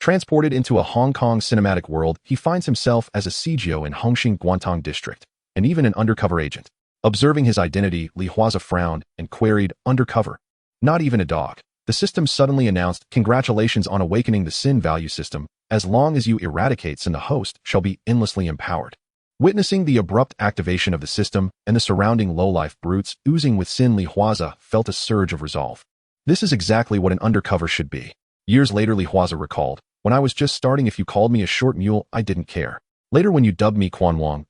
Transported into a Hong Kong cinematic world, he finds himself as a CGO in Hung Hing Guantong district, and even an undercover agent. Observing his identity, Huaze frowned and queried, "Undercover? Not even a dog." The system suddenly announced, "Congratulations on awakening the sin value system. As long as you eradicate sin, the host shall be endlessly empowered." Witnessing the abrupt activation of the system and the surrounding lowlife brutes oozing with sin, Huaze felt a surge of resolve. This is exactly what an undercover should be. Years later, Huaze recalled, "When I was just starting, if you called me a short mule, I didn't care. Later, when you dubbed me Kwun,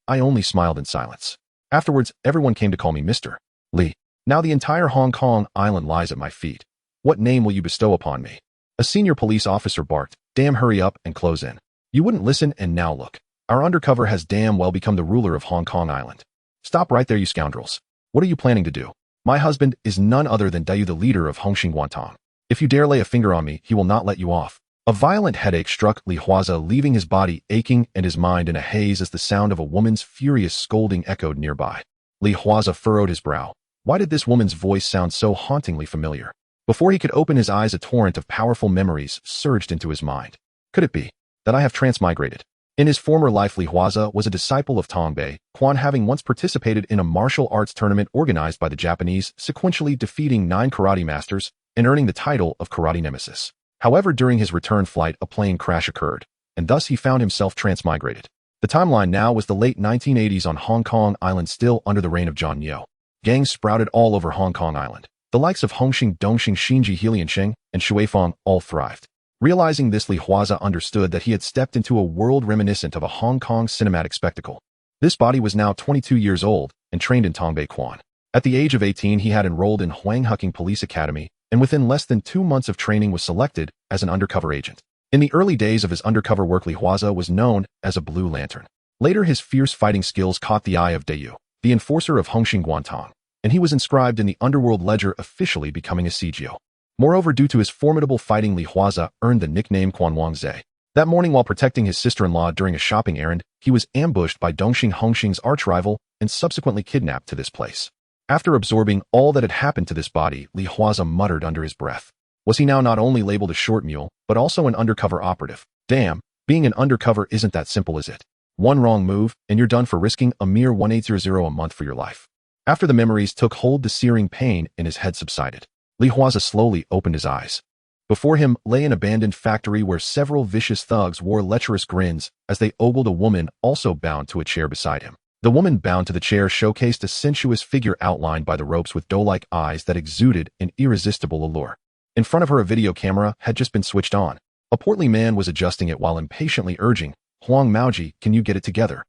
I only smiled in silence. Afterwards, everyone came to call me Mr. Lee. Now the entire Hong Kong island lies at my feet. What name will you bestow upon me?" A senior police officer barked, "Damn, hurry up and close in. You wouldn't listen, and now look. Our undercover has damn well become the ruler of Hong Kong Island. Stop right there, you scoundrels. What are you planning to do? My husband is none other than Dayu, the leader of Hung Hing Guantong. If you dare lay a finger on me, he will not let you off." A violent headache struck Huaze, leaving his body aching and his mind in a haze as the sound of a woman's furious scolding echoed nearby. Huaze furrowed his brow. Why did this woman's voice sound so hauntingly familiar? Before he could open his eyes, a torrent of powerful memories surged into his mind. Could it be that I have transmigrated? In his former life, Huaze was a disciple of Tongbei Kwun, having once participated in a martial arts tournament organized by the Japanese, sequentially defeating 9 karate masters and earning the title of Karate Nemesis. However, during his return flight, a plane crash occurred, and thus he found himself transmigrated. The timeline now was the late 1980s on Hong Kong Island, still under the reign of John Yeo. Gangs sprouted all over Hong Kong Island. The likes of Hongxing, Dongxing, Xinji, Heliansheng, and Shuifeng all thrived. Realizing this, Huaze understood that he had stepped into a world reminiscent of a Hong Kong cinematic spectacle. This body was now 22 years old and trained in Tongbei Kwun. At the age of 18, he had enrolled in Hung Police Academy, and within less than 2 months of training was selected as an undercover agent. In the early days of his undercover work, Huaze was known as a Blue Lantern. Later, his fierce fighting skills caught the eye of Dayu, the enforcer of Hung Hing Guantong, and he was inscribed in the Underworld ledger, officially becoming a CGO. Moreover, due to his formidable fighting, Huaze earned the nickname Kwun. That morning, while protecting his sister-in-law during a shopping errand, he was ambushed by Dongxing, Hongxing's arch-rival, and subsequently kidnapped to this place. After absorbing all that had happened to this body, Huaze muttered under his breath. Was he now not only labeled a short mule, but also an undercover operative? Damn, being an undercover isn't that simple, is it? One wrong move, and you're done for, risking a mere 1800 a month for your life. After the memories took hold, the searing pain in his head subsided. Huaze slowly opened his eyes. Before him lay an abandoned factory where several vicious thugs wore lecherous grins as they ogled a woman also bound to a chair beside him. The woman bound to the chair showcased a sensuous figure outlined by the ropes with doe-like eyes that exuded an irresistible allure. In front of her, a video camera had just been switched on. A portly man was adjusting it while impatiently urging, "Huang Maoji, can you get it together?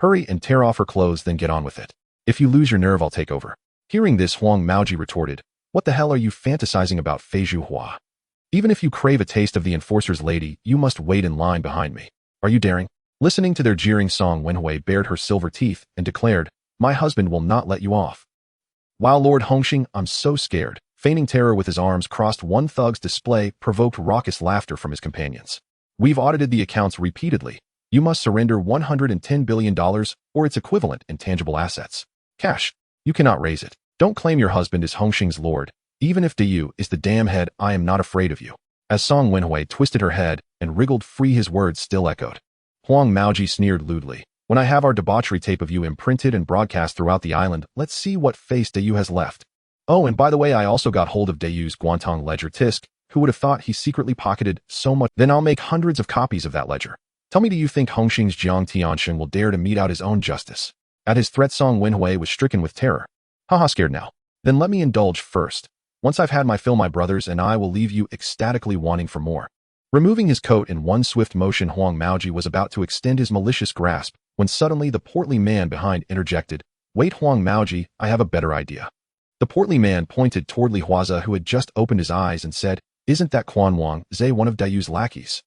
Hurry and tear off her clothes, then get on with it. If you lose your nerve, I'll take over." Hearing this, Huang Maoji retorted, "What the hell are you fantasizing about, Feizhu Hua? Even if you crave a taste of the enforcer's lady, you must wait in line behind me. Are you daring?" Listening to their jeering song, Wenhui bared her silver teeth and declared, "My husband will not let you off." While Lord Hongxing, "I'm so scared," feigning terror with his arms crossed, one thug's display provoked raucous laughter from his companions. "We've audited the accounts repeatedly. You must surrender $110 billion or its equivalent in tangible assets. Cash. You cannot raise it. Don't claim your husband is Hongxing's lord. Even if Dayu is the damn head, I am not afraid of you." As Song Wenhui twisted her head and wriggled free, his words still echoed. Huang Maoji sneered lewdly, "When I have our debauchery tape of you imprinted and broadcast throughout the island, let's see what face Dayu has left. Oh, and by the way, I also got hold of Dayu's Guantong ledger. Tisk, who would have thought he secretly pocketed so much? Then I'll make hundreds of copies of that ledger. Tell me, do you think Hongxing's Jiang Tiansheng will dare to mete out his own justice?" At his threat, Song Wenhui was stricken with terror. "Haha, scared now? Then let me indulge first. Once I've had my fill, my brothers and I will leave you ecstatically wanting for more." Removing his coat in one swift motion, Huang Maoji was about to extend his malicious grasp when suddenly the portly man behind interjected, "Wait, Huang Maoji, I have a better idea." The portly man pointed toward Huaze, who had just opened his eyes, and said, "Isn't that Kwun one of Dayu's lackeys?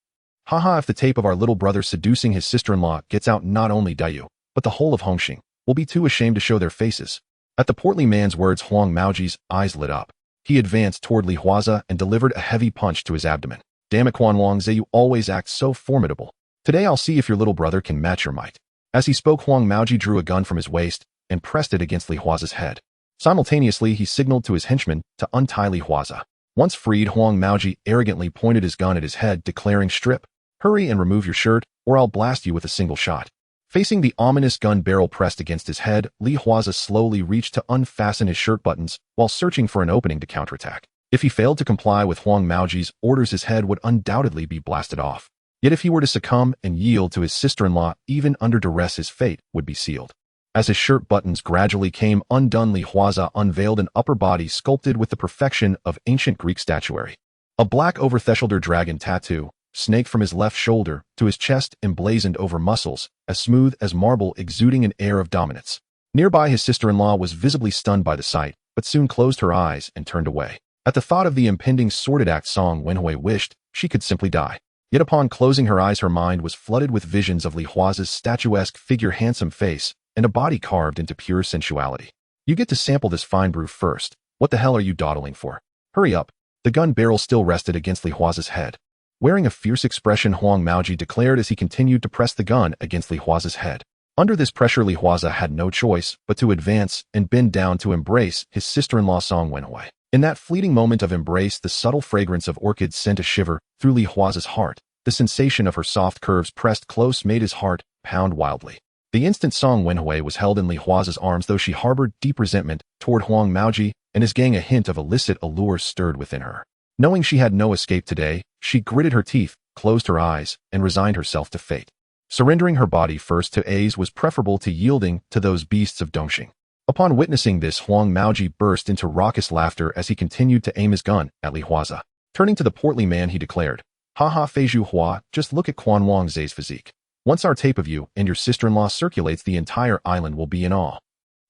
Haha, if the tape of our little brother seducing his sister-in-law gets out, not only Dayu, but the whole of Hongxing will be too ashamed to show their faces." At the portly man's words, Huang Maoji's eyes lit up. He advanced toward Huaze and delivered a heavy punch to his abdomen. "Damn it, Kwun, you always act so formidable. Today I'll see if your little brother can match your might." As he spoke, Huang Maoji drew a gun from his waist and pressed it against Huaze's head. Simultaneously, he signaled to his henchmen to untie Huaze. Once freed, Huang Maoji arrogantly pointed his gun at his head, declaring, "Strip, hurry and remove your shirt, or I'll blast you with a single shot." Facing the ominous gun barrel pressed against his head, Li Huaze slowly reached to unfasten his shirt buttons while searching for an opening to counterattack. If he failed to comply with Huang Maoji's orders, his head would undoubtedly be blasted off. Yet if he were to succumb and yield to his sister-in-law, even under duress, his fate would be sealed. As his shirt buttons gradually came undone, Li Huaze unveiled an upper body sculpted with the perfection of ancient Greek statuary. A black overtheshelder dragon tattoo, snaked from his left shoulder to his chest, emblazoned over muscles, as smooth as marble, exuding an air of dominance. Nearby, his sister-in-law was visibly stunned by the sight, but soon closed her eyes and turned away. At the thought of the impending sordid act, Song Wenhui wished she could simply die. Yet upon closing her eyes, her mind was flooded with visions of Li Huaze's statuesque figure, handsome face, and a body carved into pure sensuality. "You get to sample this fine brew first. What the hell are you dawdling for? Hurry up." The gun barrel still rested against Li Huaze's head. Wearing a fierce expression, Huang Maoji declared as he continued to press the gun against Li Huaze's head. Under this pressure, Li Huaze had no choice but to advance and bend down to embrace his sister-in-law Song Wenhui. In that fleeting moment of embrace, the subtle fragrance of orchids sent a shiver through Li Huaze's heart. The sensation of her soft curves pressed close made his heart pound wildly. The instant Song Wenhui was held in Li Huaze's arms, though she harbored deep resentment toward Huang Maoji and his gang, a hint of illicit allure stirred within her. Knowing she had no escape today, she gritted her teeth, closed her eyes, and resigned herself to fate. Surrendering her body first to A's was preferable to yielding to those beasts of Dongxing. Upon witnessing this, Huang Maoji burst into raucous laughter as he continued to aim his gun at Li Huaze. Turning to the portly man, he declared, "Ha Feizhu Hua, just look at Quan Wang's physique. Once our tape of you and your sister-in-law circulates, the entire island will be in awe."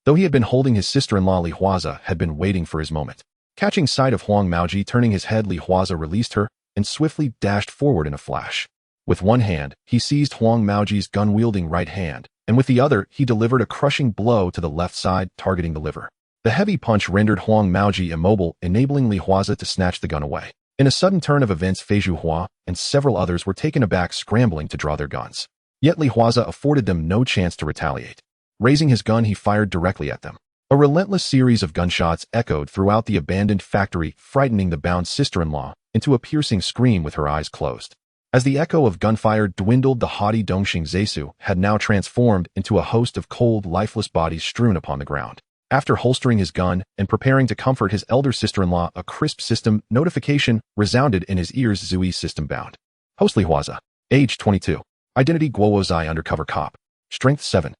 Though he had been holding his sister-in-law, Li Huaze had been waiting for his moment. Catching sight of Huang Maoji turning his head, Li Huaze released her and swiftly dashed forward in a flash. With one hand, he seized Huang Maoji's gun-wielding right hand, and with the other, he delivered a crushing blow to the left side, targeting the liver. The heavy punch rendered Huang Maoji immobile, enabling Li Huaze to snatch the gun away. In a sudden turn of events, Feizhu Hua and several others were taken aback, scrambling to draw their guns. Yet Li Huaze afforded them no chance to retaliate. Raising his gun, he fired directly at them. A relentless series of gunshots echoed throughout the abandoned factory, frightening the bound sister-in-law into a piercing scream with her eyes closed. As the echo of gunfire dwindled, the haughty Dongxing Zaisu had now transformed into a host of cold, lifeless bodies strewn upon the ground. After holstering his gun and preparing to comfort his elder sister-in-law, a crisp system notification resounded in his ears. Zui system bound. Host Li Huaze. Age 22. Identity Guowozai Undercover Cop. Strength 7.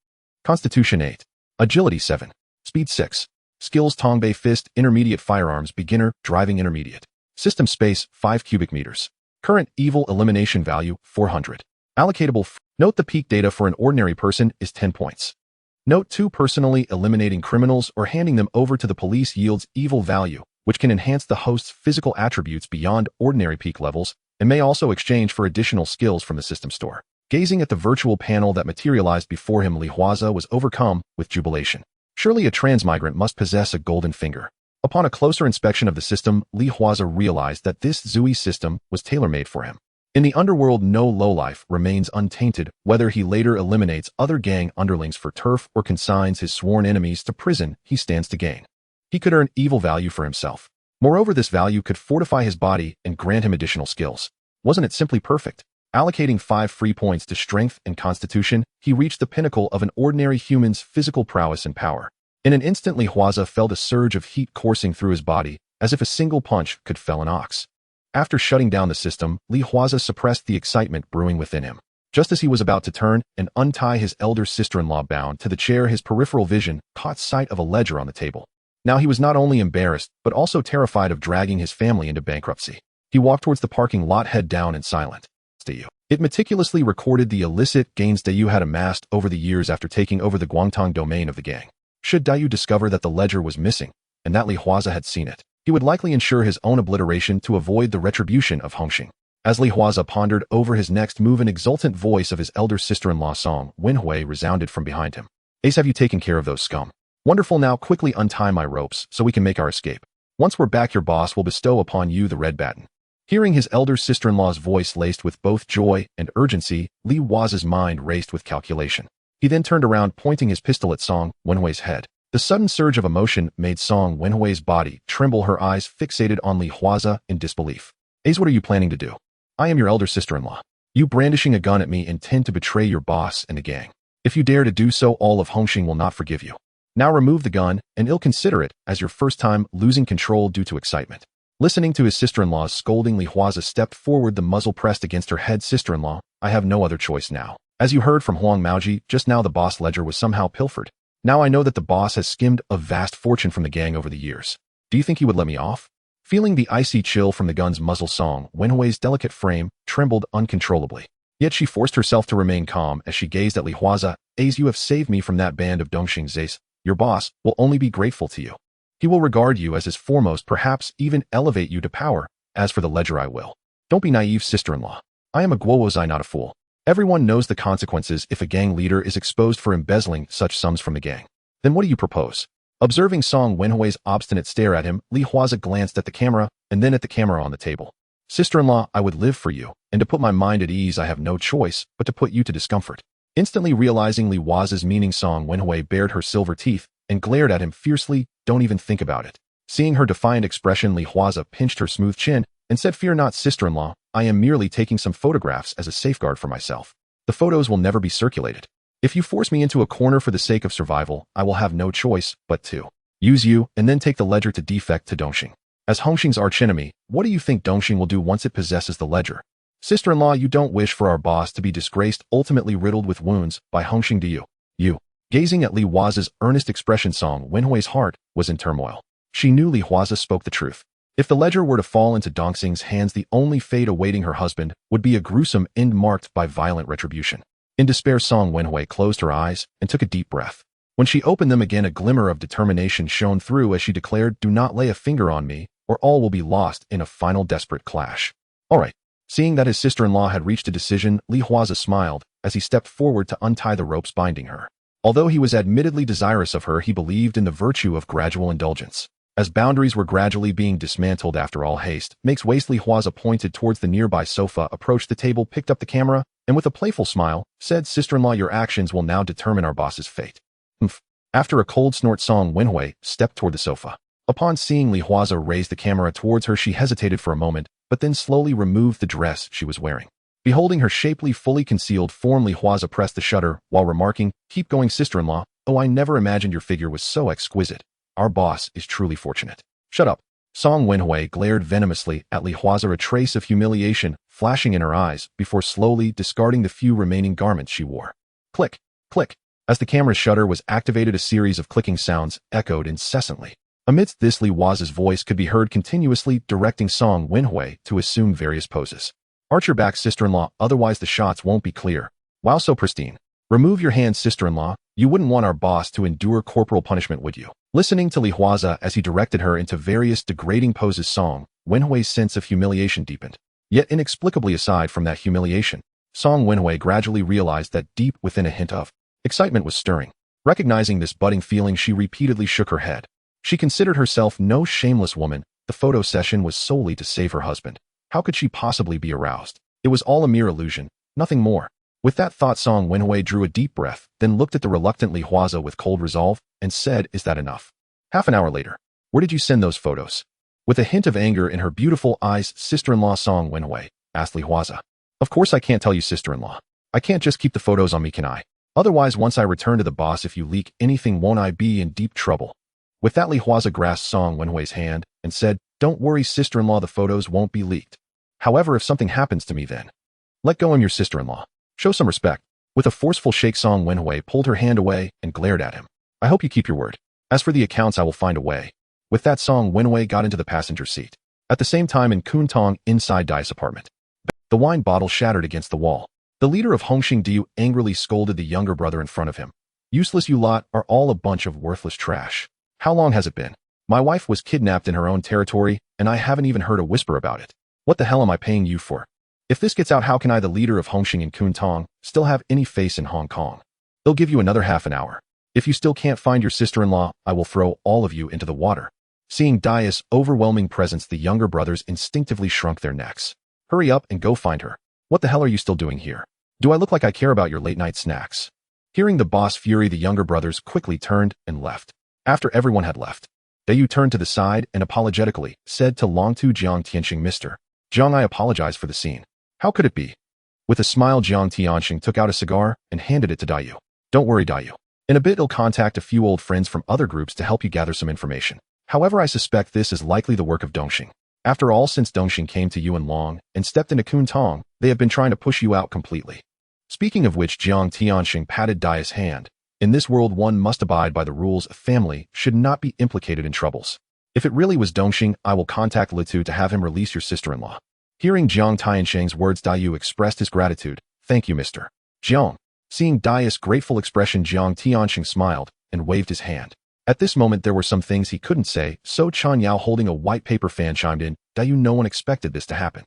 Constitution 8. Agility 7. Speed 6. Skills Tongbei Fist, Intermediate Firearms, Beginner, Driving Intermediate. System Space, 5 cubic meters. Current Evil Elimination Value, 400. Allocatable. Note the peak data for an ordinary person is 10 points. Note 2. Personally eliminating criminals or handing them over to the police yields evil value, which can enhance the host's physical attributes beyond ordinary peak levels, and may also exchange for additional skills from the system store. Gazing at the virtual panel that materialized before him, Li Huaze was overcome with jubilation. Surely a transmigrant must possess a golden finger. Upon a closer inspection of the system, Li Huaze realized that this Zui system was tailor-made for him. In the underworld, no lowlife remains untainted, whether he later eliminates other gang underlings for turf or consigns his sworn enemies to prison, he stands to gain. He could earn evil value for himself. Moreover, this value could fortify his body and grant him additional skills. Wasn't it simply perfect? Allocating 5 free points to strength and constitution, he reached the pinnacle of an ordinary human's physical prowess and power. In an instant, Li Huaze felt a surge of heat coursing through his body, as if a single punch could fell an ox. After shutting down the system, Li Huaze suppressed the excitement brewing within him. Just as he was about to turn and untie his elder sister-in-law bound to the chair, his peripheral vision caught sight of a ledger on the table. Now he was not only embarrassed, but also terrified of dragging his family into bankruptcy. He walked towards the parking lot, head down and silent. It meticulously recorded the illicit gains Dayu had amassed over the years after taking over the Guangtong domain of the gang. Should Dayu discover that the ledger was missing, and that Li Huaze had seen it, he would likely ensure his own obliteration to avoid the retribution of Hung Hing. As Li Huaze pondered over his next move, an exultant voice of his elder sister-in-law Song Wenhui resounded from behind him. "Ace, have you taken care of those scum? Wonderful, now quickly untie my ropes so we can make our escape. Once we're back, your boss will bestow upon you the red baton." Hearing his elder sister-in-law's voice laced with both joy and urgency, Li Huaze's mind raced with calculation. He then turned around, pointing his pistol at Song Wenhui's head. The sudden surge of emotion made Song Wenhui's body tremble, her eyes fixated on Li Huaze in disbelief. Ace, what are you planning to do? I am your elder sister-in-law. You brandishing a gun at me intend to betray your boss and the gang. If you dare to do so, all of Hung Hing will not forgive you. Now remove the gun, and ill consider it as your first time losing control due to excitement. Listening to his sister-in-law's scolding, Li Huaze stepped forward, the muzzle pressed against her head. Sister-in-law, I have no other choice now. As you heard from Huang Maoji, just now the boss ledger was somehow pilfered. Now I know that the boss has skimmed a vast fortune from the gang over the years. Do you think he would let me off? Feeling the icy chill from the gun's muzzle, Song Wenhui's delicate frame trembled uncontrollably. Yet she forced herself to remain calm as she gazed at Li Huaze. Ace, you have saved me from that band of Dongxing Zace. Your boss will only be grateful to you. He will regard you as his foremost, perhaps even elevate you to power. As for the ledger, I will. Don't be naive, sister-in-law. I am a Guowozai, not a fool. Everyone knows the consequences if a gang leader is exposed for embezzling such sums from the gang. Then what do you propose? Observing Song Wenhui's obstinate stare at him, Li Huaze glanced at the camera and then at the camera on the table. Sister-in-law, I would live for you, and to put my mind at ease I have no choice but to put you to discomfort. Instantly realizing Li Huaze's meaning, Song Wenhui bared her silver teeth and glared at him fiercely. Don't even think about it. Seeing her defiant expression, Li Huaze pinched her smooth chin and said, Fear not, sister-in-law. I am merely taking some photographs as a safeguard for myself. The photos will never be circulated. If you force me into a corner for the sake of survival, I will have no choice but to use you and then take the ledger to defect to Dongxing. As Hung Hing's archenemy, what do you think Dongxing will do once it possesses the ledger? Sister-in-law, you don't wish for our boss to be disgraced, ultimately riddled with wounds by Hung Hing, do you? You. Gazing at Li Huaze's earnest expression, Song Wenhui's heart was in turmoil. She knew Li Huaze spoke the truth. If the ledger were to fall into Dongxing's hands, the only fate awaiting her husband would be a gruesome end marked by violent retribution. In despair, Song Wenhui closed her eyes and took a deep breath. When she opened them again, a glimmer of determination shone through as she declared, Do not lay a finger on me, or all will be lost in a final desperate clash. All right. Seeing that his sister-in-law had reached a decision, Li Huaze smiled as he stepped forward to untie the ropes binding her. Although he was admittedly desirous of her, he believed in the virtue of gradual indulgence. As boundaries were gradually being dismantled, after all haste makes waste, Li Huaze pointed towards the nearby sofa, approached the table, picked up the camera, and with a playful smile, said, Sister-in-law, your actions will now determine our boss's fate. Humph. After a cold snort, Song Wenhui stepped toward the sofa. Upon seeing Li Huaze raise the camera towards her, she hesitated for a moment, but then slowly removed the dress she was wearing. Beholding her shapely, fully concealed form, Li Huaze pressed the shutter while remarking, Keep going, sister-in-law. Oh, I never imagined your figure was so exquisite. Our boss is truly fortunate. Shut up. Song Wenhui glared venomously at Li Huaze, a trace of humiliation flashing in her eyes before slowly discarding the few remaining garments she wore. Click, click. As the camera's shutter was activated, a series of clicking sounds echoed incessantly. Amidst this, Li Huaze's voice could be heard continuously directing Song Wenhui to assume various poses. Arch your back, sister-in-law, otherwise the shots won't be clear. Wow, so pristine. Remove your hands, sister-in-law. You wouldn't want our boss to endure corporal punishment, would you? Listening to Li Huaze as he directed her into various degrading poses, Song Wenhui's sense of humiliation deepened. Yet inexplicably, aside from that humiliation, Song Wenhui gradually realized that deep within a hint of excitement was stirring. Recognizing this budding feeling, she repeatedly shook her head. She considered herself no shameless woman. The photo session was solely to save her husband. How could she possibly be aroused? It was all a mere illusion, nothing more. With that thought, Song Wenhui drew a deep breath, then looked at the reluctant Li Huaze with cold resolve and said, Is that enough? Half an hour later. Where did you send those photos? With a hint of anger in her beautiful eyes, sister-in-law Song Wenhui asked Li Huaze. Of course I can't tell you, sister-in-law. I can't just keep the photos on me, can I? Otherwise, once I return to the boss, if you leak anything, won't I be in deep trouble? With that, Li Huaze grasped Song Wenhui's hand and said, Don't worry, sister-in-law, the photos won't be leaked. However, if something happens to me, then let go of your sister-in-law. Show some respect. With a forceful shake, Song Wenhui pulled her hand away and glared at him. I hope you keep your word. As for the accounts, I will find a way. With that, Song Wenhui got into the passenger seat. At the same time, in Kwun Tong, inside Dai's apartment, the wine bottle shattered against the wall. The leader of Hung Hing Diu angrily scolded the younger brother in front of him. Useless, you lot are all a bunch of worthless trash. How long has it been? My wife was kidnapped in her own territory, and I haven't even heard a whisper about it. What the hell am I paying you for? If this gets out, how can I, the leader of Hung Hing and Kwun Tong, still have any face in Hong Kong? They'll give you another half an hour. If you still can't find your sister-in-law, I will throw all of you into the water. Seeing Dai's overwhelming presence, the younger brothers instinctively shrunk their necks. Hurry up and go find her. What the hell are you still doing here? Do I look like I care about your late-night snacks? Hearing the boss' fury, the younger brothers quickly turned and left. After everyone had left, Dayu turned to the side and apologetically said to Longtu Jiang Tianxing, Mr. Jiang, I apologize for the scene. How could it be? With a smile, Jiang Tianxing took out a cigar and handed it to Dayu. Don't worry, Dayu. In a bit, I'll contact a few old friends from other groups to help you gather some information. However, I suspect this is likely the work of Dongxing. After all, since Dongxing came to Yuan Long and stepped into Kwun Tong, they have been trying to push you out completely. Speaking of which, Jiang Tianxing patted Daya's hand. In this world, one must abide by the rules. A family should not be implicated in troubles. If it really was Dongxing, I will contact Litu to have him release your sister-in-law. Hearing Jiang Tianxing's words, Dayu expressed his gratitude. Thank you, Mr. Jiang. Seeing Daya's grateful expression, Jiang Tianxing smiled and waved his hand. At this moment, there were some things he couldn't say, so Chan Yao, holding a white paper fan, chimed in. Dayu, no one expected this to happen.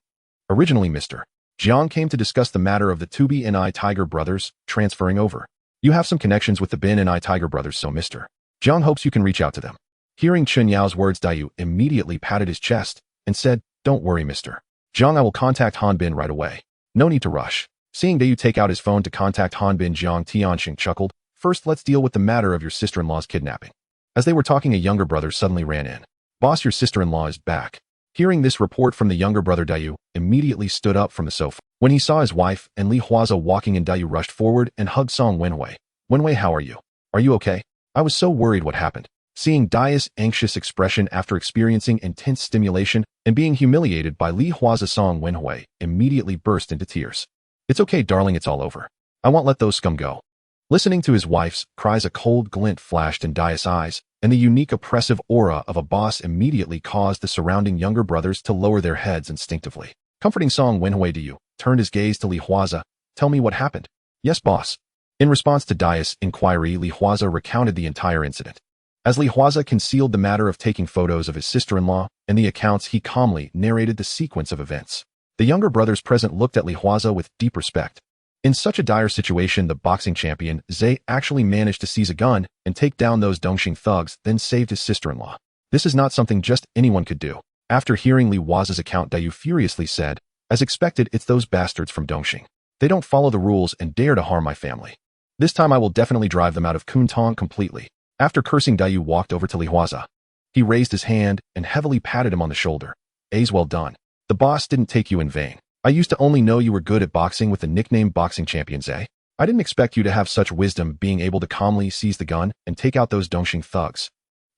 Originally, Mr. Jiang came to discuss the matter of the Tubi and I Tiger brothers transferring over. You have some connections with the Bin and I Tiger brothers, so Mr. Jiang hopes you can reach out to them. Hearing Chen Yao's words, Dayu immediately patted his chest and said, Don't worry, Mr. Jiang, I will contact Han Bin right away. No need to rush. Seeing Dayu take out his phone to contact Han Bin, Jiang Tianxing chuckled. First, let's deal with the matter of your sister-in-law's kidnapping. As they were talking, a younger brother suddenly ran in. Boss, your sister-in-law is back. Hearing this report from the younger brother, Dayu immediately stood up from the sofa. When he saw his wife and Li Huaze walking in, Dayu rushed forward and hugged Song Wenhui. Wenhui, how are you? Are you okay? I was so worried what happened. Seeing Daya's anxious expression after experiencing intense stimulation and being humiliated by Li Huaze, Song Wenhui immediately burst into tears. It's okay, darling, it's all over. I won't let those scum go. Listening to his wife's cries, a cold glint flashed in Daya's eyes, and the unique oppressive aura of a boss immediately caused the surrounding younger brothers to lower their heads instinctively. Comforting Song Wenhui, Dayu turned his gaze to Li Huaze. Tell me what happened. Yes, boss. In response to Daya's inquiry, Li Huaze recounted the entire incident. As Li Huaze concealed the matter of taking photos of his sister-in-law and the accounts, he calmly narrated the sequence of events. The younger brothers present looked at Li Huaze with deep respect. In such a dire situation, the boxing champion, Zhe, actually managed to seize a gun and take down those Dongxing thugs, then saved his sister-in-law. This is not something just anyone could do. After hearing Li Huaze's account, Dayu furiously said, As expected, it's those bastards from Dongxing. They don't follow the rules and dare to harm my family. This time I will definitely drive them out of Kwun Tong completely. After cursing, Dayu walked over to Li Huaze. He raised his hand and heavily patted him on the shoulder. A's, well done. The boss didn't take you in vain. I used to only know you were good at boxing with the nickname Boxing Champion Zhe. I didn't expect you to have such wisdom, being able to calmly seize the gun and take out those Dongxing thugs.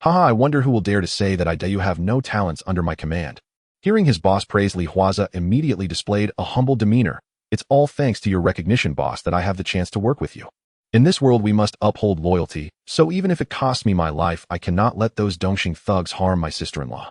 Haha, I wonder who will dare to say that I Dayu have no talents under my command. Hearing his boss praise, Li Huaze immediately displayed a humble demeanor. It's all thanks to your recognition, boss, that I have the chance to work with you. In this world, we must uphold loyalty, so even if it costs me my life, I cannot let those Dongxing thugs harm my sister-in-law.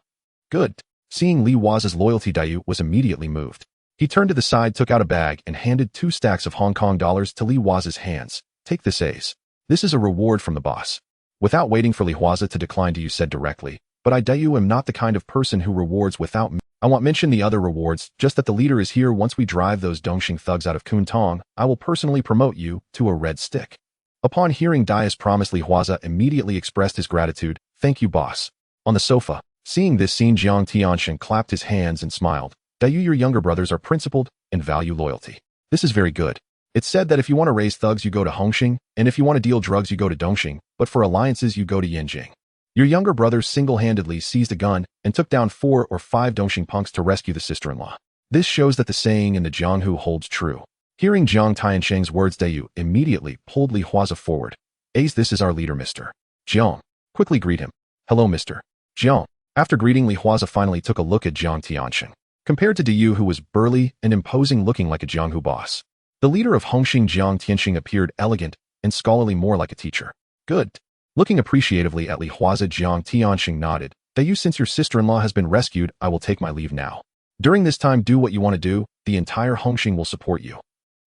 Good. Seeing Li Huaze's loyalty, Dayu was immediately moved. He turned to the side, took out a bag, and handed 2 stacks of Hong Kong dollars to Li Huaze's hands. Take this, Ace. This is a reward from the boss. Without waiting for Li Huaze to decline, Dayu said directly, But I Dayu am not the kind of person who rewards without me. I won't mention the other rewards, just that the leader is here. Once we drive those Dongxing thugs out of Kwun Tong, I will personally promote you to a red stick. Upon hearing Daya's promise, Li Huaze immediately expressed his gratitude. Thank you, boss. On the sofa, seeing this scene, Jiang Tianxing clapped his hands and smiled. Dayu, your younger brothers are principled and value loyalty. This is very good. It's said that if you want to raise thugs, you go to Hung Hing, and if you want to deal drugs, you go to Dongxing, but for alliances, you go to Yanjing. Your younger brothers single-handedly seized a gun and took down 4 or 5 Dongxing punks to rescue the sister-in-law. This shows that the saying in the Jianghu holds true. Hearing Jiang Tianxing's words, Dayu immediately pulled Li Huaze forward. Ace, this is our leader, Mr. Jiang. Quickly greet him. Hello, Mr. Jiang. After greeting, Li Huaze finally took a look at Jiang Tianxing. Compared to Dayu, who was burly and imposing, looking like a Jianghu boss, the leader of Hung Hing, Jiang Tianxing, appeared elegant and scholarly, more like a teacher. Good. Looking appreciatively at Li Huaze, Jiang Tianxing nodded. Dayu, since your sister-in-law has been rescued, I will take my leave now. During this time, do what you want to do. The entire Hung Hing will support you.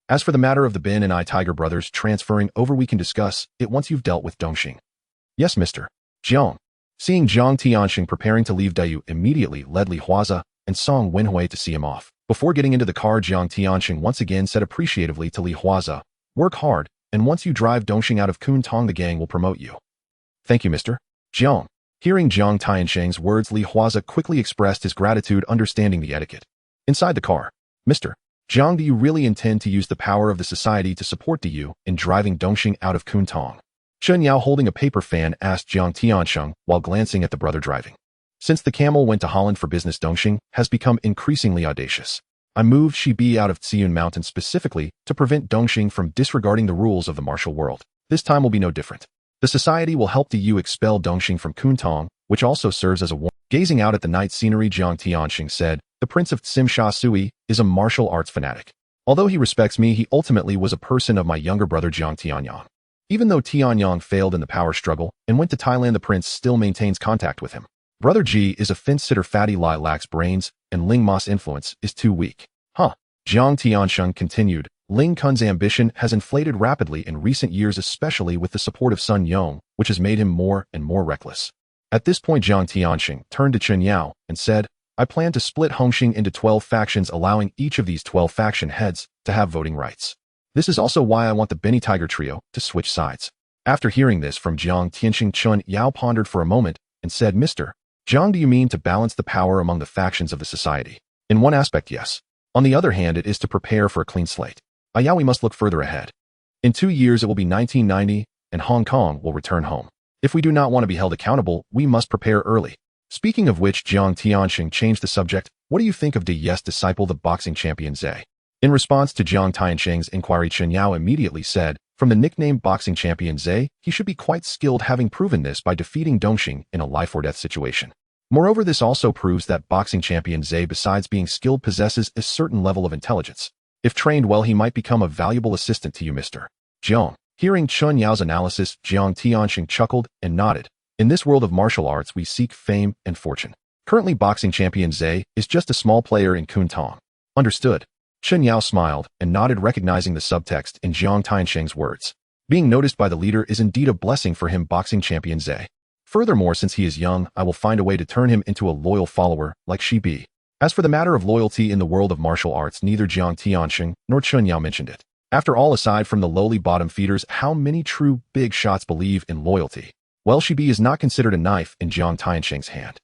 As for the matter of the Bin and I Tiger brothers transferring over, we can discuss it once you've dealt with Dongxing. Yes, Mr. Jiang. Seeing Jiang Tianxing preparing to leave, Dayu immediately led Li Huaze and Song Wenhui to see him off. Before getting into the car, Jiang Tianxing once again said appreciatively to Li Huaze, work hard, and once you drive Dongxing out of Kwun Tong, the gang will promote you. Thank you, Mr. Jiang. Hearing Jiang Tianxing's words, Li Huaze quickly expressed his gratitude, understanding the etiquette. Inside the car, Mr. Jiang, do you really intend to use the power of the society to support you in driving Dongxing out of Kwun Tong? Chun Yao, holding a paper fan, asked Jiang Tiansheng while glancing at the brother driving. Since the camel went to Holland for business, Dongxing has become increasingly audacious. I moved Shibi out of Tsiyun Mountain specifically to prevent Dongxing from disregarding the rules of the martial world. This time will be no different. The society will help you expel Dongxing from Kwun Tong, which also serves as a warning. Gazing out at the night scenery, Jiang Tianxing said, the Prince of Tsim Sha Sui is a martial arts fanatic. Although he respects me, he ultimately was a person of my younger brother Jiang Tianyang. Even though Tianyang failed in the power struggle and went to Thailand, the prince still maintains contact with him. Brother Ji is a fence-sitter. Fatty Lai lacks brains, and Ling Ma's influence is too weak. Jiang Tiansheng continued, Ling Kun's ambition has inflated rapidly in recent years, especially with the support of Sun Yong, which has made him more and more reckless. At this point, Jiang Tianxing turned to Chun Yao and said, I plan to split Hongxing into 12 factions, allowing each of these 12 faction heads to have voting rights. This is also why I want the Benny Tiger trio to switch sides. After hearing this from Jiang Tianxing, Chun Yao pondered for a moment and said, Mr. Jiang, do you mean to balance the power among the factions of the society? In one aspect, yes. On the other hand, it is to prepare for a clean slate. Yao, we must look further ahead. In 2 years, it will be 1990, and Hong Kong will return home. If we do not want to be held accountable, we must prepare early. Speaking of which, Jiang Tianxing changed the subject. What do you think of De Yes' disciple, the boxing champion Zhe? In response to Jiang Tianxing's inquiry, Chun Yao immediately said, from the nickname boxing champion Zhe, he should be quite skilled, having proven this by defeating Dongxing in a life-or-death situation. Moreover, this also proves that boxing champion Zhe, besides being skilled, possesses a certain level of intelligence. If trained well, he might become a valuable assistant to you, Mr. Jiang. Hearing Chun Yao's analysis, Jiang Tianxing chuckled and nodded. In this world of martial arts, we seek fame and fortune. Currently, boxing champion Zhe is just a small player in Kwun Tong. Understood. Chun Yao smiled and nodded, recognizing the subtext in Jiang Tianxing's words. Being noticed by the leader is indeed a blessing for him, boxing champion Zhe. Furthermore, since he is young, I will find a way to turn him into a loyal follower like Shibi. As for the matter of loyalty in the world of martial arts, neither Jiang Tianxing nor Chun Yao mentioned it. After all, aside from the lowly bottom feeders, how many true big shots believe in loyalty? Well, Shibi is not considered a knife in Jiang Tianxing's hand.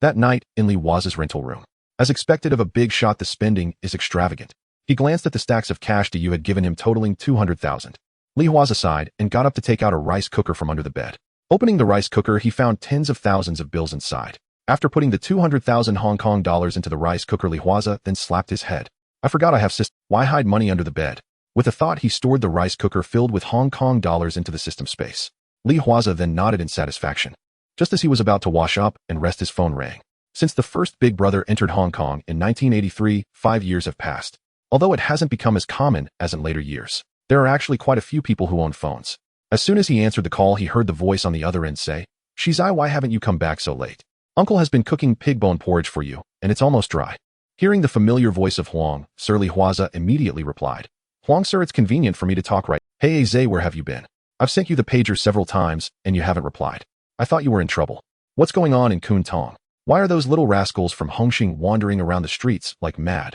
That night, in Li Huaze's rental room. As expected of a big shot, the spending is extravagant. He glanced at the stacks of cash Yu had given him, totaling 200,000. Li Huaze sighed and got up to take out a rice cooker from under the bed. Opening the rice cooker, he found tens of thousands of bills inside. After putting the 200,000 Hong Kong dollars into the rice cooker, Li Huaze then slapped his head. I forgot I have system. Why hide money under the bed? With a thought, he stored the rice cooker filled with Hong Kong dollars into the system space. Li Huaze then nodded in satisfaction. Just as he was about to wash up and rest, his phone rang. Since the first Big Brother entered Hong Kong in 1983, 5 years have passed. Although it hasn't become as common as in later years, there are actually quite a few people who own phones. As soon as he answered the call, he heard the voice on the other end say, Shizai, why haven't you come back so late? Uncle has been cooking pig bone porridge for you, and it's almost dry. Hearing the familiar voice of Huang, Sir, Li Huaze immediately replied, Huang, sir, it's convenient for me to talk right. Hey, Zhe, where have you been? I've sent you the pager several times, and you haven't replied. I thought you were in trouble. What's going on in Kwun Tong? Why are those little rascals from Hongxing wandering around the streets like mad?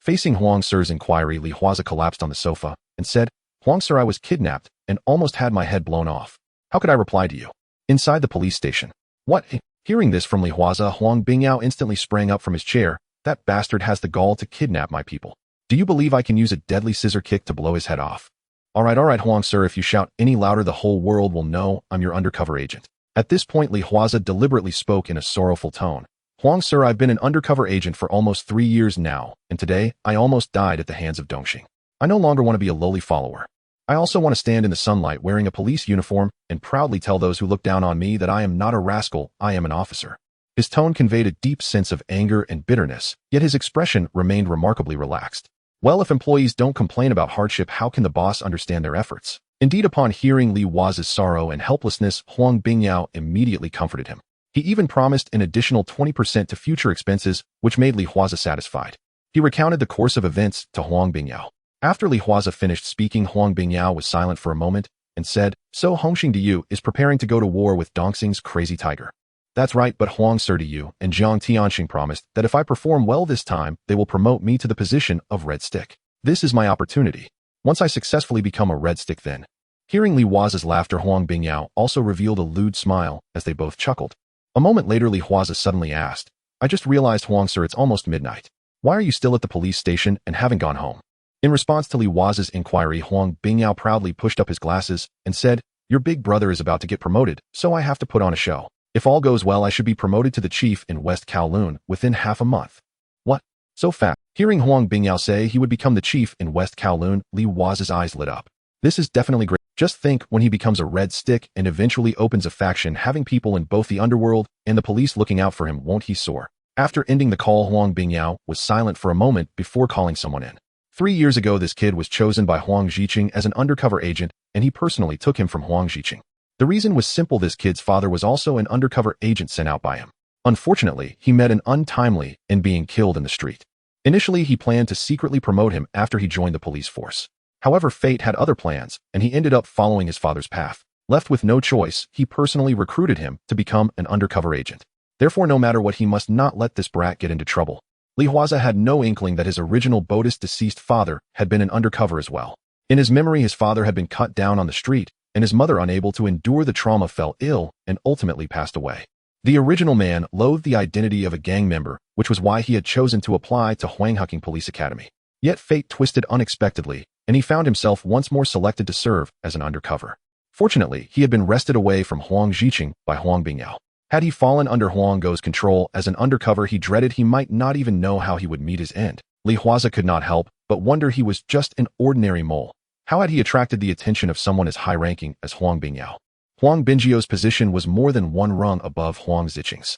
Facing Huang Sir's inquiry, Li Huaze collapsed on the sofa and said, Huang Sir, I was kidnapped and almost had my head blown off. How could I reply to you? Inside the police station. What? Hearing this from Li Huaze, Huang Bingyao instantly sprang up from his chair. That bastard has the gall to kidnap my people. Do you believe I can use a deadly scissor kick to blow his head off? All right, Huang Sir, if you shout any louder, the whole world will know I'm your undercover agent. At this point, Li Huaze deliberately spoke in a sorrowful tone. Huang Sir, I've been an undercover agent for almost 3 years now, and today, I almost died at the hands of Dongxing. I no longer want to be a lowly follower. I also want to stand in the sunlight wearing a police uniform and proudly tell those who look down on me that I am not a rascal, I am an officer. His tone conveyed a deep sense of anger and bitterness, yet his expression remained remarkably relaxed. Well, if employees don't complain about hardship, how can the boss understand their efforts? Indeed, upon hearing Li Huaze's sorrow and helplessness, Huang Bingyao immediately comforted him. He even promised an additional 20% to future expenses, which made Li Huaze satisfied. He recounted the course of events to Huang Bingyao. After Li Huaze finished speaking, Huang Bingyao was silent for a moment and said, So Hongxing Diyu is preparing to go to war with Dongxing's crazy tiger. That's right, but Huang Sir Diyu and Jiang Tianxing promised that if I perform well this time, they will promote me to the position of Red Stick. This is my opportunity. Once I successfully become a Red Stick, then. Hearing Li Huaze's laughter, Huang Bingyao also revealed a lewd smile as they both chuckled. A moment later, Li Huaze suddenly asked, I just realized, Huang Sir, it's almost midnight. Why are you still at the police station and haven't gone home? In response to Li Huaze's inquiry, Huang Bingyao proudly pushed up his glasses and said, Your big brother is about to get promoted, so I have to put on a show. If all goes well, I should be promoted to the chief in West Kowloon within half a month. What? So fast? Hearing Huang Bingyao say he would become the chief in West Kowloon, Li Huaze's eyes lit up. This is definitely great. Just think when he becomes a red stick and eventually opens a faction having people in both the underworld and the police looking out for him, won't he soar? After ending the call, Huang Bingyao was silent for a moment before calling someone in. 3 years ago, this kid was chosen by Huang Zhiqing as an undercover agent, and he personally took him from Huang Zhiqing. The reason was simple: this kid's father was also an undercover agent sent out by him. Unfortunately, he met an untimely and being killed in the street. Initially, he planned to secretly promote him after he joined the police force. However, fate had other plans, and he ended up following his father's path. Left with no choice, he personally recruited him to become an undercover agent. Therefore, no matter what, he must not let this brat get into trouble. Li Huaze had no inkling that his original Buddhist deceased father had been an undercover as well. In his memory, his father had been cut down on the street, and his mother, unable to endure the trauma, fell ill and ultimately passed away. The original man loathed the identity of a gang member, which was why he had chosen to apply to Hung Police Academy. Yet fate twisted unexpectedly, and he found himself once more selected to serve as an undercover. Fortunately, he had been wrested away from Huang Zhiqing by Huang Bingyao. Had he fallen under Huang Go's control as an undercover, he dreaded he might not even know how he would meet his end. Li Huaze could not help but wonder he was just an ordinary mole. How had he attracted the attention of someone as high-ranking as Huang Bingyao? Huang Bingyao position was more than one rung above Huang Zhiqing's.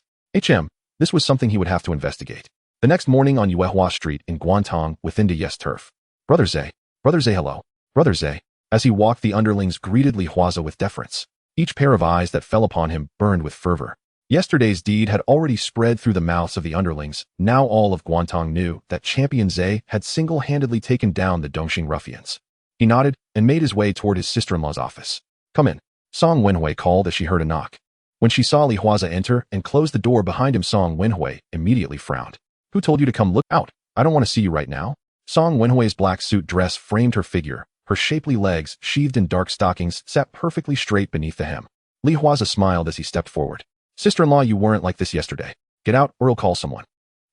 This was something he would have to investigate. The next morning on Yuehua Street in Kwun Tong within the Yes Turf. Brother Zhe, hello. Brother Zhe. As he walked, the underlings greeted Li Huaze with deference. Each pair of eyes that fell upon him burned with fervor. Yesterday's deed had already spread through the mouths of the underlings. Now all of Kwun Tong knew that Champion Zhe had single-handedly taken down the Dongxing ruffians. He nodded and made his way toward his sister-in-law's office. Come in. Song Wenhui called as she heard a knock. When she saw Li Huaze enter and close the door behind him, Song Wenhui immediately frowned. Who told you to come? Look out. I don't want to see you right now. Song Wenhui's black suit dress framed her figure. Her shapely legs, sheathed in dark stockings, sat perfectly straight beneath the hem. Li Huaze smiled as he stepped forward. Sister-in-law, you weren't like this yesterday. Get out or I'll call someone.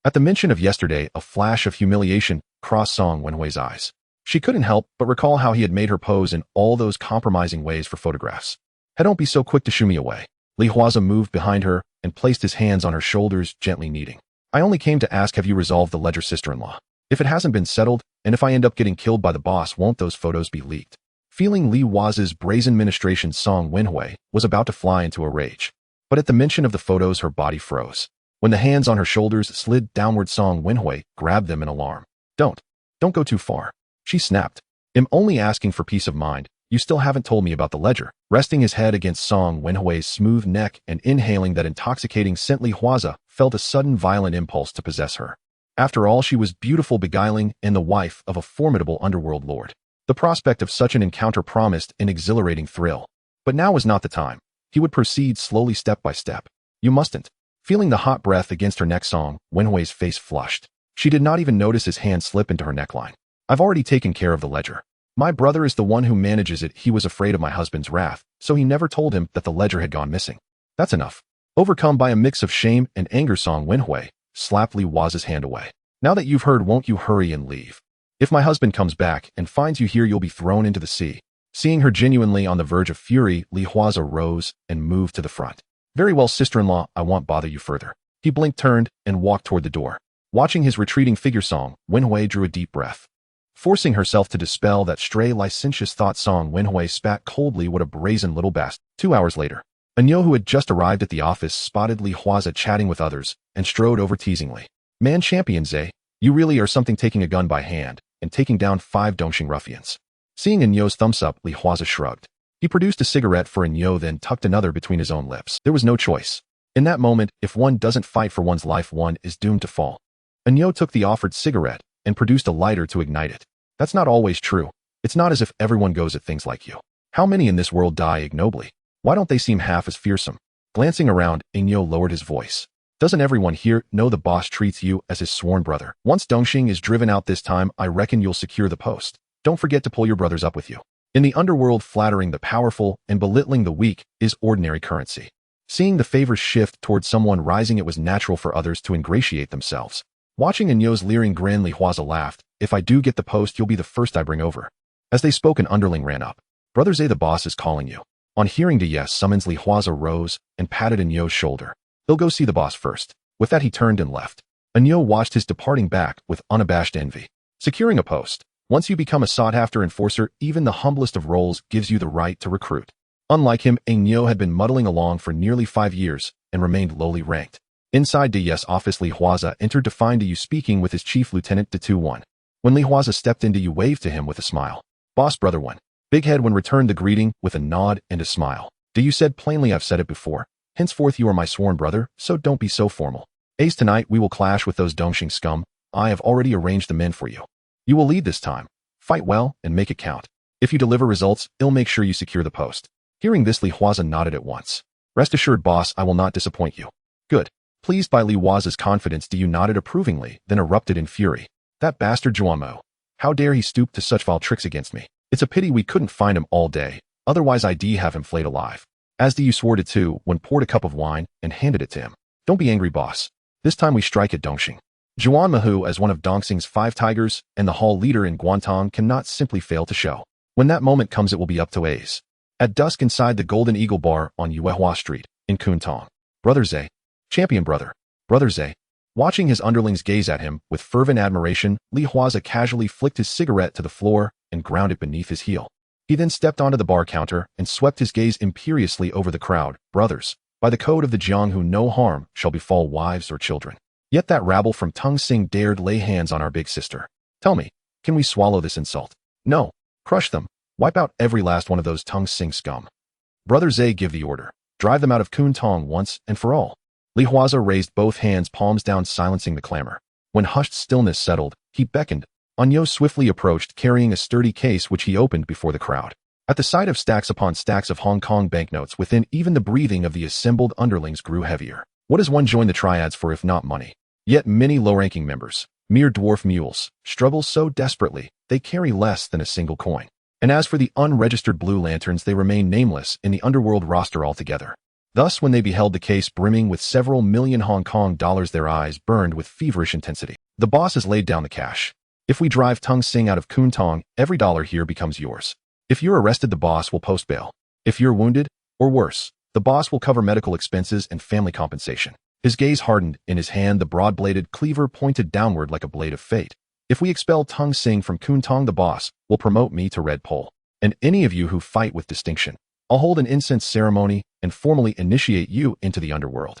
At the mention of yesterday, a flash of humiliation crossed Song Wenhui's eyes. She couldn't help but recall how he had made her pose in all those compromising ways for photographs. Hey, don't be so quick to shoo me away. Li Huaze moved behind her and placed his hands on her shoulders, gently kneading. I only came to ask, have you resolved the ledger, sister-in-law? If it hasn't been settled, and if I end up getting killed by the boss, won't those photos be leaked? Feeling Li Huaze's brazen ministration, Song Wenhui was about to fly into a rage. But at the mention of the photos, her body froze. When the hands on her shoulders slid downward, Song Wenhui grabbed them in alarm. Don't go too far. She snapped. I'm only asking for peace of mind. You still haven't told me about the ledger. Resting his head against Song Wenhui's smooth neck and inhaling that intoxicating scent, Li Huaze felt a sudden violent impulse to possess her. After all, she was beautiful, beguiling, and the wife of a formidable underworld lord. The prospect of such an encounter promised an exhilarating thrill. But now was not the time. He would proceed slowly, step by step. You mustn't. Feeling the hot breath against her neck, Song Wenhui's face flushed. She did not even notice his hand slip into her neckline. I've already taken care of the ledger. My brother is the one who manages it. He was afraid of my husband's wrath, so he never told him that the ledger had gone missing. That's enough. Overcome by a mix of shame and anger, Song Wenhui slapped Li Huaze's hand away. Now that you've heard, won't you hurry and leave? If my husband comes back and finds you here, you'll be thrown into the sea. Seeing her genuinely on the verge of fury, Li Huaze rose and moved to the front. Very well, sister-in-law, I won't bother you further. He blinked, turned, and walked toward the door. Watching his retreating figure, Song Wenhui drew a deep breath. Forcing herself to dispel that stray licentious thought, Song Wenhui spat coldly. What a brazen little bastard. 2 hours later, Anyo, who had just arrived at the office, spotted Li Huaze chatting with others and strode over teasingly. Man, Champion Zhe, you really are something, taking a gun by hand and taking down 5 Dongxing ruffians. Seeing Anyo's thumbs up, Li Huaze shrugged. He produced a cigarette for Anyo, then tucked another between his own lips. There was no choice. In that moment, if one doesn't fight for one's life, one is doomed to fall. Anyo took the offered cigarette and produced a lighter to ignite it. That's not always true. It's not as if everyone goes at things like you. How many in this world die ignobly? Why don't they seem half as fearsome? Glancing around, Anyo lowered his voice. Doesn't everyone here know the boss treats you as his sworn brother? Once Dongxing is driven out this time, I reckon you'll secure the post. Don't forget to pull your brothers up with you. In the underworld, flattering the powerful and belittling the weak is ordinary currency. Seeing the favors shift towards someone rising, it was natural for others to ingratiate themselves. Watching Anyo's leering grin, Li Huaze laughed. If I do get the post, you'll be the first I bring over. As they spoke, an underling ran up. Brother Zhe, the boss is calling you. On hearing the yes summons, Li Huaze rose and patted Anyo's shoulder. He'll go see the boss first. With that he turned and left. Anyo watched his departing back with unabashed envy. Securing a post. Once you become a sought-after enforcer, even the humblest of roles gives you the right to recruit. Unlike him, Anyo had been muddling along for nearly 5 years and remained lowly ranked. Inside Di's office, Li Huaze entered to find Yu speaking with his chief lieutenant De-1. When Li Huaze stepped in, Yu waved to him with a smile. Boss, brother one. Big Head when returned the greeting with a nod and a smile. Yu said plainly, I've said it before. Henceforth you are my sworn brother, so don't be so formal. Ace, tonight we will clash with those Dongxing scum. I have already arranged the men for you. You will lead this time. Fight well and make it count. If you deliver results, I'll make sure you secure the post. Hearing this, Li Huaze nodded at once. Rest assured, boss, I will not disappoint you. Good. Pleased by Li Huaze's confidence, Yu nodded approvingly, then erupted in fury. That bastard Zhuanmo. How dare he stoop to such vile tricks against me? It's a pity we couldn't find him all day, otherwise I'd have him flayed alive. As Yu swore to too, when poured a cup of wine and handed it to him. Don't be angry, boss. This time we strike at Dongxing. Zhuanmo, as one of Dongxing's 5 tigers and the hall leader in Kwun Tong, cannot simply fail to show. When that moment comes, it will be up to Ace. At dusk inside the Golden Eagle Bar on Yuehua Street, in Kwun Tong. Brother Zhe. Champion brother. Brother Zhe. Watching his underlings gaze at him with fervent admiration, Li Huaze casually flicked his cigarette to the floor and ground it beneath his heel. He then stepped onto the bar counter and swept his gaze imperiously over the crowd. Brothers, by the code of the Jianghu, no harm shall befall wives or children. Yet that rabble from Dongxing dared lay hands on our big sister. Tell me, can we swallow this insult? No. Crush them. Wipe out every last one of those Dongxing scum. Brother Zhe, give the order. Drive them out of Kwun Tong once and for all. Li Huaze raised both hands, palms down, silencing the clamor. When hushed stillness settled, he beckoned. Anyo swiftly approached, carrying a sturdy case which he opened before the crowd. At the sight of stacks upon stacks of Hong Kong banknotes within, even the breathing of the assembled underlings grew heavier. What does one join the Triads for if not money? Yet many low-ranking members, mere dwarf mules, struggle so desperately, they carry less than a single coin. And as for the unregistered Blue Lanterns, they remain nameless in the Underworld roster altogether. Thus, when they beheld the case brimming with several million Hong Kong dollars, their eyes burned with feverish intensity. The boss has laid down the cash. If we drive Dongxing out of Kwun Tong, every dollar here becomes yours. If you're arrested, the boss will post bail. If you're wounded, or worse, the boss will cover medical expenses and family compensation. His gaze hardened. In his hand, the broad-bladed cleaver pointed downward like a blade of fate. If we expel Dongxing from Kwun Tong, the boss will promote me to Red Pole. And any of you who fight with distinction, I'll hold an incense ceremony and formally initiate you into the underworld.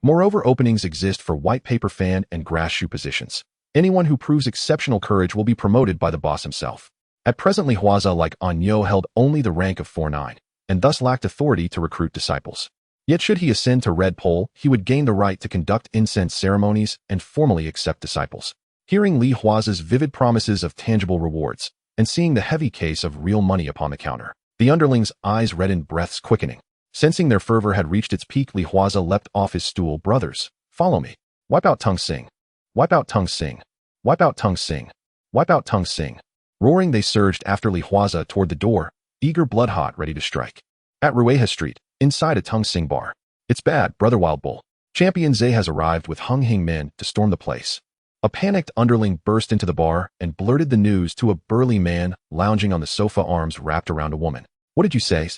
Moreover, openings exist for white paper fan and grass shoe positions. Anyone who proves exceptional courage will be promoted by the boss himself. At present, Li Huaze, like Anyo, held only the rank of 4-9, and thus lacked authority to recruit disciples. Yet should he ascend to Red Pole, he would gain the right to conduct incense ceremonies and formally accept disciples. Hearing Li Huaze's vivid promises of tangible rewards, and seeing the heavy case of real money upon the counter, the underlings' eyes reddened, breaths quickening. Sensing their fervor had reached its peak, Li Huaze leapt off his stool. Brothers, follow me. Wipe out Dongxing. Wipe out Dongxing. Wipe out Dongxing. Wipe out Dongxing. Roaring, they surged after Li Huaze toward the door, eager, blood-hot, ready to strike. At Rueha Street, inside a Dongxing bar. It's bad, brother Wild Bull. Champion Zhe has arrived with Hung Hing men to storm the place. A panicked underling burst into the bar and blurted the news to a burly man lounging on the sofa, arms wrapped around a woman. What did you say?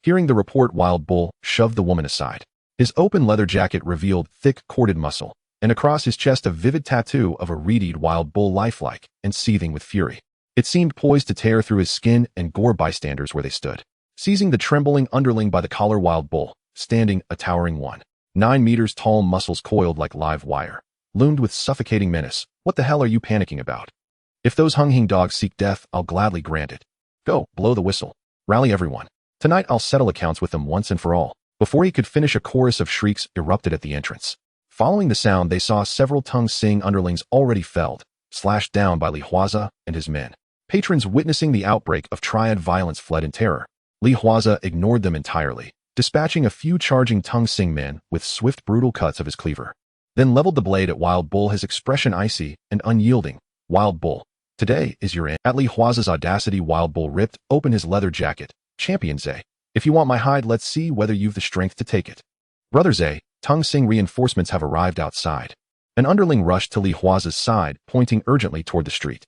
Hearing the report, Wild Bull shoved the woman aside. His open leather jacket revealed thick, corded muscle, and across his chest a vivid tattoo of a reed. Wild Bull, lifelike and seething with fury. It seemed poised to tear through his skin and gore bystanders where they stood. Seizing the trembling underling by the collar, Wild Bull, standing a towering 1.9 meters tall, muscles coiled like live wire, loomed with suffocating menace. What the hell are you panicking about? If those Hung Hing dogs seek death, I'll gladly grant it. Go, blow the whistle. Rally everyone. Tonight I'll settle accounts with them once and for all. Before he could finish, a chorus of shrieks erupted at the entrance. Following the sound, they saw several Dongxing underlings already felled, slashed down by Li Huaze and his men. Patrons witnessing the outbreak of Triad violence fled in terror. Li Huaze ignored them entirely, dispatching a few charging Dongxing men with swift, brutal cuts of his cleaver. Then leveled the blade at Wild Bull, his expression icy and unyielding. Wild Bull, today is your end. At Li Huaze's audacity, Wild Bull ripped open his leather jacket. Champion Zhe, if you want my hide, let's see whether you've the strength to take it. Brother Zhe, Dongxing reinforcements have arrived outside. An underling rushed to Li Huaze's side, pointing urgently toward the street.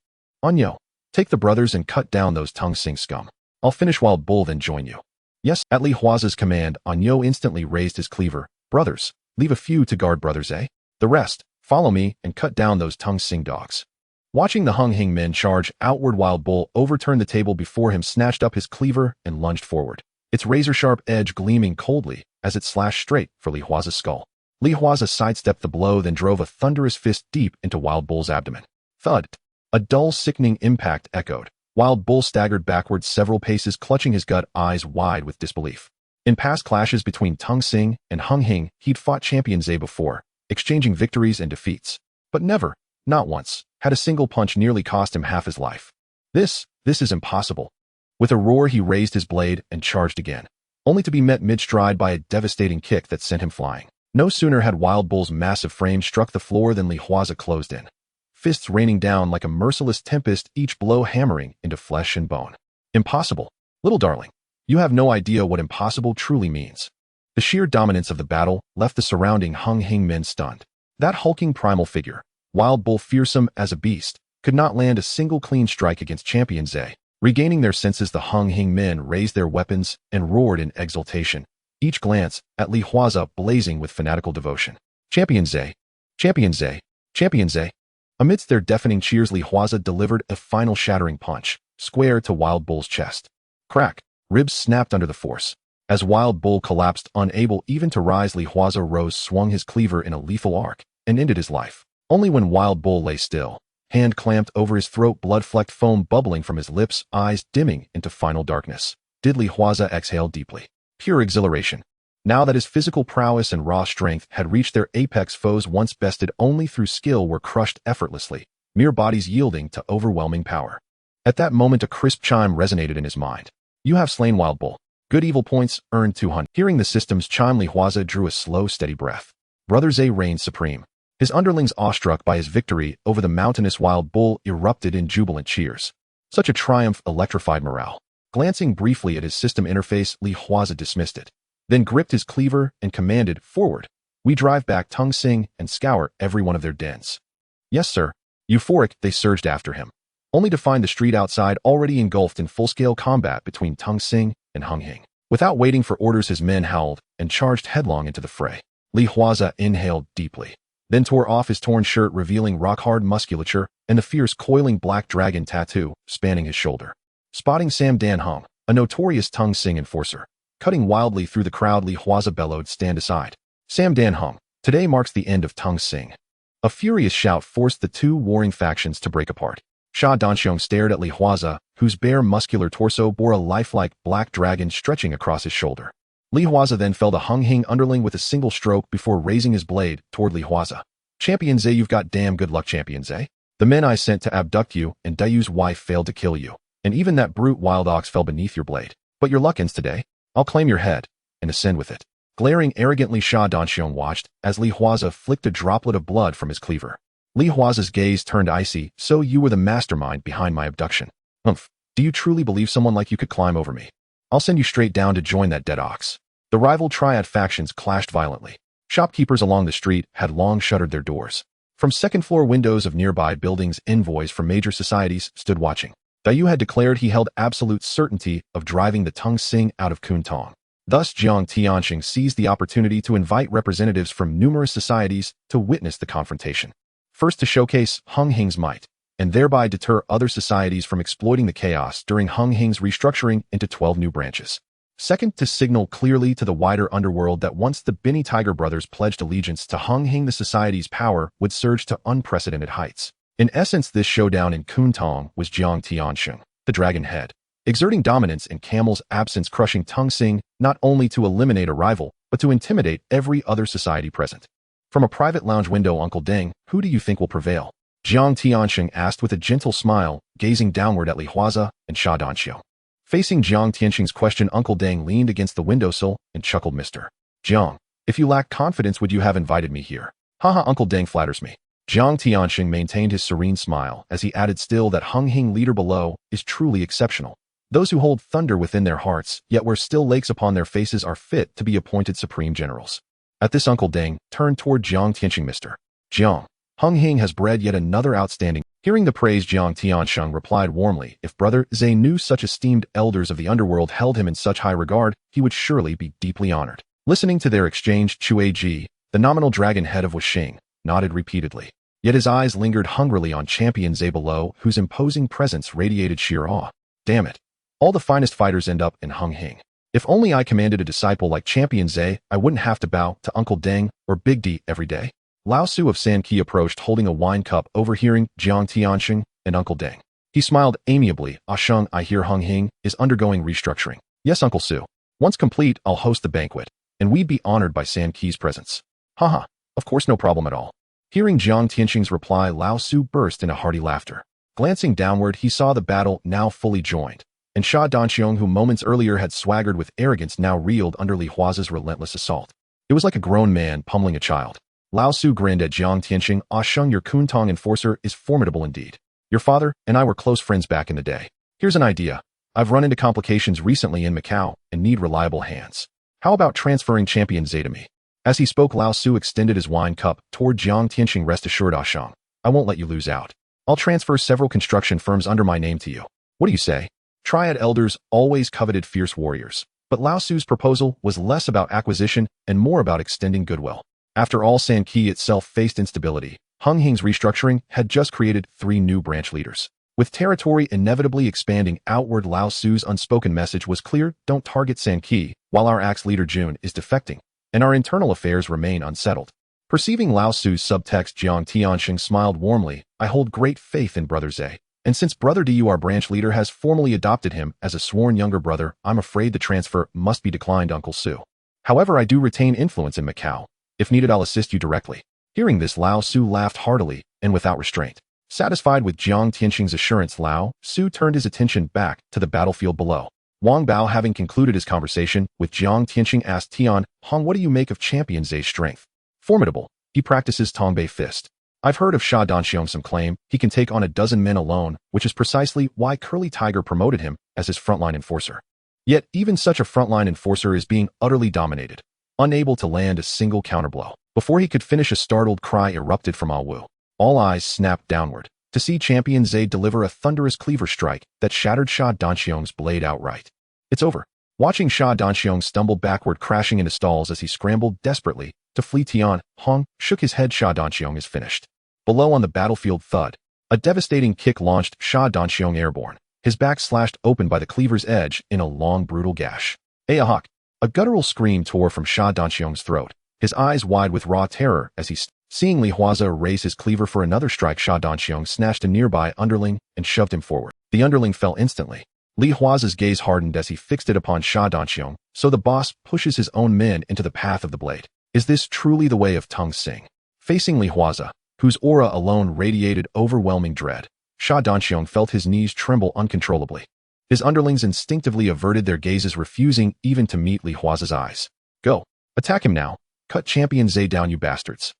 Anyo, take the brothers and cut down those Dongxing scum. I'll finish Wild Bull, then join you. Yes, at Li Huaze's command, Anyo instantly raised his cleaver. Brothers, leave a few to guard brothers, eh? The rest, follow me and cut down those Tung Sing dogs. Watching the Hung Hing men charge outward, Wild Bull overturned the table before him, snatched up his cleaver, and lunged forward, its razor-sharp edge gleaming coldly as it slashed straight for Li Huaze's skull. Li Huaze sidestepped the blow, then drove a thunderous fist deep into Wild Bull's abdomen. Thud! A dull, sickening impact echoed. Wild Bull staggered backwards several paces, clutching his gut, eyes wide with disbelief. In past clashes between Tung Sing and Hung Hing, he'd fought Champion Zhe before, exchanging victories and defeats. But never, not once, had a single punch nearly cost him half his life. This is impossible. With a roar, he raised his blade and charged again, only to be met mid-stride by a devastating kick that sent him flying. No sooner had Wild Bull's massive frame struck the floor than Li Huaze closed in, fists raining down like a merciless tempest, each blow hammering into flesh and bone. Impossible. Little darling, you have no idea what impossible truly means. The sheer dominance of the battle left the surrounding Hung Hing men stunned. That hulking primal figure, Wild Bull fearsome as a beast, could not land a single clean strike against Champion Zhe. Regaining their senses, the Hung Hing men raised their weapons and roared in exultation, each glance at Li Huaze blazing with fanatical devotion. Champion Zhe! Champion Zhe! Champion Zhe! Amidst their deafening cheers, Li Huaze delivered a final shattering punch, square to Wild Bull's chest. Crack! Ribs snapped under the force. As Wild Bull collapsed, unable even to rise, Li Huaze rose, swung his cleaver in a lethal arc, and ended his life. Only when Wild Bull lay still, hand clamped over his throat, blood-flecked foam bubbling from his lips, eyes dimming into final darkness, did Li Huaze exhale deeply. Pure exhilaration. Now that his physical prowess and raw strength had reached their apex, foes once bested only through skill were crushed effortlessly, mere bodies yielding to overwhelming power. At that moment, a crisp chime resonated in his mind. You have slain Wild Bull. Good evil points, earned 200. Hearing the system's chime, Li Huaze drew a slow, steady breath. Brother Zhe reigned supreme. His underlings, awestruck by his victory over the mountainous Wild Bull, erupted in jubilant cheers. Such a triumph electrified morale. Glancing briefly at his system interface, Li Huaze dismissed it, then gripped his cleaver and commanded, forward. We drive back Tung Sing and scour every one of their dens. Yes, sir. Euphoric, they surged after him, only to find the street outside already engulfed in full-scale combat between Tung Sing and Hung Hing. Without waiting for orders, his men howled and charged headlong into the fray. Li Huaze inhaled deeply, then tore off his torn shirt, revealing rock-hard musculature and the fierce, coiling black dragon tattoo spanning his shoulder. Spotting Sam Dan Hung, a notorious Tung Sing enforcer, cutting wildly through the crowd, Li Huaze bellowed, stand aside. Sam Dan Hung, today marks the end of Tung Sing. A furious shout forced the two warring factions to break apart. Sha Danxiong stared at Li Huaze, whose bare muscular torso bore a lifelike black dragon stretching across his shoulder. Li Huaze then felled a Hung Hing underling with a single stroke before raising his blade toward Li Huaze. Champion Zhe, you've got damn good luck, Champion Zhe. The men I sent to abduct you and Dayu's wife failed to kill you, and even that brute Wild Ox fell beneath your blade. But your luck ends today. I'll claim your head and ascend with it. Glaring arrogantly, Sha Danxiong watched as Li Huaze flicked a droplet of blood from his cleaver. Li Huaze's gaze turned icy. So you were the mastermind behind my abduction. Humph. Do you truly believe someone like you could climb over me? I'll send you straight down to join that dead ox. The rival Triad factions clashed violently. Shopkeepers along the street had long shuttered their doors. From second-floor windows of nearby buildings, envoys from major societies stood watching. Dayu had declared he held absolute certainty of driving the Tung Sing out of Kwun Tong. Thus, Jiang Tianxing seized the opportunity to invite representatives from numerous societies to witness the confrontation. First, to showcase Hung Hing's might, and thereby deter other societies from exploiting the chaos during Hung Hing's restructuring into 12 new branches. Second, to signal clearly to the wider underworld that once the Bini Tiger brothers pledged allegiance to Hung Hing, the society's power would surge to unprecedented heights. In essence, this showdown in Kwun Tong was Jiang Tianxing, the dragon head, exerting dominance in Camel's absence, crushing Tung Sing not only to eliminate a rival, but to intimidate every other society present. From a private lounge window, Uncle Deng, who do you think will prevail? Jiang Tianxing asked with a gentle smile, gazing downward at Li Huaze and Sha Danxiong. Facing Jiang Tianxing's question, Uncle Deng leaned against the windowsill and chuckled. Mr. Jiang, if you lack confidence, would you have invited me here? Haha, Uncle Deng flatters me. Jiang Tianxing maintained his serene smile as he added, still, that Hung Hing leader below is truly exceptional. Those who hold thunder within their hearts, yet wear still lakes upon their faces, are fit to be appointed supreme generals. At this, Uncle Deng turned toward Jiang Tianxing. Mr. Jiang, Hung Hing has bred yet another outstanding. Hearing the praise, Jiang Tiansheng replied warmly, if Brother Zhe knew such esteemed elders of the underworld held him in such high regard, he would surely be deeply honored. Listening to their exchange, Cui Ji, the nominal dragon head of Wuxing, nodded repeatedly. Yet his eyes lingered hungrily on Champion Zhe below, whose imposing presence radiated sheer awe. Damn it. All the finest fighters end up in Hung Hing. If only I commanded a disciple like Champion Zhe, I wouldn't have to bow to Uncle Deng or Big D every day. Lao Su of San Qi approached holding a wine cup, overhearing Jiang Tiansheng and Uncle Deng. He smiled amiably. Sheng, I hear Hung Hing is undergoing restructuring. Yes, Uncle Su. Once complete, I'll host the banquet, and we'd be honored by San Qi's presence. Haha, of course no problem at all. Hearing Jiang Tiansheng's reply, Lao Su burst into hearty laughter. Glancing downward, he saw the battle now fully joined, and Sha Danxiong, who moments earlier had swaggered with arrogance, now reeled under Li Huaze's relentless assault. It was like a grown man pummeling a child. Lao Su grinned at Jiang Tiansheng. Sheng, your Kwun Tong enforcer is formidable indeed. Your father and I were close friends back in the day. Here's an idea. I've run into complications recently in Macau and need reliable hands. How about transferring Champion Zhe to me? As he spoke, Lao Su extended his wine cup toward Jiang Tiansheng. Rest assured, Sheng, I won't let you lose out. I'll transfer several construction firms under my name to you. What do you say? Triad elders always coveted fierce warriors, but Lao Su's proposal was less about acquisition and more about extending goodwill. After all, San Qi itself faced instability. Hung Hing's restructuring had just created 3 new branch leaders. With territory inevitably expanding outward, Lao Su's unspoken message was clear: don't target San Qi, while our axe leader Jun is defecting, and our internal affairs remain unsettled. Perceiving Lao Su's subtext, Jiang Tiansheng smiled warmly. I hold great faith in Brother Zhe, and since Brother Du, our branch leader, has formally adopted him as a sworn younger brother, I'm afraid the transfer must be declined, Uncle Su. However, I do retain influence in Macau. If needed, I'll assist you directly. Hearing this, Lao Su laughed heartily and without restraint. Satisfied with Jiang Tiansheng's assurance, Lao Su turned his attention back to the battlefield below. Wang Bao, having concluded his conversation with Jiang Tiansheng, asked Tian Hong, what do you make of Champion Ze's strength? Formidable. He practices Tongbei Fist. I've heard of Sha Danxiong some claim he can take on a dozen men alone, which is precisely why Curly Tiger promoted him as his frontline enforcer. Yet even such a frontline enforcer is being utterly dominated, unable to land a single counterblow. Before he could finish, a startled cry erupted from Awu. All eyes snapped downward to see Champion Ze deliver a thunderous cleaver strike that shattered Sha Danxiong's blade outright. It's over. Watching Sha Danxiong stumble backward, crashing into stalls as he scrambled desperately to flee, Tian Hong shook his head. Sha Danxiong is finished. Below on the battlefield, thud. A devastating kick launched Sha Danxiong airborne, his back slashed open by the cleaver's edge in a long, brutal gash. Ahawk! A guttural scream tore from Sha Danxiong's throat, his eyes wide with raw terror as he seeing Li Huaze raise his cleaver for another strike. Sha Danxiong snatched a nearby underling and shoved him forward. The underling fell instantly. Li Huaze's gaze hardened as he fixed it upon Sha Danxiong. So the boss pushes his own men into the path of the blade. Is this truly the way of Tung Sing? Facing Li Huaze, whose aura alone radiated overwhelming dread, Sha Danxiong felt his knees tremble uncontrollably. His underlings instinctively averted their gazes, refusing even to meet Li Huaze's eyes. Go! Attack him now! Cut Champion Ze down, you bastards!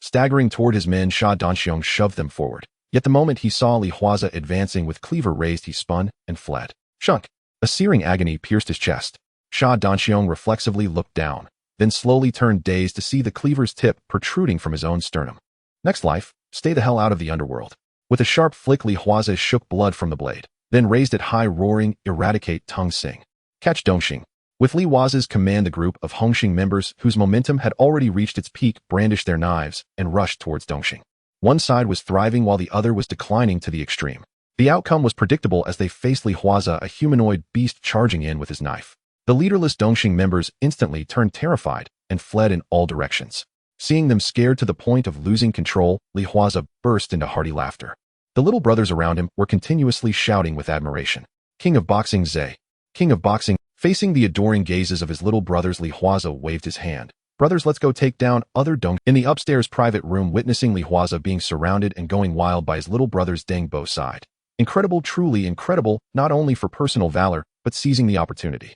Staggering toward his men, Sha Danxiong shoved them forward. Yet the moment he saw Li Huaze advancing with cleaver raised, he spun and fled. Shunk! A searing agony pierced his chest. Sha Danxiong reflexively looked down, then slowly turned, dazed to see the cleaver's tip protruding from his own sternum. Next life, stay the hell out of the underworld. With a sharp flick, Li Huaze shook blood from the blade, then raised it high, roaring, eradicate Tung Sing. Catch Dongxing. With Li Huaze's command, the group of Hongxing members, whose momentum had already reached its peak, brandished their knives and rushed towards Dongxing. One side was thriving while the other was declining to the extreme. The outcome was predictable as they faced Li Huaze, a humanoid beast charging in with his knife. The leaderless Dongxing members instantly turned terrified and fled in all directions. Seeing them scared to the point of losing control, Li Huaze burst into hearty laughter. The little brothers around him were continuously shouting with admiration. King of Boxing Ze! King of Boxing! Facing the adoring gazes of his little brothers, Li Huaze waved his hand. Brothers, let's go take down other Dong. In the upstairs private room, witnessing Li Huaze being surrounded and going wild by his little brothers, Deng Bo sighed. Incredible, truly incredible, not only for personal valor, but seizing the opportunity.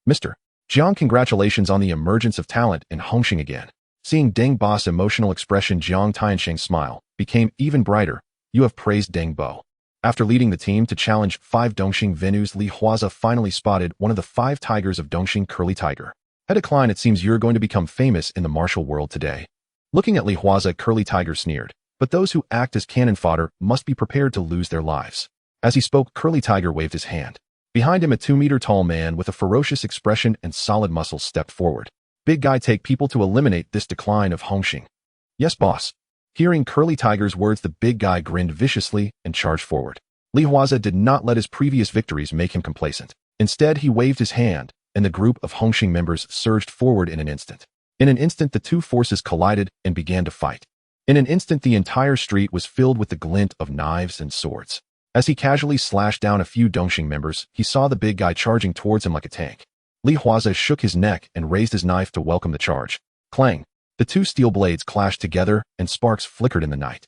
Mr. Jiang, congratulations on the emergence of talent in Hongxing again. Seeing Deng Bo's emotional expression, Jiang Tiansheng's smile became even brighter. You have praised Deng Bo. After leading the team to challenge 5 Dongxing Venus, Li Huaze finally spotted one of the 5 tigers of Dongxing, Curly Tiger. Head a Klein, it seems you're going to become famous in the martial world today. Looking at Li Huaze, Curly Tiger sneered. but those who act as cannon fodder must be prepared to lose their lives. As he spoke, Curly Tiger waved his hand. Behind him, a 2-meter-tall man with a ferocious expression and solid muscles stepped forward. Big guy, take people to eliminate this decline of Hung Hing. Yes, boss. Hearing Curly Tiger's words, the big guy grinned viciously and charged forward. Huaze did not let his previous victories make him complacent. Instead, he waved his hand, and the group of Hung Hing members surged forward in an instant. In an instant, the two forces collided and began to fight. In an instant, the entire street was filled with the glint of knives and swords. As he casually slashed down a few Dongxing members, he saw the big guy charging towards him like a tank. Huaze shook his neck and raised his knife to welcome the charge. Clang! The two steel blades clashed together, and sparks flickered in the night.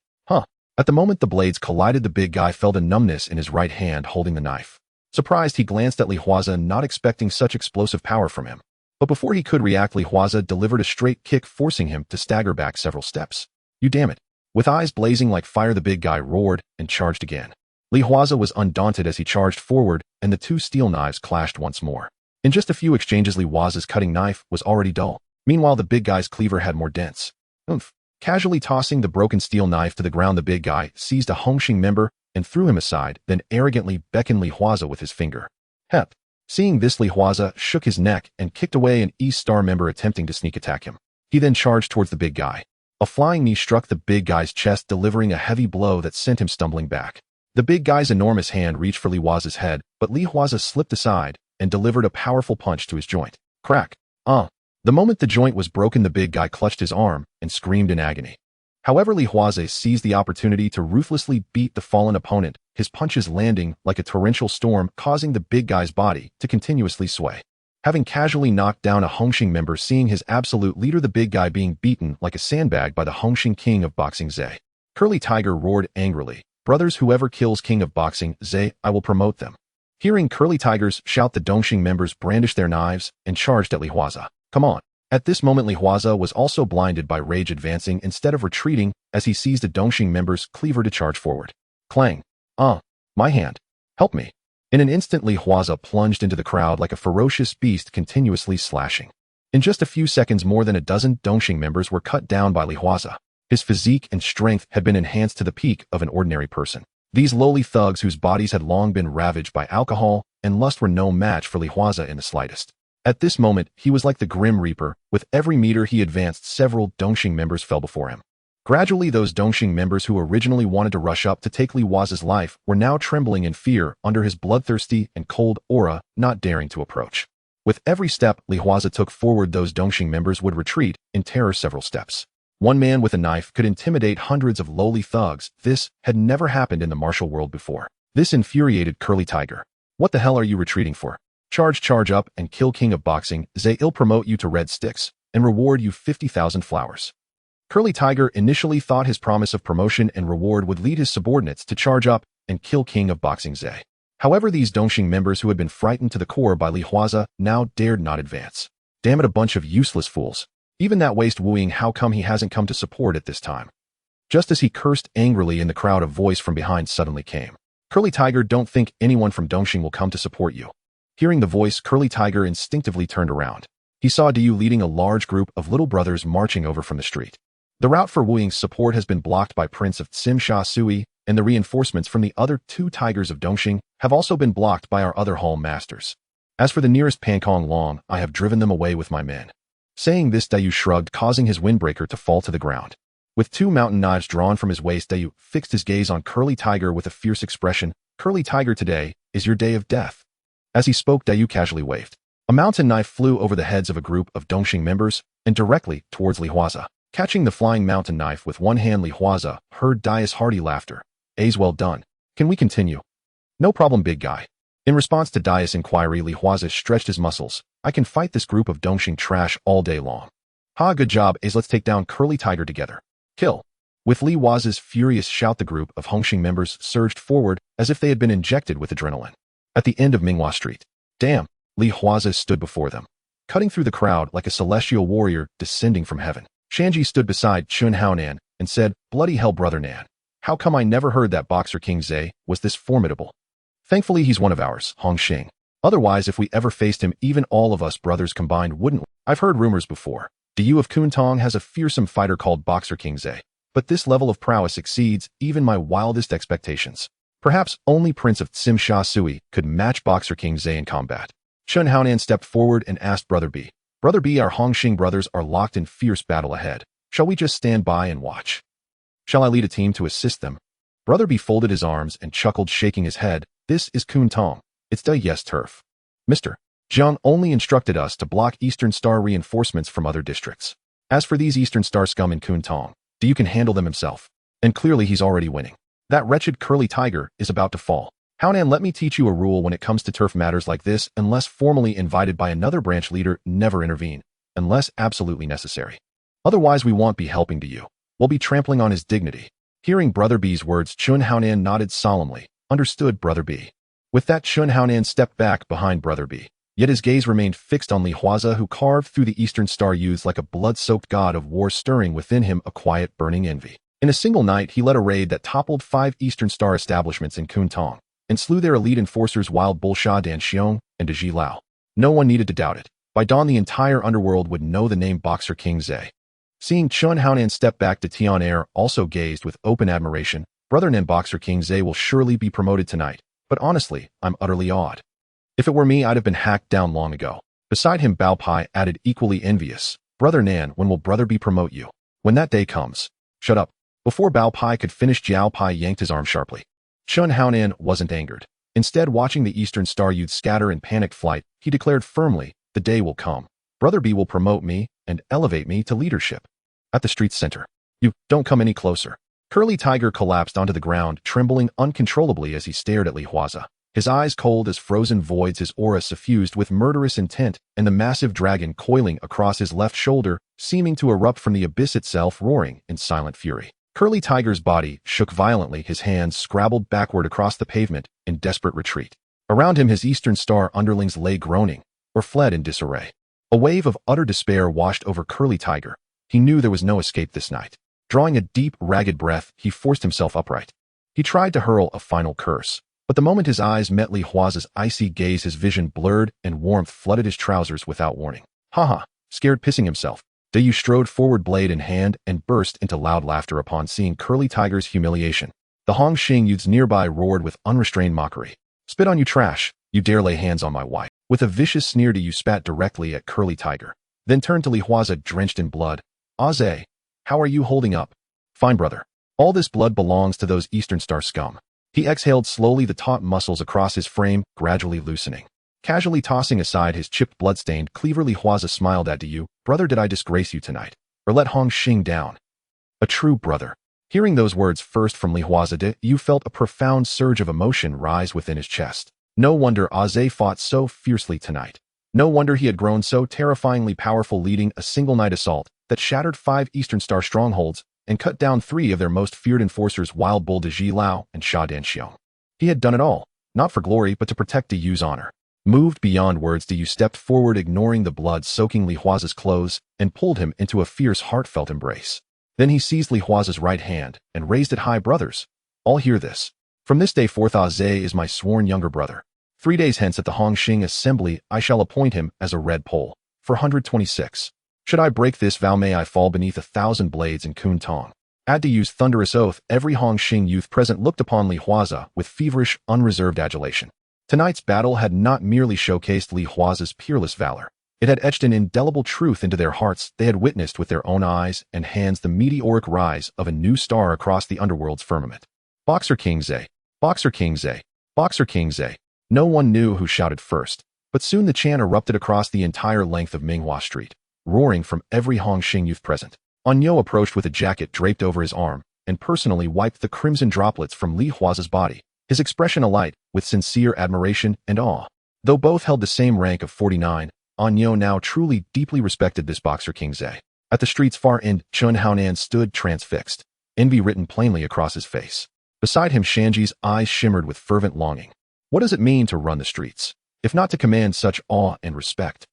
At the moment the blades collided, the big guy felt a numbness in his right hand holding the knife. Surprised, he glanced at Huaze, not expecting such explosive power from him. But before he could react, Huaze delivered a straight kick, forcing him to stagger back several steps. You damn it! With eyes blazing like fire, the big guy roared and charged again. Huaze was undaunted as he charged forward, and the two steel knives clashed once more. In just a few exchanges, Huaze's cutting knife was already dull. Meanwhile, the big guy's cleaver had more dents. Oomph! Casually tossing the broken steel knife to the ground, the big guy seized a Hung Hing member and threw him aside, then arrogantly beckoned Huaze with his finger. Hep! Seeing this, Huaze shook his neck and kicked away an East Star member attempting to sneak attack him. He then charged towards the big guy. A flying knee struck the big guy's chest, delivering a heavy blow that sent him stumbling back. The big guy's enormous hand reached for Huaze's head, but Huaze slipped aside and delivered a powerful punch to his joint. Crack! The moment the joint was broken, the big guy clutched his arm and screamed in agony. However, Huaze seized the opportunity to ruthlessly beat the fallen opponent, his punches landing like a torrential storm, causing the big guy's body to continuously sway. Having casually knocked down a Hung Hing member, seeing his absolute leader, the big guy, being beaten like a sandbag by the Hung Hing king of boxing, Zhe. Curly Tiger roared angrily. Brothers, whoever kills king of boxing, Zhe, I will promote them. Hearing Curly Tiger's shout, the Dongxing members brandished their knives and charged at Huaze. Come on! At this moment, Huaze was also blinded by rage, advancing instead of retreating as he seized a Dongxing member's cleaver to charge forward. Clang! My hand! Help me! In an instant, Huaze plunged into the crowd like a ferocious beast, continuously slashing. In just a few seconds, more than a dozen Dongxing members were cut down by Huaze. His physique and strength had been enhanced to the peak of an ordinary person. These lowly thugs, whose bodies had long been ravaged by alcohol and lust, were no match for Huaze in the slightest. At this moment, he was like the Grim Reaper. With every meter he advanced, several Dongxing members fell before him. Gradually, those Dongxing members who originally wanted to rush up to take Huaze's life were now trembling in fear under his bloodthirsty and cold aura, not daring to approach. With every step Huaze took forward, those Dongxing members would retreat in terror several steps. One man with a knife could intimidate hundreds of lowly thugs. This had never happened in the martial world before. This infuriated Curly Tiger. What the hell are you retreating for? Charge up and kill king of boxing. Zhe'll promote you to red sticks and reward you 50,000 flowers. Curly Tiger initially thought his promise of promotion and reward would lead his subordinates to charge up and kill king of boxing Zhe. However, these Dongxing members, who had been frightened to the core by Huaze, now dared not advance. Damn it, a bunch of useless fools. Even that waste wooing, how come he hasn't come to support at this time? Just as he cursed angrily in the crowd, a voice from behind suddenly came. Curly Tiger, don't think anyone from Dongxing will come to support you. Hearing the voice, Curly Tiger instinctively turned around. He saw Diyu leading a large group of little brothers marching over from the street. The route for Wu Ying's support has been blocked by Prince of Tsim Sha Sui, and the reinforcements from the other two tigers of Dongxing have also been blocked by our other hall masters. As for the nearest Pankong Long, I have driven them away with my men. Saying this, Diyu shrugged, causing his windbreaker to fall to the ground. With two mountain knives drawn from his waist, Diyu fixed his gaze on Curly Tiger with a fierce expression. Curly Tiger, today is your day of death. As he spoke, Diyu casually waved. A mountain knife flew over the heads of a group of Dongxing members and directly towards Huaze. Catching the flying mountain knife with one hand, Huaze heard Dia's hearty laughter. A's well done. Can we continue? No problem, big guy. In response to Dia's inquiry, Huaze stretched his muscles. I can fight this group of Dongxing trash all day long. Ha, good job, A's. Let's take down Curly Tiger together. Kill. With Huaze's furious shout, the group of Hung Hing members surged forward as if they had been injected with adrenaline. At the end of Minghua Street. Damn! Huaze stood before them, cutting through the crowd like a celestial warrior descending from heaven. Shanji stood beside Chun Haonan and said, bloody hell, brother Nan. How come I never heard that Boxer King Zhe was this formidable? Thankfully he's one of ours, Hung Hing. Otherwise, if we ever faced him, even all of us brothers combined wouldn't. I've heard rumors before. Diyu of Kwun Tong has a fearsome fighter called Boxer King Zhe. but this level of prowess exceeds even my wildest expectations. Perhaps only Prince of Tsim Sha Sui could match Boxer King Zhe in combat. Chun Haonan stepped forward and asked Brother B. Brother B, our Hung Hing brothers are locked in fierce battle ahead. Shall we just stand by and watch? Shall I lead a team to assist them? Brother B folded his arms and chuckled, shaking his head. This is Kwun Tong. It's the yes turf. Mr. Jiang only instructed us to block Eastern Star reinforcements from other districts. As for these Eastern Star scum in Kwun Tong, you can handle them himself. And clearly he's already winning. That wretched curly tiger is about to fall. Haonan, let me teach you a rule when it comes to turf matters like this. Unless formally invited by another branch leader, never intervene, unless absolutely necessary. Otherwise we won't be helping to you. We'll be trampling on his dignity. Hearing Brother B's words, Chun Haonan nodded solemnly. Understood, Brother B. With that, Chun Haonan stepped back behind Brother B. Yet his gaze remained fixed on Huaze, who carved through the Eastern Star youths like a blood-soaked god of war, stirring within him a quiet, burning envy. In a single night, he led a raid that toppled 5 Eastern Star establishments in Kwun Tong and slew their elite enforcers Wild Bull Sha Dan Xiong and Ji Lao. No one needed to doubt it. By dawn, the entire underworld would know the name Boxer King Zhe. Seeing Chun Haonan step back, to Tian Air also gazed with open admiration. Brother Nen, Boxer King Zhe will surely be promoted tonight, but honestly, I'm utterly awed. If it were me, I'd have been hacked down long ago. Beside him, Bao Pai added, equally envious. Brother Nan, when will Brother B promote you? When that day comes. Shut up. Before Bao Pai could finish, Jiao Pai yanked his arm sharply. Chun Haonan wasn't angered. Instead, watching the Eastern Star youth scatter in panicked flight, he declared firmly, the day will come. Brother B will promote me and elevate me to leadership. At the street's center. You don't come any closer. Curly Tiger collapsed onto the ground, trembling uncontrollably as he stared at Huaze. His eyes cold as frozen voids, his aura suffused with murderous intent, and the massive dragon coiling across his left shoulder, seeming to erupt from the abyss itself, roaring in silent fury. Curly Tiger's body shook violently, his hands scrabbled backward across the pavement in desperate retreat. Around him, his Eastern Star underlings lay groaning or fled in disarray. A wave of utter despair washed over Curly Tiger. He knew there was no escape this night. Drawing a deep, ragged breath, he forced himself upright. He tried to hurl a final curse, but the moment his eyes met Huaze's icy gaze, his vision blurred and warmth flooded his trousers without warning. Haha, scared pissing himself. Dayu strode forward, blade in hand, and burst into loud laughter upon seeing Curly Tiger's humiliation. The Hung Hing youths nearby roared with unrestrained mockery. Spit on you, trash. You dare lay hands on my wife. With a vicious sneer, Dayu spat directly at Curly Tiger, then turned to Huaze, drenched in blood. Huaze, how are you holding up? Fine, brother. All this blood belongs to those Eastern Star scum. He exhaled slowly, the taut muscles across his frame gradually loosening. Casually tossing aside his chipped, blood-stained cleaver, Huaze smiled at Dayu. Brother, did I disgrace you tonight? Or let Hung Hing down? A true brother. Hearing those words first from Huaze, Dayu felt a profound surge of emotion rise within his chest. No wonder Huaze fought so fiercely tonight. No wonder he had grown so terrifyingly powerful, leading a single night assault that shattered 5 Eastern Star strongholds and cut down 3 of their most feared enforcers, Wild Bull Ji Lao and Sha Dan Xiong. He had done it all, not for glory but to protect Dayu's honor. Moved beyond words, Dayu stepped forward, ignoring the blood soaking Huaze's clothes, and pulled him into a fierce, heartfelt embrace. Then he seized Huaze's right hand and raised it high. Brothers, all hear this. From this day forth, Huaze is my sworn younger brother. 3 days hence at the Hung Hing assembly, I shall appoint him as a red pole for 126. Should I break this vow, may I fall beneath 1,000 blades in Kwun Tong. At Dayu's thunderous oath, every Hung Hing youth present looked upon Huaze with feverish, unreserved adulation. Tonight's battle had not merely showcased Huaze's peerless valor. It had etched an indelible truth into their hearts. They had witnessed with their own eyes and hands the meteoric rise of a new star across the underworld's firmament. Boxer King Zhe, Boxer King Zhe, Boxer King Zhe. No one knew who shouted first, but soon the chant erupted across the entire length of Minghua Street, roaring from every Hung Hing youth present. Anyo approached with a jacket draped over his arm and personally wiped the crimson droplets from Huaze's body, his expression alight with sincere admiration and awe. Though both held the same rank of 49, Anyo now truly deeply respected this Boxer King Zhe. At the street's far end, Chun Haonan stood transfixed, envy written plainly across his face. Beside him, Shanji's eyes shimmered with fervent longing. What does it mean to run the streets, if not to command such awe and respect?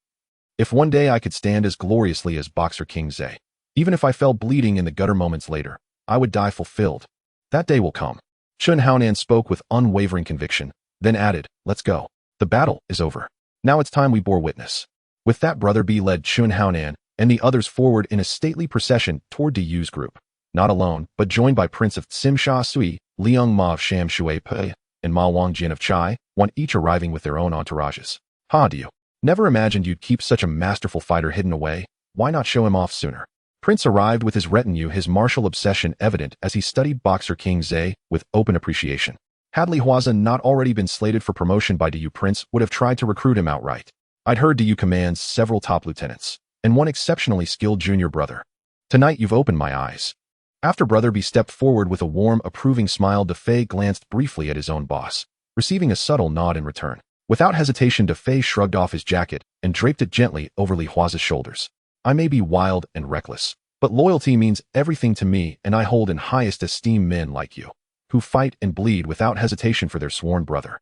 If one day I could stand as gloriously as Boxer King Zhe, even if I fell bleeding in the gutter moments later, I would die fulfilled. That day will come. Chun Haonan spoke with unwavering conviction, then added, let's go. The battle is over. Now it's time we bore witness. With that, Brother B led Chun Haonan and the others forward in a stately procession toward Dayu's group. not alone, but joined by Prince of Tsim Sha Sui, Liang Ma of Sham Shui Pei, and Ma Wang Jin of Chai, one each arriving with their own entourages. Ha, do you never imagined you'd keep such a masterful fighter hidden away? Why not show him off sooner? Prince arrived with his retinue, his martial obsession evident as he studied boxer King Zhe with open appreciation. Had Li Huaze not already been slated for promotion by Du, Prince would have tried to recruit him outright. I'd heard Du commands several top lieutenants, and one exceptionally skilled junior brother. Tonight you've opened my eyes. After Brother B stepped forward with a warm, approving smile, Du Fei glanced briefly at his own boss, receiving a subtle nod in return. Without hesitation, Du Fei shrugged off his jacket and draped it gently over Li Huaze's shoulders. I may be wild and reckless, but loyalty means everything to me, and I hold in highest esteem men like you, who fight and bleed without hesitation for their sworn brother.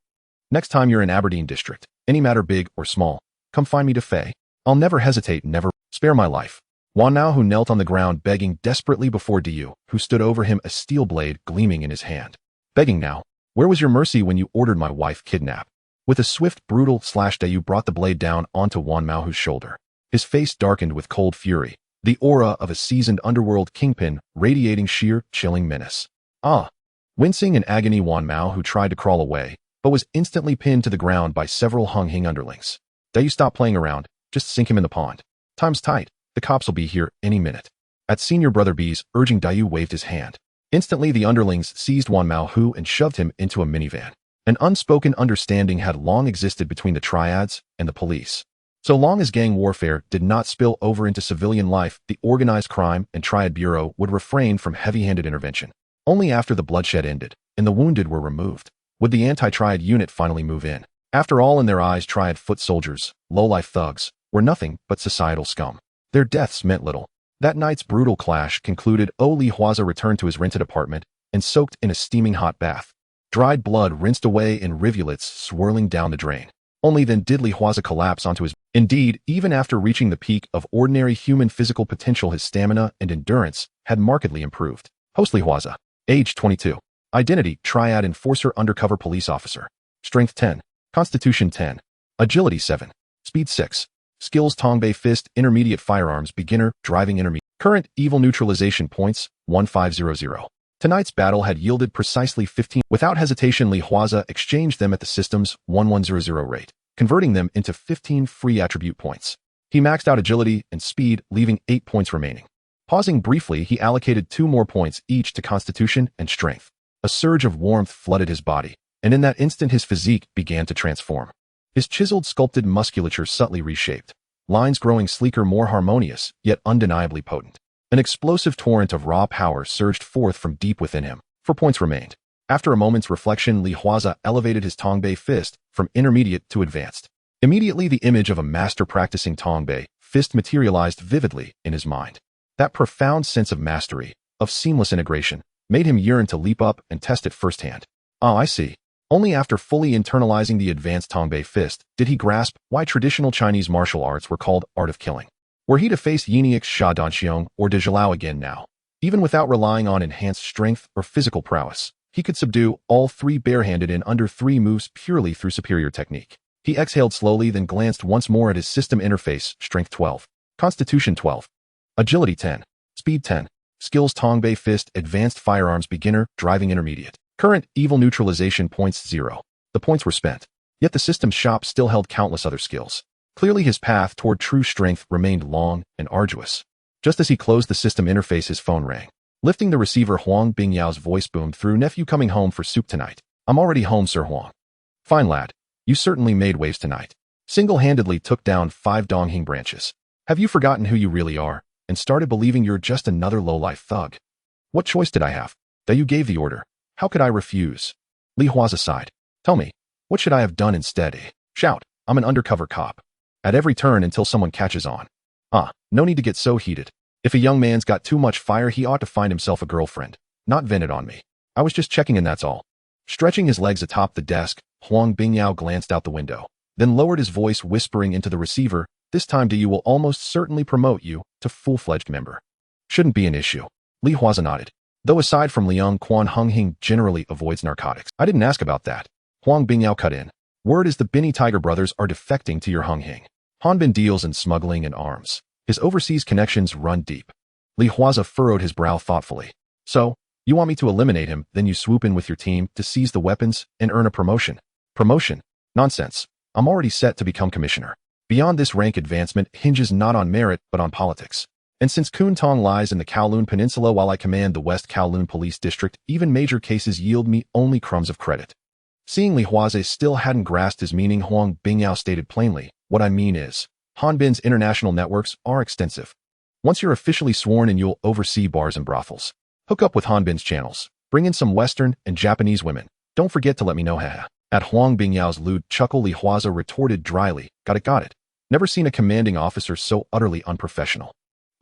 Next time you're in Aberdeen District, any matter big or small, come find me, Du Fei. I'll never hesitate, never spare my life. Wan Mao, who knelt on the ground begging desperately before Du, who stood over him, a steel blade gleaming in his hand. Begging now, where was your mercy when you ordered my wife kidnapped? With a swift, brutal slash, Du brought the blade down onto Wan Mao's shoulder. His face darkened with cold fury, the aura of a seasoned underworld kingpin radiating sheer, chilling menace. Ah! Wincing in agony, Wan Mao, who tried to crawl away, but was instantly pinned to the ground by several Hung Hing underlings. Du, stop playing around, just sink him in the pond. Time's tight. The cops will be here any minute. At Senior Brother B's urging, Du waved his hand. Instantly the underlings seized Wan Mao and shoved him into a minivan. An unspoken understanding had long existed between the Triads and the police. So long as gang warfare did not spill over into civilian life, the Organized Crime and Triad Bureau would refrain from heavy-handed intervention. Only after the bloodshed ended and the wounded were removed would the anti-Triad unit finally move in. After all, in their eyes, Triad foot soldiers, low-life thugs, were nothing but societal scum. Their deaths meant little. That night's brutal clash concluded. Li Huaze returned to his rented apartment and soaked in a steaming hot bath. Dried blood rinsed away in rivulets swirling down the drain. Only then did Li Huaze collapse onto his... Indeed, even after reaching the peak of ordinary human physical potential, his stamina and endurance had markedly improved. Host Li Huaze. Age 22. Identity: Triad Enforcer, Undercover Police Officer. Strength 10. Constitution 10. Agility 7. Speed 6. Skills: Tongbei Fist, Intermediate Firearms, Beginner, Driving Intermediate. Current Evil Neutralization Points, 1500. Tonight's battle had yielded precisely 15. Without hesitation, Li Huaze exchanged them at the system's 1100 rate, converting them into 15 free attribute points. He maxed out agility and speed, leaving 8 points remaining. Pausing briefly, he allocated 2 more points each to constitution and strength. A surge of warmth flooded his body, and in that instant his physique began to transform. His chiseled, sculpted musculature subtly reshaped, lines growing sleeker, more harmonious, yet undeniably potent. An explosive torrent of raw power surged forth from deep within him. 4 points remained. After a moment's reflection, Li Huaze elevated his Tongbei Fist from intermediate to advanced. Immediately, the image of a master practicing Tongbei Fist materialized vividly in his mind. That profound sense of mastery, of seamless integration, made him yearn to leap up and test it firsthand. Ah, I see. Only after fully internalizing the advanced Tongbei Fist did he grasp why traditional Chinese martial arts were called art of killing. Were he to face Yinix's Sha Danxiong or De Zhilao again now, even without relying on enhanced strength or physical prowess, he could subdue all 3 barehanded in under 3 moves purely through superior technique. He exhaled slowly, then glanced once more at his system interface. Strength 12. Constitution 12. Agility 10. Speed 10. Skills: Tongbei Fist, Advanced Firearms, Beginner, Driving Intermediate. Current Evil Neutralization Points 0. The points were spent. Yet the system's shop still held countless other skills. Clearly his path toward true strength remained long and arduous. Just as he closed the system interface, his phone rang. Lifting the receiver, Huang Bingyao's voice boomed through. Nephew coming home for soup tonight. I'm already home, Sir Huang. Fine, lad. You certainly made waves tonight. Single-handedly took down 5 Donghing branches. Have you forgotten who you really are, and started believing you're just another low-life thug? What choice did I have? That you gave the order. How could I refuse? Li Huaze sighed. Tell me, what should I have done instead? Shout, I'm an undercover cop. At every turn until someone catches on. Ah, no need to get so heated. If a young man's got too much fire, he ought to find himself a girlfriend, not vent it on me. I was just checking in, that's all. Stretching his legs atop the desk, Huang Bingyao glanced out the window, then lowered his voice, whispering into the receiver, this time Du will almost certainly promote you to full-fledged member. Shouldn't be an issue. Li Huaze nodded. Though aside from Liang Quan, Hung Hing generally avoids narcotics. I didn't ask about that. Huang Bingyao cut in. Word is the Binny Tiger brothers are defecting to your Hung Hing. Hanbin deals in smuggling and arms. His overseas connections run deep. Li Huaze furrowed his brow thoughtfully. So, you want me to eliminate him, then you swoop in with your team to seize the weapons and earn a promotion. Promotion? Nonsense. I'm already set to become commissioner. Beyond this rank advancement hinges not on merit, but on politics. And since Kwun Tong lies in the Kowloon Peninsula while I command the West Kowloon Police District, even major cases yield me only crumbs of credit. Seeing Huaze still hadn't grasped his meaning, Huang Bingyao stated plainly, what I mean is, Hanbin's international networks are extensive. Once you're officially sworn in, you'll oversee bars and brothels. Hook up with Hanbin's channels. Bring in some Western and Japanese women. Don't forget to let me know, haha. At Huang Bingyao's lewd chuckle, Huaze retorted dryly, got it. Never seen a commanding officer so utterly unprofessional.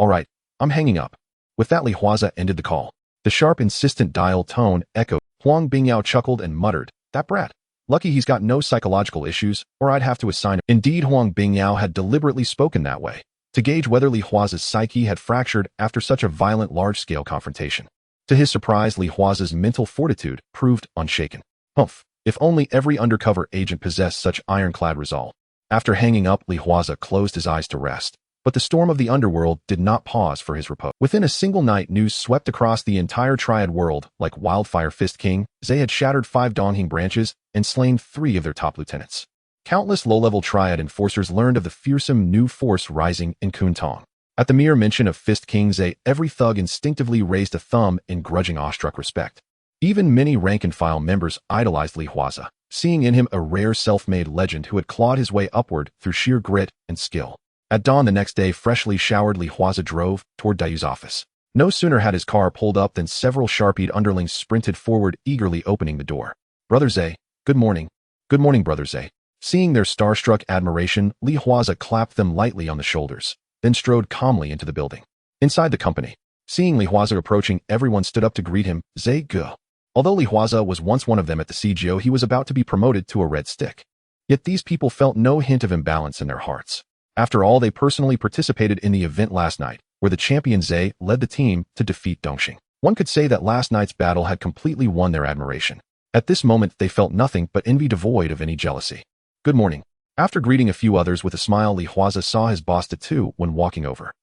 Alright, I'm hanging up. With that, Huaze ended the call. The sharp, insistent dial tone echoed. Huang Bingyao chuckled and muttered, that brat. Lucky he's got no psychological issues, or I'd have to assign him. Indeed, Huang Bingyao had deliberately spoken that way, to gauge whether Huaze's psyche had fractured after such a violent large-scale confrontation. To his surprise, Huaze's mental fortitude proved unshaken. Humph, if only every undercover agent possessed such ironclad resolve. After hanging up, Huaze closed his eyes to rest. But the storm of the underworld did not pause for his repose. Within a single night, news swept across the entire Triad world like wildfire. Fist King, Zay had shattered 5 Hung Hing branches and slain 3 of their top lieutenants. Countless low-level Triad enforcers learned of the fearsome new force rising in Kwun Tong. At the mere mention of Fist King Zay, every thug instinctively raised a thumb in grudging awestruck respect. Even many rank-and-file members idolized Huaze, seeing in him a rare self-made legend who had clawed his way upward through sheer grit and skill. At dawn the next day, freshly showered, Huaze drove toward Dayu's office. No sooner had his car pulled up than several sharp-eyed underlings sprinted forward, eagerly opening the door. Brother Zay, good morning. Good morning, Brother Zay. Seeing their starstruck admiration, Huaze clapped them lightly on the shoulders, then strode calmly into the building. Inside the company, seeing Huaze approaching, everyone stood up to greet him. Zay Ge. Although Huaze was once one of them at the CGO, he was about to be promoted to a red stick. Yet these people felt no hint of imbalance in their hearts. After all, they personally participated in the event last night, where the champion Zay led the team to defeat Dongxing. One could say that last night's battle had completely won their admiration. At this moment, they felt nothing but envy, devoid of any jealousy. Good morning. After greeting a few others with a smile, Huaze saw his boss Tu when walking over.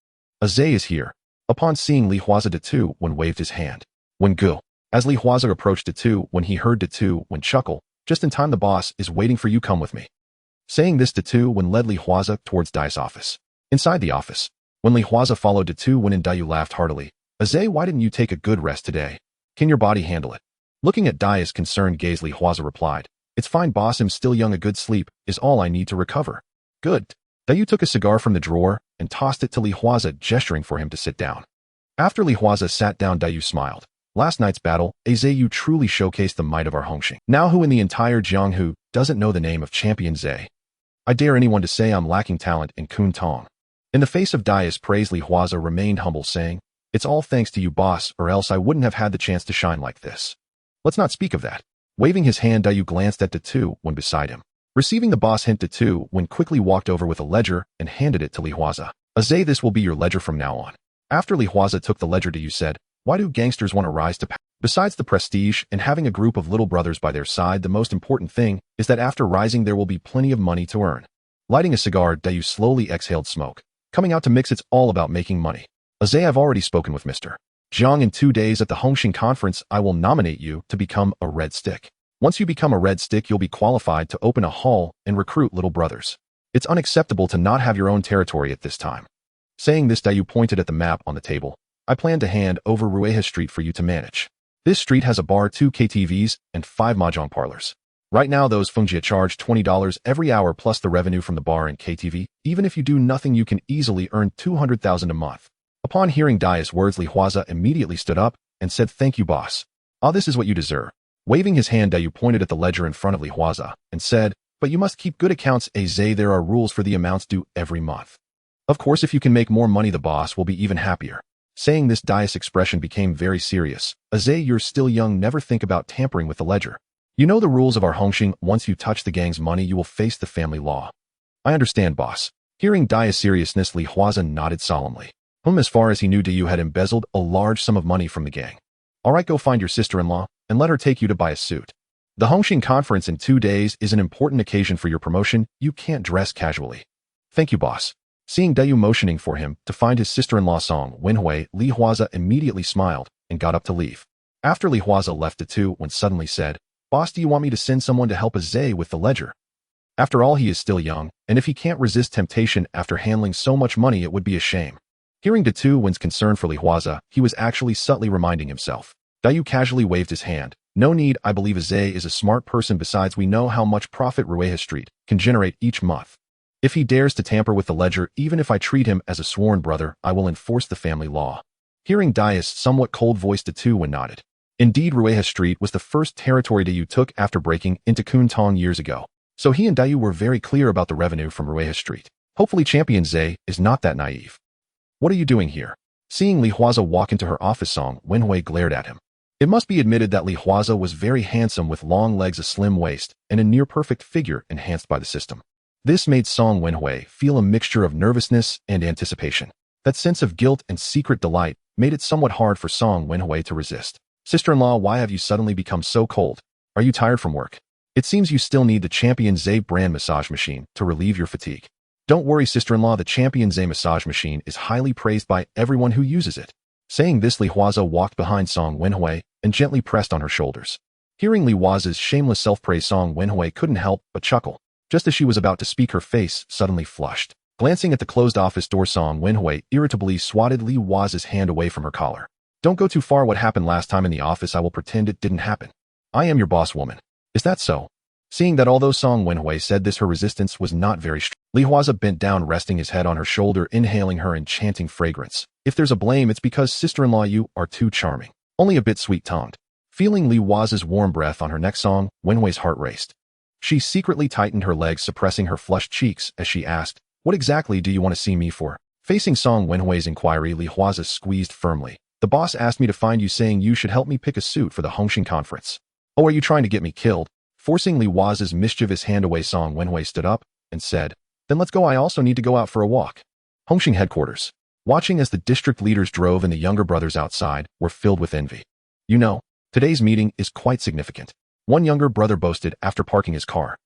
Zay is here. Upon seeing Huaze, Tu when waved his hand. When go. As Huaze approached Tu when he heard Tu when chuckle, just in time, the boss is waiting for you, come with me. Saying this, Tu when led Huaze towards Dai's office. Inside the office, when Huaze followed Tu when and Dai laughed heartily. Zay, why didn't you take a good rest today? Can your body handle it? Looking at Dai's concerned gaze, Huaze replied, it's fine, boss, I'm still young, a good sleep is all I need to recover. Good. Dai took a cigar from the drawer and tossed it to Huaze, gesturing for him to sit down. After Huaze sat down, Dai smiled. Last night's battle, Zay, you truly showcased the might of our Hongxing. Now who in the entire Jianghu doesn't know the name of champion Zay? I dare anyone to say I'm lacking talent in Kwun Tong. In the face of Dai's praise, Huaze remained humble, saying, it's all thanks to you, boss, or else I wouldn't have had the chance to shine like this. Let's not speak of that. Waving his hand, Dai glanced at Tu when beside him. Receiving the boss hint, Tu when quickly walked over with a ledger and handed it to Huaze. Zay, this will be your ledger from now on. After Huaze took the ledger, Dai said, why do gangsters want to rise to power? Besides the prestige and having a group of little brothers by their side, the most important thing is that after rising there will be plenty of money to earn. Lighting a cigar, Dai slowly exhaled smoke. Coming out to mix, it's all about making money. Zay, I've already spoken with Mr. Jiang. In 2 days at the Hongxing conference, I will nominate you to become a red stick. Once you become a red stick, you'll be qualified to open a hall and recruit little brothers. It's unacceptable to not have your own territory at this time. Saying this, Dai pointed at the map on the table. I plan to hand over Rueha Street for you to manage. This street has a bar, 2 KTVs, and 5 mahjong parlors. Right now, those Fungjia charge $20 every hour plus the revenue from the bar and KTV. Even if you do nothing, you can easily earn 200,000 a month. Upon hearing Dai's words, Huaze immediately stood up and said, thank you, boss. This is what you deserve. Waving his hand, Dai pointed at the ledger in front of Huaze and said, but you must keep good accounts, Zay. There are rules for the amounts due every month. Of course, if you can make more money, the boss will be even happier. Saying this, Dai's expression became very serious. Zay, you're still young, never think about tampering with the ledger. You know the rules of our Hongxing, once you touch the gang's money, you will face the family law. I understand, boss. Hearing Dai's seriousness, Huaze nodded solemnly. As far as he knew, Dai had embezzled a large sum of money from the gang. Alright, go find your sister-in-law and let her take you to buy a suit. The Hongxing conference in 2 days is an important occasion for your promotion. You can't dress casually. Thank you, boss. Seeing Dai motioning for him to find his sister-in-law Song Wenhui, Huaze immediately smiled and got up to leave. After Li Huaze left Went suddenly said, "Boss, do you want me to send someone to help Huaze with the ledger? After all, he is still young, and if he can't resist temptation after handling so much money, it would be a shame." Hearing Wen's concern for Li Huaze, he was actually subtly reminding himself. Dayu casually waved his hand. "No need, I believe Huaze is a smart person, besides we know how much profit Rueha Street can generate each month. If he dares to tamper with the ledger, even if I treat him as a sworn brother, I will enforce the family law." Hearing Dai's somewhat cold voice, Wen nodded. Indeed, Rueha Street was the first territory Dayu took after breaking into Kwun Tong years ago, so he and Dayu were very clear about the revenue from Rueha Street. Hopefully Champion Huaze is not that naive. "What are you doing here?" Seeing Li Huaze walk into her office, Song Wenhui glared at him. It must be admitted that Li Huaze was very handsome, with long legs, a slim waist, and a near-perfect figure enhanced by the system. This made Song Wenhui feel a mixture of nervousness and anticipation. That sense of guilt and secret delight made it somewhat hard for Song Wenhui to resist. "Sister-in-law, why have you suddenly become so cold? Are you tired from work? It seems you still need the Champion Huaze brand massage machine to relieve your fatigue." "Don't worry, sister-in-law, the Champion Huaze massage machine is highly praised by everyone who uses it." Saying this, Li Huaze walked behind Song Wenhui and gently pressed on her shoulders. Hearing Li Huaze's shameless self-praise, Song Wenhui couldn't help but chuckle. Just as she was about to speak, her face suddenly flushed. Glancing at the closed office door, Song Wenhui irritably swatted Li Huaze's hand away from her collar. "Don't go too far. What happened last time in the office, I will pretend it didn't happen. I am your boss woman. Is that so?" Seeing that although Song Wenhui said this, her resistance was not very strong, Li Huaze bent down, resting his head on her shoulder, inhaling her enchanting fragrance. "If there's a blame, it's because, sister-in-law, you are too charming. Only a bit sweet-tongued." Feeling Li Huaze's warm breath on her neck, Song Wenhui's heart raced. She secretly tightened her legs, suppressing her flushed cheeks as she asked, "What exactly do you want to see me for?" Facing Song Wenhui's inquiry, Li Huaze squeezed firmly. "The boss asked me to find you, saying you should help me pick a suit for the Hung Hing conference." "Oh, are you trying to get me killed?" Forcing Li Huaze's mischievous hand away, Song Wenhui stood up and said, "Then let's go. I also need to go out for a walk." Hung Hing headquarters. Watching as the district leaders drove and the younger brothers outside were filled with envy. "You know, today's meeting is quite significant," one younger brother boasted after parking his car.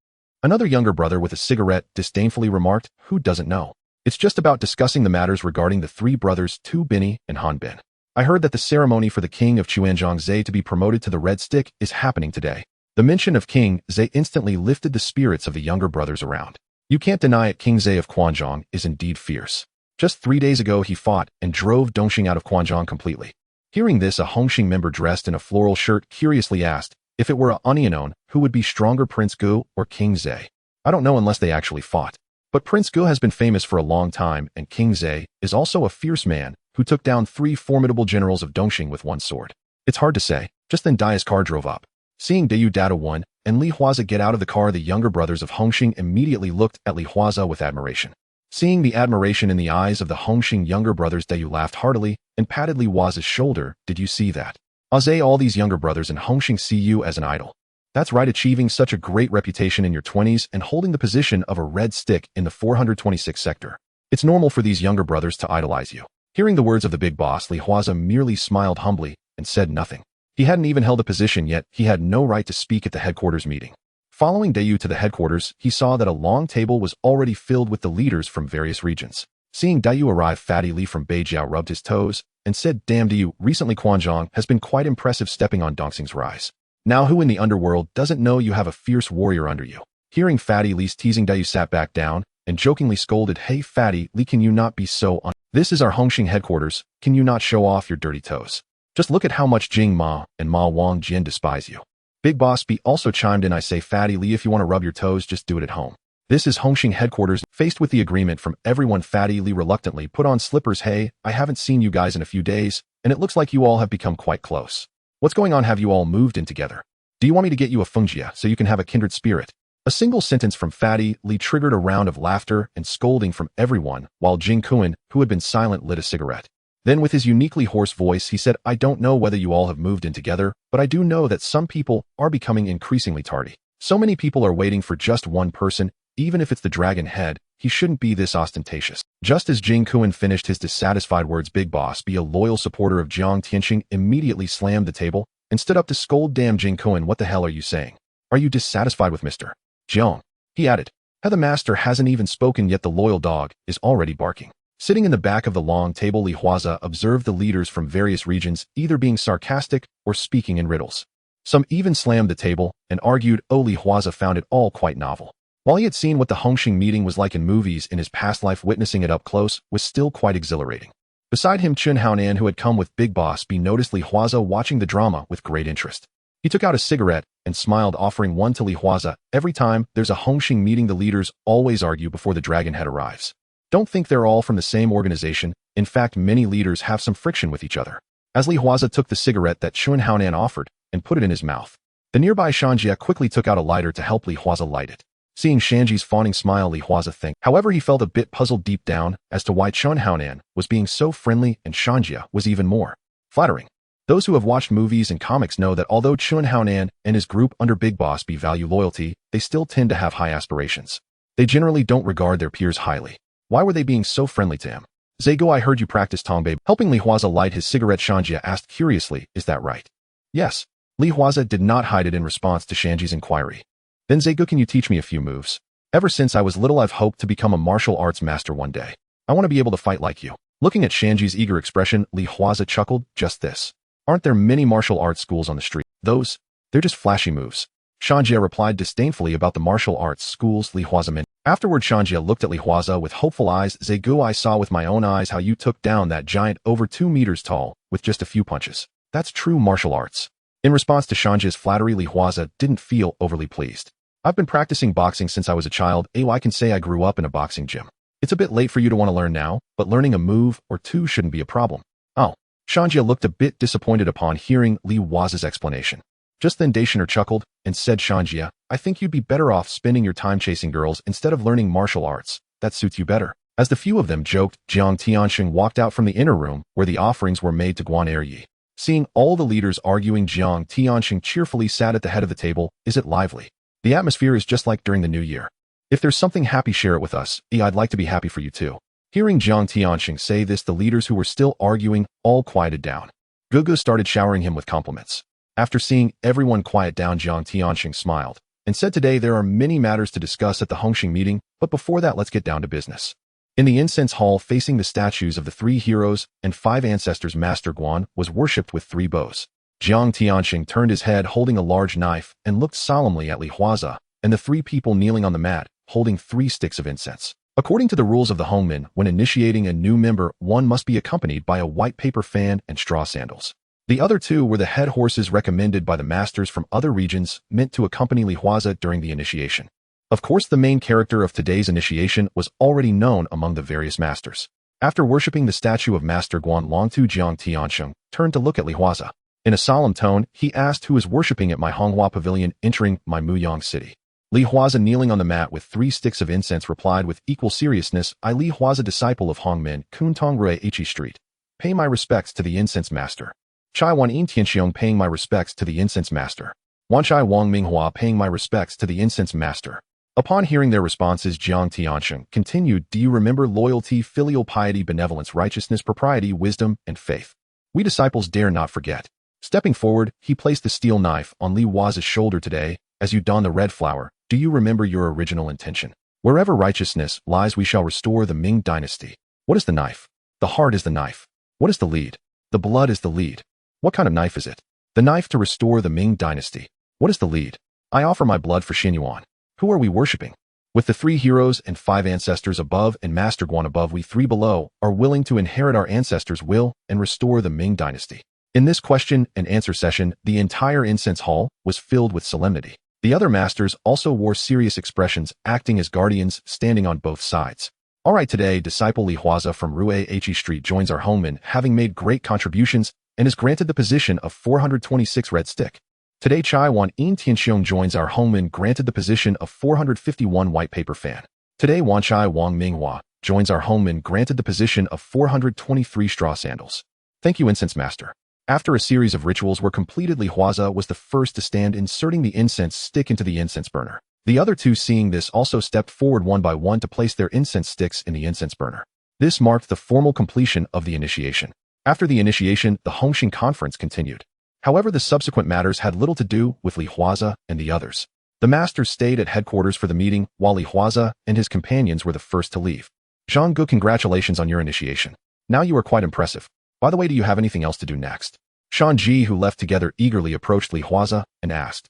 Another younger brother with a cigarette disdainfully remarked, "Who doesn't know? It's just about discussing the matters regarding the three brothers Tu Bini and Han Bin. I heard that the ceremony for the king of Chuanzhong Huaze to be promoted to the Red Stick is happening today." The mention of King Huaze instantly lifted the spirits of the younger brothers around. "You can't deny it, King Huaze of Quanzhong is indeed fierce. Just 3 days ago he fought and drove Dongxing out of Quanzhong completely." Hearing this, a Hung Hing member dressed in a floral shirt curiously asked, "If it were a Onianon, who would be stronger, Prince Gu or King Huaze?" "I don't know unless they actually fought. But Prince Gu has been famous for a long time, and King Huaze is also a fierce man who took down 3 formidable generals of Dongxing with one sword. It's hard to say." Just then Dai's car drove up. Seeing Dayu Data-One and Li Huaze get out of the car, the younger brothers of Hung Hing immediately looked at Li Huaze with admiration. Seeing the admiration in the eyes of the Hung Hing younger brothers, Dayu laughed heartily and patted Li Huaze's shoulder. "Did you see that? Huaze, all these younger brothers in Hung Hing see you as an idol. That's right, achieving such a great reputation in your 20s and holding the position of a red stick in the 426 sector. It's normal for these younger brothers to idolize you." Hearing the words of the big boss, Li Huaze merely smiled humbly and said nothing. He hadn't even held a position yet. He had no right to speak at the headquarters meeting. Following Dayu to the headquarters, he saw that a long table was already filled with the leaders from various regions. Seeing Dayu arrive, Fatty Li from Beijiao rubbed his toes and said, "Damn Dayu, recently Quanzhong has been quite impressive, stepping on Dongxing's rise. Now who in the underworld doesn't know you have a fierce warrior under you?" Hearing Fatty Li's teasing, Dayu sat back down and jokingly scolded, "Hey Fatty Li, can you not be so This is our Hung Hing headquarters. Can you not show off your dirty toes? Just look at how much Jing Ma and Ma Wang Jin despise you." Big Boss B also chimed in, "I say Fatty Li, if you want to rub your toes, just do it at home. This is Hung Hing headquarters." Faced with the agreement from everyone, Fatty Li reluctantly put on slippers. "Hey, I haven't seen you guys in a few days, and it looks like you all have become quite close. What's going on? Have you all moved in together? Do you want me to get you a Fungjia so you can have a kindred spirit?" A single sentence from Fatty Li triggered a round of laughter and scolding from everyone, while Jing Kuan, who had been silent, lit a cigarette. Then with his uniquely hoarse voice, he said, "I don't know whether you all have moved in together, but I do know that some people are becoming increasingly tardy. So many people are waiting for just one person, even if it's the dragon head. He shouldn't be this ostentatious." Just as Jing Kuan finished his dissatisfied words, Big Boss B, a loyal supporter of Jiang Tianqing, immediately slammed the table and stood up to scold, "Damn Jing Kuan, what the hell are you saying? Are you dissatisfied with Mr. Jiang?" He added, "How the master hasn't even spoken yet, the loyal dog is already barking." Sitting in the back of the long table, Li Huaze observed the leaders from various regions either being sarcastic or speaking in riddles. Some even slammed the table and argued, Li Huaze found it all quite novel. While he had seen what the Hung Hing meeting was like in movies, in his past life witnessing it up close was still quite exhilarating. Beside him, Chun Haonan, who had come with Big Boss B, noticed Li Huaze watching the drama with great interest. He took out a cigarette and smiled, offering one to Li Huaze. Every time there's a Hung Hing meeting, the leaders always argue before the dragon head arrives. Don't think they're all from the same organization. In fact, many leaders have some friction with each other. As Li Huaze took the cigarette that Chun Haonan offered and put it in his mouth, the nearby Shanjia quickly took out a lighter to help Li Huaze light it. Seeing Shanji's fawning smile, Li Huaze think. However, he felt a bit puzzled deep down as to why Chun Haonan was being so friendly and Shanjia was even more flattering. Those who have watched movies and comics know that although Chun Haonan and his group under Big Boss B value loyalty, they still tend to have high aspirations. They generally don't regard their peers highly. Why were they being so friendly to him? Zego, I heard you practice Tongbai. Helping Li Huaze light his cigarette, Shanjia asked curiously, is that right? Yes. Li Huaze did not hide it in response to Shanji's inquiry. Then Zego, can you teach me a few moves? Ever since I was little, I've hoped to become a martial arts master one day. I want to be able to fight like you. Looking at Shanji's eager expression, Li Huaze chuckled, just this. Aren't there many martial arts schools on the street? They're just flashy moves. Shanjia replied disdainfully about the martial arts schools Li Huaze meant. Afterward, Shanjia looked at Li Huaze with hopeful eyes. Zego, I saw with my own eyes how you took down that giant over 2 meters tall with just a few punches. That's true martial arts. In response to Shanjia's flattery, Li Huaze didn't feel overly pleased. I've been practicing boxing since I was a child. I can say I grew up in a boxing gym. It's a bit late for you to want to learn now, but learning a move or two shouldn't be a problem. Oh. Shanjia looked a bit disappointed upon hearing Li Huaze's explanation. Just then Daishoner chuckled and said, Shanjia, I think you'd be better off spending your time chasing girls instead of learning martial arts. That suits you better. As the few of them joked, Jiang Tianxing walked out from the inner room where the offerings were made to Guan Eryi. Seeing all the leaders arguing, Jiang Tianxing cheerfully sat at the head of the table. Is it lively? The atmosphere is just like during the New Year. If there's something happy, share it with us. I'd like to be happy for you too. Hearing Jiang Tianxing say this, the leaders who were still arguing all quieted down. Gugu started showering him with compliments. After seeing everyone quiet down, Jiang Tianxing smiled and said, today there are many matters to discuss at the Hung Hing meeting, but before that let's get down to business. In the incense hall facing the statues of the 3 heroes and 5 ancestors, Master Guan was worshipped with 3 bows. Jiang Tianxing turned his head holding a large knife and looked solemnly at Li Huaze and the 3 people kneeling on the mat holding 3 sticks of incense. According to the rules of the Hongmen, when initiating a new member, one must be accompanied by a white paper fan and straw sandals. The other 2 were the head horses recommended by the masters from other regions, meant to accompany Li Huaze during the initiation. Of course, the main character of today's initiation was already known among the various masters. After worshipping the statue of Master Guan, Longtu, Jiang Tianxing turned to look at Li Huaze. In a solemn tone, he asked, who is worshipping at my Honghua pavilion entering my Muyang city? Li Huaze, kneeling on the mat with 3 sticks of incense, replied with equal seriousness, I, Li Huaze, disciple of Hongmen, Kwun Tong Rui H Street, pay my respects to the incense master. Chai Wan Yin Tianxiong, paying my respects to the incense master. Wanchai Wang Minghua, paying my respects to the incense master. Upon hearing their responses, Jiang Tianxing continued, do you remember loyalty, filial piety, benevolence, righteousness, propriety, wisdom, and faith? We disciples dare not forget. Stepping forward, he placed the steel knife on Li Huaze's shoulder. Today, as you don the red flower, do you remember your original intention? Wherever righteousness lies, we shall restore the Ming dynasty. What is the knife? The heart is the knife. What is the lead? The blood is the lead. What kind of knife is it? The knife to restore the Ming dynasty. What is the lead? I offer my blood for Xinyuan. Who are we worshipping? With the 3 heroes and 5 ancestors above and Master Guan above, we 3 below are willing to inherit our ancestors' will and restore the Ming dynasty. In this question and answer session, the entire incense hall was filled with solemnity. The other masters also wore serious expressions, acting as guardians, standing on both sides. Alright, today, disciple Li Huaze from Rue He Street joins our Hongmen, having made great contributions, and is granted the position of 426 red stick. Today, Chai Wan Yin Tianxiong joins our Hongmen, granted the position of 451 white paper fan. Today, Wanchai Wang Minghua joins our Hongmen, granted the position of 423 straw sandals. Thank you, Incense Master. After a series of rituals were completed, Li Huaze was the first to stand, inserting the incense stick into the incense burner. The other 2, seeing this, also stepped forward one by one to place their incense sticks in the incense burner. This marked the formal completion of the initiation. After the initiation, the Hung Hing conference continued. However, the subsequent matters had little to do with Li Huaze and the others. The masters stayed at headquarters for the meeting, while Li Huaze and his companions were the first to leave. Zhang, congratulations on your initiation. Now you are quite impressive. By the way, do you have anything else to do next? Shanji, who left together, eagerly approached Li Huaze and asked.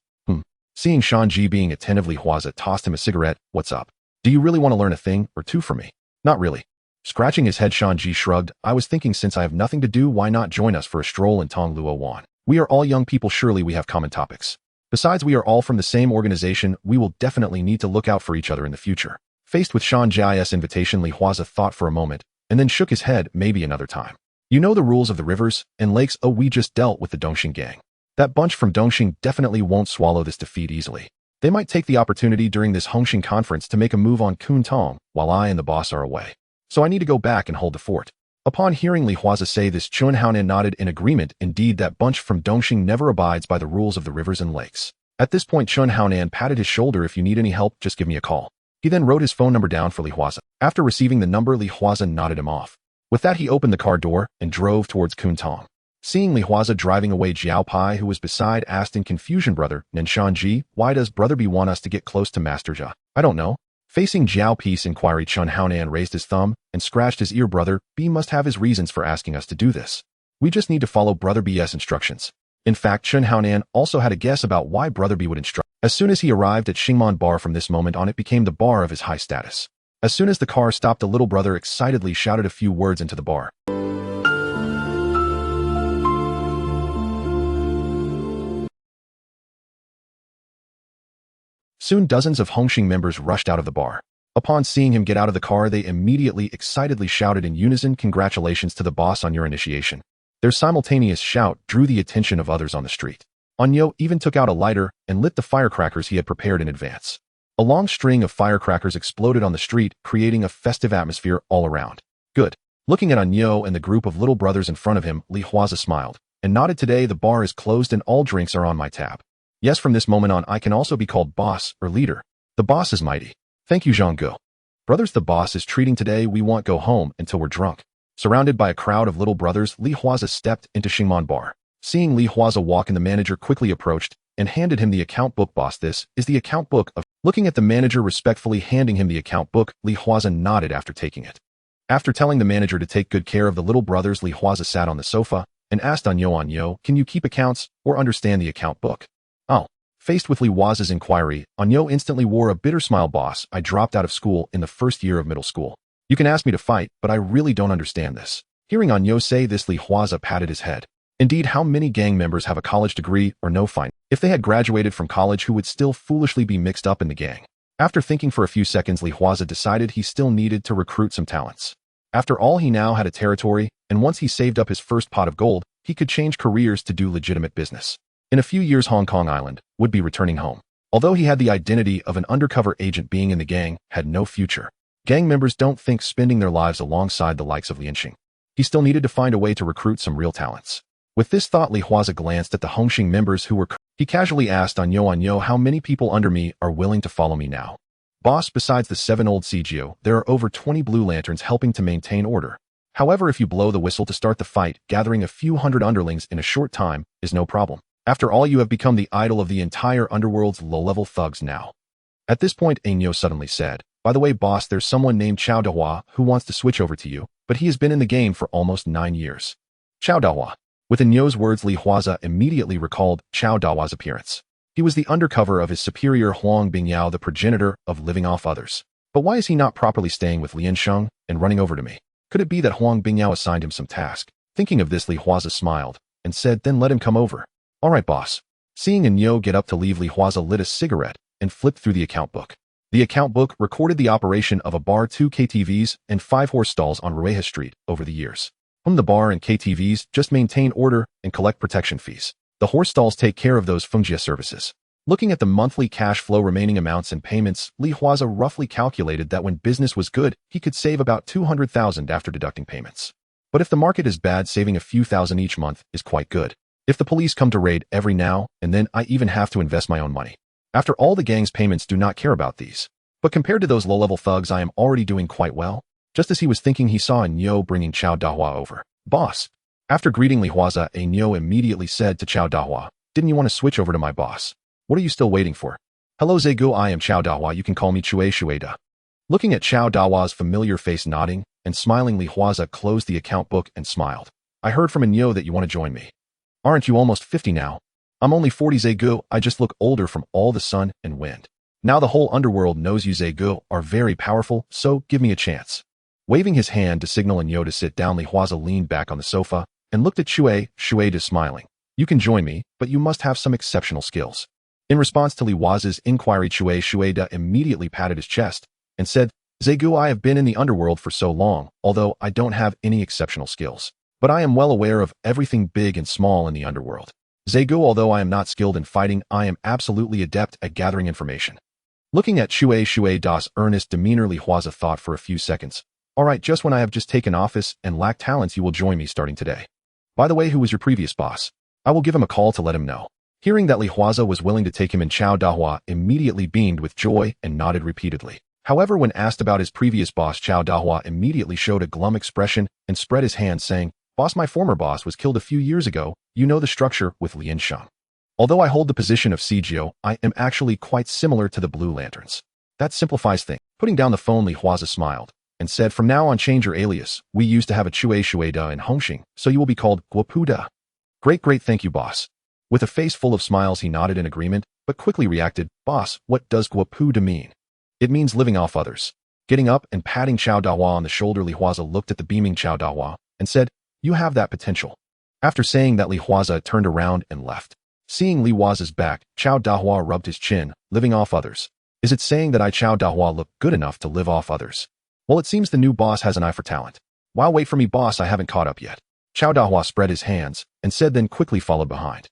Seeing Shanji being attentive, Li Huaze tossed him a cigarette. What's up? Do you really want to learn a thing or two from me? Not really. Scratching his head, Shanji shrugged. I was thinking, since I have nothing to do, why not join us for a stroll in Tong Luo Wan? We are all young people, surely we have common topics. Besides, we are all from the same organization, we will definitely need to look out for each other in the future. Faced with Shanji's invitation, Li Huaze thought for a moment, and then shook his head. Maybe another time. You know the rules of the rivers and lakes. Oh, we just dealt with the Dongxing gang. That bunch from Dongxing definitely won't swallow this defeat easily. They might take the opportunity during this Hongxing conference to make a move on Kwun Tong while I and the boss are away. So I need to go back and hold the fort. Upon hearing Li Huaze say this, Chun Haonan nodded in agreement. Indeed, that bunch from Dongxing never abides by the rules of the rivers and lakes. At this point, Chun Haonan patted his shoulder. If you need any help, just give me a call. He then wrote his phone number down for Li Huaze. After receiving the number, Li Huaze nodded him off. With that, he opened the car door and drove towards Kwun Tong. Seeing Li Huaze driving away, Jiao Pai, who was beside, asked in confusion, Brother, Nen Shanji, why does Brother B want us to get close to Master Jia? I don't know. Facing Jiao Pai's inquiry, Chun Haonan raised his thumb and scratched his ear. Brother B must have his reasons for asking us to do this. We just need to follow Brother B's instructions. In fact, Chun Haonan also had a guess about why Brother B would instruct. As soon as he arrived at Xingman Bar, from this moment on, it became the bar of his high status. As soon as the car stopped, the little brother excitedly shouted a few words into the bar. Soon dozens of Hongxing members rushed out of the bar. Upon seeing him get out of the car, they immediately excitedly shouted in unison, congratulations to the boss on your initiation. Their simultaneous shout drew the attention of others on the street. Anyo even took out a lighter and lit the firecrackers he had prepared in advance. A long string of firecrackers exploded on the street, creating a festive atmosphere all around. Good. Looking at Anyo and the group of little brothers in front of him, Li Huaze smiled and nodded. Today the bar is closed and all drinks are on my tab. Yes, from this moment on I can also be called boss or leader. The boss is mighty. Thank you, Zhang. Brothers, the boss is treating today. We won't go home until we're drunk. Surrounded by a crowd of little brothers, Li Huaze stepped into Xingman Bar. Seeing Li Huaze walk in, the manager quickly approached and handed him the account book. Boss, this is the account book of... Looking at the manager respectfully handing him the account book, Li Huaze nodded after taking it. After telling the manager to take good care of the little brothers, Li Huaze sat on the sofa and asked Anyo, can you keep accounts or understand the account book? Oh. Faced with Li Huaze's inquiry, Anyo instantly wore a bitter smile. Boss, I dropped out of school in the first year of middle school. You can ask me to fight, but I really don't understand this. Hearing Anyo say this, Li Huaze patted his head. Indeed, how many gang members have a college degree or no fine? If they had graduated from college, who would still foolishly be mixed up in the gang? After thinking for a few seconds, Li Huaze decided he still needed to recruit some talents. After all, he now had a territory, and once he saved up his first pot of gold, he could change careers to do legitimate business. In a few years, Hong Kong Island would be returning home. Although he had the identity of an undercover agent, being in the gang had no future. Gang members don't think spending their lives alongside the likes of Lianxing. He still needed to find a way to recruit some real talents. With this thought, Li Huaze glanced at the Hongxing members who were... He casually asked Anyo, how many people under me are willing to follow me now? Boss, besides the 7 old CGO, there are over 20 blue lanterns helping to maintain order. However, if you blow the whistle to start the fight, gathering a few hundred underlings in a short time is no problem. After all, you have become the idol of the entire Underworld's low-level thugs now. At this point, Anyo suddenly said, by the way, boss, there's someone named Chao Dahua who wants to switch over to you, but he has been in the game for almost 9 years. Chao Dahua. With Anyo's words, Li Huaze immediately recalled Chao Dahua's appearance. He was the undercover of his superior Huang Bingyao, the progenitor of living off others. But why is he not properly staying with Liansheng and running over to me? Could it be that Huang Bingyao assigned him some task? Thinking of this, Li Huaze smiled and said, then let him come over. All right, boss. Seeing Anyo get up to leave, Li Huaze lit a cigarette and flipped through the account book. The account book recorded the operation of a bar, 2 KTVs, and 5 horse stalls on Rueha Street over the years. The bar and KTVs just maintain order and collect protection fees. The horse stalls take care of those Fungjia services. Looking at the monthly cash flow, remaining amounts and payments, Li Huaze roughly calculated that when business was good, he could save about 200,000 after deducting payments. But if the market is bad, saving a few thousand each month is quite good. If the police come to raid every now and then, I even have to invest my own money. After all, the gang's payments do not care about these. But compared to those low-level thugs, I am already doing quite well. Just as he was thinking, he saw Anyo bringing Chao Dahua over. Boss. After greeting Li Huaze, Anyo immediately said to Chao Dahua, didn't you want to switch over to my boss? What are you still waiting for? Hello Zegu, I am Chao Dahua, you can call me Chue Shueda. Looking at Chao Dahua's familiar face nodding and smiling, Li Huaze closed the account book and smiled. I heard from Nyo that you want to join me. Aren't you almost 50 now? I'm only 40 Zegu, I just look older from all the sun and wind. Now the whole underworld knows you Zegu are very powerful, so give me a chance. Waving his hand to signal Nyo to sit down, Li Huaze leaned back on the sofa and looked at Shuade smiling. You can join me, but you must have some exceptional skills. In response to Li Huaze's inquiry, Shuade immediately patted his chest and said, Zegu, I have been in the underworld for so long, although I don't have any exceptional skills. But I am well aware of everything big and small in the underworld. Zegu, although I am not skilled in fighting, I am absolutely adept at gathering information. Looking at Shuade's earnest demeanor, Li Huaze thought for a few seconds. All right, just when I have just taken office and lack talents, you will join me starting today. By the way, who was your previous boss? I will give him a call to let him know. Hearing that Li Huaze was willing to take him in, Chao Dahua immediately beamed with joy and nodded repeatedly. However, when asked about his previous boss, Chao Dahua immediately showed a glum expression and spread his hands, saying, Boss, my former boss was killed a few years ago. You know the structure with Lian Shang. Although I hold the position of CGO, I am actually quite similar to the Blue Lanterns. That simplifies things. Putting down the phone, Li Huaze smiled and said, from now on, change your alias. We used to have a Shuada in Hung Hing, so you will be called Guapuda. Great, thank you, boss. With a face full of smiles, he nodded in agreement, but quickly reacted, Boss, what does Guapuda mean? It means living off others. Getting up and patting Chao Dahua on the shoulder, Li Huaze looked at the beaming Chao Dahua and said, You have that potential. After saying that, Li Huaze turned around and left. Seeing Li Huaze's back, Chao Dahua rubbed his chin, living off others. Is it saying that I Chao Dahua look good enough to live off others? Well, it seems the new boss has an eye for talent. While wait for me, boss, I haven't caught up yet. Chao Dahua spread his hands and said, then quickly followed behind.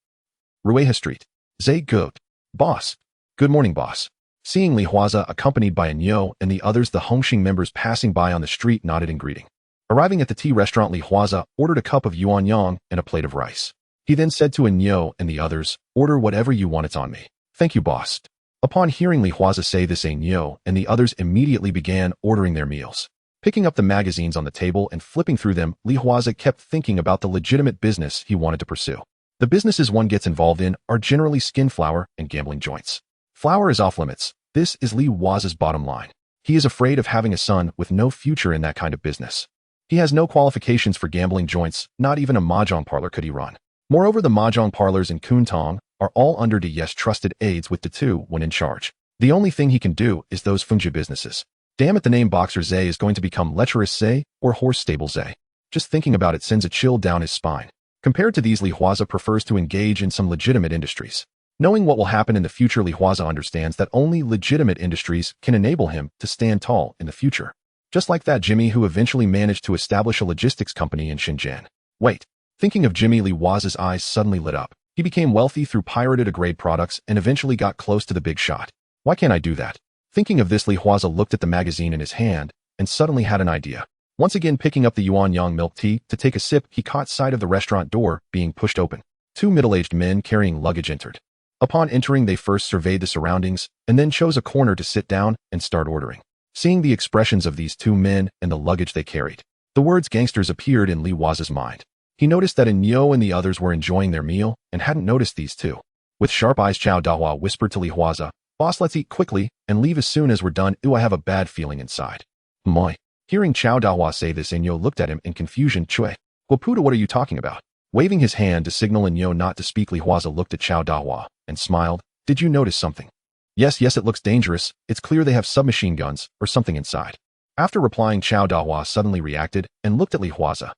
Rueha Street. Zay Goat. Boss. Good morning, boss. Seeing Li Huaze accompanied by Nyo and the others, the Hung Hing members passing by on the street nodded in greeting. Arriving at the tea restaurant, Li Huaze ordered a cup of yuan yang and a plate of rice. He then said to Nyo and the others, order whatever you want, it's on me. Thank you, boss. Upon hearing Li Huaze say this, Nyo and the others immediately began ordering their meals. Picking up the magazines on the table and flipping through them, Li Huaze kept thinking about the legitimate business he wanted to pursue. The businesses one gets involved in are generally skin flower and gambling joints. Flower is off limits. This is Li Huaze's bottom line. He is afraid of having a son with no future in that kind of business. He has no qualifications for gambling joints, not even a mahjong parlor could he run. Moreover, the mahjong parlors in Kwun Tong are all under Yes trusted aides with the two when in charge. The only thing he can do is those fungji businesses. Damn it, the name Boxer Zay is going to become Lecherous Zay or Horse Stable Zay. Just thinking about it sends a chill down his spine. Compared to these, Li Huaze prefers to engage in some legitimate industries. Knowing what will happen in the future, Li Huaze understands that only legitimate industries can enable him to stand tall in the future. Just like that Jimmy who eventually managed to establish a logistics company in Shenzhen. Wait. Thinking of Jimmy, Li Huaze's eyes suddenly lit up. He became wealthy through pirated grade products and eventually got close to the big shot. Why can't I do that? Thinking of this, Li Huaze looked at the magazine in his hand and suddenly had an idea. Once again picking up the yuan yang milk tea to take a sip, he caught sight of the restaurant door being pushed open. Two middle-aged men carrying luggage entered. Upon entering, they first surveyed the surroundings and then chose a corner to sit down and start ordering. Seeing the expressions of these two men and the luggage they carried, the words gangsters appeared in Li Huaze's mind. He noticed that Nyo and the others were enjoying their meal and hadn't noticed these two. With sharp eyes, Chao Dahua whispered to Li Huaze, Boss, let's eat quickly and leave as soon as we're done. Ooh, I have a bad feeling inside. Moi. Hearing Chao Dahua say this, Nyo looked at him in confusion. Chue. Guapuda, what are you talking about? Waving his hand to signal Nyo not to speak, Li Huaze looked at Chao Dahua and smiled. Did you notice something? Yes, it looks dangerous. It's clear they have submachine guns or something inside. After replying, Chao Dahua suddenly reacted and looked at Li Huaze.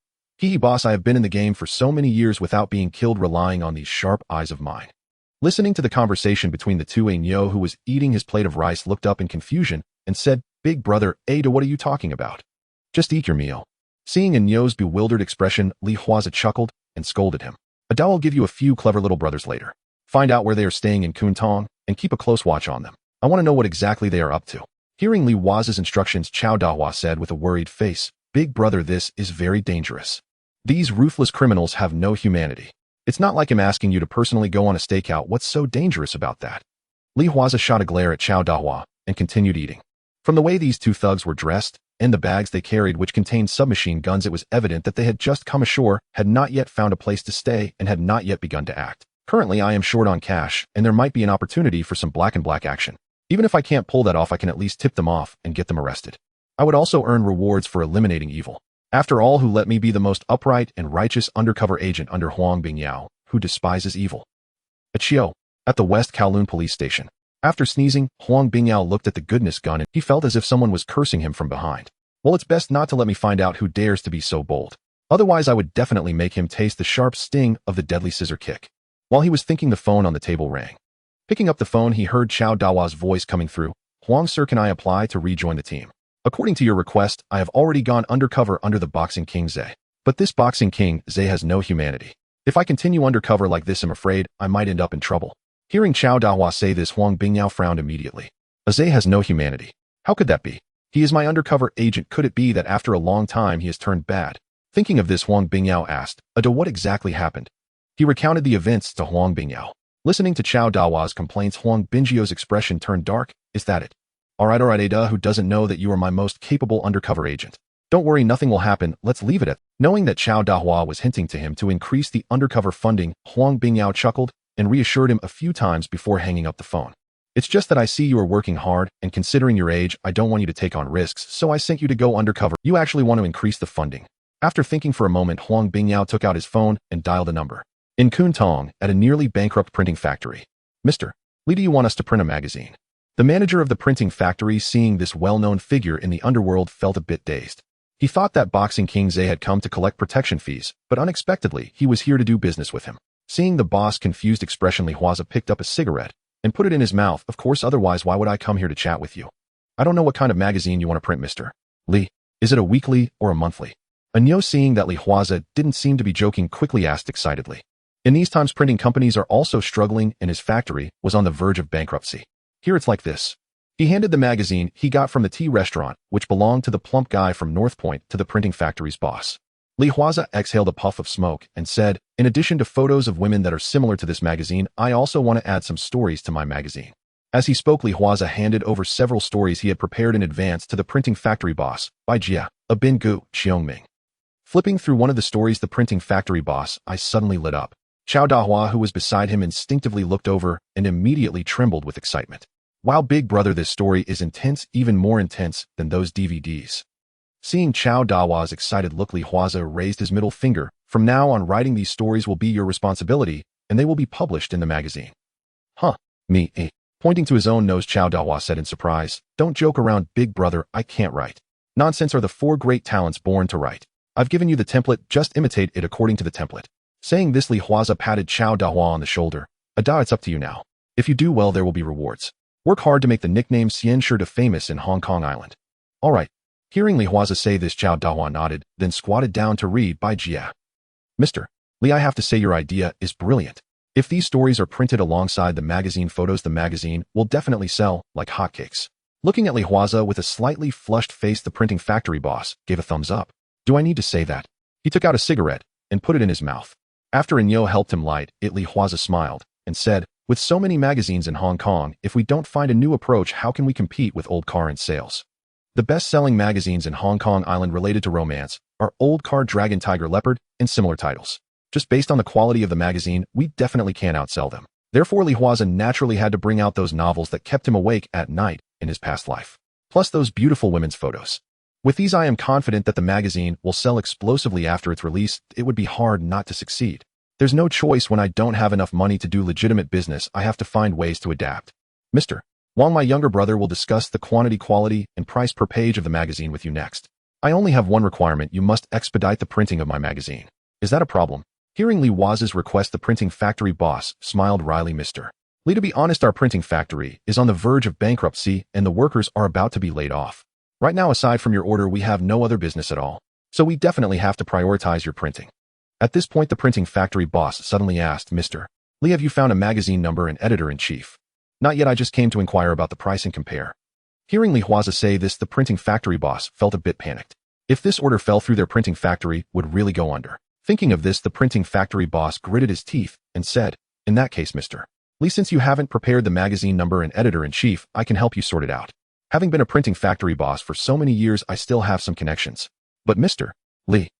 Boss, I have been in the game for so many years without being killed, relying on these sharp eyes of mine. Listening to the conversation between the two, Nyo, who was eating his plate of rice, looked up in confusion and said, Big brother, Ada, what are you talking about? Just eat your meal. Seeing Nyo's bewildered expression, Li Huaze chuckled and scolded him. Ada will give you a few clever little brothers later. Find out where they are staying in Kwun Tong and keep a close watch on them. I want to know what exactly they are up to. Hearing Li Huaze's instructions, Chao Dahua said with a worried face, Big brother, this is very dangerous. These ruthless criminals have no humanity. It's not like I'm asking you to personally go on a stakeout. What's so dangerous about that? Li Huaze shot a glare at Chao Dahua and continued eating. From the way these two thugs were dressed and the bags they carried, which contained submachine guns, it was evident that they had just come ashore, had not yet found a place to stay, and had not yet begun to act. Currently, I am short on cash, and there might be an opportunity for some black-and-black action. Even if I can't pull that off, I can at least tip them off and get them arrested. I would also earn rewards for eliminating evil. After all, who let me be the most upright and righteous undercover agent under Huang Bingyao, who despises evil? Achio, at the West Kowloon police station. After sneezing, Huang Bingyao looked at the goodness gun and he felt as if someone was cursing him from behind. Well, it's best not to let me find out who dares to be so bold. Otherwise, I would definitely make him taste the sharp sting of the deadly scissor kick. While he was thinking, the phone on the table rang. Picking up the phone, he heard Chao Dawa's voice coming through. Huang, sir, can I apply to rejoin the team? According to your request, I have already gone undercover under the Boxing King Zhe. But this Boxing King Zhe has no humanity. If I continue undercover like this, I'm afraid I might end up in trouble. Hearing Chao Dahua say this, Huang Bingyao frowned immediately. A Zhe has no humanity. How could that be? He is my undercover agent. Could it be that after a long time he has turned bad? Thinking of this, Huang Bingyao asked, Ada, what exactly happened? He recounted the events to Huang Bingyao. Listening to Chao Dawa's complaints, Huang Bingyao's expression turned dark. Is that it? Alright, Ada, who doesn't know that you are my most capable undercover agent? Don't worry, nothing will happen. Let's leave it at. Knowing that Chao Dahua was hinting to him to increase the undercover funding, Huang Bingyao chuckled and reassured him a few times before hanging up the phone. It's just that I see you are working hard, and considering your age, I don't want you to take on risks, so I sent you to go undercover. You actually want to increase the funding. After thinking for a moment, Huang Bingyao took out his phone and dialed a number. In Kwun Tong, at a nearly bankrupt printing factory. Mr. Lee, do you want us to print a magazine? The manager of the printing factory, seeing this well-known figure in the underworld, felt a bit dazed. He thought that Boxing King Zhe had come to collect protection fees, but unexpectedly, he was here to do business with him. Seeing the boss' confused expression, Huaze picked up a cigarette and put it in his mouth. Of course, otherwise why would I come here to chat with you? I don't know what kind of magazine you want to print, Mr. Lee. Is it a weekly or a monthly? Anyo, seeing that Huaze didn't seem to be joking, quickly asked excitedly. In these times, printing companies are also struggling, and his factory was on the verge of bankruptcy. Here it's like this. He handed the magazine he got from the tea restaurant, which belonged to the plump guy from North Point, to the printing factory's boss. Huaze exhaled a puff of smoke and said, in addition to photos of women that are similar to this magazine, I also want to add some stories to my magazine. As he spoke, Huaze handed over several stories he had prepared in advance to the printing factory boss, by Jia, a Bin Gu, Xiongming. Flipping through one of the stories, the printing factory boss' eyes suddenly lit up. Chao Dahua, who was beside him, instinctively looked over and immediately trembled with excitement. Wow, big brother, this story is intense, even more intense than those DVDs. Seeing Chao Dawa's excited look, Huaze raised his middle finger. From now on, writing these stories will be your responsibility, and they will be published in the magazine. Huh, me, eh? Pointing to his own nose, Chao Dawa said in surprise, don't joke around, big brother, I can't write. Nonsense are the 4 great talents born to write. I've given you the template, just imitate it according to the template. Saying this, Huaze patted Chao Dahua on the shoulder. Ada, it's up to you now. If you do well, there will be rewards. Work hard to make the nickname Xian sure to famous in Hong Kong Island. All right. Hearing Huaze say this, Chao Dahua nodded, then squatted down to read by Jia. Mr. Lee, I have to say your idea is brilliant. If these stories are printed alongside the magazine photos, the magazine will definitely sell like hotcakes. Looking at Huaze with a slightly flushed face, the printing factory boss gave a thumbs up. Do I need to say that? He took out a cigarette and put it in his mouth. After Inyo helped him light it, Huaze smiled and said, with so many magazines in Hong Kong, if we don't find a new approach, how can we compete with old car and sales? The best-selling magazines in Hong Kong Island related to romance are Old Car, Dragon, Tiger, Leopard, and similar titles. Just based on the quality of the magazine, we definitely can't outsell them. Therefore, Huaze naturally had to bring out those novels that kept him awake at night in his past life. Plus those beautiful women's photos. With these, I am confident that the magazine will sell explosively after its release. It would be hard not to succeed. There's no choice. When I don't have enough money to do legitimate business, I have to find ways to adapt. Mr. Wang, my younger brother, will discuss the quantity, quality, and price per page of the magazine with you next. I only have one requirement. You must expedite the printing of my magazine. Is that a problem? Hearing Huaze's request, the printing factory boss smiled wryly. Mr. Lee, to be honest, our printing factory is on the verge of bankruptcy and the workers are about to be laid off. Right now, aside from your order, we have no other business at all. So we definitely have to prioritize your printing. At this point, the printing factory boss suddenly asked, Mr. Lee, have you found a magazine number and editor-in-chief? Not yet, I just came to inquire about the price and compare. Hearing Huaze say this, the printing factory boss felt a bit panicked. If this order fell through, their printing factory would really go under. Thinking of this, the printing factory boss gritted his teeth and said, in that case, Mr. Lee, since you haven't prepared the magazine number and editor-in-chief, I can help you sort it out. Having been a printing factory boss for so many years, I still have some connections. But Mr. Lee.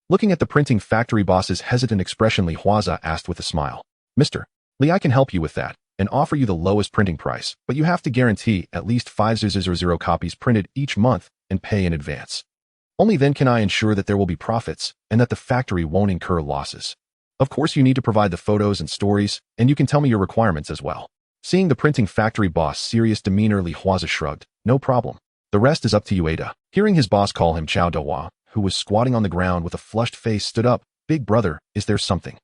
Looking at the printing factory boss's hesitant expression, Huaze asked with a smile. Mr. Lee, I can help you with that, and offer you the lowest printing price, but you have to guarantee at least 5,000 copies printed each month and pay in advance. Only then can I ensure that there will be profits and that the factory won't incur losses. Of course, you need to provide the photos and stories, and you can tell me your requirements as well. Seeing the printing factory boss' serious demeanor, Huaze shrugged. No problem. The rest is up to you, Ada. Hearing his boss call him Chow Dahua, who was squatting on the ground with a flushed face, stood up. Big brother, is there something?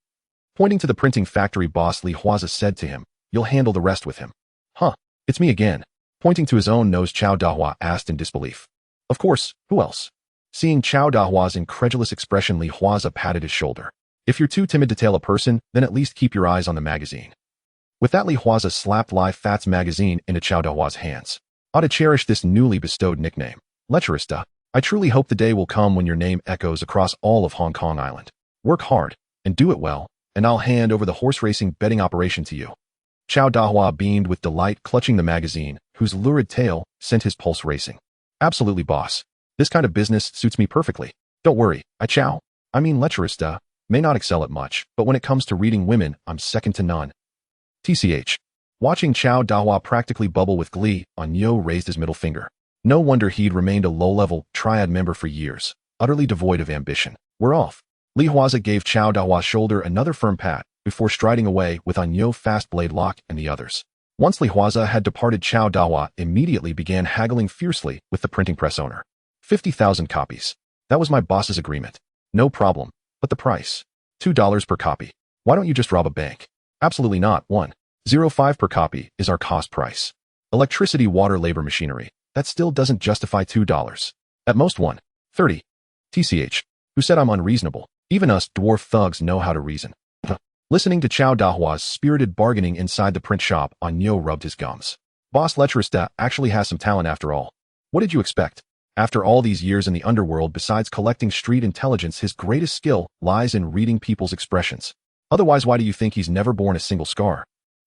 Pointing to the printing factory boss, Huaze said to him, you'll handle the rest with him. Huh, it's me again. Pointing to his own nose, Chow Dahua asked in disbelief. Of course, who else? Seeing Chow Dahua's incredulous expression, Huaze patted his shoulder. If you're too timid to tell a person, then at least keep your eyes on the magazine. With that, Huaze slapped Li Fat's magazine into Chow Dahua's hands. Ought to cherish this newly bestowed nickname. Lecherista, I truly hope the day will come when your name echoes across all of Hong Kong Island. Work hard, and do it well, and I'll hand over the horse racing betting operation to you. Chow Dahua beamed with delight, clutching the magazine, whose lurid tale sent his pulse racing. Absolutely, boss. This kind of business suits me perfectly. Don't worry, Lecherista, may not excel at much, but when it comes to reading women, I'm second to none. TCH. Watching Chow Dahua practically bubble with glee, Onyo raised his middle finger. No wonder he'd remained a low-level Triad member for years, utterly devoid of ambition. We're off. Huaze gave Chow Dahua's shoulder another firm pat before striding away with Onyo, Fast Blade Lock, and the others. Once Huaze had departed, Chow Dahua immediately began haggling fiercely with the printing press owner. 50,000 copies. That was my boss's agreement. No problem. But the price? $2 per copy. Why don't you just rob a bank? Absolutely not. 1.05 per copy is our cost price. Electricity, water, labor, machinery. That still doesn't justify $2. At most 1.30. TCH. Who said I'm unreasonable? Even us dwarf thugs know how to reason. Listening to Chow Dahua's spirited bargaining inside the print shop, Onyo rubbed his gums. Boss Lecherista actually has some talent after all. What did you expect? After all these years in the underworld, besides collecting street intelligence, his greatest skill lies in reading people's expressions. Otherwise, why do you think he's never borne a single scar?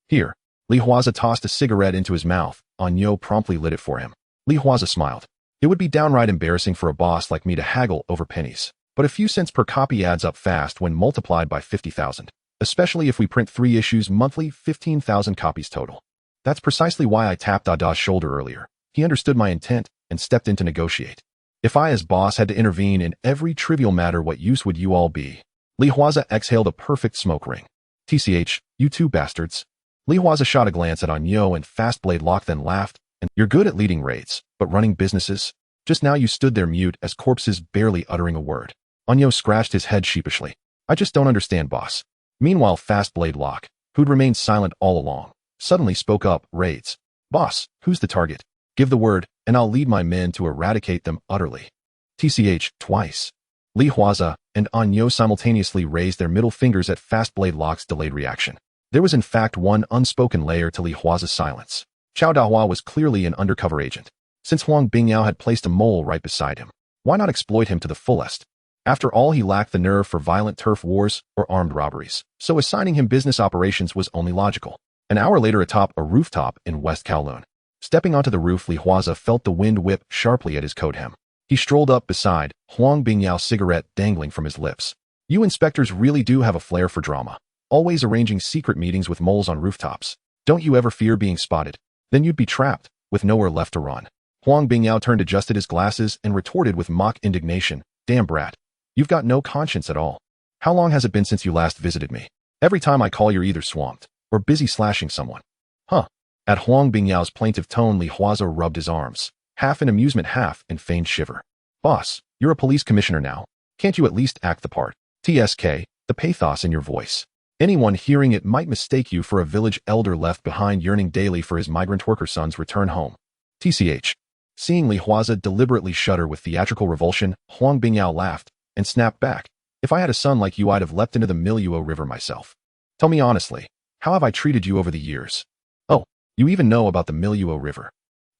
Here. Huaze tossed a cigarette into his mouth. Onyo promptly lit it for him. Huaze smiled. It would be downright embarrassing for a boss like me to haggle over pennies. But a few cents per copy adds up fast when multiplied by 50,000. Especially if we print 3 issues monthly, 15,000 copies total. That's precisely why I tapped Dada's shoulder earlier. He understood my intent and stepped in to negotiate. If I as boss had to intervene in every trivial matter, what use would you all be? Huaze exhaled a perfect smoke ring. TCH, you two bastards. Huaze shot a glance at Onyo and Fast Blade Lock, then laughed. And you're good at leading raids, but running businesses? Just now you stood there mute as corpses, barely uttering a word. Onyo scratched his head sheepishly. I just don't understand, boss. Meanwhile, Fast Blade Lock, who'd remained silent all along, suddenly spoke up. Raids. Boss, who's the target? Give the word, and I'll lead my men to eradicate them utterly. TCH, twice. Huaze and Onyo simultaneously raised their middle fingers at Fast Blade Lock's delayed reaction. There was in fact one unspoken layer to Huaze's silence. Chow Dahua was clearly an undercover agent. Since Huang Bingyao had placed a mole right beside him, why not exploit him to the fullest? After all, he lacked the nerve for violent turf wars or armed robberies, so assigning him business operations was only logical. An hour later, atop a rooftop in West Kowloon. Stepping onto the roof, Huaze felt the wind whip sharply at his coat hem. He strolled up beside Huang Bingyao's cigarette dangling from his lips. You inspectors really do have a flair for drama. Always arranging secret meetings with moles on rooftops. Don't you ever fear being spotted? Then you'd be trapped, with nowhere left to run. Huang Bingyao turned, adjusted his glasses, and retorted with mock indignation. Damn brat. You've got no conscience at all. How long has it been since you last visited me? Every time I call, you're either swamped or busy slashing someone. Huh. At Huang Bingyao's plaintive tone, Huaze rubbed his arms, half in amusement, half in feigned shiver. Boss, you're a police commissioner now. Can't you at least act the part? TSK, the pathos in your voice. Anyone hearing it might mistake you for a village elder left behind, yearning daily for his migrant worker son's return home. TCH. Seeing Huaze deliberately shudder with theatrical revulsion, Huang Bingyao laughed and snapped back. If I had a son like you, I'd have leapt into the Miluo River myself. Tell me honestly, how have I treated you over the years? Oh, you even know about the Miluo River.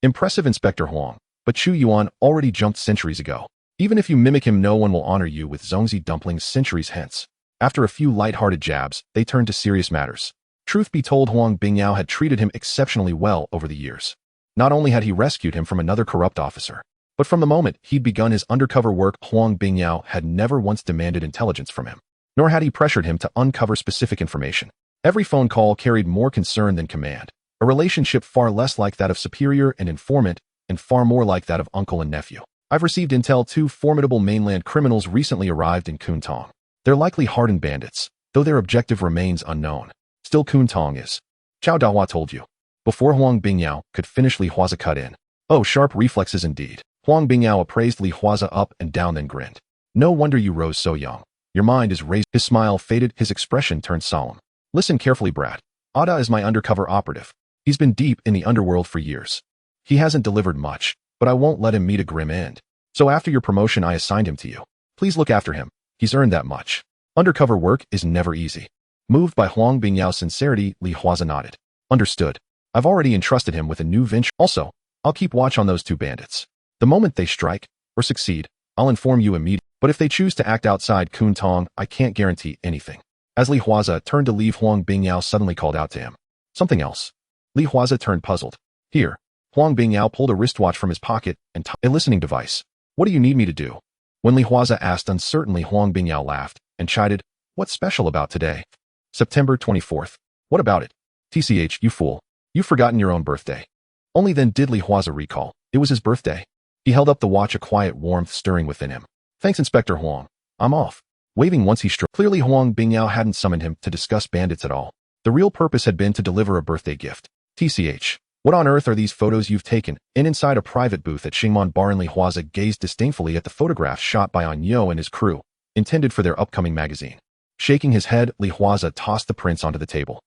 Impressive, Inspector Huang, but Chu Yuan already jumped centuries ago. Even if you mimic him, no one will honor you with Zongzi dumplings centuries hence. After a few light-hearted jabs, they turned to serious matters. Truth be told, Huang Bingyao had treated him exceptionally well over the years. Not only had he rescued him from another corrupt officer, but from the moment he'd begun his undercover work, Huang Bingyao had never once demanded intelligence from him, nor had he pressured him to uncover specific information. Every phone call carried more concern than command, a relationship far less like that of superior and informant and far more like that of uncle and nephew. I've received intel 2 formidable mainland criminals recently arrived in Kwun Tong. They're likely hardened bandits, though their objective remains unknown. Still, Kwun Tong is. Chow Dahua told you. Before Huang Bingyao could finish, Li Huaze cut in. Oh, sharp reflexes indeed. Huang Bingyao appraised Li Huaze up and down, then grinned. No wonder you rose so young. Your mind is raised. His smile faded, his expression turned solemn. Listen carefully, brat. Ada is my undercover operative. He's been deep in the underworld for years. He hasn't delivered much, but I won't let him meet a grim end. So after your promotion, I assigned him to you. Please look after him. He's earned that much. Undercover work is never easy. Moved by Huang Bingyao's sincerity, Li Huaze nodded. Understood. I've already entrusted him with a new venture. Also, I'll keep watch on those 2 bandits. The moment they strike, or succeed, I'll inform you immediately. But if they choose to act outside Kwun Tong, I can't guarantee anything. As Li Huaze turned to leave, Huang Bingyao suddenly called out to him. Something else. Li Huaze turned puzzled. Here. Huang Bingyao pulled a wristwatch from his pocket and a listening device. What do you need me to do? When Li Huaze asked uncertainly, Huang Bingyao laughed and chided, What's special about today? September 24th. What about it? TCH, you fool. You've forgotten your own birthday. Only then did Li Huaze recall. It was his birthday. He held up the watch, a quiet warmth stirring within him. Thanks, Inspector Huang. I'm off. Waving once he struck. Clearly Huang Bingyao hadn't summoned him to discuss bandits at all. The real purpose had been to deliver a birthday gift. TCH. What on earth are these photos you've taken? And inside a private booth at Xingman Bar, Li Huaze gazed disdainfully at the photographs shot by Anyo and his crew, intended for their upcoming magazine. Shaking his head, Li Huaze tossed the prints onto the table.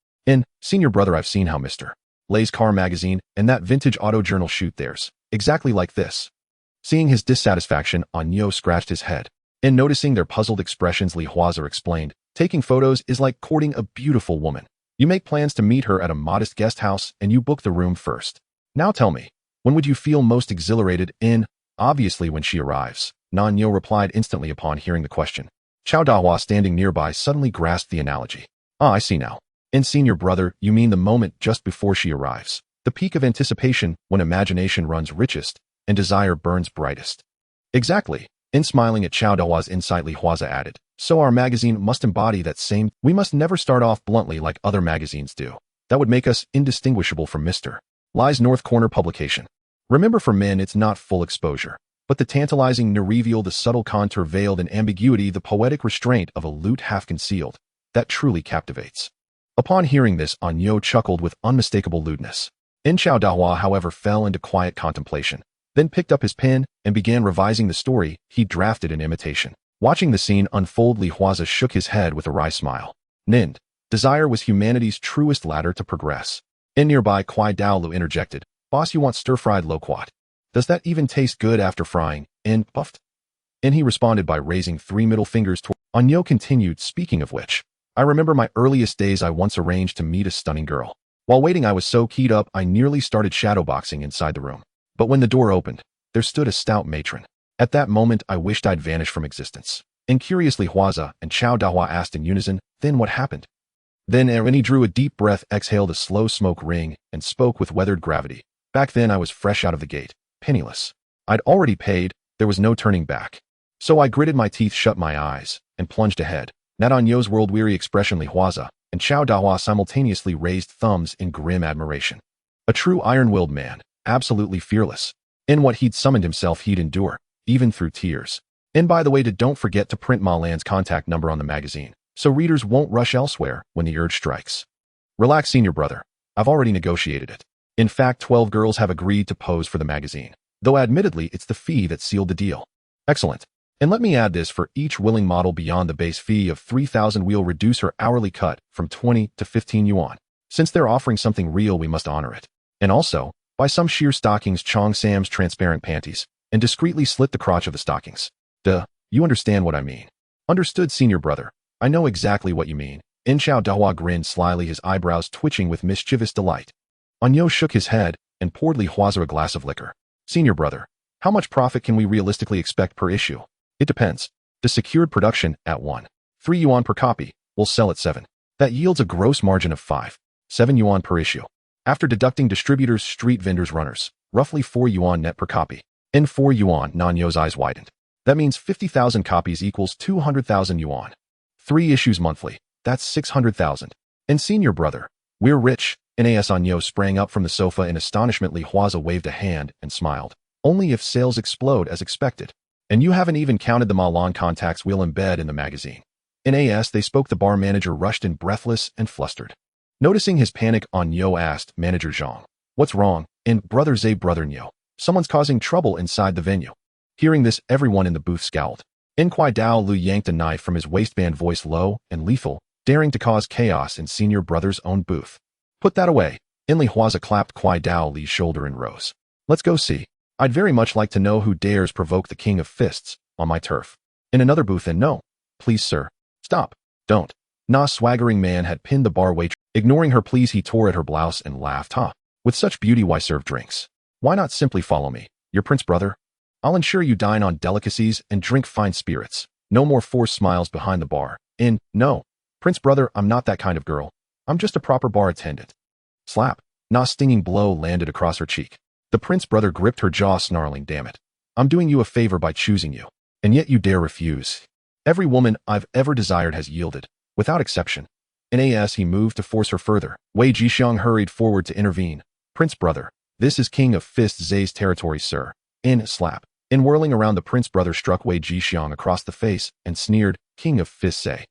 Senior brother, I've seen how Mr. Lay's car magazine and that vintage auto journal shoot theirs. Exactly like this. Seeing his dissatisfaction, Anyo scratched his head. And noticing their puzzled expressions, Li Huaze explained, taking photos is like courting a beautiful woman. You make plans to meet her at a modest guest house and you book the room first. Now tell me, when would you feel most exhilarated? Obviously when she arrives. Nanyo replied instantly upon hearing the question. Chow Dahua, standing nearby, suddenly grasped the analogy. Ah, I see now. Senior brother, you mean the moment just before she arrives. The peak of anticipation, when imagination runs richest and desire burns brightest. Exactly. Smiling at Chow Dahua's insight, Li Huaze added, so our magazine must embody that same. We must never start off bluntly like other magazines do. That would make us indistinguishable from Mr. Lie's North Corner publication. Remember, for men it's not full exposure, but the tantalizing reveal, the subtle contour veiled in ambiguity, the poetic restraint of a lute half concealed, that truly captivates. Upon hearing this, Anyo chuckled with unmistakable lewdness. Chow Dahua, however, fell into quiet contemplation, then picked up his pen and began revising the story he drafted in imitation. Watching the scene unfold, Li Huaze shook his head with a wry smile. Desire was humanity's truest ladder to progress. Nearby, Kwai Daolu interjected, Boss, you want stir-fried loquat. Does that even taste good after frying? Puffed. He responded by raising 3 middle fingers toward. Anyo continued, speaking of which, I remember my earliest days. I once arranged to meet a stunning girl. While waiting, I was so keyed up I nearly started shadowboxing inside the room. But when the door opened, there stood a stout matron. At that moment, I wished I'd vanished from existence. Curiously, Huaze and Chow Dahua asked in unison, then what happened? Then he drew a deep breath, exhaled a slow smoke ring, and spoke with weathered gravity. Back then I was fresh out of the gate, penniless. I'd already paid, there was no turning back. So I gritted my teeth, shut my eyes, and plunged ahead. Not Anyo's world-weary expression, Li Huaze and Chow Dahua simultaneously raised thumbs in grim admiration. A true iron-willed man, absolutely fearless. In what he'd summoned himself, he'd endure, even through tears. And by the way, don't forget to print Ma Lan's contact number on the magazine, so readers won't rush elsewhere when the urge strikes. Relax, senior brother. I've already negotiated it. In fact, 12 girls have agreed to pose for the magazine, though admittedly it's the fee that sealed the deal. Excellent. And let me add this, for each willing model beyond the base fee of 3,000, we'll reduce her hourly cut from 20 to 15 yuan. Since they're offering something real, we must honor it. And also, buy some sheer stockings, Chong Sam's transparent panties, and discreetly slit the crotch of the stockings. Duh, you understand what I mean. Understood, senior brother. I know exactly what you mean. Chow Dahua grinned slyly, his eyebrows twitching with mischievous delight. Anyo shook his head and poured Li Huaze a glass of liquor. Senior brother, how much profit can we realistically expect per issue? It depends. The secured production at 3 yuan per copy, will sell at 7. That yields a gross margin of 7 yuan per issue. After deducting distributors, street vendors, runners, roughly 4 yuan net per copy. In 4 yuan, Nanyo's eyes widened. That means 50,000 copies equals 200,000 yuan. 3 issues monthly, that's 600,000. And senior brother, we're rich. Nas Anyo sprang up from the sofa in astonishment. Huaze waved a hand and smiled. Only if sales explode as expected. And you haven't even counted the Malon contacts we'll embed in the magazine. Nas they spoke. The bar manager rushed in breathless and flustered. Noticing his panic, Anyo asked Manager Zhang, "What's wrong?" "In brother Zay, brother Nyo. Someone's causing trouble inside the venue." Hearing this, everyone in the booth scowled. In Kwai Dao Lu yanked a knife from his waistband, voice low and lethal, daring to cause chaos in senior brother's own booth. "Put that away." Li Huaze clapped Kwai Dao Li's shoulder and rose. "Let's go see. I'd very much like to know who dares provoke the king of fists on my turf." In another booth, and "No. Please, sir. Stop. Don't." Na swaggering man had pinned the bar waitress. Ignoring her pleas, he tore at her blouse and laughed. "Ha. With such beauty, why serve drinks? Why not simply follow me, your prince brother? I'll ensure you dine on delicacies and drink fine spirits." No more forced smiles behind the bar. "No. Prince brother, I'm not that kind of girl. I'm just a proper bar attendant." Slap. Na's stinging blow landed across her cheek. The prince brother gripped her jaw, snarling, "Damn it. I'm doing you a favor by choosing you. And yet you dare refuse. Every woman I've ever desired has yielded, without exception." Nas he moved to force her further. Wei Jixiang hurried forward to intervene. "Prince brother, this is King of Fists Zay's territory, sir." Slap. Whirling around, the prince brother struck Wei Jixiang across the face and sneered, "King of Fists Zay.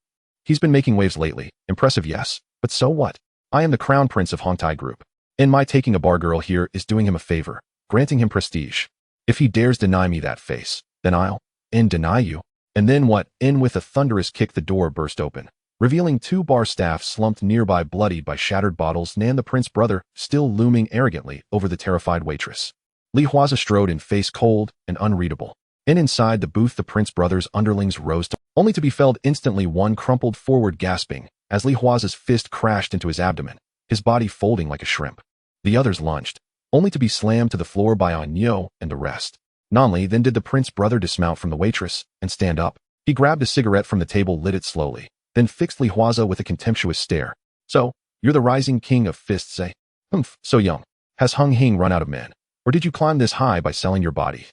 He's been making waves lately. Impressive, yes. But so what? I am the crown prince of Hongtai Group. And my taking a bar girl here is doing him a favor, granting him prestige. If he dares deny me that face, then I'll deny you." And then what? With a thunderous kick, the door burst open, revealing two bar staff slumped nearby, bloodied by shattered bottles. The prince brother, still looming arrogantly over the terrified waitress. Li Huaze strode in, face cold and unreadable. Inside the booth, the prince brother's underlings rose only to be felled instantly. One crumpled forward, gasping, as Li Huaze's fist crashed into his abdomen, his body folding like a shrimp. The others lunged, only to be slammed to the floor by Anyo and the rest. Nonly then did the prince brother dismount from the waitress and stand up. He grabbed a cigarette from the table, lit it slowly, then fixed Li Huaze with a contemptuous stare. "So, you're the rising king of fists, eh? Humph, so young. Has Hung Hing run out of men? Or did you climb this high by selling your body?"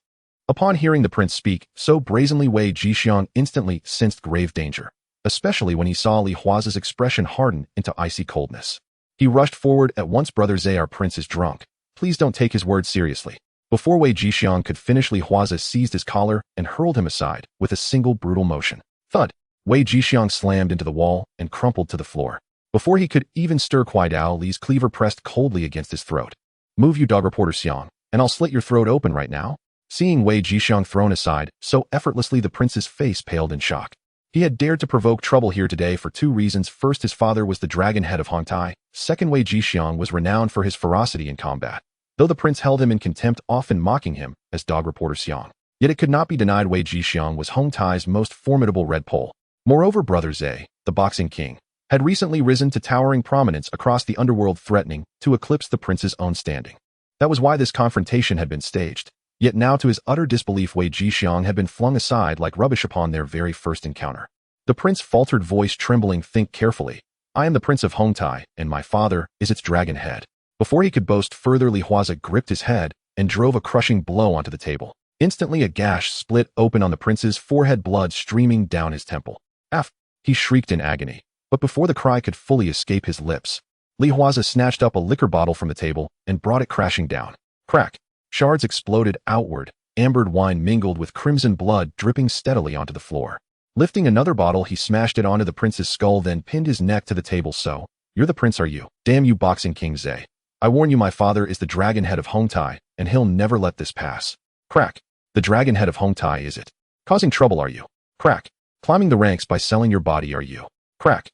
Upon hearing the prince speak so brazenly, Wei Jixiang instantly sensed grave danger, especially when he saw Li Huaze's expression harden into icy coldness. He rushed forward at once. "Brother Zay, our prince is drunk. Please don't take his words seriously." Before Wei Jixiang could finish, Li Huaze seized his collar and hurled him aside with a single brutal motion. Thud! Wei Jixiang slammed into the wall and crumpled to the floor. Before he could even stir, Kwai Dao Li's cleaver pressed coldly against his throat. "Move, you dog reporter Xiang, and I'll slit your throat open right now." Seeing Wei Jixiang thrown aside so effortlessly, the prince's face paled in shock. He had dared to provoke trouble here today for two reasons. First, his father was the dragon head of Hongtai. Second, Wei Jixiang was renowned for his ferocity in combat. Though the prince held him in contempt, often mocking him as dog reporter Xiang, yet it could not be denied Wei Jixiang was Hongtai's most formidable red pole. Moreover, brother Zay, the boxing king, had recently risen to towering prominence across the underworld, threatening to eclipse the prince's own standing. That was why this confrontation had been staged. Yet now, to his utter disbelief, Wei Jixiang had been flung aside like rubbish upon their very first encounter. The prince faltered, voice trembling, "Think carefully. I am the prince of Hongtai, and my father is its dragon head." Before he could boast further, Li Huaze gripped his head and drove a crushing blow onto the table. Instantly, a gash split open on the prince's forehead, blood streaming down his temple. "F!" he shrieked in agony. But before the cry could fully escape his lips, Li Huaze snatched up a liquor bottle from the table and brought it crashing down. Crack! Shards exploded outward, ambered wine mingled with crimson blood dripping steadily onto the floor. Lifting another bottle, he smashed it onto the prince's skull, then pinned his neck to the table. "So, you're the prince, are you? Damn you, boxing king Zay. I warn you, my father is the dragon head of Hongtai, and he'll never let this pass." Crack! "The dragon head of Hongtai, is it? Causing trouble, are you? Crack! Climbing the ranks by selling your body, are you? Crack!"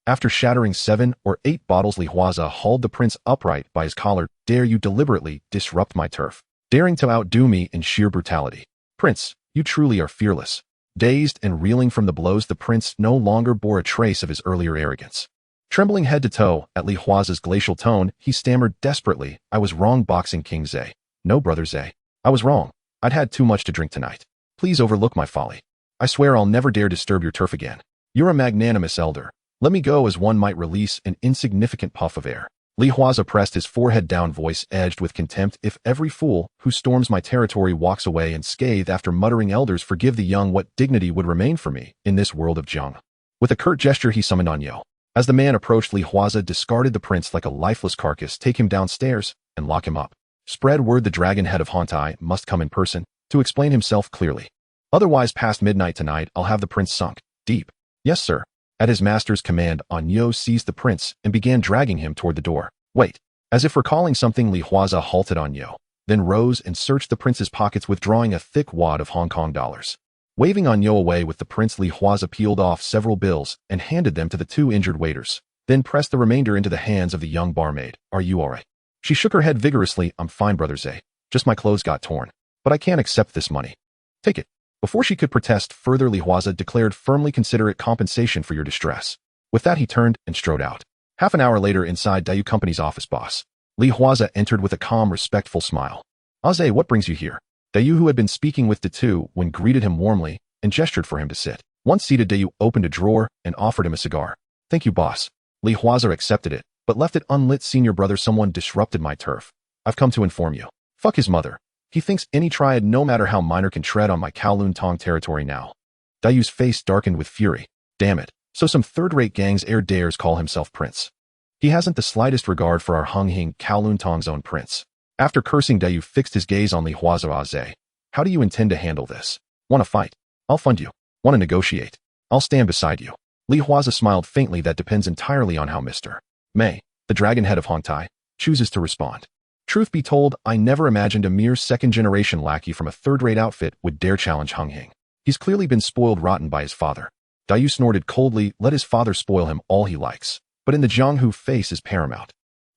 After shattering 7 or 8 bottles, Li Huaze hauled the prince upright by his collar. "Dare you deliberately disrupt my turf? Daring to outdo me in sheer brutality? Prince, you truly are fearless." Dazed and reeling from the blows, the prince no longer bore a trace of his earlier arrogance. Trembling head to toe at Li Huaze's glacial tone, he stammered desperately, "I was wrong, boxing king Zay. No, brother Zay. I was wrong. I'd had too much to drink tonight. Please overlook my folly. I swear I'll never dare disturb your turf again. You're a magnanimous elder. Let me go as one might release an insignificant puff of air." Li Huaze pressed his forehead down, voice edged with contempt. "If every fool who storms my territory walks away unscathed after muttering, 'Elders, forgive the young,' what dignity would remain for me in this world of Jiang?" With a curt gesture, he summoned Anyo. As the man approached, Li Huaze discarded the prince like a lifeless carcass, take him downstairs, and lock him up. Spread word the dragon head of Hontai must come in person to explain himself clearly. Otherwise, past midnight tonight, I'll have the prince sunk deep. Yes, sir. At his master's command, Anyo seized the prince and began dragging him toward the door. Wait. As if recalling something, Li Huaze halted Anyo, then rose and searched the prince's pockets, withdrawing a thick wad of Hong Kong dollars. Waving Anyo away with the prince, Li Huaze peeled off several bills and handed them to the two injured waiters, then pressed the remainder into the hands of the young barmaid. Are you alright? She shook her head vigorously. I'm fine, Brother Zhe. Just my clothes got torn. But I can't accept this money. Take it. Before she could protest further, Li Huaze declared firmly, consider it compensation for your distress. With that, he turned and strode out. Half an hour later, inside Dayu Company's office, boss Li Huaze entered with a calm, respectful smile. Huaze, what brings you here? Dayu, who had been speaking with Tu when greeted him warmly and gestured for him to sit. Once seated, Dayu opened a drawer and offered him a cigar. Thank you, boss. Li Huaze accepted it, but left it unlit. Senior brother, someone disrupted my turf. I've come to inform you. Fuck his mother. He thinks any triad, no matter how minor, can tread on my Kowloon Tong territory now. Dayu's face darkened with fury. Damn it. So some third-rate gang's heir dares call himself prince. He hasn't the slightest regard for our Hung Hing, Kowloon Tong's own prince. After cursing, Dayu fixed his gaze on Li Huaze. Huaze, how do you intend to handle this? Want to fight? I'll fund you. Want to negotiate? I'll stand beside you. Li Huaze smiled faintly. That depends entirely on how Mr. Mei, the dragon head of Hongtai, chooses to respond. Truth be told, I never imagined a mere second-generation lackey from a third-rate outfit would dare challenge Hung Hing. He's clearly been spoiled rotten by his father. Dayu snorted coldly. Let his father spoil him all he likes. But in the Jianghu, face is paramount.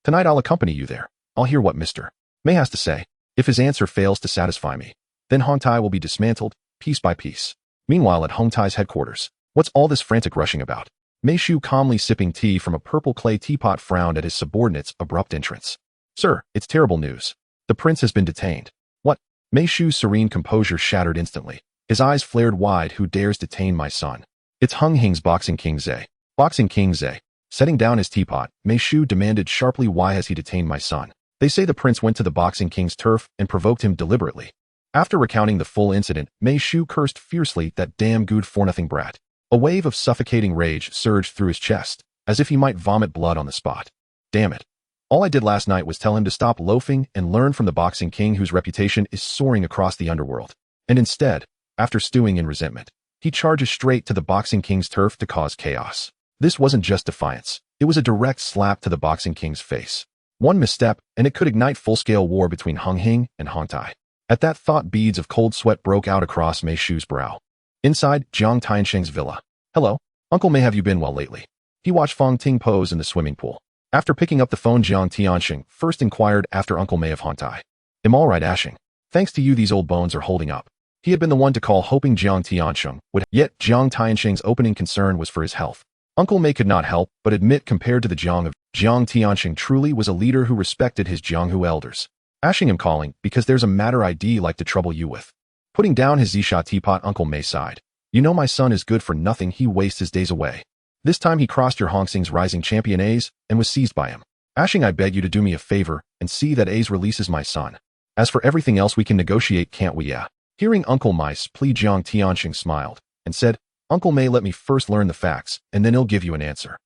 Tonight I'll accompany you there. I'll hear what Mr. Mei has to say. If his answer fails to satisfy me, then Hongtai will be dismantled, piece by piece. Meanwhile, at Hongtai's headquarters, what's all this frantic rushing about? Mei Shu, calmly sipping tea from a purple clay teapot, frowned at his subordinate's abrupt entrance. Sir, it's terrible news. The prince has been detained. What? Mei Shu's serene composure shattered instantly. His eyes flared wide. Who dares detain my son? It's Hung Hing's Boxing King Zhe. Boxing King Zhe. Setting down his teapot, Mei Shu demanded sharply, why has he detained my son? They say the prince went to the Boxing King's turf and provoked him deliberately. After recounting the full incident, Mei Shu cursed fiercely. That damn good for-nothing brat. A wave of suffocating rage surged through his chest, as if he might vomit blood on the spot. Damn it. All I did last night was tell him to stop loafing and learn from the Boxing King, whose reputation is soaring across the underworld. And instead, after stewing in resentment, he charges straight to the Boxing King's turf to cause chaos. This wasn't just defiance. It was a direct slap to the Boxing King's face. One misstep, and it could ignite full-scale war between Hung Hing and Hongtai. At that thought, beads of cold sweat broke out across Mei Shu's brow. Inside Jiang Tiansheng's villa. Hello, Uncle Mei, have you been well lately? He watched Fong Ting pose in the swimming pool. After picking up the phone, Jiang Tiansheng first inquired after Uncle Mei of Hongtai. I'm all right, Ashing. Thanks to you, these old bones are holding up. He had been the one to call, hoping Jiang Tiansheng would. Yet Jiang Tiansheng's opening concern was for his health. Uncle Mei could not help but admit, compared to the Jiang of Jiang Tiansheng truly was a leader who respected his Jianghu elders. Ashing, him calling because there's a matter I'd like to trouble you with. Putting down his Zisha teapot, Uncle Mei sighed. You know my son is good for nothing. He wastes his days away. This time he crossed your Hong Xing's rising champion A's and was seized by him. Ashing, I beg you to do me a favor and see that A's releases my son. As for everything else, we can negotiate, can't we? Yeah. Hearing Uncle Mei's plea, Jiang Tiansheng smiled and said, Uncle Mei, let me first learn the facts and then he'll give you an answer.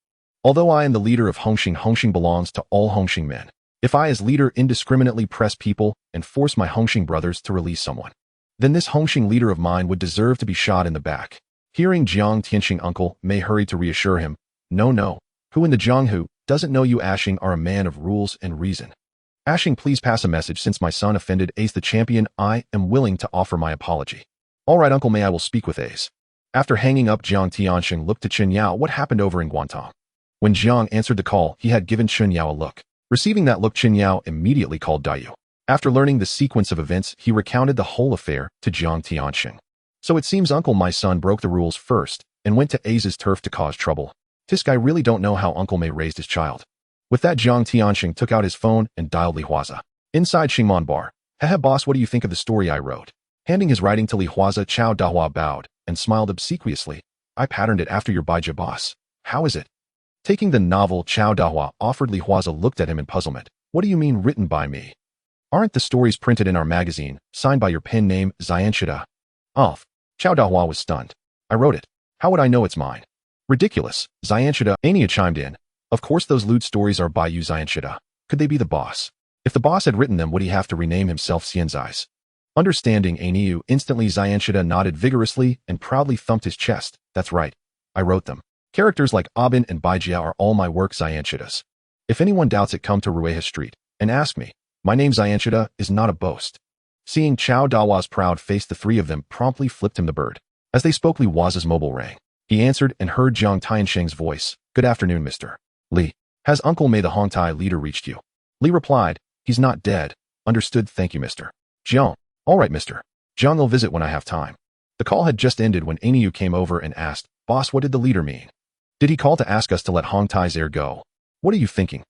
Although I am the leader of Hongxing belongs to all Hongxing men. If I as leader indiscriminately press people and force my Hongxing brothers to release someone, then this Hongxing leader of mine would deserve to be shot in the back. Hearing Jiang Tiansheng, Uncle Mei hurried to reassure him. No. Who in the Jianghu doesn't know you, Ashing, are a man of rules and reason. Ashing, please pass a message. Since my son offended Ace the champion, I am willing to offer my apology. All right, Uncle Mei, I will speak with Ace. After hanging up, Jiang Tiansheng looked to Chen Yao. What happened over in Guantong? When Jiang answered the call, he had given Chen Yao a look. Receiving that look, Chen Yao immediately called Dayu. After learning the sequence of events, he recounted the whole affair to Jiang Tiansheng. So it seems Uncle my son broke the rules first and went to Ace's turf to cause trouble. Tisk, I really don't know how Uncle Mei raised his child. With that, Jiang Tiansheng took out his phone and dialed Li Huaze. Inside Xingman Bar. Hehe, boss, what do you think of the story I wrote? Handing his writing to Li Huaze, Chao Dahua bowed and smiled obsequiously. I patterned it after your Baija, boss. How is it? Taking the novel, Chao Dahua offered. Li Huaze looked at him in puzzlement. What do you mean, written by me? Aren't the stories printed in our magazine, signed by your pen name, Xianshida? Chao Dahua was stunned. I wrote it. How would I know it's mine? Ridiculous, Zyanshida, Ania chimed in. Of course those lewd stories are by you, Zyanshida. Could they be the boss? If the boss had written them, would he have to rename himself Xianzais? Understanding Aniu, instantly Zyanshida nodded vigorously and proudly thumped his chest. That's right. I wrote them. Characters like Abin and Baijia are all my work, Zyanshida's. If anyone doubts it, come to Rueha Street and ask me. My name Zyanshida is not a boast. Seeing Chao Dawa's proud face, the three of them promptly flipped him the bird. As they spoke, Li Huaze's mobile rang. He answered and heard Jiang Tiansheng's voice. Good afternoon, Mr. Li. Has Uncle Mei the Hongtai leader reached you? Li replied, he's not dead. Understood, thank you, Mr. Jiang. All right, Mr. Jiang will visit when I have time. The call had just ended when Aniu came over and asked, Boss, what did the leader mean? Did he call to ask us to let Hongtai's heir go? What are you thinking?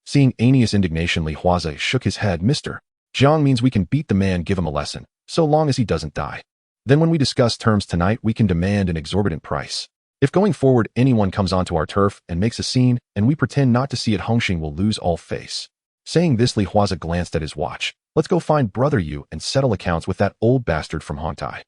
Seeing Aniu's indignation, Li Huaze shook his head. Mr. Jiang means we can beat the man, give him a lesson, so long as he doesn't die. Then when we discuss terms tonight, we can demand an exorbitant price. If going forward anyone comes onto our turf and makes a scene and we pretend not to see it, Hung Hing will lose all face. Saying this, Li Huaze glanced at his watch. Let's go find Brother Yu and settle accounts with that old bastard from Hongtai.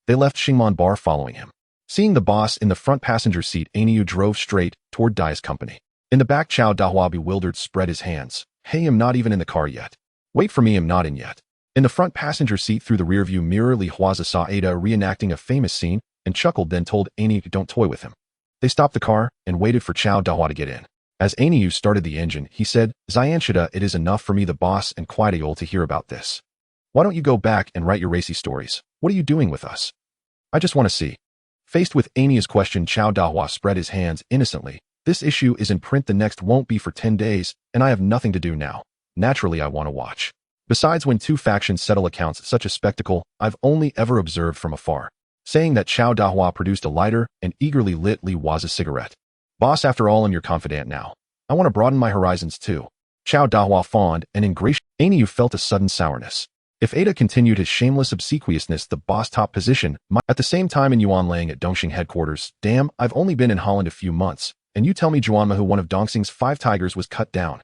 They left Xingman Bar following him. Seeing the boss in the front passenger seat, Aniu drove straight toward Dai's company. In the back, Chao Dahua, bewildered, spread his hands. Hey, I'm not even in the car yet. Wait for me, I'm not in yet. In the front passenger seat through the rearview mirror, Li Huaze saw Ada reenacting a famous scene and chuckled, then told Aniu don't toy with him. They stopped the car and waited for Chao Dahua to get in. As Aniu started the engine, he said, Zyanshida, it is enough for me, the boss, and Kwaideol to hear about this. Why don't you go back and write your racy stories? What are you doing with us? I just want to see. Faced with Aniu's question, Chao Dahua spread his hands innocently. This issue is in print, the next won't be for 10 days, and I have nothing to do now. Naturally, I want to watch. Besides, when two factions settle accounts, such a spectacle I've only ever observed from afar. Saying that, Chao Dahua produced a lighter and eagerly lit Li Huaze's cigarette. Boss, after all, I'm your confidant now. I want to broaden my horizons too. Chao Dahua fawned and ingratiated. Aniu felt a sudden sourness. If Ada continued his shameless obsequiousness, the boss top position might. At the same time, in Yuan Lang at Dongxing headquarters, damn, I've only been in Holland a few months, and you tell me Juanmahu, one of Dongxing's 5 tigers, was cut down.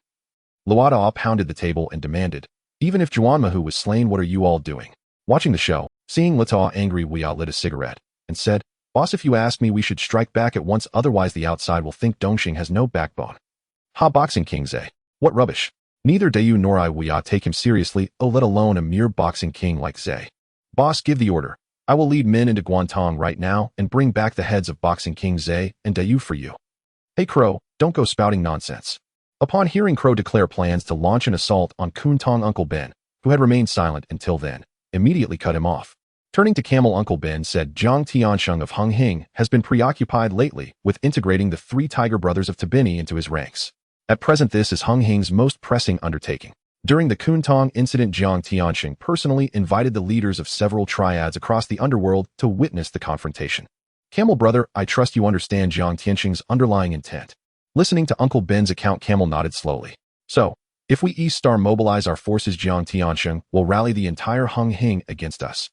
Luada pounded the table and demanded, even if Juanmahu was slain, what are you all doing? Watching the show, seeing Litaw angry, Weah lit a cigarette and said, Boss, if you ask me, we should strike back at once, otherwise the outside will think Dongxing has no backbone. Ha, Boxing King Zay. What rubbish. Neither Dayu nor I Weah take him seriously, oh, let alone a mere boxing king like Zay. Boss, give the order. I will lead men into Kwun Tong right now and bring back the heads of Boxing King Zay and Dayu for you. Hey Crow, don't go spouting nonsense. Upon hearing Crow declare plans to launch an assault on Kwun Tong, Uncle Ben, who had remained silent until then, immediately cut him off. Turning to Camel, Uncle Ben said, Jiang Tiansheng of Hung Hing has been preoccupied lately with integrating the 3 Tiger brothers of Tabini into his ranks. At present, this is Hung Hing's most pressing undertaking. During the Kwun Tong incident, Jiang Tiansheng personally invited the leaders of several triads across the underworld to witness the confrontation. Camel brother, I trust you understand Jiang Tiansheng's underlying intent. Listening to Uncle Ben's account, Camel nodded slowly. So, if we East Star mobilize our forces, Jiang Tiansheng will rally the entire Hung Hing against us.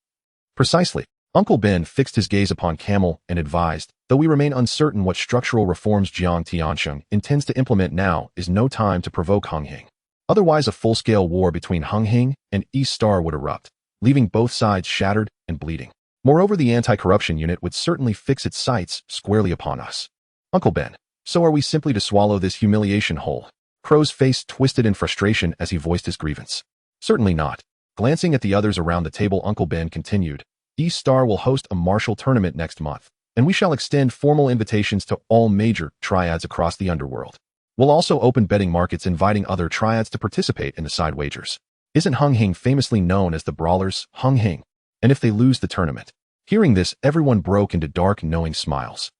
Precisely. Uncle Ben fixed his gaze upon Camel and advised, though we remain uncertain what structural reforms Jiang Tiansheng intends to implement, now is no time to provoke Hung Hing. Otherwise, a full-scale war between Hung Hing and East Star would erupt, leaving both sides shattered and bleeding. Moreover, the anti-corruption unit would certainly fix its sights squarely upon us. Uncle Ben, so are we simply to swallow this humiliation whole? Crow's face twisted in frustration as he voiced his grievance. Certainly not. Glancing at the others around the table, Uncle Ben continued, East Star will host a martial tournament next month, and we shall extend formal invitations to all major triads across the underworld. We'll also open betting markets, inviting other triads to participate in the side wagers. Isn't Hung Hing famously known as the Brawlers, Hung Hing? And if they lose the tournament? Hearing this, everyone broke into dark, knowing smiles.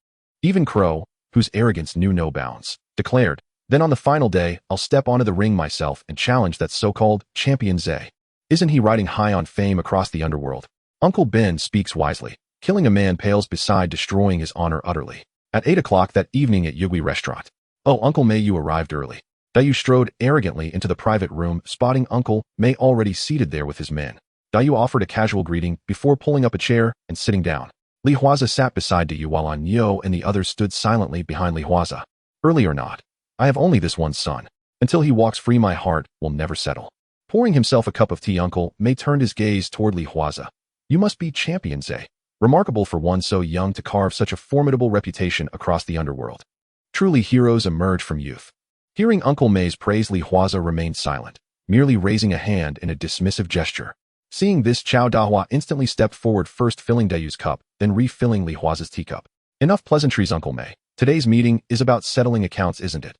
Even Crow, whose arrogance knew no bounds, declared, then on the final day, I'll step onto the ring myself and challenge that so-called champion Zay. Isn't he riding high on fame across the underworld? Uncle Ben speaks wisely. Killing a man pales beside destroying his honor utterly. At 8 o'clock that evening at Yugui restaurant. Oh, Uncle May, you arrived early. Dayu strode arrogantly into the private room, spotting Uncle May already seated there with his men. Dayu offered a casual greeting before pulling up a chair and sitting down. Li Huaze sat beside Dayu while An Yo and the others stood silently behind Li Huaze. Early or not, I have only this one son. Until he walks free, my heart will never settle. Pouring himself a cup of tea, Uncle May turned his gaze toward Li Huaze. You must be champion Zay. remarkable for one so young to carve such a formidable reputation across the underworld. Truly heroes emerge from youth. Hearing Uncle Mei's praise, Huaze remained silent, merely raising a hand in a dismissive gesture. Seeing this, Chao Dahua instantly stepped forward, first filling Dayu's cup, then refilling Huaze's teacup. Enough pleasantries, Uncle Mei. Today's meeting is about settling accounts, isn't it?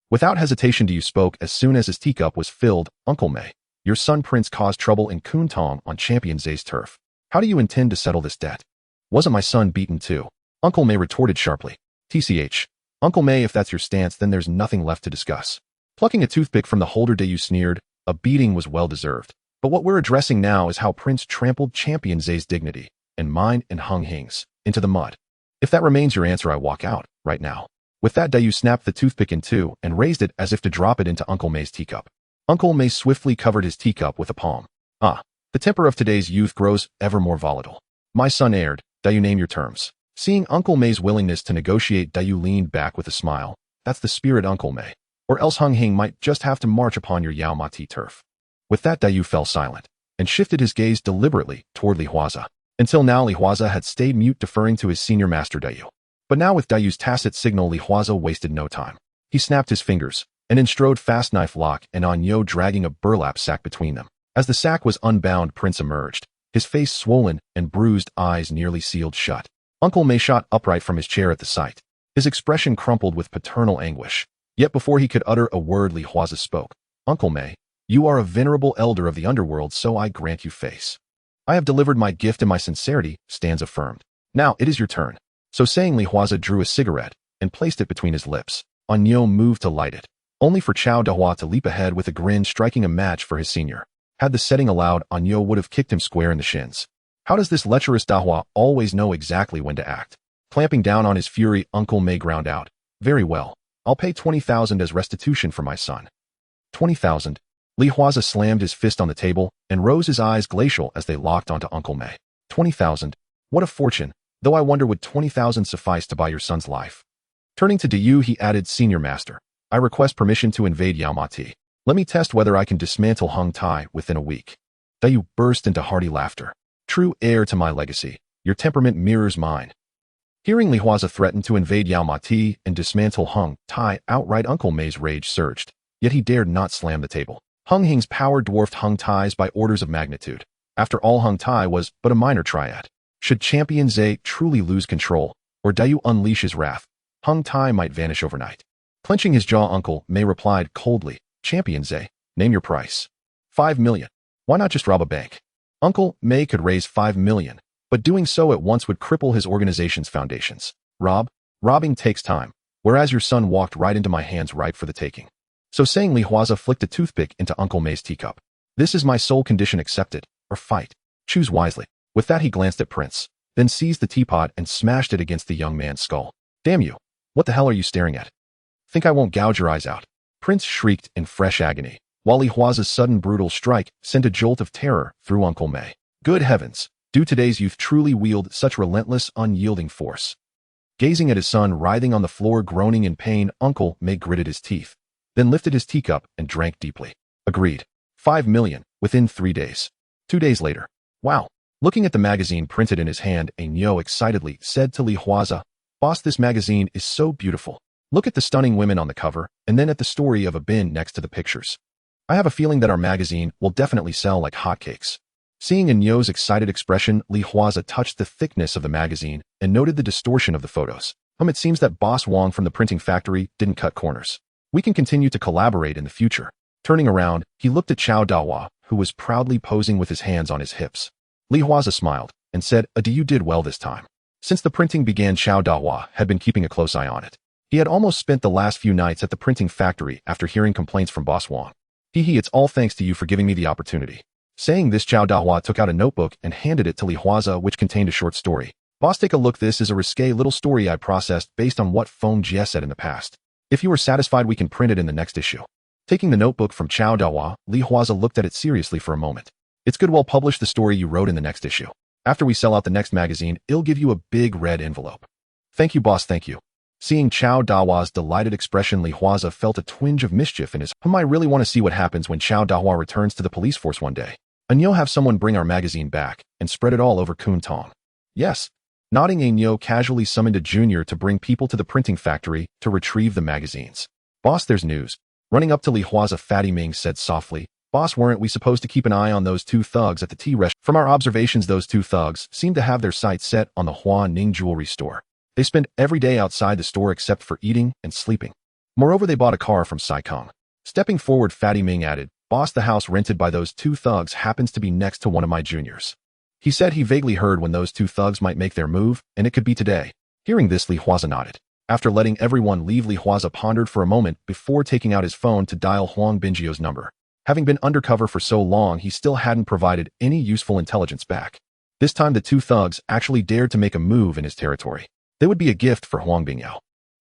Without hesitation, Dayu spoke as soon as his teacup was filled. Uncle Mei, your son Prince caused trouble in Kwun Tong on Champion Zay's turf. How do you intend to settle this debt? Wasn't my son beaten too? Uncle Mei retorted sharply. TCH. Uncle Mei, if that's your stance, then there's nothing left to discuss. Plucking a toothpick from the holder, Dayu sneered. A beating was well deserved. But what we're addressing now is how Prince trampled Champion Zay's dignity, and mine and Hung Hing's, into the mud. If that remains your answer, I walk out, right now. With that, Dayu snapped the toothpick in two and raised it as if to drop it into Uncle Mei's teacup. Uncle Mei swiftly covered his teacup with a palm. The temper of today's youth grows ever more volatile. My son erred. Dayu, name your terms. Seeing Uncle Mei's willingness to negotiate, Dayu leaned back with a smile. That's the spirit, Uncle Mei. Or else Hung Hing might just have to march upon your Yao Mati turf. With that, Dayu fell silent and shifted his gaze deliberately toward Huaze. Until now, Huaze had stayed mute, deferring to his senior master Dayu. But now with Dayu's tacit signal, Huaze wasted no time. He snapped his fingers and then strode fast, knife lock and Anyo dragging a burlap sack between them. As the sack was unbound, Prince emerged, his face swollen and bruised, eyes nearly sealed shut. Uncle Mei shot upright from his chair at the sight. His expression crumpled with paternal anguish. Yet before he could utter a word, Huaze spoke. Uncle Mei, you are a venerable elder of the underworld, so I grant you face. I have delivered my gift and my sincerity stands affirmed. Now it is your turn. So saying, Huaze drew a cigarette and placed it between his lips. Anyo moved to light it, only for Chao Dahua to leap ahead with a grin, striking a match for his senior. Had the setting allowed, Anyo would have kicked him square in the shins. How does this lecherous Dahua always know exactly when to act? Clamping down on his fury, Uncle Mei ground out. Very well. I'll pay 20,000 as restitution for my son. 20,000? Huaze slammed his fist on the table and rose, his eyes glacial as they locked onto Uncle Mei. 20,000? What a fortune, though I wonder would 20,000 suffice to buy your son's life? Turning to Dayu, he added, Senior Master, I request permission to invade Yao Mati. Let me test whether I can dismantle Hung Tai within a week. Dayu burst into hearty laughter. True heir to my legacy, your temperament mirrors mine. Hearing Huaze threaten to invade Yao Mati and dismantle Hung Tai outright, Uncle Mei's rage surged, yet he dared not slam the table. Hung Hing's power dwarfed Hung Tai's by orders of magnitude. After all, Hung Tai was but a minor triad. Should Champion Zay truly lose control, or Dayu unleash his wrath, Hung Tai might vanish overnight. Clenching his jaw, Uncle Mei replied coldly, Champion Zay, name your price. 5 million. Why not just rob a bank? Uncle Mei could raise 5 million, but doing so at once would cripple his organization's foundations. Robbing takes time, whereas your son walked right into my hands, ripe for the taking. So saying, Huaze flicked a toothpick into Uncle Mei's teacup. This is my sole condition, accepted, or fight. Choose wisely. With that, he glanced at Prince, then seized the teapot and smashed it against the young man's skull. Damn you! What the hell are you staring at? Think I won't gouge your eyes out? Prince shrieked in fresh agony, while Huaze's sudden brutal strike sent a jolt of terror through Uncle Mei. Good heavens! Do today's youth truly wield such relentless, unyielding force? Gazing at his son writhing on the floor, groaning in pain, Uncle Mei gritted his teeth, then lifted his teacup and drank deeply. Agreed. 5 million, within 3 days. 2 days later. Wow. Looking at the magazine printed in his hand, Anyo excitedly said to Huaze, Boss, this magazine is so beautiful. Look at the stunning women on the cover, and then at the story of a bin next to the pictures. I have a feeling that our magazine will definitely sell like hotcakes. Seeing Anyo's excited expression, Huaze touched the thickness of the magazine and noted the distortion of the photos. It seems that Boss Wong from the printing factory didn't cut corners. We can continue to collaborate in the future. Turning around, he looked at Chao Dahua, who was proudly posing with his hands on his hips. Huaze smiled and said, You did well this time. Since the printing began, Chao Dahua had been keeping a close eye on it. He had almost spent the last few nights at the printing factory after hearing complaints from Boss Wong. It's all thanks to you for giving me the opportunity. Saying this, Chao Dahua took out a notebook and handed it to Huaze, which contained a short story. Boss, take a look. This is a risque little story I processed based on what Feng Jie said in the past. If you are satisfied, we can print it in the next issue. Taking the notebook from Chao Dahua, Huaze looked at it seriously for a moment. It's good. We'll publish the story you wrote in the next issue. After we sell out the next magazine, it'll give you a big red envelope. Thank you, boss, thank you. Seeing Chao Dahua's delighted expression, Huaze felt a twinge of mischief in his I really want to see what happens when Chao Dahua returns to the police force one day. And you'll have someone bring our magazine back and spread it all over Kwun Tong. Yes. Nodding, Nyo casually summoned a junior to bring people to the printing factory to retrieve the magazines. Boss, there's news. Running up to Li Huaze, Fatty Ming said softly, Boss, weren't we supposed to keep an eye on those two thugs at the tea restaurant? From our observations, those two thugs seem to have their sights set on the Hua Ning jewelry store. They spend every day outside the store except for eating and sleeping. Moreover, they bought a car from Sai Kong. Stepping forward, Fatty Ming added, Boss, the house rented by those two thugs happens to be next to one of my juniors. He said he vaguely heard when those two thugs might make their move, and it could be today. Hearing this, Li Huaze nodded. After letting everyone leave, Li Huaze pondered for a moment before taking out his phone to dial Huang Bingio's number. Having been undercover for so long, he still hadn't provided any useful intelligence back. This time, the two thugs actually dared to make a move in his territory. They would be a gift for Huang Bingyao.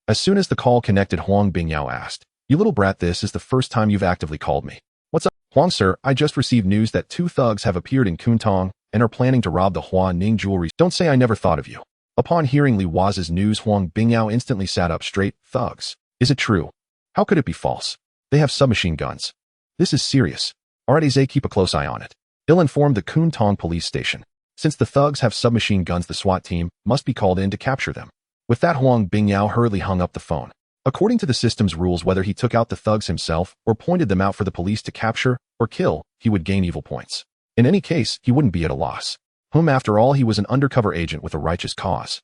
As soon as the call connected, Huang Bingyao asked, You little brat, this is the first time you've actively called me. What's up? Huang, sir, I just received news that two thugs have appeared in Kwun Tong and are planning to rob the Hua Ning jewelry. Don't say I never thought of you. Upon hearing Li Huaze's news, Huang Bingyao instantly sat up straight. Thugs. Is it true? How could it be false? They have submachine guns. This is serious. Alright, keep a close eye on it. He'll inform the Kwun Tong police station. Since the thugs have submachine guns, the SWAT team must be called in to capture them. With that, Huang Bingyao hurriedly hung up the phone. According to the system's rules, whether he took out the thugs himself or pointed them out for the police to capture or kill, he would gain evil points. In any case, he wouldn't be at a loss. After all, he was an undercover agent with a righteous cause.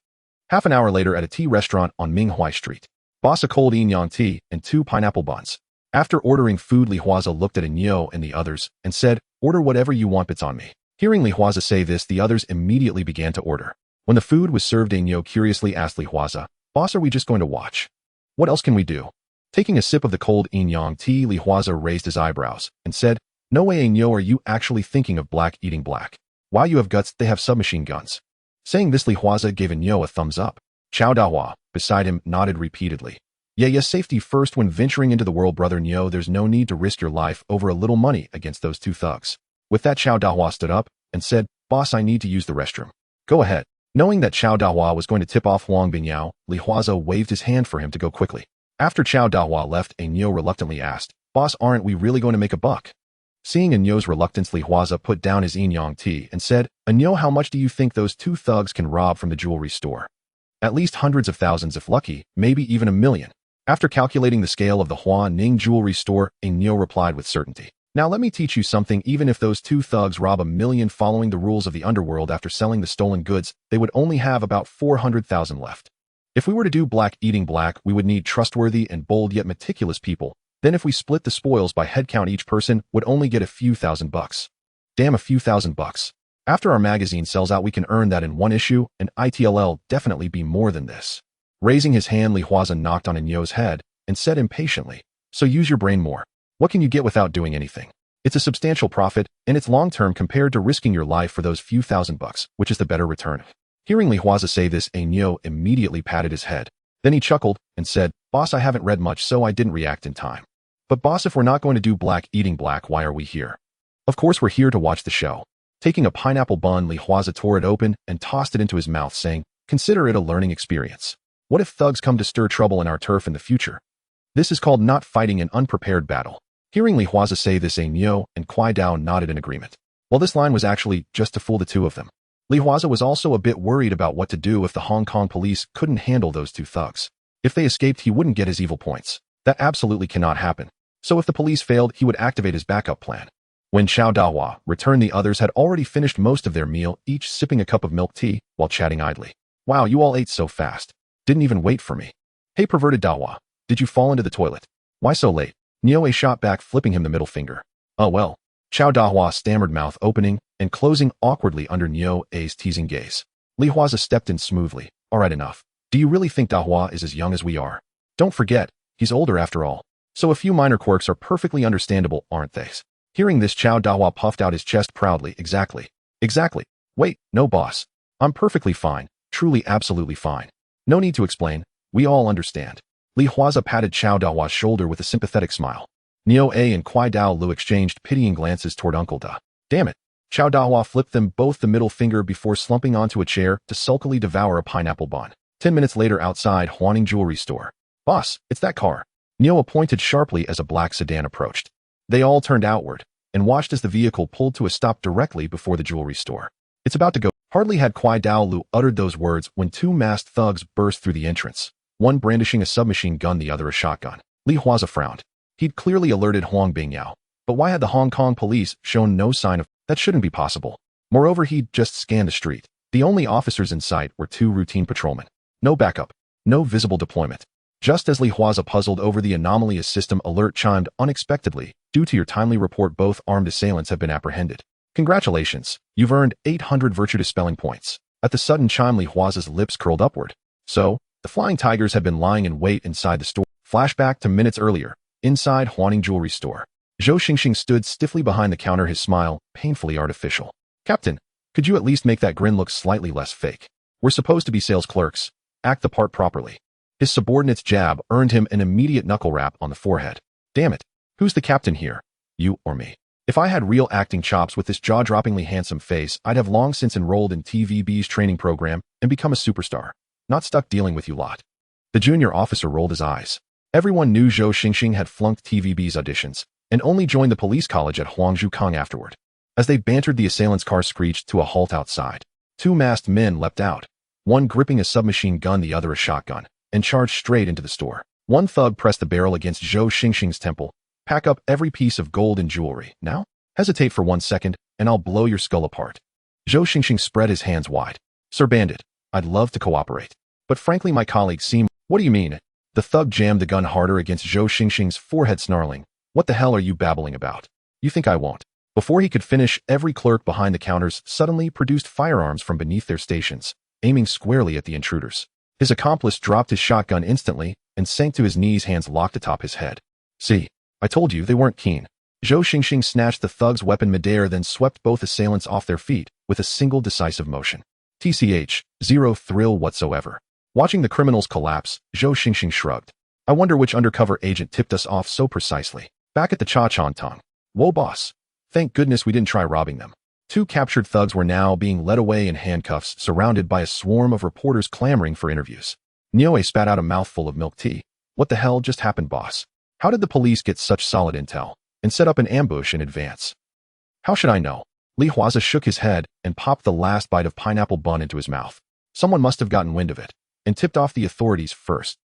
Half an hour later, at a tea restaurant on Minghui Street. Boss, a cold yin yang tea and 2 pineapple buns. After ordering food, Li Huaze looked at Nyo and the others and said, Order whatever you want, it's on me. Hearing Li Huaze say this, the others immediately began to order. When the food was served, Nyo curiously asked Li Huaze, Boss, are we just going to watch? What else can we do? Taking a sip of the cold yin yang tea, Li Huaze raised his eyebrows and said, No way, Nyo, are you actually thinking of black eating black? Wow, you have guts, they have submachine guns. Saying this, Li Huaze gave Nyo a thumbs up. Chao Dahua, beside him, nodded repeatedly. Yes, safety first when venturing into the world, brother Nyo. There's no need to risk your life over a little money against those two thugs. With that, Chao Dahua stood up and said, Boss, I need to use the restroom. Go ahead. Knowing that Chao Dahua was going to tip off Huang Bingyao, Li Huaze waved his hand for him to go quickly. After Chao Dahua left, Nyo reluctantly asked, Boss, aren't we really going to make a buck? Seeing Nyo's reluctance, Li Huaze put down his yin yang tea and said, Nyo, how much do you think those two thugs can rob from the jewelry store? At least hundreds of thousands if lucky, maybe even 1 million. After calculating the scale of the Hua Ning jewelry store, Nyo replied with certainty. Now let me teach you something. Even if those two thugs rob 1 million following the rules of the underworld after selling the stolen goods, they would only have about 400,000 left. If we were to do black eating black, we would need trustworthy and bold yet meticulous people. Then if we split the spoils by headcount, each person would only get a few $1,000s. Damn, a few $1,000s. After our magazine sells out, we can earn that in one issue, and ITLL definitely be more than this. Raising his hand, Li Huaze knocked on Nyo's head and said impatiently, So use your brain more. What can you get without doing anything? It's a substantial profit, and it's long-term compared to risking your life for those few $1,000s, which is the better return. Hearing Li Huaze say this, Nyo immediately patted his head. Then he chuckled and said, Boss, I haven't read much, so I didn't react in time. But boss, if we're not going to do black eating black, why are we here? Of course we're here to watch the show. Taking a pineapple bun, Li Huaze tore it open and tossed it into his mouth, saying, Consider it a learning experience. What if thugs come to stir trouble in our turf in the future? This is called not fighting an unprepared battle. Hearing Li Huaze say this, Nyo and Kwai Dao nodded in agreement. Well, this line was actually just to fool the two of them. Li Huaze was also a bit worried about what to do if the Hong Kong police couldn't handle those two thugs. If they escaped, he wouldn't get his evil points. That absolutely cannot happen. So if the police failed, he would activate his backup plan. When Chao Dahua returned, the others had already finished most of their meal, each sipping a cup of milk tea while chatting idly. Wow, you all ate so fast. Didn't even wait for me. Hey, perverted Dahua, did you fall into the toilet? Why so late? Nyoe shot back, flipping him the middle finger. Oh well. Chao Dahua stammered, mouth opening and closing awkwardly under Nyoe's teasing gaze. Li Huaze stepped in smoothly. Alright, enough. Do you really think Dahua is as young as we are? Don't forget, he's older after all. So a few minor quirks are perfectly understandable, aren't they? Hearing this, Chao Dahua puffed out his chest proudly. Exactly. Exactly. Wait, no boss. I'm perfectly fine. Truly absolutely fine. No need to explain. We all understand. Li Huaze patted Chao Dahua's shoulder with a sympathetic smile. Neo A and Kwai Dao Lu exchanged pitying glances toward Uncle Da. Damn it. Chao Dahua flipped them both the middle finger before slumping onto a chair to sulkily devour a pineapple bun. 10 minutes later, outside Huaning Jewelry Store. Boss, it's that car. Neo pointed sharply as a black sedan approached. They all turned outward and watched as the vehicle pulled to a stop directly before the jewelry store. It's about to go. Hardly had Kwai Dao Lu uttered those words when two masked thugs burst through the entrance, one brandishing a submachine gun, the other a shotgun. Li Huaze frowned. He'd clearly alerted Huang Bingyao, but why had the Hong Kong police shown no sign of that? Shouldn't be possible. Moreover, he'd just scanned the street. The only officers in sight were two routine patrolmen. No backup, no visible deployment. Just as Li Huaze puzzled over the anomaly, a system alert chimed unexpectedly. Due to your timely report, both armed assailants have been apprehended. Congratulations, you've earned 800 virtue dispelling points. At the sudden chime, Li Huaze's lips curled upward. So, the flying tigers had been lying in wait inside the store. Flashback to minutes earlier, inside Huaning Jewelry Store. Zhou Xingxing stood stiffly behind the counter, his smile painfully artificial. Captain, could you at least make that grin look slightly less fake? We're supposed to be sales clerks. Act the part properly. His subordinate's jab earned him an immediate knuckle rap on the forehead. Damn it. Who's the captain here? You or me? If I had real acting chops with this jaw-droppingly handsome face, I'd have long since enrolled in TVB's training program and become a superstar. Not stuck dealing with you lot. The junior officer rolled his eyes. Everyone knew Zhou Xingxing had flunked TVB's auditions and only joined the police college at Huangzhou Kong afterward. As they bantered, the assailant's car screeched to a halt outside. Two masked men leapt out, one gripping a submachine gun, the other a shotgun, and charged straight into the store. One thug pressed the barrel against Zhou Xingxing's temple. Pack up every piece of gold and jewelry. Now? Hesitate for 1 second, and I'll blow your skull apart. Zhou Xingxing spread his hands wide. Sir Bandit, I'd love to cooperate. But frankly, my colleagues seem— What do you mean? The thug jammed the gun harder against Zhou Xingxing's forehead, snarling. What the hell are you babbling about? You think I won't? Before he could finish, every clerk behind the counters suddenly produced firearms from beneath their stations, aiming squarely at the intruders. His accomplice dropped his shotgun instantly and sank to his knees, hands locked atop his head. See, I told you they weren't keen. Zhou Xingxing snatched the thug's weapon midair, then swept both assailants off their feet with a single decisive motion. TCH, zero thrill whatsoever. Watching the criminals collapse, Zhou Xingxing shrugged. I wonder which undercover agent tipped us off so precisely. Back at the Kwun Tong. Whoa, boss. Thank goodness we didn't try robbing them. Two captured thugs were now being led away in handcuffs, surrounded by a swarm of reporters clamoring for interviews. Niue spat out a mouthful of milk tea. What the hell just happened, boss? How did the police get such solid intel and set up an ambush in advance? How should I know? Li Huaze shook his head and popped the last bite of pineapple bun into his mouth. Someone must have gotten wind of it and tipped off the authorities first.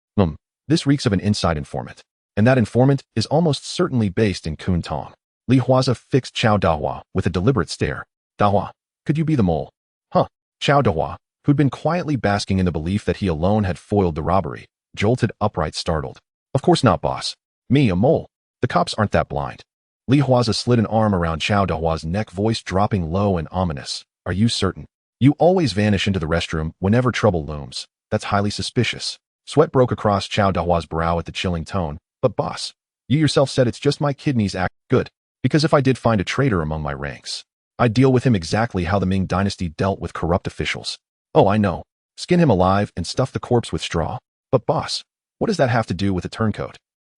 This reeks of an inside informant. And that informant is almost certainly based in Kwun Tong. Li Huaze fixed Chao Dahua with a deliberate stare. Dahua, could you be the mole? Huh. Chao Dahua, who'd been quietly basking in the belief that he alone had foiled the robbery, jolted upright, startled. Of course not, boss. Me, a mole? The cops aren't that blind. Li Huaze slid an arm around Chao Dahua's neck, voice dropping low and ominous. Are you certain? You always vanish into the restroom whenever trouble looms. That's highly suspicious. Sweat broke across Chao Dahua's brow at the chilling tone. But boss, you yourself said it's just my kidneys act good. Because if I did find a traitor among my ranks, I'd deal with him exactly how the Ming dynasty dealt with corrupt officials. Oh, I know. Skin him alive and stuff the corpse with straw. But boss, what does that have to do with a turncoat?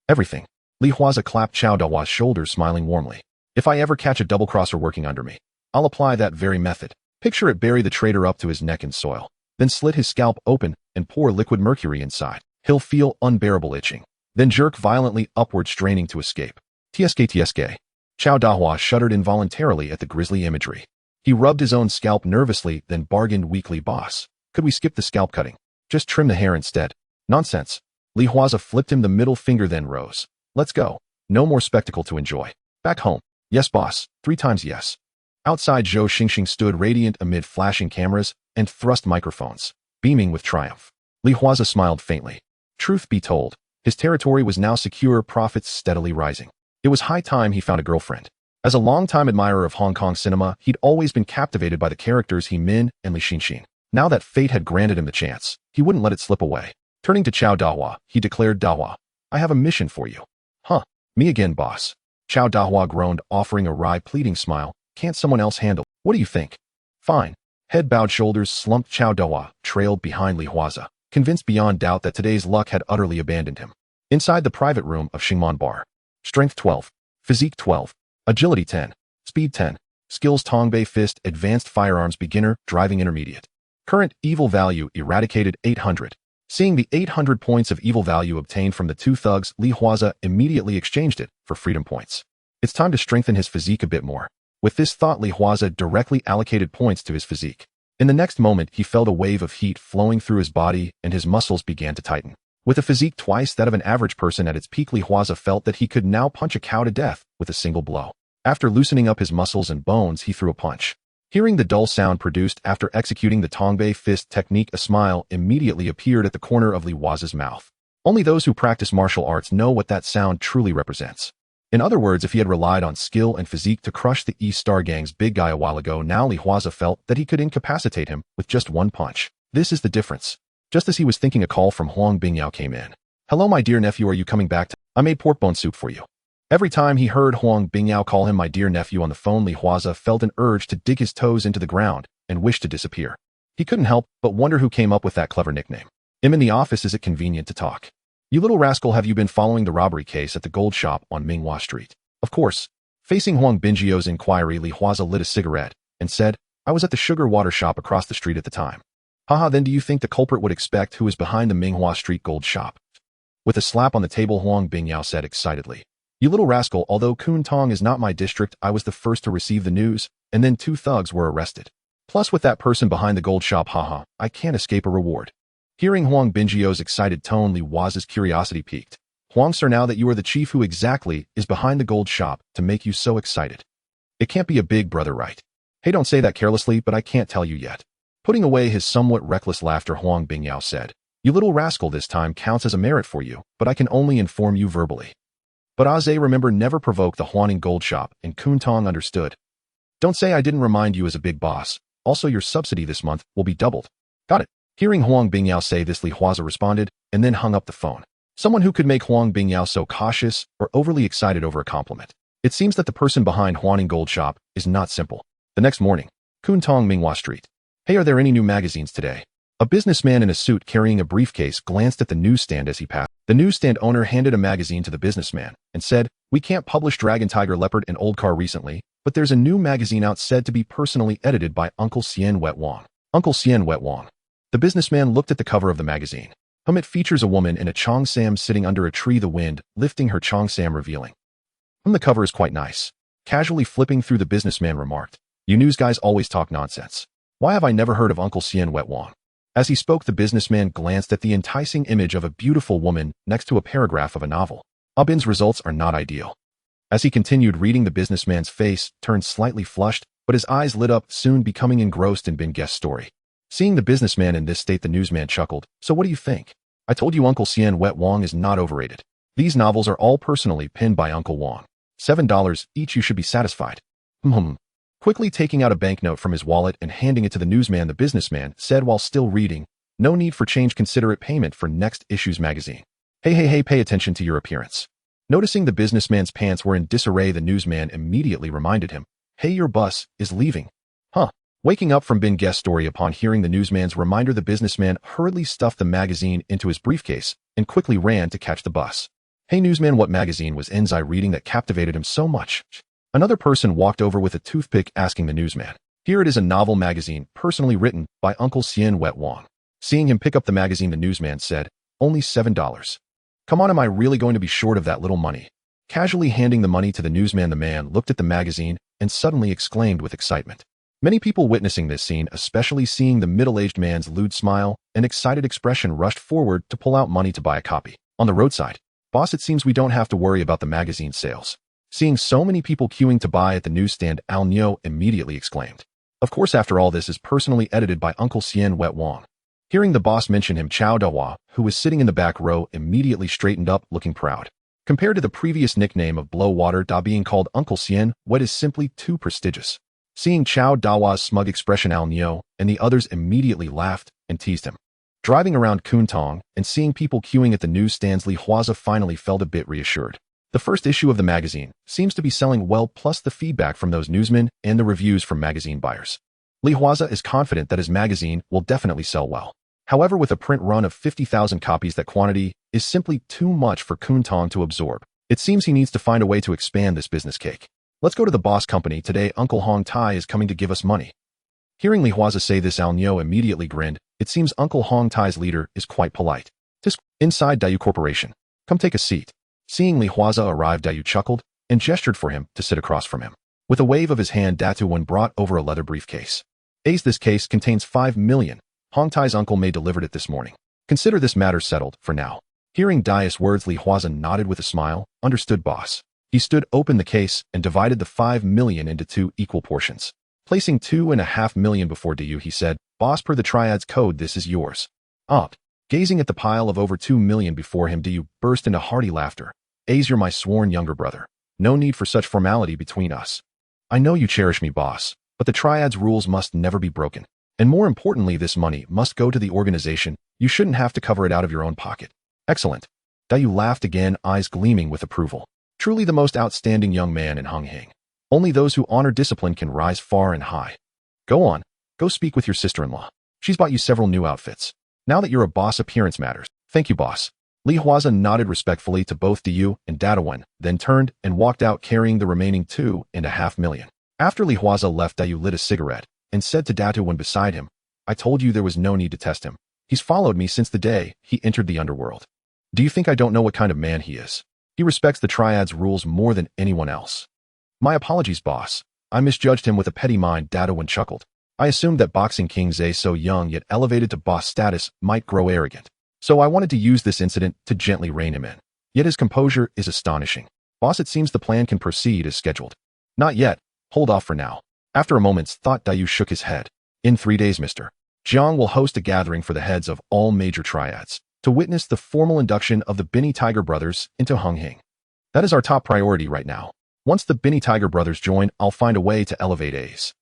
Everything. Li Huaze clapped Chao Dahua's shoulders, smiling warmly. If I ever catch a double-crosser working under me, I'll apply that very method. Picture it: bury the traitor up to his neck in soil, then slit his scalp open and pour liquid mercury inside. He'll feel unbearable itching, then jerk violently upward, straining to escape. TSK. Chao Dahua shuddered involuntarily at the grisly imagery. He rubbed his own scalp nervously, then bargained weakly. Boss, could we skip the scalp cutting? Just trim the hair instead. Nonsense. Li Huaze flipped him the middle finger, then rose. Let's go. No more spectacle to enjoy. Back home. Yes, boss. 3 times yes. Outside, Zhou Xingxing stood radiant amid flashing cameras and thrust microphones, beaming with triumph. Li Huaze smiled faintly. Truth be told, his territory was now secure, profits steadily rising. It was high time he found a girlfriend. As a longtime admirer of Hong Kong cinema, he'd always been captivated by the characters He Min and Li Xinxin. Now that fate had granted him the chance, he wouldn't let it slip away. Turning to Chao Dahua, he declared, Dahua, I have a mission for you. Huh, me again, boss. Chao Dahua groaned, offering a wry, pleading smile. Can't someone else handle? What do you think? Fine. Head bowed, shoulders slumped, Chao Dahua trailed behind Li Huaze, convinced beyond doubt that today's luck had utterly abandoned him. Inside the private room of Xingman Bar. Strength 12. Physique 12. Agility 10. Speed 10. Skills Tongbei Fist, Advanced Firearms Beginner, Driving Intermediate. Current evil value eradicated 800. Seeing the 800 points of evil value obtained from the two thugs, Li Huaze immediately exchanged it for freedom points. It's time to strengthen his physique a bit more. With this thought, Li Huaze directly allocated points to his physique. In the next moment, he felt a wave of heat flowing through his body and his muscles began to tighten. With a physique twice that of an average person at its peak, Huaze felt that he could now punch a cow to death with a single blow. After loosening up his muscles and bones, he threw a punch. Hearing the dull sound produced after executing the Tongbei fist technique, a smile immediately appeared at the corner of Huaze's mouth. Only those who practice martial arts know what that sound truly represents. In other words, if he had relied on skill and physique to crush the East Star Gang's big guy a while ago, now Huaze felt that he could incapacitate him with just one punch. This is the difference. Just as he was thinking, a call from Huang Bingyao came in. "Hello, my dear nephew, are you coming back to? I made pork bone soup for you." Every time he heard Huang Bingyao call him my dear nephew on the phone, Huaze felt an urge to dig his toes into the ground and wish to disappear. He couldn't help but wonder who came up with that clever nickname. "I'm in the office, is it convenient to talk?" "You little rascal, have you been following the robbery case at the gold shop on Minghua Street?" "Of course." Facing Huang Bingyou's inquiry, Huaze lit a cigarette and said, "I was at the sugar water shop across the street at the time." "Haha, then do you think the culprit would expect who is behind the Minghua Street gold shop?" With a slap on the table, Huang Bingyao said excitedly, "You little rascal, although Kwun Tong is not my district, I was the first to receive the news, and then 2 thugs were arrested. Plus with that person behind the gold shop, haha, I can't escape a reward." Hearing Huang Bingyou's excited tone, Huaze's curiosity piqued. "Huang, sir, now that you are the chief, who exactly is behind the gold shop to make you so excited?" "It can't be a big brother, right?" "Hey, don't say that carelessly, but I can't tell you yet." Putting away his somewhat reckless laughter, Huang Bingyao said, "You little rascal, this time counts as a merit for you, but I can only inform you verbally." But Huaze, remember, never provoked the Huaning gold shop, and Kwun Tong understood. "Don't say I didn't remind you as a big boss. Also, your subsidy this month will be doubled." "Got it." Hearing Huang Bingyao say this, Huaze responded, and then hung up the phone. Someone who could make Huang Bingyao so cautious or overly excited over a compliment. It seems that the person behind Huaning gold shop is not simple. The next morning, Kwun Tong, Minghua Street. "Hey, are there any new magazines today?" A businessman in a suit carrying a briefcase glanced at the newsstand as he passed. The newsstand owner handed a magazine to the businessman and said, "We can't publish Dragon, Tiger, Leopard, and Old Car recently, but there's a new magazine out said to be personally edited by Uncle Xian Wet Wong." Uncle Xian Wet Wong. The businessman looked at the cover of the magazine. It features a woman in a cheongsam sitting under a tree, the wind lifting her cheongsam, revealing. The cover is quite nice." Casually flipping through, the businessman remarked, "You news guys always talk nonsense. Why have I never heard of Uncle Xian Wet Wong?" As he spoke, the businessman glanced at the enticing image of a beautiful woman next to a paragraph of a novel. Bin's results are not ideal. As he continued reading, the businessman's face turned slightly flushed, but his eyes lit up, soon becoming engrossed in Bin Guest's story. Seeing the businessman in this state, the newsman chuckled. "So what do you think? I told you Uncle Xian Wet Wong is not overrated. These novels are all personally penned by Uncle Wong. $7 each, you should be satisfied." Quickly taking out a banknote from his wallet and handing it to the newsman, the businessman said while still reading, "No need for change, considerate payment for next issue's magazine." Hey, pay attention to your appearance." Noticing the businessman's pants were in disarray, the newsman immediately reminded him, "Hey, your bus is leaving." Waking up from Bin Guest's story upon hearing the newsman's reminder, the businessman hurriedly stuffed the magazine into his briefcase and quickly ran to catch the bus. "Hey, newsman, what magazine was Enzai reading that captivated him so much?" Another person walked over with a toothpick, asking the newsman. "Here it is, a novel magazine, personally written by Uncle Xian Wet Wong." Seeing him pick up the magazine, the newsman said, "Only $7. Come on, am I really going to be short of that little money?" Casually handing the money to the newsman, the man looked at the magazine and suddenly exclaimed with excitement. Many people witnessing this scene, especially seeing the middle-aged man's lewd smile and excited expression, rushed forward to pull out money to buy a copy. On the roadside, "Boss, it seems we don't have to worry about the magazine sales." Seeing so many people queuing to buy at the newsstand, Al Nyo immediately exclaimed, "Of course, after all, this is personally edited by Uncle Xian Wet Wong." Hearing the boss mention him, Chow Dahua, who was sitting in the back row, immediately straightened up, looking proud. Compared to the previous nickname of Blowwater Da, being called Uncle Xian Wet is simply too prestigious. Seeing Chow Dawa's smug expression, Al Nyo and the others immediately laughed and teased him. Driving around Kwun Tong and seeing people queuing at the newsstands, Huaze finally felt a bit reassured. The first issue of the magazine seems to be selling well, plus the feedback from those newsmen and the reviews from magazine buyers. Huaze is confident that his magazine will definitely sell well. However, with a print run of 50,000 copies, that quantity is simply too much for Kwun Tong to absorb. It seems he needs to find a way to expand this business cake. "Let's go to the boss company today. Uncle Hong Tai is coming to give us money." Hearing Huaze say this, Al Nyo immediately grinned. It seems Uncle Hong Tai's leader is quite polite. Inside Dayu Corporation. "Come take a seat." Seeing Huaze arrive, Dayu chuckled and gestured for him to sit across from him. With a wave of his hand, Datu Wen brought over a leather briefcase. Ace, this case contains 5 million. Hong Tai's uncle Mei delivered it this morning. Consider this matter settled, for now. Hearing Dai's words, Li Huaze nodded with a smile. Understood, boss. He stood open the case and divided the 5 million into 2 equal portions. Placing 2.5 million before Du, he said, boss, per the Triads code, this is yours. Up. Gazing at the pile of over 2 million before him, Du burst into hearty laughter. Ace, you're my sworn younger brother. No need for such formality between us. I know you cherish me, boss, but the Triads rules must never be broken. And more importantly, this money must go to the organization. You shouldn't have to cover it out of your own pocket. Excellent. Du laughed again, eyes gleaming with approval. Truly the most outstanding young man in Hung Hing. Only those who honor discipline can rise far and high. Go on. Go speak with your sister-in-law. She's bought you several new outfits. Now that you're a boss, appearance matters. Thank you, boss. Li Huaze nodded respectfully to both Du and Dadawen, then turned and walked out carrying the remaining 2.5 million. After Li Huaze left, Du lit a cigarette and said to Dadawen beside him, I told you there was no need to test him. He's followed me since the day he entered the Underworld. Do you think I don't know what kind of man he is? He respects the Triads rules more than anyone else. My apologies, boss. I misjudged him with a petty mind. Dadawen chuckled. I assumed that Boxing King Zhe, so young yet elevated to boss status, might grow arrogant. So I wanted to use this incident to gently rein him in. Yet his composure is astonishing. Boss, it seems the plan can proceed as scheduled. Not yet. Hold off for now. After a moment's thought, Du shook his head. In 3 days, Mr. Jiang will host a gathering for the heads of all major Triads to witness the formal induction of the Bini Tiger brothers into Hung Hing. That is our top priority right now. Once the Bini Tiger brothers join, I'll find a way to elevate Ace.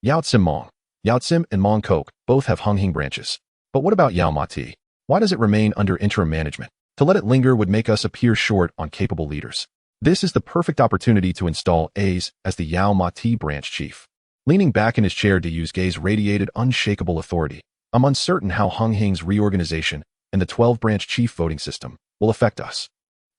Yao Tsim Mong. Yao Tsim and Mong Kok both have Hung Hing branches. But what about Yao Mati? Why does it remain under interim management? To let it linger would make us appear short on capable leaders. This is the perfect opportunity to install Ace as the Yao Mati branch chief. Leaning back in his chair, Du's gaze radiated unshakable authority. I'm uncertain how Hung Hing's reorganization and the 12-branch chief voting system will affect us.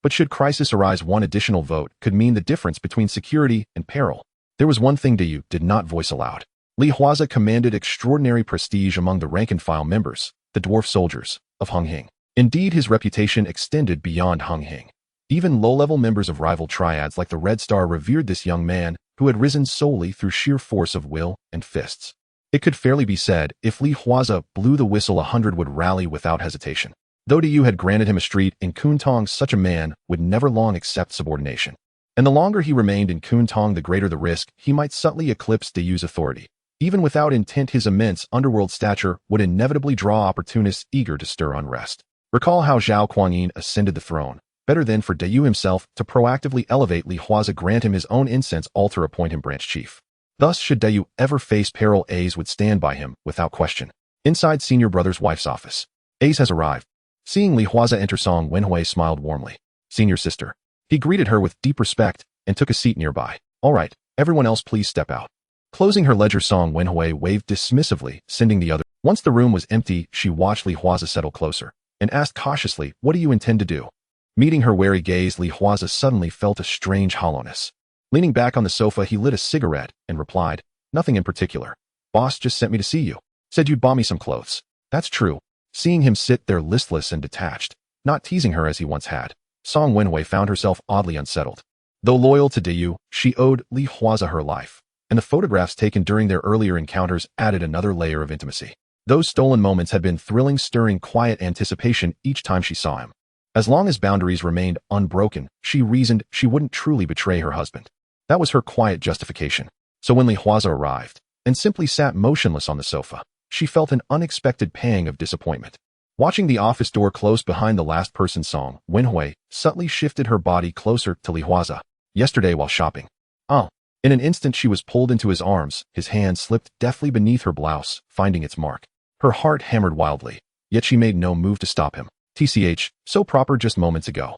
But should crisis arise, one additional vote could mean the difference between security and peril. There was one thing Du did not voice aloud. Li Huaze commanded extraordinary prestige among the rank-and-file members, the dwarf soldiers, of Hung Hing. Indeed, his reputation extended beyond Hung Hing. Even low-level members of rival triads like the Red Star revered this young man who had risen solely through sheer force of will and fists. It could fairly be said, if Li Huaze blew the whistle, 100 would rally without hesitation. Though Du had granted him a street in Kwun Tong, such a man would never long accept subordination. And the longer he remained in Kwun Tong, the greater the risk he might subtly eclipse Du's authority. Even without intent, his immense underworld stature would inevitably draw opportunists eager to stir unrest. Recall how Zhao Kuangyin ascended the throne. Better than for Du himself to proactively elevate Li Huaze, grant him his own incense altar, appoint him branch chief. Thus, should Du ever face peril, Ace would stand by him without question. Inside senior brother's wife's office, Ace has arrived. Seeing Li Huaze enter, Song Wenhui smiled warmly. Senior sister. He greeted her with deep respect and took a seat nearby. All right, everyone else please step out. Closing her ledger, Song Wenhui waved dismissively, sending the other. Once the room was empty, she watched Li Huaze settle closer and asked cautiously, what do you intend to do? Meeting her wary gaze, Li Huaze suddenly felt a strange hollowness. Leaning back on the sofa, he lit a cigarette and replied, nothing in particular. Boss just sent me to see you. Said you'd buy me some clothes. That's true. Seeing him sit there listless and detached, not teasing her as he once had, Song Wenhui found herself oddly unsettled. Though loyal to Du, she owed Li Huaze her life, and the photographs taken during their earlier encounters added another layer of intimacy. Those stolen moments had been thrilling, stirring quiet anticipation each time she saw him. As long as boundaries remained unbroken, she reasoned she wouldn't truly betray her husband. That was her quiet justification. So when Li Huaze arrived and simply sat motionless on the sofa, she felt an unexpected pang of disappointment. Watching the office door close behind the last person, Song Wenhui subtly shifted her body closer to Li Huaze. Yesterday while shopping. In an instant she was pulled into his arms, his hand slipped deftly beneath her blouse, finding its mark. Her heart hammered wildly, yet she made no move to stop him. TCH, so proper just moments ago.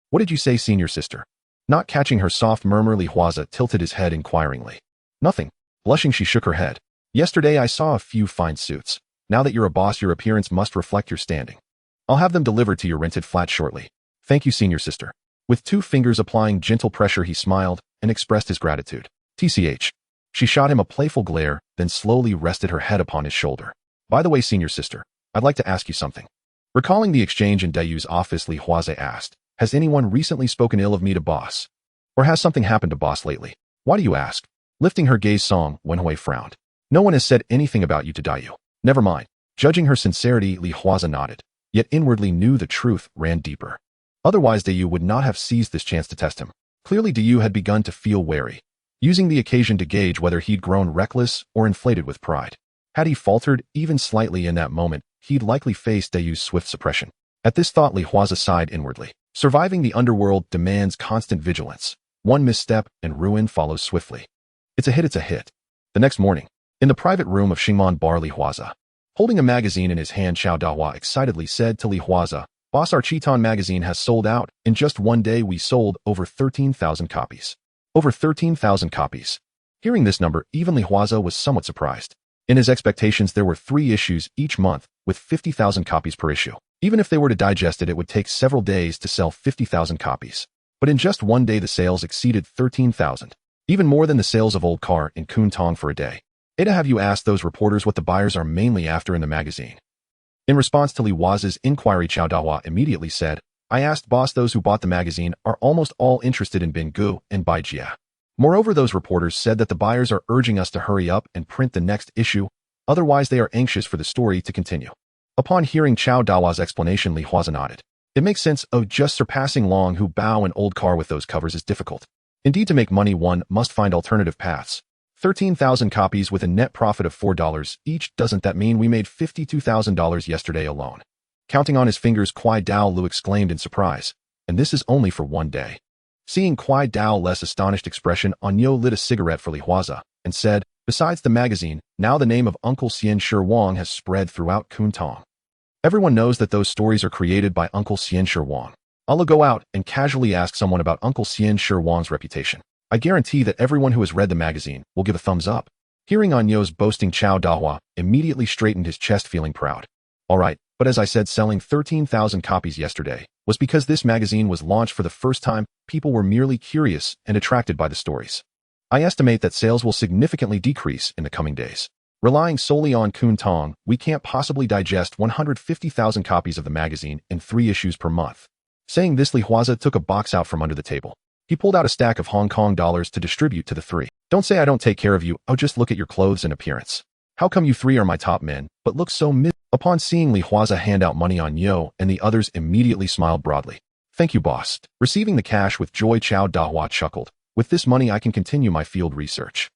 What did you say, senior sister? Not catching her soft murmur, Li Huaze tilted his head inquiringly. Nothing. Blushing, she shook her head. Yesterday I saw a few fine suits. Now that you're a boss, your appearance must reflect your standing. I'll have them delivered to your rented flat shortly. Thank you, senior sister. With 2 fingers applying gentle pressure, he smiled and expressed his gratitude. TCH. She shot him a playful glare, then slowly rested her head upon his shoulder. By the way, senior sister, I'd like to ask you something. Recalling the exchange in Du's office, Li Huaze asked, has anyone recently spoken ill of me to boss? Or has something happened to boss lately? Why do you ask? Lifting her gaze, Song Wenhui frowned. No one has said anything about you to Dayu. Never mind. Judging her sincerity, Li Huaze nodded, yet inwardly knew the truth ran deeper. Otherwise, Dayu would not have seized this chance to test him. Clearly, Dayu had begun to feel wary, using the occasion to gauge whether he'd grown reckless or inflated with pride. Had he faltered even slightly in that moment, he'd likely face Dayu's swift suppression. At this thought, Li Huaze sighed inwardly. Surviving the underworld demands constant vigilance. One misstep and ruin follows swiftly. It's a hit. The next morning, in the private room of Xingman Bar, Li Huaze, holding a magazine in his hand, Xiao Dahua excitedly said to Li Huaze, "Boss, our Chiton magazine has sold out. In just one day, we sold over 13,000 copies. Over 13,000 copies." Hearing this number, even Li Huaze was somewhat surprised. In his expectations, there were 3 issues each month, with 50,000 copies per issue. Even if they were to digest it, it would take several days to sell 50,000 copies. But in just one day, the sales exceeded 13,000. Even more than the sales of Old Car in Kwun Tong for a day. Ada, have you asked those reporters what the buyers are mainly after in the magazine? In response to Li Huaze's inquiry, Xiao Dahua immediately said, "I asked, boss. Those who bought the magazine are almost all interested in Binggu and Baijia. Moreover, those reporters said that the buyers are urging us to hurry up and print the next issue, otherwise they are anxious for the story to continue." Upon hearing Xiao Dahua's explanation, Li Huaze nodded. It makes sense. Just surpassing Long Hu Bao and Old Car with those covers is difficult. Indeed, to make money, one must find alternative paths. 13,000 copies with a net profit of $4 each. Doesn't that mean we made $52,000 yesterday alone? Counting on his fingers, Kwai Dao Lu exclaimed in surprise. And this is only for one day. Seeing Kwai Dao Lu's astonished expression, Anyo lit a cigarette for Li Huaze and said, "Besides the magazine, now the name of Uncle Xian Shi Wang has spread throughout Kwun Tong. Everyone knows that those stories are created by Uncle Xian Shi Wang. I'll go out and casually ask someone about Uncle Xian Shi Wang's reputation. I guarantee that everyone who has read the magazine will give a thumbs up." Hearing Anyo's boasting, Xiao Dahua immediately straightened his chest, feeling proud. "All right, but as I said, selling 13,000 copies yesterday was because this magazine was launched for the first time. People were merely curious and attracted by the stories. I estimate that sales will significantly decrease in the coming days. Relying solely on Kwun Tong, we can't possibly digest 150,000 copies of the magazine in 3 issues per month." Saying this, Li Huaze took a box out from under the table. He pulled out a stack of Hong Kong dollars to distribute to the 3. "Don't say I don't take care of you. Just look at your clothes and appearance. How come you 3 are my top men, but look so Upon seeing Li Huaze hand out money, Anyo and the others immediately smiled broadly. "Thank you, boss." Receiving the cash with joy, Xiao Dahua chuckled. "With this money, I can continue my field research."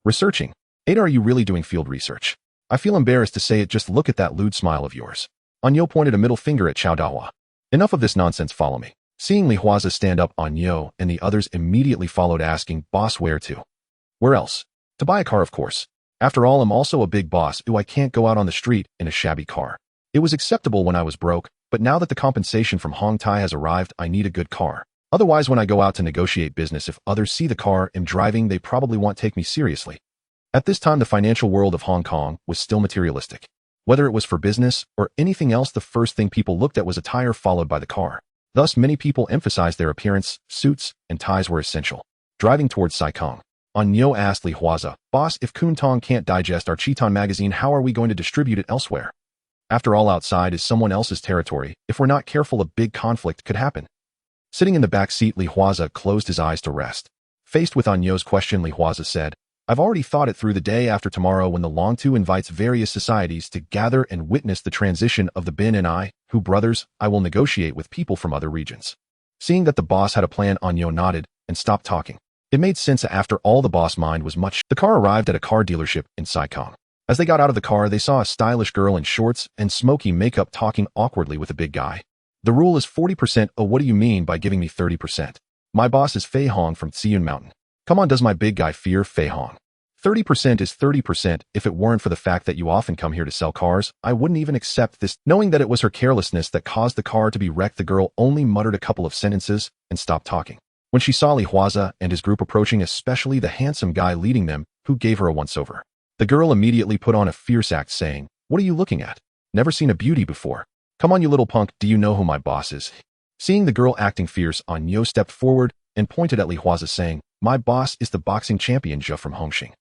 "Researching? Ada, are you really doing field research? I feel embarrassed to say it. Just look at that lewd smile of yours." Anyo pointed a middle finger at Xiao Dahua. "Enough of this nonsense, follow me." Seeing Li Huaze stand up, Anyo and the others immediately followed, asking, "Boss, where to?" "Where else? To buy a car, of course. After all, I'm also a big boss. I can't go out on the street in a shabby car. It was acceptable when I was broke, but now that the compensation from Hong Tai has arrived, I need a good car. Otherwise, when I go out to negotiate business, if others see the car I'm driving, they probably won't take me seriously." At this time, the financial world of Hong Kong was still materialistic. Whether it was for business or anything else, the first thing people looked at was attire, followed by the car. Thus, many people emphasized their appearance. Suits and ties were essential. Driving towards Saikong, Anyo asked Li Huaze, "Boss, if Kwun Tong can't digest our Chiton magazine, how are we going to distribute it elsewhere? After all, outside is someone else's territory. If we're not careful, a big conflict could happen." Sitting in the back seat, Li Huaze closed his eyes to rest. Faced with Anyo's question, Li Huaze said, "I've already thought it through. The day after tomorrow, when the Longtu invites various societies to gather and witness the transition of the Bin and I, Hu brothers, I will negotiate with people from other regions." Seeing that the boss had a plan, Anyo nodded and stopped talking. It made sense. After all, the boss' mind was much. The car arrived at a car dealership in Saikong. As they got out of the car, they saw a stylish girl in shorts and smoky makeup talking awkwardly with a big guy. "The rule is 40%. Oh, what do you mean by giving me 30%? My boss is Fei Hong from Tsiyun Mountain. Come on, does my big guy fear Fei Hong? 30% is 30%. If it weren't for the fact that you often come here to sell cars, I wouldn't even accept this." Knowing that it was her carelessness that caused the car to be wrecked, the girl only muttered a couple of sentences and stopped talking. When she saw Li Huaze and his group approaching, especially the handsome guy leading them, who gave her a once-over, the girl immediately put on a fierce act, saying, "What are you looking at? Never seen a beauty before. Come on, you little punk, do you know who my boss is?" Seeing the girl acting fierce, Anyo stepped forward and pointed at Li Huaze, saying, "My boss is the boxing champion Zhe from Hongxing."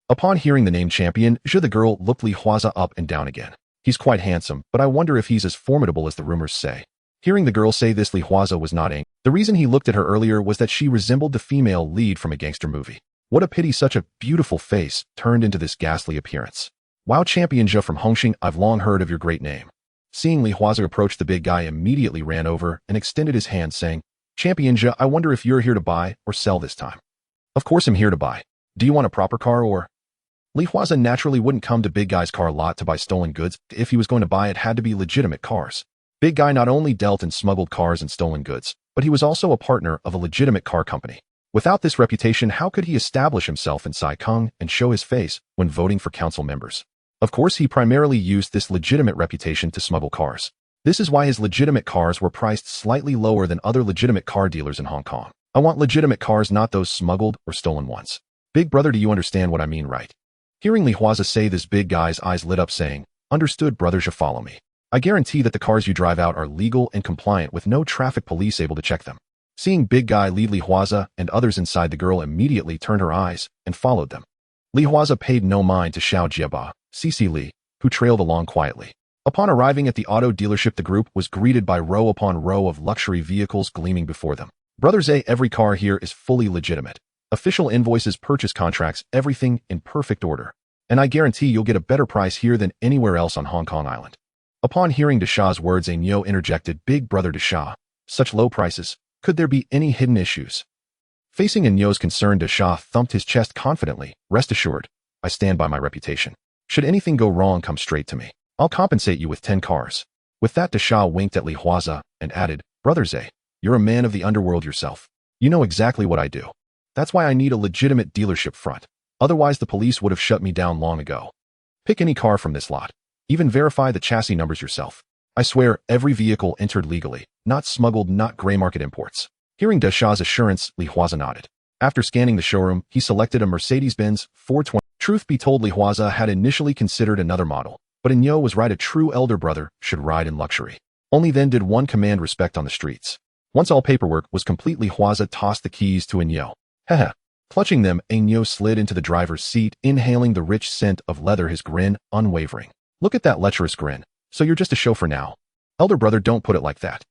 Upon hearing the name champion Zhe, the girl looked Li Huaze up and down again. "He's quite handsome, but I wonder if he's as formidable as the rumors say." Hearing the girl say this, Li Huaze was not angry. The reason he looked at her earlier was that she resembled the female lead from a gangster movie. What a pity such a beautiful face turned into this ghastly appearance. Wow, Champion Jia from Hung Hing, I've long heard of your great name. Seeing Huaze approach, the big guy immediately ran over and extended his hand, saying, Champion Jia, I wonder if you're here to buy or sell this time. Of course I'm here to buy. Do you want a proper car or? Huaze naturally wouldn't come to Big Guy's car lot to buy stolen goods. If he was going to buy, it had to be legitimate cars. Big Guy not only dealt in smuggled cars and stolen goods, but he was also a partner of a legitimate car company. Without this reputation, how could he establish himself in Sai Kung and show his face when voting for council members? Of course, he primarily used this legitimate reputation to smuggle cars. This is why his legitimate cars were priced slightly lower than other legitimate car dealers in Hong Kong. I want legitimate cars, not those smuggled or stolen ones. Big brother, do you understand what I mean, right? Hearing Huaze say this, Big Guy's eyes lit up, saying, Understood, brother, you follow me. I guarantee that the cars you drive out are legal and compliant with no traffic police able to check them. Seeing Big Guy lead Huaze and others inside, the girl immediately turned her eyes and followed them. Huaze paid no mind to Xiao Jiaba, Cici Li, who trailed along quietly. Upon arriving at the auto dealership, the group was greeted by row upon row of luxury vehicles gleaming before them. Brother Zay, every car here is fully legitimate. Official invoices, purchase contracts, everything in perfect order. And I guarantee you'll get a better price here than anywhere else on Hong Kong Island. Upon hearing Desha's words, Nyo interjected, Big brother Desha, such low prices, could there be any hidden issues? Facing Nyo's concern, Desha thumped his chest confidently. Rest assured, I stand by my reputation. Should anything go wrong, come straight to me. I'll compensate you with 10 cars. With that, Desha winked at Huaze and added, Brother Zay, you're a man of the underworld yourself. You know exactly what I do. That's why I need a legitimate dealership front. Otherwise, the police would have shut me down long ago. Pick any car from this lot. Even verify the chassis numbers yourself. I swear, every vehicle entered legally, not smuggled, not gray market imports. Hearing Desha's assurance, Huaze nodded. After scanning the showroom, he selected a Mercedes-Benz 420. Truth be told, Huaze had initially considered another model, but Nyo was right, a true elder brother should ride in luxury. Only then did one command respect on the streets. Once all paperwork was complete, Huaze tossed the keys to Nyo. Heh. Clutching them, Nyo slid into the driver's seat, inhaling the rich scent of leather, his grin unwavering. Look at that lecherous grin. So you're just a chauffeur now? Elder brother, don't put it like that.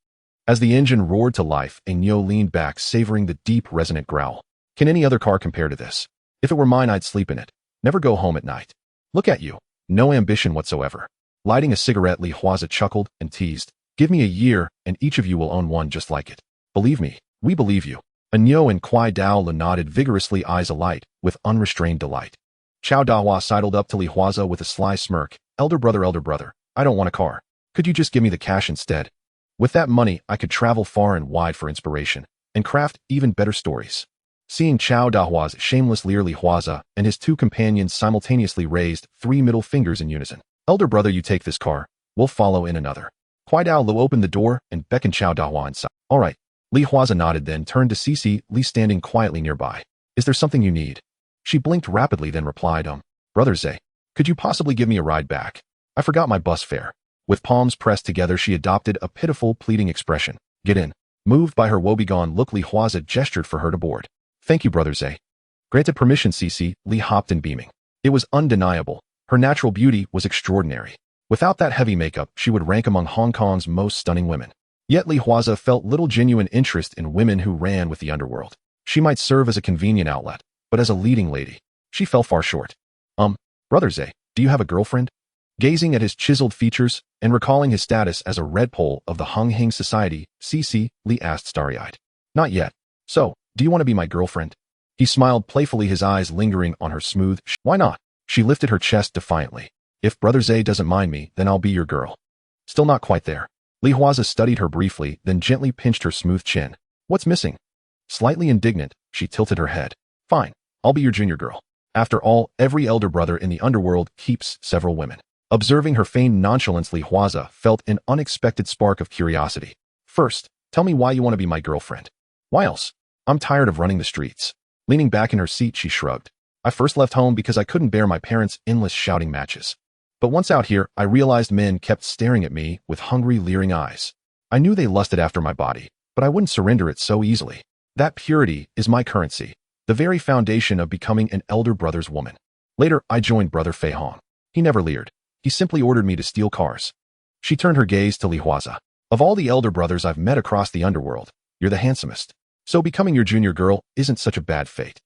As the engine roared to life, Nyo leaned back, savoring the deep, resonant growl. Can any other car compare to this? If it were mine, I'd sleep in it. Never go home at night. Look at you. No ambition whatsoever. Lighting a cigarette, Huaze chuckled and teased. Give me a year, and each of you will own one just like it. Believe me, we believe you. Nyo and Kwai Dao nodded vigorously, eyes alight with unrestrained delight. Chow Dahua sidled up to Huaze with a sly smirk. Elder brother, I don't want a car. Could you just give me the cash instead? With that money, I could travel far and wide for inspiration and craft even better stories. Seeing Chow Dahua's shameless leer, Huaze and his two companions simultaneously raised 3 middle fingers in unison. Elder brother, you take this car. We'll follow in another. Kwai Dao Lu opened the door and beckoned Chow Dahua inside. All right. Huaze nodded, then turned to Cici Li standing quietly nearby. Is there something you need? She blinked rapidly, then replied, Brother Zay, could you possibly give me a ride back? I forgot my bus fare. With palms pressed together, she adopted a pitiful, pleading expression. Get in. Moved by her woebegone look, Huaze gestured for her to board. Thank you, Brother Zay. Granted permission, Cici Li hopped in, beaming. It was undeniable. Her natural beauty was extraordinary. Without that heavy makeup, she would rank among Hong Kong's most stunning women. Yet Huaze felt little genuine interest in women who ran with the underworld. She might serve as a convenient outlet, but as a leading lady, she fell far short. Brother Zay, do you have a girlfriend? Gazing at his chiseled features and recalling his status as a red pole of the Hung Hing society, Cici Li asked starry-eyed. Not yet. So, do you want to be my girlfriend? He smiled playfully, his eyes lingering on her smooth. Why not? She lifted her chest defiantly. If Brother Zay doesn't mind me, then I'll be your girl. Still not quite there. Huaze studied her briefly, then gently pinched her smooth chin. What's missing? Slightly indignant, she tilted her head. Fine, I'll be your junior girl. After all, every elder brother in the underworld keeps several women. Observing her feigned nonchalance, Huaze felt an unexpected spark of curiosity. First, tell me why you want to be my girlfriend. Why else? I'm tired of running the streets. Leaning back in her seat, she shrugged. I first left home because I couldn't bear my parents' endless shouting matches. But once out here, I realized men kept staring at me with hungry, leering eyes. I knew they lusted after my body, but I wouldn't surrender it so easily. That purity is my currency, the very foundation of becoming an elder brother's woman. Later, I joined Brother Fei Hong. He never leered. He simply ordered me to steal cars. She turned her gaze to Huaze. Of all the elder brothers I've met across the underworld, you're the handsomest. So becoming your junior girl isn't such a bad fate.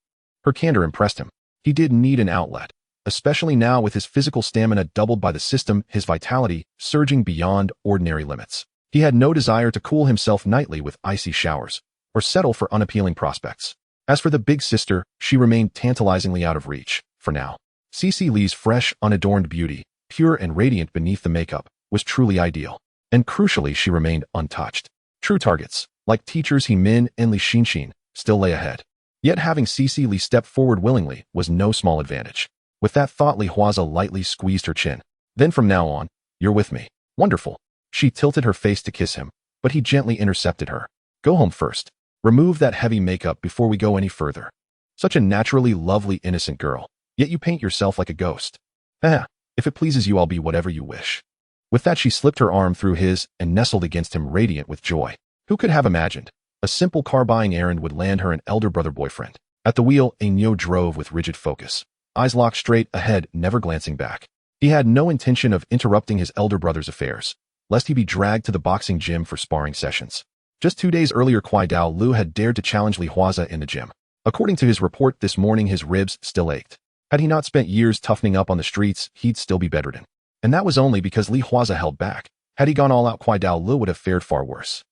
Her candor impressed him. He did need an outlet, especially now with his physical stamina doubled by the system, his vitality surging beyond ordinary limits. He had no desire to cool himself nightly with icy showers, or settle for unappealing prospects. As for the big sister, she remained tantalizingly out of reach, for now. Cece Lee's fresh, unadorned beauty, pure and radiant beneath the makeup, was truly ideal. And crucially, she remained untouched. True targets, like teachers He Min and Li Xinshin, still lay ahead. Yet having Cece Lee step forward willingly was no small advantage. With that thought, Li Huaze lightly squeezed her chin. Then from now on, you're with me. Wonderful. She tilted her face to kiss him, but he gently intercepted her. Go home first. Remove that heavy makeup before we go any further. Such a naturally lovely, innocent girl, yet you paint yourself like a ghost. If it pleases you, I'll be whatever you wish. With that, she slipped her arm through his and nestled against him, radiant with joy. Who could have imagined? A simple car-buying errand would land her an elder brother boyfriend. At the wheel, Ainyo drove with rigid focus, eyes locked straight ahead, never glancing back. He had no intention of interrupting his elder brother's affairs, lest he be dragged to the boxing gym for sparring sessions. Just 2 days earlier, Kwai Dao Lu had dared to challenge Li Huaze in the gym. According to his report this morning, his ribs still ached. Had he not spent years toughening up on the streets, he'd still be bedridden. And that was only because Li Huaze held back. Had he gone all out, Kwai Dao Lu would have fared far worse.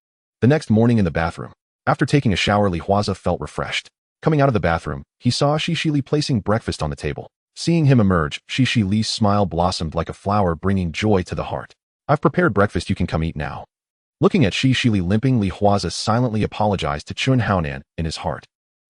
The next morning in the bathroom, after taking a shower, Li Huaze felt refreshed. Coming out of the bathroom, he saw Cece Lee placing breakfast on the table. Seeing him emerge, Cece Lee's smile blossomed like a flower, bringing joy to the heart. I've prepared breakfast, you can come eat now. Looking at Cece Lee limping, Li Huaze silently apologized to Chun Haonan in his heart.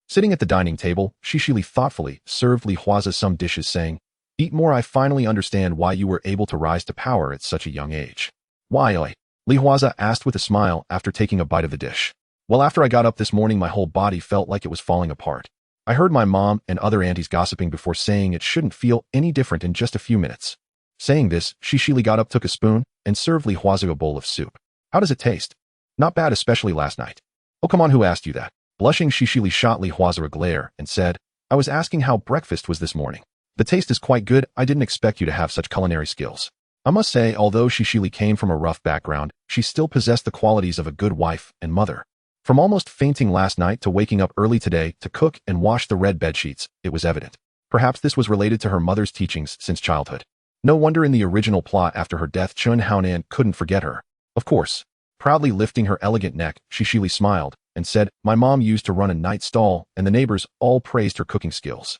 Sitting at the dining table, Cece Lee thoughtfully served Li Huaze some dishes, saying, Eat more. I finally understand why you were able to rise to power at such a young age. Why, oi? Li Huaze asked with a smile after taking a bite of the dish. Well, after I got up this morning, my whole body felt like it was falling apart. I heard my mom and other aunties gossiping before, saying it shouldn't feel any different in just a few minutes. Saying this, Cece Lee got up, took a spoon, and served Li Huaze a bowl of soup. How does it taste? Not bad, especially last night. Oh, come on, who asked you that? Blushing, Cece Lee shot Li Huaze a glare and said, I was asking how breakfast was this morning. The taste is quite good. I didn't expect you to have such culinary skills. I must say, although Cece Lee came from a rough background, she still possessed the qualities of a good wife and mother. From almost fainting last night to waking up early today to cook and wash the red bedsheets, it was evident. Perhaps this was related to her mother's teachings since childhood. No wonder in the original plot after her death, Chun Haonan couldn't forget her. Of course. Proudly lifting her elegant neck, Cece Lee smiled and said, My mom used to run a night stall, and the neighbors all praised her cooking skills.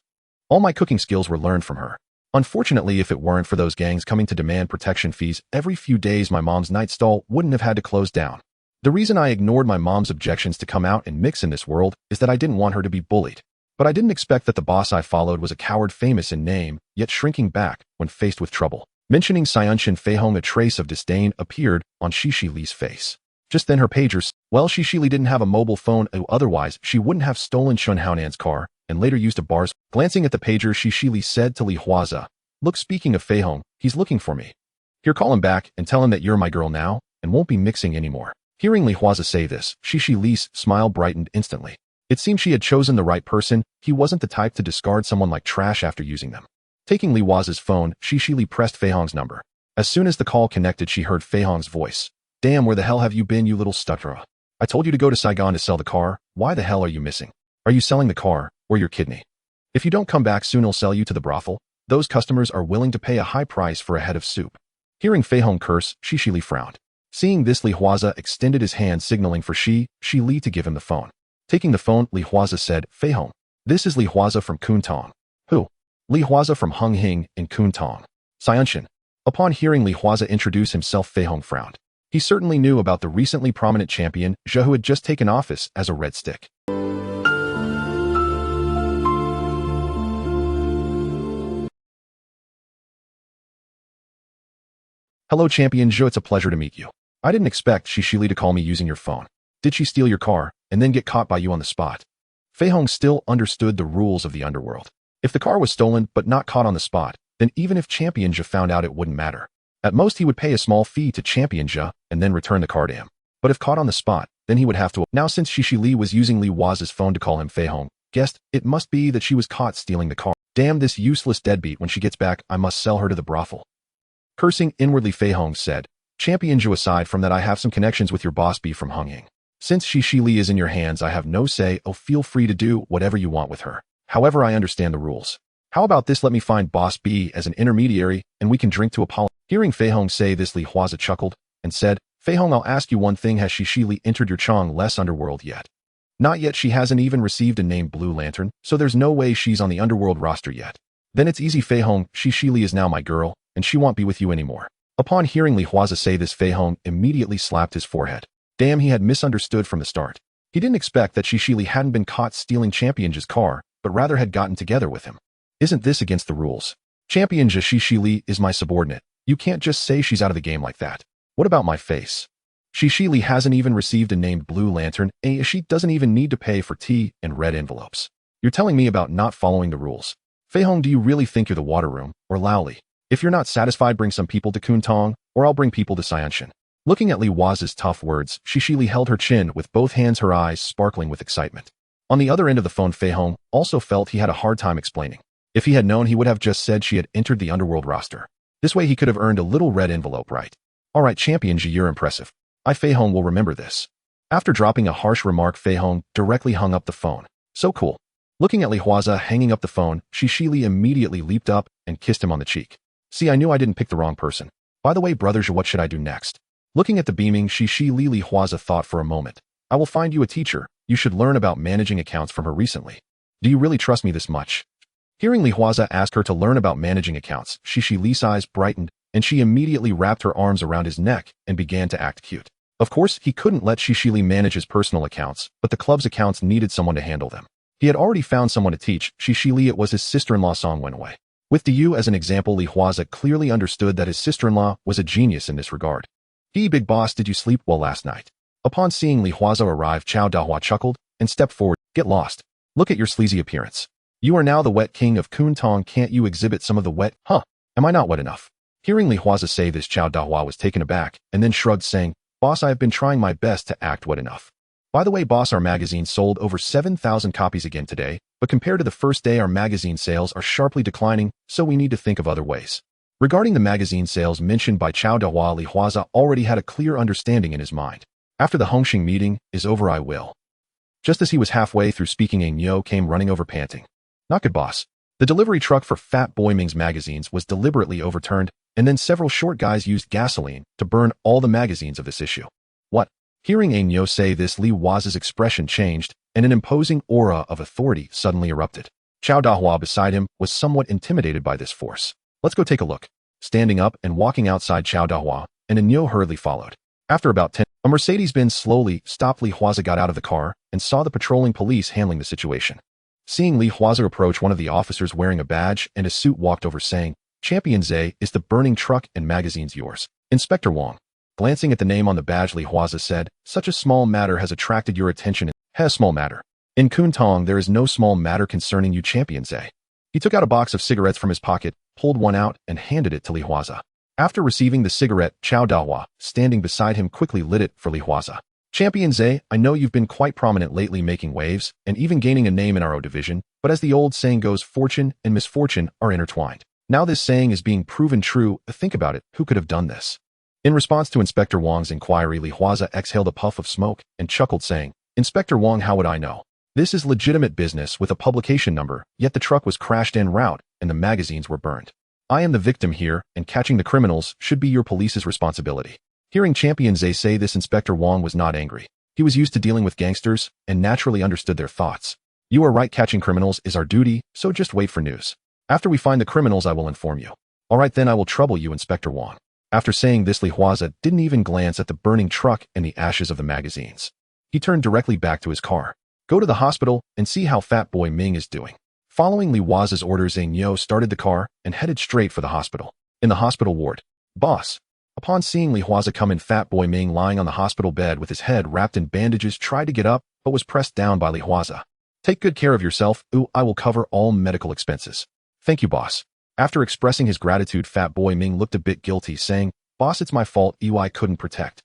All my cooking skills were learned from her. Unfortunately, if it weren't for those gangs coming to demand protection fees every few days, my mom's night stall wouldn't have had to close down. The reason I ignored my mom's objections to come out and mix in this world is that I didn't want her to be bullied. But I didn't expect that the boss I followed was a coward, famous in name, yet shrinking back when faced with trouble. Mentioning Xianshin Feihong, a trace of disdain appeared on Cece Lee's face. Just then her pager. Well, Cece Lee didn't have a mobile phone, otherwise she wouldn't have stolen Chun Haonan's car and later used a bars. Glancing at the pager, Cece Lee said to Li Huaze, Look, speaking of Feihong, he's looking for me. Here, call him back and tell him that you're my girl now and won't be mixing anymore. Hearing Li Huaze say this, Cece Lee's smile brightened instantly. It seemed she had chosen the right person. He wasn't the type to discard someone like trash after using them. Taking Li Huaze's phone, Cece Lee pressed Feihong's number. As soon as the call connected, she heard Feihong's voice. Damn, where the hell have you been, you little stutterer? I told you to go to Saigon to sell the car. Why the hell are you missing? Are you selling the car, or your kidney? If you don't come back soon, I'll sell you to the brothel. Those customers are willing to pay a high price for a head of soup. Hearing Feihong curse, Cece Lee frowned. Seeing this, Li Huaze extended his hand, signaling for Cece Lee to give him the phone. Taking the phone, Li Huaze said, Feihong, this is Li Huaze from Kwun Tong. Who? Li Huaze from Hung Hing in Kwun Tong. Xianshin. Upon hearing Li Huaze introduce himself, Feihong frowned. He certainly knew about the recently prominent champion, Zhe, who had just taken office as a red stick. Hello, Champion Zhe, it's a pleasure to meet you. I didn't expect Cece Lee to call me using your phone. Did she steal your car and then get caught by you on the spot? Feihong still understood the rules of the Underworld. If the car was stolen but not caught on the spot, then even if Champion Zhe found out, it wouldn't matter. At most, he would pay a small fee to Champion Zhe and then return the car to him. But if caught on the spot, then he would have to. Now, since Cece Lee was using Li Huaze's phone to call him, Feihong guessed it must be that she was caught stealing the car. Damn this useless deadbeat, when she gets back, I must sell her to the brothel. Cursing inwardly, Feihong said, Champion Zhe, aside from that, I have some connections with your boss B from Hung Hing. Since Cece Lee is in your hands, I have no say. Oh, feel free to do whatever you want with her. However, I understand the rules. How about this? Let me find Boss B as an intermediary, and we can drink to apology. Hearing Fei Hong say this, Li Huaze chuckled and said, Fei Hong, I'll ask you one thing. Has Shishili entered your Chong-less Underworld yet? Not yet. She hasn't even received a name Blue Lantern, so there's no way she's on the Underworld roster yet. Then it's easy, Fei Hong. Shishili is now my girl, and she won't be with you anymore. Upon hearing Li Huaze say this, Fei Hong immediately slapped his forehead. Damn, he had misunderstood from the start. He didn't expect that Shishili hadn't been caught stealing Champion's car, but rather had gotten together with him. Isn't this against the rules? Champion Shishili is my subordinate. You can't just say she's out of the game like that. What about my face? Shishili hasn't even received a named Blue Lantern, and she doesn't even need to pay for tea and red envelopes. You're telling me about not following the rules. Fei Hong, do you really think you're the water room, or Laoli? If you're not satisfied, bring some people to Kwun Tong, or I'll bring people to Xianshan. Looking at Li Huaze's tough words, Shishili held her chin with both hands, her eyes sparkling with excitement. On the other end of the phone, Fei Hong also felt he had a hard time explaining. If he had known, he would have just said she had entered the Underworld roster. This way he could have earned a little red envelope, right? Alright, Champion Ji, you're impressive. Fei Hong will remember this. After dropping a harsh remark, Fei Hong directly hung up the phone. So cool. Looking at Li Huaze hanging up the phone, Shishili immediately leaped up and kissed him on the cheek. See, I knew I didn't pick the wrong person. By the way, brother Zhe, what should I do next? Looking at the beaming Shishili, Li Huaze thought for a moment. I will find you a teacher. You should learn about managing accounts from her recently. Do you really trust me this much? Hearing Li Huaze ask her to learn about managing accounts, Shishili's eyes brightened, and she immediately wrapped her arms around his neck and began to act cute. Of course, he couldn't let Shishili manage his personal accounts, but the club's accounts needed someone to handle them. He had already found someone to teach Shishili. It was his sister-in-law Song Wenwei. With Diyu as an example, Li Huaze clearly understood that his sister-in-law was a genius in this regard. Big boss, did you sleep well last night? Upon seeing Li Huaze arrive, Chao Dahua chuckled and stepped forward. Get lost. Look at your sleazy appearance. You are now the wet king of Kwun Tong. Can't you exhibit some of the wet? Huh? Am I not wet enough? Hearing Li Huaze say this, Chao Dahua was taken aback and then shrugged, saying, Boss, I have been trying my best to act wet enough. By the way, boss, our magazine sold over 7,000 copies again today, but compared to the first day, our magazine sales are sharply declining, so we need to think of other ways. Regarding the magazine sales mentioned by Chao Dahua, Li Huaze already had a clear understanding in his mind. After the Hung Hing meeting is over, I will. Just as he was halfway through speaking, Ang Yo came running over panting. Not good, boss. The delivery truck for Fat Boy Ming's magazines was deliberately overturned, and then several short guys used gasoline to burn all the magazines of this issue. What? Hearing Ang Yo say this, Li Huaze's expression changed, and an imposing aura of authority suddenly erupted. Chao Dahua beside him was somewhat intimidated by this force. Let's go take a look. Standing up and walking outside Chao Dahua, and Ang Yo hurriedly followed. After about 10, a Mercedes-Benz slowly stopped. Li Huaze got out of the car and saw the patrolling police handling the situation. Seeing Li Huaze approach, one of the officers wearing a badge and a suit walked over, saying, Champion Zhe, is the burning truck and magazines yours? Inspector Wang. Glancing at the name on the badge, Li Huaze said, such a small matter has attracted your attention. Small matter. In Kwun Tong, there is no small matter concerning you, Champion Zhe. He took out a box of cigarettes from his pocket, pulled one out, and handed it to Li Huaze. After receiving the cigarette, Chao Dahua, standing beside him, quickly lit it for Li Huaze. Champion Zhe, I know you've been quite prominent lately, making waves, and even gaining a name in our division, but as the old saying goes, fortune and misfortune are intertwined. Now this saying is being proven true. Think about it, who could have done this? In response to Inspector Wang's inquiry, Li Huaze exhaled a puff of smoke and chuckled, saying, Inspector Wang, how would I know? This is legitimate business with a publication number, yet the truck was crashed en route and the magazines were burned. I am the victim here, and catching the criminals should be your police's responsibility. Hearing Champion Zhe say this, Inspector Wang was not angry. He was used to dealing with gangsters and naturally understood their thoughts. You are right, catching criminals is our duty, so just wait for news. After we find the criminals, I will inform you. Alright then, I will trouble you, Inspector Wang. After saying this, Li Huaze didn't even glance at the burning truck and the ashes of the magazines. He turned directly back to his car. Go to the hospital and see how Fat Boy Ming is doing. Following Li Huaze's orders, Ang Yo started the car and headed straight for the hospital. In the hospital ward, boss. Upon seeing Li Huaze come in, Fat Boy Ming, lying on the hospital bed with his head wrapped in bandages, tried to get up, but was pressed down by Li Huaze. Take good care of yourself. I will cover all medical expenses. Thank you, boss. After expressing his gratitude, Fat Boy Ming looked a bit guilty, saying, Boss, it's my fault. I couldn't protect.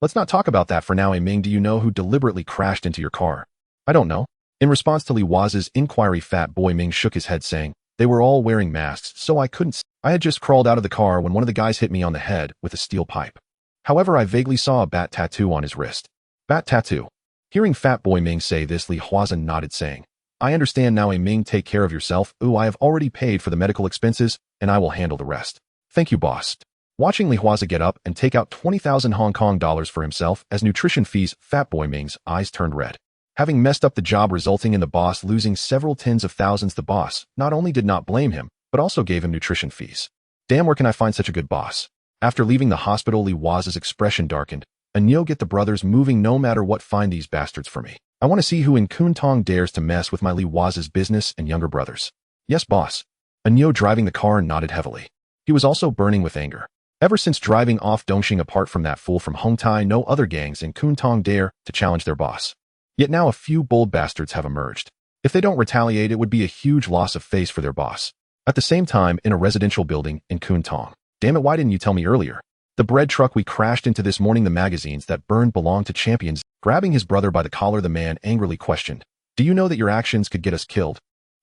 Let's not talk about that for now. Ming, do you know who deliberately crashed into your car? I don't know. In response to Li Huaze's inquiry, Fat Boy Ming shook his head, saying, they were all wearing masks, so I couldn't see. I had just crawled out of the car when one of the guys hit me on the head with a steel pipe. However, I vaguely saw a bat tattoo on his wrist. Bat tattoo. Hearing Fat Boy Ming say this, Li Huaze nodded, saying, I understand now, Ming. Take care of yourself. Ooh, I have already paid for the medical expenses, and I will handle the rest. Thank you, boss. Watching Huaze get up and take out 20,000 Hong Kong dollars for himself as nutrition fees, Fat Boy Ming's eyes turned red. Having messed up the job resulting in the boss losing several tens of thousands, the boss not only did not blame him, but also gave him nutrition fees. Damn, where can I find such a good boss? After leaving the hospital, Huaze's expression darkened. And yo, get the brothers moving no matter what, find these bastards for me. I want to see who in Kwun Tong dares to mess with my Huaze's business and younger brothers. Yes, boss. Anyo, driving the car, nodded heavily. He was also burning with anger. Ever since driving off Dongxing, apart from that fool from Hong Tai, no other gangs in Kwun Tong dare to challenge their boss. Yet now a few bold bastards have emerged. If they don't retaliate, it would be a huge loss of face for their boss. At the same time, in a residential building in Kwun Tong. Damn it, why didn't you tell me earlier? The bread truck we crashed into this morning, the magazines that burned belonged to champions. Grabbing his brother by the collar, the man angrily questioned, do you know that your actions could get us killed?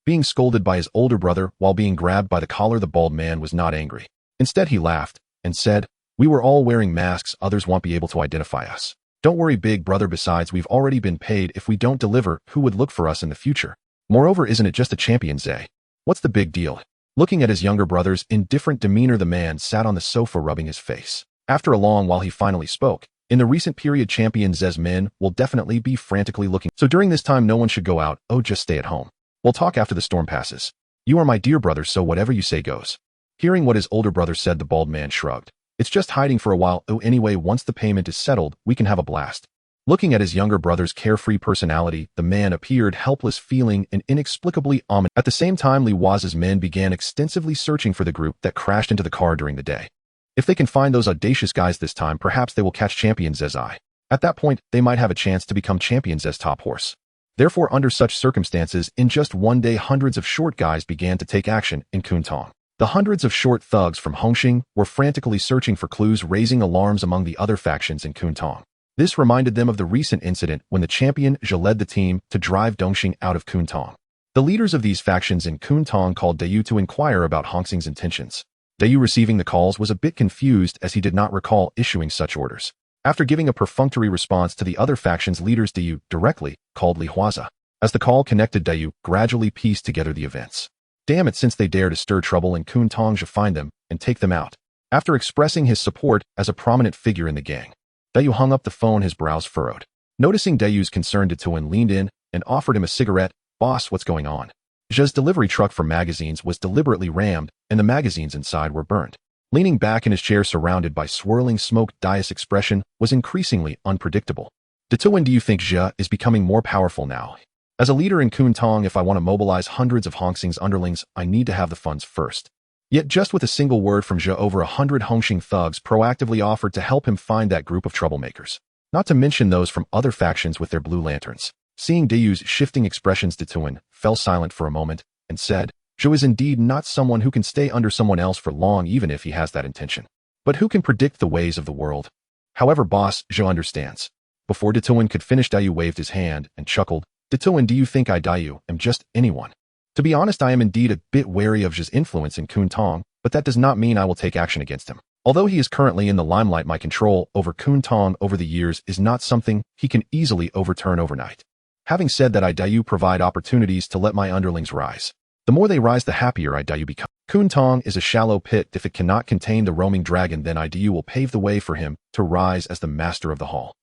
Being scolded by his older brother while being grabbed by the collar, the bald man was not angry. Instead, he laughed and said, we were all wearing masks, others won't be able to identify us. Don't worry, big brother, besides we've already been paid. If we don't deliver, who would look for us in the future? Moreover, isn't it just a champion, Zay? What's the big deal? Looking at his younger brother's indifferent demeanor, the man sat on the sofa rubbing his face. After a long while, he finally spoke. In the recent period, Champion Z's men will definitely be frantically looking. So during this time, no one should go out. Oh, just stay at home. We'll talk after the storm passes. You are my dear brother, so whatever you say goes. Hearing what his older brother said, the bald man shrugged. It's just hiding for a while. Oh, anyway, once the payment is settled, we can have a blast. Looking at his younger brother's carefree personality, the man appeared helpless, feeling an inexplicably ominous. At the same time, Huaze's men began extensively searching for the group that crashed into the car during the day. If they can find those audacious guys this time, perhaps they will catch Champion Z's eye. At that point, they might have a chance to become Champion Z's top horse. Therefore, under such circumstances, in just one day, hundreds of short guys began to take action in Kwun Tong. The hundreds of short thugs from Hung Hing were frantically searching for clues, raising alarms among the other factions in Kwun Tong. This reminded them of the recent incident when the champion Zhe led the team to drive Dongxing out of Kwun Tong. The leaders of these factions in Kwun Tong called Dayu to inquire about Hong Xing's intentions. Dayu, receiving the calls, was a bit confused as he did not recall issuing such orders. After giving a perfunctory response to the other factions' leaders, Dayu directly called Huaze. As the call connected, Dayu gradually pieced together the events. Damn it, since they dare to stir trouble in Kwun Tong, Zhe find them and take them out. After expressing his support as a prominent figure in the gang, Dayu hung up the phone, his brows furrowed. Noticing Dayu's concern, Tuan leaned in and offered him a cigarette. Boss, what's going on? Zhe's delivery truck for magazines was deliberately rammed, and the magazines inside were burned. Leaning back in his chair surrounded by swirling smoke, Dai's expression was increasingly unpredictable. Tuan, do you think Zhe is becoming more powerful now? As a leader in Kwun Tong, if I want to mobilize hundreds of Hong Xing's underlings, I need to have the funds first. Yet just with a single word from Zhe, over 100 Hongxing thugs proactively offered to help him find that group of troublemakers. Not to mention those from other factions with their blue lanterns. Seeing Dayu's shifting expressions, Tuan fell silent for a moment and said, Zhe is indeed not someone who can stay under someone else for long, even if he has that intention. But who can predict the ways of the world? However, boss, Zhe understands. Before Tuan could finish, Dayu waved his hand and chuckled. Tuan, do you think I, Dayu, am just anyone? To be honest, I am indeed a bit wary of Zhe's influence in Kwun Tong, but that does not mean I will take action against him. Although he is currently in the limelight, my control over Kwun Tong over the years is not something he can easily overturn overnight. Having said that, I, Dayu, provide opportunities to let my underlings rise. The more they rise, the happier I, Dayu, become. Kwun Tong is a shallow pit. If it cannot contain the roaming dragon, then I, Dayu, will pave the way for him to rise as the master of the hall.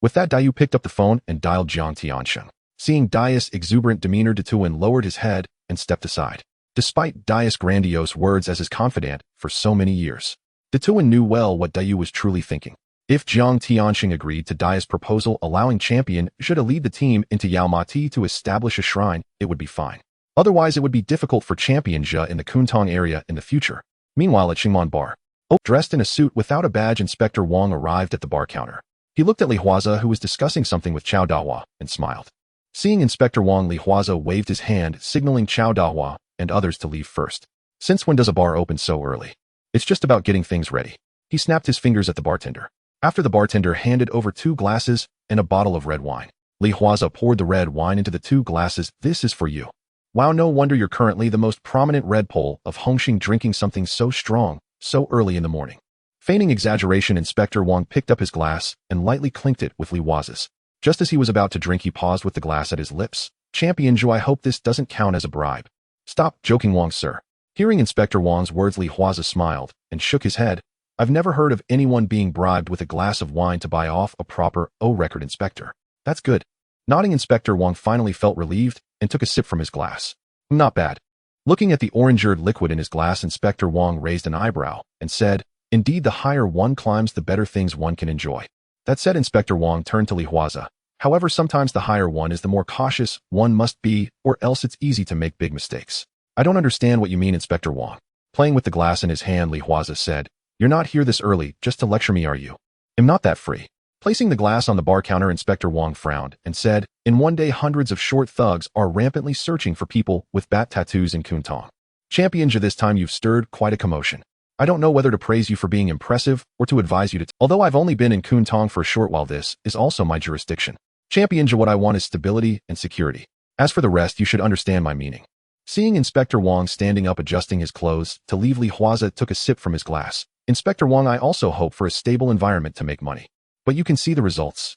With that, Dayu picked up the phone and dialed Jiang Tiansheng. Seeing Dai's exuberant demeanor, Tuan lowered his head and stepped aside. Despite Dai's grandiose words as his confidant for so many years, Tuan knew well what Dayu was truly thinking. If Jiang Tiansheng agreed to Dai's proposal, allowing Champion Zhe to lead the team into Yaomati to establish a shrine, it would be fine. Otherwise, it would be difficult for Champion Zhe in the Kwun Tong area in the future. Meanwhile, at Xingman Bar, dressed in a suit without a badge, Inspector Wang arrived at the bar counter. He looked at Huaze, who was discussing something with Chao Dahua, and smiled. Seeing Inspector Wang, Huaze waved his hand, signaling Chao Dahua and others to leave first. Since when does a bar open so early? It's just about getting things ready. He snapped his fingers at the bartender. After the bartender handed over 2 glasses and a bottle of red wine, Huaze poured the red wine into the 2 glasses. This is for you. Wow, no wonder you're currently the most prominent red pole of Hongxing, drinking something so strong, so early in the morning. Feigning exaggeration, Inspector Wang picked up his glass and lightly clinked it with Huaze's. Just as he was about to drink, he paused with the glass at his lips, Champion Zhu, I hope this doesn't count as a bribe. Stop joking, Wang, sir. Hearing Inspector Wang's words, Li Huaze smiled and shook his head. I've never heard of anyone being bribed with a glass of wine to buy off a proper record inspector. That's good. Nodding, Inspector Wang finally felt relieved and took a sip from his glass. Not bad. Looking at the orange-eared liquid in his glass, Inspector Wang raised an eyebrow and said, Indeed, the higher one climbs, the better things one can enjoy. That said, Inspector Wang turned to Li Huaze. However, sometimes the higher one is the more cautious one must be, or else it's easy to make big mistakes. I don't understand what you mean, Inspector Wang. Playing with the glass in his hand, Li Huaze said, You're not here this early just to lecture me, are you? I'm not that free. Placing the glass on the bar counter, Inspector Wang frowned and said, In one day, hundreds of short thugs are rampantly searching for people with bat tattoos in Kwun Tong. Champion Zhu, this time you've stirred quite a commotion. I don't know whether to praise you for being impressive or to advise you to although I've only been in Kwun Tong for a short while, this is also my jurisdiction. Champion Zhu, what I want is stability and security. As for the rest, you should understand my meaning. Seeing Inspector Wang standing up adjusting his clothes to leave, Li Huaze took a sip from his glass. Inspector Wang, I also hope for a stable environment to make money. But you can see the results.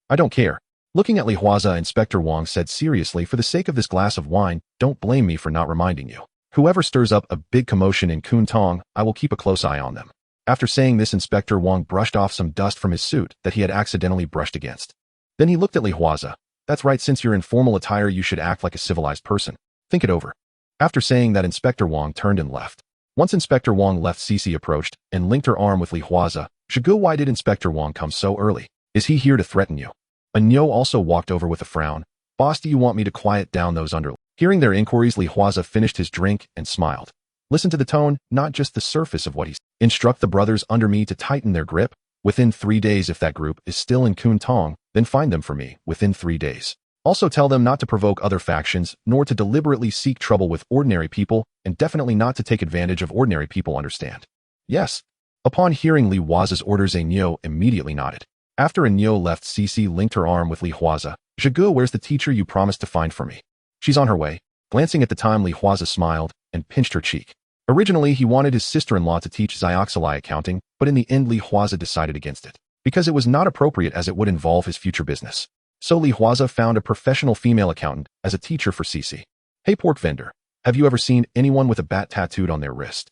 I don't care. Looking at Li Huaze, Inspector Wang said seriously, for the sake of this glass of wine, don't blame me for not reminding you. Whoever stirs up a big commotion in Kwun Tong, I will keep a close eye on them. After saying this, Inspector Wang brushed off some dust from his suit that he had accidentally brushed against. Then he looked at Li Huaze. That's right, since you're in formal attire, you should act like a civilized person. Think it over. After saying that, Inspector Wang turned and left. Once Inspector Wang left, Cici approached and linked her arm with Li Huaze. Zhigu, why did Inspector Wang come so early? Is he here to threaten you? Anyo also walked over with a frown. Boss, do you want me to quiet down those Underworld? Hearing their inquiries, Li Huaze finished his drink and smiled. Listen to the tone, not just the surface of what he's. Instruct the brothers under me to tighten their grip. Within 3 days, if that group is still in Kwun Tong, then find them for me within 3 days. Also tell them not to provoke other factions, nor to deliberately seek trouble with ordinary people, and definitely not to take advantage of ordinary people, understand? Yes. Upon hearing Li Huaze's orders, Anyo immediately nodded. After Anyo left, Cici linked her arm with Li Huaze. Zhigu, where's the teacher you promised to find for me? She's on her way. Glancing at the time, Li Huaze smiled and pinched her cheek. Originally, he wanted his sister-in-law to teach Xioxilai accounting, but in the end, Li Huaze decided against it, because it was not appropriate as it would involve his future business. So Li Huaze found a professional female accountant as a teacher for Cici. Hey, pork vendor, have you ever seen anyone with a bat tattooed on their wrist?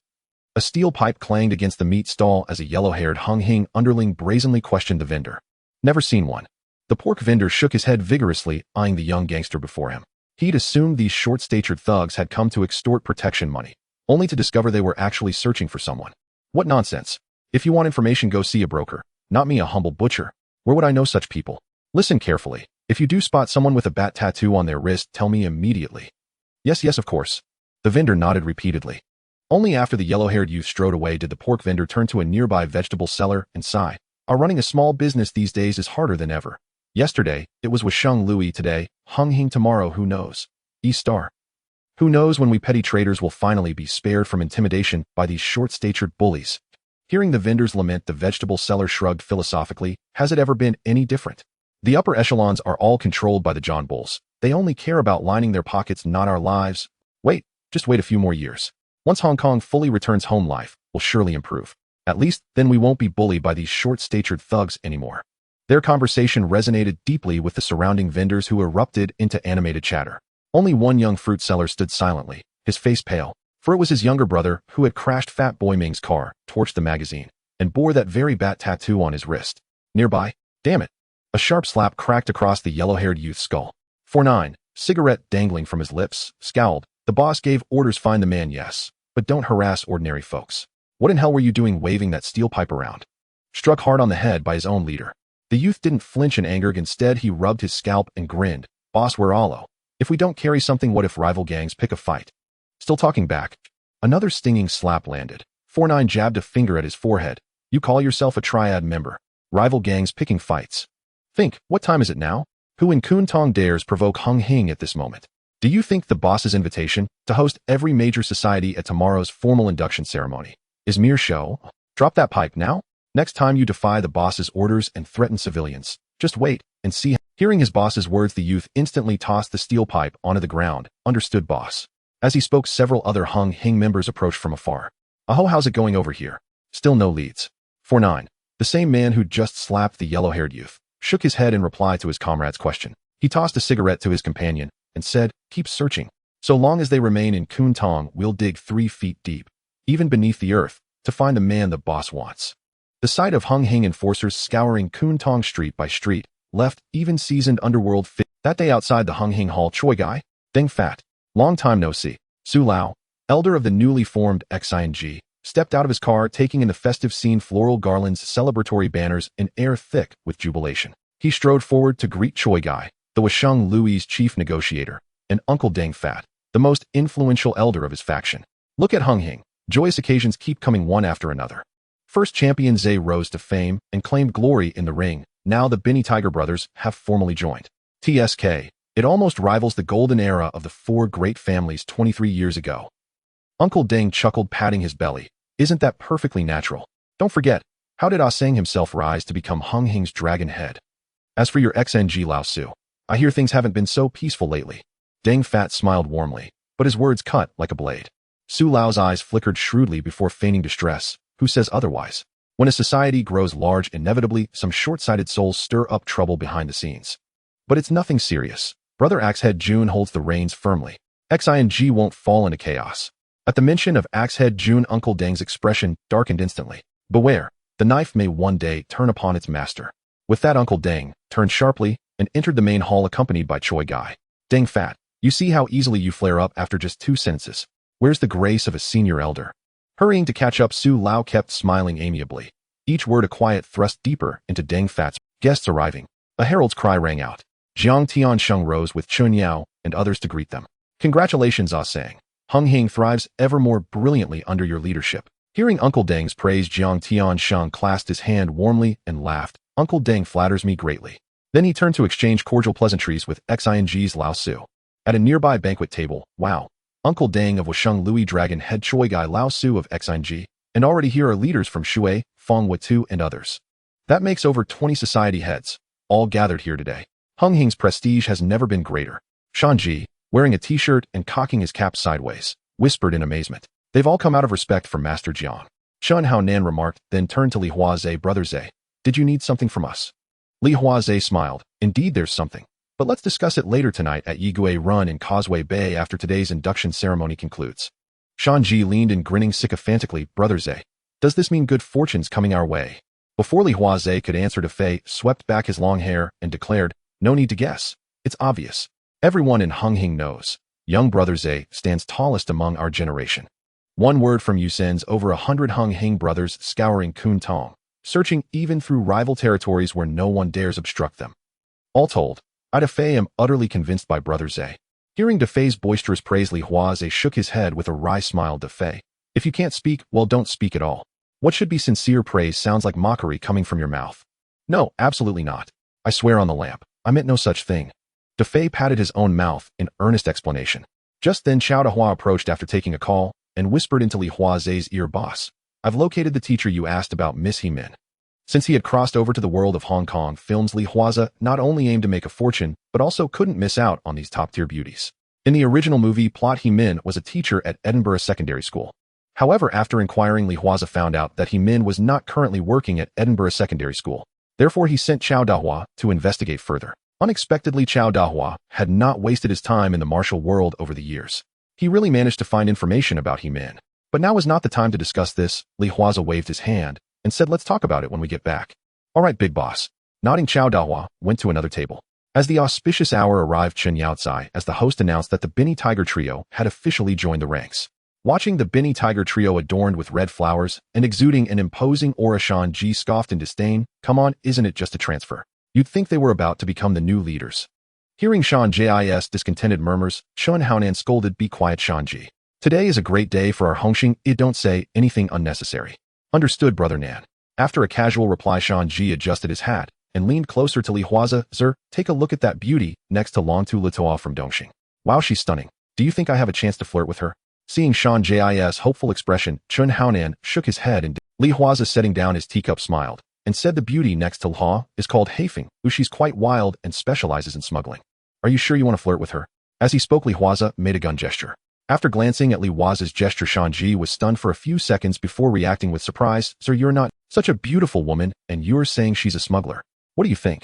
A steel pipe clanged against the meat stall as a yellow-haired Hung Hing underling brazenly questioned the vendor. Never seen one. The pork vendor shook his head vigorously, eyeing the young gangster before him. He'd assumed these short-statured thugs had come to extort protection money, only to discover they were actually searching for someone. What nonsense. If you want information, go see a broker, not me, a humble butcher. Where would I know such people? Listen carefully. If you do spot someone with a bat tattoo on their wrist, tell me immediately. Yes, of course. The vendor nodded repeatedly. Only after the yellow-haired youth strode away did the pork vendor turn to a nearby vegetable seller and sigh. Running a small business these days is harder than ever. Yesterday, it was with Sheng Lui, today, Hung Hing, tomorrow, who knows? E-star. Who knows when we petty traders will finally be spared from intimidation by these short-statured bullies? Hearing the vendor's lament, the vegetable seller shrugged philosophically. Has it ever been any different? The upper echelons are all controlled by the John Bulls. They only care about lining their pockets, not our lives. Just wait a few more years. Once Hong Kong fully returns home, life will surely improve. At least, then we won't be bullied by these short-statured thugs anymore. Their conversation resonated deeply with the surrounding vendors, who erupted into animated chatter. Only one young fruit seller stood silently, his face pale, for it was his younger brother who had crashed Fat Boy Ming's car, torched the magazine, and bore that very bat tattoo on his wrist. Nearby, damn it. A sharp slap cracked across the yellow-haired youth's skull. 4-9, cigarette dangling from his lips, scowled. The boss gave orders, find the man, yes, but don't harass ordinary folks. What in hell were you doing waving that steel pipe around? Struck hard on the head by his own leader. The youth didn't flinch in anger. Instead, he rubbed his scalp and grinned. Boss, we're allo. If we don't carry something, what if rival gangs pick a fight? Still talking back. Another stinging slap landed. 4-9 jabbed a finger at his forehead. You call yourself a Triad member? Rival gangs picking fights. Think, what time is it now? Who in Kwun Tong dares provoke Hung Hing at this moment? Do you think the boss's invitation to host every major society at tomorrow's formal induction ceremony is mere show? Drop that pipe now. Next time you defy the boss's orders and threaten civilians, just wait and see. Hearing his boss's words, the youth instantly tossed the steel pipe onto the ground. Understood, boss. As he spoke, several other Hung Hing members approached from afar. Aho, how's it going over here? Still no leads. 4-9. The same man who just slapped the yellow-haired youth shook his head in reply to his comrade's question. He tossed a cigarette to his companion. and said, "Keep searching. So long as they remain in Kwun Tong, we'll dig 3 feet deep, even beneath the earth, to find the man the boss wants." The sight of Hung Hing enforcers scouring Kwun Tong street by street left even seasoned Underworld fit. That day outside the Hung Hing Hall, Choi Guy, Deng Fat, long time no see, Su Lao, elder of the newly formed XING, stepped out of his car taking in the festive scene, floral garlands, celebratory banners, and air thick with jubilation. He strode forward to greet Choi Guy, the Washeng Louis' chief negotiator, and Uncle Deng Fat, the most influential elder of his faction. Look at Hung Hing. Joyous occasions keep coming one after another. First champion Zay rose to fame and claimed glory in the ring. Now the Benny Tiger brothers have formally joined TSK. It almost rivals the golden era of the 4 great families 23 years ago. Uncle Deng chuckled, patting his belly. Isn't that perfectly natural? Don't forget, how did Ah Sang himself rise to become Hung Hing's dragon head? As for your XNG Lao Su, I hear things haven't been so peaceful lately. Deng Fat smiled warmly, but his words cut like a blade. Su Lao's eyes flickered shrewdly before feigning distress. Who says otherwise? When a society grows large, inevitably, some short-sighted souls stir up trouble behind the scenes. But it's nothing serious. Brother Axehead Jun holds the reins firmly. XING won't fall into chaos. At the mention of Axehead Jun, Uncle Deng's expression darkened instantly. Beware, the knife may one day turn upon its master. With that, Uncle Deng turned sharply and entered the main hall accompanied by Choi Guy. Deng Fat, you see how easily you flare up after just 2 sentences. Where's the grace of a senior elder? Hurrying to catch up, Su Lao kept smiling amiably. Each word a quiet thrust deeper into Deng Fat's. Guests arriving. A herald's cry rang out. Jiang Tiansheng rose with Chun Yao and others to greet them. Congratulations, Ah Sang. Hung Hing thrives ever more brilliantly under your leadership. Hearing Uncle Deng's praise, Jiang Tiansheng clasped his hand warmly and laughed. Uncle Deng flatters me greatly. Then he turned to exchange cordial pleasantries with XING's Lao Su. At a nearby banquet table, wow, Uncle Deng of Washeng Louis Dragon Head Choi Guy Lao Su of XING, and already here are leaders from Shui, Feng Watu, and others. That makes over 20 society heads, all gathered here today. Hung Hing's prestige has never been greater. Shanji, wearing a t-shirt and cocking his cap sideways, whispered in amazement. They've all come out of respect for Master Jiang. Chun Haonan remarked, then turned to Li Huaze. Brother Zay, did you need something from us? Li Huaze smiled. Indeed, there's something. But let's discuss it later tonight at Yigui Run in Causeway Bay after today's induction ceremony concludes. Shanji leaned in, grinning sycophantically. Brother Zay, does this mean good fortune's coming our way? Before Li Huaze could answer, Defei swept back his long hair and declared, no need to guess. It's obvious. Everyone in Hung Hing knows. Young Brother Zay stands tallest among our generation. One word from you sends over 100 Hung Hing brothers scouring Kwun Tong, searching even through rival territories where no one dares obstruct them. All told, I Defei am utterly convinced by Brother Zay. Hearing Defei's boisterous praise, Li Huaze shook his head with a wry smile. Defei, if you can't speak, well, don't speak at all. What should be sincere praise sounds like mockery coming from your mouth. No, absolutely not. I swear on the lamp, I meant no such thing. Defei patted his own mouth in earnest explanation. Just then Chao Dahua approached after taking a call and whispered into Li Huaze's ear, boss, I've located the teacher you asked about, Miss He Min. Since he had crossed over to the world of Hong Kong films, Li Huaze not only aimed to make a fortune, but also couldn't miss out on these top-tier beauties. In the original movie plot, He Min was a teacher at Edinburgh Secondary School. However, after inquiring, Li Huaze found out that He Min was not currently working at Edinburgh Secondary School. Therefore, he sent Chao Dahua to investigate further. Unexpectedly, Chao Dahua had not wasted his time in the martial world over the years. He really managed to find information about He Min. But now is not the time to discuss this. Li Huaze waved his hand and said, let's talk about it when we get back. All right, big boss. Nodding, Chao Dahua went to another table. As the auspicious hour arrived, Chen Yaocai, as the host, announced that the Benny Tiger Trio had officially joined the ranks. Watching the Benny Tiger Trio adorned with red flowers and exuding an imposing aura, Shanji scoffed in disdain. Come on, isn't it just a transfer? You'd think they were about to become the new leaders. Hearing Shanji's discontented murmurs, Chun Haonan scolded, be quiet, Shanji. Today is a great day for our Hongxing. Don't say anything unnecessary. Understood, Brother Nan. After a casual reply, Shanji adjusted his hat and leaned closer to Li Huaze. Sir, take a look at that beauty next to Longtu Litoa from Dongxing. Wow, she's stunning. Do you think I have a chance to flirt with her? Seeing Shanji's hopeful expression, Chun Haonan shook his head and Li Huaze, setting down his teacup, smiled and said, the beauty next to Lha is called Haifeng. She's quite wild and specializes in smuggling. Are you sure you want to flirt with her? As he spoke, Li Huaze made a gun gesture. After glancing at Li Huaze's gesture, Shanji was stunned for a few seconds before reacting with surprise. Sir, you're not such a beautiful woman, and you're saying she's a smuggler. What do you think?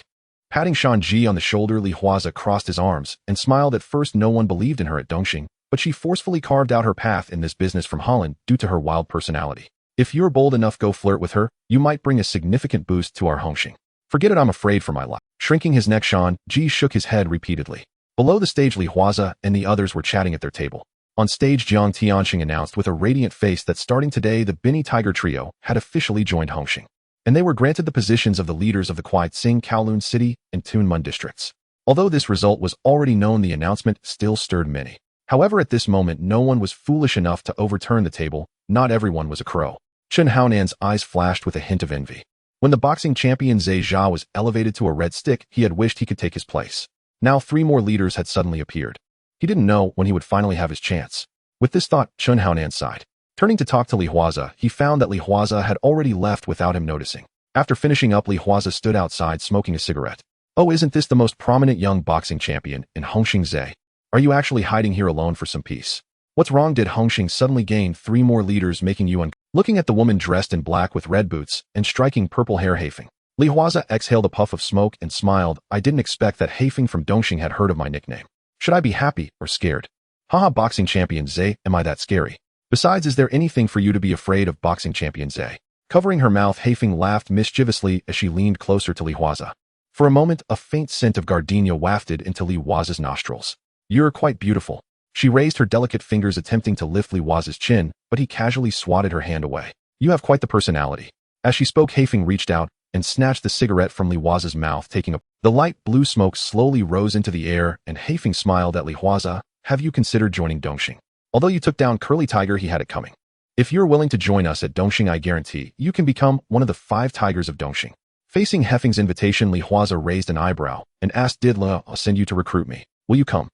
Patting Shanji on the shoulder, Li Huaze crossed his arms and smiled. At first no one believed in her at Dongxing, but she forcefully carved out her path in this business from Holland due to her wild personality. If you're bold enough, go flirt with her, you might bring a significant boost to our Hongxing. Forget it, I'm afraid for my life. Shrinking his neck, Shanji shook his head repeatedly. Below the stage, Li Huaze and the others were chatting at their table. On stage, Jiang Tianxing announced with a radiant face that starting today the Binny Tiger Trio had officially joined Hongxing, and they were granted the positions of the leaders of the Kwai-Tsing, Kowloon City, and Tunmun districts. Although this result was already known, the announcement still stirred many. However, at this moment, no one was foolish enough to overturn the table. Not everyone was a crow. Chen Haonan's eyes flashed with a hint of envy. When the boxing champion Zhe Jia was elevated to a red stick, he had wished he could take his place. Now 3 more leaders had suddenly appeared. He didn't know when he would finally have his chance. With this thought, Chen Haonan sighed. Turning to talk to Li Huaze, he found that Li Huaze had already left without him noticing. After finishing up, Li Huaze stood outside smoking a cigarette. Oh, isn't this the most prominent young boxing champion in Hongxing, Zhe? Are you actually hiding here alone for some peace? What's wrong? Did Hongxing suddenly gain 3 more leaders, making you Looking at the woman dressed in black with red boots and striking purple hair, Haifeng, Li Huaze exhaled a puff of smoke and smiled. I didn't expect that Haifeng from Dongxing had heard of my nickname. Should I be happy or scared? Haha, boxing champion Zhe, am I that scary? Besides, is there anything for you to be afraid of, boxing champion Zhe? Covering her mouth, Haifeng laughed mischievously as she leaned closer to Li Huaze. For a moment, a faint scent of gardenia wafted into Li Huaze's nostrils. You're quite beautiful. She raised her delicate fingers attempting to lift Li Huaze's chin, but he casually swatted her hand away. You have quite the personality. As she spoke, Haifeng reached out and snatched the cigarette from Li Huaze's mouth, taking a... The light blue smoke slowly rose into the air, and Haifeng smiled at Li Huaze. Have you considered joining Dongxing? Although you took down Curly Tiger, he had it coming. If you're willing to join us at Dongxing, I guarantee you can become one of the 5 tigers of Dongxing. Facing Haifeng's invitation, Li Huaze raised an eyebrow and asked, Did I'll send you to recruit me? Will you come?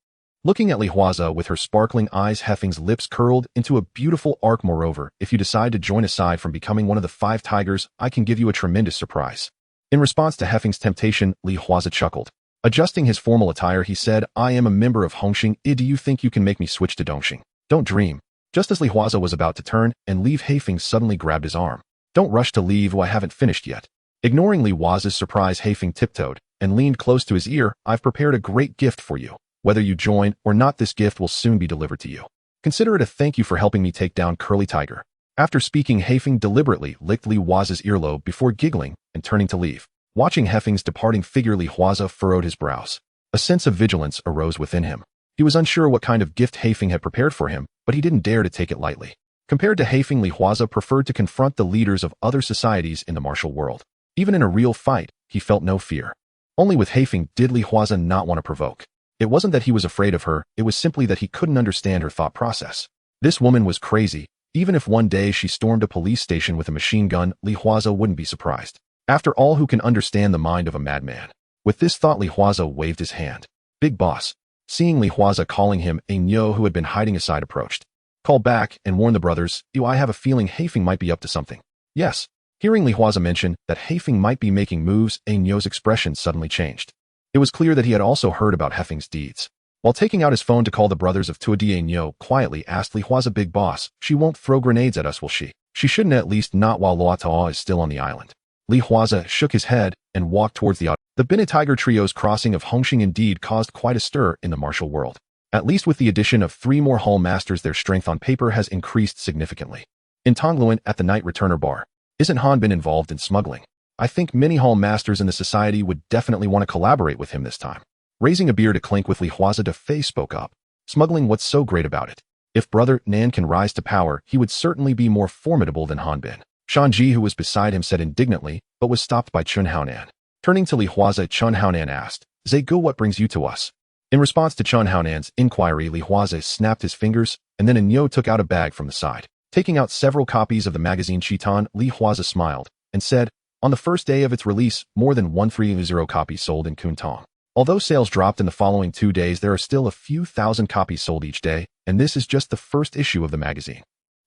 Looking at Li Huaze with her sparkling eyes, Haifeng's lips curled into a beautiful arc. Moreover, if you decide to join, aside from becoming one of the 5 tigers, I can give you a tremendous surprise. In response to Haifeng's temptation, Li Huaze chuckled. Adjusting his formal attire, he said, I am a member of Hongxing. Do you think you can make me switch to Dongxing? Don't dream. Just as Li Huaze was about to turn and leave, Haifeng suddenly grabbed his arm. Don't rush to leave, I haven't finished yet. Ignoring Li Huaze's surprise, Haifeng tiptoed and leaned close to his ear. I've prepared a great gift for you. Whether you join or not, this gift will soon be delivered to you. Consider it a thank you for helping me take down Curly Tiger. After speaking, Haifeng deliberately licked Li Huaze's earlobe before giggling and turning to leave. Watching Haifeng's departing figure, Li Huaze furrowed his brows. A sense of vigilance arose within him. He was unsure what kind of gift Haifeng had prepared for him, but he didn't dare to take it lightly. Compared to Haifeng, Li Huaze preferred to confront the leaders of other societies in the martial world. Even in a real fight, he felt no fear. Only with Haifeng did Li Huaze not want to provoke. It wasn't that he was afraid of her, it was simply that he couldn't understand her thought process. This woman was crazy. Even if one day she stormed a police station with a machine gun, Li Huaze wouldn't be surprised. After all, who can understand the mind of a madman? With this thought, Li Huaze waved his hand. Big boss. Seeing Li Huaze calling him a Nyo who had been hiding aside approached. Call back and warn the brothers. I have a feeling Haifeng might be up to something. Yes. Hearing Li Huaze mention that Haifeng might be making moves, a Nyo's expression suddenly changed. It was clear that he had also heard about Haifeng's deeds. While taking out his phone to call the brothers of Tuadi, Nyo quietly asked Li Huaze, Big boss, she won't throw grenades at us, will she? She shouldn't, at least not while Loa Ta'a is still on the island. Li Huaze shook his head and walked towards the The Binna Tiger Trio's crossing of Hongxing indeed caused quite a stir in the martial world. At least with the addition of 3 more hall masters, their strength on paper has increased significantly. In Tongluan at the Night Returner Bar, isn't Han been involved in smuggling? I think many hall masters in the society would definitely want to collaborate with him this time. Raising a beer to clink with Li Huaze, De Fei spoke up. Smuggling, what's so great about it? If Brother Nan can rise to power, he would certainly be more formidable than Han Bin. Shanji, who was beside him, said indignantly, but was stopped by Chen Haonan. Turning to Li Huaze, Chen Haonan asked, Zegu, what brings you to us? In response to Chen Haonan's inquiry, Li Huaze snapped his fingers, and then Nyo took out a bag from the side. Taking out several copies of the magazine Chiton, Li Huaze smiled and said, on the first day of its release, more than 130 copies sold in Kwun Tong. Although sales dropped in the following 2 days, there are still a few thousand copies sold each day, and this is just the first issue of the magazine.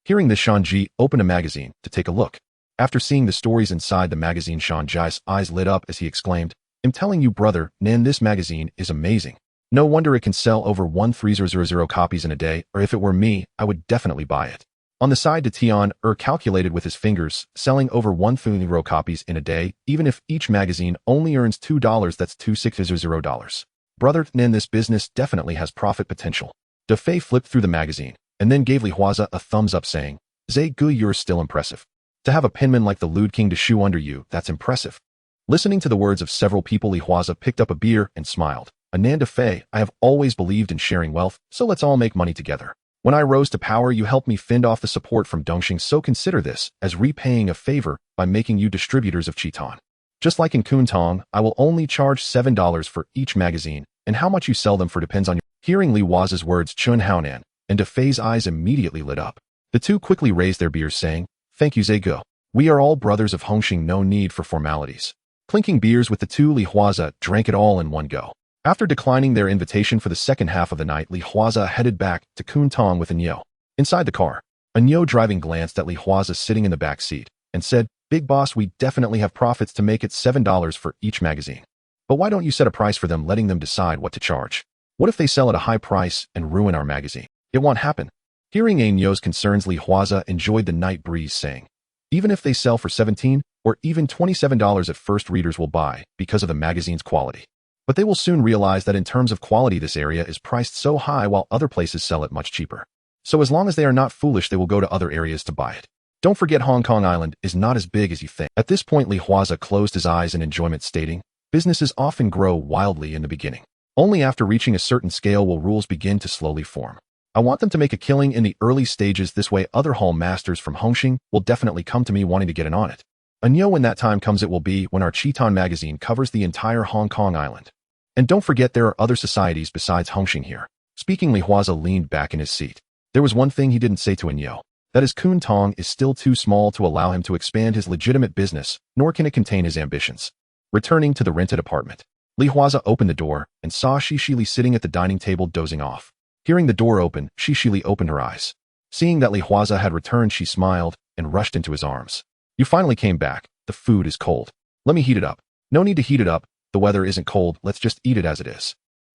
Hearing this, Shanji opened a magazine to take a look. After seeing the stories inside the magazine, Shanji's eyes lit up as he exclaimed, I'm telling you, Brother Nan, this magazine is amazing. No wonder it can sell over 13000 copies in a day, or if it were me, I would definitely buy it. On the side to Tian, calculated with his fingers, selling over 1,000 copies in a day, even if each magazine only earns $2, that's $2,600. Brother, in this business definitely has profit potential. De Fei flipped through the magazine, and then gave Li Huaze a thumbs up saying, Zhe Gu, you're still impressive. To have a penman like the Lewd King to shoe under you, that's impressive. Listening to the words of several people, Li Huaze picked up a beer and smiled. Anand De Fei, I have always believed in sharing wealth, so let's all make money together. When I rose to power, you helped me fend off the support from Dongxing, so consider this as repaying a favor by making you distributors of Chiton. Just like in Kwun Tong, I will only charge $7 for each magazine, and how much you sell them for depends on you. Hearing Li Huaze's words, Chun Haonan and De Fei's eyes immediately lit up. The two quickly raised their beers, saying, Thank you, Zhe Gu. We are all brothers of Hung Hing, no need for formalities. Clinking beers with the two, Li Huaze drank it all in one go. After declining their invitation for the second half of the night, Li Huaze headed back to Kwun Tong with Anyo. Inside the car, Anyo driving glanced at Li Huaze sitting in the back seat and said, Big boss, we definitely have profits to make it $7 for each magazine. But why don't you set a price for them, letting them decide what to charge? What if they sell at a high price and ruin our magazine? It won't happen. Hearing Anyo's concerns, Li Huaze enjoyed the night breeze, saying, Even if they sell for $17 or even $27 at first, readers will buy because of the magazine's quality. But they will soon realize that in terms of quality, this area is priced so high while other places sell it much cheaper. So as long as they are not foolish, they will go to other areas to buy it. Don't forget, Hong Kong Island is not as big as you think. At this point, Li Huaze closed his eyes in enjoyment, stating, Businesses often grow wildly in the beginning. Only after reaching a certain scale will rules begin to slowly form. I want them to make a killing in the early stages. This way, other hall masters from Hung Hing will definitely come to me wanting to get in on it. Anyo, when that time comes, it will be when our Chiton magazine covers the entire Hong Kong Island. And don't forget, there are other societies besides Hung Hing here. Speaking, Li Huaze leaned back in his seat. There was one thing he didn't say to Anyo. That is, Kwun Tong is still too small to allow him to expand his legitimate business, nor can it contain his ambitions. Returning to the rented apartment, Li Huaze opened the door and saw Shishili sitting at the dining table dozing off. Hearing the door open, Shishili opened her eyes. Seeing that Li Huaze had returned, she smiled and rushed into his arms. You finally came back. The food is cold. Let me heat it up. No need to heat it up. The weather isn't cold. Let's just eat it as it is.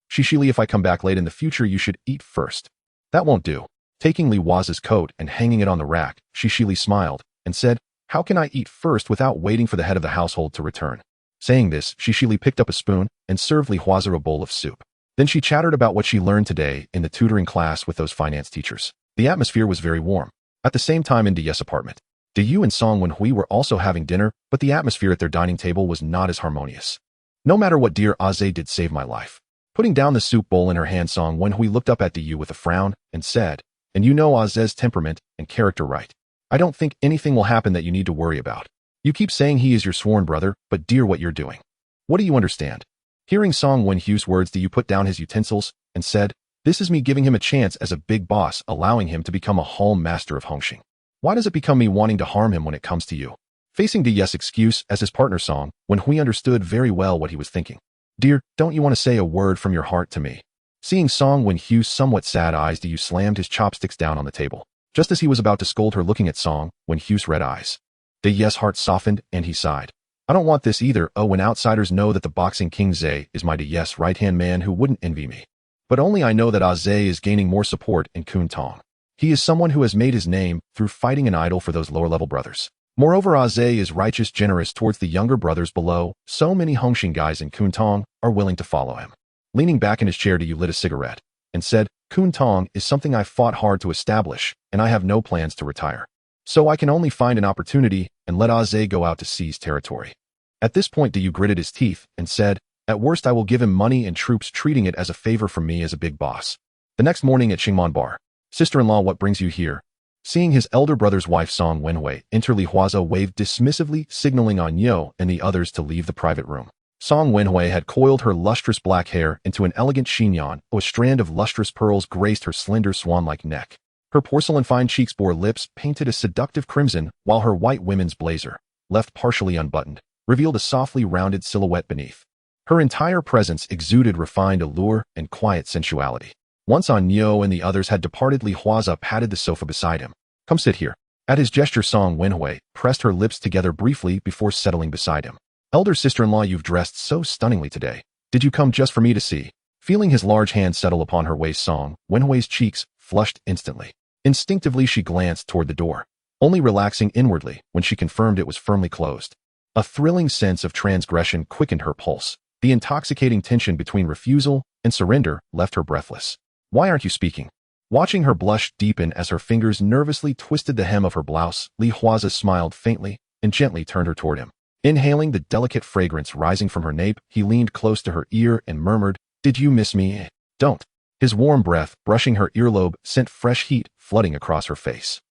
Shishili, if I come back late in the future, you should eat first. That won't do. Taking Li Huaze's coat and hanging it on the rack, Shishili smiled and said, How can I eat first without waiting for the head of the household to return? Saying this, Shishili picked up a spoon and served Li Huaze a bowl of soup. Then she chattered about what she learned today in the tutoring class with those finance teachers. The atmosphere was very warm. At the same time, in De's apartment, De Yu and Song Wenhui were also having dinner, but the atmosphere at their dining table was not as harmonious. No matter what dear Huaze did save my life. Putting down the soup bowl in her hand, Song Wenhui looked up at De Yu with a frown and said, And you know Huaze's temperament and character, right? I don't think anything will happen that you need to worry about. You keep saying he is your sworn brother, but dear, what you're doing. What do you understand? Hearing Song Wenhui's words, De Yu put down his utensils and said, This is me giving him a chance as a big boss, allowing him to become a hall master of Hung Hing. Why does it become me wanting to harm him when it comes to you? Facing De's excuse as his partner, Song Wenhui understood very well what he was thinking. Dear, don't you want to say a word from your heart to me? Seeing Song Wenhui's somewhat sad eyes, De Yu slammed his chopsticks down on the table. Just as he was about to scold her, looking at Song Wenhui's red eyes, De's heart softened and he sighed. I don't want this either. Oh, when outsiders know that the boxing king Zhe is my De's right-hand man, who wouldn't envy me? But only I know that Huaze is gaining more support in Kwun Tong. He is someone who has made his name through fighting an idol for those lower-level brothers. Moreover, Huaze is righteous, generous towards the younger brothers below. So many Hung Hing guys in Kwun Tong are willing to follow him. Leaning back in his chair, De Yu lit a cigarette and said, Kwun Tong is something I fought hard to establish, and I have no plans to retire. So I can only find an opportunity and let Huaze go out to seize territory. At this point, De Yu gritted his teeth and said, At worst, I will give him money and troops, treating it as a favor from me as a big boss. The next morning at Qingman Bar, Sister-in-law, what brings you here? Seeing his elder brother's wife, Song Wenhui, enter, Li Huaze waved dismissively, signaling on Yo and the others to leave the private room. Song Wenhui had coiled her lustrous black hair into an elegant chignon. A strand of lustrous pearls graced her slender swan-like neck. Her porcelain-fine cheeks bore lips painted a seductive crimson, while her white women's blazer, left partially unbuttoned, revealed a softly rounded silhouette beneath. Her entire presence exuded refined allure and quiet sensuality. Once Yo and the others had departed, Li Huaze patted the sofa beside him. Come sit here. At his gesture, Song Wenhui pressed her lips together briefly before settling beside him. Elder sister-in-law, you've dressed so stunningly today. Did you come just for me to see? Feeling his large hand settle upon her waist, Song Wenhui's cheeks flushed instantly. Instinctively, she glanced toward the door, only relaxing inwardly when she confirmed it was firmly closed. A thrilling sense of transgression quickened her pulse. The intoxicating tension between refusal and surrender left her breathless. "Why aren't you speaking?" Watching her blush deepen as her fingers nervously twisted the hem of her blouse, Huaze smiled faintly and gently turned her toward him. Inhaling the delicate fragrance rising from her nape, he leaned close to her ear and murmured, "Did you miss me?" "Don't." His warm breath, brushing her earlobe, sent fresh heat flooding across her face.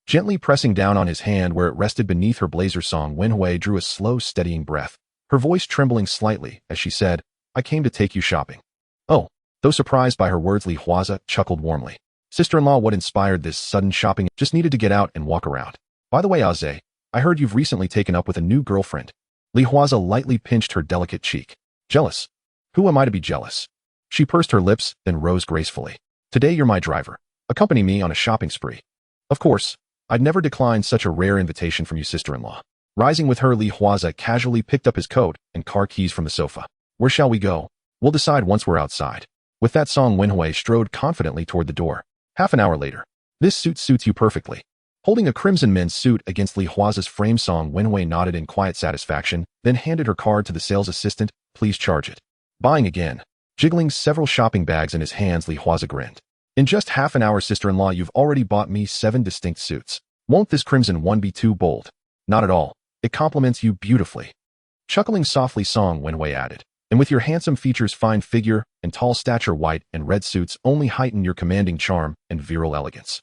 Gently pressing down on his hand where it rested beneath her blazer song, Wenhui drew a slow, steadying breath, her voice trembling slightly as she said, "I came to take you shopping." "Oh." Though surprised by her words, Huaze chuckled warmly. "Sister-in-law, what inspired this sudden shopping? Just needed to get out and walk around. By the way, Huaze, I heard you've recently taken up with a new girlfriend." Huaze lightly pinched her delicate cheek. "Jealous? Who am I to be jealous?" She pursed her lips, then rose gracefully. "Today you're my driver. Accompany me on a shopping spree." "Of course. I'd never decline such a rare invitation from you, sister-in-law." Rising with her, Huaze casually picked up his coat and car keys from the sofa. "Where shall we go? We'll decide once we're outside." With that song, Wenhui strode confidently toward the door. Half an hour later. "This suit suits you perfectly." Holding a crimson men's suit against Huaze's frame, song, Wenhui nodded in quiet satisfaction, then handed her card to the sales assistant. "Please charge it." Buying again. Jiggling several shopping bags in his hands, Huaze grinned. "In just half an hour, sister-in-law, you've already bought me 7 distinct suits. Won't this crimson one be too bold?" "Not at all. It complements you beautifully." Chuckling softly, song, Wenhui added, "And with your handsome features, fine figure, and tall stature, white and red suits only heighten your commanding charm and virile elegance."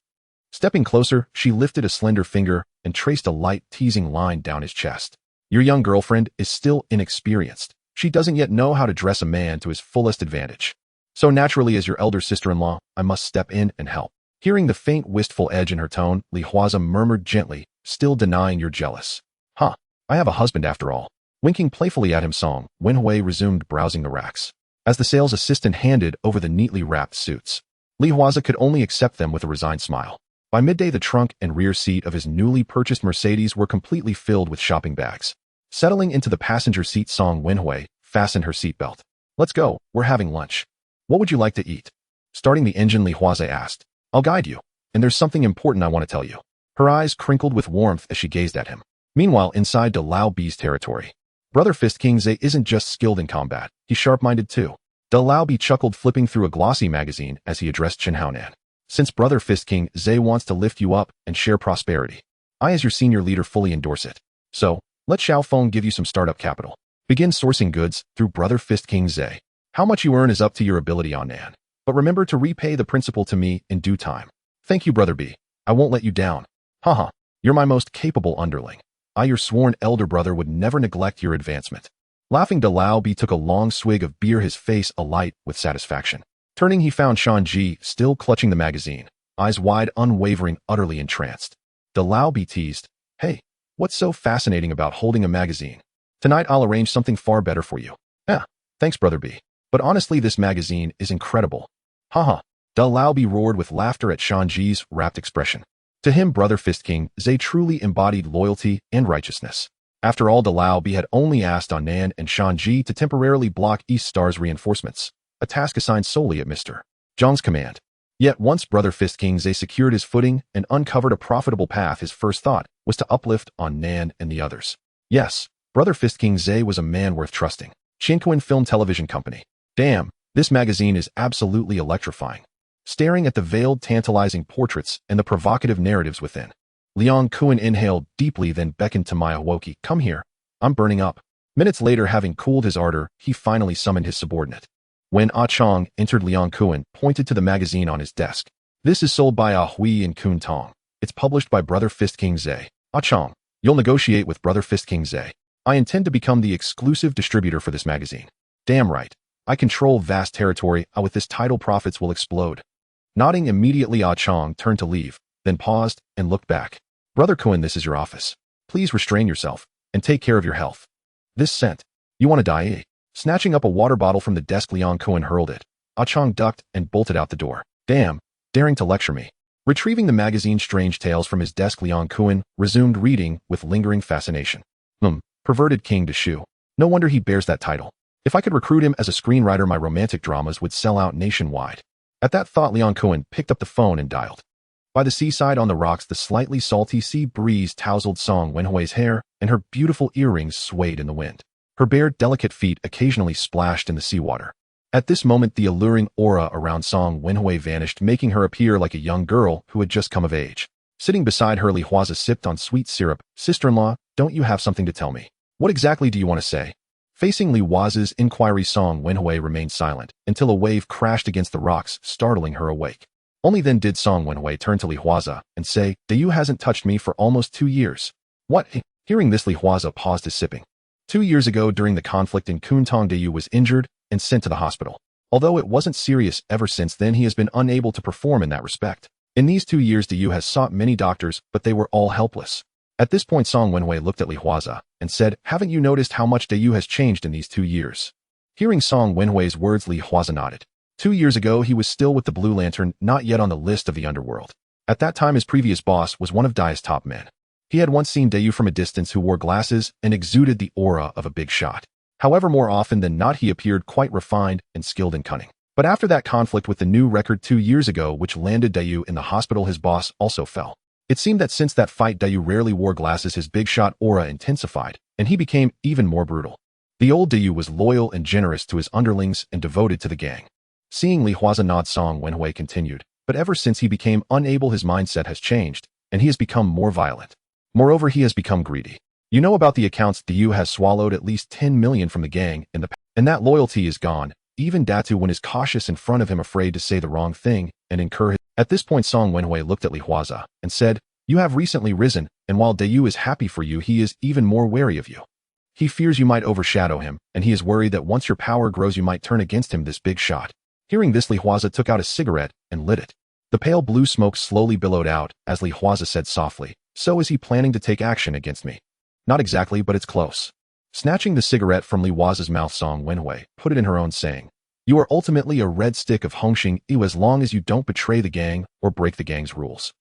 Stepping closer, she lifted a slender finger and traced a light, teasing line down his chest. "Your young girlfriend is still inexperienced. She doesn't yet know how to dress a man to his fullest advantage. So naturally, as your elder sister-in-law, I must step in and help." Hearing the faint, wistful edge in her tone, Huaze murmured gently, still denying you're jealous. "Huh, I have a husband after all." Winking playfully at him, song, Wenhui resumed browsing the racks. As the sales assistant handed over the neatly wrapped suits, Huaze could only accept them with a resigned smile. By midday, the trunk and rear seat of his newly purchased Mercedes were completely filled with shopping bags. Settling into the passenger seat, song, Wenhui fastened her seatbelt. "Let's go, we're having lunch. What would you like to eat?" Starting the engine, Huaze asked. "I'll guide you, and there's something important I want to tell you." Her eyes crinkled with warmth as she gazed at him. Meanwhile, inside De Lao B's territory, Brother Fist King Zhe isn't just skilled in combat, he's sharp-minded too. De Lao B chuckled, flipping through a glossy magazine as he addressed Chen Haonan. "Since Brother Fist King Zhe wants to lift you up and share prosperity, I as your senior leader fully endorse it. So, let Xiao Feng give you some startup capital. Begin sourcing goods through Brother Fist King Zhe. How much you earn is up to your ability, Haonan. But remember to repay the principal to me in due time." "Thank you, Brother B. I won't let you down." "Haha, you're my most capable underling. I, your sworn elder brother, would never neglect your advancement." Laughing, De Lao B took a long swig of beer, his face alight with satisfaction. Turning, he found Shanji still clutching the magazine, eyes wide, unwavering, utterly entranced. De Lao B teased, "Hey, what's so fascinating about holding a magazine? Tonight I'll arrange something far better for you." "Yeah, thanks, Brother B. But honestly, this magazine is incredible." "Haha." De Lao B roared with laughter at Shanji's rapt expression. To him, Brother Fist King Zhe truly embodied loyalty and righteousness. After all, De Lao B had only asked Haonan and Shanji to temporarily block East Star's reinforcements, a task assigned solely at Mr. Zhang's command. Yet once Brother Fist King Zhe secured his footing and uncovered a profitable path, his first thought was to uplift Haonan and the others. Yes, Brother Fist King Zhe was a man worth trusting. Kwun Film Television Company. Damn, this magazine is absolutely electrifying. Staring at the veiled, tantalizing portraits and the provocative narratives within, Liang Kuan inhaled deeply, then beckoned to Myawoki. "Come here. I'm burning up." Minutes later, having cooled his ardor, he finally summoned his subordinate. When Ah Chong entered, Liang Kuan pointed to the magazine on his desk. "This is sold by Ah Hui and Kwun Tong. It's published by Brother Fist King Zhe. Ah Chong, you'll negotiate with Brother Fist King Zhe. I intend to become the exclusive distributor for this magazine." "Damn right. I control vast territory. With this title, profits will explode." Nodding immediately, Ah Chong turned to leave, then paused and looked back. "Brother Kuan, this is your office. Please restrain yourself and take care of your health. This scent. You want to die, eh?" Snatching up a water bottle from the desk, Liang Kuan hurled it. Ah Chong ducked and bolted out the door. "Damn, daring to lecture me." Retrieving the magazine Strange Tales from his desk, Liang Kuan resumed reading with lingering fascination. Perverted King de Shu. No wonder he bears that title. If I could recruit him as a screenwriter, my romantic dramas would sell out nationwide. At that thought, Liang Kuan picked up the phone and dialed. By the seaside on the rocks, the slightly salty sea breeze tousled Song Wenhui's hair, and her beautiful earrings swayed in the wind. Her bare, delicate feet occasionally splashed in the seawater. At this moment, the alluring aura around Song Wenhui vanished, making her appear like a young girl who had just come of age. Sitting beside her, Huaze sipped on sweet syrup. Sister-in-law, don't you have something to tell me? What exactly do you want to say? Facing Huaze's inquiry, Song Wenhui remained silent until a wave crashed against the rocks, startling her awake. Only then did Song Wenhui turn to Huaze and say, "Dayu hasn't touched me for almost 2 years. What?" Hearing this, Huaze paused his sipping. 2 years ago, during the conflict in Kwun Tong, Dayu was injured and sent to the hospital. Although it wasn't serious, ever since then he has been unable to perform in that respect. In these 2 years, Dayu has sought many doctors, but they were all helpless. At this point, Song Wenhui looked at Huaze and said, "Haven't you noticed how much Dayu has changed in these 2 years?" Hearing Song Wenhui's words, Huaze nodded. 2 years ago, he was still with the Blue Lantern, not yet on the list of the Underworld. At that time, his previous boss was one of Dai's top men. He had once seen Dayu from a distance, who wore glasses and exuded the aura of a big shot. However, more often than not, he appeared quite refined and skilled in cunning. But after that conflict with the new record 2 years ago, which landed Dayu in the hospital, his boss also fell. It seemed that since that fight, Dayu rarely wore glasses. His big shot aura intensified, and he became even more brutal. The old Dayu was loyal and generous to his underlings and devoted to the gang. Seeing Huaze nod, Song Wenhui continued, "But ever since he became unable, his mindset has changed, and he has become more violent. Moreover, he has become greedy. You know about the accounts. Dayu has swallowed at least 10 million from the gang in the past, and that loyalty is gone. Even Datu, when is cautious in front of him, afraid to say the wrong thing and incur his..." At this point, Song Wenhui looked at Huaze and said, "You have recently risen, and while Dayu is happy for you, he is even more wary of you. He fears you might overshadow him, and he is worried that once your power grows, you might turn against him, this big shot." Hearing this, Huaze took out a cigarette and lit it. The pale blue smoke slowly billowed out as Huaze said softly, "So is he planning to take action against me?" "Not exactly, but it's close." Snatching the cigarette from Huaze's mouth, Song Wenhui put it in her own, saying, "You are ultimately a red stick of Hung Hing as long as you don't betray the gang or break the gang's rules.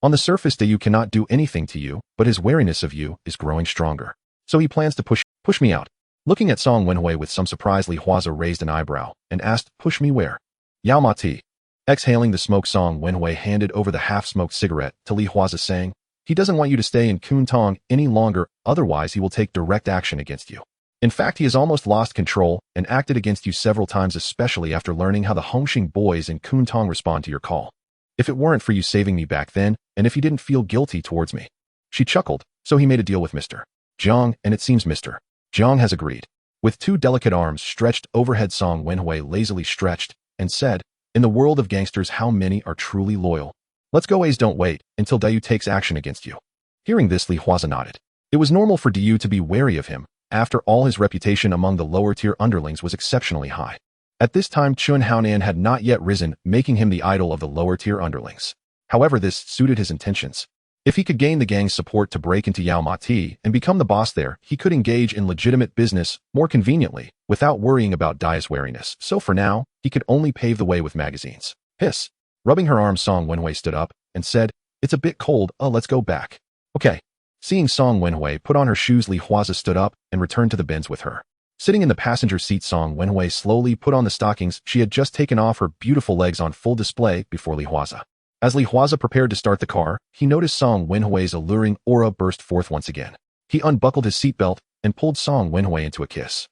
On the surface, Dayu cannot do anything to you, but his wariness of you is growing stronger. So he plans to push me out." Looking at Song Wenhui with some surprise, Huaze raised an eyebrow and asked, "Push me where?" "Yao Ma Ti." Exhaling the smoke, Song Wenhui handed over the half-smoked cigarette to Huaze, saying, "He doesn't want you to stay in Kwun Tong any longer, otherwise he will take direct action against you. In fact, he has almost lost control and acted against you several times, especially after learning how the Hung Hing boys in Kwun Tong respond to your call. If it weren't for you saving me back then, and if he didn't feel guilty towards me." She chuckled, "So he made a deal with Mr. Zhang, and it seems Mr. Zhang has agreed." With two delicate arms stretched overhead, Song Wenhui lazily stretched and said, "In the world of gangsters, how many are truly loyal? Let's go. A's don't wait until Dayu takes action against you." Hearing this, Huaze nodded. It was normal for Dayu to be wary of him. After all, his reputation among the lower-tier underlings was exceptionally high. At this time, Chun Haonan had not yet risen, making him the idol of the lower-tier underlings. However, this suited his intentions. If he could gain the gang's support to break into Yao Ma Ti and become the boss there, he could engage in legitimate business more conveniently, without worrying about Dai's wariness. So for now, he could only pave the way with magazines. Hiss. Rubbing her arm, Song Wenhui stood up and said, "It's a bit cold, let's go back." "Okay." Seeing Song Wenhui put on her shoes, Huaze stood up and returned to the Benz with her. Sitting in the passenger seat, Song Wenhui slowly put on the stockings she had just taken off, her beautiful legs on full display before Huaze. As Huaze prepared to start the car, he noticed Song Wenhui's alluring aura burst forth once again. He unbuckled his seatbelt and pulled Song Wenhui into a kiss.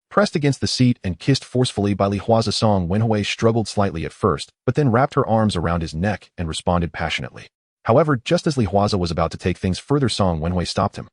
Pressed against the seat and kissed forcefully by Huaze, Song Wenhui struggled slightly at first, but then wrapped her arms around his neck and responded passionately. However, just as Huaze was about to take things further, Song Wenhui stopped him.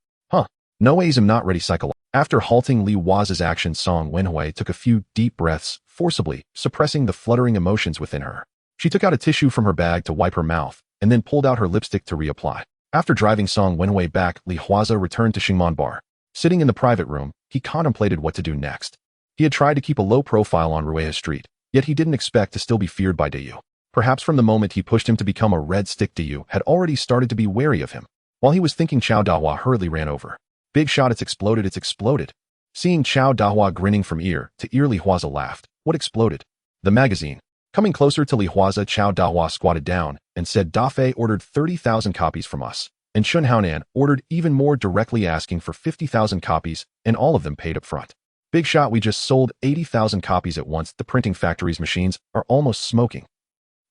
"No ways, I'm not ready psychologically." After halting Huaze's actions, Song Wenhui took a few deep breaths, forcibly suppressing the fluttering emotions within her. She took out a tissue from her bag to wipe her mouth, and then pulled out her lipstick to reapply. After driving Song Wenhui back, Huaze returned to Xingman Bar. Sitting in the private room, he contemplated what to do next. He had tried to keep a low profile on Rueha Street, yet he didn't expect to still be feared by Dayu. Perhaps from the moment he pushed him to become a red stick, Dayu had already started to be wary of him. While he was thinking, Chao Dahua hurriedly ran over. "Big shot, it's exploded, it's exploded." Seeing Chao Dahua grinning from ear to ear, Huaze laughed. "What exploded?" "The magazine." Coming closer to Huaze, Chao Dahua squatted down and said, "Dafei ordered 30,000 copies from us, and Chun Haonan ordered even more, directly asking for 50,000 copies, and all of them paid up front. Big shot, we just sold 80,000 copies at once. The printing factory's machines are almost smoking."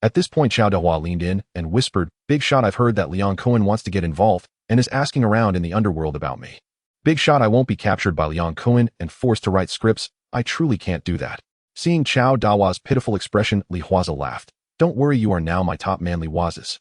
At this point, Chao Dahua leaned in and whispered, "Big Shot, I've heard that Kwun wants to get involved and is asking around in the underworld about me. Big Shot, I won't be captured by Kwun and forced to write scripts. I truly can't do that." Seeing Chao Dahua's pitiful expression, Huaze laughed. "Don't worry, you are now my top man, Huaze.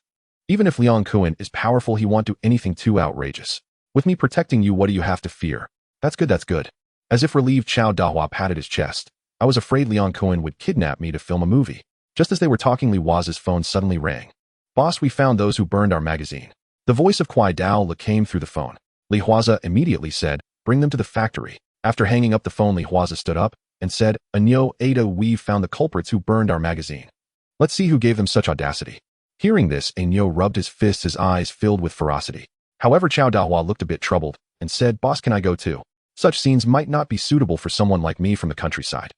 Even if Kwun is powerful, he won't do anything too outrageous. With me protecting you, what do you have to fear?" That's good, that's good." As if relieved, Chao Dahua patted his chest. "I was afraid Kwun would kidnap me to film a movie." Just as they were talking, Huaze's phone suddenly rang. "Boss, we found those who burned our magazine." The voice of Kwai Dao came through the phone. Huaze immediately said, "Bring them to the factory." After hanging up the phone, Huaze stood up and said, "Anyo Ada, we've found the culprits who burned our magazine. Let's see who gave them such audacity." Hearing this, Anyo rubbed his fists, his eyes filled with ferocity. However, Chao Dahua looked a bit troubled and said, "Boss, can I go too? Such scenes might not be suitable for someone like me from the countryside."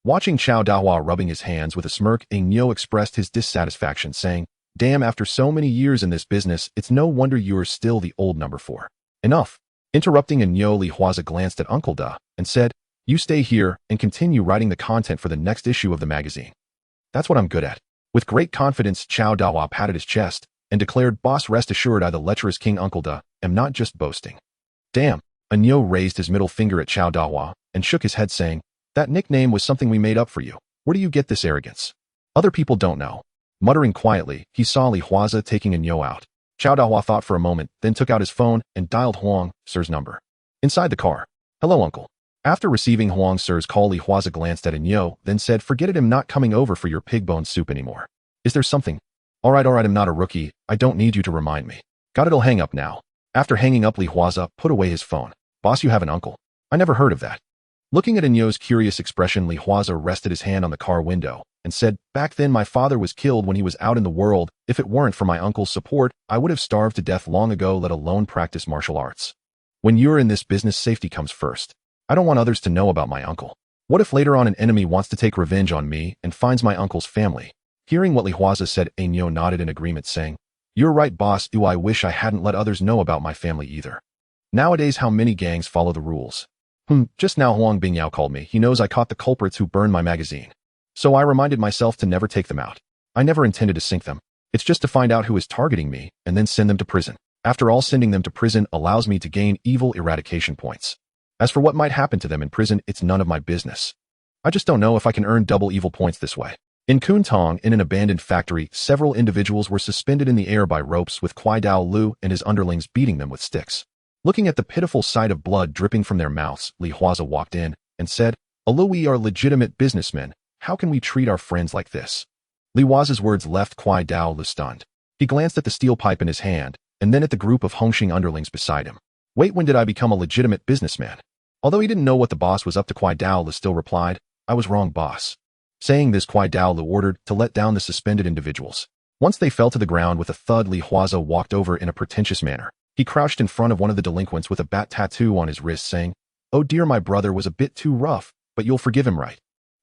Watching Chao Dahua rubbing his hands with a smirk, Anyo expressed his dissatisfaction, saying, "Damn, after so many years in this business, it's no wonder you're still the old number 4. Enough." Interrupting Anyo, Huaze glanced at Uncle Da and said, "You stay here and continue writing the content for the next issue of the magazine. That's what I'm good at." With great confidence, Chao Dahua patted his chest and declared, "Boss, rest assured, I, the lecherous King Uncle Da, am not just boasting." "Damn." Anyo raised his middle finger at Chao Dahua and shook his head, saying, "That nickname was something we made up for you. Where do you get this arrogance? Other people don't know." Muttering quietly, he saw Huaze taking Anyo out. Chao Dahua thought for a moment, then took out his phone and dialed Huang Sir's number. Inside the car, "Hello, uncle." After receiving Huang Sir's call, Huaze glanced at Anyo, then said, "Forget it, I'm not coming over for your pig bone soup anymore. Is there something?" All right, I'm not a rookie. I don't need you to remind me." "Got it, I'll hang up now." After hanging up, Huaze put away his phone. "Boss, you have an uncle? I never heard of that." Looking at Anyo's curious expression, Huaze rested his hand on the car window and said, "Back then, my father was killed when he was out in the world. If it weren't for my uncle's support, I would have starved to death long ago, let alone practice martial arts. When you're in this business, safety comes first. I don't want others to know about my uncle. What if later on an enemy wants to take revenge on me and finds my uncle's family?" Hearing what Huaze said, Anyo nodded in agreement, saying, "You're right, boss. I wish I hadn't let others know about my family either. Nowadays, how many gangs follow the rules? Just now Huang Bingyao called me. He knows I caught the culprits who burned my magazine. So I reminded myself to never take them out. I never intended to sink them. It's just to find out who is targeting me and then send them to prison. After all, sending them to prison allows me to gain evil eradication points. As for what might happen to them in prison, it's none of my business. I just don't know if I can earn double evil points this way." In Kwun Tong, in an abandoned factory, several individuals were suspended in the air by ropes, with Kwai Dao Lu and his underlings beating them with sticks. Looking at the pitiful sight of blood dripping from their mouths, Huaze walked in and said, "Although we are legitimate businessmen, how can we treat our friends like this?" Huaze's words left Kwai Dao Lu stunned. He glanced at the steel pipe in his hand and then at the group of Hung Hing underlings beside him. "Wait, when did I become a legitimate businessman?" Although he didn't know what the boss was up to, Kwai Dao Lu still replied, "I was wrong, boss." Saying this, Kwai Dao Lu ordered to let down the suspended individuals. Once they fell to the ground with a thud, Huaze walked over in a pretentious manner. He crouched in front of one of the delinquents with a bat tattoo on his wrist, saying, "Oh dear, my brother was a bit too rough, but you'll forgive him, right?"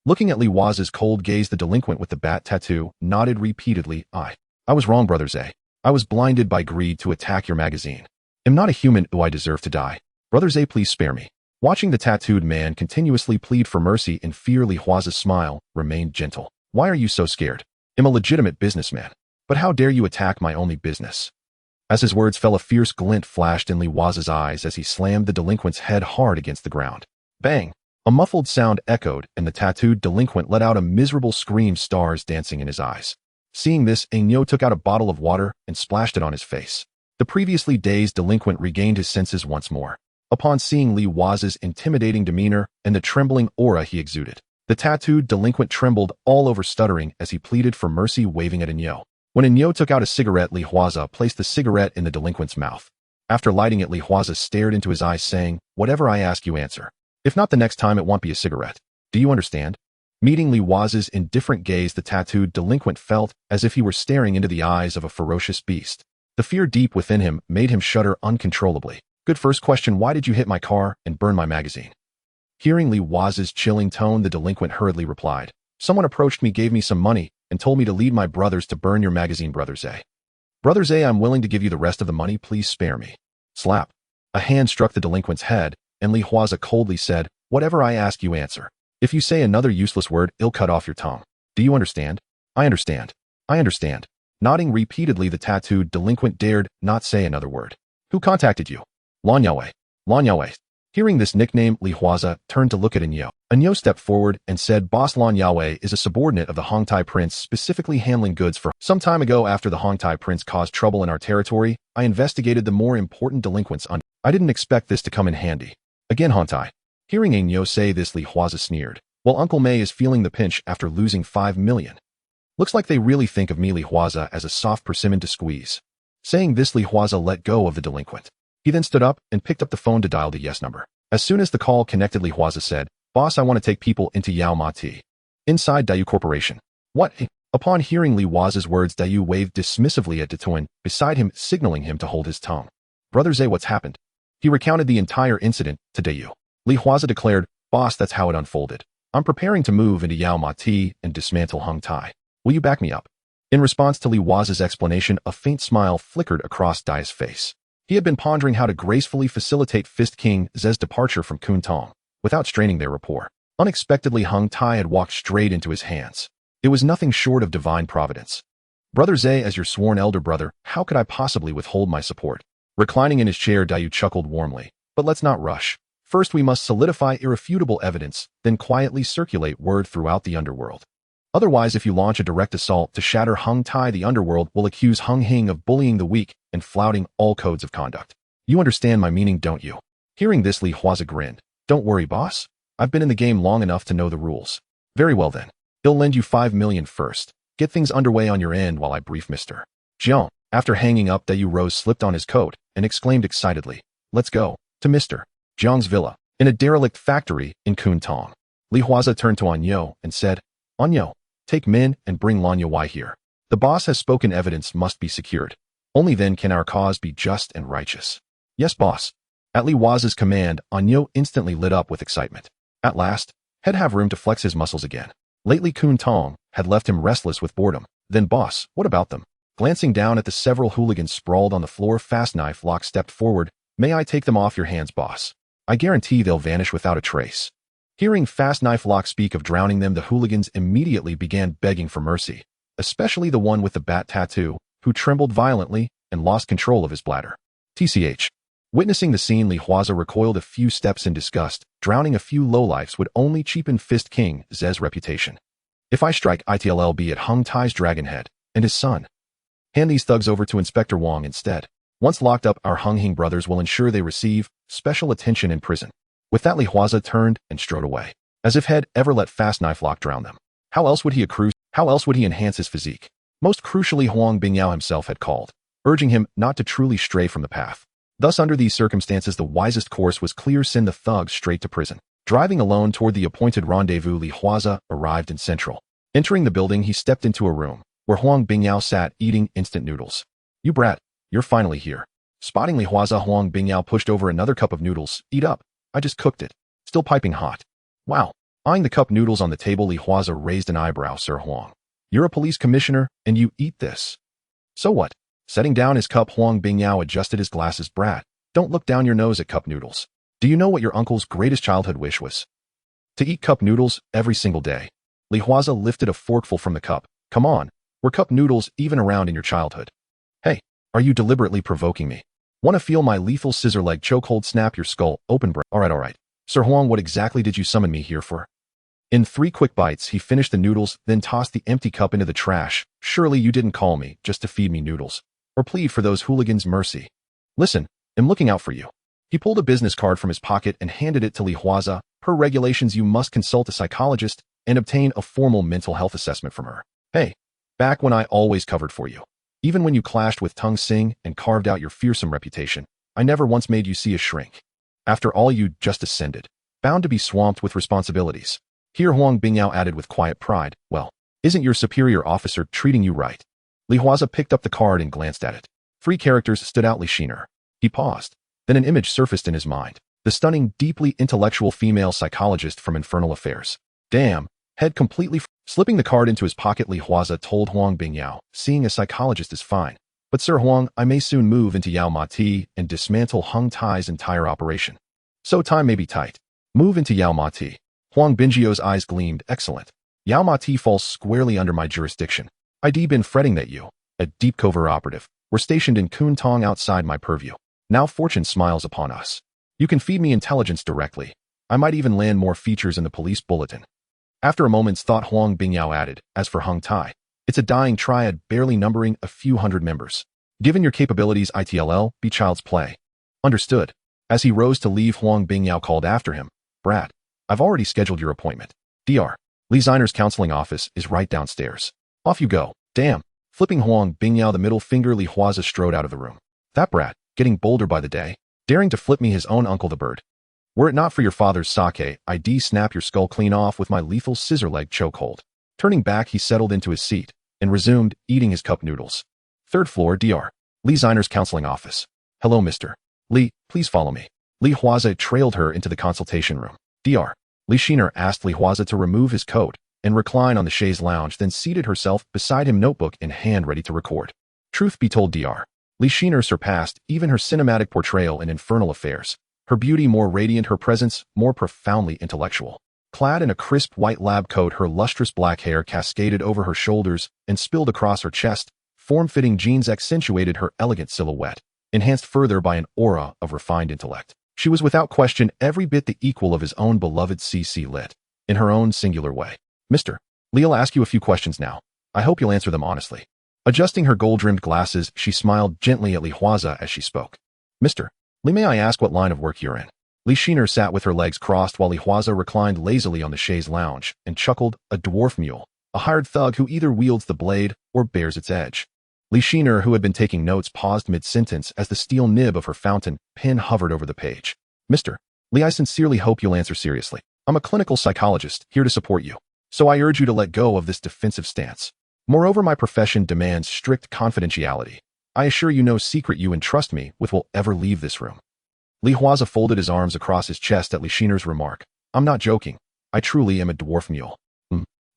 Looking at Huaze's cold gaze, the delinquent with the bat tattoo nodded repeatedly, I was wrong, Brother Zhe. I was blinded by greed to attack your magazine. Am not a human, I deserve to die. Brother Zhe, please spare me." Watching the tattooed man continuously plead for mercy in fear, Huaze's smile remained gentle. "Why are you so scared? I'm a legitimate businessman. But how dare you attack my only business?" As his words fell, a fierce glint flashed in Huaze's eyes as he slammed the delinquent's head hard against the ground. Bang! A muffled sound echoed, and the tattooed delinquent let out a miserable scream, stars dancing in his eyes. Seeing this, Anyo took out a bottle of water and splashed it on his face. The previously dazed delinquent regained his senses once more. Upon seeing Huaze's intimidating demeanor and the trembling aura he exuded, the tattooed delinquent trembled all over, stuttering as he pleaded for mercy, waving at Anyo. When Anyo took out a cigarette, Huaze placed the cigarette in the delinquent's mouth. After lighting it, Huaze stared into his eyes, saying, "Whatever I ask, you answer. If not, the next time it won't be a cigarette. Do you understand?" Meeting Huaze's indifferent gaze, the tattooed delinquent felt as if he were staring into the eyes of a ferocious beast. The fear deep within him made him shudder uncontrollably. "Good first question, why did you hit my car and burn my magazine?" Hearing Huaze's chilling tone, the delinquent hurriedly replied, "Someone approached me, gave me some money, and told me to lead my brothers to burn your magazine, Brother Zhe. Brother Zhe, I'm willing to give you the rest of the money, please spare me." Slap. A hand struck the delinquent's head, and Huaze coldly said, "Whatever I ask, you answer. If you say another useless word, I'll cut off your tongue. Do you understand?" "I understand. I understand. Nodding repeatedly, the tattooed delinquent dared not say another word. Who contacted you? Lan Yaowei. Lan Yaowei. Hearing this nickname, Li Huaze turned to look at Anyo. Anyo stepped forward and said, Boss Lan Yaowei is a subordinate of the Hongtai Prince, specifically handling goods for. Some time ago, after the Hongtai Prince caused trouble in our territory, I investigated the more important delinquents on. I didn't expect this to come in handy. Again, Hongtai. Hearing Anyo say this, Li Huaze sneered. Well, Uncle Mei is feeling the pinch after losing 5 million. Looks like they really think of me, Li Huaze, as a soft persimmon to squeeze. Saying this, Li Huaze let go of the delinquent. He then stood up and picked up the phone to dial the yes number. As soon as the call connected, Li Huaze said, Boss, I want to take people into Yao Ma Ti. Inside Dayu Corporation. What? Upon hearing Li Huaze's words, Dayu waved dismissively at Detuan, beside him, signaling him to hold his tongue. Brother Zhe, what's happened? He recounted the entire incident to Dayu. Li Huaze declared, Boss, that's how it unfolded. I'm preparing to move into Yao Ma Ti and dismantle Hung Tai. Will you back me up? In response to Li Huaze's explanation, a faint smile flickered across Dai's face. He had been pondering how to gracefully facilitate Fist King Ze's departure from Kwun Tong, without straining their rapport. Unexpectedly, Hung Tai had walked straight into his hands. It was nothing short of divine providence. Brother Zhe, as your sworn elder brother, how could I possibly withhold my support? Reclining in his chair, Dayu chuckled warmly. But let's not rush. First, we must solidify irrefutable evidence, then quietly circulate word throughout the Underworld. Otherwise, if you launch a direct assault to shatter Hung Tai, the Underworld will accuse Hung Hing of bullying the weak and flouting all codes of conduct. You understand my meaning, don't you? Hearing this, Li Huaze grinned. Don't worry, boss. I've been in the game long enough to know the rules. Very well then. He'll lend you 5 million first. Get things underway on your end while I brief Mr. Jiang. After hanging up, Dayu Rose slipped on his coat and exclaimed excitedly, Let's go. To Mr. Jiang's villa, in a derelict factory in Kwun Tong. Li Huaze turned to Anyo and said, Anyo, take Min and bring Lan Yaowei here. The boss has spoken, evidence must be secured. Only then can our cause be just and righteous. Yes, boss. At Li Huaze's command, Anyo instantly lit up with excitement. At last, he'd have room to flex his muscles again. Lately, Kwun Tong had left him restless with boredom. Then, boss, what about them? Glancing down at the several hooligans sprawled on the floor, Fast Knife Lock stepped forward. May I take them off your hands, boss? I guarantee they'll vanish without a trace. Hearing Fast Knife Lock speak of drowning them, the hooligans immediately began begging for mercy, especially the one with the bat tattoo, who trembled violently and lost control of his bladder. TCH. Witnessing the scene, Li Huaze recoiled a few steps in disgust. Drowning a few lowlifes would only cheapen Fist King Ze's reputation. If I strike ITLLB at Hung Tai's Dragonhead and his son, hand these thugs over to Inspector Wong instead. Once locked up, our Hung Hing brothers will ensure they receive special attention in prison. With that, Li Huaze turned and strode away, as if he'd ever let Fast Knife Lock drown them. How else would he enhance his physique? Most crucially, Huang Bingyao himself had called, urging him not to truly stray from the path. Thus, under these circumstances, the wisest course was clear: send the thugs straight to prison. Driving alone toward the appointed rendezvous, Li Huaze arrived in Central. Entering the building, he stepped into a room where Huang Bingyao sat eating instant noodles. You brat, you're finally here. Spotting Li Huaze, Huang Bingyao pushed over another cup of noodles. Eat up. I just cooked it. Still piping hot. Wow. Eyeing the cup noodles on the table, Li Huaze raised an eyebrow. Sir Huang, you're a police commissioner, and you eat this. So what? Setting down his cup, Huang Bingyao adjusted his glasses. Brat, don't look down your nose at cup noodles. Do you know what your uncle's greatest childhood wish was? To eat cup noodles every single day. Li Huaze lifted a forkful from the cup. Come on. Were cup noodles even around in your childhood? Hey, are you deliberately provoking me? Want to feel my lethal scissor leg chokehold? Snap your skull open. All right. Sir Huang, what exactly did you summon me here for? In 3 quick bites, he finished the noodles, then tossed the empty cup into the trash. Surely you didn't call me just to feed me noodles, or plead for those hooligans' mercy. Listen, I'm looking out for you. He pulled a business card from his pocket and handed it to Li Huaze. Per regulations, you must consult a psychologist and obtain a formal mental health assessment from her. Hey, back when I always covered for you. Even when you clashed with Tung Sing and carved out your fearsome reputation, I never once made you see a shrink. After all, you just ascended, bound to be swamped with responsibilities. Here, Huang Bingyao added with quiet pride, well, isn't your superior officer treating you right? Li Huaze picked up the card and glanced at it. 3 characters stood out. Li Shiner. He paused. Then an image surfaced in his mind. The stunning, deeply intellectual female psychologist from Infernal Affairs. Damn, head completely slipping the card into his pocket, Li Huaze told Huang Bingyao, seeing a psychologist is fine. But Sir Huang, I may soon move into Yao Ma Ti and dismantle Hung Tai's entire operation. So time may be tight. Move into Yao Ma Ti. Huang Bingio's eyes gleamed. Excellent. Yao Ma Ti falls squarely under my jurisdiction. I'd been fretting that you, a deep cover operative, were stationed in Kwun Tong outside my purview. Now fortune smiles upon us. You can feed me intelligence directly. I might even land more features in the police bulletin. After a moment's thought, Huang Bingyao added, as for Hung Tai, it's a dying triad barely numbering a few hundred members. Given your capabilities, ITLL, be child's play. Understood. As he rose to leave, Huang Bingyao called after him, Brad, I've already scheduled your appointment. Dr. Li Ziner's counseling office is right downstairs. Off you go. Damn. Flipping Huang Bingyao the middle finger, Li Huaze strode out of the room. That brat, getting bolder by the day, daring to flip me his own uncle the bird. Were it not for your father's sake, I'd snap your skull clean off with my lethal scissor-leg chokehold. Turning back, he settled into his seat and resumed eating his cup noodles. Third floor, Dr. Li Ziner's counseling office. Hello, Mr. Li, please follow me. Li Huaze trailed her into the consultation room. Dr. Li Shiner asked Li Huaze to remove his coat and recline on the chaise lounge, then seated herself beside him, notebook in hand, ready to record. Truth be told, Dr. Li Shiner surpassed even her cinematic portrayal in Infernal Affairs. Her beauty more radiant, her presence more profoundly intellectual. Clad in a crisp white lab coat, her lustrous black hair cascaded over her shoulders and spilled across her chest. Form-fitting jeans accentuated her elegant silhouette, enhanced further by an aura of refined intellect. She was without question every bit the equal of his own beloved C.C. Lit, in her own singular way. Mr. Li, I'll ask you a few questions now. I hope you'll answer them honestly. Adjusting her gold-rimmed glasses, she smiled gently at Li Huaze as she spoke. Mr. Li, may I ask what line of work you're in? Li Shiner sat with her legs crossed while Li Huaze reclined lazily on the chaise lounge and chuckled, a dwarf mule, a hired thug who either wields the blade or bears its edge. Li Shiner, who had been taking notes, paused mid-sentence as the steel nib of her fountain pen hovered over the page. Mr. Li, I sincerely hope you'll answer seriously. I'm a clinical psychologist here to support you, so I urge you to let go of this defensive stance. Moreover, my profession demands strict confidentiality. I assure you no secret you entrust me with will ever leave this room. Li Huaze folded his arms across his chest at Li Shiner's remark. I'm not joking. I truly am a dwarf mule.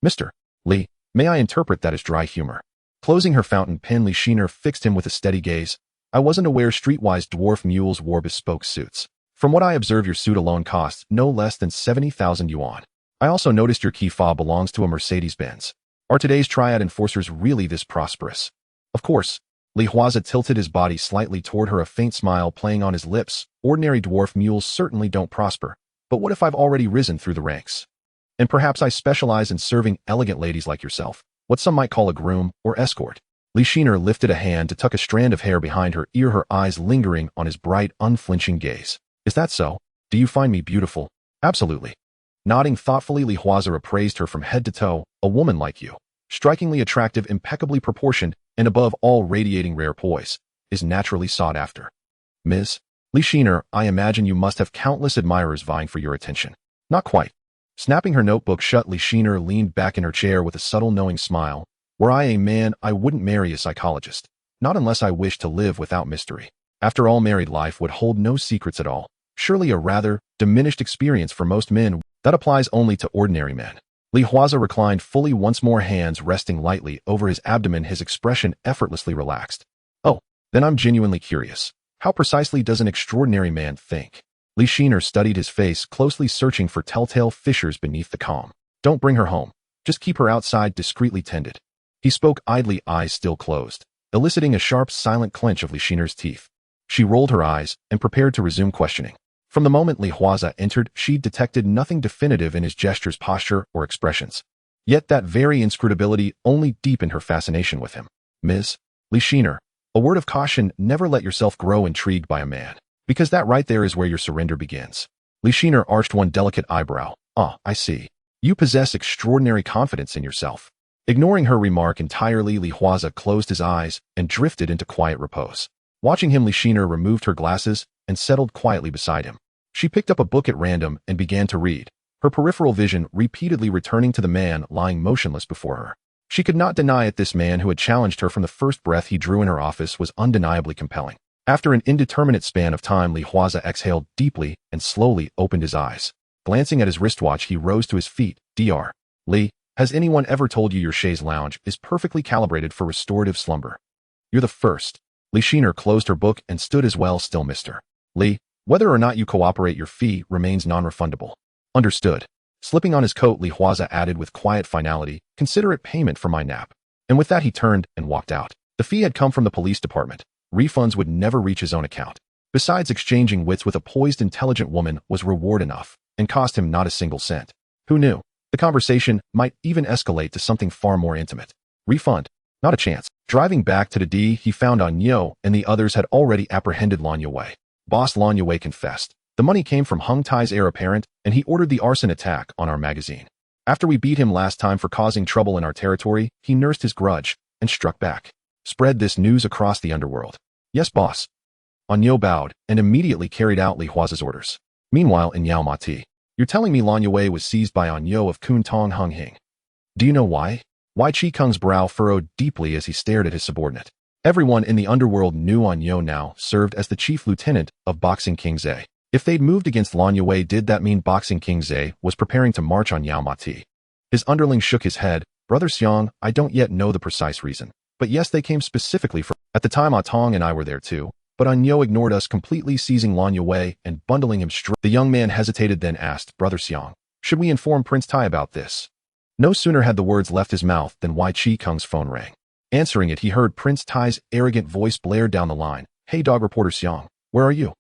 Mr. Li, may I interpret that as dry humor? Closing her fountain pen, Li Shiner fixed him with a steady gaze. I wasn't aware streetwise dwarf mules wore bespoke suits. From what I observe, your suit alone costs no less than 70,000 yuan. I also noticed your key fob belongs to a Mercedes-Benz. Are today's triad enforcers really this prosperous? Of course. Li Huaze tilted his body slightly toward her, a faint smile playing on his lips. Ordinary dwarf mules certainly don't prosper. But what if I've already risen through the ranks? And perhaps I specialize in serving elegant ladies like yourself, what some might call a groom or escort. Li Shiner lifted a hand to tuck a strand of hair behind her ear, her eyes lingering on his bright, unflinching gaze. Is that so? Do you find me beautiful? Absolutely. Nodding thoughtfully, Li Huaze appraised her from head to toe. A woman like you, strikingly attractive, impeccably proportioned, and above all radiating rare poise, is naturally sought after. Ms. Li Shiner, I imagine you must have countless admirers vying for your attention. Not quite. Snapping her notebook shut, Li Shiner leaned back in her chair with a subtle knowing smile. Were I a man, I wouldn't marry a psychologist. Not unless I wished to live without mystery. After all, married life would hold no secrets at all. Surely a rather diminished experience for most men. That applies only to ordinary men. Li Huaze reclined fully once more, hands resting lightly over his abdomen, his expression effortlessly relaxed. Oh, then I'm genuinely curious. How precisely does an extraordinary man think? Li Shiner studied his face, closely searching for telltale fissures beneath the calm. Don't bring her home. Just keep her outside, discreetly tended. He spoke idly, eyes still closed, eliciting a sharp, silent clench of Li Shiner's teeth. She rolled her eyes and prepared to resume questioning. From the moment Li Huaze entered, she detected nothing definitive in his gestures, posture, or expressions. Yet that very inscrutability only deepened her fascination with him. Ms. Li Shiner, a word of caution, never let yourself grow intrigued by a man, because that right there is where your surrender begins. Li Shiner arched one delicate eyebrow. Ah, I see. You possess extraordinary confidence in yourself. Ignoring her remark entirely, Li Huaze closed his eyes and drifted into quiet repose. Watching him, Li Shiner removed her glasses and settled quietly beside him. She picked up a book at random and began to read, her peripheral vision repeatedly returning to the man lying motionless before her. She could not deny it. This man who had challenged her from the first breath he drew in her office was undeniably compelling. After an indeterminate span of time, Li Huaze exhaled deeply and slowly opened his eyes. Glancing at his wristwatch, he rose to his feet. Dr. Li, has anyone ever told you your chaise lounge is perfectly calibrated for restorative slumber? You're the first. Li Shiner closed her book and stood as well. Still, Mr. Li, whether or not you cooperate, your fee remains non-refundable. Understood. Slipping on his coat, Li Huaze added with quiet finality, consider it payment for my nap. And with that he turned and walked out. The fee had come from the police department. Refunds would never reach his own account. Besides, exchanging wits with a poised, intelligent woman was reward enough and cost him not a single cent. Who knew? The conversation might even escalate to something far more intimate. Refund? Not a chance. Driving back to the D, he found Anyo and the others had already apprehended Lan Yue. Boss Lan Yue confessed. The money came from Hung Tai's heir apparent, and he ordered the arson attack on our magazine. After we beat him last time for causing trouble in our territory, he nursed his grudge and struck back. Spread this news across the underworld. Yes, boss. Anyo bowed and immediately carried out Li Huaze's orders. Meanwhile, in Yao Mati, you're telling me Lan Yue was seized by Anyo of Kwun Tong Hung Hing. Do you know why? Wai Chi Kung's brow furrowed deeply as he stared at his subordinate. Everyone in the underworld knew Anyo now served as the chief lieutenant of Boxing King Ze. If they'd moved against Lan Yue, did that mean Boxing King Ze was preparing to march on Yao Mati? His underling shook his head. Brother Xiang, I don't yet know the precise reason. But yes, they came specifically for— At the time, Tong and I were there too. But Anyo ignored us, completely seizing Lan Yue and bundling him straight. The young man hesitated, then asked, Brother Xiang, should we inform Prince Tai about this? No sooner had the words left his mouth than Wai Chi Kung's phone rang. Answering it, he heard Prince Tai's arrogant voice blare down the line. Hey dog, reporter Xiang, where are you?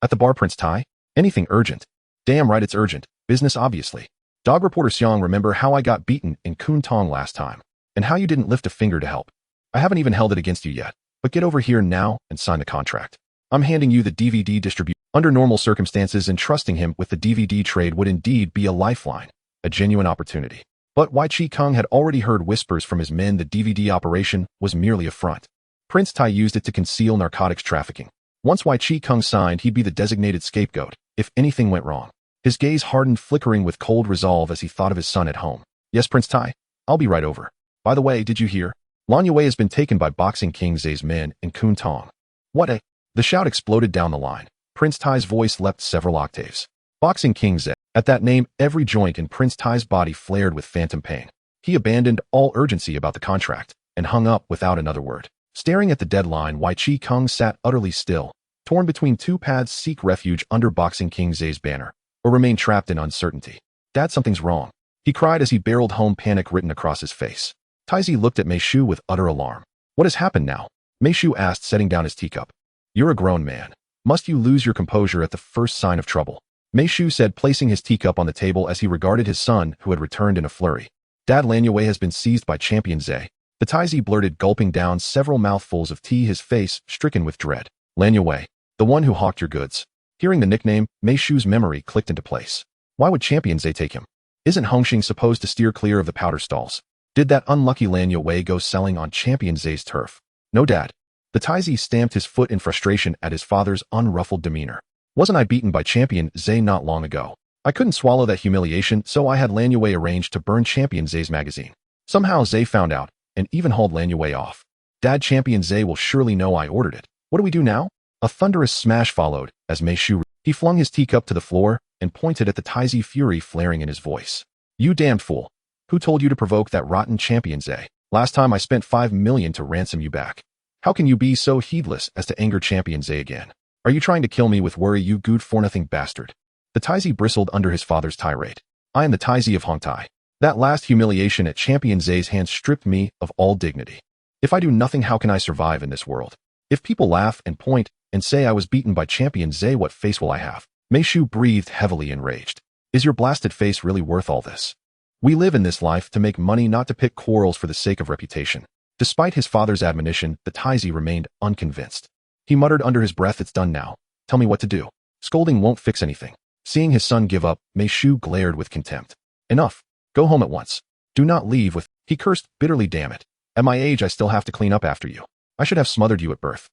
At the bar, Prince Tai? Anything urgent? Damn right it's urgent. Business, obviously. Dog reporter Xiang, remember how I got beaten in Kwun Tong last time? And how you didn't lift a finger to help? I haven't even held it against you yet. But get over here now and sign the contract. I'm handing you the DVD distribution. Under normal circumstances, entrusting him with the DVD trade would indeed be a lifeline, a genuine opportunity. But Wai Chi Kung had already heard whispers from his men the DVD operation was merely a front. Prince Tai used it to conceal narcotics trafficking. Once Wai Chi Kung signed, he'd be the designated scapegoat if anything went wrong. His gaze hardened, flickering with cold resolve as he thought of his son at home. Yes, Prince Tai, I'll be right over. By the way, did you hear? Lan Yue has been taken by Boxing King Ze's men in Kwun Tong. What a— The shout exploded down the line. Prince Tai's voice leapt several octaves. Boxing King Ze. At that name, every joint in Prince Tai's body flared with phantom pain. He abandoned all urgency about the contract and hung up without another word. Staring at the deadline, Wai Chi Kung sat utterly still, torn between two paths: seek refuge under Boxing King Ze's banner, or remain trapped in uncertainty. Dad, something's wrong, he cried as he barreled home, panic written across his face. Taizi looked at Mei Shu with utter alarm. What has happened now? Mei Shu asked, setting down his teacup. You're a grown man. Must you lose your composure at the first sign of trouble? Mei Shu said, placing his teacup on the table as he regarded his son, who had returned in a flurry. Dad, Lan Yue has been seized by Champion Ze. The Taizi blurted, gulping down several mouthfuls of tea, his face stricken with dread. Lan Yue, the one who hawked your goods. Hearing the nickname, Mei Shu's memory clicked into place. Why would Champion Ze take him? Isn't Hung Hing supposed to steer clear of the powder stalls? Did that unlucky Lan Yue go selling on Champion Ze's turf? No, Dad. The Taizi stamped his foot in frustration at his father's unruffled demeanor. Wasn't I beaten by Champion Ze not long ago? I couldn't swallow that humiliation, so I had Lan Yue arrange to burn Champion Ze's magazine. Somehow Ze found out and even hauled Lan Yue off. Dad, Champion Ze will surely know I ordered it. What do we do now? A thunderous smash followed as Mei Shu— He flung his teacup to the floor and pointed at the Taizi, fury flaring in his voice. You damned fool. Who told you to provoke that rotten Champion Ze? Last time I spent 5 million to ransom you back. How can you be so heedless as to anger Champion Ze again? Are you trying to kill me with worry, you good-for-nothing bastard? The Taizi bristled under his father's tirade. I am the Taizi of Hong Tai. That last humiliation at Champion Ze's hands stripped me of all dignity. If I do nothing, how can I survive in this world? If people laugh and point and say I was beaten by Champion Ze, what face will I have? Mei Shu breathed heavily, enraged. Is your blasted face really worth all this? We live in this life to make money, not to pick quarrels for the sake of reputation. Despite his father's admonition, the Taizi remained unconvinced. He muttered under his breath, it's done now. Tell me what to do. Scolding won't fix anything. Seeing his son give up, Mei Shu glared with contempt. Enough. Go home at once. Do not leave with— He cursed bitterly. Damn it. At my age, I still have to clean up after you. I should have smothered you at birth.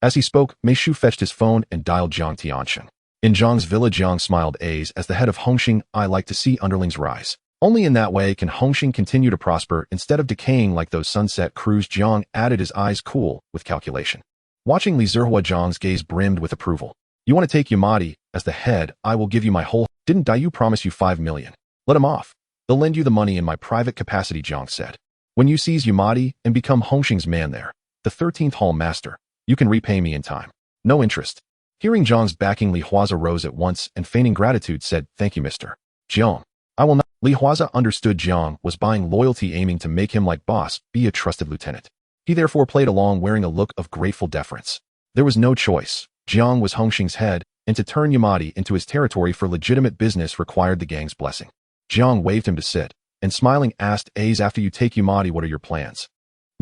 As he spoke, Mei Shu fetched his phone and dialed Jiang Tianxin. In Jiang's villa, Jiang smiled. As the head of Hung Hing, I like to see underlings rise. Only in that way can Hung Hing continue to prosper instead of decaying like those sunset crews. Jiang added, his eyes cool with calculation. Watching Li Zihua, Jiang's gaze brimmed with approval. You want to take Yamadi as the head? I will give you my whole— Didn't Dayu promise you 5 million? Let him off. They'll lend you the money in my private capacity, Jiang said. When you seize Yamadi and become Hung Hing's man there, the 13th Hall Master, you can repay me in time. No interest. Hearing Jiang's backing, Li Huaze rose at once and, feigning gratitude, said, Thank you, Mr. Jiang. I will not— Li Huaze understood Jiang was buying loyalty, aiming to make him like boss, be a trusted lieutenant. He therefore played along, wearing a look of grateful deference. There was no choice. Jiang was Hung Hing's head, and to turn Yamadi into his territory for legitimate business required the gang's blessing. Jiang waved him to sit, and smiling asked, after you take Yamadi, what are your plans?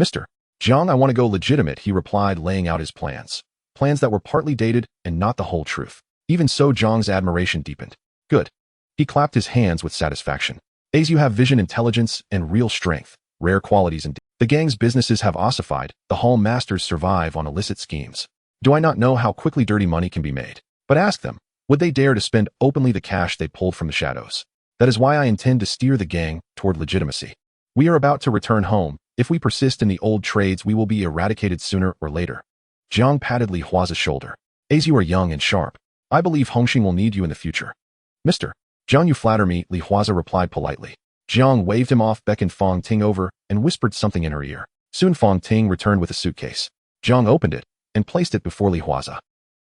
Mr. Jiang, I want to go legitimate, he replied, laying out his plans. Plans that were partly dated and not the whole truth. Even so, Jiang's admiration deepened. Good. He clapped his hands with satisfaction. You have vision, intelligence, and real strength, rare qualities indeed. The gang's businesses have ossified, the hall masters survive on illicit schemes. Do I not know how quickly dirty money can be made? But ask them, would they dare to spend openly the cash they pulled from the shadows? That is why I intend to steer the gang toward legitimacy. We are about to return home. If we persist in the old trades, we will be eradicated sooner or later. Jiang patted Li Huaze's shoulder. You are young and sharp. I believe Hung Hing will need you in the future. Mr. Jiang, you flatter me, Li Huaze replied politely. Jiang waved him off, beckoned Fong Ting over, and whispered something in her ear. Soon Fong Ting returned with a suitcase. Jiang opened it and placed it before Li Huaze.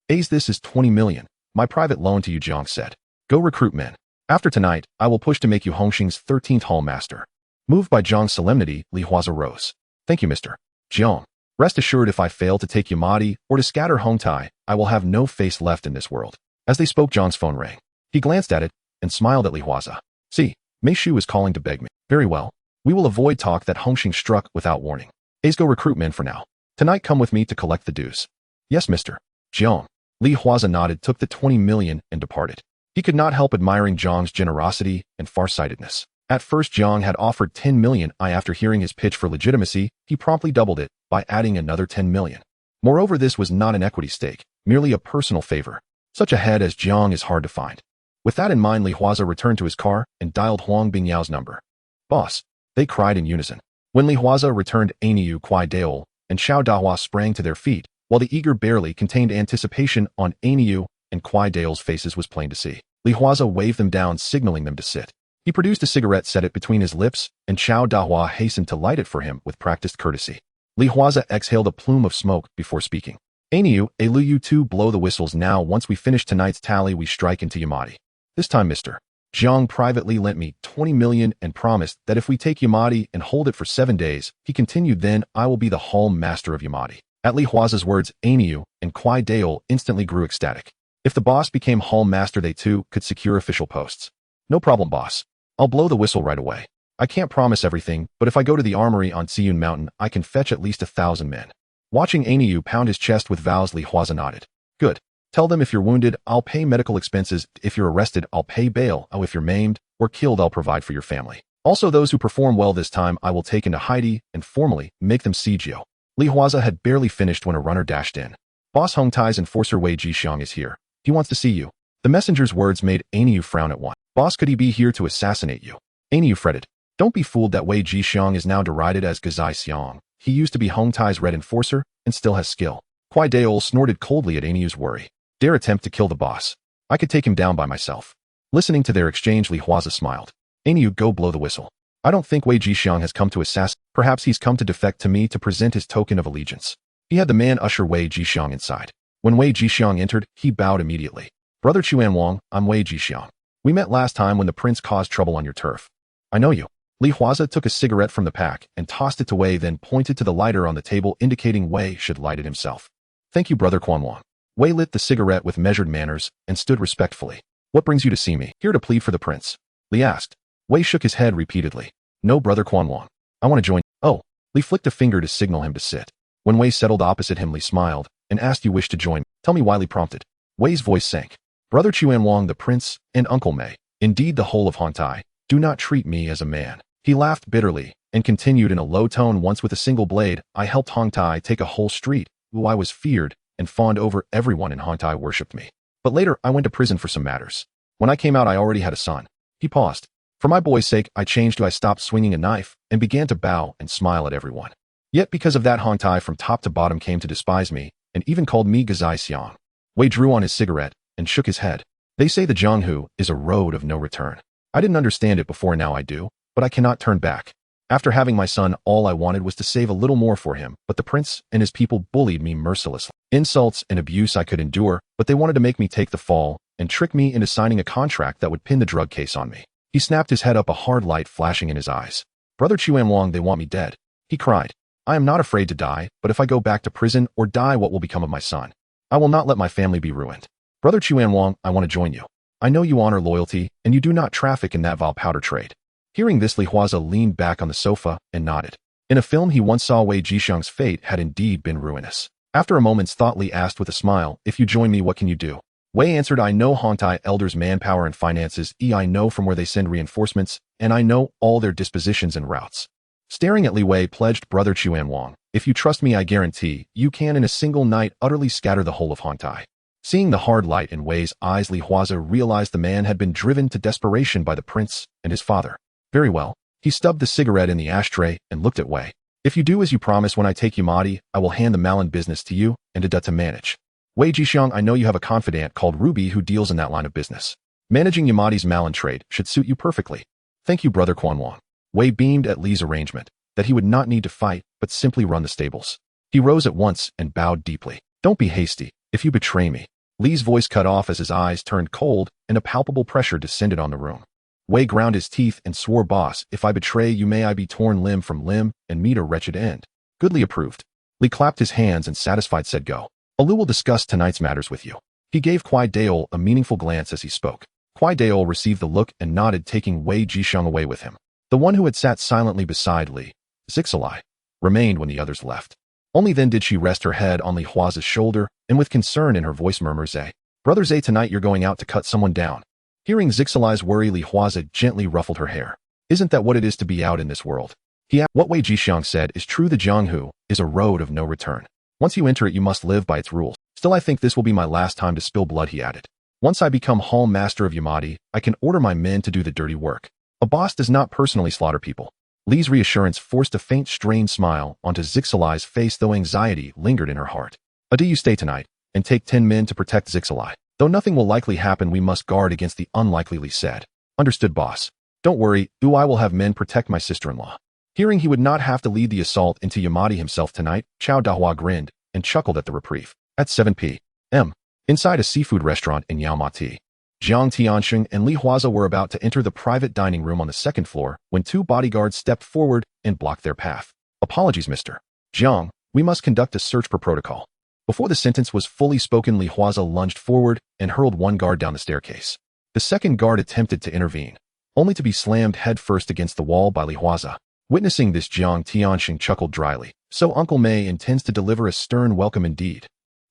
This is 20 million. My private loan to you, Jiang said. Go recruit men. After tonight, I will push to make you Hung Hing's 13th hall master. Moved by Jiang's solemnity, Li Huaze rose. Thank you, Mr. Jiang. Rest assured, if I fail to take Yamadi or to scatter Hongtai, I will have no face left in this world. As they spoke, Jiang's phone rang. He glanced at it and smiled at Li Huaze. See, Mei Shu is calling to beg me. Very well. We will avoid talk that Hung Hing struck without warning. Go recruit men for now. Tonight come with me to collect the dues. Yes, Mr. Jiang. Li Huaze nodded, took the 20 million, and departed. He could not help admiring Jiang's generosity and farsightedness. At first, Jiang had offered 10 million. After hearing his pitch for legitimacy, he promptly doubled it by adding another 10 million. Moreover, this was not an equity stake, merely a personal favor. Such a head as Jiang is hard to find. With that in mind, Li Huaze returned to his car and dialed Huang Bingyao's number. Boss, they cried in unison. When Li Huaze returned, Aniu, Kwai Daol, and Xiao Dahua sprang to their feet, while the eager barely contained anticipation on Aniu and Kwai Daol's faces was plain to see. Li Huaze waved them down, signaling them to sit. He produced a cigarette, set it between his lips, and Xiao Dahua hastened to light it for him with practiced courtesy. Li Huaze exhaled a plume of smoke before speaking. Aniu, Lu, you two blow the whistles now. Once we finish tonight's tally, we strike into Yamadi. This time, Mr. Jiang privately lent me 20 million and promised that if we take Yamadi and hold it for 7 days, he continued, then I will be the hall master of Yamadi. At Li Huaze's words, Aniu and Kwai Daol instantly grew ecstatic. If the boss became hall master, they too could secure official posts. No problem, boss. I'll blow the whistle right away. I can't promise everything, but if I go to the armory on Siyun Mountain, I can fetch at least 1,000 men. Watching Aniu pound his chest with vows, Li Huaze nodded. Good. Tell them if you're wounded, I'll pay medical expenses. If you're arrested, I'll pay bail. If you're maimed or killed, I'll provide for your family. Also, those who perform well this time, I will take into Haidi and formally make them Sijio. Li Huaze had barely finished when a runner dashed in. Boss Hongtai's enforcer Wei Jixiang is here. He wants to see you. The messenger's words made Aniu frown at once. Boss, could he be here to assassinate you? Aniu fretted. Don't be fooled that Wei Jixiang is now derided as Gazai Xiang. He used to be Hongtai's red enforcer and still has skill. Kwai Daol snorted coldly at Aniu's worry. Dare attempt to kill the boss. I could take him down by myself. Listening to their exchange, Li Huaze smiled. Aniu, go blow the whistle. I don't think Wei Jixiang has come to assassinate. Perhaps he's come to defect to me to present his token of allegiance. He had the man usher Wei Jixiang inside. When Wei Jixiang entered, he bowed immediately. Brother Chuan Wang, I'm Wei Jixiang. We met last time when the prince caused trouble on your turf. I know you. Li Huaze took a cigarette from the pack and tossed it to Wei, then pointed to the lighter on the table, indicating Wei should light it himself. Thank you, Brother Quan Wang. Wei lit the cigarette with measured manners and stood respectfully. What brings you to see me? Here to plead for the prince. Li asked. Wei shook his head repeatedly. No, Brother Quan Wang. I want to join. Oh. Li flicked a finger to signal him to sit. When Wei settled opposite him, Li smiled and asked, you wish to join me? Tell me why. Li prompted. Wei's voice sank. Brother Chuan Wang, the prince, and Uncle Mei, indeed the whole of Hongtai, do not treat me as a man. He laughed bitterly and continued in a low tone, once with a single blade, I helped Hongtai take a whole street. I was feared and fawned over. Everyone in Hongtai worshipped me. But later, I went to prison for some matters. When I came out, I already had a son. He paused. For my boy's sake, I changed. I stopped swinging a knife and began to bow and smile at everyone. Yet because of that, Hongtai from top to bottom came to despise me and even called me Gazai Xiang. Wei drew on his cigarette and shook his head. They say the Jianghu is a road of no return. I didn't understand it before, now I do, but I cannot turn back. After having my son, all I wanted was to save a little more for him, but the prince and his people bullied me mercilessly. Insults and abuse I could endure, but they wanted to make me take the fall and trick me into signing a contract that would pin the drug case on me. He snapped his head up, a hard light flashing in his eyes. Brother Chuanwang, they want me dead. He cried. I am not afraid to die, but if I go back to prison or die, what will become of my son? I will not let my family be ruined. Brother Chuanwang, I want to join you. I know you honor loyalty, and you do not traffic in that vile powder trade. Hearing this, Li Huaze leaned back on the sofa and nodded. In a film he once saw, Wei Jishang's fate had indeed been ruinous. After a moment's thought, Li asked with a smile, if you join me, what can you do? Wei answered, I know Hongtai elders' manpower and finances, I know from where they send reinforcements, and I know all their dispositions and routes. Staring at Li Wei pledged Brother Chuanwang, if you trust me, I guarantee you can in a single night utterly scatter the whole of Hongtai. Seeing the hard light in Wei's eyes, Li Huaze realized the man had been driven to desperation by the prince and his father. Very well. He stubbed the cigarette in the ashtray and looked at Wei. If you do as you promise, when I take Yamadi, I will hand the Malin business to you and Ada to manage. Wei Jishang, I know you have a confidant called Ruby who deals in that line of business. Managing Yamadi's Malin trade should suit you perfectly. Thank you, Brother Quanwang. Wei beamed at Li's arrangement, that he would not need to fight, but simply run the stables. He rose at once and bowed deeply. Don't be hasty. If you betray me. Li's voice cut off as his eyes turned cold and a palpable pressure descended on the room. Wei ground his teeth and swore, boss, if I betray you, may I be torn limb from limb and meet a wretched end. Goodly approved. Li clapped his hands and satisfied said, go. Alu will discuss tonight's matters with you. He gave Kwai Daol a meaningful glance as he spoke. Kwai Daol received the look and nodded, taking Wei Jishang away with him. The one who had sat silently beside Li, Zixilai, remained when the others left. Only then did she rest her head on Li Huaze's shoulder and with concern in her voice murmur, Zay, Brother Zay, tonight you're going out to cut someone down. Hearing Zixilai's worry, Li Huaze gently ruffled her hair. Isn't that what it is to be out in this world? He asked. What Wei Jishang said is true. The Jianghu is a road of no return. Once you enter it, you must live by its rules. Still, I think this will be my last time to spill blood, he added. Once I become Hall Master of Yamadi, I can order my men to do the dirty work. A boss does not personally slaughter people. Li's reassurance forced a faint, strained smile onto Zixilai's face, though anxiety lingered in her heart. Do you stay tonight and take 10 men to protect Zixilai? Though nothing will likely happen, we must guard against the unlikely, Li said. Understood, boss. Don't worry, I will have men protect my sister-in-law. Hearing he would not have to lead the assault into Yamadi himself tonight, Chao Dahua grinned and chuckled at the reprieve. At 7 p.m. inside a seafood restaurant in Yaomati, Jiang Tianxing and Li Huaze were about to enter the private dining room on the second floor when two bodyguards stepped forward and blocked their path. Apologies, Mr. Jiang, we must conduct a search per protocol. Before the sentence was fully spoken, Li Huaze lunged forward and hurled one guard down the staircase. The second guard attempted to intervene, only to be slammed headfirst against the wall by Li Huaze. Witnessing this, Jiang Tianxing chuckled dryly. So Uncle Mei intends to deliver a stern welcome indeed.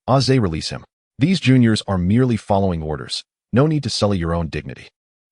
Huaze, release him. These juniors are merely following orders. No need to sully your own dignity.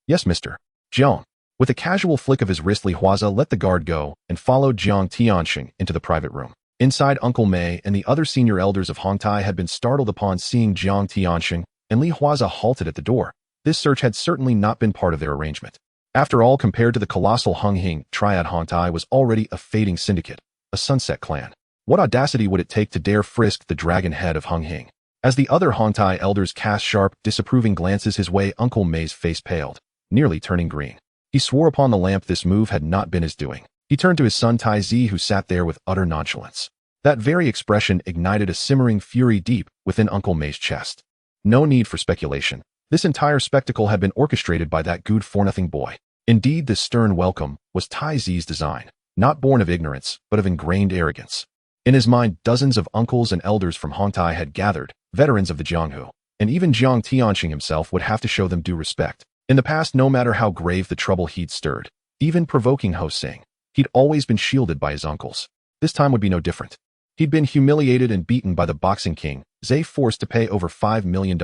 Yes, Mr. Jiang. With a casual flick of his wrist, Li Huaze let the guard go and followed Jiang Tianxing into the private room. Inside, Uncle Mei and the other senior elders of Hongtai had been startled upon seeing Jiang Tianxing, and Li Huaze halted at the door. This search had certainly not been part of their arrangement. After all, compared to the colossal Hung Hing, Triad Hongtai was already a fading syndicate, a sunset clan. What audacity would it take to dare frisk the dragon head of Hung Hing? As the other Hongtai elders cast sharp, disapproving glances his way, Uncle Mei's face paled, nearly turning green. He swore upon the lamp this move had not been his doing. He turned to his son Tai Zi, who sat there with utter nonchalance. That very expression ignited a simmering fury deep within Uncle Mei's chest. No need for speculation. This entire spectacle had been orchestrated by that good-for-nothing boy. Indeed, this stern welcome was Tai Zi's design, not born of ignorance, but of ingrained arrogance. In his mind, dozens of uncles and elders from Hongtai had gathered, veterans of the Jianghu, and even Jiang Tianxing himself would have to show them due respect. In the past, no matter how grave the trouble he'd stirred, even provoking Ho Sing, he'd always been shielded by his uncles. This time would be no different. He'd been humiliated and beaten by the boxing king, Zay, forced to pay over $5 million,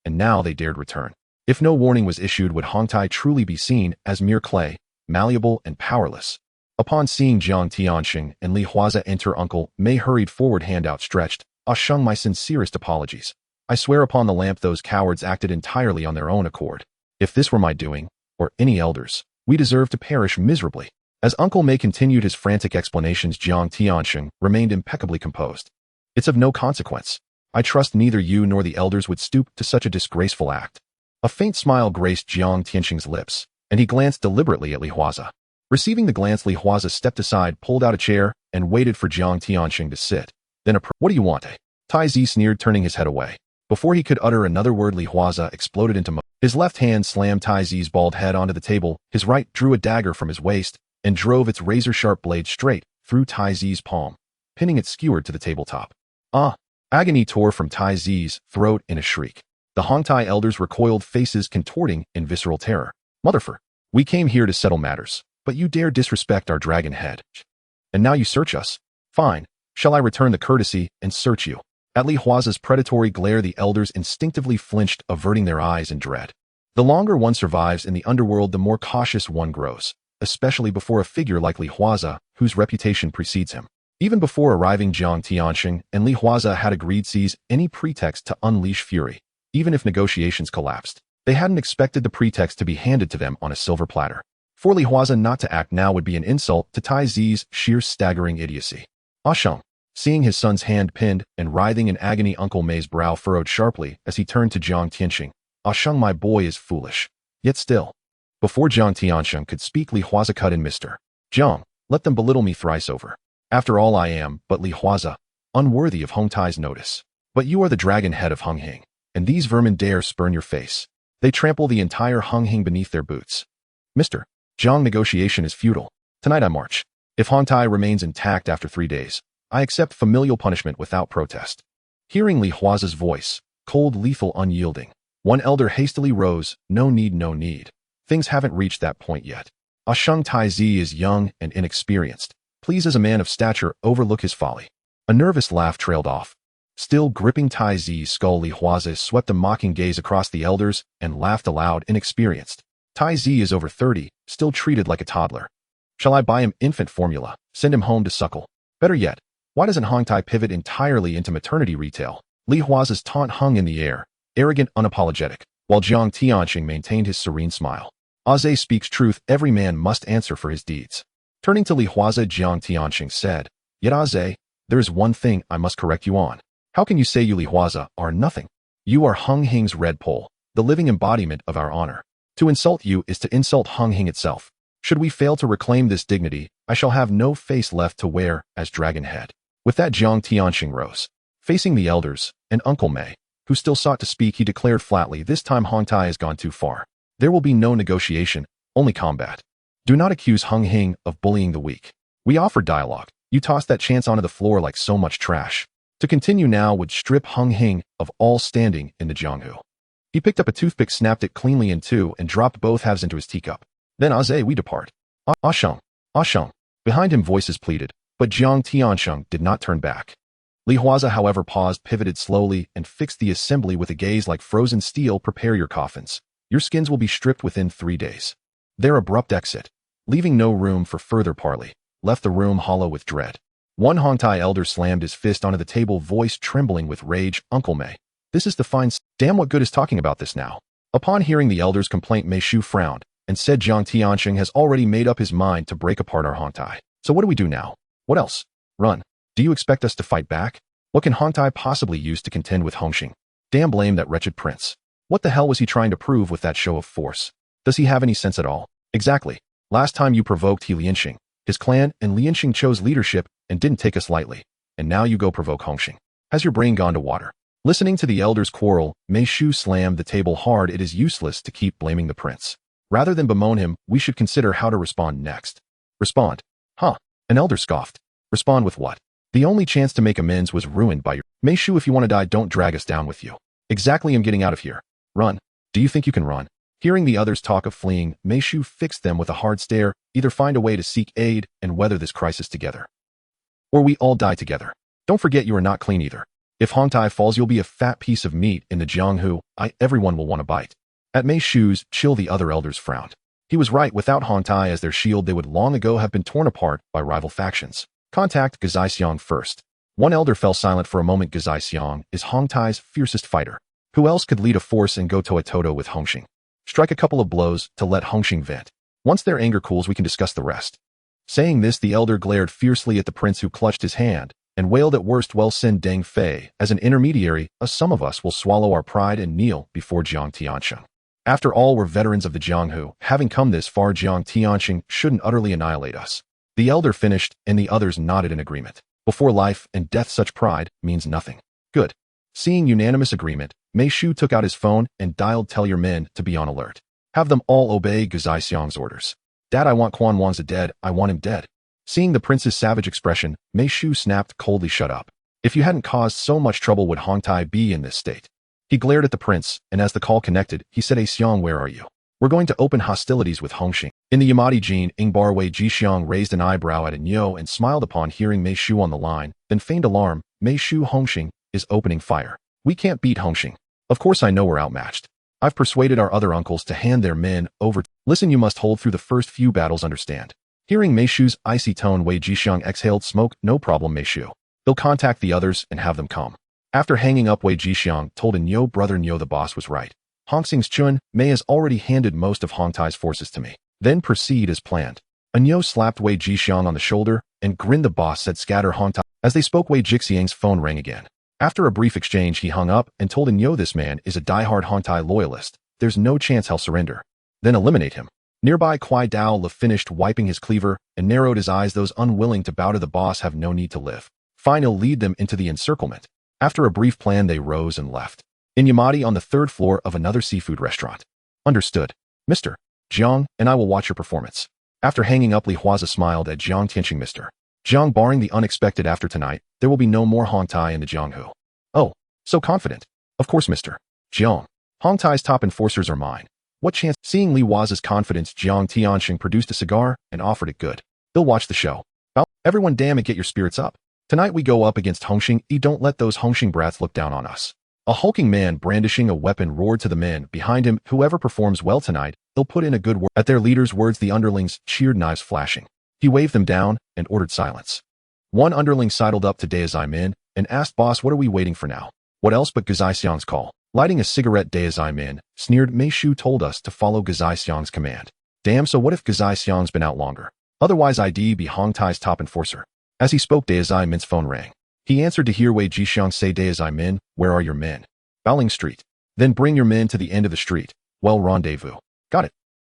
and now they dared return. If no warning was issued, would Hongtai truly be seen as mere clay, malleable and powerless? Upon seeing Jiang Tianxing and Li Huaze enter, Uncle Mei hurried forward, hand outstretched. Ah Sheng, my sincerest apologies. I swear upon the lamp those cowards acted entirely on their own accord. If this were my doing, or any elders, we deserve to perish miserably. As Uncle Mei continued his frantic explanations, Jiang Tianxing remained impeccably composed. It's of no consequence. I trust neither you nor the elders would stoop to such a disgraceful act. A faint smile graced Jiang Tianxing's lips, and he glanced deliberately at Li Huaze. Receiving the glance, Li Huaze stepped aside, pulled out a chair, and waited for Jiang Tianxing to sit. Then what do you want? Tai Zi sneered, turning his head away. Before he could utter another word, Li Huaze exploded into His left hand slammed Tai Zi's bald head onto the table, his right drew a dagger from his waist and drove its razor-sharp blade straight through Tai Zi's palm, pinning it skewered to the tabletop. Ah! Agony tore from Tai Zi's throat in a shriek. The Hongtai elders recoiled, faces contorting in visceral terror. Motherfucker! We came here to settle matters, but you dare disrespect our dragon head. And now you search us? Fine. Shall I return the courtesy and search you? At Li Huaze's predatory glare, the elders instinctively flinched, averting their eyes in dread. The longer one survives in the underworld, the more cautious one grows, especially before a figure like Li Huaze, whose reputation precedes him. Even before arriving, Jiang Tianxing and Li Huaze had agreed to seize any pretext to unleash fury, even if negotiations collapsed. They hadn't expected the pretext to be handed to them on a silver platter. For Li Huaze not to act now would be an insult to Tai Zi's sheer staggering idiocy. Ah Sheng, seeing his son's hand pinned and writhing in agony, Uncle Mei's brow furrowed sharply as he turned to Jiang Tianxing. Ah Sheng, my boy is foolish. Yet still. Before Jiang Tianxing could speak, Li Huaze cut in. Mr. Jiang, let them belittle me thrice over. After all, I am but Li Huaze, unworthy of Hongtai's notice. But you are the dragon head of Hung Hing, and these vermin dare spurn your face. They trample the entire Hung Hing beneath their boots. Mr. Jiang, negotiation is futile. Tonight I march. If Hongtai remains intact after 3 days, I accept familial punishment without protest. Hearing Li Huaze's voice, cold, lethal, unyielding, one elder hastily rose. No need, no need. Things haven't reached that point yet. Ah Sheng, Tai Zi is young and inexperienced. Please, as a man of stature, overlook his folly. A nervous laugh trailed off. Still gripping Tai Zi's skull, Li Huaze swept a mocking gaze across the elders and laughed aloud. Inexperienced. Tai Zi is over 30, still treated like a toddler. Shall I buy him infant formula, send him home to suckle? Better yet, why doesn't Hongtai pivot entirely into maternity retail? Li Huaze's taunt hung in the air, arrogant, unapologetic, while Jiang Tianxing maintained his serene smile. Huaze speaks truth. Every man must answer for his deeds. Turning to Li Huaze, Jiang Tianxing said, Yet Huaze, there is one thing I must correct you on. How can you say you, Li Huaze, are nothing? You are Hung Hing's red pole, the living embodiment of our honor. To insult you is to insult Hung Hing itself. Should we fail to reclaim this dignity, I shall have no face left to wear as dragon head. With that, Jiang Tianxing rose. Facing the elders and Uncle Mei, who still sought to speak, he declared flatly, This time Hongtai has gone too far. There will be no negotiation, only combat. Do not accuse Hung Hing of bullying the weak. We offered dialogue. You tossed that chance onto the floor like so much trash. To continue now would strip Hung Hing of all standing in the Jianghu. He picked up a toothpick, snapped it cleanly in two, and dropped both halves into his teacup. Then, Huaze, we depart. Ah Sheng, Ah Sheng. Behind him voices pleaded, but Jiang Tianxing did not turn back. Li Huaze, however, paused, pivoted slowly, and fixed the assembly with a gaze like frozen steel. Prepare your coffins. Your skins will be stripped within 3 days. Their abrupt exit, leaving no room for further parley, left the room hollow with dread. One Hongtai elder slammed his fist onto the table, voice trembling with rage. Uncle Mei, this is the fine damn, what good is talking about this now? Upon hearing the elder's complaint, Mei Shu frowned and said, Jiang Tianxing has already made up his mind to break apart our Hongtai. So what do we do now? What else? Run. Do you expect us to fight back? What can Hongtai possibly use to contend with Hongxing? Damn, blame that wretched prince. What the hell was he trying to prove with that show of force? Does he have any sense at all? Exactly. Last time you provoked Lianxing, his clan, and Lianxing chose leadership and didn't take us lightly. And now you go provoke Hongxing. Has your brain gone to water? Listening to the elders' quarrel, Mei Shu slammed the table hard. It is useless to keep blaming the prince. Rather than bemoan him, we should consider how to respond next. Respond? Huh? An elder scoffed. Respond with what? The only chance to make amends was ruined by your... Mei Shu, if you want to die, don't drag us down with you. Exactly, I'm getting out of here. Run. Do you think you can run? Hearing the others talk of fleeing, Mei Shu fixed them with a hard stare. Either find a way to seek aid and weather this crisis together, or we all die together. Don't forget you are not clean either. If Hongtai falls, you'll be a fat piece of meat in the Jianghu. Everyone will want to bite. At Mei Shu's chill, the other elders frowned. He was right. Without Hongtai as their shield, they would long ago have been torn apart by rival factions. Contact Gazaixiang first. One elder fell silent for a moment. Gazaixiang is Hongtai's fiercest fighter. Who else could lead a force and go toe-to-toe with Hongxing? Strike a couple of blows to let Hongxing vent. Once their anger cools, we can discuss the rest. Saying this, the elder glared fiercely at the prince, who clutched his hand and wailed at worst, well, send Deng Fei as an intermediary. Some of us will swallow our pride and kneel before Jiang Tianxing. After all, we're veterans of the Jianghu. Having come this far, Jiang Tianxing shouldn't utterly annihilate us. The elder finished, and the others nodded in agreement. Before life and death, such pride means nothing. Good. Seeing unanimous agreement, Mei Shu took out his phone and dialed "Tell your men to be on alert. Have them all obey Guzai Xiang's orders. Dad, I want Quan Wangza dead, I want him dead." Seeing the prince's savage expression, Mei Shu snapped coldly, "Shut up. If you hadn't caused so much trouble, would Hong Tai be in this state?" He glared at the prince, and as the call connected, he said, "Hey Xiang, where are you? We're going to open hostilities with Hung Hing." In the Yamadi Jin, Ingbar Wei Jixiang raised an eyebrow at Nyo and smiled upon hearing Mei Shu on the line, then feigned alarm. "Mei Shu, Hung Hing is opening fire. We can't beat Hung Hing. Of course I know we're outmatched. I've persuaded our other uncles to hand their men over. Listen, you must hold through the first few battles, understand?" Hearing Mei Shu's icy tone, Wei Jixiang exhaled smoke. "No problem, Mei Shu. They'll contact the others and have them come." After hanging up, Wei Jixiang told Nyo, "Brother Nyo, the boss was right. Hong Xing's Chun Mei has already handed most of Hong Tai's forces to me. Then proceed as planned." Nyo slapped Wei Jixiang on the shoulder and grinned. "The boss said scatter Hong Tai." As they spoke, Wei Jixiang's phone rang again. After a brief exchange, he hung up and told Nyo, "This man is a diehard Hong Tai loyalist. There's no chance he'll surrender. Then eliminate him." Nearby, Kwai Dao Le finished wiping his cleaver and narrowed his eyes. "Those unwilling to bow to the boss have no need to live. Fine, he'll lead them into the encirclement." After a brief plan, they rose and left. In Yamadi, on the third floor of another seafood restaurant. "Understood. Mr. Jiang, and I will watch your performance." After hanging up, Li Huaze smiled at Jiang Tianqing. "Mr. Jiang, barring the unexpected after tonight, there will be no more Hong Tai in the Jianghu." "Oh, so confident." "Of course, Mr. Jiang. Hong Tai's top enforcers are mine. What chance?" Seeing Li Huaze's confidence, Jiang Tianqing produced a cigar and offered it. "Good. They'll watch the show. Well, everyone, damn it, get your spirits up. Tonight we go up against Hung Hing. Don't let those Hung Hing brats look down on us." A hulking man brandishing a weapon roared to the men behind him, "Whoever performs well tonight, they'll put in a good word." At their leader's words, the underlings cheered, knives flashing. He waved them down and ordered silence. One underling sidled up to Daizai Min and asked, "Boss, what are we waiting for now?" "What else but Guzai Xiang's call?" Lighting a cigarette, Daizai Min sneered, "Mei Shu told us to follow Guzai Xiang's command." "Damn, so what if Guzai Xiang's been out longer? Otherwise I'd be Hong Tai's top enforcer." As he spoke, Daizai Min's phone rang. He answered to hear Wei Jixiang say, "Daizai Min, where are your men?" "Bowling Street." "Then bring your men to the end of the street. Well, rendezvous." "Got it."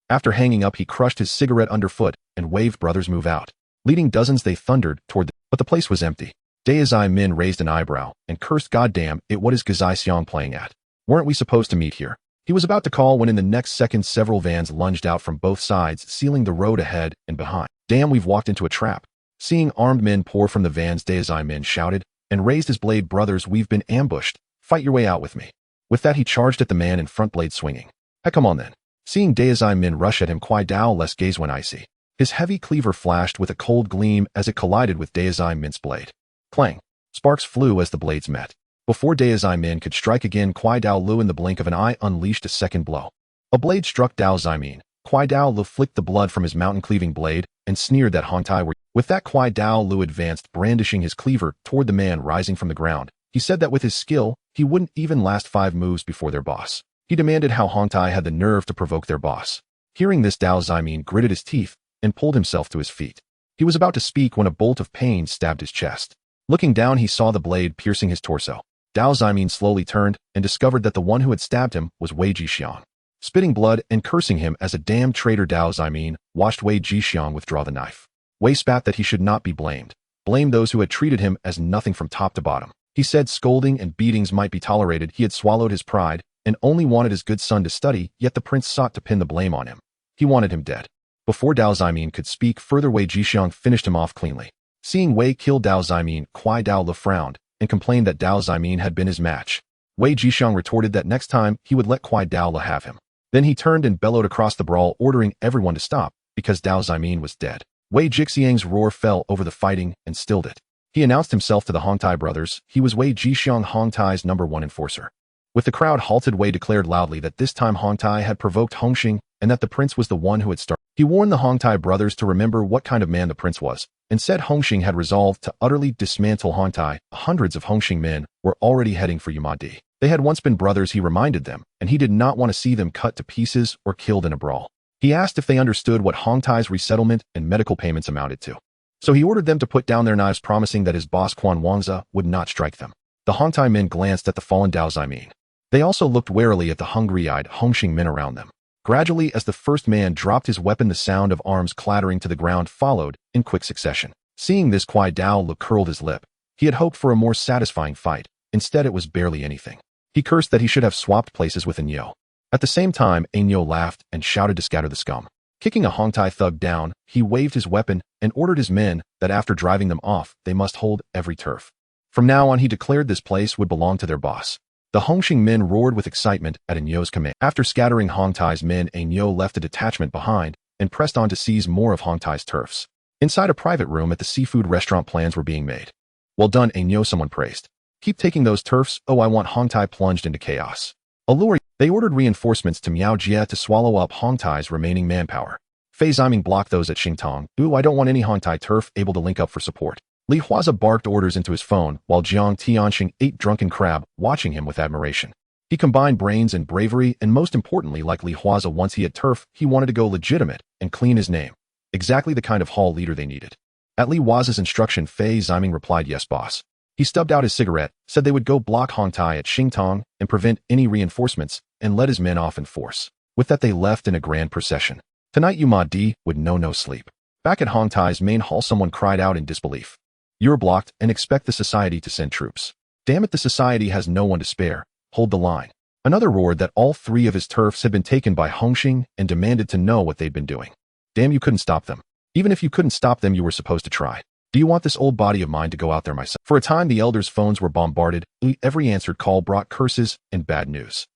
After hanging up, he crushed his cigarette underfoot and waved, "Brothers, move out." Leading dozens, they thundered toward but the place was empty. Daizai Min raised an eyebrow and cursed, "Goddamn it, what is Guzai Xiang playing at? Weren't we supposed to meet here?" He was about to call when in the next second several vans lunged out from both sides, sealing the road ahead and behind. "Damn, we've walked into a trap." Seeing armed men pour from the vans, Daizai Min shouted and raised his blade, "Brothers, we've been ambushed. Fight your way out with me." With that, he charged at the man in front, blade swinging. "Heck, come on then." Seeing Daizai Min rush at him, Kwai Dao Le's gaze went icy. His heavy cleaver flashed with a cold gleam as it collided with Daizai Min's blade. Clang! Sparks flew as the blades met. Before Daizai Min could strike again, Kwai Dao Lu in the blink of an eye unleashed a second blow. A blade struck Daozai Min. Kwai Dao Lu flicked the blood from his mountain-cleaving blade and sneered that Hong Tai were. With that, Kwai Dao Lu advanced, brandishing his cleaver toward the man rising from the ground. He said that with his skill, he wouldn't even last 5 moves before their boss. He demanded how Hong Tai had the nerve to provoke their boss. Hearing this, Daozai Min gritted his teeth and pulled himself to his feet. He was about to speak when a bolt of pain stabbed his chest. Looking down, he saw the blade piercing his torso. Daozai Min slowly turned and discovered that the one who had stabbed him was Wei Jixiang. Spitting blood and cursing him as a damned traitor, Daozai Min watched Wei Jixiang withdraw the knife. Wei spat that he should not be blamed. Blame those who had treated him as nothing from top to bottom. He said scolding and beatings might be tolerated. He had swallowed his pride and only wanted his good son to study, yet the prince sought to pin the blame on him. He wanted him dead. Before Daozai Min could speak further, Wei Jixiang finished him off cleanly. Seeing Wei kill Daozai Min, Kwai Dao Le frowned and complained that Daozai Min had been his match. Wei Jixiang retorted that next time he would let Kwai Dao Le have him. Then he turned and bellowed across the brawl, ordering everyone to stop because Daozai Min was dead. Wei Jixiang's roar fell over the fighting and stilled it. He announced himself to the Hong Tai brothers. He was Wei Jixiang, Hong Tai's #1 enforcer. With the crowd halted, Wei declared loudly that this time Hong Tai had provoked Hung Hing and that the prince was the one who had started. He warned the Hong Tai brothers to remember what kind of man the prince was, and said Hung Hing had resolved to utterly dismantle Hong Tai. Hundreds of Hung Hing men were already heading for Yamadi. They had once been brothers, he reminded them, and he did not want to see them cut to pieces or killed in a brawl. He asked if they understood what Hong Tai's resettlement and medical payments amounted to. So he ordered them to put down their knives, promising that his boss Quan Wangza would not strike them. The Hong Tai men glanced at the fallen Daozai Min. They also looked warily at the hungry-eyed Hung Hing men around them. Gradually, as the first man dropped his weapon, the sound of arms clattering to the ground followed in quick succession. Seeing this, Kwai Dao Le curled his lip. He had hoped for a more satisfying fight, Instead, it was barely anything. He cursed that he should have swapped places with Anyo. At the same time, Anyo laughed and shouted to scatter the scum. Kicking a Hongtai thug down, he waved his weapon and ordered his men that after driving them off, they must hold every turf. From now on, he declared this place would belong to their boss. The Hongxing men roared with excitement at Anyo's command. After scattering Hongtai's men, Anyo left a detachment behind and pressed on to seize more of Hongtai's turfs. Inside a private room at the seafood restaurant, plans were being made. Well done, Anyo, someone praised. Keep taking those turfs. Oh, I want Hongtai plunged into chaos. Allure. They ordered reinforcements to Miaojie to swallow up Hongtai's remaining manpower. Fei Ziming blocked those at Xingtong. Ooh, I don't want any Hongtai turf able to link up for support. Li Huaze barked orders into his phone while Jiang Tianxing ate drunken crab, watching him with admiration. He combined brains and bravery, and most importantly, like Li Huaze once he had turf, he wanted to go legitimate and clean his name. Exactly the kind of hall leader they needed. At Li Huaze's instruction, Fei Ziming replied, yes, boss. He stubbed out his cigarette, said they would go block Hongtai at Xingtong and prevent any reinforcements, and led his men off in force. With that, they left in a grand procession. Tonight Yuma Di would know no sleep. Back at Hongtai's main hall, someone cried out in disbelief. You're blocked and expect the society to send troops. Damn it, the society has no one to spare. Hold the line. Another roared that all three of his turfs had been taken by Hongxing and demanded to know what they'd been doing. Damn, you couldn't stop them. Even if you couldn't stop them, you were supposed to try. Do you want this old body of mine to go out there myself? For a time, the elders' phones were bombarded. Every answered call brought curses and bad news.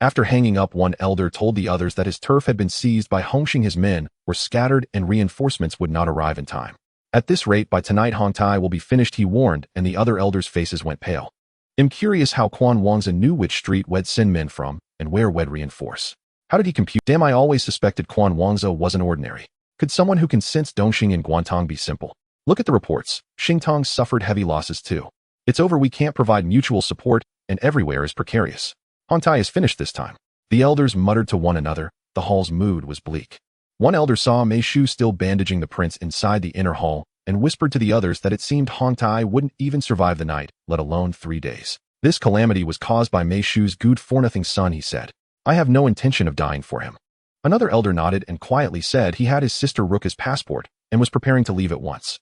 After hanging up, one elder told the others that his turf had been seized by Hongxing. His men were scattered and reinforcements would not arrive in time. At this rate, by tonight Hongtai will be finished, he warned, and the other elders' faces went pale. I'm curious how Kwun Wangza knew which street Wed send men from, and where Wed reinforce. How did he compute? Damn, I always suspected Kwun Wangza wasn't ordinary. Could someone who can sense Dongxing and Guantong be simple? Look at the reports. Xingtong suffered heavy losses too. It's over, we can't provide mutual support, and everywhere is precarious. Hongtai is finished this time. The elders muttered to one another. The hall's mood was bleak. One elder saw Mei Shu still bandaging the prince inside the inner hall and whispered to the others that it seemed Hongtai wouldn't even survive the night, let alone 3 days. This calamity was caused by Mei Shu's good-for-nothing son, he said. I have no intention of dying for him. Another elder nodded and quietly said he had his sister Ruka's passport and was preparing to leave at once.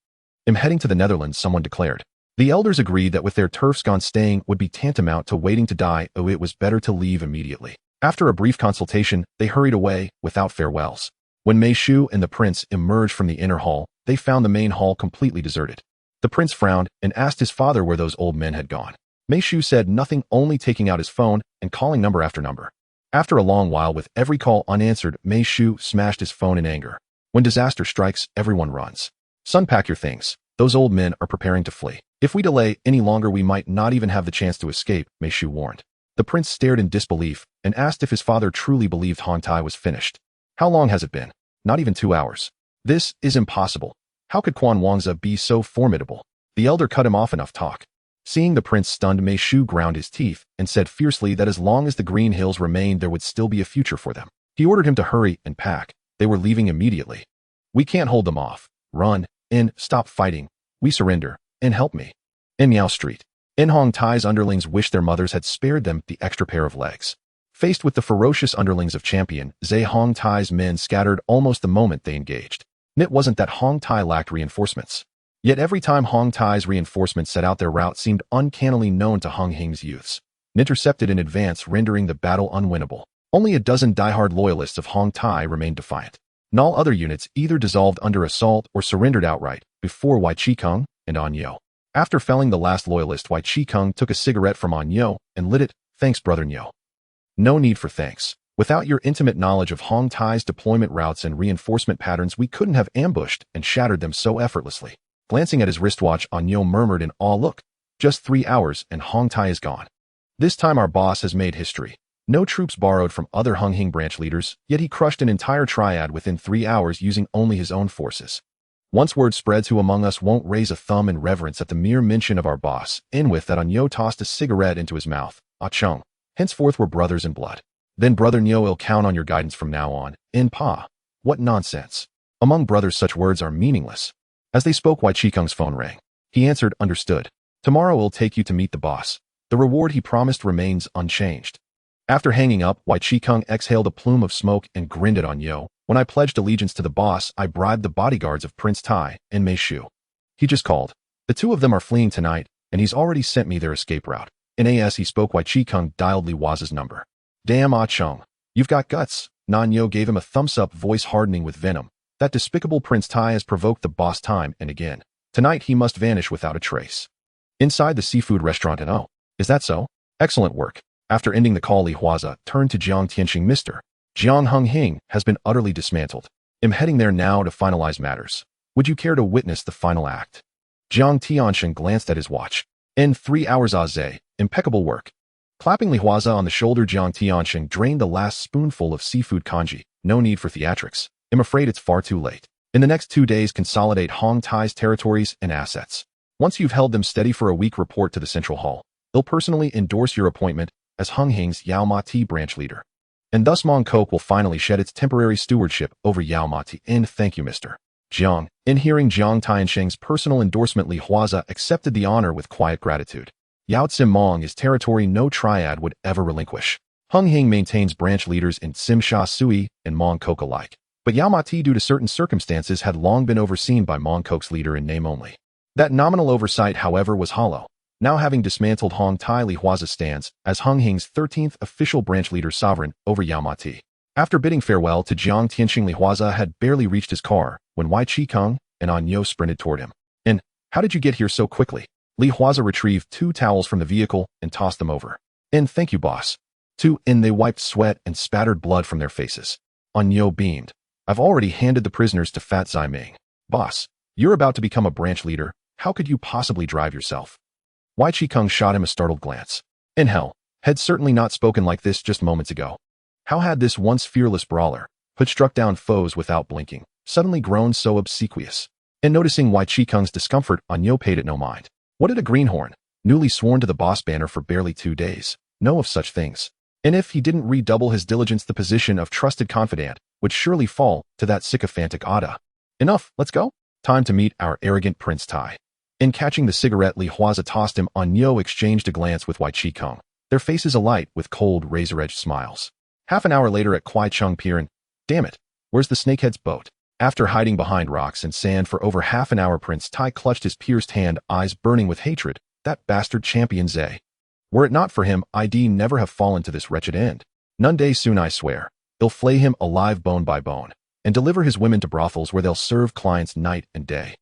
I'm heading to the Netherlands, someone declared. The elders agreed that with their turfs gone, staying would be tantamount to waiting to die. Oh, it was better to leave immediately. After a brief consultation, they hurried away without farewells. When Mei Shu and the prince emerged from the inner hall, they found the main hall completely deserted. The prince frowned and asked his father where those old men had gone. Mei Shu said nothing, only taking out his phone and calling number after number. After a long while, with every call unanswered, Mei Shu smashed his phone in anger. When disaster strikes, everyone runs. Son, pack your things. Those old men are preparing to flee. If we delay any longer, we might not even have the chance to escape, Mei Shu warned. The prince stared in disbelief and asked if his father truly believed Hongtai was finished. How long has it been? Not even 2 hours. This is impossible. How could Kwun Wangza be so formidable? The elder cut him off. Enough talk. Seeing the prince stunned, Mei Shu ground his teeth and said fiercely that as long as the Green Hills remained, there would still be a future for them. He ordered him to hurry and pack. They were leaving immediately. We can't hold them off. Run. In. Stop fighting. We surrender. And help me. In Miao Street. In Hongtai's underlings wished their mothers had spared them the extra pair of legs. Faced with the ferocious underlings of champion, Zhe, Hongtai's men scattered almost the moment they engaged. It wasn't that Hongtai lacked reinforcements. Yet every time Hongtai's reinforcements set out, their route seemed uncannily known to Hung Hing's youths. Intercepted in advance, rendering the battle unwinnable. Only a dozen diehard loyalists of Hongtai remained defiant. All other units either dissolved under assault or surrendered outright before Wai Qikeng and Anyo. After felling the last loyalist, Wai Qikeng took a cigarette from Anyo and lit it. Thanks, brother Nyo. No need for thanks. Without your intimate knowledge of Hongtai's deployment routes and reinforcement patterns, we couldn't have ambushed and shattered them so effortlessly. Glancing at his wristwatch, Anyo murmured in awe, look, just 3 hours and Hongtai is gone. This time our boss has made history. No troops borrowed from other Hung Hing branch leaders, yet he crushed an entire triad within 3 hours using only his own forces. Once word spreads, who among us won't raise a thumb in reverence at the mere mention of our boss? In with that, Anyo tossed a cigarette into his mouth. Ah Chung. Henceforth we're brothers in blood. Then brother Nyo will count on your guidance from now on. In Pa. What nonsense. Among brothers such words are meaningless. As they spoke, Wai Qikeng's phone rang. He answered, understood. Tomorrow we'll take you to meet the boss. The reward he promised remains unchanged. After hanging up, Wai Qikeng exhaled a plume of smoke and grinned at Anyo. When I pledged allegiance to the boss, I bribed the bodyguards of Prince Tai and Mei Shu. He just called. The two of them are fleeing tonight, and he's already sent me their escape route. As he spoke, Huaze dialed Li Huaze's number. Damn, Ah Chung. You've got guts. Nanyo gave him a thumbs-up, voice hardening with venom. That despicable Prince Tai has provoked the boss time and again. Tonight he must vanish without a trace. Inside the seafood restaurant, and oh, is that so? Excellent work. After ending the call, Li Huaze turned to Jiang Tianxing. Mr. Jiang, Hung Hing has been utterly dismantled. I'm heading there now to finalize matters. Would you care to witness the final act? Jiang Tianxing glanced at his watch. In 3 hours, Huaze. Impeccable work. Clapping Li Huaze on the shoulder, Jiang Tianxing drained the last spoonful of seafood congee. No need for theatrics. I'm afraid it's far too late. In the next 2 days, consolidate Hong Tai's territories and assets. Once you've held them steady for a week, report to the Central Hall. They'll personally endorse your appointment as Hung Hing's Yao Ma Ti branch leader. And thus Mongkok will finally shed its temporary stewardship over Yao Ma Ti. And thank you, Mr. Jiang. In hearing Jiang Tianxing's personal endorsement, Li Huaze accepted the honor with quiet gratitude. Yao Mong is territory no triad would ever relinquish. Hung Hing maintains branch leaders in Sim Sha Sui and Mongkok alike. But Yao Ma Ti, due to certain circumstances, had long been overseen by Mongkok's leader in name only. That nominal oversight, however, was hollow. Now having dismantled Hong Tai, Li Huaze stands as Hung Hing's 13th official branch leader, sovereign over Yao Ma Ti. After bidding farewell to Jiang Tianxing, Li Huaze had barely reached his car when Huaze and Anyo sprinted toward him. And how did you get here so quickly? Li Huaze retrieved 2 towels from the vehicle and tossed them over. And thank you, boss. 2. And they wiped sweat and spattered blood from their faces. Anyo beamed. I've already handed the prisoners to Fat Zai Ming. Boss, you're about to become a branch leader. How could you possibly drive yourself? Huaze shot him a startled glance. In hell, had certainly not spoken like this just moments ago. How had this once fearless brawler, who'd struck down foes without blinking, suddenly grown so obsequious? And noticing Huaze discomfort, Anyo paid it no mind. What did a greenhorn, newly sworn to the boss banner for barely 2 days, know of such things? And if he didn't redouble his diligence, the position of trusted confidant would surely fall to that sycophantic Ada. Enough, let's go. Time to meet our arrogant Prince Tai. In catching the cigarette Li Huaze tossed him, Anyo exchanged a glance with Huaze, their faces alight with cold, razor-edged smiles. Half an hour later at Kwai Chung Pier, and damn it, where's the snakehead's boat? After hiding behind rocks and sand for over half an hour, Prince Tai clutched his pierced hand, eyes burning with hatred. That bastard champion Zhe. Were it not for him, I'd never have fallen to this wretched end. None day soon, I swear. He'll flay him alive bone by bone, and deliver his women to brothels where they'll serve clients night and day.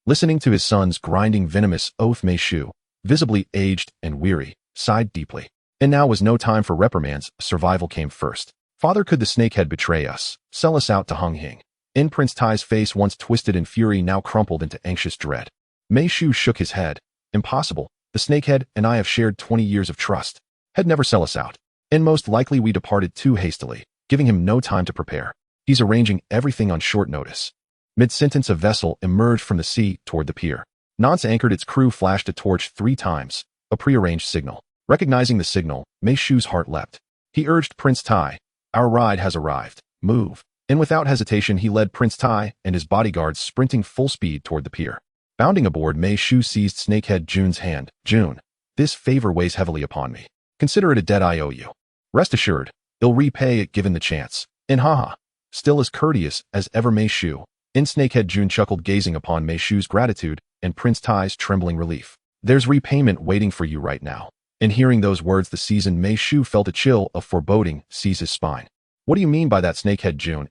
Listening to his son's grinding venomous oath, Mei Shu, visibly aged and weary, sighed deeply. And now was no time for reprimands, survival came first. Father, could the snakehead betray us, sell us out to Hung Hing? In Prince Tai's face, once twisted in fury, now crumpled into anxious dread. Mei Shu shook his head. Impossible. The snakehead and I have shared 20 years of trust. He'd never sell us out. And most likely we departed too hastily, giving him no time to prepare. He's arranging everything on short notice. Mid-sentence, a vessel emerged from the sea toward the pier. Nonce anchored, its crew flashed a torch 3 times, a prearranged signal. Recognizing the signal, Mei Shu's heart leapt. He urged Prince Tai, our ride has arrived. Move. And without hesitation, he led Prince Tai and his bodyguards sprinting full speed toward the pier. Bounding aboard, Mei Shu seized Snakehead Jun's hand. Jun, this favor weighs heavily upon me. Consider it a debt I owe you. Rest assured, he'll repay it given the chance. And haha, still as courteous as ever, Mei Shu. In Snakehead Jun chuckled, gazing upon Mei Shu's gratitude and Prince Tai's trembling relief. There's repayment waiting for you right now. In hearing those words, the seasoned Mei Shu felt a chill of foreboding seize his spine. What do you mean by that, Snakehead Jun?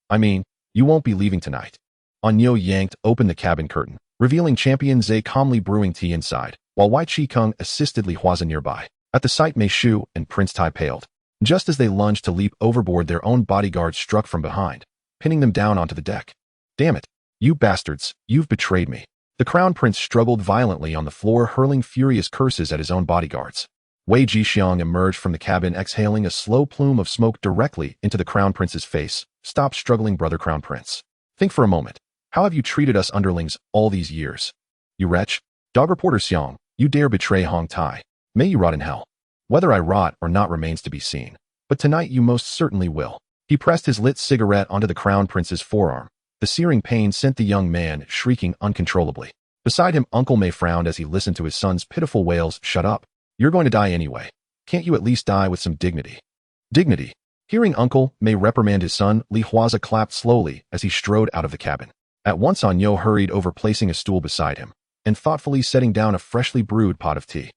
I mean, you won't be leaving tonight. Anyo yanked open the cabin curtain, revealing Champion Zhe calmly brewing tea inside, while Huaze assisted Li Huaze nearby. At the sight, Mei Shu and Prince Tai paled. Just as they lunged to leap overboard, their own bodyguards struck from behind, pinning them down onto the deck. Damn it, you bastards, you've betrayed me. The crown prince struggled violently on the floor, hurling furious curses at his own bodyguards. Wei Jixiang emerged from the cabin, exhaling a slow plume of smoke directly into the crown prince's face. Stop struggling, brother crown prince. Think for a moment. How have you treated us underlings all these years? You wretch. Dog reporter Xiang, you dare betray Hong Tai. May you rot in hell. Whether I rot or not remains to be seen. But tonight you most certainly will. He pressed his lit cigarette onto the crown prince's forearm. The searing pain sent the young man shrieking uncontrollably. Beside him, Uncle Mei frowned as he listened to his son's pitiful wails. Shut up. You're going to die anyway. Can't you at least die with some dignity? Dignity. Hearing Uncle Mei reprimand his son, Li Huaze clapped slowly as he strode out of the cabin. At once, Anyo hurried over, placing a stool beside him, and thoughtfully setting down a freshly brewed pot of tea.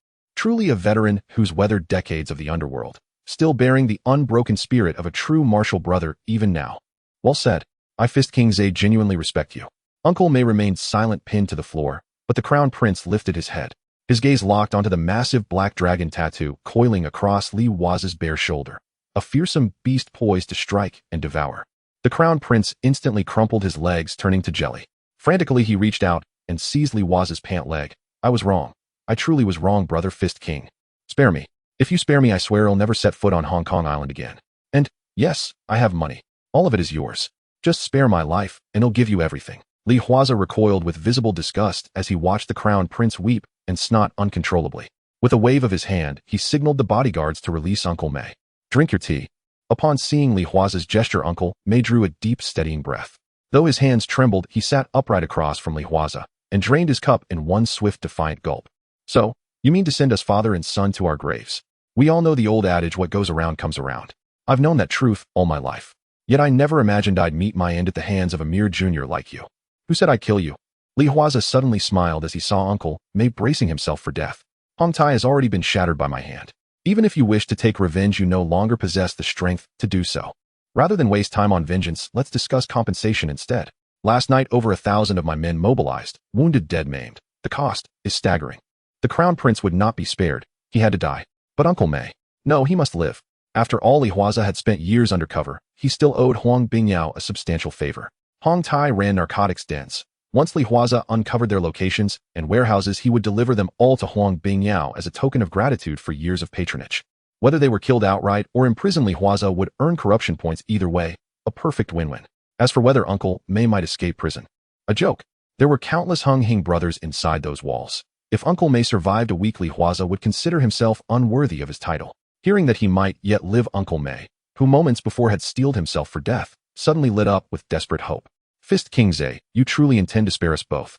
truly a veteran who's weathered decades of the underworld, still bearing the unbroken spirit of a true martial brother even now. Well said. I Fist King Zhe genuinely respect you. Uncle May remained silent, pinned to the floor, but the Crown Prince lifted his head. His gaze locked onto the massive black dragon tattoo coiling across Li Huaze's bare shoulder, a fearsome beast poised to strike and devour. The Crown Prince instantly crumpled his legs, turning to jelly. Frantically, he reached out and seized Li Huaze's pant leg. I was wrong. I truly was wrong, brother Fist King. Spare me. If you spare me, I swear I'll never set foot on Hong Kong Island again. And, yes, I have money. All of it is yours. Just spare my life, and I'll give you everything. Li Huaze recoiled with visible disgust as he watched the Crown Prince weep and snot uncontrollably. With a wave of his hand, he signaled the bodyguards to release Uncle May. Drink your tea. Upon seeing Li Huaze's gesture, Uncle May drew a deep, steadying breath. Though his hands trembled, he sat upright across from Li Huaze and drained his cup in one swift, defiant gulp. So, you mean to send us father and son to our graves? We all know the old adage, what goes around comes around. I've known that truth all my life. Yet I never imagined I'd meet my end at the hands of a mere junior like you. Who said I'd kill you? Li Huaze suddenly smiled as he saw Uncle May bracing himself for death. Hong Tai has already been shattered by my hand. Even if you wish to take revenge, you no longer possess the strength to do so. Rather than waste time on vengeance, let's discuss compensation instead. Last night, over 1,000 of my men mobilized, wounded, dead, maimed. The cost is staggering. The Crown Prince would not be spared. He had to die. But Uncle May, no, he must live. After all, Li Huaze had spent years undercover. He still owed Huang Bingyao a substantial favor. Hong Tai ran narcotics dens. Once Li Huaze uncovered their locations and warehouses, he would deliver them all to Huang Bingyao as a token of gratitude for years of patronage. Whether they were killed outright or imprisoned, Li Huaze would earn corruption points either way, a perfect win-win. As for whether Uncle May might escape prison, a joke. There were countless Hung Hing brothers inside those walls. If Uncle May survived a week, Li Huaze would consider himself unworthy of his title. Hearing that he might yet live, Uncle May, who moments before had steeled himself for death, suddenly lit up with desperate hope. Fist King Zhe, you truly intend to spare us both.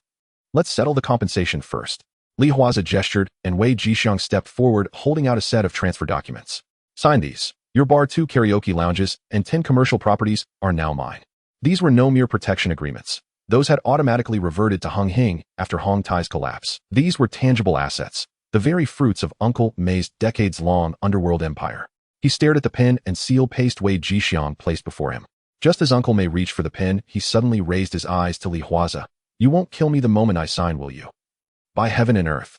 Let's settle the compensation first. Li Huaze gestured, and Wei Jixiang stepped forward, holding out a set of transfer documents. Sign these. Your bar, 2 karaoke lounges, and 10 commercial properties are now mine. These were no mere protection agreements. Those had automatically reverted to Hung Hing after Hong Tai's collapse. These were tangible assets, the very fruits of Uncle May's decades-long underworld empire. He stared at the pen and seal paste Wei Jixiang placed before him. Just as Uncle May reached for the pen, he suddenly raised his eyes to Li Huaze. You won't kill me the moment I sign, will you? By heaven and earth.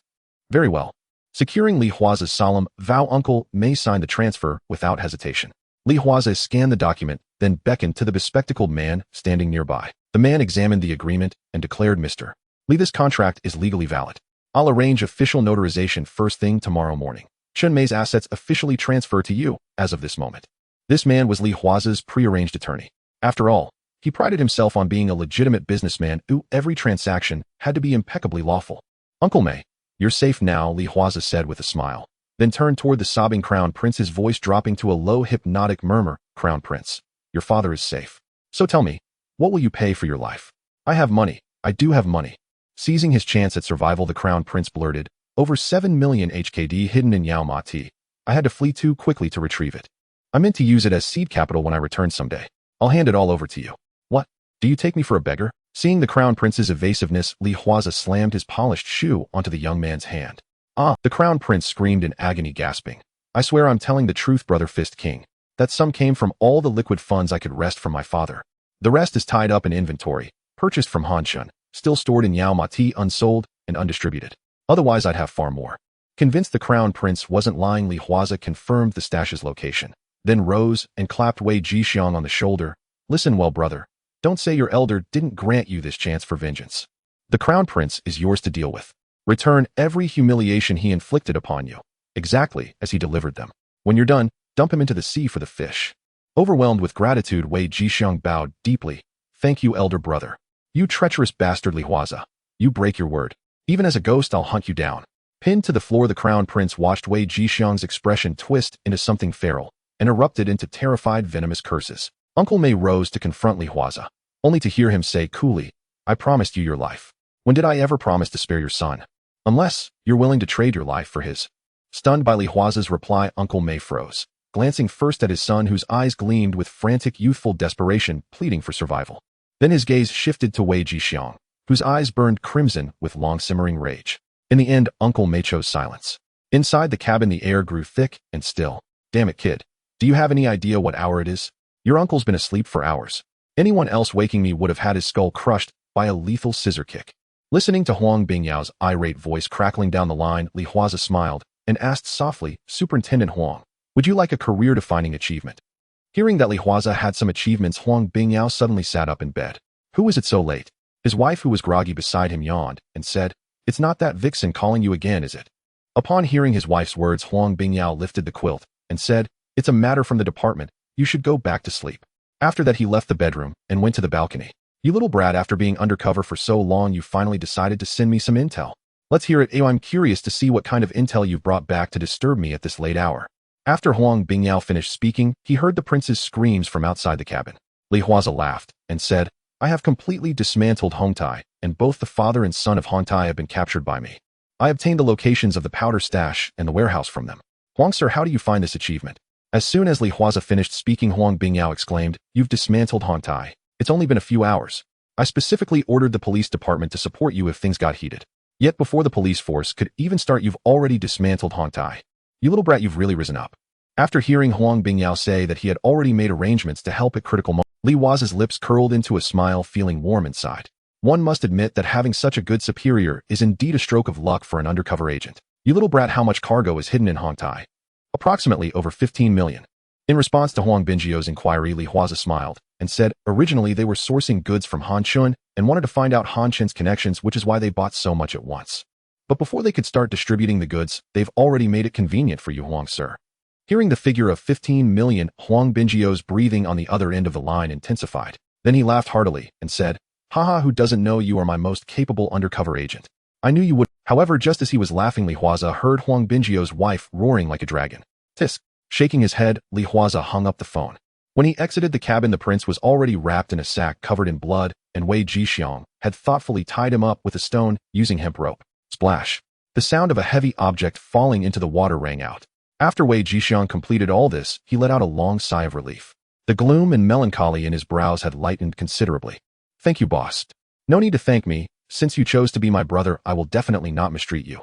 Very well. Securing Li Huaze's solemn vow, Uncle May signed the transfer without hesitation. Li Huaze scanned the document, then beckoned to the bespectacled man standing nearby. The man examined the agreement and declared, Mr. Li, this contract is legally valid. I'll arrange official notarization first thing tomorrow morning. Chen Mei's assets officially transfer to you as of this moment. This man was Li Huaze's prearranged attorney. After all, he prided himself on being a legitimate businessman who every transaction had to be impeccably lawful. Uncle May, you're safe now, Li Huaze said with a smile, then turned toward the sobbing Crown Prince, his voice dropping to a low hypnotic murmur. Crown Prince, your father is safe. So tell me, what will you pay for your life? I have money. I do have money. Seizing his chance at survival, the Crown Prince blurted, over 7 million HKD hidden in Yao Ma Ti. I had to flee too quickly to retrieve it. I meant to use it as seed capital when I return someday. I'll hand it all over to you. What? Do you take me for a beggar? Seeing the Crown Prince's evasiveness, Li Huaze slammed his polished shoe onto the young man's hand. Ah! The Crown Prince screamed in agony, gasping. I swear I'm telling the truth, brother Fist King. That sum came from all the liquid funds I could wrest from my father. The rest is tied up in inventory, purchased from Hanshun, still stored in Yao Ma Ti, unsold and undistributed. Otherwise I'd have far more. Convinced the Crown Prince wasn't lying, Li Huaze confirmed the stash's location, then rose and clapped Wei Jixiang on the shoulder. Listen well, brother. Don't say your elder didn't grant you this chance for vengeance. The Crown Prince is yours to deal with. Return every humiliation he inflicted upon you, exactly as he delivered them. When you're done, dump him into the sea for the fish. Overwhelmed with gratitude, Wei Jixiang bowed deeply. Thank you, elder brother. You treacherous bastard Li Huaze. You break your word. Even as a ghost, I'll hunt you down. Pinned to the floor, the Crown Prince watched Wei Jixiang's expression twist into something feral and erupted into terrified, venomous curses. Uncle May rose to confront Li Huaze, only to hear him say coolly, I promised you your life. When did I ever promise to spare your son? Unless you're willing to trade your life for his. Stunned by Li Huaze's reply, Uncle May froze, glancing first at his son, whose eyes gleamed with frantic, youthful desperation, pleading for survival. Then his gaze shifted to Wei Jixiang, whose eyes burned crimson with long-simmering rage. In the end, Uncle May chose silence. Inside the cabin, the air grew thick and still. Damn it, kid. Do you have any idea what hour it is? Your uncle's been asleep for hours. Anyone else waking me would have had his skull crushed by a lethal scissor kick. Listening to Huang Bingyao's irate voice crackling down the line, Li Huaze smiled and asked softly, Superintendent Huang, would you like a career-defining achievement? Hearing that Li Huaze had some achievements, Huang Bingyao suddenly sat up in bed. Who is it so late? His wife, who was groggy beside him, yawned and said, It's not that vixen calling you again, is it? Upon hearing his wife's words, Huang Bingyao lifted the quilt and said, It's a matter from the department. You should go back to sleep. After that, he left the bedroom and went to the balcony. You little brat, after being undercover for so long, you finally decided to send me some intel. Let's hear it. I'm curious to see what kind of intel you've brought back to disturb me at this late hour. After Huang Bingyao finished speaking, he heard the prince's screams from outside the cabin. Li Huaze laughed and said, I have completely dismantled Hongtai, and both the father and son of Hongtai have been captured by me. I obtained the locations of the powder stash and the warehouse from them. Huang sir, how do you find this achievement? As soon as Li Huaze finished speaking, Huang Bingyao exclaimed, You've dismantled Hongtai. It's only been a few hours. I specifically ordered the police department to support you if things got heated. Yet before the police force could even start, you've already dismantled Hongtai. You little brat, you've really risen up. After hearing Huang Bingyao say that he had already made arrangements to help at critical moments, Li Huaze's lips curled into a smile, feeling warm inside. One must admit that having such a good superior is indeed a stroke of luck for an undercover agent. You little brat, how much cargo is hidden in Hongtai? Approximately over 15 million. In response to Huang Bingyao's inquiry, Li Huaze smiled and said, Originally they were sourcing goods from Han Chun and wanted to find out Han Chen's connections, which is why they bought so much at once. But before they could start distributing the goods, they've already made it convenient for you, Huang sir. Hearing the figure of 15 million, Huang Bingyao's breathing on the other end of the line intensified. Then he laughed heartily and said, Haha, who doesn't know you are my most capable undercover agent? I knew you would. However, just as he was laughing, Li Huaze heard Huang Bingyao's wife roaring like a dragon. Tisk. Shaking his head, Li Huaze hung up the phone. When he exited the cabin, the prince was already wrapped in a sack covered in blood, and Wei Jixiang had thoughtfully tied him up with a stone using hemp rope. Splash. The sound of a heavy object falling into the water rang out. After Wei Jixiang completed all this, he let out a long sigh of relief. The gloom and melancholy in his brows had lightened considerably. Thank you, boss. No need to thank me. Since you chose to be my brother, I will definitely not mistreat you.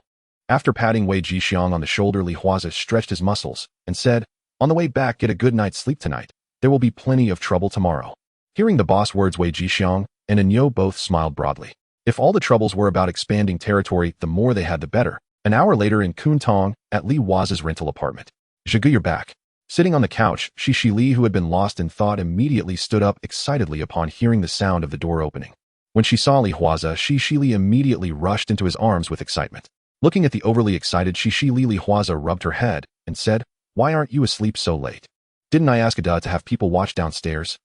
After patting Wei Jixiang on the shoulder, Li Huaze stretched his muscles and said, On the way back, get a good night's sleep tonight. There will be plenty of trouble tomorrow. Hearing the boss words, Wei Jixiang and Anyo both smiled broadly. If all the troubles were about expanding territory, the more they had the better. An hour later in Kwun Tong, at Li Huaze's rental apartment. Zhigu, you're back. Sitting on the couch, Shishi Li, who had been lost in thought, immediately stood up excitedly upon hearing the sound of the door opening. When she saw Li Huaze, Shishi Li immediately rushed into his arms with excitement. Looking at the overly excited Shishi Li, Li Huaze rubbed her head and said, Why aren't you asleep so late? Didn't I ask Ada to have people watch downstairs?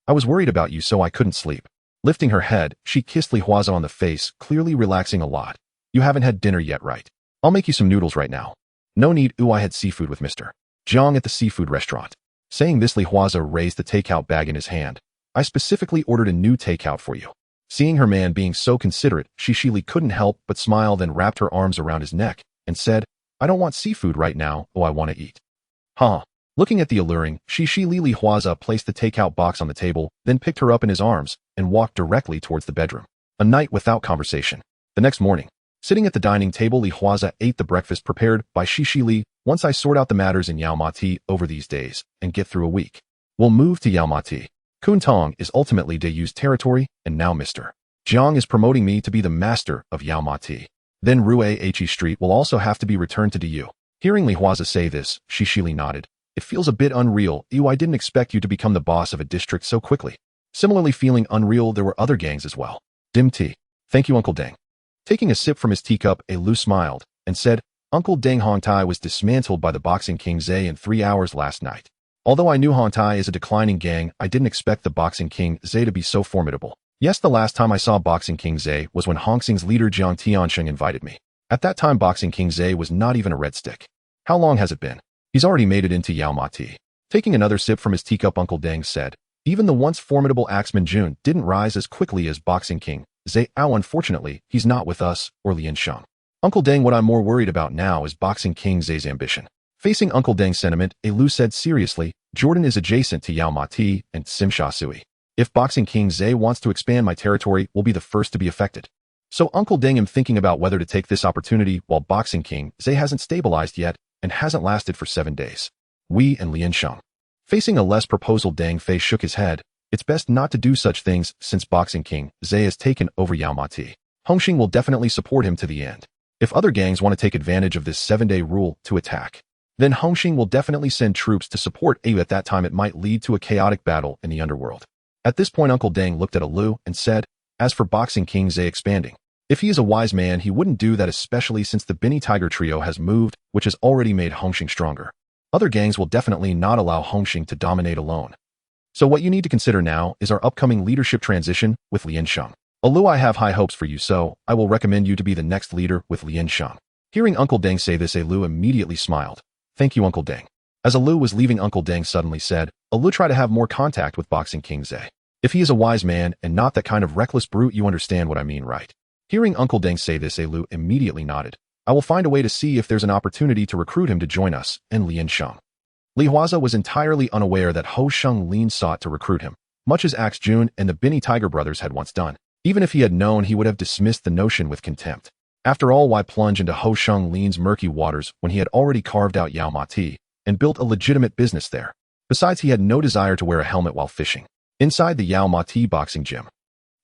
I was worried about you, so I couldn't sleep. Lifting her head, she kissed Li Huaze on the face, clearly relaxing a lot. You haven't had dinner yet, right? I'll make you some noodles right now. No need. I had seafood with Mr. Jiang at the seafood restaurant. Saying this, Li Huaze raised the takeout bag in his hand. I specifically ordered a new takeout for you. Seeing her man being so considerate, Shishi Li couldn't help but smile, then wrapped her arms around his neck and said, I don't want seafood right now, I want to eat. Huh. Looking at the alluring, Shishi Li, Huaze placed the takeout box on the table, then picked her up in his arms and walked directly towards the bedroom. A night without conversation. The next morning, sitting at the dining table, Li Huaze ate the breakfast prepared by Shishi Li. Once I sort out the matters in Yaomati over these days and get through a week, we'll move to Yaomati. Kwun Tong is ultimately Daiyu's territory, and now Mr. Jiang is promoting me to be the master of Yaomati. Then Ruichi Street will also have to be returned to Daiyu. Hearing Li Huaze say this, Shishi Li nodded. It feels a bit unreal. I didn't expect you to become the boss of a district so quickly. Similarly feeling unreal, there were other gangs as well. Dim tea. Thank you, Uncle Deng. Taking a sip from his teacup, Lu smiled and said, Uncle Deng, Hongtai was dismantled by the Boxing King Zhe in 3 hours last night. Although I knew Hongtai is a declining gang, I didn't expect the Boxing King Zhe to be so formidable. Yes, the last time I saw Boxing King Zhe was when Hong Xing's leader Jiang Tiansheng invited me. At that time, Boxing King Zhe was not even a red stick. How long has it been? He's already made it into Yaomati. Taking another sip from his teacup, Uncle Deng said, even the once formidable Axeman Jun didn't rise as quickly as Boxing King Zhe. Unfortunately, he's not with us or Lian Sheng. Uncle Deng, what I'm more worried about now is Boxing King Zhe's ambition. Facing Uncle Deng's sentiment, Lu said seriously, Jordan is adjacent to Yaomati and Simsha Sui. If Boxing King Zhe wants to expand my territory, we'll be the first to be affected. So Uncle Ding am thinking about whether to take this opportunity while Boxing King Zay hasn't stabilized yet and hasn't lasted for 7 days. We and Lian Sheng. Facing a less proposal, Dang Fei shook his head. It's best not to do such things since Boxing King Zay has taken over Yao Mati. Hung Hing will definitely support him to the end. If other gangs want to take advantage of this 7-day rule to attack, then Hung Hing will definitely send troops to support Ayu. At that time it might lead to a chaotic battle in the underworld. At this point Uncle Dang looked at Alu and said, as for Boxing King Zay expanding, if he is a wise man he wouldn't do that, especially since the Bini Tiger trio has moved, which has already made Hung Hing stronger. Other gangs will definitely not allow Hung Hing to dominate alone. So what you need to consider now is our upcoming leadership transition with Lian Sheng. Alu, I have high hopes for you, so I will recommend you to be the next leader with Lian Sheng. Hearing Uncle Deng say this, Alu immediately smiled. Thank you, Uncle Deng. As Alu was leaving, Uncle Deng suddenly said, Alu, try to have more contact with Boxing King Zay. If he is a wise man and not that kind of reckless brute, you understand what I mean, right? Hearing Uncle Deng say this, Alu immediately nodded. I will find a way to see if there's an opportunity to recruit him to join us and Lian Sheng. Li Huaze was entirely unaware that Ho Sheng Lin sought to recruit him, much as Axe Jun and the Bini Tiger brothers had once done. Even if he had known, he would have dismissed the notion with contempt. After all, why plunge into Ho Sheng Lin's murky waters when he had already carved out Yao Mati and built a legitimate business there? Besides, he had no desire to wear a helmet while fishing. Inside the Yao Mati boxing gym,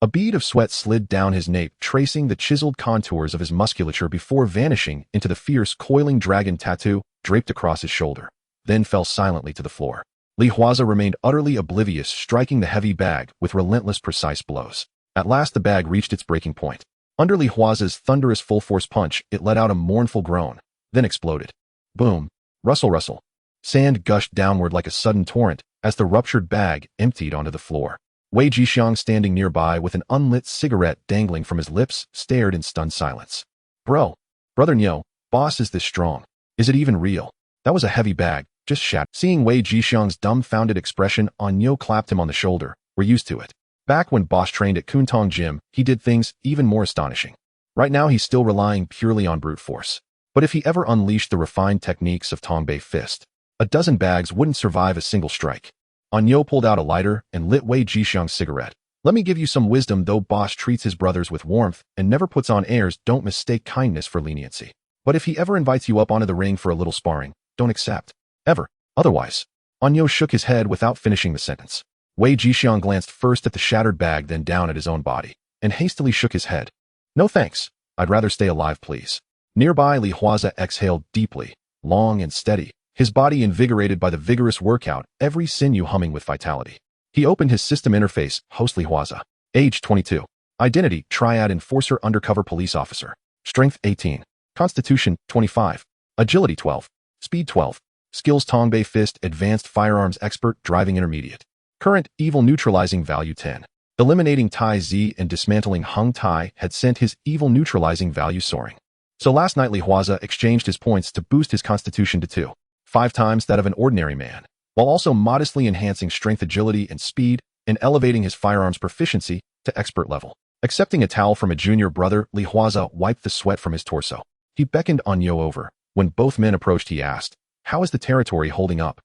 a bead of sweat slid down his nape, tracing the chiseled contours of his musculature before vanishing into the fierce, coiling dragon tattoo draped across his shoulder, then fell silently to the floor. Li Huaze remained utterly oblivious, striking the heavy bag with relentless, precise blows. At last the bag reached its breaking point. Under Li Huaze's thunderous full-force punch, it let out a mournful groan, then exploded. Boom. Rustle, rustle. Sand gushed downward like a sudden torrent as the ruptured bag emptied onto the floor. Wei Jixiang, standing nearby with an unlit cigarette dangling from his lips, stared in stunned silence. Brother Nyo, boss, is this strong? Is it even real? That was a heavy bag, just shat. Seeing Wei Jixiang's dumbfounded expression, Nyo clapped him on the shoulder. We're used to it. Back when boss trained at Kwun Tong Gym, he did things even more astonishing. Right now he's still relying purely on brute force. But if he ever unleashed the refined techniques of Tongbei Fist, a dozen bags wouldn't survive a single strike. Nyo pulled out a lighter and lit Wei Jixiang's cigarette. Let me give you some wisdom. Though boss treats his brothers with warmth and never puts on airs, don't mistake kindness for leniency. But if he ever invites you up onto the ring for a little sparring, don't accept. Ever. Otherwise. Nyo shook his head without finishing the sentence. Wei Jixiang glanced first at the shattered bag, then down at his own body, and hastily shook his head. No thanks. I'd rather stay alive, please. Nearby, Li Huaze exhaled deeply, long and steady, his body invigorated by the vigorous workout, every sinew humming with vitality. He opened his system interface. Host Li Huaze. Age 22. Identity, Triad Enforcer, Undercover Police Officer. Strength 18. Constitution 25. Agility 12. Speed 12. Skills, Tongbei Fist, Advanced Firearms Expert, Driving Intermediate. Current evil neutralizing value 10. Eliminating Tai Z and dismantling Hung Tai had sent his evil neutralizing value soaring. So last night Li Huaze exchanged his points to boost his constitution to 2. 5 times that of an ordinary man, while also modestly enhancing strength, agility, and speed, and elevating his firearms proficiency to expert level. Accepting a towel from a junior brother, Li Huaze wiped the sweat from his torso. He beckoned Nyo over. When both men approached, he asked, how is the territory holding up?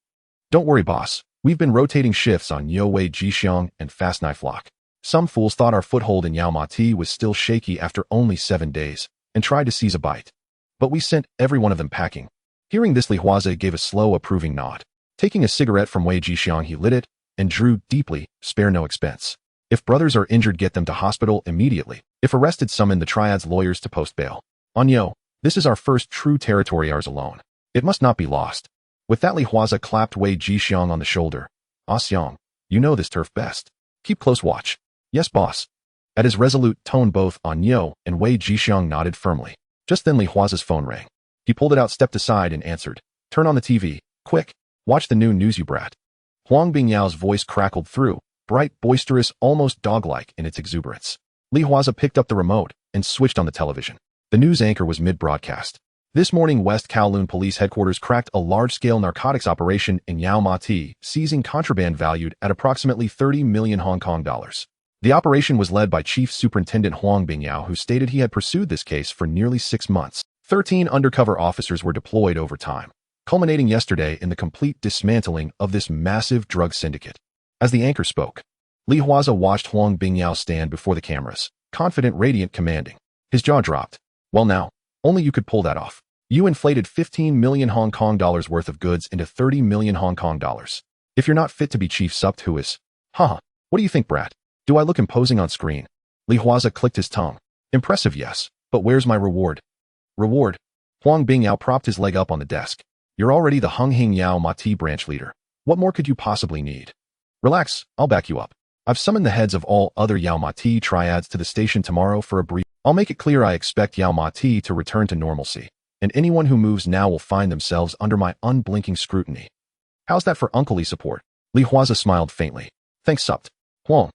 Don't worry, boss. We've been rotating shifts on Nyo, Wei Jixiang, and Fast Knife Lock. Some fools thought our foothold in Yao Mati was still shaky after only 7 days, and tried to seize a bite. But we sent every one of them packing. Hearing this, Li Huaze gave a slow, approving nod. Taking a cigarette from Wei Jixiang, he lit it, and drew deeply, spare no expense. If brothers are injured, get them to hospital immediately. If arrested, summon the Triads lawyers to post bail. Nyo, this is our first true territory, ours alone. It must not be lost. With that, Li Huaze clapped Wei Jixiang on the shoulder. Ah Xiang, you know this turf best. Keep close watch. Yes, boss. At his resolute tone, both Nyo and Wei Jixiang nodded firmly. Just then Li Huaze's phone rang. He pulled it out, stepped aside, and answered. Turn on the TV, quick. Watch the new news, you brat. Huang Bingyao's voice crackled through, bright, boisterous, almost dog-like in its exuberance. Li Huaze picked up the remote and switched on the television. The news anchor was mid-broadcast. This morning, West Kowloon Police Headquarters cracked a large-scale narcotics operation in Yao Mati, seizing contraband valued at approximately 30 million Hong Kong dollars. The operation was led by Chief Superintendent Huang Bingyao, who stated he had pursued this case for nearly 6 months. 13 undercover officers were deployed over time, culminating yesterday in the complete dismantling of this massive drug syndicate. As the anchor spoke, Li Huaze watched Huang Bingyao stand before the cameras, confident, radiant, commanding. His jaw dropped. Well now, only you could pull that off. You inflated 15 million Hong Kong dollars worth of goods into 30 million Hong Kong dollars. If you're not fit to be chief supt Huaze. Haha, what do you think, brat? Do I look imposing on screen? Li Huaze clicked his tongue. Impressive, yes, but where's my reward? Reward? Huang Bingyao propped his leg up on the desk. You're already the Hung Hing Yao Ma Ti branch leader. What more could you possibly need? Relax, I'll back you up. I've summoned the heads of all other Yao Ma Ti triads to the station tomorrow for a brief. I'll make it clear I expect Yao Ma Ti to return to normalcy, and anyone who moves now will find themselves under my unblinking scrutiny. How's that for unclely support? Li Huaze smiled faintly. Thanks, supt. Huang.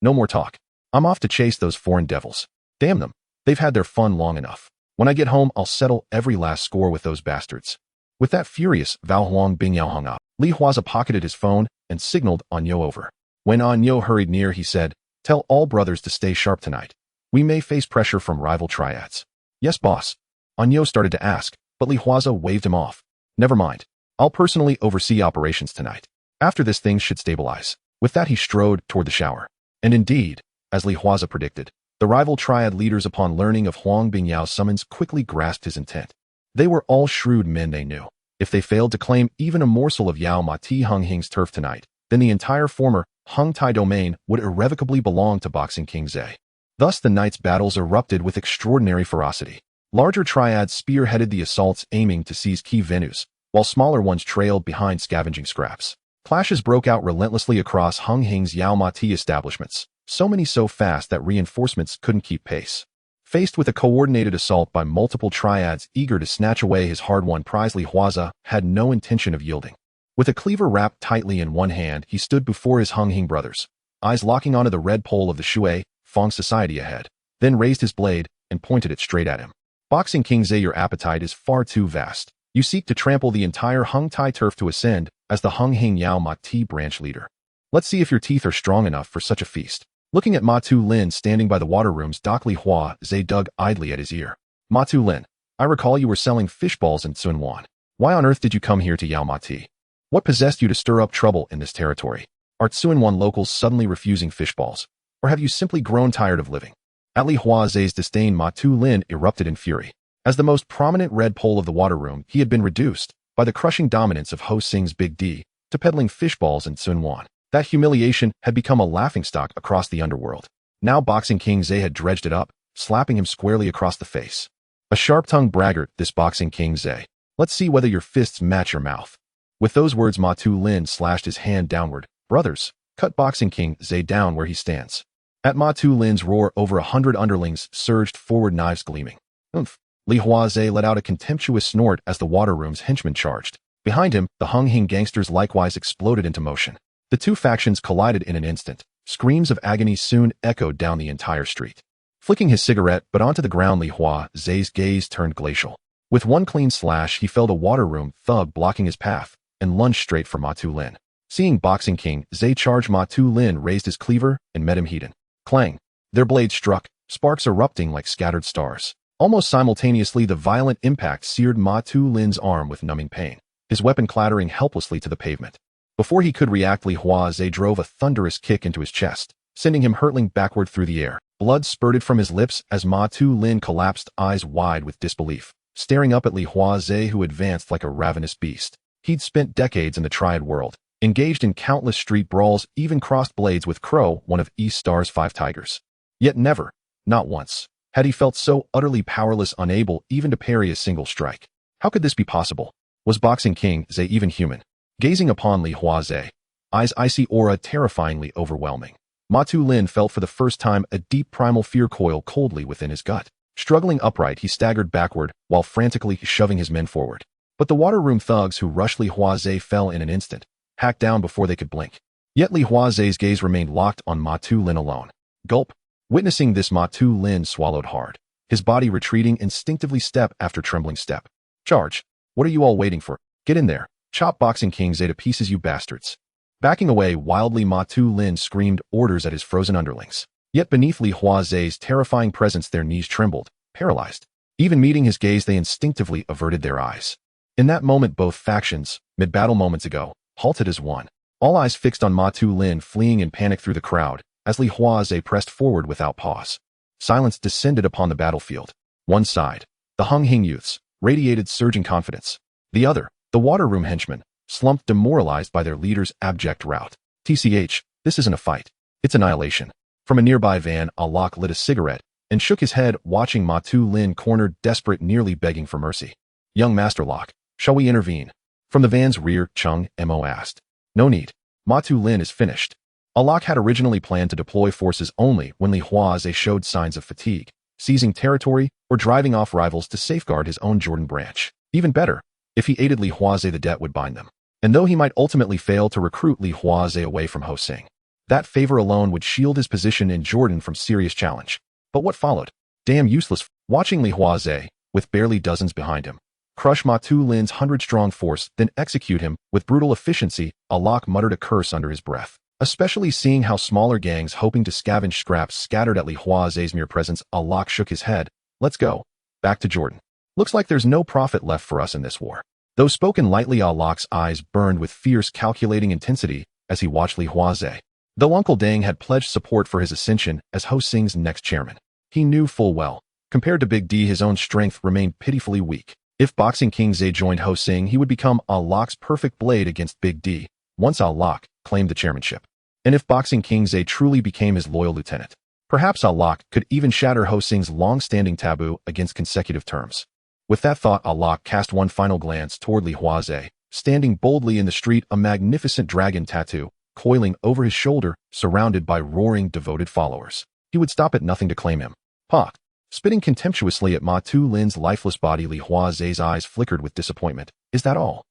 No more talk. I'm off to chase those foreign devils. Damn them. They've had their fun long enough. When I get home, I'll settle every last score with those bastards. With that furious, Vao Huang Bingyao hung up. Li Huaze pocketed his phone and signaled Anyo over. When Anyo hurried near, he said, Tell all brothers to stay sharp tonight. We may face pressure from rival triads. Yes, boss. Anyo started to ask, but Li Huaze waved him off. Never mind. I'll personally oversee operations tonight. After this, things should stabilize. With that, he strode toward the shower. And indeed, as Li Huaze predicted, the rival triad leaders, upon learning of Huang Bingyao's summons, quickly grasped his intent. They were all shrewd men, they knew. If they failed to claim even a morsel of Yao Ma Ti Hung Hing's turf tonight, then the entire former Hung Tai domain would irrevocably belong to Boxing King Zhe. Thus the night's battles erupted with extraordinary ferocity. Larger triads spearheaded the assaults, aiming to seize key venues, while smaller ones trailed behind, scavenging scraps. Clashes broke out relentlessly across Hung Hing's Yao Ma Ti establishments, so many so fast that reinforcements couldn't keep pace. Faced with a coordinated assault by multiple triads eager to snatch away his hard-won prize, Li Huaze had no intention of yielding. With a cleaver wrapped tightly in one hand, he stood before his Hung Hing brothers, eyes locking onto the red pole of the Shui Fong Society ahead, then raised his blade and pointed it straight at him. Boxing King Zhe, your appetite is far too vast. You seek to trample the entire Hung Tai turf to ascend as the Hung Hing Yao Ma Ti branch leader. Let's see if your teeth are strong enough for such a feast. Looking at Ma Tu Lin standing by the water room's dock, Li Huaze dug idly at his ear. Ma Tu Lin, I recall you were selling fish balls in Tsunwan. Why on earth did you come here to Yao Ma Ti? What possessed you to stir up trouble in this territory? Are Tsunwan locals suddenly refusing fish balls? Or have you simply grown tired of living? At Li Huaze's disdain, Ma Tu Lin erupted in fury. As the most prominent red pole of the water room, he had been reduced, by the crushing dominance of Ho Sing's Big D, to peddling fish balls in Tsunwan. That humiliation had become a laughingstock across the underworld. Now Boxing King Zhe had dredged it up, slapping him squarely across the face. A sharp-tongued braggart, this Boxing King Zhe. Let's see whether your fists match your mouth. With those words, Ma Tu Lin slashed his hand downward. Brothers, cut Boxing King Zhe down where he stands. At Ma Tu Lin's roar, over 100 underlings surged forward, knives gleaming. Oomph! Li Huaze let out a contemptuous snort as the water room's henchmen charged. Behind him, the Hung Hing gangsters likewise exploded into motion. The two factions collided in an instant. Screams of agony soon echoed down the entire street. Flicking his cigarette but onto the ground, Li Huaze's gaze turned glacial. With one clean slash, he felled a water room thug blocking his path and lunged straight for Ma Tu Lin. Seeing Boxing King Zhe charge, Ma Tu Lin raised his cleaver and met him head-on. Clang! Their blades struck, sparks erupting like scattered stars. Almost simultaneously, the violent impact seared Ma Tu Lin's arm with numbing pain, his weapon clattering helplessly to the pavement. Before he could react, Li Huaze drove a thunderous kick into his chest, sending him hurtling backward through the air. Blood spurted from his lips as Ma Tu Lin collapsed, eyes wide with disbelief, staring up at Li Huaze, who advanced like a ravenous beast. He'd spent decades in the Triad world, engaged in countless street brawls, even crossed blades with Crow, one of East Star's 5 tigers. Yet never, not once, had he felt so utterly powerless, unable even to parry a single strike. How could this be possible? Was Boxing King Zhe even human? Gazing upon Li Huaze, eyes icy aura terrifyingly overwhelming, Ma Tu Lin felt for the first time a deep primal fear coil coldly within his gut. Struggling upright, he staggered backward while frantically shoving his men forward. But the water room thugs who rushed Li Huaze fell in an instant, hacked down before they could blink. Yet Li Huaze's gaze remained locked on Ma Tu Lin alone. Gulp! Witnessing this, Ma Tu Lin swallowed hard, his body retreating instinctively step after trembling step. Charge! What are you all waiting for? Get in there! Chop Boxing King Zhe to pieces, you bastards. Backing away wildly, Ma Tu Lin screamed orders at his frozen underlings. Yet beneath Li Huaze's terrifying presence, their knees trembled, paralyzed. Even meeting his gaze, they instinctively averted their eyes. In that moment, both factions, mid-battle moments ago, halted as one. All eyes fixed on Ma Tu Lin, fleeing in panic through the crowd, as Li Huaze pressed forward without pause. Silence descended upon the battlefield. One side, the Hung Hing youths, radiated surging confidence. The other, the water room henchmen, slumped demoralized by their leader's abject rout. TCH, this isn't a fight. It's annihilation. From a nearby van, Alok lit a cigarette and shook his head, watching Ma Tu Lin cornered, desperate, nearly begging for mercy. Young Master Lok, shall we intervene? From the van's rear, Chung Mo asked. No need. Ma Tu Lin is finished. Alok had originally planned to deploy forces only when Huaze showed signs of fatigue, seizing territory or driving off rivals to safeguard his own Jordan branch. Even better, if he aided Huaze, the debt would bind them. And though he might ultimately fail to recruit Huaze away from Hosing, that favor alone would shield his position in Jordan from serious challenge. But what followed? Damn useless. Watching Huaze, with barely dozens behind him, crush Ma Tu Lin's 100-strong force, then execute him with brutal efficiency, Alok muttered a curse under his breath. Especially seeing how smaller gangs hoping to scavenge scraps scattered at Huaze's mere presence, Alok shook his head. Let's go. Back to Jordan. Looks like there's no profit left for us in this war. Though spoken lightly, Alok's eyes burned with fierce, calculating intensity as he watched Huaze. Though Uncle Deng had pledged support for his ascension as Ho Sing's next chairman, he knew full well, compared to Big D, his own strength remained pitifully weak. If Boxing King Zhe joined Ho Sing, he would become Alok's perfect blade against Big D, once Alok claimed the chairmanship. And if Boxing King Zhe truly became his loyal lieutenant, perhaps Alok could even shatter Ho Sing's long-standing taboo against consecutive terms. With that thought, Alok cast one final glance toward Huaze, standing boldly in the street, a magnificent dragon tattoo coiling over his shoulder, surrounded by roaring, devoted followers. He would stop at nothing to claim him. Pak! Spitting contemptuously at Ma Tu Lin's lifeless body, Huaze's eyes flickered with disappointment. Is that all?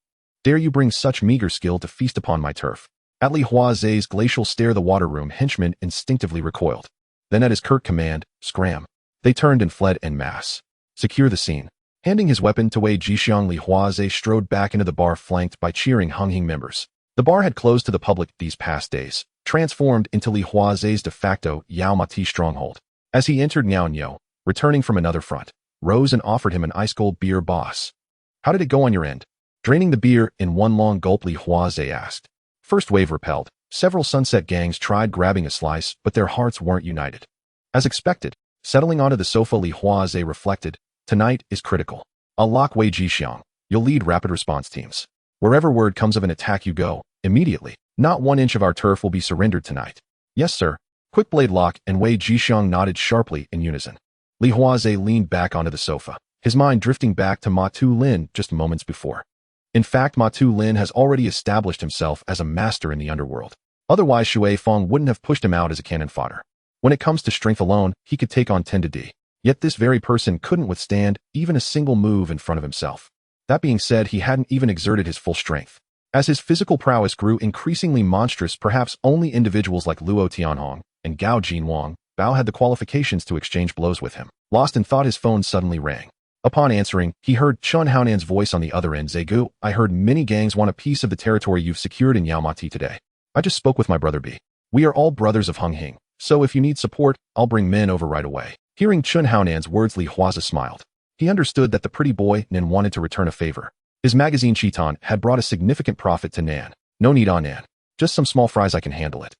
Dare you bring such meager skill to feast upon my turf? At Huaze's glacial stare, the water room henchmen instinctively recoiled. Then at his curt command, scram, they turned and fled en masse. Secure the scene. Handing his weapon to Wei Jixiang, Huaze strode back into the bar, flanked by cheering Hung Hing members. The bar had closed to the public these past days, transformed into Huaze's de facto Yao Mati stronghold. As he entered, Niao Niao, returning from another front, rose and offered him an ice-cold beer. Boss, how did it go on your end? Draining the beer in one long gulp, Huaze asked. First wave repelled. Several Sunset gangs tried grabbing a slice, but their hearts weren't united. As expected, settling onto the sofa, Huaze reflected, tonight is critical. I'll lock Wei Jixiang. You'll lead rapid response teams. Wherever word comes of an attack, you go, immediately. Not 1 inch of our turf will be surrendered tonight. Yes, sir. Quick blade lock, and Wei Jixiang nodded sharply in unison. Huaze leaned back onto the sofa, his mind drifting back to Ma Tu Lin just moments before. In fact, Ma Tu Lin has already established himself as a master in the underworld. Otherwise, Shui Feng wouldn't have pushed him out as a cannon fodder. When it comes to strength alone, he could take on 10 to D. Yet this very person couldn't withstand even a single move in front of himself. That being said, he hadn't even exerted his full strength. As his physical prowess grew increasingly monstrous, perhaps only individuals like Luo Tianhong and Gao Jinwang Bao had the qualifications to exchange blows with him. Lost in thought, his phone suddenly rang. Upon answering, he heard Chun Haonan's voice on the other end. Zegu, I heard many gangs want a piece of the territory you've secured in Yaomati today. I just spoke with my brother B. We are all brothers of Hung Hing, so if you need support, I'll bring men over right away. Hearing Chun Haonan's words, Huaze smiled. He understood that the pretty boy Nan wanted to return a favor. His magazine Chiton had brought a significant profit to Nan. No need on Nan. Just some small fries, I can handle it.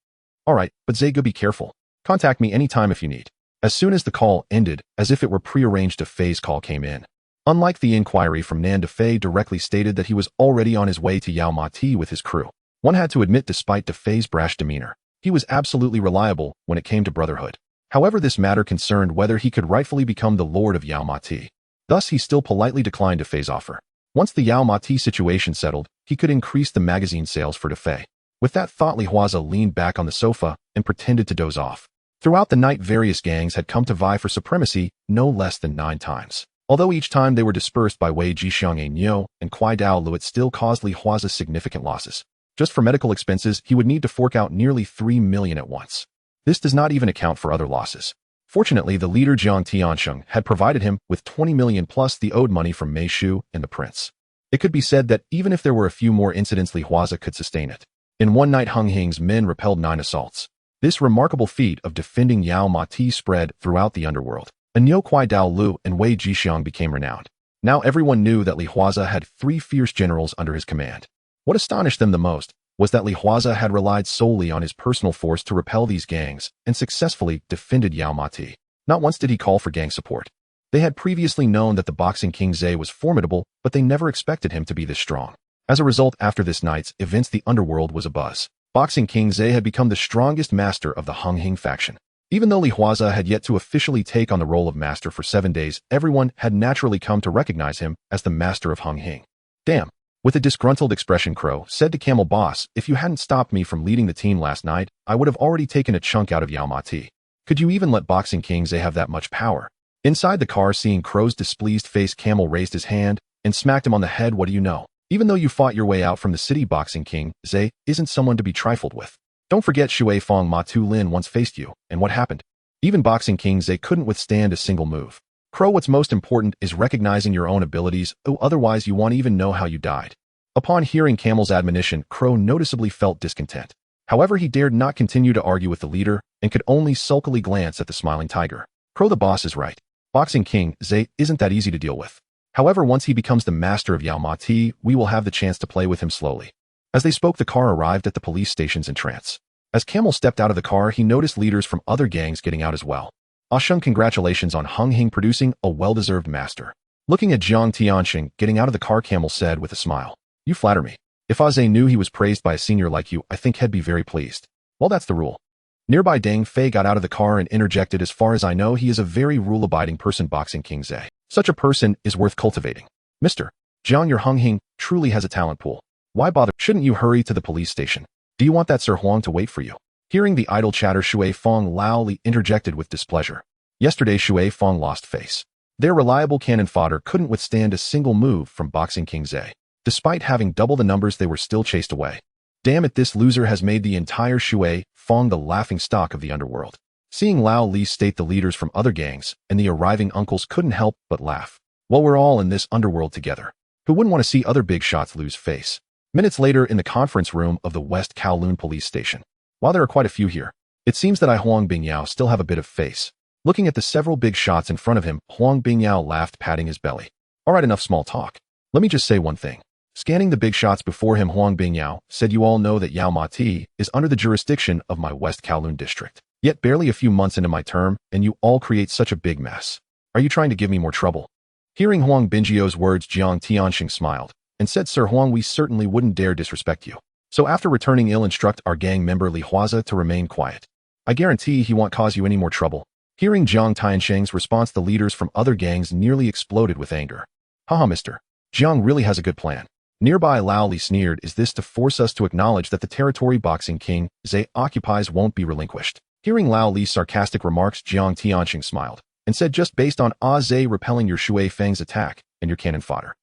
Alright, but Zegu, be careful. Contact me anytime if you need. As soon as the call ended, as if it were prearranged, Defei's call came in. Unlike the inquiry from Nan, Defei directly stated that he was already on his way to Yao Mati with his crew. One had to admit, despite Defei's brash demeanor, he was absolutely reliable when it came to brotherhood. However, this matter concerned whether he could rightfully become the lord of Yao Mati. Thus, he still politely declined Defei's offer. Once the Yao Mati situation settled, he could increase the magazine sales for Defei. With that thought, Huaze leaned back on the sofa and pretended to doze off. Throughout the night, various gangs had come to vie for supremacy no less than 9 times. Although each time they were dispersed by Wei Jixiang A Nyo and Kwai Dao Lu, it still caused Huaze significant losses. Just for medical expenses, he would need to fork out nearly 3 million at once. This does not even account for other losses. Fortunately, the leader Jiang Tiansheng had provided him with 20 million plus the owed money from Mei Shu and the prince. It could be said that even if there were a few more incidents, Huaze could sustain it. In one night, Hung Hing's men repelled 9 assaults. This remarkable feat of defending Yao Mati spread throughout the underworld. Anyo Kwai Dao Lu and Wei Jixiang became renowned. Now everyone knew that Huaze had 3 fierce generals under his command. What astonished them the most was that Huaze had relied solely on his personal force to repel these gangs and successfully defended Yao Mati. Not once did he call for gang support. They had previously known that the Boxing King Huaze was formidable, but they never expected him to be this strong. As a result, after this night's events, the Underworld was abuzz. Boxing King Huaze had become the strongest master of the Hung Hing faction. Even though Huaze had yet to officially take on the role of master for 7 days, everyone had naturally come to recognize him as the master of Hung Hing. Damn. With a disgruntled expression, Crow said to Camel Boss, if you hadn't stopped me from leading the team last night, I would have already taken a chunk out of Yao Ma Ti. Could you even let Boxing King Huaze have that much power? Inside the car, seeing Crow's displeased face, Camel raised his hand and smacked him on the head. What do you know? Even though you fought your way out from the city, Boxing King Huaze isn't someone to be trifled with. Don't forget Shui Fong Ma Tu Lin once faced you, and what happened? Even Boxing King Huaze couldn't withstand a single move. Crow, what's most important is recognizing your own abilities, otherwise you won't even know how you died. Upon hearing Camel's admonition, Crow noticeably felt discontent. However, he dared not continue to argue with the leader and could only sulkily glance at the smiling tiger. Crow, the boss is right. Boxing King Huaze isn't that easy to deal with. However, once he becomes the master of Yao Ma Ti, we will have the chance to play with him slowly. As they spoke, the car arrived at the police station's entrance. As Camel stepped out of the car, he noticed leaders from other gangs getting out as well. Sheng, congratulations on Hung Hing producing a well-deserved master. Looking at Jiang Tianxing getting out of the car, Camel said with a smile, you flatter me. If Huaze knew he was praised by a senior like you, I think he'd be very pleased. Well, that's the rule. Nearby Deng Fei got out of the car and interjected, as far as I know, he is a very rule-abiding person, Boxing King Huaze. Such a person is worth cultivating. Mr. Jiang, your Hung Hing truly has a talent pool. Why bother? Shouldn't you hurry to the police station? Do you want that Sir Huang to wait for you? Hearing the idle chatter, Shui Fong loudly interjected with displeasure. Yesterday, Shui Fong lost face. Their reliable cannon fodder couldn't withstand a single move from Boxing King Huaze. Despite having double the numbers, they were still chased away. Damn it, this loser has made the entire Shui Fong the laughing stock of the underworld. Seeing Lao Li state the leaders from other gangs and the arriving uncles couldn't help but laugh. Well, we're all in this underworld together. Who wouldn't want to see other big shots lose face? Minutes later, in the conference room of the West Kowloon police station. While there are quite a few here, it seems that Huang Bingyao still have a bit of face. Looking at the several big shots in front of him, Huang Bingyao laughed, patting his belly. Alright, enough small talk. Let me just say one thing. Scanning the big shots before him, Huang Bingyao said, you all know that Yao Ma Ti is under the jurisdiction of my West Kowloon district. Yet barely a few months into my term, and you all create such a big mess. Are you trying to give me more trouble? Hearing Huang Bingyao words, Jiang Tianxing smiled and said, Sir Huang, we certainly wouldn't dare disrespect you. So after returning ill, instruct our gang member Huaze to remain quiet. I guarantee he won't cause you any more trouble. Hearing Jiang Tianxing's response, the leaders from other gangs nearly exploded with anger. Haha, Mr. Jiang really has a good plan. Nearby Lao Li sneered, is this to force us to acknowledge that the territory Boxing King Huaze occupies won't be relinquished? Hearing Lao Li's sarcastic remarks, Jiang Tianxing smiled and said, just based on Huaze repelling your Shui Fang's attack and your cannon fodder.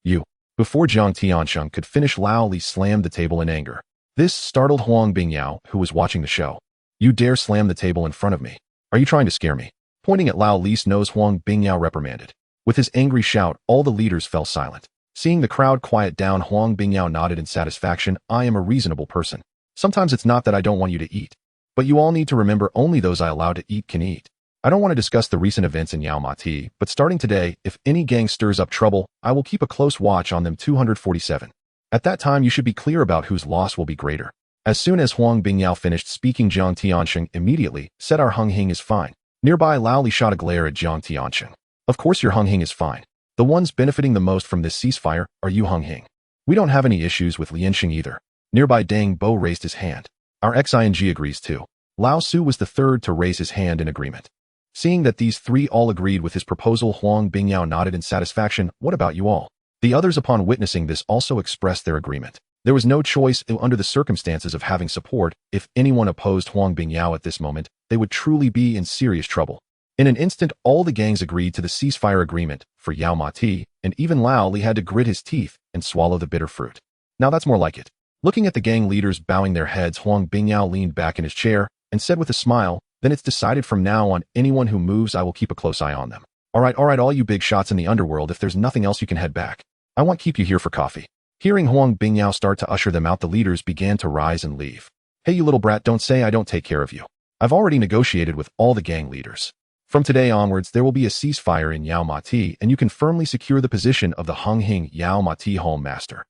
You. Before Jiang Tianxing could finish, Lao Li slammed the table in anger. This startled Huang Bingyao, who was watching the show. You dare slam the table in front of me? Are you trying to scare me? Pointing at Lao Li's nose, Huang Bingyao reprimanded. With his angry shout, all the leaders fell silent. Seeing the crowd quiet down, Huang Bingyao nodded in satisfaction. I am a reasonable person. Sometimes it's not that I don't want you to eat, but you all need to remember only those I allow to eat can eat. I don't want to discuss the recent events in Yao Ma Ti, but starting today, if any gang stirs up trouble, I will keep a close watch on them. 247. At that time, you should be clear about whose loss will be greater. As soon as Huang Bingyao finished speaking, Jiang Tianxing immediately said, our Hung Hing is fine. Nearby, Lao Li shot a glare at Jiang Tianxing. Of course your Hung Hing is fine. The ones benefiting the most from this ceasefire are you, Hung Hing. We don't have any issues with Lianxing either. Nearby, Deng Bo raised his hand. Our Xing agrees too. Lao Su was the third to raise his hand in agreement. Seeing that these three all agreed with his proposal, Huang Bingyao nodded in satisfaction. What about you all? The others, upon witnessing this, also expressed their agreement. There was no choice under the circumstances of having support. If anyone opposed Huang Bingyao at this moment, they would truly be in serious trouble. In an instant, all the gangs agreed to the ceasefire agreement for Yao Ma Ti, and even Lao Li had to grit his teeth and swallow the bitter fruit. Now that's more like it. Looking at the gang leaders bowing their heads, Huang Bingyao leaned back in his chair and said with a smile, then it's decided, from now on, anyone who moves, I will keep a close eye on them. Alright, all you big shots in the underworld, if there's nothing else, you can head back. I won't keep you here for coffee. Hearing Huang Bingyao start to usher them out, the leaders began to rise and leave. Hey, you little brat, don't say I don't take care of you. I've already negotiated with all the gang leaders. From today onwards, there will be a ceasefire in Yao Ma Ti, and you can firmly secure the position of the Hung Hing Yao Ma Ti Home Master.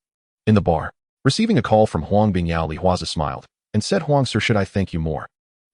In the bar, receiving a call from Huang Bingyao, Huaze smiled and said, Huang, sir, should I thank you more?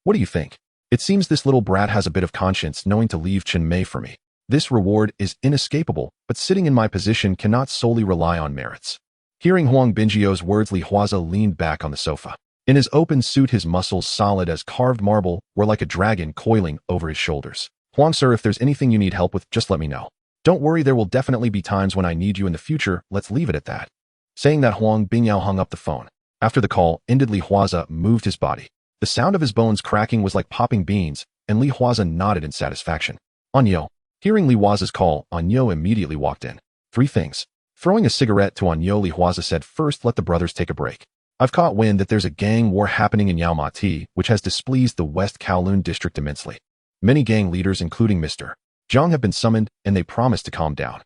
What do you think? It seems this little brat has a bit of conscience knowing to leave Chen Mei for me. This reward is inescapable, but sitting in my position cannot solely rely on merits. Hearing Huang Bingio's words, Li Huaze leaned back on the sofa. In his open suit, his muscles solid as carved marble were like a dragon coiling over his shoulders. Huang, sir, if there's anything you need help with, just let me know. Don't worry, there will definitely be times when I need you in the future, let's leave it at that. Saying that, Huang Bingyao hung up the phone. After the call ended, Li Huaze moved his body. The sound of his bones cracking was like popping beans, and Li Huaze nodded in satisfaction. Anyo. Hearing Li Huaze's call, Anyo immediately walked in. 3 things. Throwing a cigarette to Anyo, Li Huaze said, first, let the brothers take a break. I've caught wind that there's a gang war happening in Yaomati, which has displeased the West Kowloon district immensely. Many gang leaders, including Mr. Zhang, have been summoned, and they promised to calm down.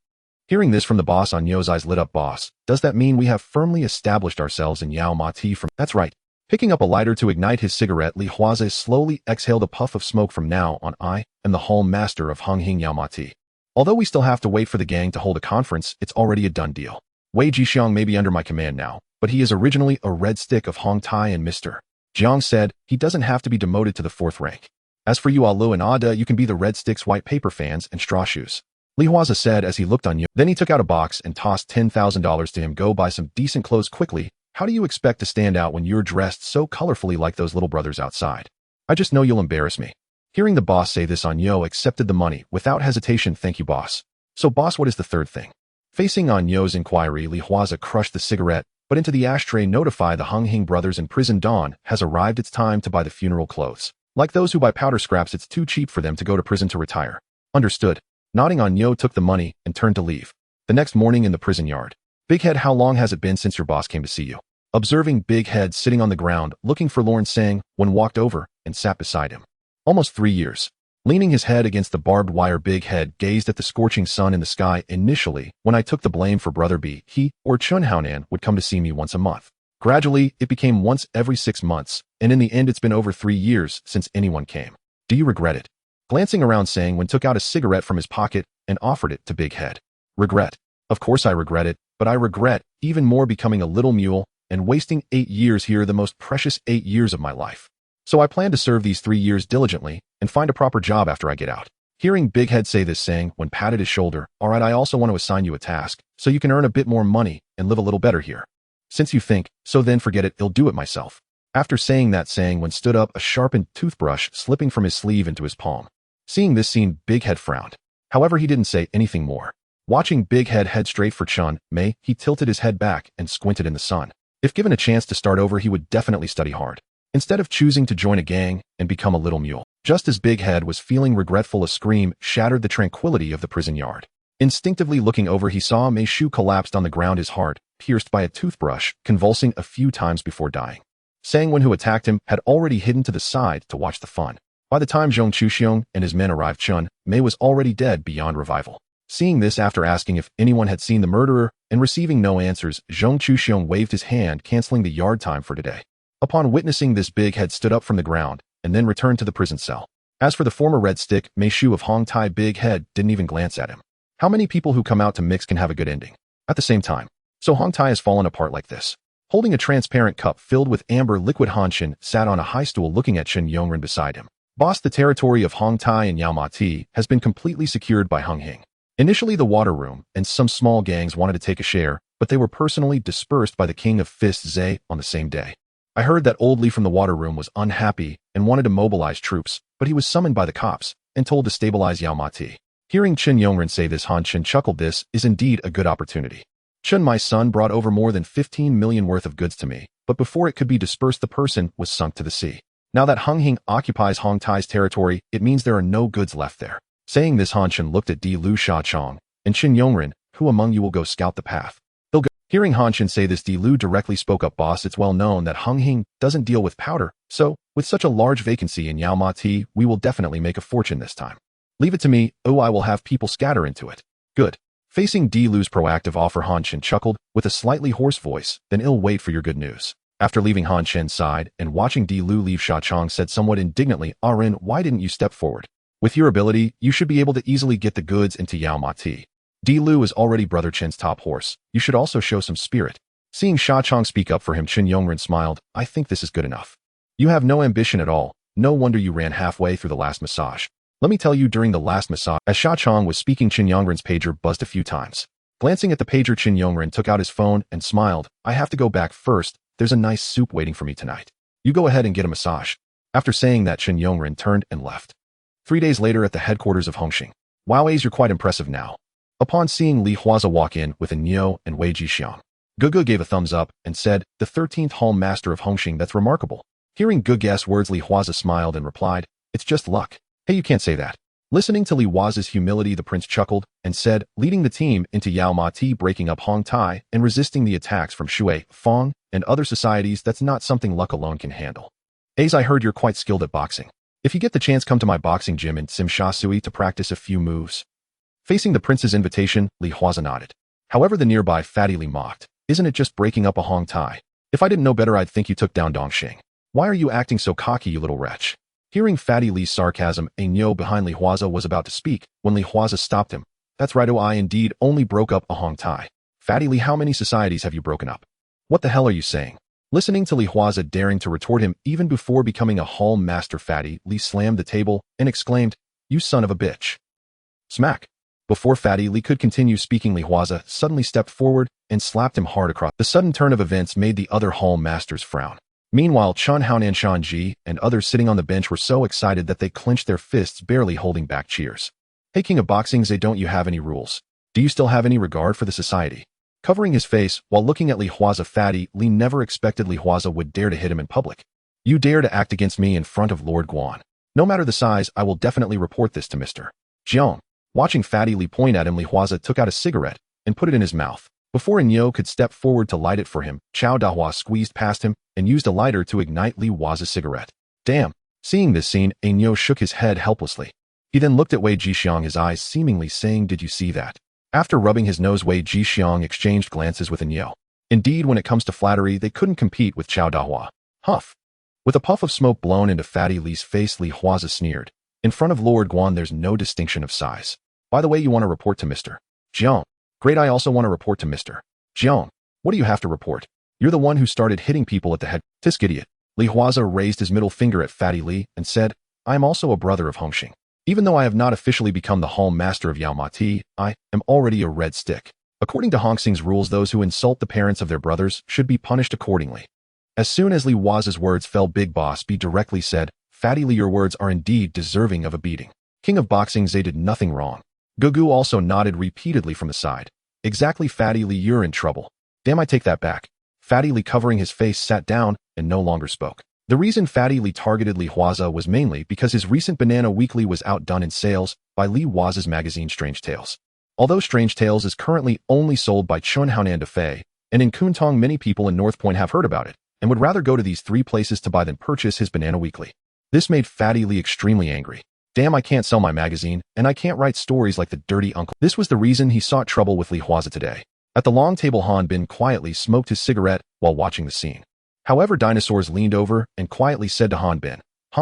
Hearing this from the boss, Anyo's eyes lit up. Boss, does that mean we have firmly established ourselves in Yaomati from— That's right. Picking up a lighter to ignite his cigarette, Li Huaze slowly exhaled a puff of smoke. From now on, I am the Hall Master of Hung Hing Yaomati. Although we still have to wait for the gang to hold a conference, it's already a done deal. Wei Jixiang may be under my command now, but he is originally a red stick of Hong Tai, and Mr. Jiang said he doesn't have to be demoted to the 4th rank. As for you, Alu and Ada, you can be the red stick's white paper fans and straw shoes. Li Huaze said as he looked on you. Then he took out a box and tossed $10,000 to him. Go buy some decent clothes quickly. How do you expect to stand out when you're dressed so colorfully like those little brothers outside? I just know you'll embarrass me. Hearing the boss say this, Anyo accepted the money without hesitation. Thank you, boss. So boss, what is the 3rd thing? Facing Anyo's inquiry, Li Huaze crushed the cigarette, but into the ashtray. Notify the Hung Hing brothers in prison. Dawn has arrived. It's time to buy the funeral clothes. Like those who buy powder scraps, it's too cheap for them to go to prison to retire. Understood. Nodding, Anyo took the money and turned to leave. The next morning in the prison yard. Big Head, how long has it been since your boss came to see you? Observing Big Head sitting on the ground, looking forlorn, Sang Wen walked over and sat beside him. Almost 3 years. Leaning his head against the barbed wire, Big Head gazed at the scorching sun in the sky. Initially, when I took the blame for Brother B, he or Chun Haonan would come to see me once a month. Gradually, it became once every 6 months, and in the end it's been over 3 years since anyone came. Do you regret it? Glancing around, Sang Wen took out a cigarette from his pocket and offered it to Big Head. Regret? Of course I regret it, but I regret even more becoming a little mule and wasting 8 years here, the most precious 8 years of my life. So I plan to serve these 3 years diligently and find a proper job after I get out. Hearing Big Head say this, Sang Wen patted his shoulder. All right, I also want to assign you a task, so you can earn a bit more money and live a little better here. Since you think so, then forget it, I'll do it myself. After saying that, Sang Wen stood up, a sharpened toothbrush slipping from his sleeve into his palm. Seeing this scene, Big Head frowned. However, he didn't say anything more. Watching Big Head head straight for Chun Mei, he tilted his head back and squinted in the sun. If given a chance to start over, he would definitely study hard, instead of choosing to join a gang and become a little mule. Just as Big Head was feeling regretful, a scream shattered the tranquility of the prison yard. Instinctively looking over, he saw Mei Shu collapsed on the ground, his heart pierced by a toothbrush, convulsing a few times before dying. Sang Wen, who attacked him, had already hidden to the side to watch the fun. By the time Zhong Chuxiong and his men arrived, Chun Mei was already dead beyond revival. Seeing this, after asking if anyone had seen the murderer and receiving no answers, Zhong Chuxiong waved his hand, canceling the yard time for today. Upon witnessing this, Big Head stood up from the ground and then returned to the prison cell. As for the former Red Stick, Mei Shu of Hong Tai, Big Head didn't even glance at him. How many people who come out to mix can have a good ending? At the same time. So Hong Tai has fallen apart like this. Holding a transparent cup filled with amber liquid, Han Shin sat on a high stool looking at Chen Yongren beside him. Boss, the territory of Hong Tai and Yaomati has been completely secured by Hung Hing. Initially, the water room and some small gangs wanted to take a share, but they were personally dispersed by the King of Fist Zhe on the same day. I heard that Old Li from the water room was unhappy and wanted to mobilize troops, but he was summoned by the cops and told to stabilize Yaomati. Hearing Chen Yongren say this, Han Shin chuckled. This is indeed a good opportunity. Chen, my son, brought over more than 15 million worth of goods to me, but before it could be dispersed, the person was sunk to the sea. Now that Hung Hing occupies Hong Tai's territory, it means there are no goods left there. Saying this, Han Shin looked at Di Lu Sha Chong and Chen Yongren. Who among you will go scout the path? They'll go. Hearing Han Shin say this, Di Lu directly spoke up. Boss, it's well known that Hung Hing doesn't deal with powder, so with such a large vacancy in Yaomati, we will definitely make a fortune this time. Leave it to me. Oh, I will have people scatter into it. Good. Facing Di Lu's proactive offer, Han Shin chuckled with a slightly hoarse voice. Then I'll wait for your good news. After leaving Han Shin's side and watching Di Lu leave, Sha Chong said somewhat indignantly, Rin, why didn't you step forward? With your ability, you should be able to easily get the goods into Yaomati. Di Lu is already Brother Chen's top horse. You should also show some spirit. Seeing Sha Chong speak up for him, Chen Yongren smiled. I think this is good enough. You have no ambition at all, No wonder you ran halfway through the last massage. Let me tell you, during the last massage, as Sha Chong was speaking, Qin Yongren's pager buzzed a few times. Glancing at the pager, Qin Yongren took out his phone and smiled. I have to go back first. There's a nice soup waiting for me tonight. You go ahead and get a massage. After saying that, Qin Yongren turned and left. 3 days later at the headquarters of Hung Hing. Huaze, you're quite impressive now. Upon seeing Huaze walk in with a Nio and Wei Jixiang, Gugu gave a thumbs up and said, the 13th Hall Master of Hung Hing, that's remarkable. Hearing Gugu's words, Huaze smiled and replied, it's just luck. Hey, you can't say that. Listening to Huaze's humility, the prince chuckled and said, leading the team into Yao Ma Ti, breaking up Hong Tai and resisting the attacks from Shui, Fong, and other societies, that's not something luck alone can handle. As I heard you're quite skilled at boxing. If you get the chance, come to my boxing gym in Sim Sha Sui to practice a few moves. Facing the prince's invitation, Huaze nodded. However, the nearby Fatty Li mocked, isn't it just breaking up a Hong Tai? If I didn't know better, I'd think you took down Dongxing. Why are you acting so cocky, you little wretch? Hearing Fatty Li's sarcasm, a Nyo behind Huaze was about to speak when Huaze stopped him. That's right, I indeed only broke up a Hong Tai. Fatty Li, how many societies have you broken up? What the hell are you saying? Listening to Huaze daring to retort him even before becoming a Hall Master, Fatty Li slammed the table and exclaimed, you son of a bitch. Smack. Before Fatty Li could continue speaking, Huaze suddenly stepped forward and slapped him hard across. The sudden turn of events made the other Hall Masters frown. Meanwhile, Chen Haonan and Shan Ji and others sitting on the bench were so excited that they clenched their fists, barely holding back cheers. Hey, King of Boxing, don't you have any rules? Do you still have any regard for the society? Covering his face while looking at Huaze, Fatty Li never expected Huaze would dare to hit him in public. You dare to act against me in front of Lord Guan. No matter the size, I will definitely report this to Mr. Jiang. Watching Fatty Li point at him, Huaze took out a cigarette and put it in his mouth. Before Nyo could step forward to light it for him, Chao Dahua squeezed past him and used a lighter to ignite Huaze's cigarette. Damn. Seeing this scene, Nyo shook his head helplessly. He then looked at Wei Jixiang, his eyes seemingly saying, did you see that? After rubbing his nose, Wei Jixiang exchanged glances with Nyo. Indeed, when it comes to flattery, they couldn't compete with Chao Dahua. Huff. With a puff of smoke blown into Fatty Li's face, Huaze sneered. In front of Lord Guan, there's no distinction of size. By the way, you want to report to Mr. Jiang. Great, I also want to report to Mr. Jiang. What do you have to report? You're the one who started hitting people at the head. Tisk idiot. Huaze raised his middle finger at Fatty Li and said, I am also a brother of Hung Hing. Even though I have not officially become the Hall Master of Yao Ma Ti, I am already a red stick. According to Hong Hing's rules, those who insult the parents of their brothers should be punished accordingly. As soon as Huaze's words fell, Big Boss B directly said, Fatty Li, your words are indeed deserving of a beating. King of Boxing, they did nothing wrong. Gugu also nodded repeatedly from the side. Exactly, Fatty Li, you're in trouble. Damn, I take that back. Fatty Li, covering his face, sat down and no longer spoke. The reason Fatty Li targeted Huaze was mainly because his recent Banana Weekly was outdone in sales by Huaze's magazine Strange Tales. Although Strange Tales is currently only sold by Chun Haonan Defei, and in Kwun Tong, many people in North Point have heard about it and would rather go to these 3 places to buy than purchase his Banana Weekly. This made Fatty Li extremely angry. Damn, I can't sell my magazine, and I can't write stories like the dirty uncle. This was the reason he sought trouble with Huaze today. At the long table, Han Bin quietly smoked his cigarette while watching the scene. However, Dinosaurs leaned over and quietly said to Han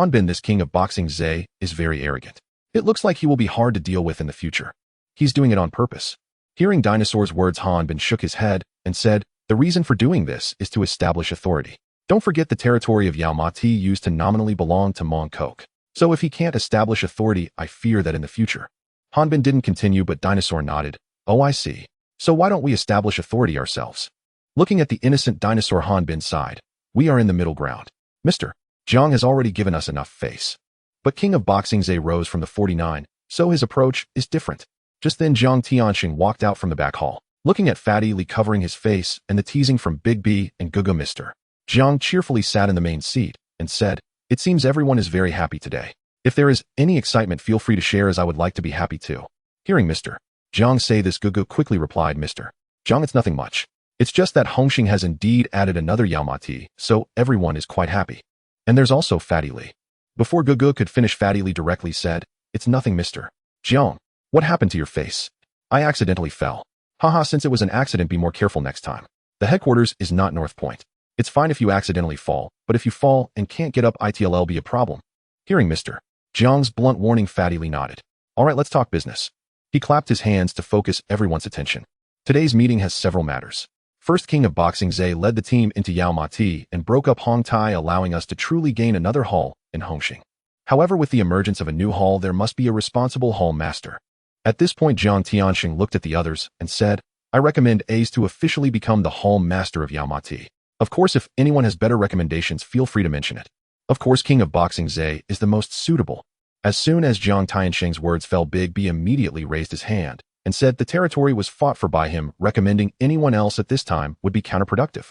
Bin, this King of Boxing Zay is very arrogant. It looks like he will be hard to deal with in the future. He's doing it on purpose. Hearing Dinosaur's words, Han Bin shook his head and said, the reason for doing this is to establish authority. Don't forget the territory of Yao Ma Ti used to nominally belong to Mong Kok. So if he can't establish authority, I fear that in the future. Han Bin didn't continue, but Dinosaur nodded. Oh, I see. So why don't we establish authority ourselves? Looking at the innocent Dinosaur, Han Bin sighed. We are in the middle ground. Mr. Jiang has already given us enough face. But King of Boxing Zay rose from the 49, so his approach is different. Just then Jiang Tianxing walked out from the back hall, looking at Fatty Li covering his face and the teasing from Big B and Gugu. Mr. Jiang cheerfully sat in the main seat and said, it seems everyone is very happy today. If there is any excitement, feel free to share, as I would like to be happy too. Hearing Mr. Jiang say this, Gugu quickly replied, Mr. Jiang, it's nothing much. It's just that Hung Hing has indeed added another Yao Ma Ti, so everyone is quite happy. And there's also Fatty Li. Before Gugu could finish, Fatty Li directly said, it's nothing, Mr. Jiang. What happened to your face? I accidentally fell. Haha, since it was an accident, be more careful next time. The headquarters is not North Point. It's fine if you accidentally fall, but if you fall and can't get up, it'll be a problem. Hearing Mr. Jiang's blunt warning, Fatty Li nodded. All right, let's talk business. He clapped his hands to focus everyone's attention. Today's meeting has several matters. First king of boxing Zhe led the team into Yao Mati and broke up Hong Tai, allowing us to truly gain another hall in Hongxing. However, with the emergence of a new hall, there must be a responsible hall master. At this point, Jiang Tianxing looked at the others and said, I recommend Ace to officially become the hall master of Yao Mati. Of course, if anyone has better recommendations, feel free to mention it. Of course, king of boxing Zhe is the most suitable. As soon as Jiang Tianxing's words fell, Big B immediately raised his hand and said the territory was fought for by him. Recommending anyone else at this time would be counterproductive.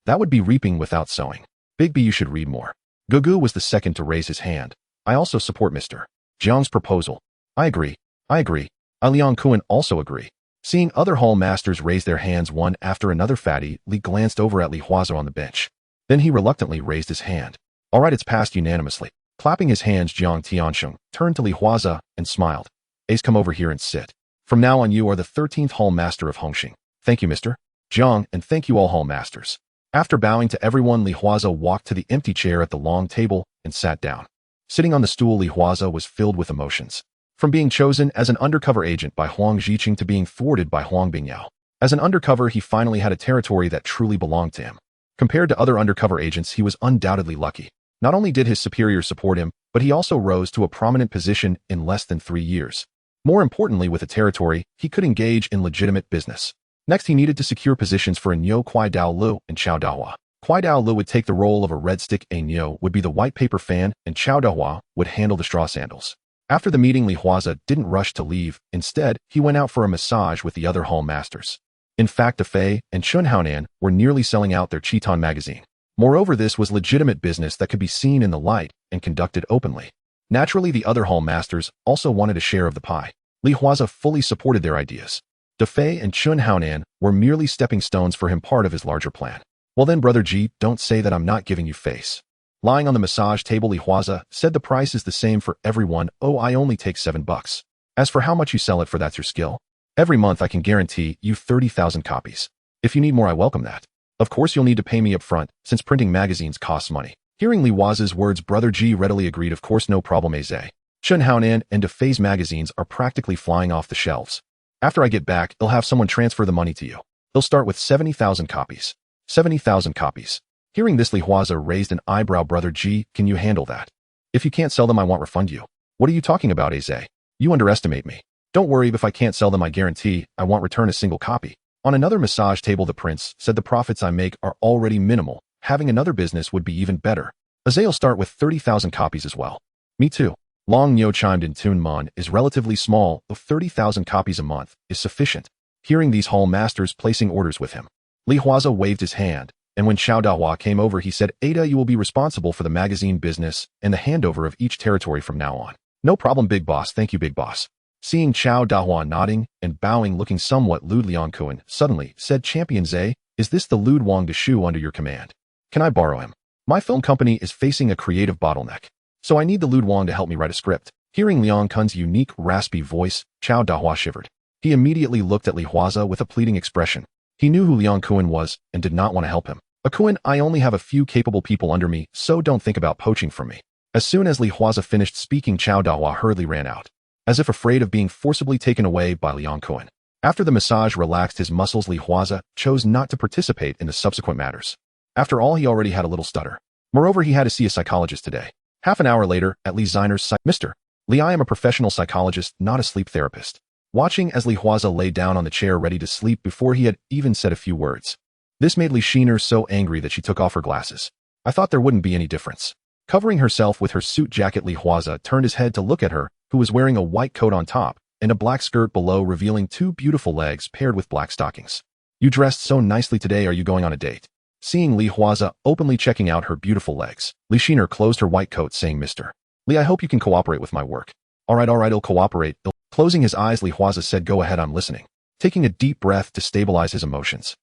That would be reaping without sowing. Big B, you should read more. Gugu was the second to raise his hand. I also support Mr. Jiang's proposal. I agree. Liang Kwun also agree. Seeing other hall masters raise their hands one after another, Fatty Li glanced over at Li Huaze on the bench. Then he reluctantly raised his hand. All right, it's passed unanimously. Clapping his hands, Jiang Tianxing turned to Li Huaze and smiled. Ace, come over here and sit. From now on, you are the 13th hall master of Hongxing. Thank you, Mr. Jiang, and thank you all hall masters. After bowing to everyone, Li Huaze walked to the empty chair at the long table and sat down. Sitting on the stool, Li Huaze was filled with emotions. From being chosen as an undercover agent by Huang Zhiqing to being thwarted by Huang Bingyao. As an undercover, he finally had a territory that truly belonged to him. Compared to other undercover agents, he was undoubtedly lucky. Not only did his superiors support him, but he also rose to a prominent position in less than 3 years. More importantly, with a territory, he could engage in legitimate business. Next, he needed to secure positions for Nyo Kwai Dao Lu and Chao Dahua. Kwai Dao Lu would take the role of a red stick, Nyo would be the white paper fan, and Chao Dahua would handle the straw sandals. After the meeting, Li Huaze didn't rush to leave. Instead, he went out for a massage with the other hall masters. In fact, Fei and Chun Haonan were nearly selling out their Chiton magazine. Moreover, this was legitimate business that could be seen in the light and conducted openly. Naturally, the other hall masters also wanted a share of the pie. Li Huaze fully supported their ideas. Fei and Chun Haonan were merely stepping stones for him, part of his larger plan. Well then, brother Ji, don't say that I'm not giving you face. Lying on the massage table, Li Huaze said the price is the same for everyone. Oh, I only take $7. As for how much you sell it for, that's your skill. Every month I can guarantee you 30,000 copies. If you need more, I welcome that. Of course, you'll need to pay me up front, since printing magazines costs money. Hearing Li Huaze's words, brother Ji readily agreed. Of course, no problem, Aze. Chun Haonan and Fei's magazines are practically flying off the shelves. After I get back, I'll have someone transfer the money to you. They'll start with 70,000 copies. 70,000 copies. Hearing this, Li Huaze raised an eyebrow. Brother Ji, can you handle that? If you can't sell them, I won't refund you. What are you talking about, Aze? You underestimate me. Don't worry, if I can't sell them, I guarantee I won't return a single copy. On another massage table, the prince said the profits I make are already minimal. Having another business would be even better. Aze'll start with 30,000 copies as well. Me too. Long Nyo chimed in. Tun Mon is relatively small, though 30,000 copies a month is sufficient. Hearing these hall masters placing orders with him, Li Huaze waved his hand, and when Chao Dahua came over, he said, Ada, you will be responsible for the magazine business and the handover of each territory from now on. No problem, big boss. Thank you, big boss. Seeing Chao Dahua nodding and bowing, looking somewhat lewd, Liang Kwun suddenly said, Champion Zhe, is this the lewd Wang Deshu under your command? Can I borrow him? My film company is facing a creative bottleneck, so I need the lewd Wang to help me write a script. Hearing Liang Kun's unique, raspy voice, Chao Dahua shivered. He immediately looked at Li Huaze with a pleading expression. He knew who Liang Kwun was and did not want to help him. Kwun, I only have a few capable people under me, so don't think about poaching from me. As soon as Li Huaze finished speaking, Chao Dahua hurriedly ran out, as if afraid of being forcibly taken away by Liang Kwun. After the massage relaxed his muscles, Li Huaze chose not to participate in the subsequent matters. After all, he already had a little stutter. Moreover, he had to see a psychologist today. Half an hour later, at Li Ziner's site, Mr. Li, I am a professional psychologist, not a sleep therapist. Watching as Li Huaze lay down on the chair ready to sleep before he had even said a few words. This made Li Shiner so angry that she took off her glasses. I thought there wouldn't be any difference. Covering herself with her suit jacket, Li Huaze turned his head to look at her, who was wearing a white coat on top and a black skirt below, revealing 2 beautiful legs paired with black stockings. You dressed so nicely today. Are you going on a date? Seeing Li Huaze openly checking out her beautiful legs, Li Shiner closed her white coat, saying, Mr. Li, I hope you can cooperate with my work. All right, I'll cooperate. Closing his eyes, Li Huaze said, go ahead, I'm listening. Taking a deep breath to stabilize his emotions,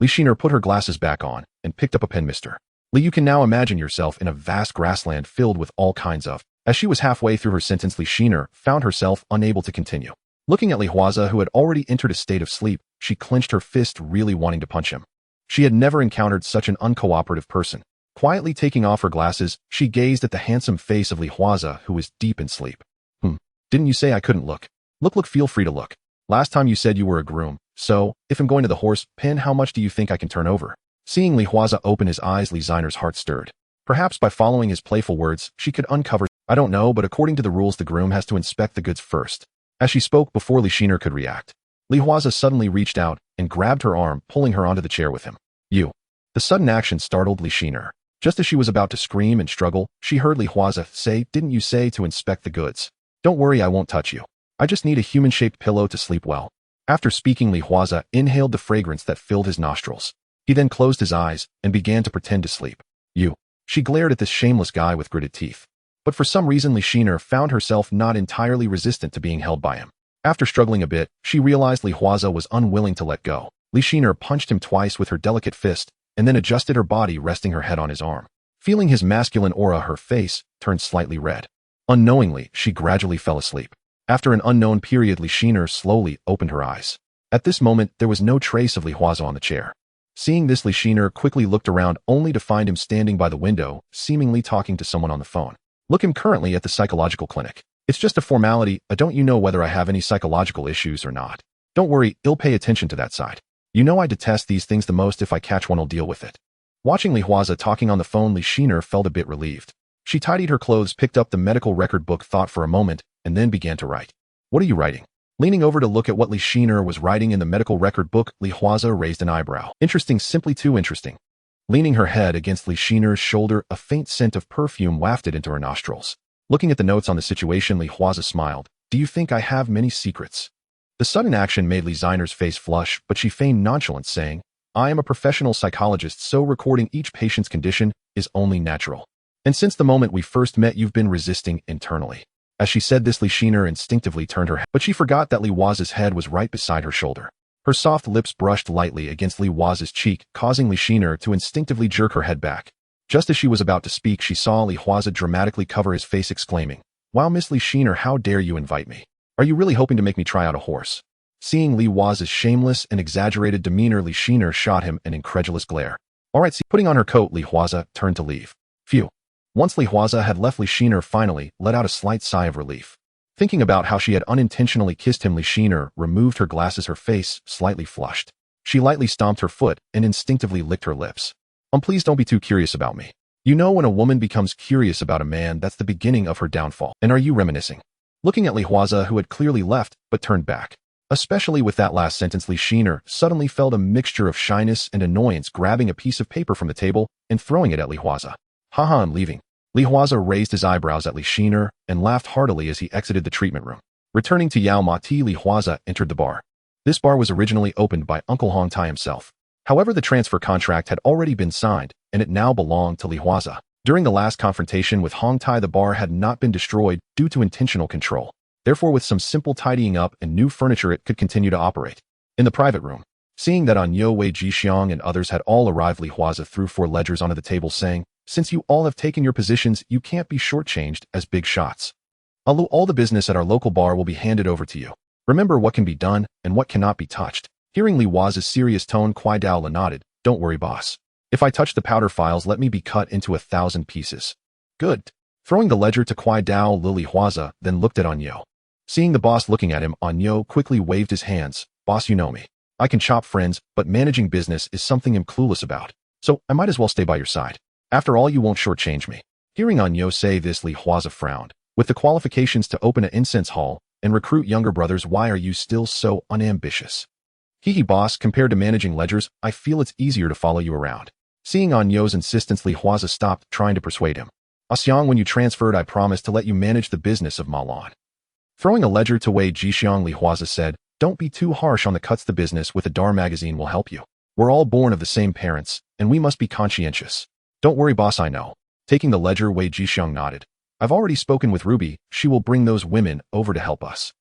Li Shiner put her glasses back on and picked up a pen. Mr. Li, you can now imagine yourself in a vast grassland filled with all kinds of... As she was halfway through her sentence, Li Shiner found herself unable to continue. Looking at Li Huaze, who had already entered a state of sleep, she clenched her fist, really wanting to punch him. She had never encountered such an uncooperative person. Quietly taking off her glasses, she gazed at the handsome face of Li Huaze, who was deep in sleep. Didn't you say I couldn't look? Look, feel free to look. Last time you said you were a groom, So, if I'm going to the horse pen, how much do you think I can turn over? Seeing Li Huaze open his eyes, Li Ziner's heart stirred. Perhaps by following his playful words, she could uncover. I don't know, but according to the rules, the groom has to inspect the goods first. As she spoke before Li Shiner could react, Li Huaze suddenly reached out and grabbed her arm, pulling her onto the chair with him. You. The sudden action startled Li Shiner. Just as she was about to scream and struggle, she heard Li Huaze say, "Didn't you say to inspect the goods? Don't worry, I won't touch you. I just need a human-shaped pillow to sleep well." After speaking, Li Huaze inhaled the fragrance that filled his nostrils. He then closed his eyes and began to pretend to sleep. You. She glared at this shameless guy with gritted teeth. But for some reason, Li Shiner found herself not entirely resistant to being held by him. After struggling a bit, she realized Li Huaze was unwilling to let go. Li Shiner punched him twice with her delicate fist, and then adjusted her body, resting her head on his arm. Feeling his masculine aura, her face turned slightly red. Unknowingly, she gradually fell asleep. After an unknown period, Li Shiner slowly opened her eyes. At this moment, there was no trace of Li Huaze on the chair. Seeing this, Li Shiner quickly looked around, only to find him standing by the window, seemingly talking to someone on the phone. Look, him currently at the psychological clinic. It's just a formality. Don't you know whether I have any psychological issues or not? Don't worry, I'll pay attention to that side. You know I detest these things the most. If I catch one, I'll deal with it. Watching Li Huaze talking on the phone, Li Shiner felt a bit relieved. She tidied her clothes, picked up the medical record book, thought for a moment, and then began to write. What are you writing? Leaning over to look at what Li Shiner was writing in the medical record book, Li Huaze raised an eyebrow. Interesting, simply too interesting. Leaning her head against Li Shiner's shoulder, a faint scent of perfume wafted into her nostrils. Looking at the notes on the situation, Li Huaze smiled. Do you think I have many secrets? The sudden action made Li Ziner's face flush, but she feigned nonchalance, saying, I am a professional psychologist, so recording each patient's condition is only natural. And since the moment we first met, you've been resisting internally. As she said this, Li Shiner instinctively turned her head, but she forgot that Li Huaze's head was right beside her shoulder. Her soft lips brushed lightly against Li Huaze's cheek, causing Li Shiner to instinctively jerk her head back. Just as she was about to speak, she saw Li Huaze dramatically cover his face, exclaiming, Wow, Miss Li Shiner, how dare you invite me? Are you really hoping to make me try out a horse? Seeing Li Huaze's shameless and exaggerated demeanor, Li Shiner shot him an incredulous glare. All right, see, putting on her coat, Li Huaze turned to leave. Phew. Once Li Huaze had left, Li Shiner finally let out a slight sigh of relief. Thinking about how she had unintentionally kissed him, Li Shiner removed her glasses, her face slightly flushed. She lightly stomped her foot and instinctively licked her lips. Please don't be too curious about me. You know, when a woman becomes curious about a man, that's the beginning of her downfall. And are you reminiscing? Looking at Li Huaze, who had clearly left but turned back. Especially with that last sentence, Li Shiner suddenly felt a mixture of shyness and annoyance, grabbing a piece of paper from the table and throwing it at Li Huaze. Haha, I'm leaving. Li Huaze raised his eyebrows at Li Shiner and laughed heartily as he exited the treatment room. Returning to Yao Ma Ti, Li Huaze entered the bar. This bar was originally opened by Uncle Hong Tai himself. However, the transfer contract had already been signed, and it now belonged to Li Huaze. During the last confrontation with Hong Tai, the bar had not been destroyed due to intentional control. Therefore, with some simple tidying up and new furniture, it could continue to operate. In the private room, seeing that Anyo Wei Jixiang and others had all arrived, Li Huaze threw 4 ledgers onto the table, saying, Since you all have taken your positions, you can't be shortchanged as big shots. All the business at our local bar will be handed over to you. Remember what can be done and what cannot be touched. Hearing Li Huaze's serious tone, Kwai Dao nodded. Don't worry, boss. If I touch the powder files, let me be cut into 1,000 pieces. Good. Throwing the ledger to Kwai Dao, Li Huaze then looked at Anyo. Seeing the boss looking at him, Anyo quickly waved his hands. Boss, you know me. I can chop friends, but managing business is something I'm clueless about. So I might as well stay by your side. After all, you won't shortchange me. Hearing Anyo say this, Li Huaze frowned. With the qualifications to open an incense hall and recruit younger brothers, why are you still so unambitious? Hee boss, compared to managing ledgers, I feel it's easier to follow you around. Seeing Anyo's insistence, Li Huaze stopped trying to persuade him. Xiang, when you transferred, I promised to let you manage the business of Malon. Throwing a ledger to Wei Jixiang, Li Huaze said, Don't be too harsh on the cuts. The business with the Dar magazine will help you. We're all born of the same parents, and we must be conscientious. Don't worry, boss, I know. Taking the ledger, Wei Jixiang nodded. I've already spoken with Ruby. She will bring those women over to help us.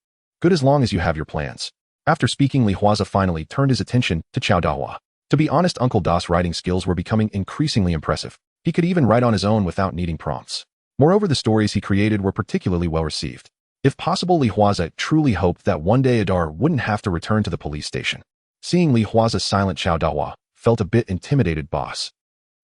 Good, as long as you have your plans. After speaking, Li Huaze finally turned his attention to Chao Dahua. To be honest, Uncle Da's writing skills were becoming increasingly impressive. He could even write on his own without needing prompts. Moreover, the stories he created were particularly well received. If possible, Li Huaze truly hoped that one day Adar wouldn't have to return to the police station. Seeing Li Huaze's silent, Chao Dahua felt a bit intimidated. Boss.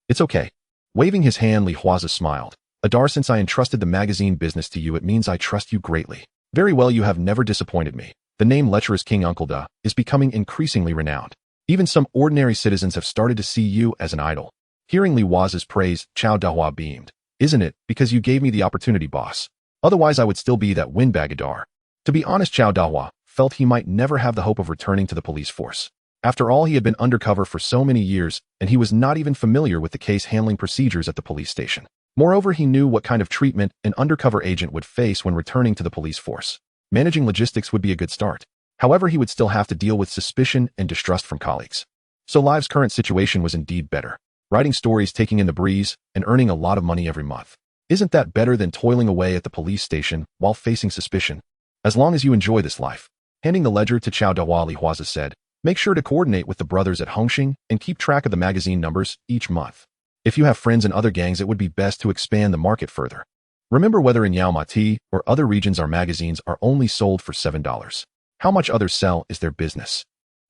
It's okay. Waving his hand, Li Huaze smiled. Adar, since I entrusted the magazine business to you, it means I trust you greatly. Very well, you have never disappointed me. The name lecherous King Uncle Da is becoming increasingly renowned. Even some ordinary citizens have started to see you as an idol. Hearing Li Huaze's praise, Chao Dahua beamed. Isn't it, because you gave me the opportunity, boss? Otherwise I would still be that windbagador. To be honest, Chao Dahua felt he might never have the hope of returning to the police force. After all, he had been undercover for so many years, and he was not even familiar with the case handling procedures at the police station. Moreover, he knew what kind of treatment an undercover agent would face when returning to the police force. Managing logistics would be a good start. However, he would still have to deal with suspicion and distrust from colleagues. So Live's current situation was indeed better. Writing stories, taking in the breeze, and earning a lot of money every month. Isn't that better than toiling away at the police station while facing suspicion? As long as you enjoy this life. Handing the ledger to Chao Dahua, Li Huaze said, make sure to coordinate with the brothers at Hung Hing and keep track of the magazine numbers each month. If you have friends in other gangs, it would be best to expand the market further. Remember, whether in Yaomati or other regions, our magazines are only sold for $7. How much others sell is their business.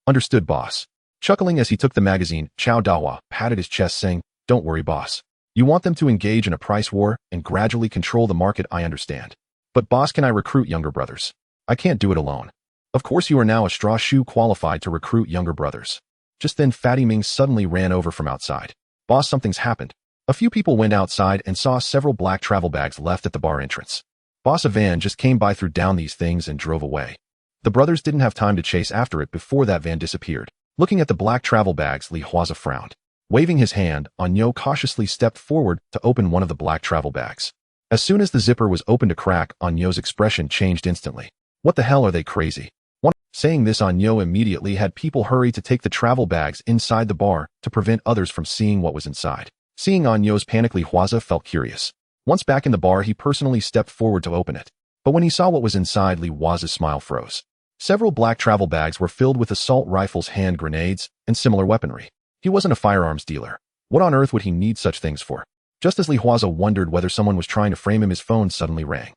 Understood, boss. Chuckling as he took the magazine, Chao Dahua patted his chest saying, don't worry, boss. You want them to engage in a price war and gradually control the market, I understand. But boss, can I recruit younger brothers? I can't do it alone. Of course, you are now a straw shoe qualified to recruit younger brothers. Just then Fatty Ming suddenly ran over from outside. Boss, something's happened. A few people went outside and saw several black travel bags left at the bar entrance. Boss, a van just came by, threw down these things and drove away. The brothers didn't have time to chase after it before that van disappeared. Looking at the black travel bags, Li Huaze frowned. Waving his hand, Anyo cautiously stepped forward to open one of the black travel bags. As soon as the zipper was opened a crack, Anyo's expression changed instantly. What the hell, are they crazy? Saying this, Anyo immediately had people hurry to take the travel bags inside the bar to prevent others from seeing what was inside. Seeing Anyo's panic, Li Huaze felt curious. Once back in the bar, he personally stepped forward to open it. But when he saw what was inside, Li Huaze's smile froze. Several black travel bags were filled with assault rifles, hand grenades, and similar weaponry. He wasn't a firearms dealer. What on earth would he need such things for? Just as Li Huaze wondered whether someone was trying to frame him, his phone suddenly rang.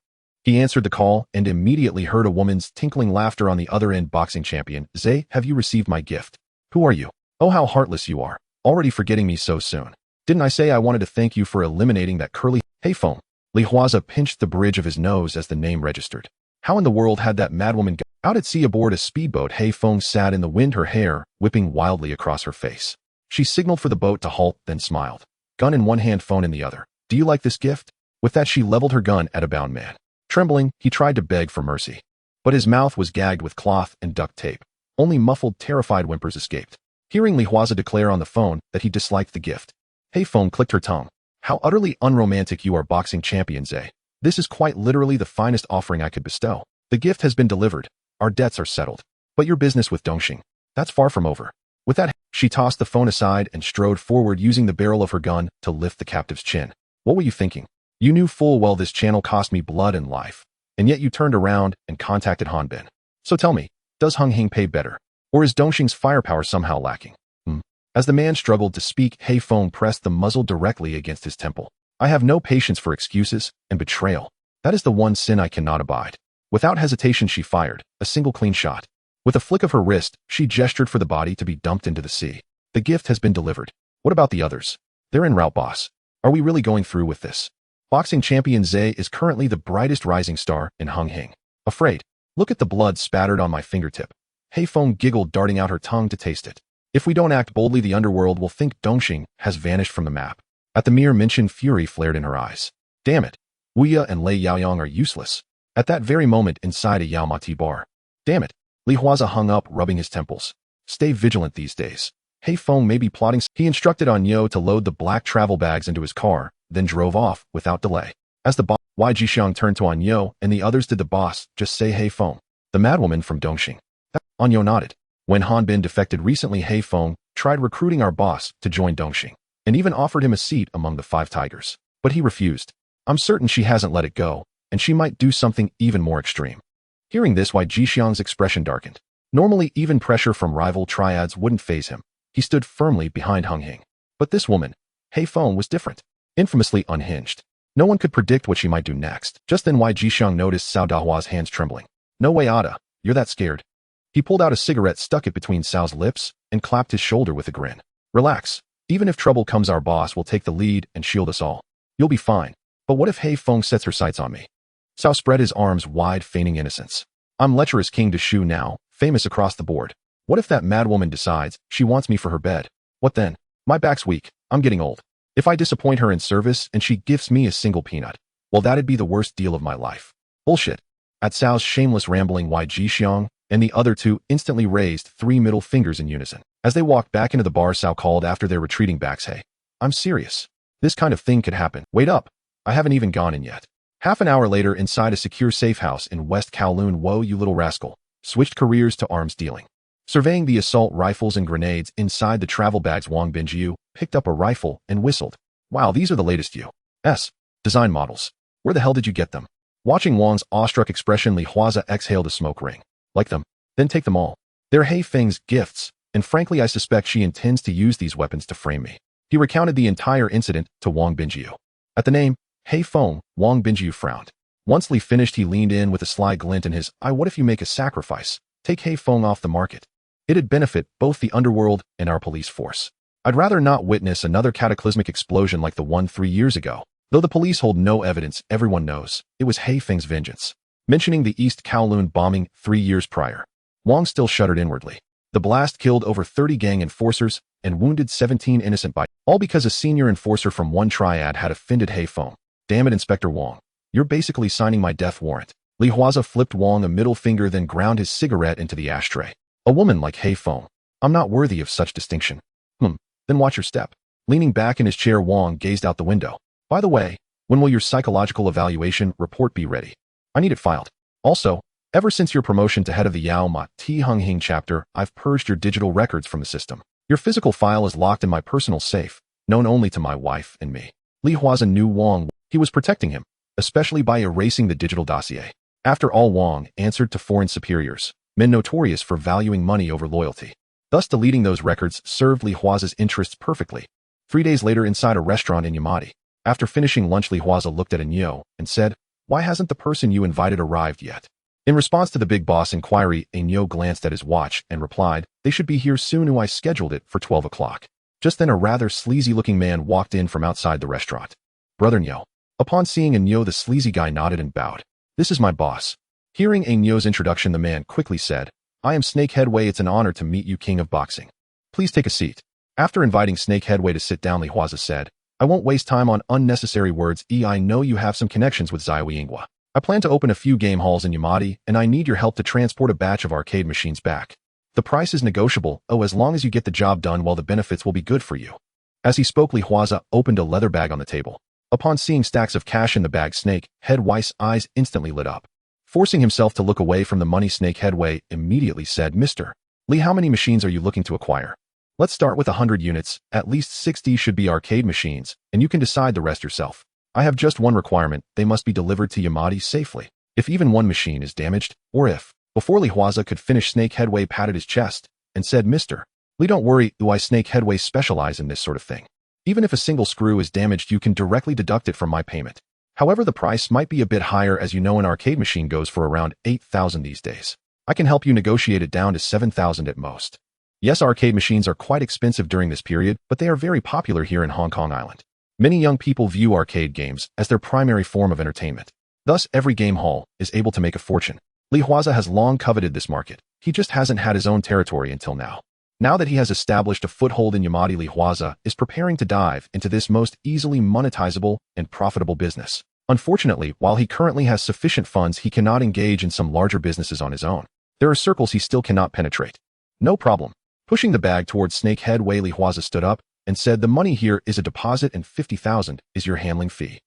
He answered the call and immediately heard a woman's tinkling laughter on the other end. Boxing champion, Zay, have you received my gift? Who are you? Oh, how heartless you are. Already forgetting me so soon. Didn't I say I wanted to thank you for eliminating that curly... Hey, phone. Li Huaze pinched the bridge of his nose as the name registered. How in the world had that madwoman got out at sea aboard a speedboat? Hei Feng sat in the wind, her hair whipping wildly across her face. She signaled for the boat to halt, then smiled. Gun in one hand, phone in the other. Do you like this gift? With that, she leveled her gun at a bound man. Trembling, he tried to beg for mercy. But his mouth was gagged with cloth and duct tape. Only muffled, terrified whimpers escaped. Hearing Li Huaze declare on the phone that he disliked the gift, Hei Feng clicked her tongue. How utterly unromantic you are, boxing champion Zay. This is quite literally the finest offering I could bestow. The gift has been delivered. Our debts are settled. But your business with Dongxing, that's far from over. With that, she tossed the phone aside and strode forward, using the barrel of her gun to lift the captive's chin. What were you thinking? You knew full well this channel cost me blood and life, and yet you turned around and contacted Han Bin. So tell me, does Hung Hing pay better? Or is Dongxing's firepower somehow lacking? As the man struggled to speak, Hei Feng pressed the muzzle directly against his temple. I have no patience for excuses and betrayal. That is the one sin I cannot abide. Without hesitation, she fired a single clean shot. With a flick of her wrist, she gestured for the body to be dumped into the sea. The gift has been delivered. What about the others? They're en route, boss. Are we really going through with this? Boxing champion Zay is currently the brightest rising star in Hung Hing. Afraid? Look at the blood spattered on my fingertip. Hei Feng giggled, darting out her tongue to taste it. If we don't act boldly, the underworld will think Dongxing has vanished from the map. At the mere mention, fury flared in her eyes. Damn it. Wuya and Lei Yaoyang are useless. At that very moment, inside a Yaomati bar. Damn it. Li Huaze hung up, rubbing his temples. Stay vigilant these days. Hei Feng may be plotting. He instructed Anyo to load the black travel bags into his car, then drove off without delay. As the boss, Wai Jixiang turned to Anyo and the others. Did the boss just say Hei Feng, the madwoman from Dongxing? Anyo nodded. When Han Bin defected recently, Hei Feng tried recruiting our boss to join Dongxing, and even offered him a seat among the 5 tigers. But he refused. I'm certain she hasn't let it go, and she might do something even more extreme. Hearing this, Wai Jixiang's expression darkened. Normally, even pressure from rival triads wouldn't faze him. He stood firmly behind Hung Hing. But this woman, Hei Feng, was different. Infamously unhinged. No one could predict what she might do next. Just then, Wai Jixiang noticed Cao Dahua's hands trembling. No way, Ada. You're that scared. He pulled out a cigarette, stuck it between Cao's lips, and clapped his shoulder with a grin. Relax. Even if trouble comes, our boss will take the lead and shield us all. You'll be fine. But what if Hei Feng sets her sights on me? Cao spread his arms wide, feigning innocence. I'm lecherous king to Shu now, famous across the board. What if that madwoman decides she wants me for her bed? What then? My back's weak. I'm getting old. If I disappoint her in service and she gifts me a single peanut, well, that'd be the worst deal of my life. Bullshit. At Cao's shameless rambling, Wai Jixiang and the other two instantly raised 3 middle fingers in unison. As they walked back into the bar, Cao called after their retreating backs, "Hey, I'm serious. This kind of thing could happen. Wait up. I haven't even gone in yet." Half an hour later, inside a secure safe house in West Kowloon, Whoa, you little rascal, switched careers to arms dealing. Surveying the assault rifles and grenades inside the travel bags, Wang Binjiu picked up a rifle and whistled. Wow, these are the latest U.S. design models. Where the hell did you get them? Watching Wang's awestruck expression, Li Huaze exhaled a smoke ring. Like them? Then take them all. They're He Feng's gifts, and frankly I suspect she intends to use these weapons to frame me. He recounted the entire incident to Wang Binjiu. At the name, He Feng, Wang Binjiu frowned. Once Li finished, he leaned in with a sly glint in his eye. What if you make a sacrifice? Take He Feng off the market. It'd benefit both the underworld and our police force. I'd rather not witness another cataclysmic explosion like the one 3 years ago. Though the police hold no evidence, everyone knows it was He Feng's vengeance. Mentioning the East Kowloon bombing 3 years prior, Wang still shuddered inwardly. The blast killed over 30 gang enforcers and wounded 17 innocent by all because a senior enforcer from one triad had offended He Feng. Damn it, Inspector Wang. You're basically signing my death warrant. Li Huaze flipped Wang a middle finger, then ground his cigarette into the ashtray. A woman like He Feng. I'm not worthy of such distinction. Then watch your step. Leaning back in his chair, Wang gazed out the window. By the way, when will your psychological evaluation report be ready? I need it filed. Also, ever since your promotion to head of the Yao Ma Ti Hung Hing chapter, I've purged your digital records from the system. Your physical file is locked in my personal safe, known only to my wife and me. Li Huaze knew Wang. He was protecting him, especially by erasing the digital dossier. After all, Wang answered to foreign superiors, men notorious for valuing money over loyalty. Thus, deleting those records served Li Huaze's interests perfectly. 3 days later, inside a restaurant in Yamadi, after finishing lunch, Li Huaze looked at Anyo and said, "Why hasn't the person you invited arrived yet?" In response to the big boss inquiry, Anyo glanced at his watch and replied, "They should be here soon. I scheduled it for 12 o'clock. Just then a rather sleazy-looking man walked in from outside the restaurant. "Brother Nyo." Upon seeing Anyo, the sleazy guy nodded and bowed. "This is my boss." Hearing Anyo's introduction, the man quickly said, "I am Snake Headway. It's an honor to meet you, King of Boxing. Please take a seat." After inviting Snake Headway to sit down, Li Huaze said, "I won't waste time on unnecessary words. I know you have some connections with Zaiwi Yinghua. I plan to open a few game halls in Yamadi, and I need your help to transport a batch of arcade machines back. The price is negotiable, as long as you get the job done well, the benefits will be good for you." As he spoke, Li Huaze opened a leather bag on the table. Upon seeing stacks of cash in the bag, Snake Headway's eyes instantly lit up. Forcing himself to look away from the money, Snake Headway immediately said, "Mr. Li, how many machines are you looking to acquire?" "Let's start with 100 units. At least 60 should be arcade machines, and you can decide the rest yourself. I have just one requirement. They must be delivered to Yamadi safely. If even one machine is damaged, or if..." Before Li Huaze could finish, Snake Headway patted his chest and said, "Mr. Li, don't worry. Snake Headway specialize in this sort of thing. Even if a single screw is damaged, you can directly deduct it from my payment. However, the price might be a bit higher, as you know an arcade machine goes for around 8,000 these days. I can help you negotiate it down to 7,000 at most." Yes, arcade machines are quite expensive during this period, but they are very popular here in Hong Kong Island. Many young people view arcade games as their primary form of entertainment. Thus, every game hall is able to make a fortune. Li Huaze has long coveted this market. He just hasn't had his own territory until now. Now that he has established a foothold in Yamadi, Li Huaze is preparing to dive into this most easily monetizable and profitable business. Unfortunately, while he currently has sufficient funds, he cannot engage in some larger businesses on his own. There are circles he still cannot penetrate. "No problem." Pushing the bag towards Snake Headway, Li Huaze stood up and said, "The money here is a deposit, and 50,000 is your handling fee.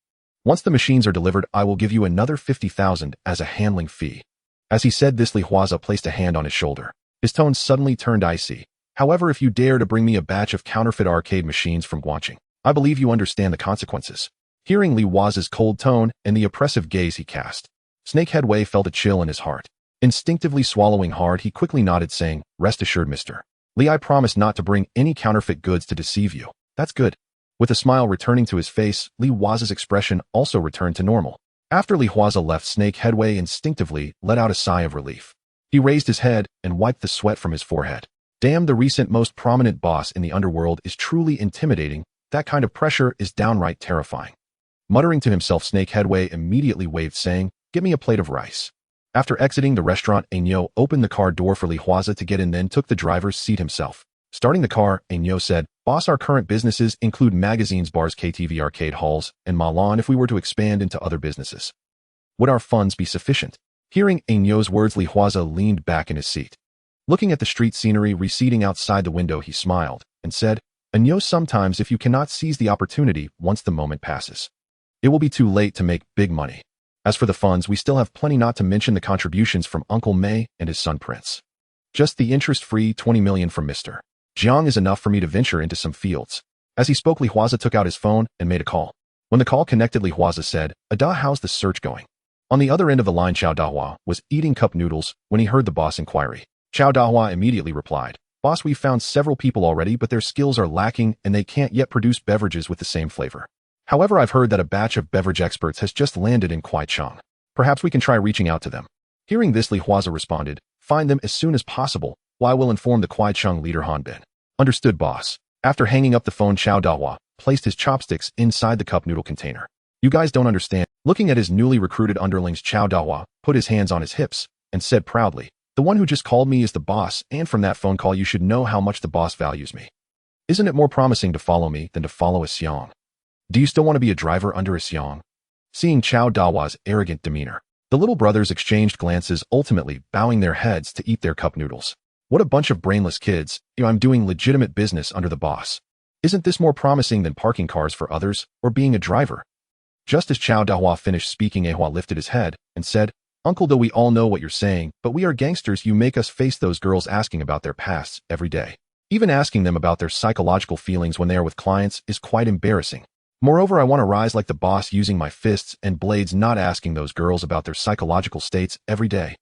Once the machines are delivered, I will give you another 50,000 as a handling fee." As he said this, Li Huaze placed a hand on his shoulder. His tone suddenly turned icy. "However, if you dare to bring me a batch of counterfeit arcade machines from Guangqing, I believe you understand the consequences." Hearing Li Huaze's cold tone and the oppressive gaze he cast, Snake Headway felt a chill in his heart. Instinctively swallowing hard, he quickly nodded, saying, "Rest assured, Mr. Li, I promise not to bring any counterfeit goods to deceive you." "That's good." With a smile returning to his face, Li Huaze's expression also returned to normal. After Li Huaze left, Snake Headway instinctively let out a sigh of relief. He raised his head and wiped the sweat from his forehead. Damn, the recent most prominent boss in the underworld is truly intimidating. That kind of pressure is downright terrifying. Muttering to himself, Snake Headway immediately waved, saying, "Get me a plate of rice." After exiting the restaurant, Año opened the car door for Li Huaze to get in, then took the driver's seat himself. Starting the car, Año said, "Boss, our current businesses include magazines, bars, KTV, arcade halls, and Malon. If we were to expand into other businesses, would our funds be sufficient?" Hearing Año's words, Li Huaze leaned back in his seat. Looking at the street scenery receding outside the window, he smiled and said, "Año, sometimes if you cannot seize the opportunity once the moment passes, it will be too late to make big money. As for the funds, we still have plenty, not to mention the contributions from Uncle Mei and his son Prince. Just the interest-free 20 million from Mr. Jiang is enough for me to venture into some fields." As he spoke, Li Huaze took out his phone and made a call. When the call connected, Li Huaze said, "Ada, how's the search going?" On the other end of the line, Chao Dahua was eating cup noodles when he heard the boss inquiry. Chao Dahua immediately replied, "Boss, we've found several people already, but their skills are lacking and they can't yet produce beverages with the same flavor. However, I've heard that a batch of beverage experts has just landed in Kwun. Perhaps we can try reaching out to them." Hearing this, Li Huaze responded, "Find them as soon as possible, while I will inform the Kwun leader Han Bin." "Understood, boss." After hanging up the phone, Chao Dahua placed his chopsticks inside the cup noodle container. "You guys don't understand." Looking at his newly recruited underlings, Chao Dahua put his hands on his hips and said proudly, "The one who just called me is the boss, and from that phone call you should know how much the boss values me. Isn't it more promising to follow me than to follow a Xiong? Do you still want to be a driver under a Xiong?" Seeing Chao Dahua's arrogant demeanor, the little brothers exchanged glances, ultimately bowing their heads to eat their cup noodles. "What a bunch of brainless kids. I'm doing legitimate business under the boss. Isn't this more promising than parking cars for others or being a driver?" Just as Chao Dahua finished speaking, Ahua lifted his head and said, "Uncle, though we all know what you're saying, but we are gangsters. You make us face those girls asking about their pasts every day. Even asking them about their psychological feelings when they are with clients is quite embarrassing. Moreover, I want to rise like the boss using my fists and blades, not asking those girls about their psychological states every day.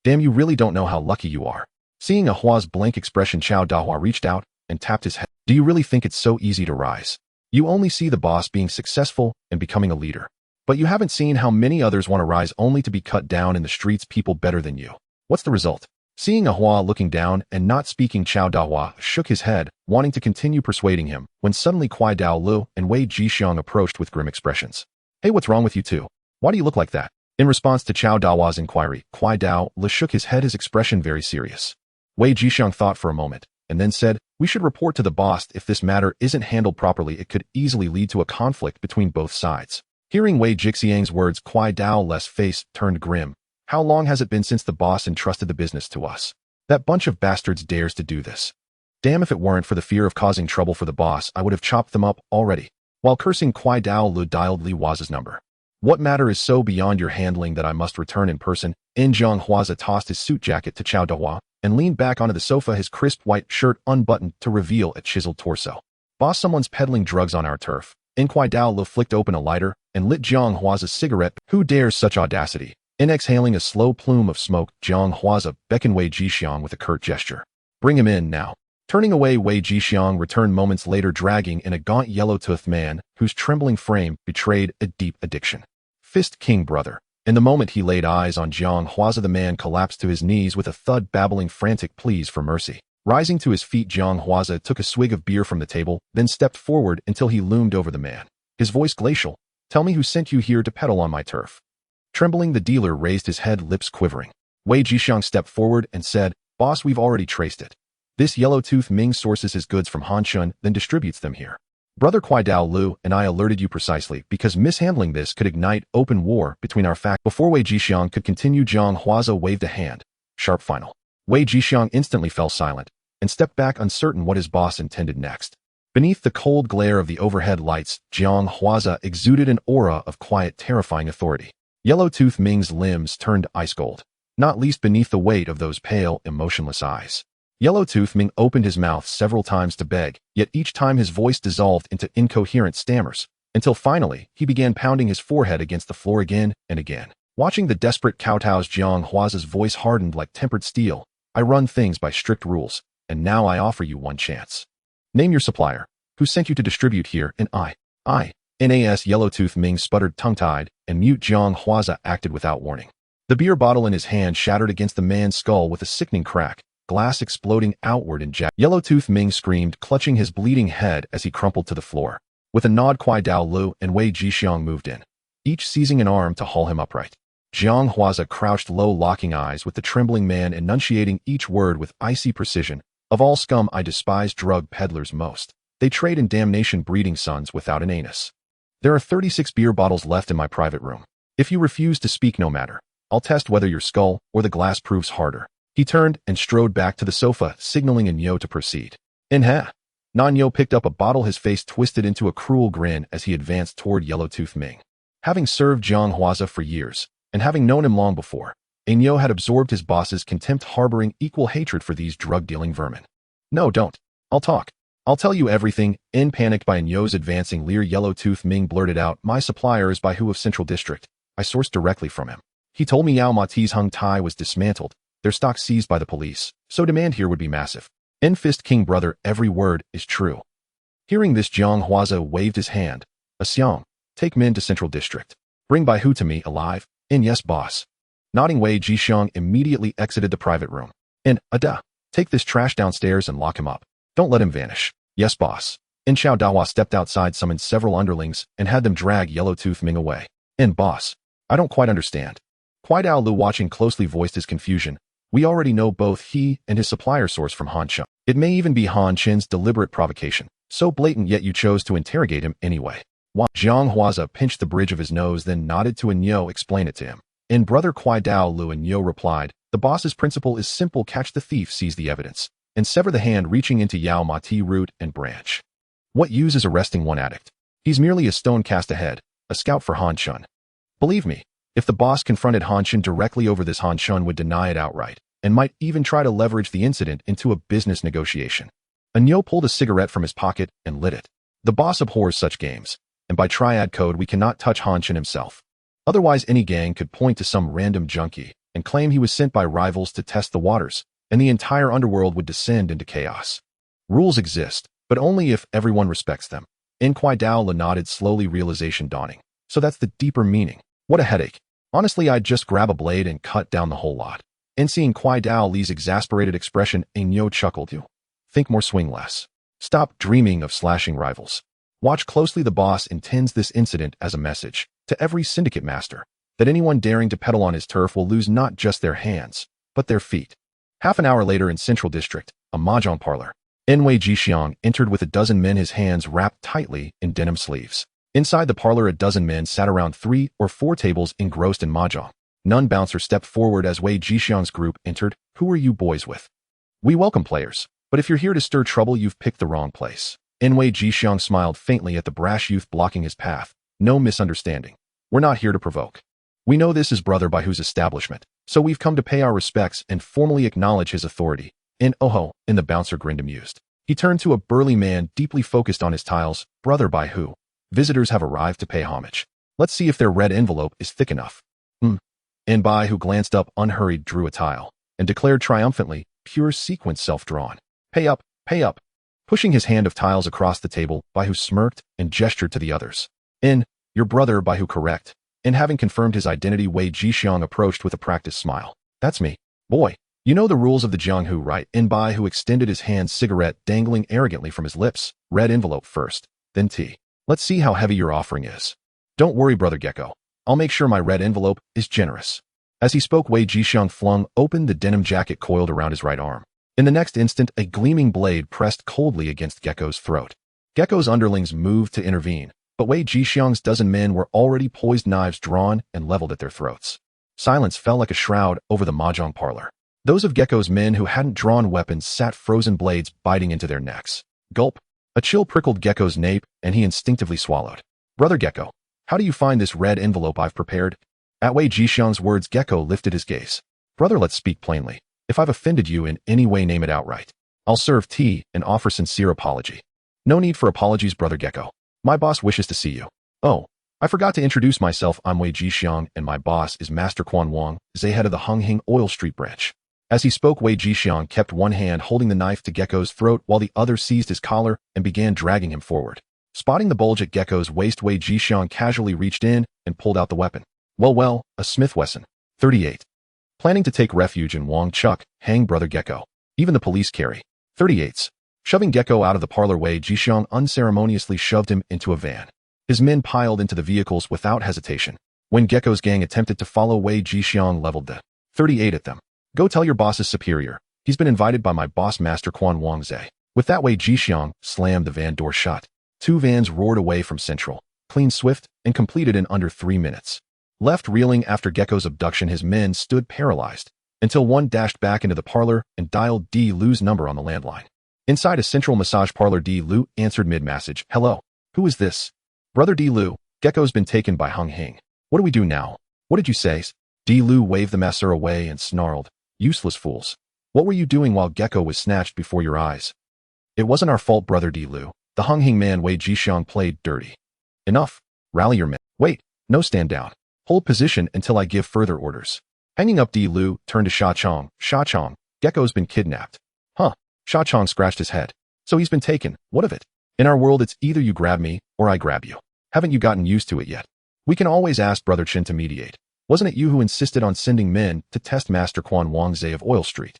Damn, you really don't know how lucky you are." Seeing Ahua's blank expression, Chao Dahua reached out and tapped his head. "Do you really think it's so easy to rise? You only see the boss being successful and becoming a leader. But you haven't seen how many others want to rise only to be cut down in the streets, people better than you. What's the result?" Seeing Ahua looking down and not speaking, Chao Dahua shook his head, wanting to continue persuading him, when suddenly Kwai Dao Lu and Wei Jixiang approached with grim expressions. "Hey, what's wrong with you two? Why do you look like that?" In response to Chao Dahua's inquiry, Kwai Dao Lu shook his head, his expression very serious. Wei Jixiang thought for a moment, and then said, "We should report to the boss. If this matter isn't handled properly, it could easily lead to a conflict between both sides." Hearing Wei Jixiang's words, Kwai Dao Lu's face turned grim. "How long has it been since the boss entrusted the business to us? That bunch of bastards dares to do this. Damn, if it weren't for the fear of causing trouble for the boss, I would have chopped them up already." While cursing, Kwai Dao Lu dialed Li Huaze's number. "What matter is so beyond your handling that I must return in person." Zhang Huaze tossed his suit jacket to Chao Dahua and leaned back onto the sofa, his crisp white shirt unbuttoned to reveal a chiseled torso. "Boss, someone's peddling drugs on our turf." Kwai Dao Lu flicked open a lighter and lit Zhang Huaze's cigarette. "Who dares such audacity?" In exhaling a slow plume of smoke, Zhang Huaze beckoned Wei Jixiang with a curt gesture. "Bring him in now." Turning away, Wei Jixiang returned moments later, dragging in a gaunt yellow-toothed man whose trembling frame betrayed a deep addiction. "Fist King, brother." In the moment he laid eyes on Zhang Huaze, the man collapsed to his knees with a thud, babbling frantic pleas for mercy. Rising to his feet, Zhang Huaze took a swig of beer from the table, then stepped forward until he loomed over the man. His voice glacial. "Tell me who sent you here to peddle on my turf." Trembling, the dealer raised his head, lips quivering. Wei Jixiang stepped forward and said, "Boss, we've already traced it. This yellow-toothed Ming sources his goods from Hanshun, then distributes them here. Brother Kwai Dao Lu and I alerted you precisely because mishandling this could ignite open war between our factions." Before Wei Jixiang could continue, Zhang Huaze waved a hand. Sharp final. Wei Jixiang instantly fell silent and stepped back, uncertain what his boss intended next. Beneath the cold glare of the overhead lights, Zhang Huaze exuded an aura of quiet, terrifying authority. Yellow-toothed Ming's limbs turned ice cold, not least beneath the weight of those pale, emotionless eyes. Yellow-toothed Ming opened his mouth several times to beg, yet each time his voice dissolved into incoherent stammers, until finally he began pounding his forehead against the floor again and again. Watching the desperate kowtows, Zhang Huaze's voice hardened like tempered steel. "I run things by strict rules, and now I offer you one chance. Name your supplier, who sent you to distribute here, and NAS." Yellow-toothed Ming sputtered, tongue-tied, and mute Zhang Huaze acted without warning. The beer bottle in his hand shattered against the man's skull with a sickening crack, glass exploding outward in Yellow-toothed Ming screamed, clutching his bleeding head as he crumpled to the floor. With a nod, Kwai Dao Lu and Wei Jixiang moved in, each seizing an arm to haul him upright. Jiang Huaze crouched low, locking eyes with the trembling man, enunciating each word with icy precision. Of all scum, I despise drug peddlers most. They trade in damnation, breeding sons without an anus. There are 36 beer bottles left in my private room. If you refuse to speak, no matter. I'll test whether your skull or the glass proves harder. He turned and strode back to the sofa, signaling Nyo to proceed. Inha. Nanyo picked up a bottle, his face twisted into a cruel grin as he advanced toward Yellow-Tooth Ming. Having served Jiang Huaze for years, and having known him long before, Nyo had absorbed his boss's contempt, harboring equal hatred for these drug-dealing vermin. No, don't. I'll talk. I'll tell you everything. In panicked by Nyo's advancing leer, Yellow-Tooth Ming blurted out, my supplier is by Hu of Central District. I sourced directly from him. He told me Yao Mati's Hung Tai was dismantled, their stock seized by the police, so demand here would be massive. Fist King brother, every word is true. Hearing this, Jiang Huaze waved his hand. Xiang, take men to Central District. Bring Bai Hu to me, alive. Yes, boss. Nodding, Wei Jixiang immediately exited the private room. Ada, take this trash downstairs and lock him up. Don't let him vanish. Yes, boss. Xiao Dahua stepped outside, summoned several underlings, and had them drag Yellow-Tooth Ming away. Boss, I don't quite understand. Kwai Dao Lu, watching closely, voiced his confusion. We already know both he and his supplier source from Han Chen. It may even be Han Chen's deliberate provocation. So blatant, yet you chose to interrogate him anyway. Jiang Huaze pinched the bridge of his nose, then nodded to Nyo. Explain it to him. Brother Kwai Dao Lu. Nyo replied, the boss's principle is simple: catch the thief, seize the evidence, and sever the hand reaching into Yao Mati root and branch. What use is arresting one addict? He's merely a stone cast ahead, a scout for Han Chen. Believe me, if the boss confronted Han Chen directly over this, Han Chen would deny it outright, and might even try to leverage the incident into a business negotiation. Nyo pulled a cigarette from his pocket and lit it. The boss abhors such games, and by Triad code we cannot touch Han Chen himself. Otherwise any gang could point to some random junkie and claim he was sent by rivals to test the waters, and the entire underworld would descend into chaos. Rules exist, but only if everyone respects them. Kwai Dao Lu nodded slowly, realization dawning. So that's the deeper meaning. What a headache. Honestly, I'd just grab a blade and cut down the whole lot. Seeing Kwai Dao Li's exasperated expression, Nyo chuckled. You think more, swing less. Stop dreaming of slashing rivals. Watch closely. The boss intends this incident as a message to every syndicate master that anyone daring to peddle on his turf will lose not just their hands, but their feet. Half an hour later, in Central District, a mahjong parlor, Wei Jixiang entered with a dozen men, his hands wrapped tightly in denim sleeves. Inside the parlor, a dozen men sat around 3 or 4 tables, engrossed in mahjong. None bouncer stepped forward as Wei Jixiang's group entered. Who are you boys with? We welcome players, but if you're here to stir trouble, you've picked the wrong place. Wei Jixiang smiled faintly at the brash youth blocking his path. No misunderstanding. We're not here to provoke. We know this is Brother Bai Hu's establishment, so we've come to pay our respects and formally acknowledge his authority. The bouncer grinned, amused. He turned to a burly man deeply focused on his tiles. Brother Bai Hu, visitors have arrived to pay homage. Let's see if their red envelope is thick enough. Bai Hu glanced up, unhurried, drew a tile, and declared triumphantly, pure sequence, self-drawn. Pay up, pay up. Pushing his hand of tiles across the table, Bai Hu smirked and gestured to the others. Your brother Bai Hu, correct? Having confirmed his identity, Wei Jixiang approached with a practiced smile. That's me. Boy, you know the rules of the Jianghu, right? Bai Hu extended his hand, cigarette dangling arrogantly from his lips. Red envelope first, then tea. Let's see how heavy your offering is. Don't worry, Brother Gecko. I'll make sure my red envelope is generous. As he spoke, Wei Jixiang flung open the denim jacket coiled around his right arm. In the next instant, a gleaming blade pressed coldly against Gecko's throat. Gecko's underlings moved to intervene, but Wei Jixiang's dozen men were already poised, knives drawn and leveled at their throats. Silence fell like a shroud over the mahjong parlor. Those of Gecko's men who hadn't drawn weapons sat frozen, blades biting into their necks. Gulp. A chill prickled Gecko's nape, and he instinctively swallowed. Brother Gecko, how do you find this red envelope I've prepared? At Wei Jixiang's words, Gecko lifted his gaze. Brother, let's speak plainly. If I've offended you in any way, name it outright. I'll serve tea and offer sincere apology. No need for apologies, Brother Gecko. My boss wishes to see you. Oh, I forgot to introduce myself. I'm Wei Jixiang, and my boss is Master Quan Wang, head of the Hung Hing Oil Street branch. As he spoke, Wei Jixiang kept one hand holding the knife to Gecko's throat while the other seized his collar and began dragging him forward. Spotting the bulge at Gecko's waist, Wei Jixiang casually reached in and pulled out the weapon. Well, a Smith Wesson. 38. Planning to take refuge in Wang Chuck, hang Brother Gecko. Even the police carry 38s. Shoving Gecko out of the parlor, Wei Jixiang unceremoniously shoved him into a van. His men piled into the vehicles without hesitation. When Gecko's gang attempted to follow Wei Jixiang leveled the 38 at them. Go tell your boss's superior. He's been invited by my boss Master Quan Wangze. With that Wei Jixiang slammed the van door shut. 2 vans roared away from Central, clean, swift, and completed in under 3 minutes. Left reeling after Gecko's abduction, his men stood paralyzed, until one dashed back into the parlor and dialed D. Lu's number on the landline. Inside a Central massage parlor, D. Lu answered mid-message. Hello. Who is this? Brother D. Lu, Gecko's been taken by Hung Hing. What do we do now? What did you say? D. Lu waved the masseur away and snarled. Useless fools. What were you doing while Gecko was snatched before your eyes? It wasn't our fault, Brother D. Lu. The Hung Hing man Wei Jixiang played dirty. Enough. Rally your men. Wait. No, stand down. Hold position until I give further orders. Hanging up, D. Lu turned to Sha Chong. Sha Chong, Gecko's been kidnapped. Huh. Sha Chong scratched his head. So he's been taken. What of it? In our world, it's either you grab me or I grab you. Haven't you gotten used to it yet? We can always ask Brother Chen to mediate. Wasn't it you who insisted on sending men to test Master Quan Wangze of Oil Street?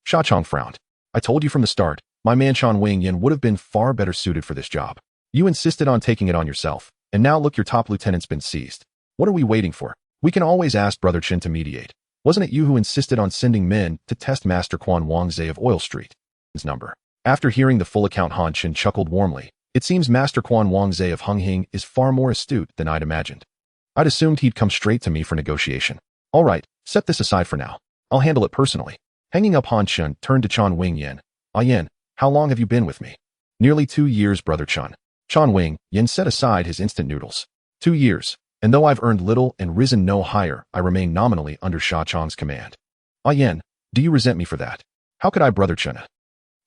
Sha Chong frowned. I told you from the start, my man Chan Wing Yin would have been far better suited for this job. You insisted on taking it on yourself, and now look, your top lieutenant's been seized. What are we waiting for? We can always ask Brother Chen to mediate. Wasn't it you who insisted on sending men to test Master Quan Wangze of Oil Street? His number. After hearing the full account, Han Chen chuckled warmly. It seems Master Quan Wangze of Hung Hing is far more astute than I'd imagined. I'd assumed he'd come straight to me for negotiation. All right, set this aside for now. I'll handle it personally. Hanging up, Han Chen turned to Chan Wing Yin. Yin, how long have you been with me? Nearly 2 years, Brother Chun. Chan Wing Yin set aside his instant noodles. 2 years, and though I've earned little and risen no higher, I remain nominally under Sha Chong's command. Yin, do you resent me for that? How could I, Brother Chun?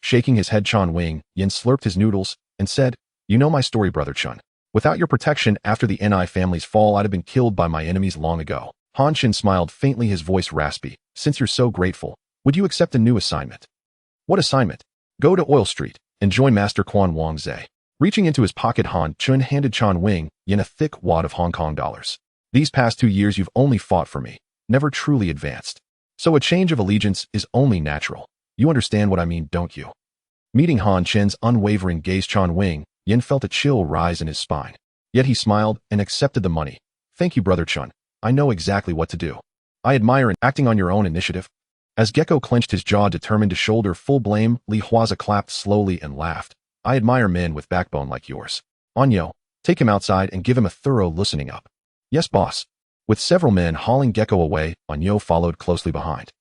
Shaking his head, Chan Wing Yin slurped his noodles and said, You know my story, Brother Chun. Without your protection after the Ni family's fall, I'd have been killed by my enemies long ago. Han Chen smiled faintly, his voice raspy. Since you're so grateful, would you accept a new assignment? What assignment? Go to Oil Street and join Master Quan Wangze. Reaching into his pocket, Han Chen handed Chan Wing Yin a thick wad of Hong Kong dollars. These past 2 years you've only fought for me, never truly advanced. So a change of allegiance is only natural. You understand what I mean, don't you? Meeting Han Chen's unwavering gaze, Chan Wing Yin felt a chill rise in his spine. Yet he smiled and accepted the money. Thank you, Brother Chun. I know exactly what to do. I admire acting on your own initiative. As Gecko clenched his jaw, determined to shoulder full blame, Li Huaze clapped slowly and laughed. I admire men with backbone like yours. Anyo, take him outside and give him a thorough loosening up. Yes, boss. With several men hauling Gecko away, Anyo followed closely behind.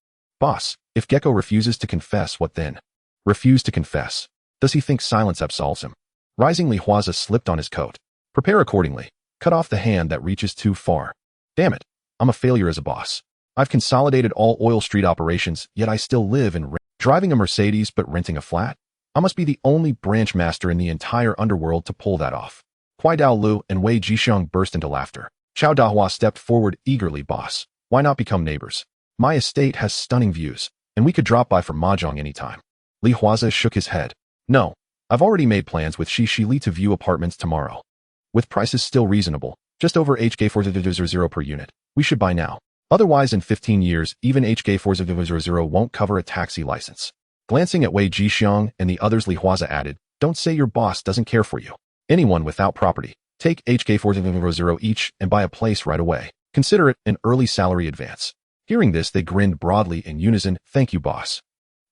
Boss, if Gecko refuses to confess, what then? Refuse to confess. Does he think silence absolves him? Rising, Li Huaze slipped on his coat. Prepare accordingly. Cut off the hand that reaches too far. Damn it. I'm a failure as a boss. I've consolidated all Oil Street operations, yet I still live in driving a Mercedes but renting a flat? I must be the only branch master in the entire underworld to pull that off. Kuai Dao Lu and Wei Jixiang burst into laughter. Chao Dahua stepped forward eagerly. Boss, why not become neighbors? My estate has stunning views, and we could drop by for mahjong anytime. Li Huaze shook his head. No, I've already made plans with Shi Li to view apartments tomorrow. With prices still reasonable, just over HK4000 per unit, we should buy now. Otherwise, in 15 years, even HK4000 won't cover a taxi license. Glancing at Wei Jixiang and the others, Li Huaze added, Don't say your boss doesn't care for you. Anyone without property, take HK4000 each and buy a place right away. Consider it an early salary advance. Hearing this, they grinned broadly in unison. Thank you, boss.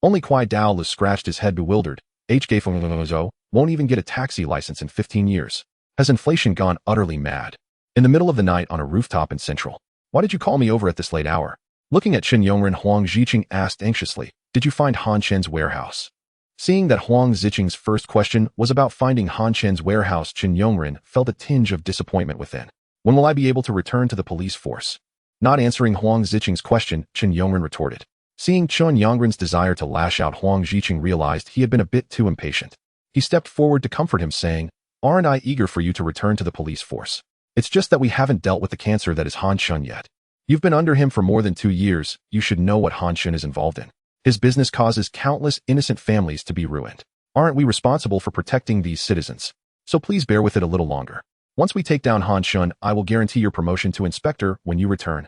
Only Kuai Dao Lu scratched his head, bewildered. HK4000 won't even get a taxi license in 15 years. Has inflation gone utterly mad? In the middle of the night on a rooftop in Central. Why did you call me over at this late hour? Looking at Chen Yongren, Huang Ziqing asked anxiously, Did you find Han Chen's warehouse? Seeing that Huang Ziqing's first question was about finding Han Chen's warehouse, Chen Yongren felt a tinge of disappointment within. When will I be able to return to the police force? Not answering Huang Ziqing's question, Chen Yongren retorted. Seeing Chen Yongren's desire to lash out, Huang Ziqing realized he had been a bit too impatient. He stepped forward to comfort him, saying, Aren't I eager for you to return to the police force? It's just that we haven't dealt with the cancer that is Han Chen yet. You've been under him for more than 2 years. You should know what Han Chen is involved in. His business causes countless innocent families to be ruined. Aren't we responsible for protecting these citizens? So please bear with it a little longer. Once we take down Han Chen, I will guarantee your promotion to inspector when you return.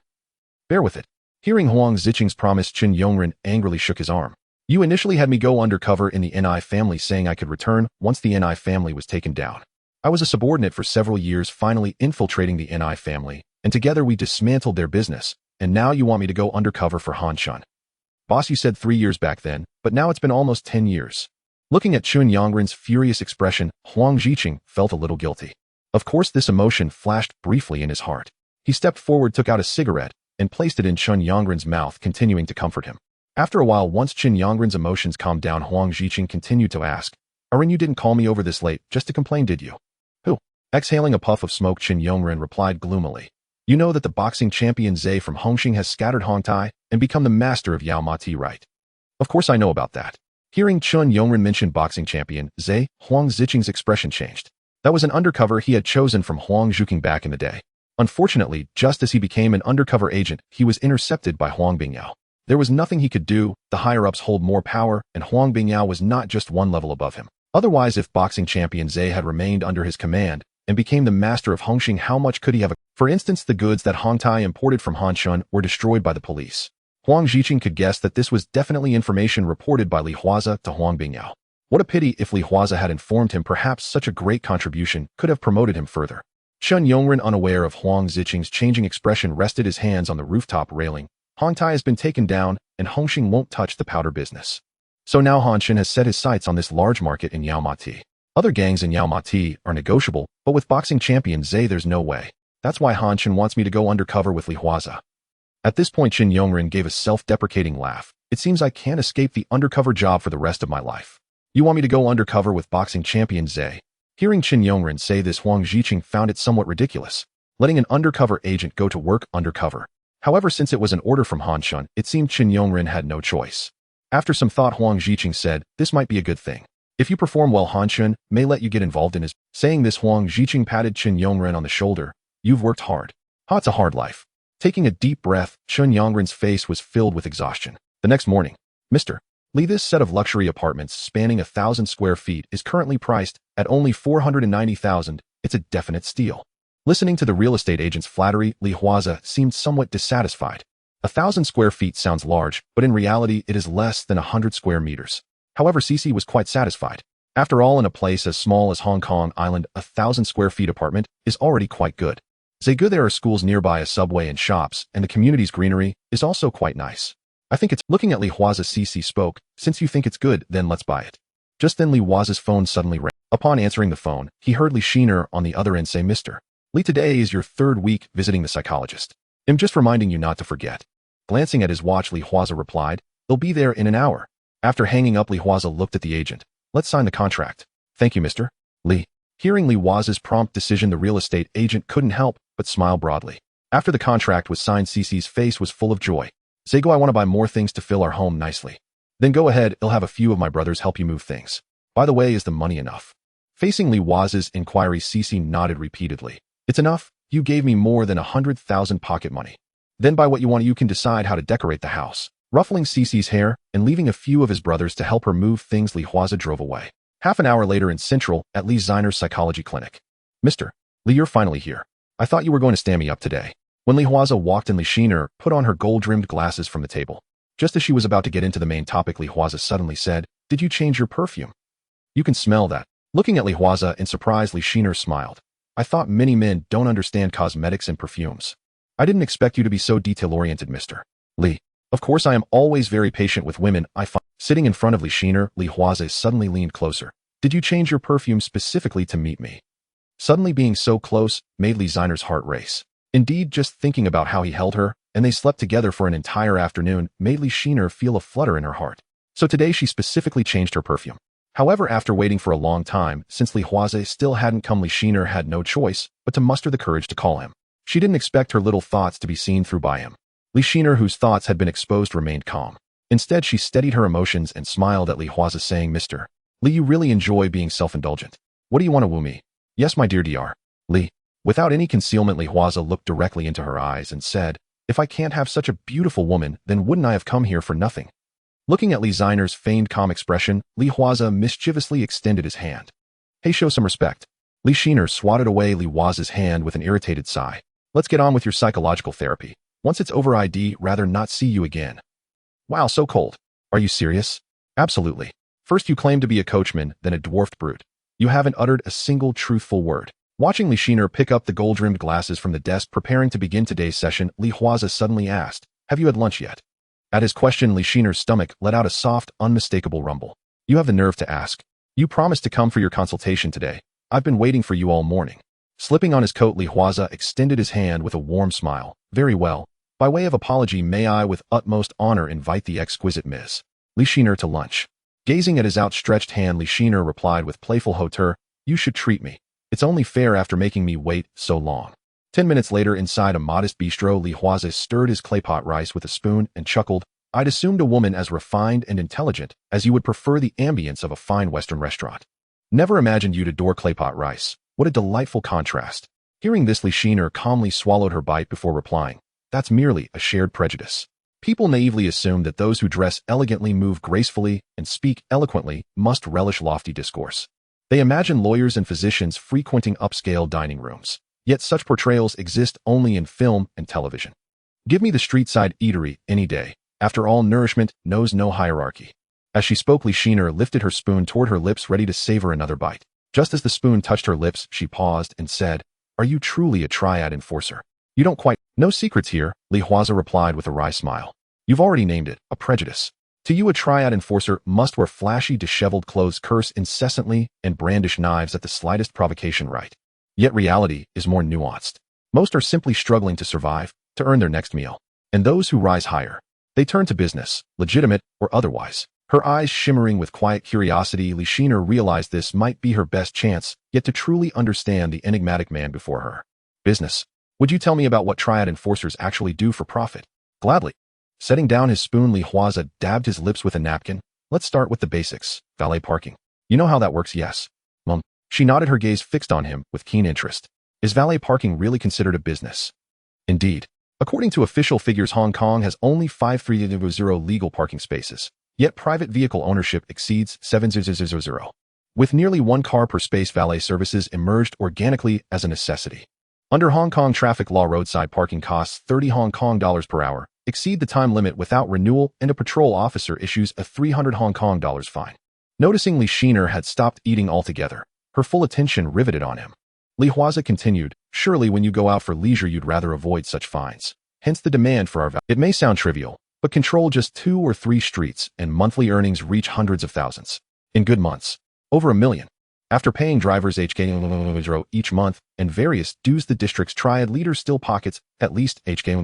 Bear with it. Hearing Huang Ziqing's promise, Chen Yongren angrily shook his arm. You initially had me go undercover in the Ni family, saying I could return once the Ni family was taken down. I was a subordinate for several years, finally infiltrating the Ni family, and together we dismantled their business, and now you want me to go undercover for Han Shun. Boss, you said 3 years back then, but now it's been almost 10 years. Looking at Chun Yongren's furious expression, Huang Ziqing felt a little guilty. Of course, this emotion flashed briefly in his heart. He stepped forward, took out a cigarette, and placed it in Chun Yongren's mouth, continuing to comfort him. After a while, once Chun Yongren's emotions calmed down, Huang Ziqing continued to ask, Arin, you didn't call me over this late just to complain, did you? Who? Exhaling a puff of smoke, Chun Yongren replied gloomily. You know that the boxing champion Zhe from Hung Hing has scattered Hong Tai and become the master of Yao Ma Ti, right? Of course I know about that. Hearing Chun Yongren mention boxing champion Zhe, Huang Ziqing's expression changed. That was an undercover he had chosen from Huang Zhuqing back in the day. Unfortunately, just as he became an undercover agent, he was intercepted by Huang Bingyao. There was nothing he could do, the higher-ups hold more power, and Huang Bingyao was not just one level above him. Otherwise, if boxing champion Zhe had remained under his command and became the master of Hung Hing, how much could he have? For instance, the goods that Hong Tai imported from Han Shun were destroyed by the police. Huang Ziqing could guess that this was definitely information reported by Li Huaze to Huang Bingyao. What a pity if Li Huaze had informed him. Perhaps such a great contribution could have promoted him further. Chun Yongren, unaware of Huang Ziqing's changing expression, rested his hands on the rooftop railing. Hong Tai has been taken down, and Hung Hing won't touch the powder business. So now Han Shun has set his sights on this large market in Yao Ma Ti. Other gangs in Yao Ma Ti are negotiable, but with boxing champion Zhe there's no way. That's why Han Shun wants me to go undercover with Li Huaze. At this point, Chun Yongren gave a self-deprecating laugh. It seems I can't escape the undercover job for the rest of my life. You want me to go undercover with boxing champion Zhe? Hearing Chun Yongren say this, Huang Ziqing found it somewhat ridiculous, letting an undercover agent go to work undercover. However, since it was an order from Han Shun, it seemed Chun Yongren had no choice. After some thought, Huang Ziqing said, this might be a good thing. If you perform well, Han Shun may let you get involved in his. Saying this, Huang Ziqing patted Chun Yongren on the shoulder. You've worked hard. It's a hard life. Taking a deep breath, Chun Yongren's face was filled with exhaustion. The next morning, Mr. Lee, this set of luxury apartments spanning 1,000 square feet is currently priced at only 490,000. It's a definite steal. Listening to the real estate agent's flattery, Li Huaze seemed somewhat dissatisfied. 1,000 square feet sounds large, but in reality it is less than 100 square meters. However, Cici was quite satisfied. After all, in a place as small as Hong Kong Island, 1,000 square feet apartment is already quite good. There are schools nearby, a subway and shops, and the community's greenery is also quite nice. I think it's. Looking at Li Huaze, Cici spoke, since you think it's good, then let's buy it. Just then Li Huaze's phone suddenly rang. Upon answering the phone, he heard Li Shiner on the other end say, Mr. Lee, today is your 3rd week visiting the psychologist. I'm just reminding you not to forget. Glancing at his watch, Li Huaze replied, they'll be there in an hour. After hanging up, Li Huaze looked at the agent. Let's sign the contract. Thank you, Mr. Lee. Hearing Li Huaze's prompt decision, the real estate agent couldn't help but smile broadly. After the contract was signed, Cici's face was full of joy. Zego, I want to buy more things to fill our home nicely. Then go ahead, I'll have a few of my brothers help you move things. By the way, is the money enough? Facing Li Huaze's inquiry, Cici nodded repeatedly. It's enough. You gave me more than 100,000 pocket money. Then buy what you want, you can decide how to decorate the house. Ruffling Cici's hair and leaving a few of his brothers to help her move things, Li Huaze drove away. Half an hour later in Central, at Li Ziner's psychology clinic. Mr. Lee, you're finally here. I thought you were going to stand me up today. When Li Huaze walked in, Li Shiner put on her gold-rimmed glasses from the table. Just as she was about to get into the main topic, Li Huaze suddenly said, did you change your perfume? You can smell that. Looking at Li Huaze in surprise, Li Shiner smiled. I thought many men don't understand cosmetics and perfumes. I didn't expect you to be so detail-oriented, Mr. Lee. Of course, I am always very patient with women. Sitting in front of Li Shiner, Li Huaze suddenly leaned closer. Did you change your perfume specifically to meet me? Suddenly being so close made Li Ziner's heart race. Indeed, just thinking about how he held her, and they slept together for an entire afternoon, made Li Shiner feel a flutter in her heart. So today she specifically changed her perfume. However, after waiting for a long time, since Li Huaze still hadn't come, Li Shiner had no choice but to muster the courage to call him. She didn't expect her little thoughts to be seen through by him. Li Shiner, whose thoughts had been exposed, remained calm. Instead, she steadied her emotions and smiled at Li Huaze, saying, Mr. Lee, you really enjoy being self-indulgent. What do you want to woo me? Yes, my dear Dr. Lee. Without any concealment, Li Huaze looked directly into her eyes and said, if I can't have such a beautiful woman, then wouldn't I have come here for nothing? Looking at Li Ziner's feigned calm expression, Li Huaze mischievously extended his hand. Hey, show some respect. Li Shiner swatted away Li Huaze's hand with an irritated sigh. Let's get on with your psychological therapy. Once it's over, I'd rather not see you again. Wow, so cold. Are you serious? Absolutely. First you claim to be a coachman, then a dwarfed brute. You haven't uttered a single truthful word. Watching Li Shiner pick up the gold-rimmed glasses from the desk preparing to begin today's session, Li Huaze suddenly asked, "Have you had lunch yet?" At his question, Li Shiner's stomach let out a soft, unmistakable rumble. "You have the nerve to ask. You promised to come for your consultation today. I've been waiting for you all morning." Slipping on his coat, Li Huaze extended his hand with a warm smile. "Very well. By way of apology, may I with utmost honor invite the exquisite Ms. Li Shiner to lunch?" Gazing at his outstretched hand, Li Shiner replied with playful hauteur, "You should treat me. It's only fair after making me wait so long." 10 minutes later, inside a modest bistro, Li Huaze stirred his claypot rice with a spoon and chuckled. "I'd assumed a woman as refined and intelligent as you would prefer the ambience of a fine Western restaurant. Never imagined you'd adore claypot rice. What a delightful contrast." Hearing this, Li Shiner calmly swallowed her bite before replying, "That's merely a shared prejudice. People naively assume that those who dress elegantly, move gracefully, and speak eloquently must relish lofty discourse. They imagine lawyers and physicians frequenting upscale dining rooms. Yet such portrayals exist only in film and television. Give me the street-side eatery any day. After all, nourishment knows no hierarchy." As she spoke, Li Shiner lifted her spoon toward her lips, ready to savor another bite. Just as the spoon touched her lips, she paused and said, "Are you truly a triad enforcer?" "You don't quite—" "No secrets here," Li Huaze replied with a wry smile. "You've already named it, a prejudice. To you, a triad enforcer must wear flashy, disheveled clothes, curse incessantly, and brandish knives at the slightest provocation, right? Yet reality is more nuanced. Most are simply struggling to survive, to earn their next meal. And those who rise higher, they turn to business, legitimate or otherwise." Her eyes shimmering with quiet curiosity, Li Shiner realized this might be her best chance yet to truly understand the enigmatic man before her. "Business? Would you tell me about what triad enforcers actually do for profit?" "Gladly." Setting down his spoon, Li Huaze dabbed his lips with a napkin. "Let's start with the basics. Valet parking. You know how that works, yes?" "Mum." She nodded, her gaze fixed on him with keen interest. "Is valet parking really considered a business?" "Indeed. According to official figures, Hong Kong has only 5,300 legal parking spaces. Yet private vehicle ownership exceeds 7,000. With nearly one car per space, valet services emerged organically as a necessity. Under Hong Kong traffic law, roadside parking costs 30 Hong Kong dollars per hour, exceed the time limit without renewal, and a patrol officer issues a 300 Hong Kong dollars fine. Noticing Li Shiner had stopped eating altogether, her full attention riveted on him. Li Huaze continued, "Surely when you go out for leisure you'd rather avoid such fines. Hence the demand for our valet. It may sound trivial, but control just 2 or 3 streets and monthly earnings reach hundreds of thousands. In good months, over $1 million. After paying drivers HK each month and various dues, the district's triad leader still pockets at least HK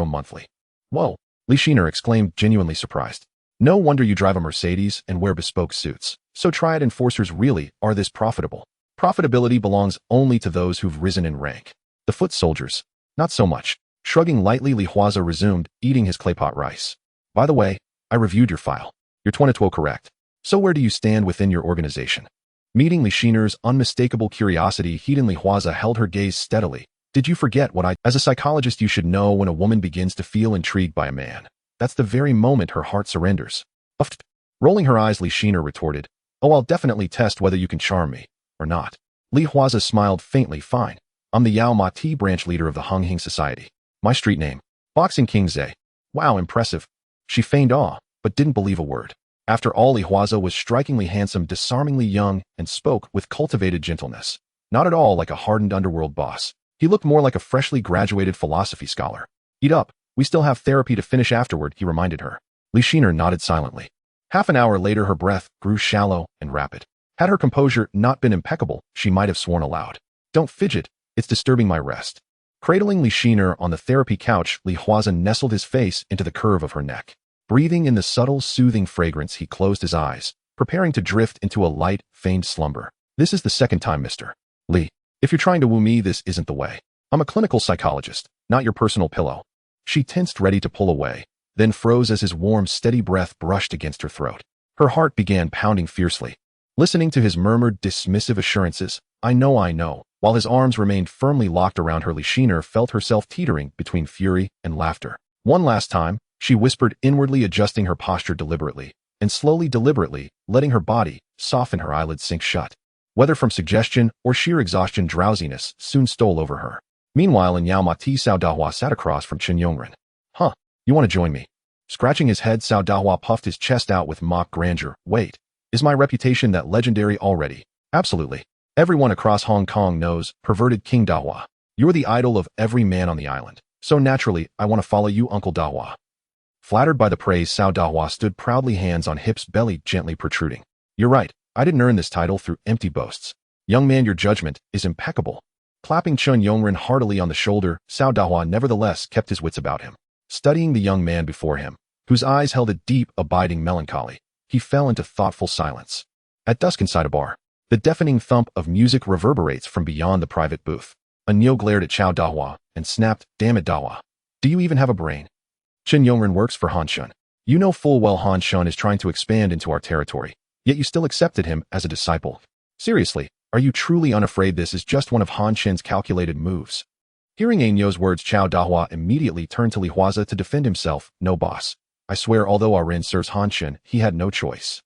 monthly." "Whoa," Li Shiner exclaimed, genuinely surprised. "No wonder you drive a Mercedes and wear bespoke suits. So triad enforcers really are this profitable." "Profitability belongs only to those who've risen in rank. The foot soldiers, not so much." Shrugging lightly, Li Huaze resumed, eating his claypot rice. "By the way, I reviewed your file. You're 22 correct. So where do you stand within your organization?" Meeting Li Shiner's unmistakable curiosity, Li Huaze held her gaze steadily. "Did you forget what I— As a psychologist, you should know when a woman begins to feel intrigued by a man. That's the very moment her heart surrenders." "Uffed." Rolling her eyes, Li Shiner retorted, "Oh, I'll definitely test whether you can charm me, or not." Li Huaze smiled faintly. "Fine. I'm the Yao Ma Ti branch leader of the Hung Hing Society. My street name, Boxing King Zhe." "Wow, impressive." She feigned awe, but didn't believe a word. After all, Li Huaze was strikingly handsome, disarmingly young, and spoke with cultivated gentleness. Not at all like a hardened underworld boss. He looked more like a freshly graduated philosophy scholar. "Eat up. We still have therapy to finish afterward," he reminded her. Li Shiner nodded silently. Half an hour later, her breath grew shallow and rapid. Had her composure not been impeccable, she might have sworn aloud. "Don't fidget. It's disturbing my rest." Cradling Li Shiner on the therapy couch, Li Huaze nestled his face into the curve of her neck. Breathing in the subtle, soothing fragrance, he closed his eyes, preparing to drift into a light, feigned slumber. "This is the second time, Mr. Li. If you're trying to woo me, this isn't the way. I'm a clinical psychologist, not your personal pillow." She tensed, ready to pull away, then froze as his warm, steady breath brushed against her throat. Her heart began pounding fiercely. Listening to his murmured, dismissive assurances, I know," while his arms remained firmly locked around her, Li Shiner felt herself teetering between fury and laughter. "One last time," she whispered, inwardly adjusting her posture deliberately, and slowly, deliberately, letting her body soften, her eyelids sink shut. Whether from suggestion or sheer exhaustion, drowsiness soon stole over her. Meanwhile, in Yao Ma Ti, Cao Dahua sat across from Chen Yongren. "Huh, you want to join me?" Scratching his head, Cao Dahua puffed his chest out with mock grandeur. "Wait, is my reputation that legendary already?" "Absolutely. Everyone across Hong Kong knows perverted King Dahua. You're the idol of every man on the island. So naturally, I want to follow you, Uncle Dahua. Flattered by the praise, Cao Dahua stood proudly, hands on hips, belly gently protruding. You're right. I didn't earn this title through empty boasts. Young man, your judgment is impeccable. Clapping Chun Yongren heartily on the shoulder, Cao Dahua nevertheless kept his wits about him. Studying the young man before him, whose eyes held a deep, abiding melancholy, he fell into thoughtful silence. At dusk inside a bar, the deafening thump of music reverberates from beyond the private booth. Anyo glared at Cao Dahua and snapped, Damn it, Dahua. Do you even have a brain? Chun Yongren works for Han Shun. You know full well Han Shun is trying to expand into our territory, yet you still accepted him as a disciple. Seriously, are you truly unafraid this is just one of Han Shun's calculated moves? Hearing Anyo's words, Cao Dahua immediately turned to Li Huaze to defend himself. No, boss. I swear, although our Rin serves Han Shun, he had no choice.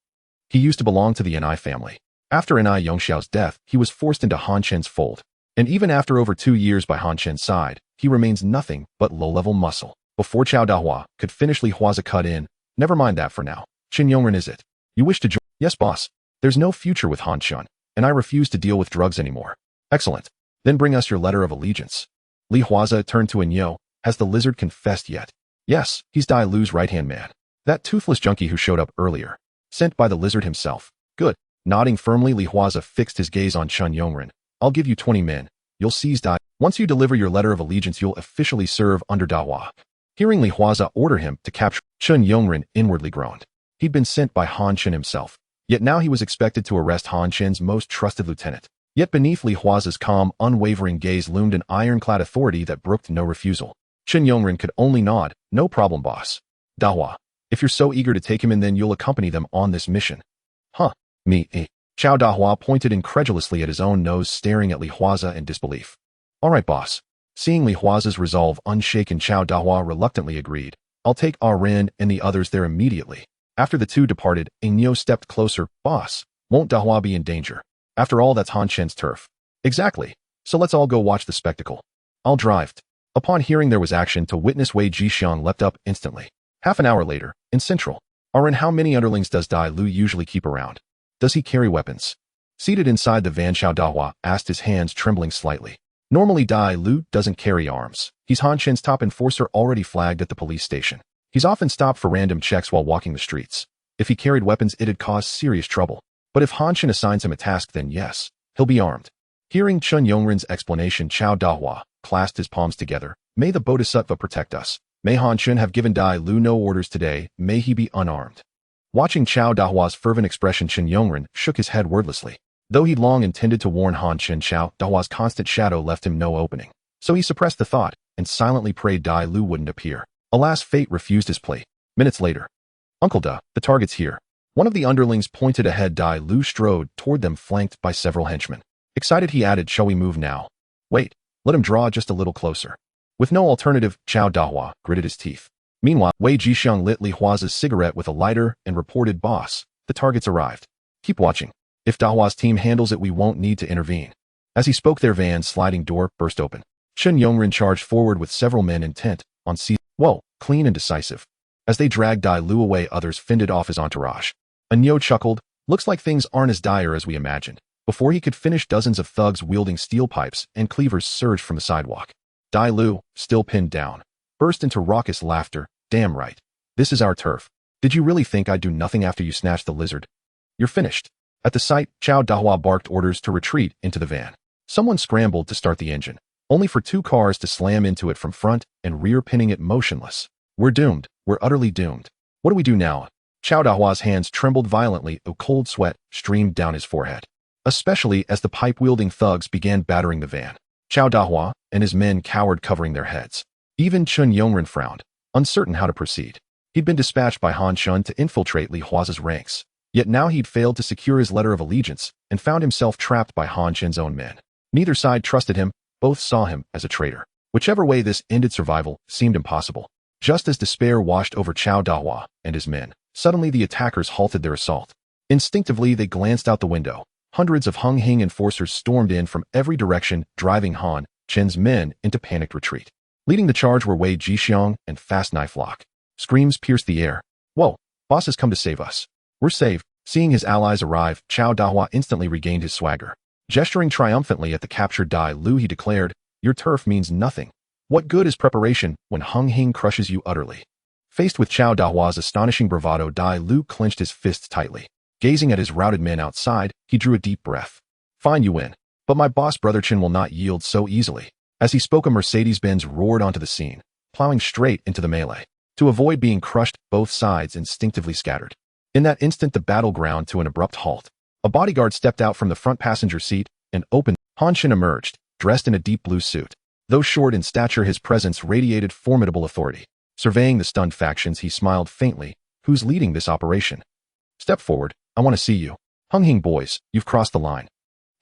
He used to belong to the Ni family. After Ni Yongxiao's death, he was forced into Han Shun's fold. And even after over 2 years by Han Shun's side, he remains nothing but low-level muscle. Before Cao Dahua could finish, Li Huaze cut in. Never mind that for now. Chun Yongren, is it? You wish to join? Yes, boss. There's no future with Han Shun, and I refuse to deal with drugs anymore. Excellent. Then bring us your letter of allegiance. Li Huaze turned to Anyo. Has the lizard confessed yet? Yes, he's Dai Lu's right-hand man. That toothless junkie who showed up earlier. Sent by the lizard himself. Good. Nodding firmly, Li Huaze fixed his gaze on Chun Yongren. I'll give you 20 men. You'll seize Dai. Once you deliver your letter of allegiance, you'll officially serve under Dahua. Hearing Li Huaze order him to capture, Chun Yongren inwardly groaned. He'd been sent by Han Shun himself. Yet now he was expected to arrest Han Shun's most trusted lieutenant. Yet beneath Li Huaze's calm, unwavering gaze loomed an ironclad authority that brooked no refusal. Chun Yongren could only nod. No problem, boss. Dahua, if you're so eager to take him in, then you'll accompany them on this mission. Huh? Me, eh? Cao Dahua pointed incredulously at his own nose, staring at Li Huaze in disbelief. All right, boss. Seeing Li Huaze's resolve unshaken, Cao Dahua reluctantly agreed. I'll take Rin and the others there immediately. After the two departed, Anyo stepped closer. Boss, won't Dahua be in danger? After all, that's Han Shen's turf. Exactly. So let's all go watch the spectacle. I'll drive. Upon hearing there was action to witness, Wei Jixiang leapt up instantly. Half an hour later, in Central. Rin, how many underlings does Dai Lu usually keep around? Does he carry weapons? Seated inside the van, Cao Dahua asked, his hands trembling slightly. Normally Dai Lu doesn't carry arms. He's Han Shen's top enforcer, already flagged at the police station. He's often stopped for random checks while walking the streets. If he carried weapons, it'd cause serious trouble. But if Han Shen assigns him a task, then yes, he'll be armed. Hearing Chun Yongren's explanation, Cao Dahua clasped his palms together. May the Bodhisattva protect us. May Han Shen have given Dai Lu no orders today. May he be unarmed. Watching Cao Dahua's fervent expression, Chun Yongren shook his head wordlessly. Though he'd long intended to warn Han Shen, Cao Dahua's constant shadow left him no opening. So he suppressed the thought and silently prayed Dai Lu wouldn't appear. Alas, fate refused his plea. Minutes later. Uncle Da, the target's here. One of the underlings pointed ahead. Dai Lu strode toward them, flanked by several henchmen. Excited, he added, shall we move now? Wait, let him draw just a little closer. With no alternative, Cao Dahua gritted his teeth. Meanwhile, Wei Jixiang lit Li Huaze's cigarette with a lighter and reported, boss, the target's arrived. Keep watching. If Dahua's team handles it, we won't need to intervene. As he spoke, their van's sliding door burst open. Chun Yongren charged forward with several men intent on seizing. Whoa, clean and decisive. As they dragged Dai Lu away, others fended off his entourage. Anyo chuckled. Looks like things aren't as dire as we imagined. Before he could finish, dozens of thugs wielding steel pipes and cleavers surged from the sidewalk. Dai Lu, still pinned down, burst into raucous laughter. Damn right. This is our turf. Did you really think I'd do nothing after you snatched the lizard? You're finished. At the sight, Cao Dahua barked orders to retreat into the van. Someone scrambled to start the engine, only for two cars to slam into it from front and rear, pinning it motionless. We're doomed. We're utterly doomed. What do we do now? Cao Dahua's hands trembled violently. A cold sweat streamed down his forehead, especially as the pipe-wielding thugs began battering the van. Cao Dahua and his men cowered, covering their heads. Even Chun Yongren frowned, uncertain how to proceed. He'd been dispatched by Han Shun to infiltrate Li Huaze's ranks, yet now he'd failed to secure his letter of allegiance and found himself trapped by Han Shen's own men. Neither side trusted him, both saw him as a traitor. Whichever way this ended, survival seemed impossible. Just as despair washed over Cao Dahua and his men, suddenly the attackers halted their assault. Instinctively, they glanced out the window. Hundreds of Hung Hing enforcers stormed in from every direction, driving Han Shen's men into panicked retreat. Leading the charge were Wei Jixiang and Fast Knife Lock. Screams pierced the air. Whoa, boss has come to save us. We're saved. Seeing his allies arrive, Cao Dahua instantly regained his swagger. Gesturing triumphantly at the captured Dai Lu, he declared, "Your turf means nothing. What good is preparation when Hung Hing crushes you utterly?" Faced with Chao Dahua's astonishing bravado, Dai Lu clenched his fists tightly. Gazing at his routed men outside, he drew a deep breath. "Fine, you win. But my boss Brother Chen will not yield so easily." As he spoke, a Mercedes-Benz roared onto the scene, plowing straight into the melee. To avoid being crushed, both sides instinctively scattered. In that instant, the battle ground to an abrupt halt. A bodyguard stepped out from the front passenger seat and opened. Han Shen emerged, dressed in a deep blue suit. Though short in stature, his presence radiated formidable authority. Surveying the stunned factions, he smiled faintly. "Who's leading this operation?" "Step forward. I want to see you." "Hung Hing boys, you've crossed the line."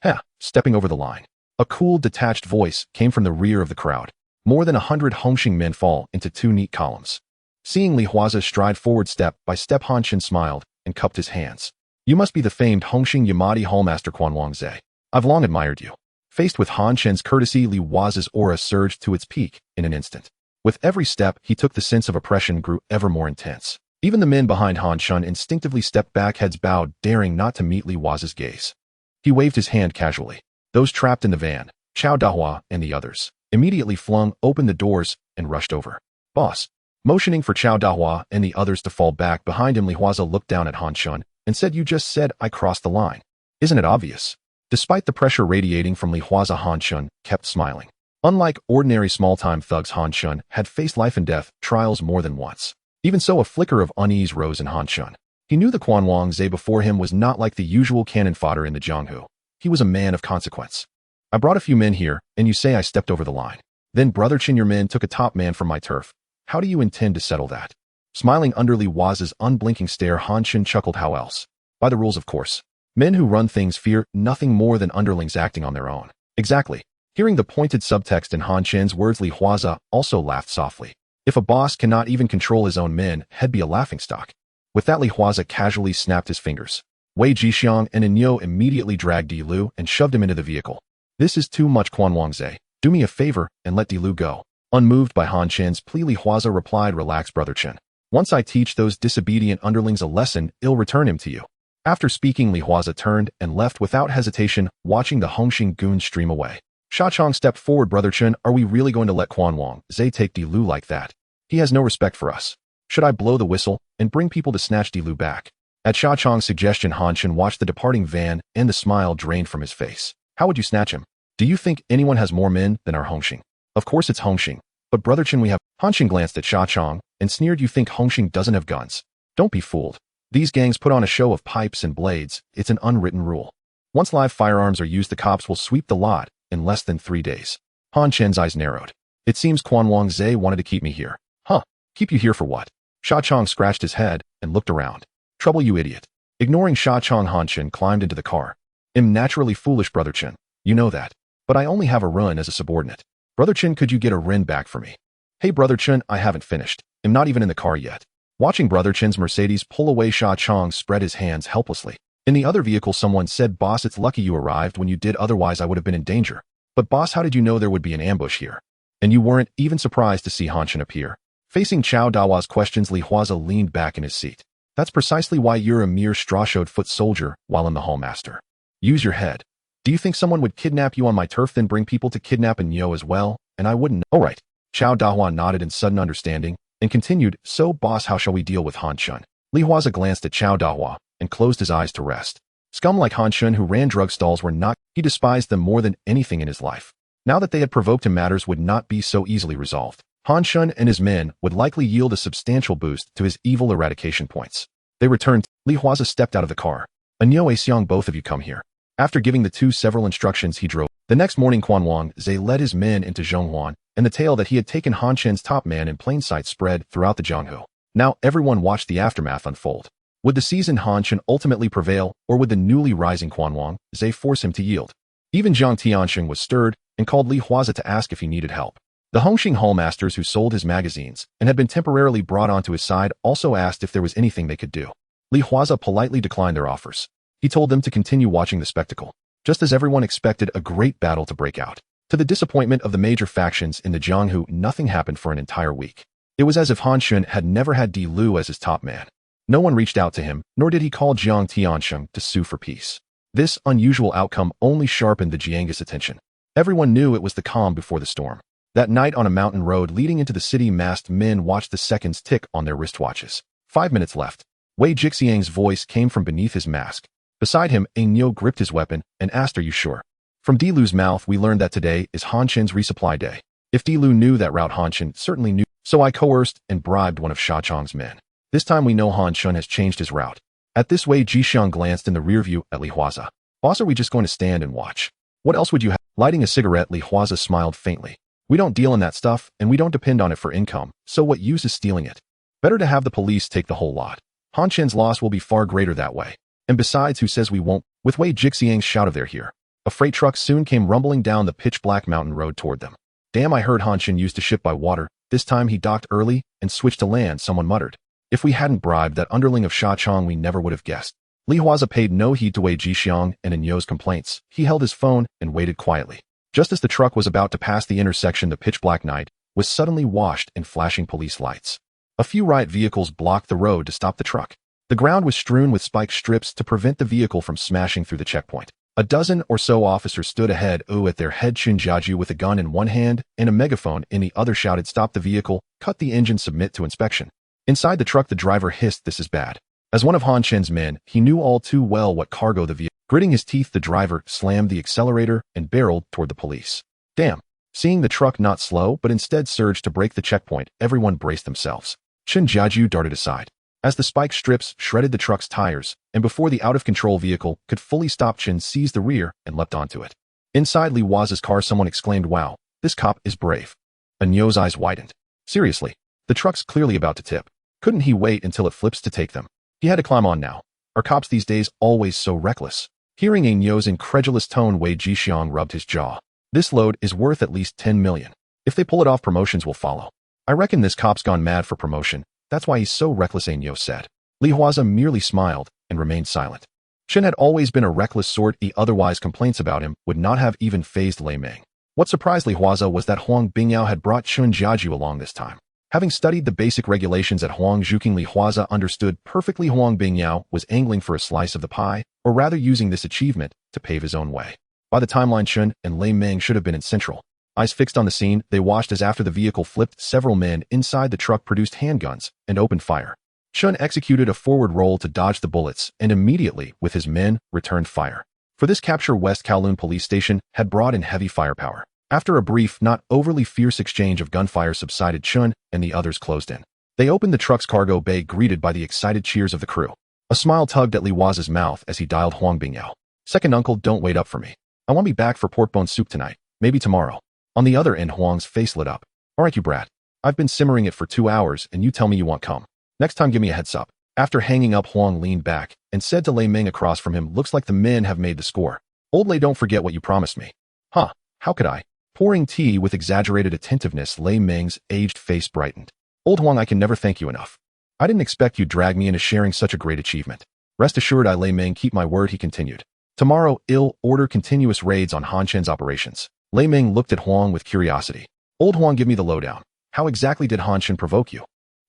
"Heh," stepping over the line. A cool, detached voice came from the rear of the crowd. More than 100 Hongxing men fall into two neat columns. Seeing Huaze stride forward step by step, Han Shen smiled and cupped his hands. "You must be the famed Hongxing Yamadi Hallmaster Kwun. I've long admired you." Faced with Han Shen's courtesy, Huaze's aura surged to its peak in an instant. With every step he took, the sense of oppression grew ever more intense. Even the men behind Han Shen instinctively stepped back, heads bowed, daring not to meet Huaze's gaze. He waved his hand casually. Those trapped in the van, Chao Dahua and the others, immediately flung open the doors and rushed over. "Boss." Motioning for Chao Dahua and the others to fall back behind him, Huaze looked down at Han Shen and said, "You just said I crossed the line. Isn't it obvious?" Despite the pressure radiating from Huaze, Han Shen kept smiling. Unlike ordinary small-time thugs, Han Shen had faced life and death trials more than once. Even so, a flicker of unease rose in Han Shen. He knew the Kwun before him was not like the usual cannon fodder in the Jianghu. He was a man of consequence. "I brought a few men here, and you say I stepped over the line. Then Brother Chen, your men, took a top man from my turf. How do you intend to settle that?" Smiling under Huaze's unblinking stare, Han Shen chuckled. "How else? By the rules, of course. Men who run things fear nothing more than underlings acting on their own." "Exactly." Hearing the pointed subtext in Han Shen's words, Huaze also laughed softly. If a boss cannot even control his own men, he'd be a laughingstock. With that, Huaze casually snapped his fingers. Wei Jixiang and Inyo immediately dragged Di Lu and shoved him into the vehicle. "This is too much, Kwun. Do me a favor and let Di Lu go." Unmoved by Han Shen's plea, Huaze replied, "Relax, Brother Chen. Once I teach those disobedient underlings a lesson, I'll return him to you." After speaking, Huaze turned and left without hesitation, watching the Hongxing goons stream away. Sha Chong stepped forward. "Brother Chen, are we really going to let Kwun take Di Lu like that? He has no respect for us. Should I blow the whistle and bring people to snatch Di Lu back?" At Sha Chong's suggestion, Han Shen watched the departing van and the smile drained from his face. "How would you snatch him? Do you think anyone has more men than our Hongxing?" "Of course it's Hongxing. But Brother Chen, we have—" Han Shen glanced at Sha Chong and sneered, "You think Hongxing doesn't have guns? Don't be fooled. These gangs put on a show of pipes and blades. It's an unwritten rule. Once live firearms are used, the cops will sweep the lot in less than 3 days." Han Shen's eyes narrowed. "It seems Kwun wanted to keep me here." "Huh? Keep you here for what?" Sha Chong scratched his head and looked around. "Trouble, you idiot." Ignoring Sha Chong, Han Shen climbed into the car. "I'm naturally foolish, Brother Chen. You know that. But I only have a run as a subordinate. Brother Chen, could you get a ren back for me?" "Hey, Brother Chen, I haven't finished. I'm not even in the car yet." Watching Brother Chen's Mercedes pull away, Sha Chong spread his hands helplessly. In the other vehicle, someone said, "Boss, it's lucky you arrived when you did, otherwise I would have been in danger." "But boss, how did you know there would be an ambush here? And you weren't even surprised to see Han Shen appear?" Facing Chao Dahua's questions, Huaze leaned back in his seat. "That's precisely why you're a mere straw-shod foot soldier while in the Hallmaster. Use your head. Do you think someone would kidnap you on my turf, then bring people to kidnap Inyo as well? And I wouldn't know." "All right." Chao Dahua nodded in sudden understanding and continued, "So, boss, how shall we deal with Han Shen?" Huaze glanced at Chao Dahua and closed his eyes to rest. Scum like Han Shen who ran drug stalls were not— he despised them more than anything in his life. Now that they had provoked him, matters would not be so easily resolved. Han Shen and his men would likely yield a substantial boost to his evil eradication points. They returned. Huaze stepped out of the car. "Inyo Xiang, both of you come here." After giving the two several instructions, he drove. The next morning, Kwun led his men into Zhonghuan, and the tale that he had taken Han Shen's top man in plain sight spread throughout the Jianghu. Now everyone watched the aftermath unfold. Would the seasoned Han Shen ultimately prevail, or would the newly rising Kwun force him to yield? Even Jiang Tianxing was stirred and called Huaze to ask if he needed help. The Hongxing hallmasters who sold his magazines and had been temporarily brought onto his side also asked if there was anything they could do. Huaze politely declined their offers. He told them to continue watching the spectacle. Just as everyone expected a great battle to break out, to the disappointment of the major factions in the Jianghu, nothing happened for an entire week. It was as if Han Shen had never had Di Lu as his top man. No one reached out to him, nor did he call Jiang Tianxing to sue for peace. This unusual outcome only sharpened the Jianga's attention. Everyone knew it was the calm before the storm. That night on a mountain road leading into the city, masked men watched the seconds tick on their wristwatches. 5 minutes left. Wei Jixiang's voice came from beneath his mask. Beside him, a Nyo gripped his weapon and asked, "Are you sure?" From Dilu's mouth, we learned that today is Han Chen's resupply day. If Dilu knew that route, Han Chen certainly knew, so I coerced and bribed one of Sha Chong's men. This time we know Han Chen has changed his route. At this, Wei Jixiang glanced in the rear view at Li Huaze. "Boss, are we just going to stand and watch? What else would you have?" Lighting a cigarette, Li Huaze smiled faintly. "We don't deal in that stuff, and we don't depend on it for income, so what use is stealing it? Better to have the police take the whole lot. Han Chen's loss will be far greater that way. And besides, who says we won't?" With Wei Jixiang's shout of "They're here," a freight truck soon came rumbling down the pitch-black mountain road toward them. "Damn, I heard Han Chen used to ship by water. This time he docked early and switched to land," someone muttered. "If we hadn't bribed that underling of Sha Chong, we never would have guessed." Li Huaze paid no heed to Wei Jixiang and Nyo's complaints. He held his phone and waited quietly. Just as the truck was about to pass the intersection, the pitch-black night was suddenly washed in flashing police lights. A few riot vehicles blocked the road to stop the truck. The ground was strewn with spike strips to prevent the vehicle from smashing through the checkpoint. A dozen or so officers stood ahead, at their head Chun Jiaju with a gun in one hand and a megaphone in the other shouted, "Stop the vehicle, cut the engine, submit to inspection." Inside the truck, the driver hissed, "This is bad." As one of Han Chen's men, he knew all too well what cargo the vehicle. Gritting his teeth, the driver slammed the accelerator and barreled toward the police. Damn. Seeing the truck not slow but instead surge to break the checkpoint, everyone braced themselves. Chun Jiaju darted aside. As the spike strips shredded the truck's tires, and before the out-of-control vehicle could fully stop, Chen seized the rear and leapt onto it. Inside Li Huaze's car, someone exclaimed, "Wow, this cop is brave." Anyo's eyes widened. Seriously, the truck's clearly about to tip. Couldn't he wait until it flips to take them? He had to climb on now. Are cops these days always so reckless? Hearing Anyo's incredulous tone, Wei Jixiang rubbed his jaw. This load is worth at least 10 million. If they pull it off, promotions will follow. I reckon this cop's gone mad for promotion. That's why he's so reckless, Anyo said. Li Huaze merely smiled and remained silent. Chen had always been a reckless sort. Otherwise, complaints about him would not have even fazed Lei Ming. What surprised Li Huaze was that Huang Bingyao had brought Chun Jiaju along this time. Having studied the basic regulations at Huangzhuking, Li Huaze understood perfectly Huang Bingyao was angling for a slice of the pie, or rather using this achievement to pave his own way. By the timeline, Chun and Lei Ming should have been in Central. Eyes fixed on the scene, they watched as after the vehicle flipped, several men inside the truck produced handguns and opened fire. Chun executed a forward roll to dodge the bullets and immediately, with his men, returned fire. For this capture, West Kowloon Police Station had brought in heavy firepower. After a brief, not overly fierce exchange of gunfire subsided, Chun and the others closed in. They opened the truck's cargo bay, greeted by the excited cheers of the crew. A smile tugged at Li Huaze's mouth as he dialed Huang Bingyao. "Second uncle, don't wait up for me. I want to be back for pork bone soup tonight, maybe tomorrow." On the other end, Huang's face lit up. "All right, you brat. I've been simmering it for 2 hours and you tell me you want cum. Next time give me a heads up." After hanging up, Huang leaned back and said to Lei Ming across from him, "Looks like the men have made the score. Old Lei, don't forget what you promised me." "Huh, how could I?" Pouring tea with exaggerated attentiveness, Lei Ming's aged face brightened. "Old Huang, I can never thank you enough. I didn't expect you'd drag me into sharing such a great achievement." "Rest assured, I, Lei Ming, keep my word," he continued. "Tomorrow, I'll order continuous raids on Han Chen's operations." Lei Ming looked at Huang with curiosity. "Old Huang, give me the lowdown. How exactly did Han Chen provoke you?"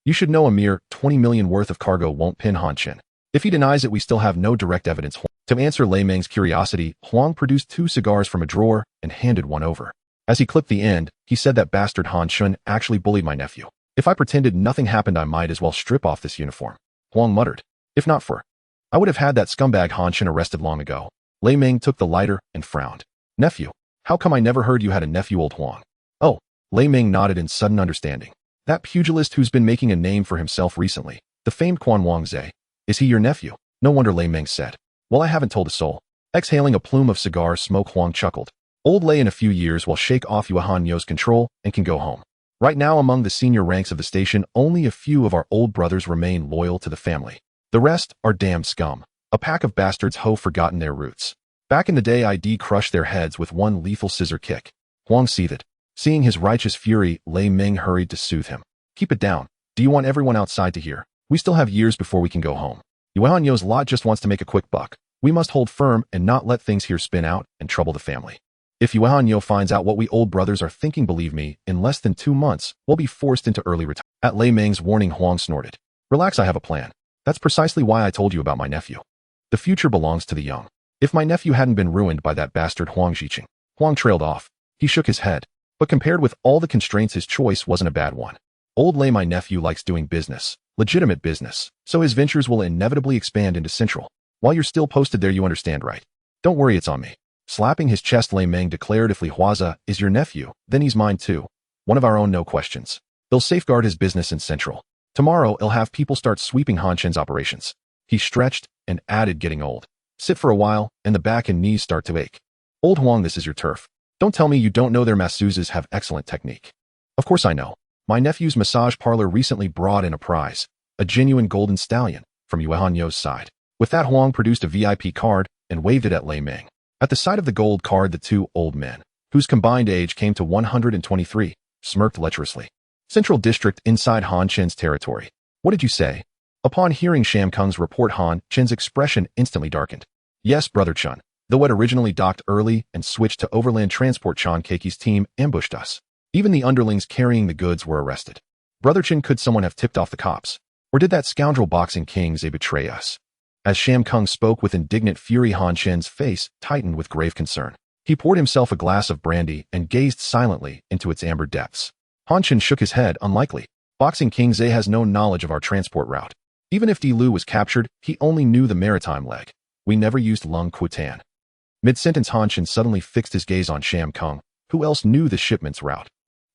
"You should know a mere 20 million worth of cargo won't pin Han Chen. If he denies it, we still have no direct evidence." To answer Lei Ming's curiosity, Huang produced 2 cigars from a drawer and handed one over. As he clipped the end, he said, "That bastard Han Chen actually bullied my nephew. If I pretended nothing happened, I might as well strip off this uniform." Huang muttered, "If not for, I would have had that scumbag Han Chen arrested long ago." Lei Ming took the lighter and frowned. "Nephew? How come I never heard you had a nephew, old Huang?" "Oh." Lei Ming nodded in sudden understanding. "That pugilist who's been making a name for himself recently, the famed Huaze. Is he your nephew?" "No wonder," Lei Ming said. "Well, I haven't told a soul." Exhaling a plume of cigar smoke, Huang chuckled. "Old Lei in a few years will shake off Yuan Yo's control and can go home. Right now, among the senior ranks of the station, only a few of our old brothers remain loyal to the family. The rest are damned scum. A pack of bastards who've forgotten their roots. Back in the day, I'd crush their heads with one lethal scissor kick." Huang seethed. Seeing his righteous fury, Lei Ming hurried to soothe him. "Keep it down. Do you want everyone outside to hear? We still have years before we can go home. Yuan Yo's lot just wants to make a quick buck. We must hold firm and not let things here spin out and trouble the family. If Yuan Yo finds out what we old brothers are thinking, believe me, in less than 2 months, we'll be forced into early retirement." At Lei Ming's warning, Huang snorted. "Relax, I have a plan. That's precisely why I told you about my nephew. The future belongs to the young. If my nephew hadn't been ruined by that bastard Huang Zhiqing. Huang trailed off. He shook his head. But compared with all the constraints, his choice wasn't a bad one. Old Lei, my nephew, likes doing business. Legitimate business. So his ventures will inevitably expand into Central. While you're still posted there, you understand, right? Don't worry, it's on me. Slapping his chest, Lei Meng declared, if Li Huaze is your nephew, then he's mine too. One of our own, no questions. He'll safeguard his business in Central. Tomorrow, he'll have people start sweeping Han Chen's operations. He stretched and added, getting old. Sit for a while, and the back and knees start to ache. Old Huang, this is your turf. Don't tell me you don't know their masseuses have excellent technique. Of course I know. My nephew's massage parlor recently brought in a prize, a genuine golden stallion, from Yuan Yo's side. With that, Huang produced a VIP card and waved it at Lei Meng. At the sight of the gold card, the two old men, whose combined age came to 123, smirked lecherously. Central District inside Han Chen's territory. What did you say? Upon hearing Sham Kung's report, Han Chen's expression instantly darkened. Yes, Brother Chun. Though it originally docked early and switched to overland transport, Chan Keiki's team ambushed us. Even the underlings carrying the goods were arrested. Brother Chin, could someone have tipped off the cops? Or did that scoundrel Boxing King Ze betray us? As Sham Kung spoke with indignant fury, Han Chen's face tightened with grave concern. He poured himself a glass of brandy and gazed silently into its amber depths. Han Chen shook his head. Unlikely. Boxing King Ze has no knowledge of our transport route. Even if Di Lu was captured, he only knew the maritime leg. We never used Lung Kuotan. Mid-sentence, Han Chen suddenly fixed his gaze on Sham Kung. Who else knew the shipment's route?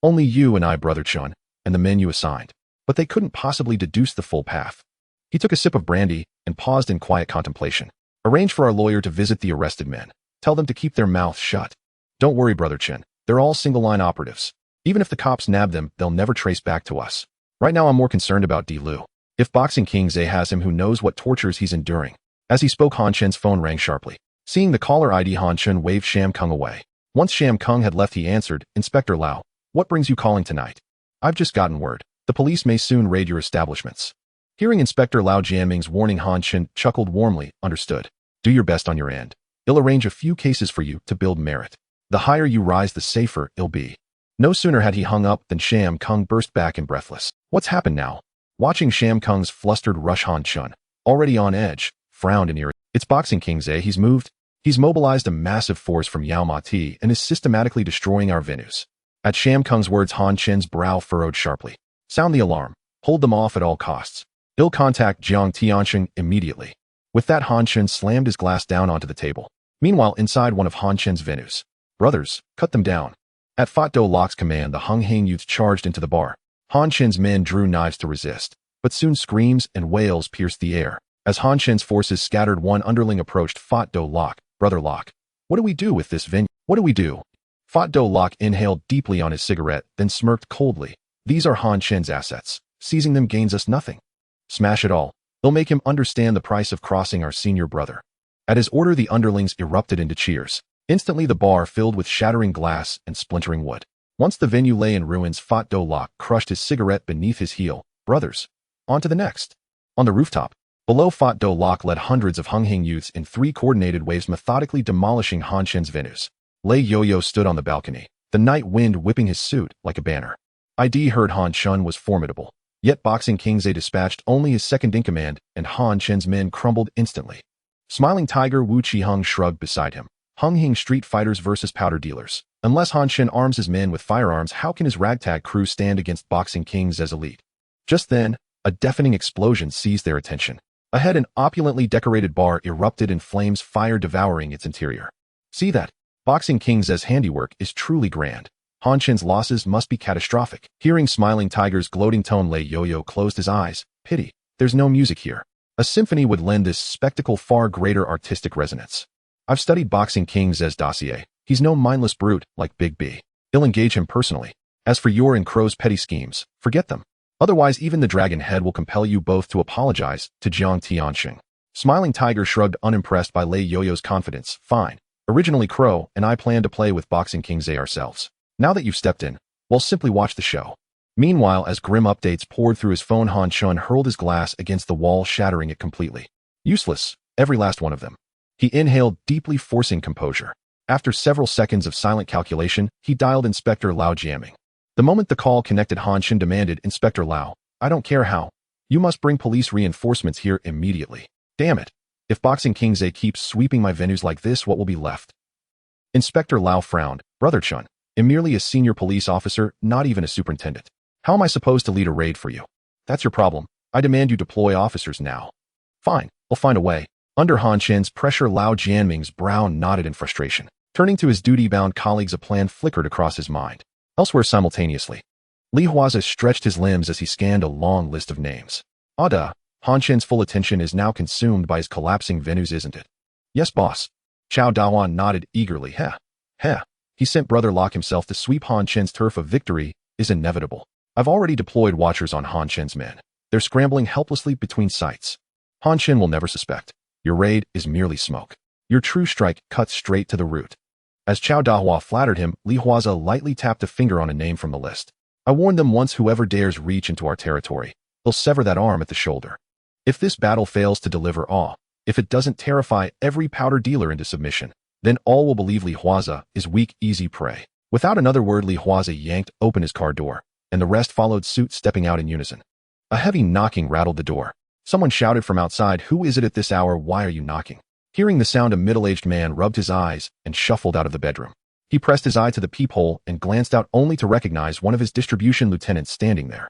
Only you and I, Brother Chun, and the men you assigned. But they couldn't possibly deduce the full path. He took a sip of brandy and paused in quiet contemplation. Arrange for our lawyer to visit the arrested men. Tell them to keep their mouths shut. Don't worry, Brother Chen. They're all single-line operatives. Even if the cops nab them, they'll never trace back to us. Right now, I'm more concerned about Di Lu. If Boxing King Ze has him, who knows what tortures he's enduring. As he spoke, Han Chen's phone rang sharply. Seeing the caller ID, Han Chen waved Sham Kung away. Once Sham Kung had left, he answered, Inspector Lau, what brings you calling tonight? I've just gotten word. The police may soon raid your establishments. Hearing Inspector Lau Jianming's warning, Han Chen chuckled warmly. Understood. Do your best on your end. He'll arrange a few cases for you to build merit. The higher you rise, the safer it'll be. No sooner had he hung up than Sham Kung burst back in breathless. What's happened now? Watching Sham Kung's flustered rush, Han Chen, already on edge, frowned in irritation. It's Boxing King Ze. He's moved. He's mobilized a massive force from Yao Ma Ti and is systematically destroying our venues. At Sham Kung's words, Han Chen's brow furrowed sharply. Sound the alarm. Hold them off at all costs. He'll contact Jiang Tianxing immediately. With that, Han Chen slammed his glass down onto the table. Meanwhile, inside one of Han Chen's venues. Brothers, cut them down. At Fat Do Lok's command, the Hung Hing youths charged into the bar. Han Chen's men drew knives to resist, but soon screams and wails pierced the air. As Han Chen's forces scattered, one underling approached Fat Do Lok. Brother Lok, what do we do with this venue? What do we do? Fat Do Lok inhaled deeply on his cigarette, then smirked coldly. These are Han Chen's assets. Seizing them gains us nothing. Smash it all. They'll make him understand the price of crossing our senior brother. At his order, the underlings erupted into cheers. Instantly, the bar filled with shattering glass and splintering wood. Once the venue lay in ruins, Fat Do Lok crushed his cigarette beneath his heel. Brothers, on to the next. On the rooftop, below, Fat Do Lok led hundreds of Hung Hing youths in 3 coordinated waves, methodically demolishing Han Chen's venues. Lei Yo-Yo stood on the balcony, the night wind whipping his suit like a banner. ID heard Han Chen was formidable. Yet Boxing King Ze dispatched only his second-in-command, and Han Chen's men crumbled instantly. Smiling Tiger Wu Qiheng shrugged beside him. Hung Hing street fighters versus powder dealers. Unless Han Chen arms his men with firearms, how can his ragtag crew stand against Boxing King Ze's elite? Just then, a deafening explosion seized their attention. Ahead, an opulently decorated bar erupted in flames, fire devouring its interior. See that? Boxing King Ze's handiwork is truly grand. Han Chen's losses must be catastrophic. Hearing Smiling Tiger's gloating tone, Lei Yo-Yo closed his eyes. Pity. There's no music here. A symphony would lend this spectacle far greater artistic resonance. I've studied Boxing King Ze's dossier. He's no mindless brute like Big B. He'll engage him personally. As for your and Crow's petty schemes, forget them. Otherwise, even the Dragon Head will compel you both to apologize to Jiang Tianxing. Smiling Tiger shrugged, unimpressed by Lei Yo-Yo's confidence. Fine. Originally, Crow and I planned to play with Boxing King Ze ourselves. Now that you've stepped in, we'll simply watch the show. Meanwhile, as grim updates poured through his phone, Han Chen hurled his glass against the wall, shattering it completely. Useless, every last one of them. He inhaled deeply, forcing composure. After several seconds of silent calculation, he dialed Inspector Lau Jiaming. The moment the call connected, Han Chen demanded, Inspector Lau, I don't care how. You must bring police reinforcements here immediately. Damn it. If Boxing King Zhe keeps sweeping my venues like this, what will be left? Inspector Lao frowned. Brother Chun, I'm merely a senior police officer, not even a superintendent. How am I supposed to lead a raid for you? That's your problem. I demand you deploy officers now. Fine, I'll find a way. Under Han Chen's pressure, Lao Jianming's brow nodded in frustration. Turning to his duty-bound colleagues, a plan flickered across his mind. Elsewhere simultaneously, Li Huaze stretched his limbs as he scanned a long list of names. Duh. Han Chen's full attention is now consumed by his collapsing venues, isn't it? Yes, boss. Chao Dawan nodded eagerly. Heh. He sent Brother Locke himself to sweep Han Chen's turf. Of victory is inevitable. I've already deployed watchers on Han Chen's men. They're scrambling helplessly between sites. Han Chen will never suspect. Your raid is merely smoke. Your true strike cuts straight to the root. As Chao Dahua flattered him, Li Huaze lightly tapped a finger on a name from the list. I warned them once, whoever dares reach into our territory, they'll sever that arm at the shoulder. If this battle fails to deliver awe, if it doesn't terrify every powder dealer into submission, then all will believe Li Huaze is weak, easy prey. Without another word, Li Huaze yanked open his car door, and the rest followed suit, stepping out in unison. A heavy knocking rattled the door. Someone shouted from outside, "Who is it at this hour? Why are you knocking?" Hearing the sound, a middle-aged man rubbed his eyes and shuffled out of the bedroom. He pressed his eye to the peephole and glanced out only to recognize one of his distribution lieutenants standing there.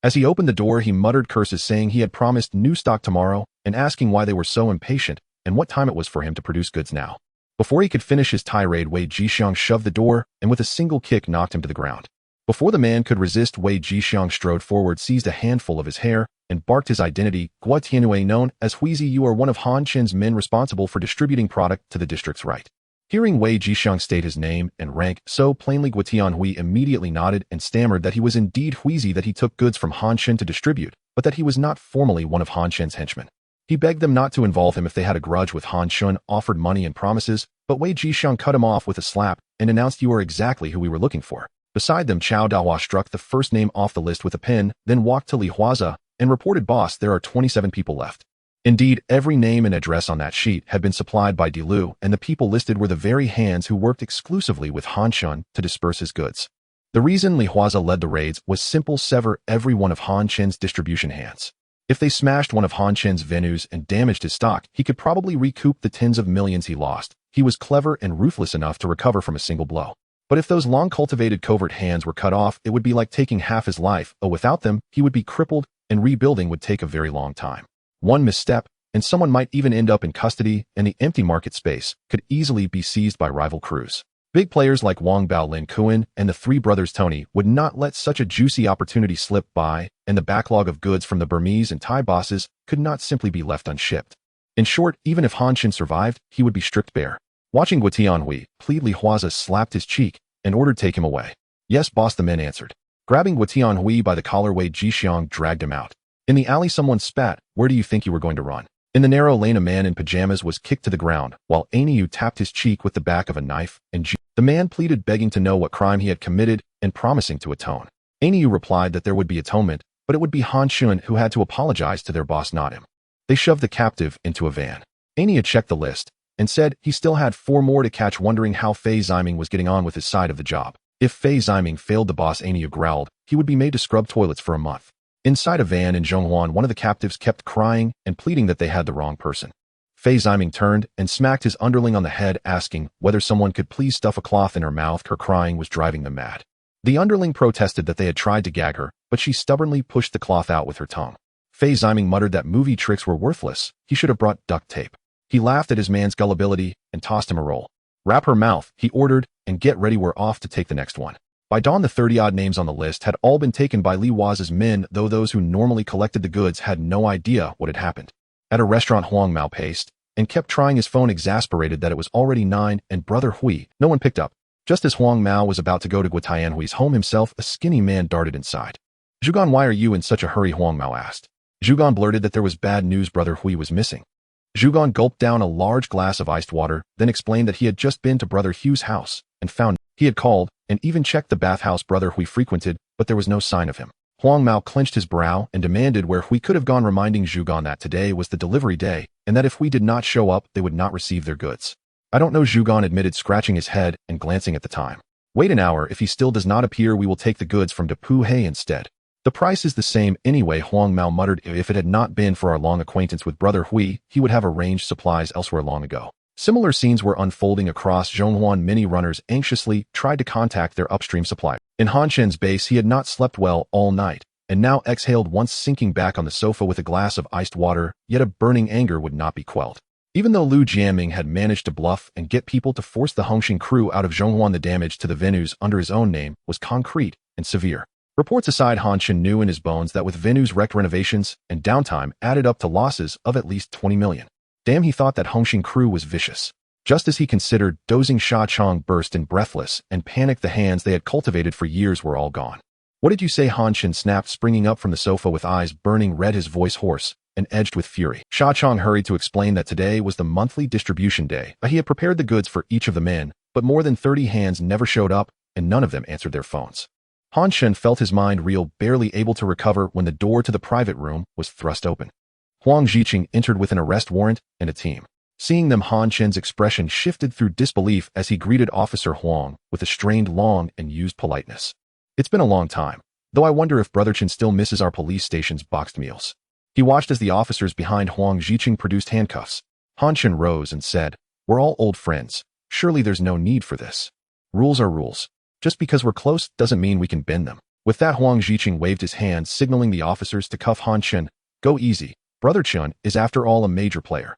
As he opened the door, he muttered curses, saying he had promised new stock tomorrow and asking why they were so impatient and what time it was for him to produce goods now. Before he could finish his tirade, Wei Jixiang shoved the door and with a single kick knocked him to the ground. Before the man could resist, Wei Jixiang strode forward, seized a handful of his hair, and barked his identity. Gua Tianhui, known as Huaze, you are one of Han Chen's men responsible for distributing product to the district's right. Hearing Wei Jixiang state his name and rank so plainly, Gua Tianhui immediately nodded and stammered that he was indeed Huaze, that he took goods from Han Chen to distribute, but that he was not formally one of Han Chen's henchmen. He begged them not to involve him if they had a grudge with Han Chen, offered money and promises, but Wei Jixiang cut him off with a slap and announced, "You are exactly who we were looking for." Beside them, Chao Dahua struck the first name off the list with a pen, then walked to Li Huaze and reported, "Boss, there are 27 people left." Indeed, every name and address on that sheet had been supplied by Dilu, and the people listed were the very hands who worked exclusively with Han Chen to disperse his goods. The reason Li Huaze led the raids was simple: sever every one of Han Chen's distribution hands. If they smashed one of Han Chen's venues and damaged his stock, he could probably recoup the tens of millions he lost. He was clever and ruthless enough to recover from a single blow. But if those long-cultivated covert hands were cut off, it would be like taking half his life. Without them, he would be crippled, and rebuilding would take a very long time. One misstep, and someone might even end up in custody, and the empty market space could easily be seized by rival crews. Big players like Wang Bao, Lin Kuan, and the three brothers Tony would not let such a juicy opportunity slip by, and the backlog of goods from the Burmese and Thai bosses could not simply be left unshipped. In short, even if Han Chen survived, he would be stripped bare. Watching Gua Tianhui plead, Li Huaze slapped his cheek and ordered, "Take him away." "Yes, boss," the men answered. Grabbing Gua Tianhui by the collar, Wei Jixiang dragged him out. In the alley, someone spat, "Where do you think you were going to run?" In the narrow lane, a man in pajamas was kicked to the ground, while Aniu tapped his cheek with the back of a knife, and the man pleaded, begging to know what crime he had committed and promising to atone. Aniu replied that there would be atonement, but it would be Han Chen who had to apologize to their boss, not him. They shoved the captive into a van. Aniu checked the list and said he still had 4 more to catch, wondering how Fei Ziming was getting on with his side of the job. If Fei Ziming failed, the boss, Aniu growled, he would be made to scrub toilets for a month. Inside a van in Zhonghuan, one of the captives kept crying and pleading that they had the wrong person. Fei Ziming turned and smacked his underling on the head, asking whether someone could please stuff a cloth in her mouth. Her crying was driving them mad. The underling protested that they had tried to gag her, but she stubbornly pushed the cloth out with her tongue. Fei Ziming muttered that movie tricks were worthless. He should have brought duct tape. He laughed at his man's gullibility and tossed him a roll. "Wrap her mouth," he ordered, "and get ready. We're off to take the next one." By dawn, the 30-odd names on the list had all been taken by Li Huaze's men, though those who normally collected the goods had no idea what had happened. At a restaurant, Huang Mao paced and kept trying his phone, exasperated that it was already 9 and Brother Hui. No one picked up. Just as Huang Mao was about to go to Gua Tianhui's home himself, a skinny man darted inside. "Zhugan, why are you in such a hurry?" Huang Mao asked. Zhugan blurted that there was bad news: Brother Hui was missing. Zhugan gulped down a large glass of iced water, then explained that he had just been to Brother Hu's house and found he had called and even checked the bathhouse Brother Hui frequented, but there was no sign of him. Huang Mao clenched his brow and demanded where Hui could have gone, reminding Zhugan that today was the delivery day and that if Hui did not show up, they would not receive their goods. "I don't know," Zhugan admitted, scratching his head and glancing at the time. "Wait an hour. If he still does not appear, we will take the goods from De Pu He instead." The price is the same anyway, Huang Mao muttered. If it had not been for our long acquaintance with Brother Hui, he would have arranged supplies elsewhere long ago. Similar scenes were unfolding across Zhonghuan. Many runners anxiously tried to contact their upstream supplier. In Han Chen's base, he had not slept well all night, and now exhaled once, sinking back on the sofa with a glass of iced water, yet a burning anger would not be quelled. Even though Lu Jiaming had managed to bluff and get people to force the Hongxing crew out of Zhonghuan, the damage to the venues under his own name was concrete and severe. Reports aside, Han Chen knew in his bones that with venues wrecked, renovations and downtime added up to losses of at least 20 million. Damn, he thought that Hongxing crew was vicious. Just as he considered, dozing Sha Chong burst in, breathless and panicked. The hands they had cultivated for years were all gone. What did you say? Han Chen snapped, springing up from the sofa with eyes burning red, his voice hoarse and edged with fury. Sha Chong hurried to explain that today was the monthly distribution day. He had prepared the goods for each of the men, but more than 30 hands never showed up, and none of them answered their phones. Han Chen felt his mind reel, barely able to recover when the door to the private room was thrust open. Huang Ziqing entered with an arrest warrant and a team. Seeing them, Han Chen's expression shifted through disbelief as he greeted Officer Huang with a strained, long and used politeness. It's been a long time, though I wonder if Brother Chen still misses our police station's boxed meals. He watched as the officers behind Huang Ziqing produced handcuffs. Han Chen rose and said, "We're all old friends. Surely there's no need for this. Rules are rules. Just because we're close doesn't mean we can bend them." With that, Huang Ziqing waved his hand, signaling the officers to cuff Han Chen. "Go easy. Brother Chen is after all a major player.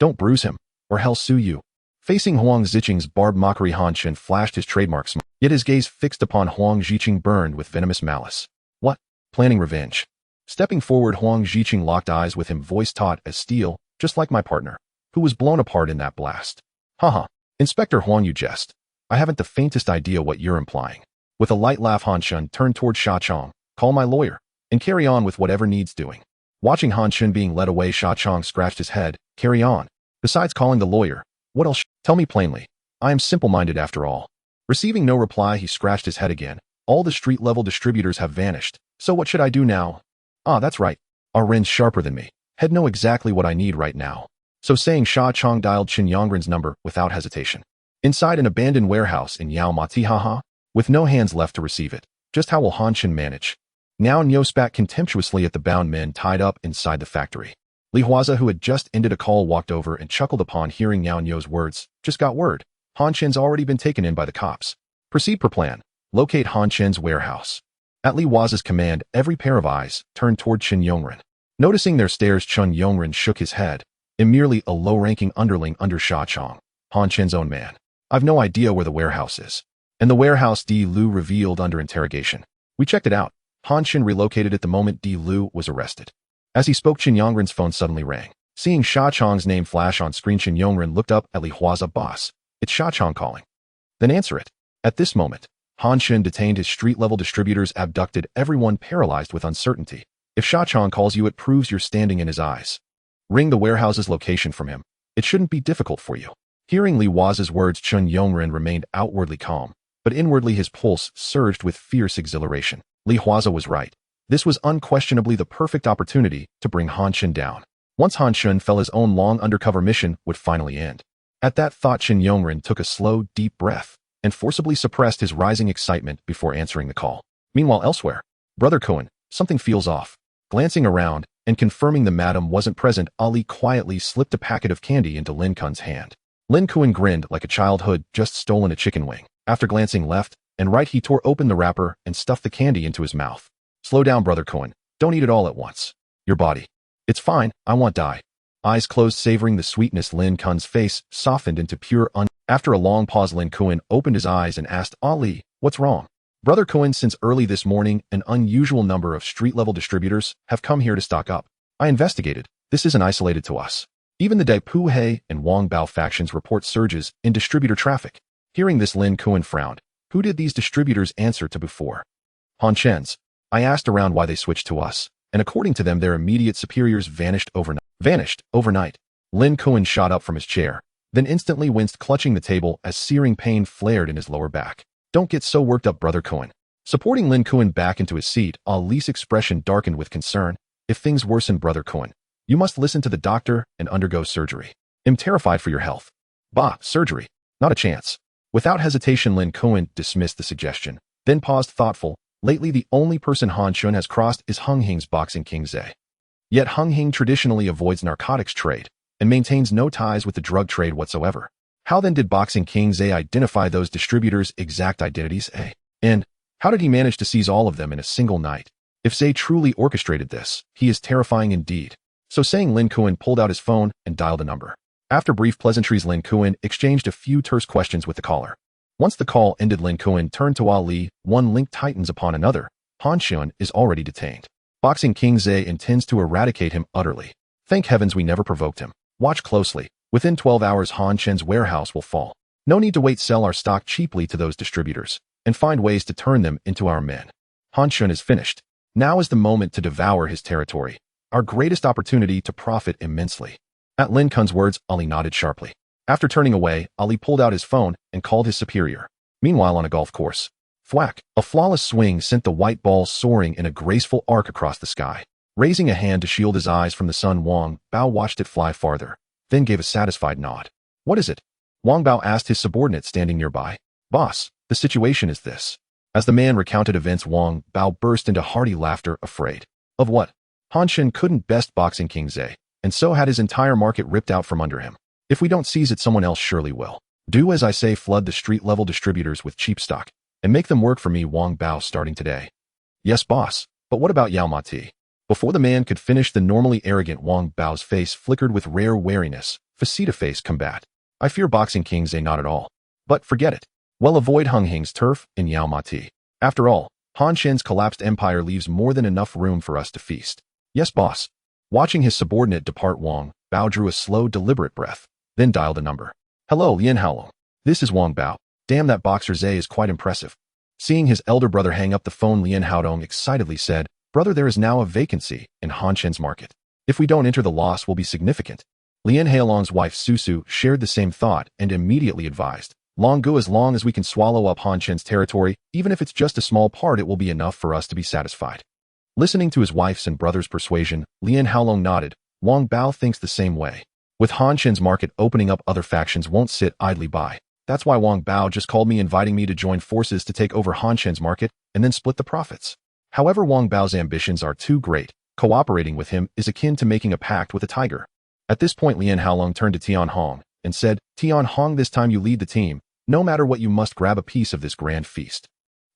Don't bruise him, or he'll sue you." Facing Huang Ziqing's barbed mockery, Han Chen flashed his trademark smile, yet his gaze fixed upon Huang Ziqing burned with venomous malice. "What? Planning revenge?" Stepping forward, Huang Ziqing locked eyes with him, voice taut as steel, "Just like my partner, who was blown apart in that blast." "Haha. Inspector Huang, you jest. I haven't the faintest idea what you're implying." With a light laugh, Han Chen turned toward Sha Chong. "Call my lawyer, and carry on with whatever needs doing." Watching Han Chen being led away, Sha Chong scratched his head. "Carry on? Besides calling the lawyer, what else? Tell me plainly. I am simple-minded after all." Receiving no reply, he scratched his head again. "All the street-level distributors have vanished, so what should I do now?" "Ah, that's right. Our Ren's sharper than me. He'd know exactly what I need right now." So saying, Sha Chong dialed Qin Yongren's number without hesitation. Inside an abandoned warehouse in Yao Ma Tihaha, with no hands left to receive it, just how will Han Chen manage? Now Niu spat contemptuously at the bound men tied up inside the factory. Li Huaze, who had just ended a call, walked over and chuckled upon hearing Niao Niu's words. "Just got word. Han Chen's already been taken in by the cops. Proceed per plan. Locate Han Chen's warehouse." At Li Huaze's command, every pair of eyes turned toward Qin Yongren. Noticing their stares, Qin Yongren shook his head. "I'm merely a low-ranking underling under Sha Chong, Han Chen's own man. I've no idea where the warehouse is." And the warehouse, Di Lu revealed under interrogation. "We checked it out. Han Chen relocated it the moment Di Lu was arrested." As he spoke, Qin Yongren's phone suddenly rang. Seeing Sha Chong's name flash on screen, Qin Yongren looked up at Li Huaze. "Boss, it's Sha Chong calling." "Then answer it." At this moment, Han Chen detained his street-level distributors, abducted everyone, paralyzed with uncertainty. "If Sha Chong calls you, it proves you're standing in his eyes. Ring the warehouse's location from him. It shouldn't be difficult for you." Hearing Li Huaze's words, Qin Yongren remained outwardly calm, but inwardly his pulse surged with fierce exhilaration. Li Huaze was right. This was unquestionably the perfect opportunity to bring Han Chen down. Once Han Chen fell, his own long undercover mission would finally end. At that thought, Qin Yongren took a slow, deep breath and forcibly suppressed his rising excitement before answering the call. Meanwhile, elsewhere, "Brother Kwun, something feels off." Glancing around and confirming the madam wasn't present, Ali quietly slipped a packet of candy into Lin Kun's hand. Lin Kun grinned like a child who'd just stolen a chicken wing. After glancing left and right, he tore open the wrapper and stuffed the candy into his mouth. "Slow down, Brother Kwun. Don't eat it all at once. Your body. It's fine, I won't die." Eyes closed, savoring the sweetness, Lin Kun's face softened into pure After a long pause, Lin Kun opened his eyes and asked, "Ali, what's wrong?" "Brother Kwun, since early this morning, an unusual number of street-level distributors have come here to stock up. I investigated. This isn't isolated to us. Even the Daipu He and Wang Bao factions report surges in distributor traffic." Hearing this, Lin Kun frowned. "Who did these distributors answer to before?" "Han Chen's. I asked around why they switched to us, and according to them, their immediate superiors vanished overnight." "Vanished overnight?" Lin Kun shot up from his chair, then instantly winced, clutching the table as searing pain flared in his lower back. "Don't get so worked up, Brother Kwun." Supporting Lin Kun back into his seat, Ali's expression darkened with concern. "If things worsen, Brother Kwun, you must listen to the doctor and undergo surgery. I'm terrified for your health." "Bah, surgery? Not a chance." Without hesitation, Lin Kun dismissed the suggestion, then paused, thoughtful. Lately, the only person Han Shun has crossed is Hung Hing's Boxing King Zhe. Yet Hung Hing traditionally avoids narcotics trade and maintains no ties with the drug trade whatsoever. How then did Boxing King Zhe identify those distributors' exact identities? And how did he manage to seize all of them in a single night? If Zhe truly orchestrated this, he is terrifying indeed. So saying, Lin Kuan pulled out his phone and dialed a number. After brief pleasantries, Lin Kuan exchanged a few terse questions with the caller. Once the call ended, Lin Kuan turned to Ali. One link tightens upon another. Han Shun is already detained. Boxing King Zhe intends to eradicate him utterly. Thank heavens we never provoked him. Watch closely. Within 12 hours, Han Shen's warehouse will fall. No need to wait. Sell our stock cheaply to those distributors and find ways to turn them into our men. Han Shun is finished. Now is the moment to devour his territory. Our greatest opportunity to profit immensely. At Lin Kuan's words, Ali nodded sharply. After turning away, Ali pulled out his phone and called his superior. Meanwhile, on a golf course, thwack, a flawless swing sent the white ball soaring in a graceful arc across the sky. Raising a hand to shield his eyes from the sun, Wang Bao watched it fly farther, then gave a satisfied nod. What is it? Wang Bao asked his subordinate standing nearby. Boss, the situation is this. As the man recounted events, Wang Bao burst into hearty laughter. Afraid of what? Han Shun couldn't best Boxing King Zhe, and so had his entire market ripped out from under him. If we don't seize it, someone else surely will. Do as I say, flood the street-level distributors with cheap stock, and make them work for me, Wang Bao, starting today. Yes, boss, but what about Yao Mati? Before the man could finish, the normally arrogant Wang Bao's face flickered with rare wariness. Faceta-face combat. I fear Boxing King Zhe not at all. But forget it. Well, avoid Hung Hing's turf in Yao Mati. After all, Han Shen's collapsed empire leaves more than enough room for us to feast. Yes, boss. Watching his subordinate depart, Wang Bao drew a slow, deliberate breath, then dialed a number. Hello, Lian Haolong. This is Wang Bao. Damn, that boxer Zhe is quite impressive. Seeing his elder brother hang up the phone, Lian Haolong excitedly said, Brother, there is now a vacancy in Han Shen's market. If we don't enter, the loss will be significant. Lian Haolong's wife Susu shared the same thought and immediately advised, Long go, as long as we can swallow up Han Shen's territory, even if it's just a small part, it will be enough for us to be satisfied. Listening to his wife's and brother's persuasion, Lian Haolong nodded. Wang Bao thinks the same way. With Han Shen's market opening up, other factions won't sit idly by. That's why Wang Bao just called me, inviting me to join forces to take over Han Shen's market and then split the profits. However, Wang Bao's ambitions are too great. Cooperating with him is akin to making a pact with a tiger. At this point, Lian Haolong turned to Tian Hong and said, Tian Hong, this time you lead the team. No matter what, you must grab a piece of this grand feast.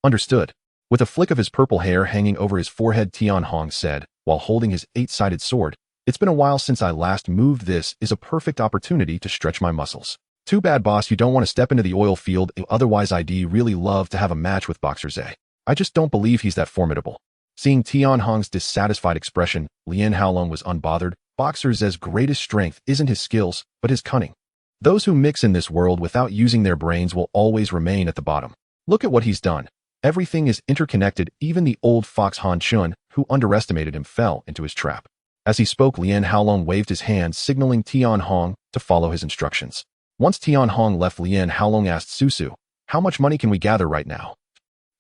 Understood. With a flick of his purple hair hanging over his forehead, Tian Hong said, while holding his 8-sided sword, It's been a while since I last moved. This is a perfect opportunity to stretch my muscles. Too bad, boss, you don't want to step into the oil field. Otherwise, I'd really love to have a match with Boxer Zhe. I just don't believe he's that formidable. Seeing Tian Hong's dissatisfied expression, Lian Haolong was unbothered. Boxer Zhe's greatest strength isn't his skills, but his cunning. Those who mix in this world without using their brains will always remain at the bottom. Look at what he's done. Everything is interconnected. Even the old fox Han Shun, who underestimated him, fell into his trap. As he spoke, Lian Haolong waved his hand, signaling Tian Hong to follow his instructions. Once Tian Hong left, Lian Haolong asked Susu, How much money can we gather right now?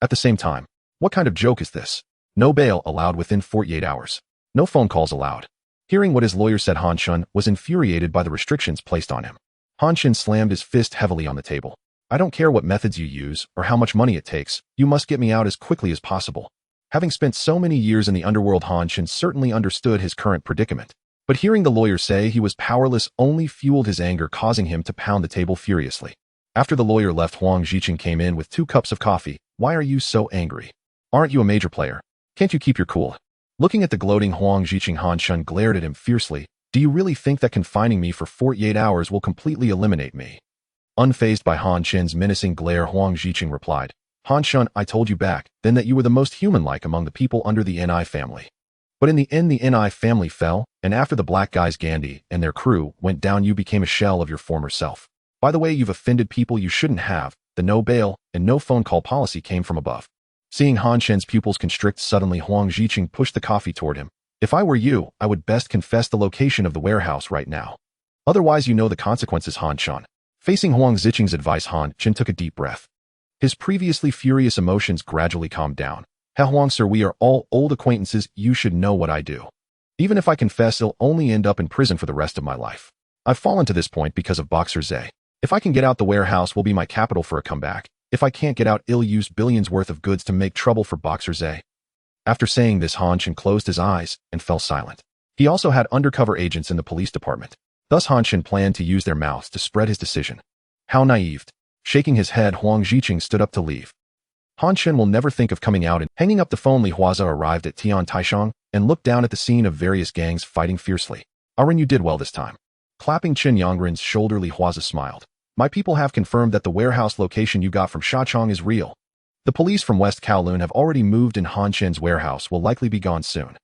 At the same time, what kind of joke is this? No bail allowed within 48 hours. No phone calls allowed. Hearing what his lawyer said, Han Shun was infuriated by the restrictions placed on him. Han Shun slammed his fist heavily on the table. I don't care what methods you use or how much money it takes. You must get me out as quickly as possible. Having spent so many years in the underworld, Han Shun certainly understood his current predicament. But hearing the lawyer say he was powerless only fueled his anger, causing him to pound the table furiously. After the lawyer left, Huang Ziqing came in with 2 cups of coffee. Why are you so angry? Aren't you a major player? Can't you keep your cool? Looking at the gloating Huang Ziqing, Han Shun glared at him fiercely. Do you really think that confining me for 48 hours will completely eliminate me? Unfazed by Han Shun's menacing glare, Huang Ziqing replied, Han Shun, I told you back then that you were the most human-like among the people under the Ni family. But in the end, the Ni family fell, and after the black guys Gandhi and their crew went down, you became a shell of your former self. By the way, you've offended people you shouldn't have. The no bail and no phone call policy came from above. Seeing Han Shun's pupils constrict suddenly, Huang Ziqing pushed the coffee toward him. If I were you, I would best confess the location of the warehouse right now. Otherwise, you know the consequences, Han Shun. Facing Huang Ziqing's advice, Han Shun took a deep breath. His previously furious emotions gradually calmed down. Huang, sir, we are all old acquaintances. You should know what I do. Even if I confess, I'll only end up in prison for the rest of my life. I've fallen to this point because of Boxer Zhe. If I can get out, the warehouse will be my capital for a comeback. If I can't get out, I'll use billions worth of goods to make trouble for Boxer Zay. After saying this, Han Shin closed his eyes and fell silent. He also had undercover agents in the police department. Thus Han Shin planned to use their mouths to spread his decision. How naive. Shaking his head, Huang Ziqing stood up to leave. Han Shin will never think of coming out. And hanging up the phone, Li Huaze arrived at Tian Taishang and looked down at the scene of various gangs fighting fiercely. Arin, you did well this time. Clapping Qin Yongren's shoulder, Li Huaze smiled. My people have confirmed that the warehouse location you got from Shachong is real. The police from West Kowloon have already moved, and Han Shin's warehouse will likely be gone soon.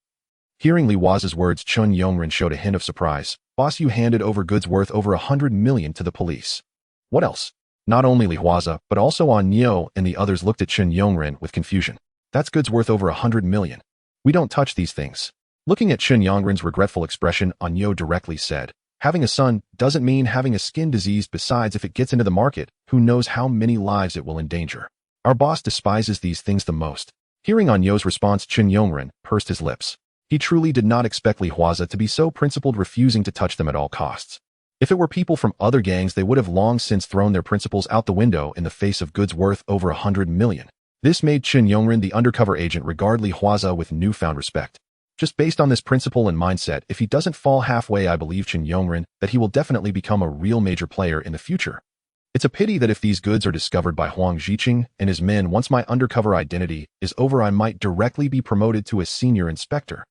Hearing Li Huaze's words, Qin Yongren showed a hint of surprise. Boss, you handed over goods worth over 100 million to the police. What else? Not only Li Huaze, but also An Nyo and the others looked at Qin Yongren with confusion. That's goods worth over 100 million. We don't touch these things. Looking at Qin Yongren's regretful expression, An Nyo directly said, having a son doesn't mean having a skin disease. Besides, if it gets into the market, who knows how many lives it will endanger. Our boss despises these things the most. Hearing An Nyo's response, Qin Yongren pursed his lips. He truly did not expect Li Huaze to be so principled, refusing to touch them at all costs. If it were people from other gangs, they would have long since thrown their principles out the window in the face of goods worth over 100 million. This made Qin Yongren, the undercover agent, regard Li Huaze with newfound respect. Just based on this principle and mindset, if he doesn't fall halfway, I believe Qin Yongren that he will definitely become a real major player in the future. It's a pity that if these goods are discovered by Huang Ziqing and his men, once my undercover identity is over, I might directly be promoted to a senior inspector.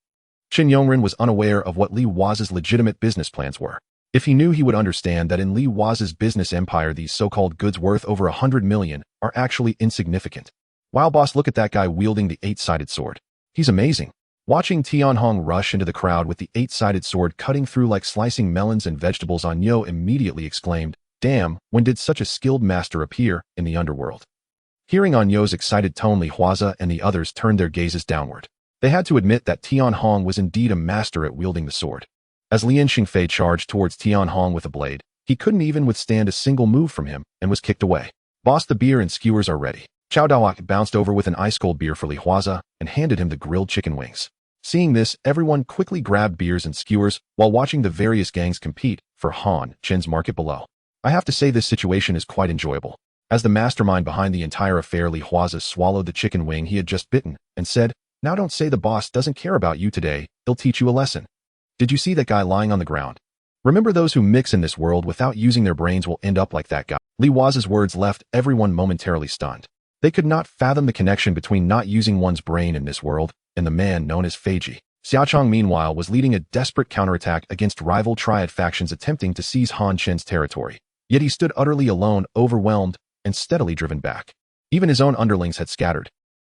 Qin Yongren was unaware of what Li Huaze's legitimate business plans were. If he knew, he would understand that in Li Huaze's business empire, these so-called goods worth over 100 million are actually insignificant. Wow, boss, look at that guy wielding the 8-sided sword. He's amazing. Watching Tian Hong rush into the crowd with the 8-sided sword cutting through like slicing melons and vegetables, An Nyo immediately exclaimed, damn, when did such a skilled master appear in the underworld? Hearing An Nyo's excited tone, Li Huaze and the others turned their gazes downward. They had to admit that Tian Hong was indeed a master at wielding the sword. As Lian Xingfei charged towards Tian Hong with a blade, he couldn't even withstand a single move from him and was kicked away. Boss, the beer and skewers are ready. Chao Dawak bounced over with an ice-cold beer for Li Huaze and handed him the grilled chicken wings. Seeing this, everyone quickly grabbed beers and skewers while watching the various gangs compete for Han Chen's market below. I have to say, this situation is quite enjoyable. As the mastermind behind the entire affair, Li Huaze swallowed the chicken wing he had just bitten and said, now don't say the boss doesn't care about you today, he'll teach you a lesson. Did you see that guy lying on the ground? Remember, those who mix in this world without using their brains will end up like that guy. Li Huaze's words left everyone momentarily stunned. They could not fathom the connection between not using one's brain in this world and the man known as Feiji. Xiaochong, meanwhile, was leading a desperate counterattack against rival Triad factions attempting to seize Han Chen's territory. Yet he stood utterly alone, overwhelmed, and steadily driven back. Even his own underlings had scattered.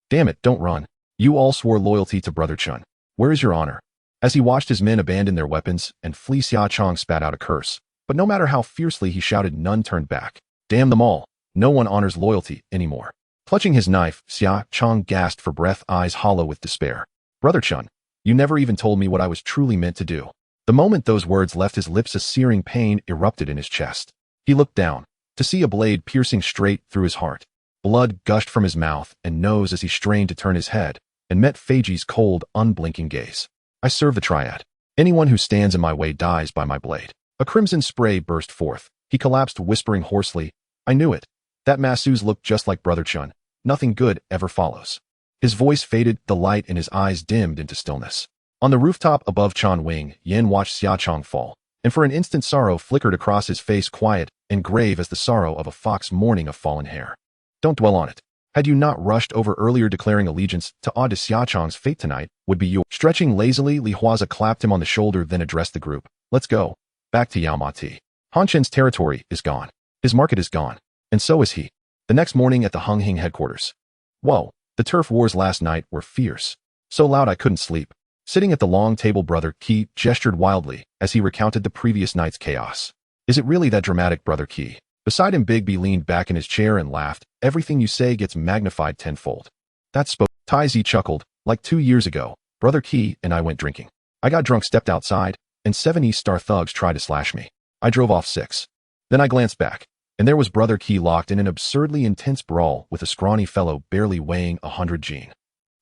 Damn it, don't run. You all swore loyalty to Brother Chun. Where is your honor? As he watched his men abandon their weapons and flee, Xiaochong spat out a curse. But no matter how fiercely he shouted, none turned back. Damn them all. No one honors loyalty anymore. Clutching his knife, Xiaochong gasped for breath, eyes hollow with despair. Brother Chun, you never even told me what I was truly meant to do. The moment those words left his lips, a searing pain erupted in his chest. He looked down to see a blade piercing straight through his heart. Blood gushed from his mouth and nose as he strained to turn his head and met Feiji's cold, unblinking gaze. I serve the Triad. Anyone who stands in my way dies by my blade. A crimson spray burst forth. He collapsed, whispering hoarsely, I knew it. That masseuse looked just like Brother Chun. Nothing good ever follows. His voice faded, the light in his eyes dimmed into stillness. On the rooftop above Chan Wing, Yin watched Xiaochong fall, and for an instant sorrow flickered across his face, quiet and grave as the sorrow of a fox mourning a fallen hare. Don't dwell on it. Had you not rushed over earlier, declaring allegiance to Aud, Xiaochong's fate tonight would be yours. Stretching lazily, Li Huaze clapped him on the shoulder, then addressed the group. Let's go. Back to Yaomati. Han Chen's territory is gone. His market is gone. And so is he. The next morning at the Hung Hing headquarters. Whoa, the turf wars last night were fierce. So loud I couldn't sleep. Sitting at the long table, Brother Qi gestured wildly as he recounted the previous night's chaos. Is it really that dramatic, Brother Qi? Beside him, Big B leaned back in his chair and laughed. Everything you say gets magnified tenfold. That spoke. Tai Zi chuckled. Like 2 years ago, Brother Qi and I went drinking. I got drunk, stepped outside, and 7 East Star thugs tried to slash me. I drove off 6. Then I glanced back, and there was Brother Qi locked in an absurdly intense brawl with a scrawny fellow barely weighing 100 Gene.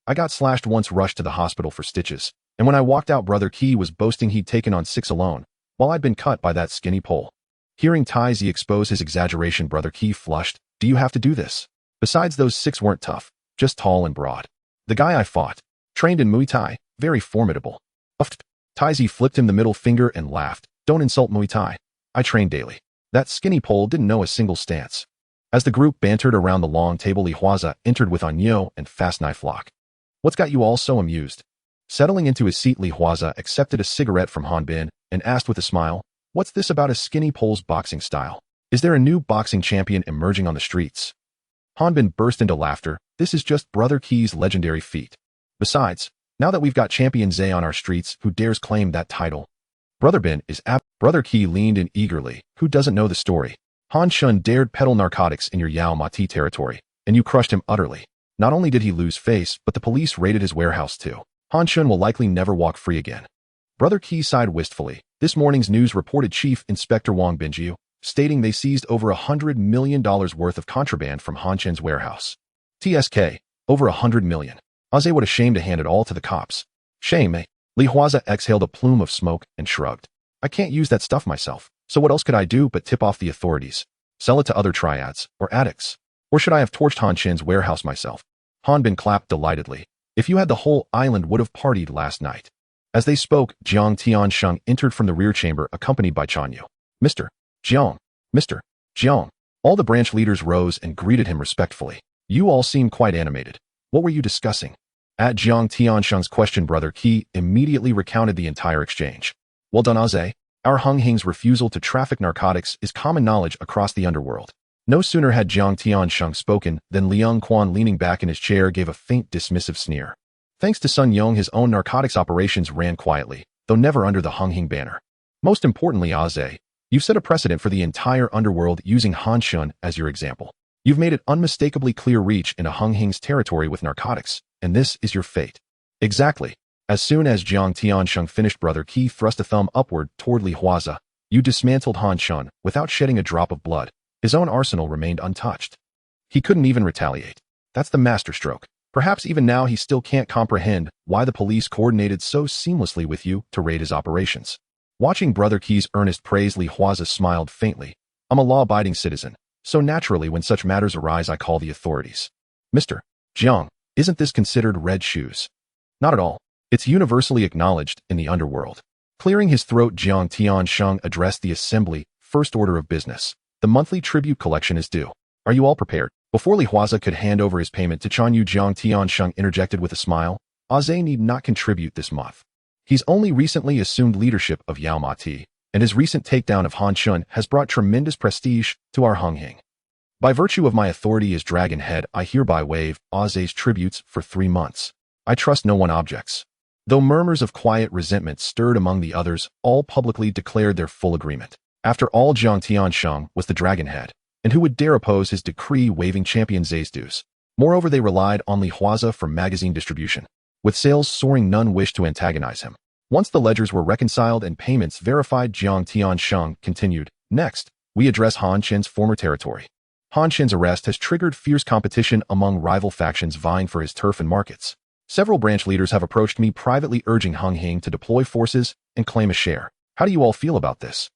I got slashed once, rushed to the hospital for stitches, and when I walked out, Brother Qi was boasting he'd taken on 6 alone, while I'd been cut by that skinny pole. Hearing Tai Zi expose his exaggeration, Brother Qi flushed. Do you have to do this? Besides, those 6 weren't tough, just tall and broad. The guy I fought, trained in Muay Thai, very formidable. Uffed. Taizi flipped him the middle finger and laughed. Don't insult Muay Thai. I train daily. That skinny pole didn't know a single stance. As the group bantered around the long table, Huaze entered with Anyo and fast knife lock. What's got you all so amused? Settling into his seat, Huaze accepted a cigarette from Han Bin and asked with a smile, what's this about a skinny pole's boxing style? Is there a new boxing champion emerging on the streets? Han Bin burst into laughter. This is just Brother Key's legendary feat. Besides, now that we've got Champion Zay on our streets, who dares claim that title? Brother Bin is Brother Key leaned in eagerly. Who doesn't know the story? Han Shun dared peddle narcotics in your Yao Mati territory, and you crushed him utterly. Not only did he lose face, but the police raided his warehouse too. Han Shun will likely never walk free again. Brother Key sighed wistfully. This morning's news reported Chief Inspector Wang Binjiu, stating they seized over $100 million worth of contraband from Han Chen's warehouse. TSK, over $100 million. Huaze would have shamed to hand it all to the cops. Shame, eh? Huaze exhaled a plume of smoke and shrugged. I can't use that stuff myself, so what else could I do but tip off the authorities? Sell it to other triads, or addicts? Or should I have torched Han Chen's warehouse myself? Han Bin clapped delightedly. If you had, the whole island would have partied last night. As they spoke, Jiang Tiansheng entered from the rear chamber accompanied by Chanyu. Mr. Jiang. Mr. Jiang. All the branch leaders rose and greeted him respectfully. You all seem quite animated. What were you discussing? At Jiang Tiansheng's question, Brother Key immediately recounted the entire exchange. Well done, Huaze. Our Hung Hing's refusal to traffic narcotics is common knowledge across the underworld. No sooner had Jiang Tiansheng spoken than Liang Quan, leaning back in his chair, gave a faint dismissive sneer. Thanks to Sun Yong, his own narcotics operations ran quietly, though never under the Hung Hing banner. Most importantly, Huaze, you've set a precedent for the entire underworld using Han Shun as your example. You've made it unmistakably clear reach into Hung Hing's territory with narcotics, and this is your fate. Exactly. As soon as Jiang Tiansheng finished, Brother Key thrust a thumb upward toward Huaze. You dismantled Han Shun without shedding a drop of blood. His own arsenal remained untouched. He couldn't even retaliate. That's the masterstroke. Perhaps even now he still can't comprehend why the police coordinated so seamlessly with you to raid his operations. Watching Brother Key's earnest praise, Huaze smiled faintly. I'm a law-abiding citizen, so naturally when such matters arise I call the authorities. Mr. Jiang, isn't this considered red shoes? Not at all. It's universally acknowledged in the underworld. Clearing his throat, Jiang Tiansheng addressed the assembly. First order of business. The monthly tribute collection is due. Are you all prepared? Before Huaze could hand over his payment to Chanyu, Jiang Tiansheng interjected with a smile. Huaze need not contribute this month. He's only recently assumed leadership of Yao Mati, and his recent takedown of Han Shun has brought tremendous prestige to our Hung Hing. By virtue of my authority as Dragon Head, I hereby waive Huaze's tributes for 3 months. I trust no one objects. Though murmurs of quiet resentment stirred among the others, all publicly declared their full agreement. After all, Jiang Tiansheng was the Dragon Head, and who would dare oppose his decree waiving Champion Zay's dues? Moreover, they relied on Huaze for magazine distribution. With sales soaring, none wished to antagonize him. Once the ledgers were reconciled and payments verified, Jiang Tiansheng continued, Next, we address Han Chen's former territory. Han Chen's arrest has triggered fierce competition among rival factions vying for his turf and markets. Several branch leaders have approached me privately urging Hung Hing to deploy forces and claim a share. How do you all feel about this?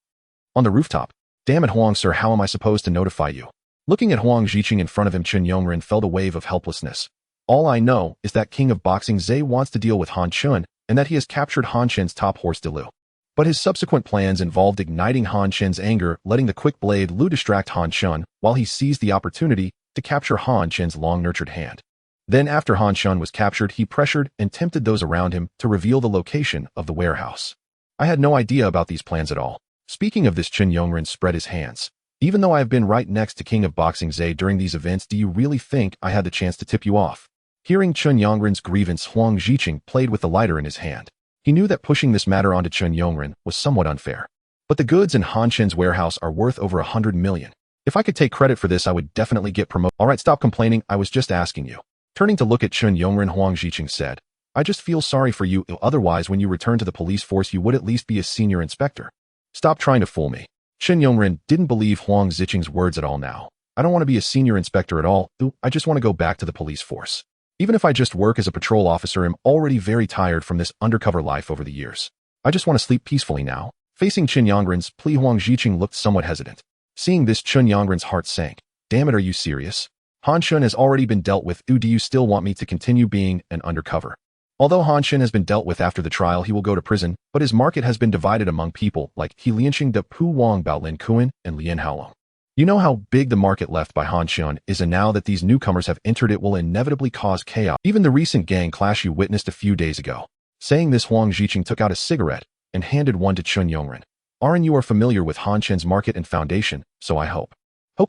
On the rooftop. Damn it, Huang, sir, how am I supposed to notify you? Looking at Huang Ziqing in front of him, Chen Yongren felt a wave of helplessness. All I know is that King of Boxing Zay wants to deal with Han Chun, and that he has captured Han Chen's top horse Dilu. But his subsequent plans involved igniting Han Chen's anger, letting the quick blade Lu distract Han Chun while he seized the opportunity to capture Han Chen's long-nurtured hand. Then after Han Chun was captured, he pressured and tempted those around him to reveal the location of the warehouse. I had no idea about these plans at all. Speaking of this, Chen Yongren spread his hands. Even though I have been right next to King of Boxing Zay during these events, do you really think I had the chance to tip you off? Hearing Chen Yongren's grievance, Huang Ziqing played with the lighter in his hand. He knew that pushing this matter onto Chen Yongren was somewhat unfair. But the goods in Han Chen's warehouse are worth over 100 million. If I could take credit for this, I would definitely get promoted. Alright, stop complaining, I was just asking you. Turning to look at Chen Yongren, Huang Ziqing said, I just feel sorry for you, otherwise when you return to the police force you would at least be a senior inspector. Stop trying to fool me. Chen Yongren didn't believe Huang Ziqing's words at all now. I don't want to be a senior inspector at all, I just want to go back to the police force. Even if I just work as a patrol officer, I'm already very tired from this undercover life over the years. I just want to sleep peacefully now. Facing Chen Yongren's plea, Huang Ziqing looked somewhat hesitant. Seeing this, Chen Yongren's heart sank. Damn it, are you serious? Han Shun has already been dealt with. Do you still want me to continue being an undercover? Although Han Shun has been dealt with after the trial, he will go to prison, but his market has been divided among people like He Lianxing de Pu Wang Bao Lin Kuan and Lian Haolong. You know how big the market left by Han Shun is, and now that these newcomers have entered it will inevitably cause chaos. Even the recent gang clash you witnessed a few days ago. Saying this, Huang Zhiqing took out a cigarette and handed one to Chun Yongren. Aren't you are familiar with Han Shun's market and foundation, so I hope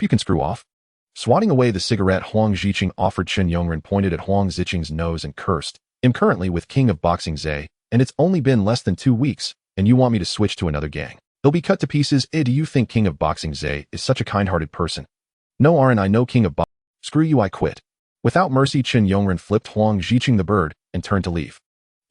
you can screw off. Swatting away the cigarette Huang Zhiqing offered, Chun Yongren pointed at Huang Zhiqing's nose and cursed. I'm currently with King of Boxing Zhe, and it's only been less than 2 weeks, and you want me to switch to another gang? They'll be cut to pieces. Do you think King of Boxing Zhe is such a kind-hearted person? No, aren't I know King of Boxing. Screw you, I quit. Without mercy, Chun Yongren flipped Huang Zhiqing the bird and turned to leave.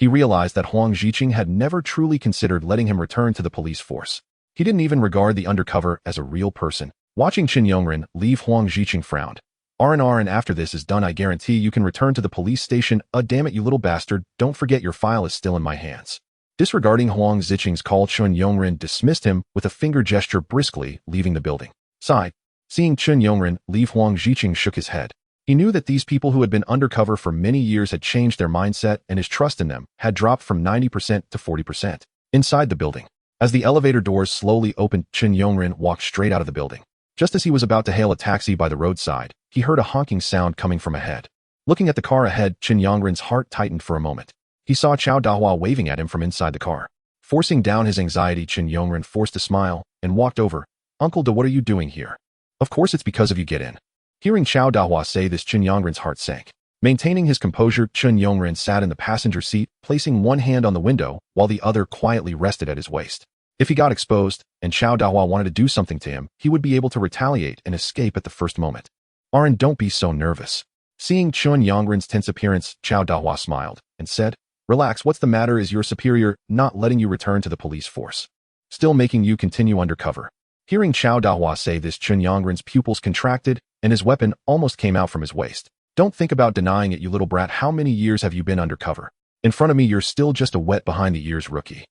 He realized that Huang Zhiqing had never truly considered letting him return to the police force. He didn't even regard the undercover as a real person. Watching Chun Yongren leave, Huang Zhiqing frowned. And after this is done, I guarantee you can return to the police station. Damn it, you little bastard, don't forget your file is still in my hands. Disregarding Huang Zhiqing's call, Chun Yongren dismissed him with a finger gesture, briskly leaving the building. Sighed. Seeing Chun Yongren leave, Huang Zhiqing shook his head. He knew that these people who had been undercover for many years had changed their mindset, and his trust in them had dropped from 90% to 40%. Inside the building, as the elevator doors slowly opened, Chun Yongren walked straight out of the building. Just as he was about to hail a taxi by the roadside, he heard a honking sound coming from ahead. Looking at the car ahead, Chun Yongren's heart tightened for a moment. He saw Chao Dahua waving at him from inside the car. Forcing down his anxiety, Chun Yongren forced a smile and walked over. Uncle De, what are you doing here? Of course it's because of you. Get in. Hearing Chao Dahua say this, Chun Yongren's heart sank. Maintaining his composure, Chun Yongren sat in the passenger seat, placing one hand on the window while the other quietly rested at his waist. If he got exposed, and Chao Dahua wanted to do something to him, he would be able to retaliate and escape at the first moment. Aran, don't be so nervous. Seeing Chun Yongren's tense appearance, Chao Dahua smiled and said, Relax, what's the matter? Is your superior not letting you return to the police force? Still making you continue undercover? Hearing Chao Dahua say this, Chun Yongren's pupils contracted, and his weapon almost came out from his waist. Don't think about denying it, you little brat. How many years have you been undercover? In front of me, you're still just a wet behind the ears rookie.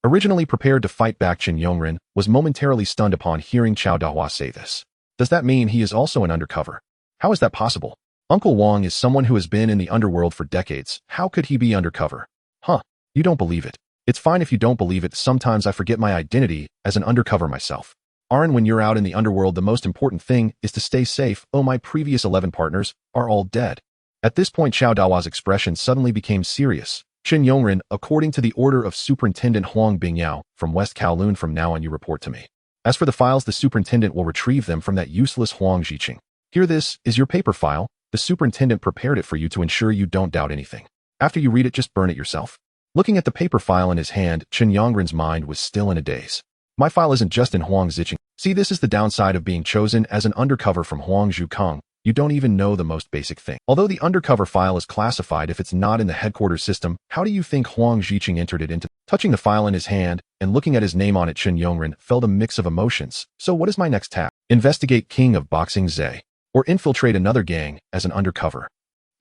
Originally prepared to fight back, Chun Yongren was momentarily stunned upon hearing Chao Dahua say this. Does that mean he is also an undercover? How is that possible? Uncle Wang is someone who has been in the underworld for decades. How could he be undercover? Huh, you don't believe it. It's fine if you don't believe it. Sometimes I forget my identity as an undercover myself. Aran, when you're out in the underworld, the most important thing is to stay safe. Oh, my previous 11 partners are all dead. At this point, Chao Dahua's expression suddenly became serious. Chun Yongren, according to the order of Superintendent Huang Bingyao from West Kowloon, from now on you report to me. As for the files, the superintendent will retrieve them from that useless Huang Zhiqing. Here, this is your paper file. The superintendent prepared it for you to ensure you don't doubt anything. After you read it, just burn it yourself. Looking at the paper file in his hand, Chun Yongren's mind was still in a daze. My file isn't just in Huang Zhiqing. See, this is the downside of being chosen as an undercover from Huang Zhukang. You don't even know the most basic thing. Although the undercover file is classified if it's not in the headquarters system, how do you think Huang Zhiqing entered it into? Touching the file in his hand and looking at his name on it, Chun Yongren felt a mix of emotions. So what is my next task? Investigate King of Boxing Zhe, or infiltrate another gang as an undercover?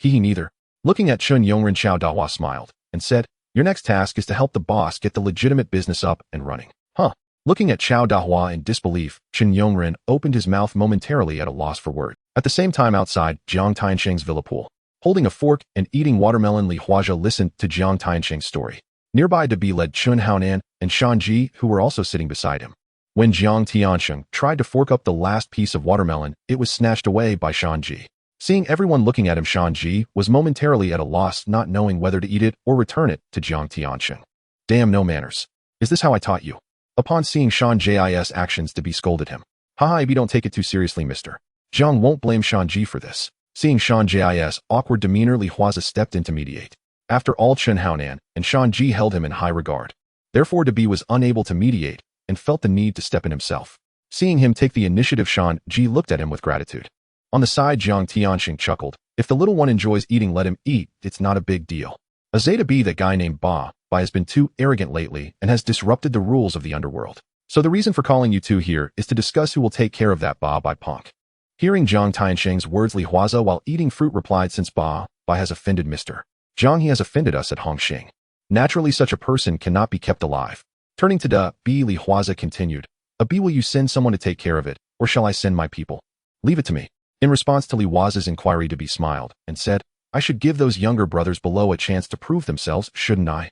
Neither. Looking at Chun Yongren, Chao Dahua smiled and said, your next task is to help the boss get the legitimate business up and running. Huh. Looking at Chao Dahua in disbelief, Chun Yongren opened his mouth momentarily at a loss for words. At the same time, outside Jiang Tiansheng's villa pool, holding a fork and eating watermelon, Li Huaze listened to Jiang Tiansheng's story. Nearby, Debi led Chun Haonan and Shan Ji, who were also sitting beside him. When Jiang Tiansheng tried to fork up the last piece of watermelon, it was snatched away by Shan Ji. Seeing everyone looking at him, Shan Ji was momentarily at a loss, not knowing whether to eat it or return it to Jiang Tiansheng. Damn, no manners. Is this how I taught you? Upon seeing Shan Ji's actions, Debi scolded him. Haha, Ibi, don't take it too seriously, mister. Jiang won't blame Shan Ji for this. Seeing Shan Ji's awkward demeanor, Li Huaze stepped in to mediate. After all, Chun Haonan and Shan Ji held him in high regard. Therefore, Debi was unable to mediate and felt the need to step in himself. Seeing him take the initiative, Shan Ji looked at him with gratitude. On the side, Jiang Tiansheng chuckled. If the little one enjoys eating, let him eat. It's not a big deal. A Zeta B, that guy named Ba has been too arrogant lately and has disrupted the rules of the underworld. So the reason for calling you two here is to discuss who will take care of that Ba by Ponk. Hearing Jiang Tiansheng's words, Li Huaze, while eating fruit, replied, since Ba has offended Mr. Jiang, he has offended us at Hung Hing. Naturally, such a person cannot be kept alive. Turning to Da B, Li Huaze continued, B, will you send someone to take care of it, or shall I send my people? Leave it to me. In response to Li Huaze's inquiry, Dabi smiled and said, I should give those younger brothers below a chance to prove themselves, shouldn't I?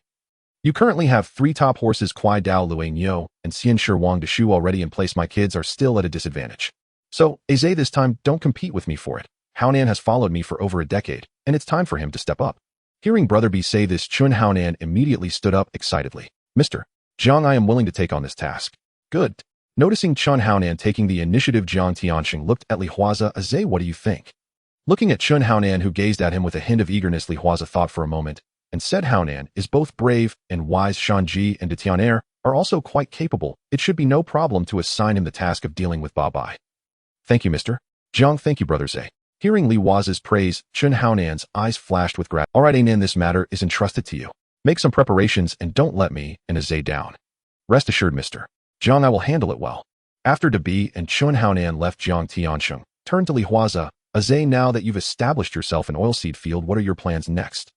You currently have 3 top horses Kwai Dao Luang Yo and Xian Shi Wang Deshu already in place. My kids are still at a disadvantage. So, Aze, this time, don't compete with me for it. Haonan has followed me for over a decade, and it's time for him to step up. Hearing Brother B say this, Chun Haonan immediately stood up excitedly. Mr. Jiang, I am willing to take on this task. Good. Noticing Chun Haonan taking the initiative, Jiang Tianxing looked at Li Huaze. Aze, what do you think? Looking at Chun Haonan, who gazed at him with a hint of eagerness, Li Huaze thought for a moment and said, Haonan is both brave and wise. Shanji and Detianer are also quite capable. It should be no problem to assign him the task of dealing with Ba Bai. Thank you, Mr. Jiang. Thank you, Brother Zhe. Hearing Li Huaze's praise, Chun Haonan's eyes flashed with gratitude. All right, Anan, this matter is entrusted to you. Make some preparations and don't let me and Aze down. Rest assured, Mr. Jiang, I will handle it well. After Dabi and Chun Haonan left, Jiang Tianxing turned to Li Huaze. Aze, now that you've established yourself in oilseed field, what are your plans next?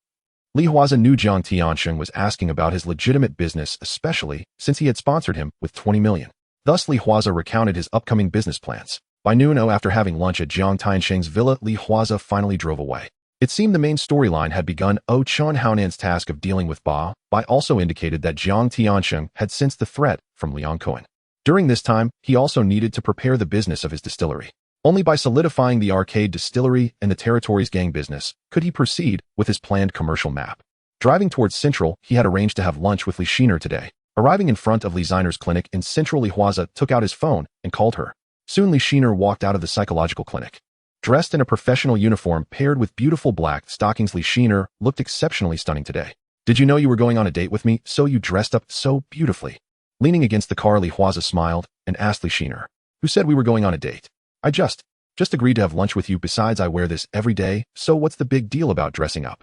Li Huaze knew Jiang Tianxing was asking about his legitimate business, especially since he had sponsored him with 20 million. Thus, Li Huaze recounted his upcoming business plans. By noon, after having lunch at Jiang Tianxing's villa, Li Huaze finally drove away. It seemed the main storyline had begun. Chun Haonan's task of dealing with Ba Bai also indicated that Jiang Tianxing had sensed the threat from Liang Kwun. During this time, he also needed to prepare the business of his distillery. Only by solidifying the arcade distillery and the territory's gang business could he proceed with his planned commercial map. Driving towards Central, he had arranged to have lunch with Li Shiner today. Arriving in front of Li Ziner's clinic in Central, Li Huaze took out his phone and called her. Soon Li Shiner walked out of the psychological clinic. Dressed in a professional uniform paired with beautiful black stockings, Li Shiner looked exceptionally stunning today. Did you know you were going on a date with me, so you dressed up so beautifully? Leaning against the car, Li Huaze smiled and asked Li Shiner, who said we were going on a date? I just agreed to have lunch with you. Besides, I wear this every day, so what's the big deal about dressing up?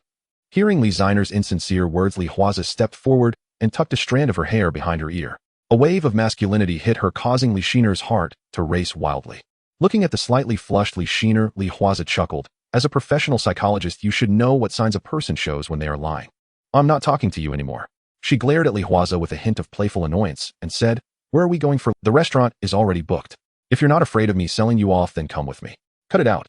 Hearing Li Ziner's insincere words, Li Huaze stepped forward and tucked a strand of her hair behind her ear. A wave of masculinity hit her, causing Li Shiner's heart to race wildly. Looking at the slightly flushed Li Shiner, Li Huaze chuckled. As a professional psychologist, you should know what signs a person shows when they are lying. I'm not talking to you anymore. She glared at Li Huaze with a hint of playful annoyance and said, where are we going for? The restaurant is already booked. If you're not afraid of me selling you off, then come with me. Cut it out.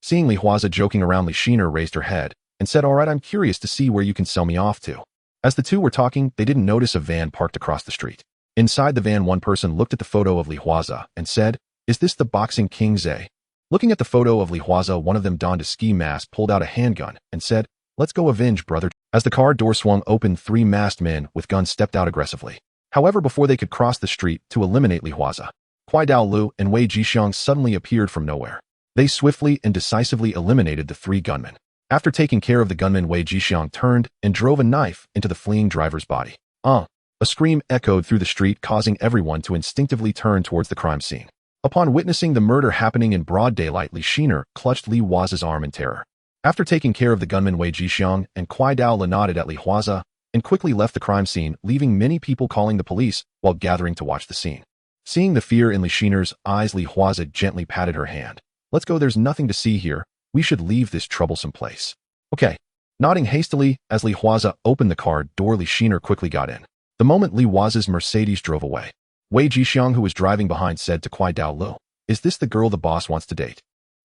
Seeing Li Huaze joking around, Li Shiner raised her head and said, all right, I'm curious to see where you can sell me off to. As the two were talking, they didn't notice a van parked across the street. Inside the van, one person looked at the photo of Li Huaze and said, is this the boxing king Zhe? Looking at the photo of Li Huaze, one of them donned a ski mask, pulled out a handgun, and said, let's go avenge, brother. As the car door swung open, 3 masked men with guns stepped out aggressively. However, before they could cross the street to eliminate Li Huaze, Kwai Dao Lu and Wei Jixiang suddenly appeared from nowhere. They swiftly and decisively eliminated the 3 gunmen. After taking care of the gunman, Wei Jixiang turned and drove a knife into the fleeing driver's body. A scream echoed through the street, causing everyone to instinctively turn towards the crime scene. Upon witnessing the murder happening in broad daylight, Li Shiner clutched Li Huaze's arm in terror. After taking care of the gunman, Wei Jixiang and Kwai Dao Lu nodded at Li Huaze and quickly left the crime scene, leaving many people calling the police while gathering to watch the scene. Seeing the fear in Li Shiner's eyes, Li Huaze gently patted her hand. Let's go, there's nothing to see here. We should leave this troublesome place. Okay. Nodding hastily as Li Huaze opened the car door, Li Shiner quickly got in. The moment Li Huaze's Mercedes drove away, Wei Jixiang, who was driving behind, said to Kwai Dao Lu, is this the girl the boss wants to date?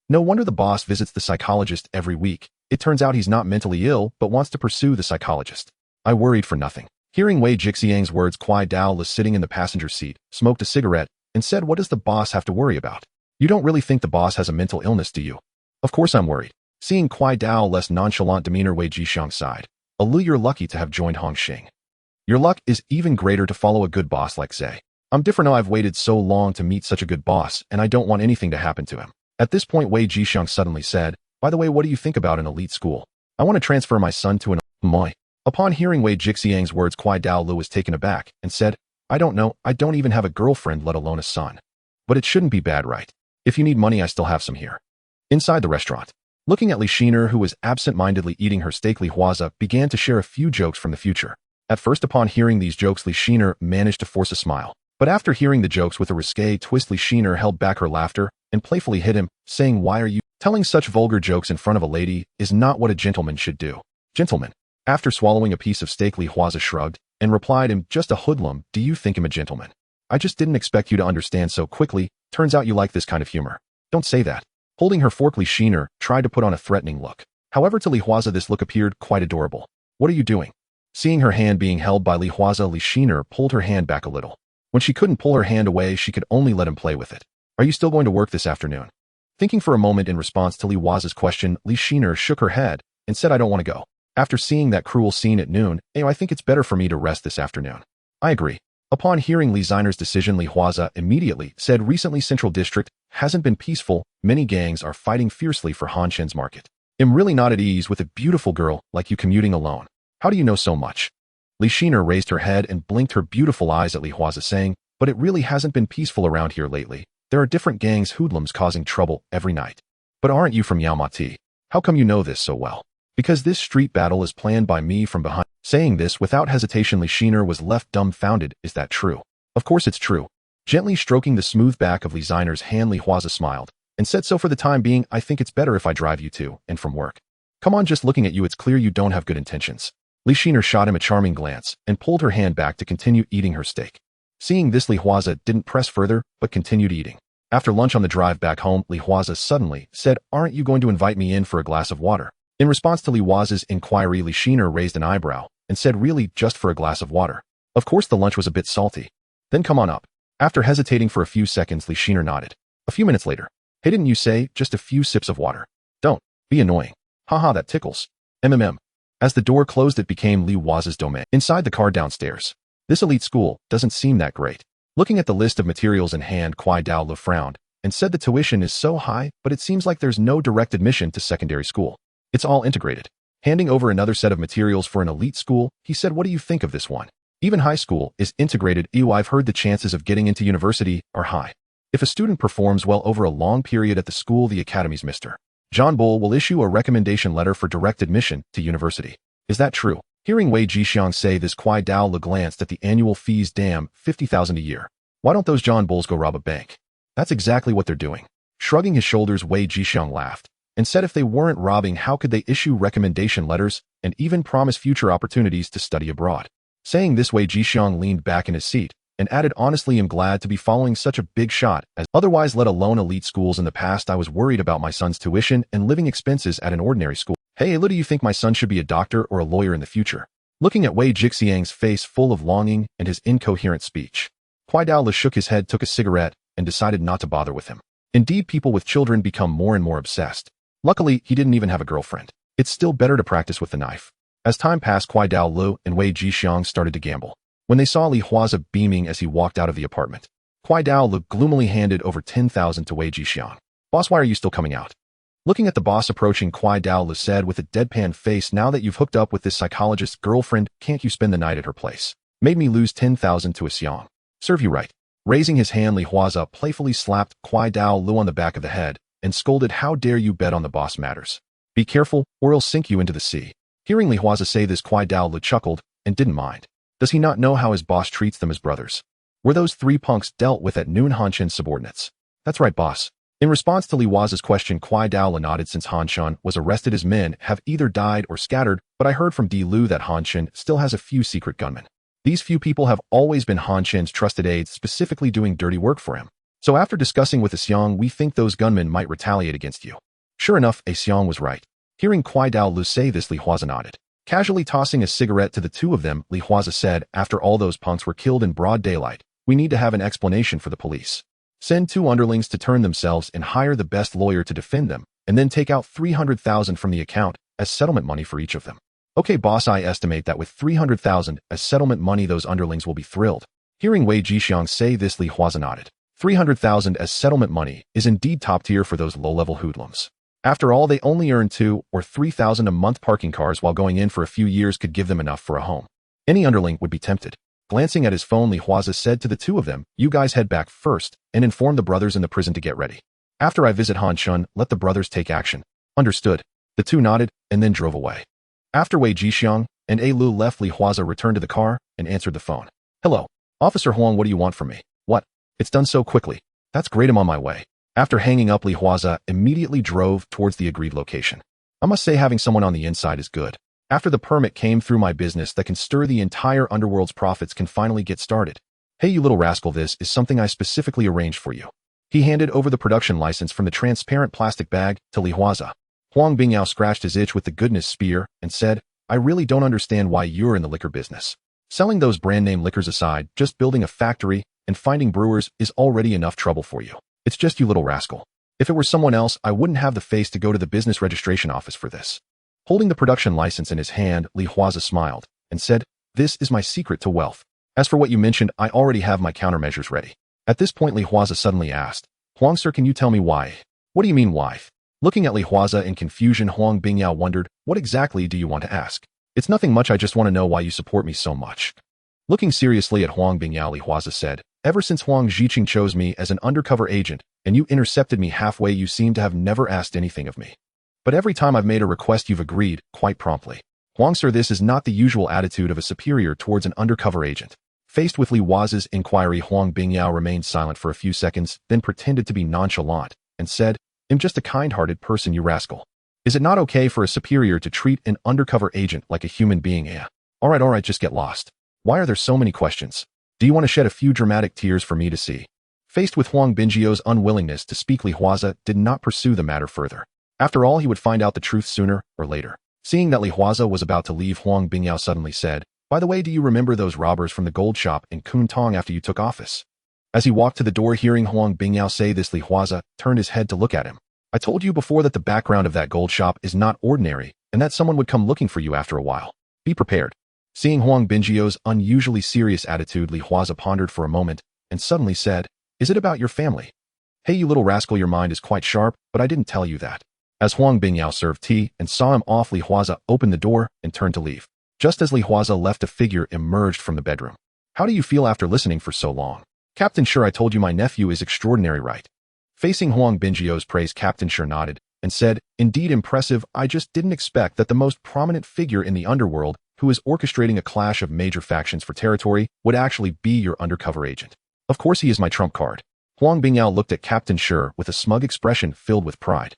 No wonder the boss visits the psychologist every week. It turns out he's not mentally ill, but wants to pursue the psychologist. I worried for nothing. Hearing Wei Jixiang's words, Kwai Dao Lu, sitting in the passenger seat, smoked a cigarette and said, what does the boss have to worry about? You don't really think the boss has a mental illness, do you? Of course I'm worried. Seeing Kwai Dao Lu's nonchalant demeanor, Wei Jixiang sighed. Alu, you're lucky to have joined Hung Hing. Your luck is even greater to follow a good boss like Zhe. I'm different now. I've waited so long to meet such a good boss, and I don't want anything to happen to him. At this point, Wei Jixiang suddenly said, by the way, what do you think about an elite school? I want to transfer my son to an Moi. Upon hearing Wei Jixiang's words, Kwai Dao Lu was taken aback and said, I don't know, I don't even have a girlfriend, let alone a son. But it shouldn't be bad, right? If you need money, I still have some here. Inside the restaurant, looking at Li Shiner, who was absent-mindedly eating her steak, Li Huaze began to share a few jokes from the future. At first, upon hearing these jokes, Li Shiner managed to force a smile. But after hearing the jokes with a risque twist, Li Shiner held back her laughter and playfully hit him, saying, why are you telling such vulgar jokes in front of a lady is not what a gentleman should do. Gentleman. After swallowing a piece of steak, Li Huaze shrugged and replied, I'm just a hoodlum. Do you think I'm a gentleman? I just didn't expect you to understand so quickly. Turns out you like this kind of humor. Don't say that. Holding her fork, Li Shiner tried to put on a threatening look. However, to Li Huaze this look appeared quite adorable. What are you doing? Seeing her hand being held by Li Huaze, Li Shiner pulled her hand back a little. When she couldn't pull her hand away, she could only let him play with it. Are you still going to work this afternoon? Thinking for a moment in response to Li Huaze's question, Li Shiner shook her head and said, I don't want to go. After seeing that cruel scene at noon, I think it's better for me to rest this afternoon. I agree. Upon hearing Li Shiner's decision, Li Huaze immediately said, recently Central District hasn't been peaceful. Many gangs are fighting fiercely for Han Shen's market. I'm really not at ease with a beautiful girl like you commuting alone. How do you know so much? Li Shiner raised her head and blinked her beautiful eyes at Li Huaze, saying, but it really hasn't been peaceful around here lately. There are different gangs hoodlums causing trouble every night. But aren't you from Yaomati? How come you know this so well? Because this street battle is planned by me from behind. Saying this without hesitation, Li Shiner was left dumbfounded. Is that true? Of course it's true. Gently stroking the smooth back of Li Shiner's hand, Li Huaze smiled and said, so for the time being, I think it's better if I drive you to and from work. Come on, just looking at you, it's clear you don't have good intentions. Li Shiner shot him a charming glance and pulled her hand back to continue eating her steak. Seeing this, Li Huaze didn't press further, but continued eating. After lunch on the drive back home, Li Huaze suddenly said, aren't you going to invite me in for a glass of water? In response to Li Huaze's inquiry, Li Shiner raised an eyebrow and said, really, just for a glass of water? Of course the lunch was a bit salty. Then come on up. After hesitating for a few seconds, Li Shiner nodded. A few minutes later, hey, didn't you say just a few sips of water? Don't be annoying. Haha, that tickles. MMM. As the door closed, it became Li Huaze's domain. Inside the car downstairs. This elite school doesn't seem that great. Looking at the list of materials in hand, Kwai Dao Lu frowned and said the tuition is so high, but it seems like there's no direct admission to secondary school. It's all integrated. Handing over another set of materials for an elite school, he said, what do you think of this one? Even high school is integrated. I've heard the chances of getting into university are high. If a student performs well over a long period at the school, the academy's Mr. John Bull will issue a recommendation letter for direct admission to university. Is that true? Hearing Wei Jixiang say this, Kwai Dao Lu glanced at the annual fees. Damn, 50,000 a year. Why don't those John Bulls go rob a bank? That's exactly what they're doing. Shrugging his shoulders, Wei Jixiang laughed and said if they weren't robbing, how could they issue recommendation letters and even promise future opportunities to study abroad? Saying this, Wei Jixiang leaned back in his seat and added, honestly, I'm glad to be following such a big shot as otherwise, let alone elite schools. In the past, I was worried about my son's tuition and living expenses at an ordinary school. Hey, Lu, do you think my son should be a doctor or a lawyer in the future? Looking at Wei Jixiang's face full of longing and his incoherent speech, Kwai Dao Lu shook his head, took a cigarette, and decided not to bother with him. Indeed, people with children become more and more obsessed. Luckily, he didn't even have a girlfriend. It's still better to practice with the knife. As time passed, Kwai Dao Lu and Wei Jixiang started to gamble. When they saw Li Huaze beaming as he walked out of the apartment, Kwai Dao Lu gloomily handed over 10,000 to Wei Jixiang. Boss, why are you still coming out? Looking at the boss approaching, Kwai Dao Lu said with a deadpan face, now that you've hooked up with this psychologist's girlfriend, can't you spend the night at her place? Made me lose 10,000 to a xiang. Serve you right. Raising his hand, Li Huaze playfully slapped Kwai Dao Lu on the back of the head and scolded, how dare you bet on the boss matters? Be careful, or he'll sink you into the sea. Hearing Li Huaze say this, Kwai Dao Lu chuckled and didn't mind. Does he not know how his boss treats them as brothers? Were those three punks dealt with at noon Han Shen's subordinates? That's right, boss. In response to Li Huaze's question, Kwai Dao Lu nodded. Since Han Shen was arrested, his men have either died or scattered, but I heard from Di Lu that Han Shen still has a few secret gunmen. These few people have always been Han Shen's trusted aides, specifically doing dirty work for him. So after discussing with the Xiang, we think those gunmen might retaliate against you. Sure enough, a Xiang was right. Hearing Kwai Dao Lu say this, Li Huaze nodded. Casually tossing a cigarette to the two of them, Li Huaze said, after all those punks were killed in broad daylight, we need to have an explanation for the police. Send 2 underlings to turn themselves and hire the best lawyer to defend them, and then take out 300,000 from the account as settlement money for each of them. Okay, boss, I estimate that with 300,000 as settlement money, those underlings will be thrilled. Hearing Wei Jixiang say this, Li Huaze nodded. 300,000 as settlement money is indeed top tier for those low-level hoodlums. After all, they only earn 2 or 3,000 a month. Parking cars while going in for a few years could give them enough for a home. Any underling would be tempted. Glancing at his phone, Li Huaze said to the two of them, you guys head back first and inform the brothers in the prison to get ready. After I visit Han Shen, let the brothers take action. Understood. The two nodded and then drove away. After Wei Jixiang and A Lu left, Li Huaze returned to the car and answered the phone. Hello. Officer Huang, what do you want from me? What? It's done so quickly. That's great, I'm on my way. After hanging up, Li Huaze immediately drove towards the agreed location. I must say, having someone on the inside is good. After the permit came through, my business that can stir the entire Underworld's profits can finally get started. Hey, you little rascal, this is something I specifically arranged for you. He handed over the production license from the transparent plastic bag to Li Huaze. Huang Bingyao scratched his itch with the goodness spear and said, I really don't understand why you're in the liquor business. Selling those brand name liquors aside, just building a factory and finding brewers is already enough trouble for you. It's just you little rascal. If it were someone else, I wouldn't have the face to go to the business registration office for this. Holding the production license in his hand, Li Huaze smiled and said, This is my secret to wealth. As for what you mentioned, I already have my countermeasures ready. At this point, Li Huaze suddenly asked, Huang sir, can you tell me why? What do you mean why? Looking at Li Huaze in confusion, Huang Bingyao wondered, What exactly do you want to ask? It's nothing much, I just want to know why you support me so much. Looking seriously at Huang Bingyao, Li Huaze said, Ever since Huang Zhiqing chose me as an undercover agent and you intercepted me halfway, you seem to have never asked anything of me. But every time I've made a request, you've agreed, quite promptly. Huang sir, this is not the usual attitude of a superior towards an undercover agent. Faced with Li Huaze's inquiry, Huang Bingyao remained silent for a few seconds, then pretended to be nonchalant and said, I'm just a kind-hearted person, you rascal. Is it not okay for a superior to treat an undercover agent like a human being? Yeah. All right, just get lost. Why are there so many questions? Do you want to shed a few dramatic tears for me to see? Faced with Huang Bingyao's unwillingness to speak, Li Huaze did not pursue the matter further. After all, he would find out the truth sooner or later. Seeing that Li Huaze was about to leave, Huang Bingyao suddenly said, By the way, do you remember those robbers from the gold shop in Kwun Tong after you took office? As he walked to the door, hearing Huang Bingyao say this, Li Huaze turned his head to look at him. I told you before that the background of that gold shop is not ordinary and that someone would come looking for you after a while. Be prepared. Seeing Huang Bingyao's unusually serious attitude, Li Huaze pondered for a moment and suddenly said, Is it about your family? Hey, you little rascal, your mind is quite sharp, but I didn't tell you that. As Huang Bingyao served tea and saw him off, Li Huaze opened the door and turned to leave. Just as Li Huaze left, a figure emerged from the bedroom. How do you feel after listening for so long? Captain Sure, I told you my nephew is extraordinary, right? Facing Huang Bingyao's praise, Captain Sure nodded and said, Indeed impressive. I just didn't expect that the most prominent figure in the underworld, who is orchestrating a clash of major factions for territory, would actually be your undercover agent. Of course he is my trump card. Huang Bingyao looked at Captain Sure with a smug expression filled with pride.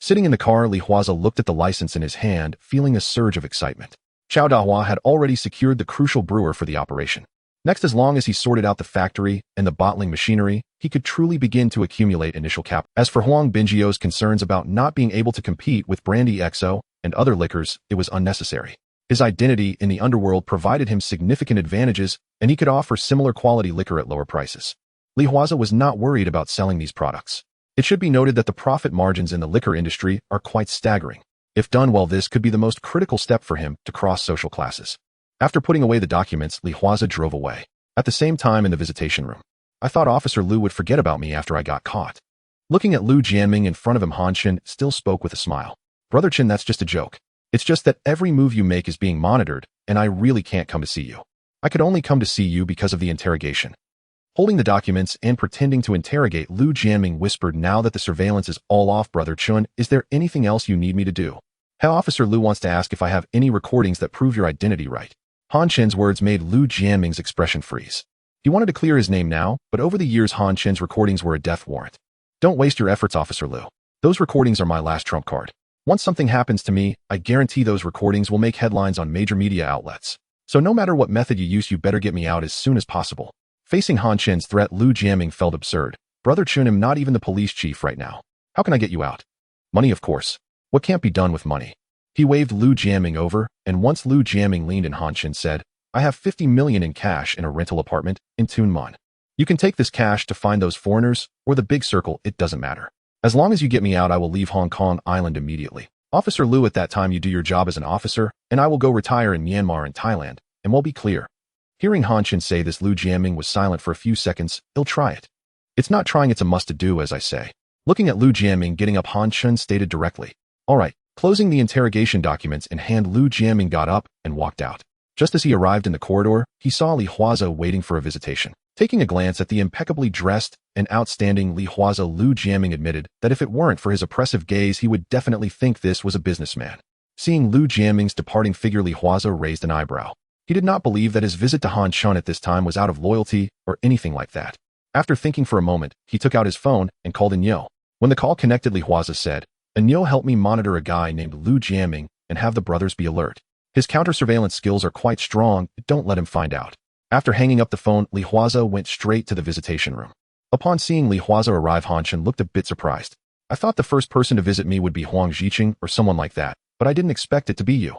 Sitting in the car, Li Huaze looked at the license in his hand, feeling a surge of excitement. Chao Dahua had already secured the crucial brewer for the operation. Next, as long as he sorted out the factory and the bottling machinery, he could truly begin to accumulate initial capital. As for Huang Bingyao's concerns about not being able to compete with brandy XO and other liquors, it was unnecessary. His identity in the underworld provided him significant advantages, and he could offer similar quality liquor at lower prices. Li Huaze was not worried about selling these products. It should be noted that the profit margins in the liquor industry are quite staggering. If done well, this could be the most critical step for him to cross social classes. After putting away the documents, Li Huaze drove away. At the same time, in the visitation room, I thought Officer Lu would forget about me after I got caught. Looking at Lu Jianming in front of him, Han Chen still spoke with a smile. Brother Chen, that's just a joke. It's just that every move you make is being monitored, and I really can't come to see you. I could only come to see you because of the interrogation. Holding the documents and pretending to interrogate, Lu Jianming whispered, Now that the surveillance is all off, Brother Chun, is there anything else you need me to do? How Officer Lu wants to ask if I have any recordings that prove your identity, right? Han Chen's words made Lu Jianming's expression freeze. He wanted to clear his name now, but over the years Han Chen's recordings were a death warrant. Don't waste your efforts, Officer Lu. Those recordings are my last trump card. Once something happens to me, I guarantee those recordings will make headlines on major media outlets. So no matter what method you use, you better get me out as soon as possible. Facing Han Chen's threat, Lu Jianming felt absurd. Brother Chun, I'm not even the police chief right now. How can I get you out? Money, of course. What can't be done with money? He waved Lu Jianming over, and once Lu Jianming leaned in, Han Chen said, I have 50 million in cash in a rental apartment in Tunman. You can take this cash to find those foreigners, or the big circle, it doesn't matter. As long as you get me out, I will leave Hong Kong Island immediately. Officer Lu, at that time you do your job as an officer, and I will go retire in Myanmar and Thailand, and we'll be clear. Hearing Han Chen say this, Lu Jianming was silent for a few seconds. He'll try it. It's not trying, it's a must-do, as I say. Looking at Lu Jianming getting up, Han Chen stated directly, All right. Closing the interrogation documents in hand, Lu Jianming got up and walked out. Just as he arrived in the corridor, he saw Li Huaze waiting for a visitation. Taking a glance at the impeccably dressed and outstanding Li Huaze, Lu Jianming admitted that if it weren't for his oppressive gaze, he would definitely think this was a businessman. Seeing Lu Jianming's departing figure, Li Huaze raised an eyebrow. He did not believe that his visit to Han Chen at this time was out of loyalty or anything like that. After thinking for a moment, he took out his phone and called Inyo. When the call connected, Li Huaze said, Inyo, help me monitor a guy named Lu Jianming and have the brothers be alert. His counter-surveillance skills are quite strong, but don't let him find out. After hanging up the phone, Li Huaze went straight to the visitation room. Upon seeing Li Huaze arrive, Han Shen looked a bit surprised. I thought the first person to visit me would be Huang Zhiqing or someone like that, but I didn't expect it to be you.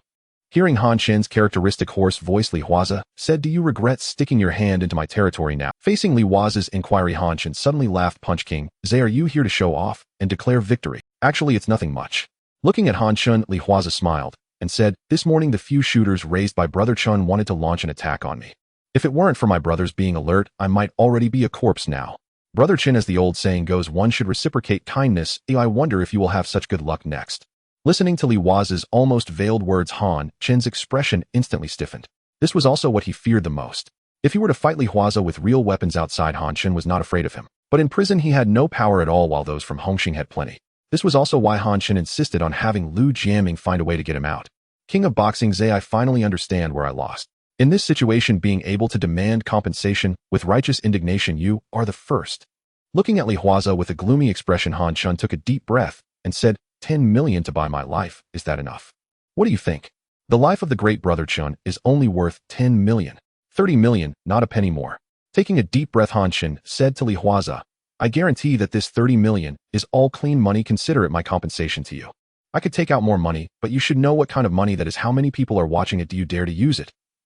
Hearing Han Shen's characteristic hoarse voice, Li Huaze said, "Do you regret sticking your hand into my territory now?" Facing Li Huaze's inquiry, Han Shen suddenly laughed. "Punch King, Zay, are you here to show off and declare victory?" "Actually, it's nothing much." Looking at Han Shen, Li Huaze smiled and said, "This morning the few shooters raised by Brother Chun wanted to launch an attack on me. If it weren't for my brothers being alert, I might already be a corpse now. Brother Chin, as the old saying goes, one should reciprocate kindness. I wonder if you will have such good luck next." Listening to Li Huaze's almost veiled words, Han Chen's expression instantly stiffened. This was also what he feared the most. If he were to fight Li Huaze with real weapons outside, Han Chen was not afraid of him. But in prison he had no power at all, while those from Hung Hing had plenty. This was also why Han Chen insisted on having Lu Jiaming find a way to get him out. "King of Boxing Zay, I finally understand where I lost. In this situation, being able to demand compensation with righteous indignation, you are the first." Looking at Li Huaze with a gloomy expression, Han Chen took a deep breath and said, 10 million to buy my life, is that enough? What do you think? The life of the great Brother Chun is only worth 10 million. 30 million, not a penny more. Taking a deep breath, Han Chen said to Li Huaze, "I guarantee that this 30 million is all clean money. Consider it my compensation to you. I could take out more money, but you should know what kind of money that is. How many people are watching it? Do you dare to use it?"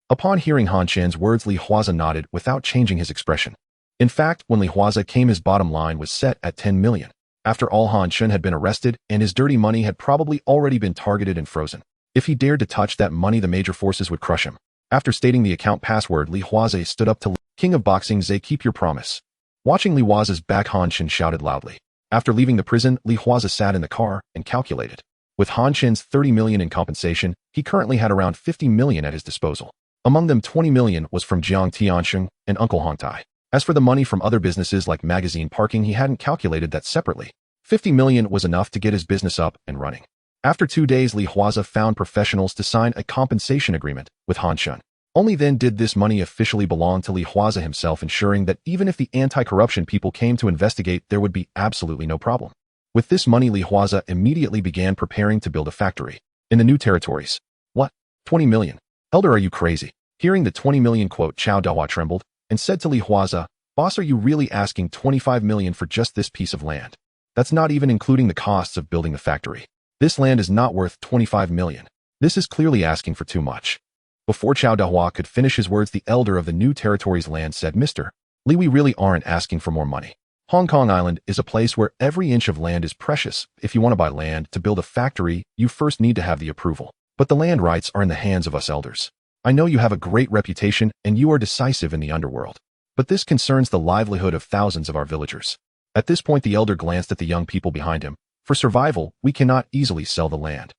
Upon hearing Han Chen's words, Li Huaze nodded without changing his expression. In fact, when Li Huaze came, his bottom line was set at 10 million. After all, Han Chen had been arrested, and his dirty money had probably already been targeted and frozen. If he dared to touch that money, the major forces would crush him. After stating the account password, Li Huaze stood up to King of Boxing Zay, "Keep your promise." Watching Li Huaze's back, Han Chen shouted loudly. After leaving the prison, Li Huaze sat in the car and calculated. With Han Chen's 30 million in compensation, he currently had around 50 million at his disposal. Among them, 20 million was from Jiang Tiansheng and Uncle Hong Tai. As for the money from other businesses like magazine parking, he hadn't calculated that separately. 50 million was enough to get his business up and running. After 2 days, Li Huaze found professionals to sign a compensation agreement with Han Chen. Only then did this money officially belong to Li Huaze himself, ensuring that even if the anti-corruption people came to investigate, there would be absolutely no problem. With this money, Li Huaze immediately began preparing to build a factory in the new territories. "What? 20 million? Elder, are you crazy?" Hearing the 20 million quote, Chao Dahua trembled and said to Li Huaze, "Boss, are you really asking 25 million for just this piece of land? That's not even including the costs of building the factory. This land is not worth 25 million. This is clearly asking for too much." Before Chao Dahua could finish his words, the elder of the new territory's land said, "Mr. Li, we really aren't asking for more money. Hong Kong Island is a place where every inch of land is precious. If you want to buy land to build a factory, you first need to have the approval. But the land rights are in the hands of us elders. I know you have a great reputation and you are decisive in the underworld. But this concerns the livelihood of thousands of our villagers." At this point, the elder glanced at the young people behind him. "For survival, we cannot easily sell the land.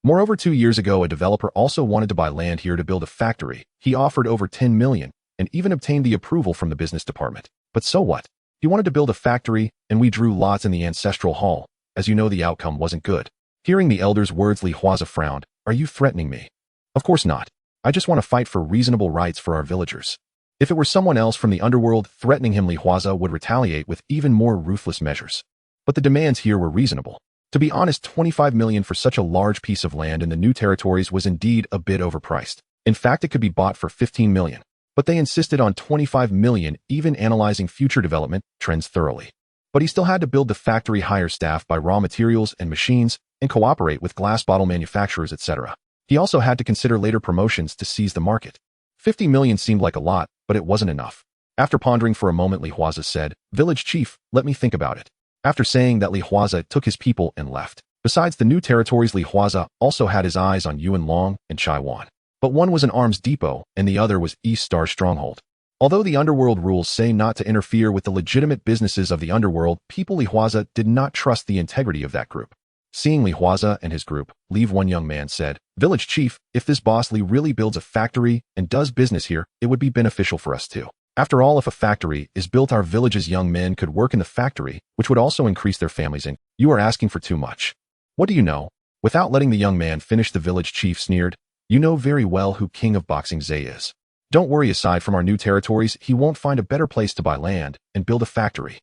Moreover, 2 years ago, a developer also wanted to buy land here to build a factory. He offered over 10 million and even obtained the approval from the business department. But so what? He wanted to build a factory, and we drew lots in the ancestral hall. As you know, the outcome wasn't good." Hearing the elder's words, Li Huaze frowned. "Are you threatening me?" "Of course not. I just want to fight for reasonable rights for our villagers." If it were someone else from the underworld threatening him, Li Huaze would retaliate with even more ruthless measures. But the demands here were reasonable. To be honest, 25 million for such a large piece of land in the new territories was indeed a bit overpriced. In fact, it could be bought for 15 million. But they insisted on 25 million, even analyzing future development trends thoroughly. But he still had to build the factory, hire staff, buy raw materials and machines, and cooperate with glass bottle manufacturers, etc. He also had to consider later promotions to seize the market. 50 million seemed like a lot, but it wasn't enough. After pondering for a moment, Li Huaze said, "Village chief, let me think about it." After saying that, Li Huaze took his people and left. Besides the new territories, Li Huaze also had his eyes on Yuan Long and Chai Wan. But one was an arms depot, and the other was East Star Stronghold. Although the underworld rules say not to interfere with the legitimate businesses of the underworld, people Li Huaze did not trust the integrity of that group. Seeing Li Huaze and his group leave, one young man said, "Village chief, if this boss Li really builds a factory and does business here, it would be beneficial for us too. After all, if a factory is built, our village's young men could work in the factory, which would also increase their families' income." "You are asking for too much. What do you know?" Without letting the young man finish, the village chief sneered, "You know very well who King of Boxing Zay is. Don't worry, aside from our new territories, he won't find a better place to buy land and build a factory.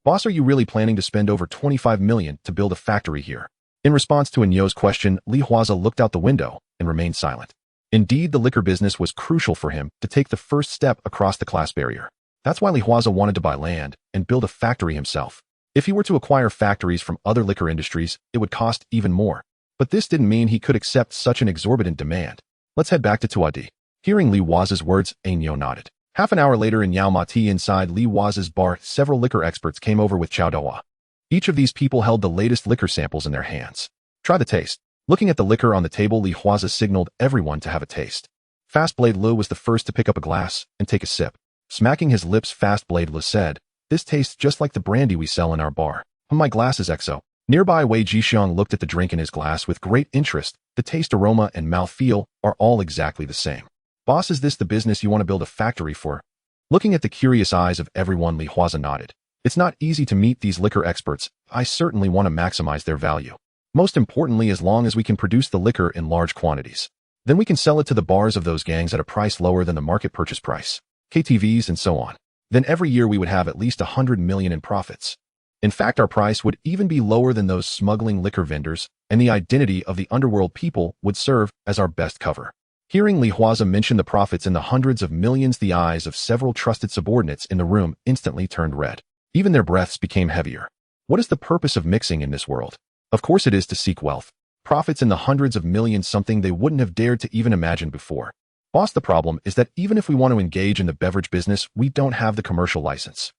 Boss, are you really planning to spend over 25 million to build a factory here?" In response to Nyo's question, Li Huaze looked out the window and remained silent. Indeed, the liquor business was crucial for him to take the first step across the class barrier. That's why Li Huaze wanted to buy land and build a factory himself. If he were to acquire factories from other liquor industries, it would cost even more. But this didn't mean he could accept such an exorbitant demand. Let's head back to Tuadi. Hearing Li Huaze's words, Ainyo nodded. Half an hour later in Yao Ma Ti inside Li Huaze's bar, several liquor experts came over with Chao Dahua. Each of these people held the latest liquor samples in their hands. Try the taste. Looking at the liquor on the table, Li Huaze signaled everyone to have a taste. Fast Blade Lu was the first to pick up a glass and take a sip. Smacking his lips, Fast Blade Lu said, "This tastes just like the brandy we sell in our bar. My glass is XO." Nearby, Wei Jixiang looked at the drink in his glass with great interest. The taste, aroma, and mouthfeel are all exactly the same. Boss, is this the business you want to build a factory for? Looking at the curious eyes of everyone, Li Huaze nodded. It's not easy to meet these liquor experts. I certainly want to maximize their value. Most importantly, as long as we can produce the liquor in large quantities, then we can sell it to the bars of those gangs at a price lower than the market purchase price, KTVs and so on. Then every year we would have at least 100 million in profits. In fact, our price would even be lower than those smuggling liquor vendors, and the identity of the Underworld people would serve as our best cover. Hearing Li Huaze mention the profits in the hundreds of millions, the eyes of several trusted subordinates in the room instantly turned red. Even their breaths became heavier. What is the purpose of mixing in this world? Of course it is to seek wealth. Profits in the hundreds of millions, something they wouldn't have dared to even imagine before. Boss, the problem is that even if we want to engage in the beverage business, we don't have the commercial license.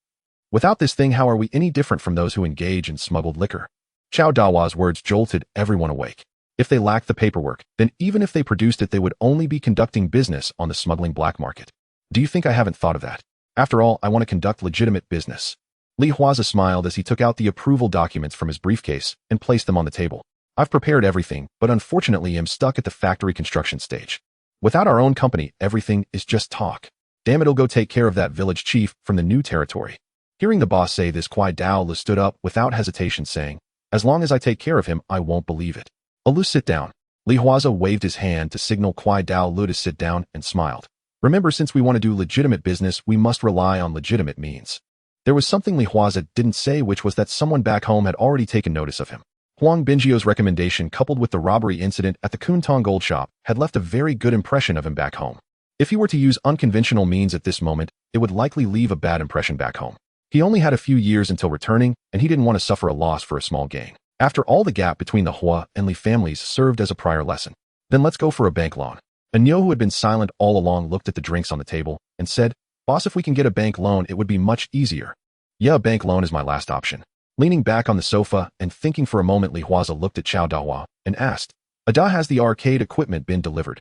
Without this thing, how are we any different from those who engage in smuggled liquor? Chao Dahua's words jolted everyone awake. If they lacked the paperwork, then even if they produced it, they would only be conducting business on the smuggling black market. Do you think I haven't thought of that? After all, I want to conduct legitimate business. Li Huaze smiled as he took out the approval documents from his briefcase and placed them on the table. I've prepared everything, but unfortunately am stuck at the factory construction stage. Without our own company, everything is just talk. Damn, it'll go take care of that village chief from the new territory. Hearing the boss say this, Kwai Dao Lu stood up without hesitation, saying, as long as I take care of him, I won't believe it. Lu, sit down. Li Huaze waved his hand to signal Kwai Dao Lu to sit down and smiled. Remember, since we want to do legitimate business, we must rely on legitimate means. There was something Li Huaze didn't say, which was that someone back home had already taken notice of him. Huang Bingio's recommendation, coupled with the robbery incident at the Kwun Tong gold shop, had left a very good impression of him back home. If he were to use unconventional means at this moment, it would likely leave a bad impression back home. He only had a few years until returning, and he didn't want to suffer a loss for a small gain. After all, the gap between the Hua and Li families served as a prior lesson. Then let's go for a bank loan. Anyo, who had been silent all along, looked at the drinks on the table and said, boss, if we can get a bank loan, it would be much easier. Yeah, a bank loan is my last option. Leaning back on the sofa and thinking for a moment, Li Huaze looked at Chao Dahua and asked, Ada, has the arcade equipment been delivered?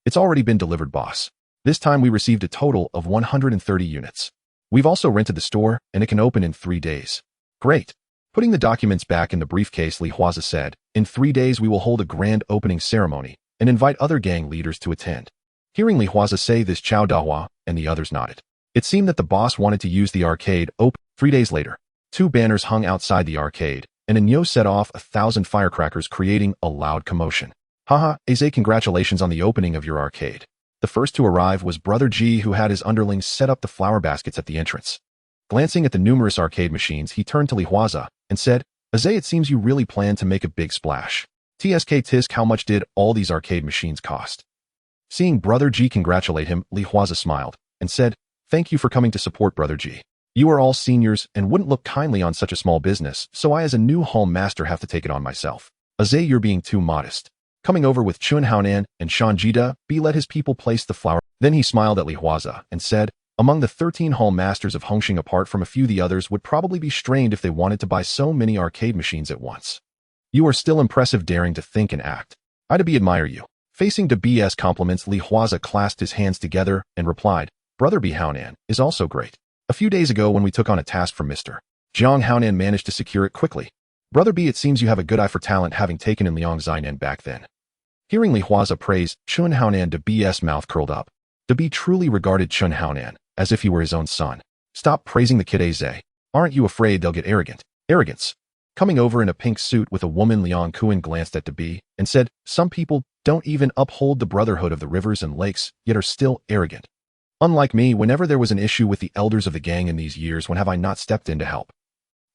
It's already been delivered, boss. This time we received a total of 130 units. We've also rented the store, and it can open in 3 days. Great. Putting the documents back in the briefcase, Li Huaze said, in 3 days we will hold a grand opening ceremony and invite other gang leaders to attend. Hearing Li Huaze say this, Chao Dahua and the others nodded. It seemed that the boss wanted to use the arcade open. 3 days later, 2 banners hung outside the arcade, and Anyo set off 1,000 firecrackers, creating a loud commotion. Haha, Aze, congratulations on the opening of your arcade. The first to arrive was Brother G, who had his underlings set up the flower baskets at the entrance. Glancing at the numerous arcade machines, he turned to Li Huaze and said, Aze, it seems you really plan to make a big splash. TSK Tisk, how much did all these arcade machines cost? Seeing Brother G congratulate him, Li Huaze smiled and said, thank you for coming to support, Brother G. You are all seniors and wouldn't look kindly on such a small business, so I as a new home master have to take it on myself. Aze, you're being too modest. Coming over with Chun Haonan and Shan Jida, B let his people place the flower. Then he smiled at Li Huaze and said, among the 13 hall masters of Hung Hing, apart from a few, the others would probably be strained if they wanted to buy so many arcade machines at once. You are still impressive, daring to think and act. I to be admire you. Facing De BS compliments, Li Huaze clasped his hands together and replied, Brother B Haonan is also great. A few days ago, when we took on a task from Mr. Jiang, Haonan managed to secure it quickly. Brother B, it seems you have a good eye for talent, having taken in Liang Xinan back then. Hearing Li Huaze praise Chun Haonan, De BS mouth curled up. De B truly regarded Chun Haonan as if he were his own son. Stop praising the kid, Aze. Aren't you afraid they'll get arrogant? Arrogance. Coming over in a pink suit with a woman, Liang Kuan glanced at De B and said, some people don't even uphold the brotherhood of the rivers and lakes, yet are still arrogant. Unlike me, whenever there was an issue with the elders of the gang in these years, when have I not stepped in to help?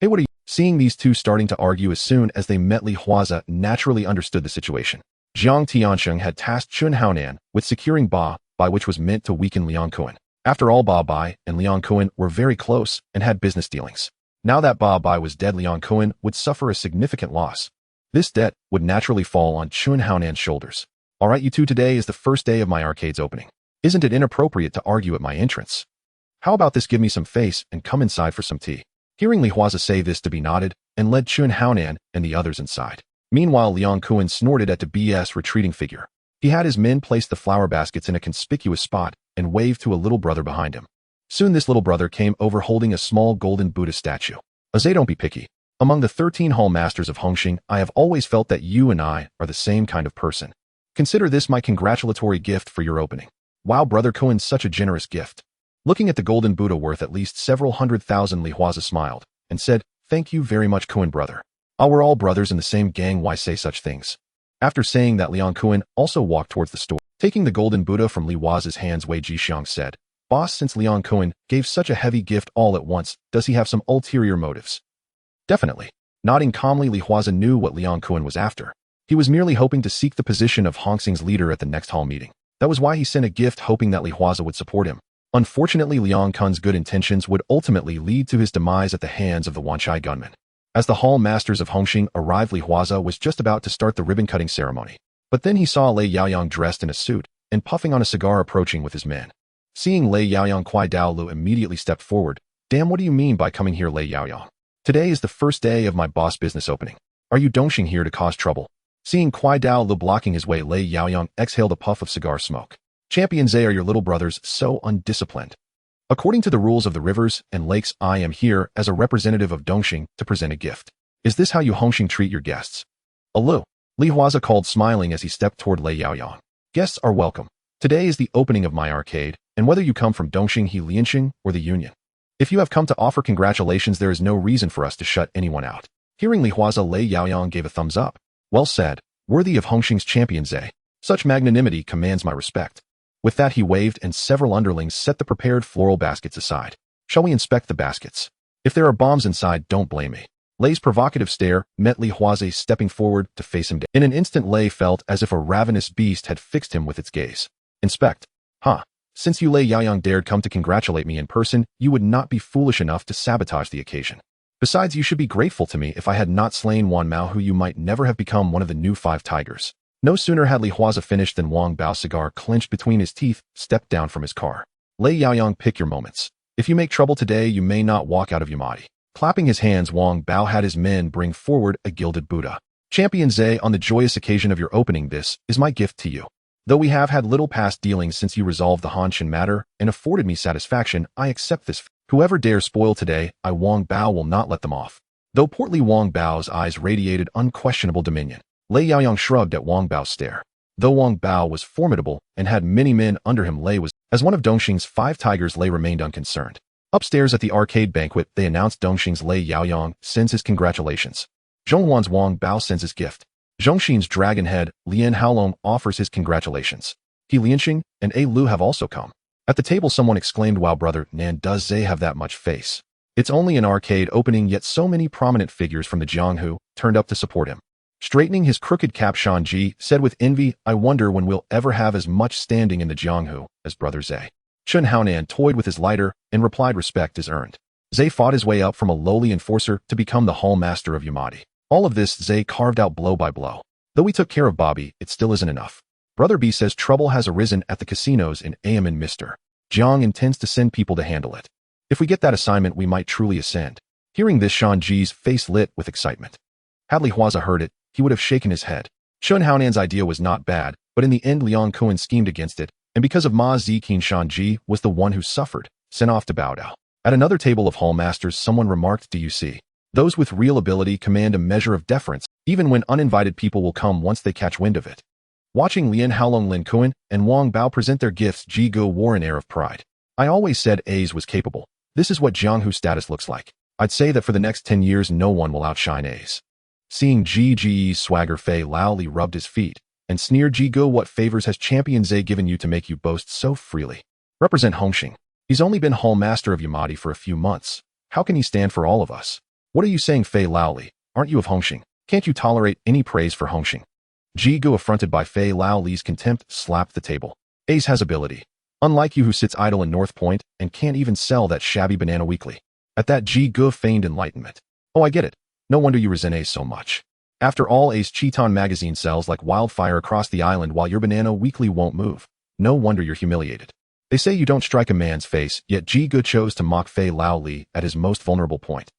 Hey, what are you? Seeing these two starting to argue as soon as they met, Li Huaze naturally understood the situation. Jiang Tiansheng had tasked Chun Haonan with securing Ba, by which was meant to weaken Liang Kuan. After all, Ba Bai and Liang Kwun were very close and had business dealings. Now that Ba Bai was dead, Liang Kwun would suffer a significant loss. This debt would naturally fall on Chun Haonan's shoulders. Alright you two, today is the first day of my arcade's opening. Isn't it inappropriate to argue at my entrance? How about this, give me some face and come inside for some tea? Hearing Huaze say this, to be nodded and led Chun Haonan and the others inside. Meanwhile, Liang Kwun snorted at the BS retreating figure. He had his men place the flower baskets in a conspicuous spot and waved to a little brother behind him. Soon this little brother came over holding a small golden Buddha statue. Huaze, don't be picky. Among the 13 hall masters of Hung Hing, I have always felt that you and I are the same kind of person. Consider this my congratulatory gift for your opening. Wow, Brother Kwun, such a generous gift. Looking at the golden Buddha worth at least several 100,000, Huaze smiled and said, thank you very much, Kwun brother. We're all brothers in the same gang, why say such things? After saying that, Liang Kwun also walked towards the store. Taking the golden Buddha from Huaze's hands, Wei Jixiang said, Boss, since Liang Kwun gave such a heavy gift all at once, does he have some ulterior motives? Definitely. Nodding calmly, Huaze knew what Liang Kwun was after. He was merely hoping to seek the position of Hong Xing's leader at the next hall meeting. That was why he sent a gift, hoping that Huaze would support him. Unfortunately, Liang Kun's good intentions would ultimately lead to his demise at the hands of the Wanchai gunmen. As the hall masters of Hung Hing arrived, Huaze was just about to start the ribbon-cutting ceremony. But then he saw Lei Yaoyang dressed in a suit and puffing on a cigar approaching with his men. Seeing Lei Yaoyang, Kuai Daolu immediately stepped forward. Damn, what do you mean by coming here, Lei Yaoyang? Today is the first day of my boss business opening. Are you Dongxing here to cause trouble? Seeing Kuai Daolu blocking his way, Lei Yaoyang exhaled a puff of cigar smoke. Champion Zhe, are your little brothers so undisciplined? According to the rules of the rivers and lakes, I am here as a representative of Dongxing to present a gift. Is this how you Hung Hing treat your guests? Alu, Huaze called, smiling as he stepped toward Lei Yaoyang. Guests are welcome. Today is the opening of my arcade, and whether you come from Dongxing, Lianxing, or the Union. If you have come to offer congratulations, there is no reason for us to shut anyone out. Hearing Huaze, Lei Yaoyang gave a thumbs up. Well said, worthy of Hung Hing's champion Zhe. Such magnanimity commands my respect. With that, he waved and several underlings set the prepared floral baskets aside. Shall we inspect the baskets? If there are bombs inside, don't blame me. Lei's provocative stare met Huaze stepping forward to face him. In an instant, Lei felt as if a ravenous beast had fixed him with its gaze. Inspect? Huh. Since you Lei Yaoyang dared come to congratulate me in person, you would not be foolish enough to sabotage the occasion. Besides, you should be grateful to me if I had not slain Wan Mao, who you might never have become one of the new 5 tigers. No sooner had Huaze finished than Wang Bao's cigar clenched between his teeth, stepped down from his car. Lei Yaoyang, pick your moments. If you make trouble today, you may not walk out of Yamadi. Clapping his hands, Wang Bao had his men bring forward a gilded Buddha. Champion Zhe, on the joyous occasion of your opening, this is my gift to you. Though we have had little past dealings since you resolved the Han Shen matter and afforded me satisfaction, I accept this. Whoever dares spoil today, I Wang Bao will not let them off. Though portly Wang Bao's eyes radiated unquestionable dominion. Lei Yaoyang shrugged at Wang Bao's stare. Though Wang Bao was formidable and had many men under him, Lei was, as one of Dongxing's 5 tigers, Lei remained unconcerned. Upstairs at the arcade banquet, they announced Dongxing's Lei Yaoyang sends his congratulations. Zhonghuan's Wang Bao sends his gift. Zhongxin's dragon head, Lian Haolong, offers his congratulations. He Lianxing and A Lu have also come. At the table, someone exclaimed, wow, brother Nan, does Zhe have that much face? It's only an arcade opening, yet so many prominent figures from the Jianghu turned up to support him. Straightening his crooked cap, Shan Ji said with envy, I wonder when we'll ever have as much standing in the Jianghu as brother Zhe. Chun Haonan toyed with his lighter and replied, respect is earned. Zhe fought his way up from a lowly enforcer to become the hall master of Yamadi. All of this Zhe carved out blow by blow. Though we took care of Bobby, it still isn't enough. Brother B says trouble has arisen at the casinos in AM, and Mr. Jiang intends to send people to handle it. If we get that assignment, we might truly ascend. Hearing this, Shan Ji's face lit with excitement. Had Huaze heard it, he would have shaken his head. Chun Haonan's idea was not bad, but in the end Liang Kwun schemed against it, and because of Ma Ziqin, Shan Ji was the one who suffered, sent off to Baodao. At another table of hall masters, someone remarked, do you see? Those with real ability command a measure of deference, even when uninvited people will come once they catch wind of it. Watching Lian Haolong, Lin Kwun, and Wang Bao present their gifts, Ji Ge wore an air of pride. I always said A's was capable. This is what Jianghu status looks like. I'd say that for the next 10 years no one will outshine A's. Seeing Ji's swagger, Fei Laoli rubbed his feet and sneered, Ji Ge, what favors has Champion Zhe given you to make you boast so freely? Represent Hung Hing. He's only been hall master of Yamadi for a few months. How can he stand for all of us? What are you saying, Fei Laoli? Aren't you of Hung Hing? Can't you tolerate any praise for Hung Hing? Ji Ge, affronted by Fei Laoli's contempt, slapped the table. Ace has ability. Unlike you who sits idle in North Point and can't even sell that shabby banana weekly. At that Ji Gu feigned enlightenment. Oh, I get it. No wonder you resent Ace so much. After all, Ace Chiton magazine sells like wildfire across the island while your banana weekly won't move. No wonder you're humiliated. They say you don't strike a man's face, yet Ji Gu chose to mock Fei Lao Li at his most vulnerable point.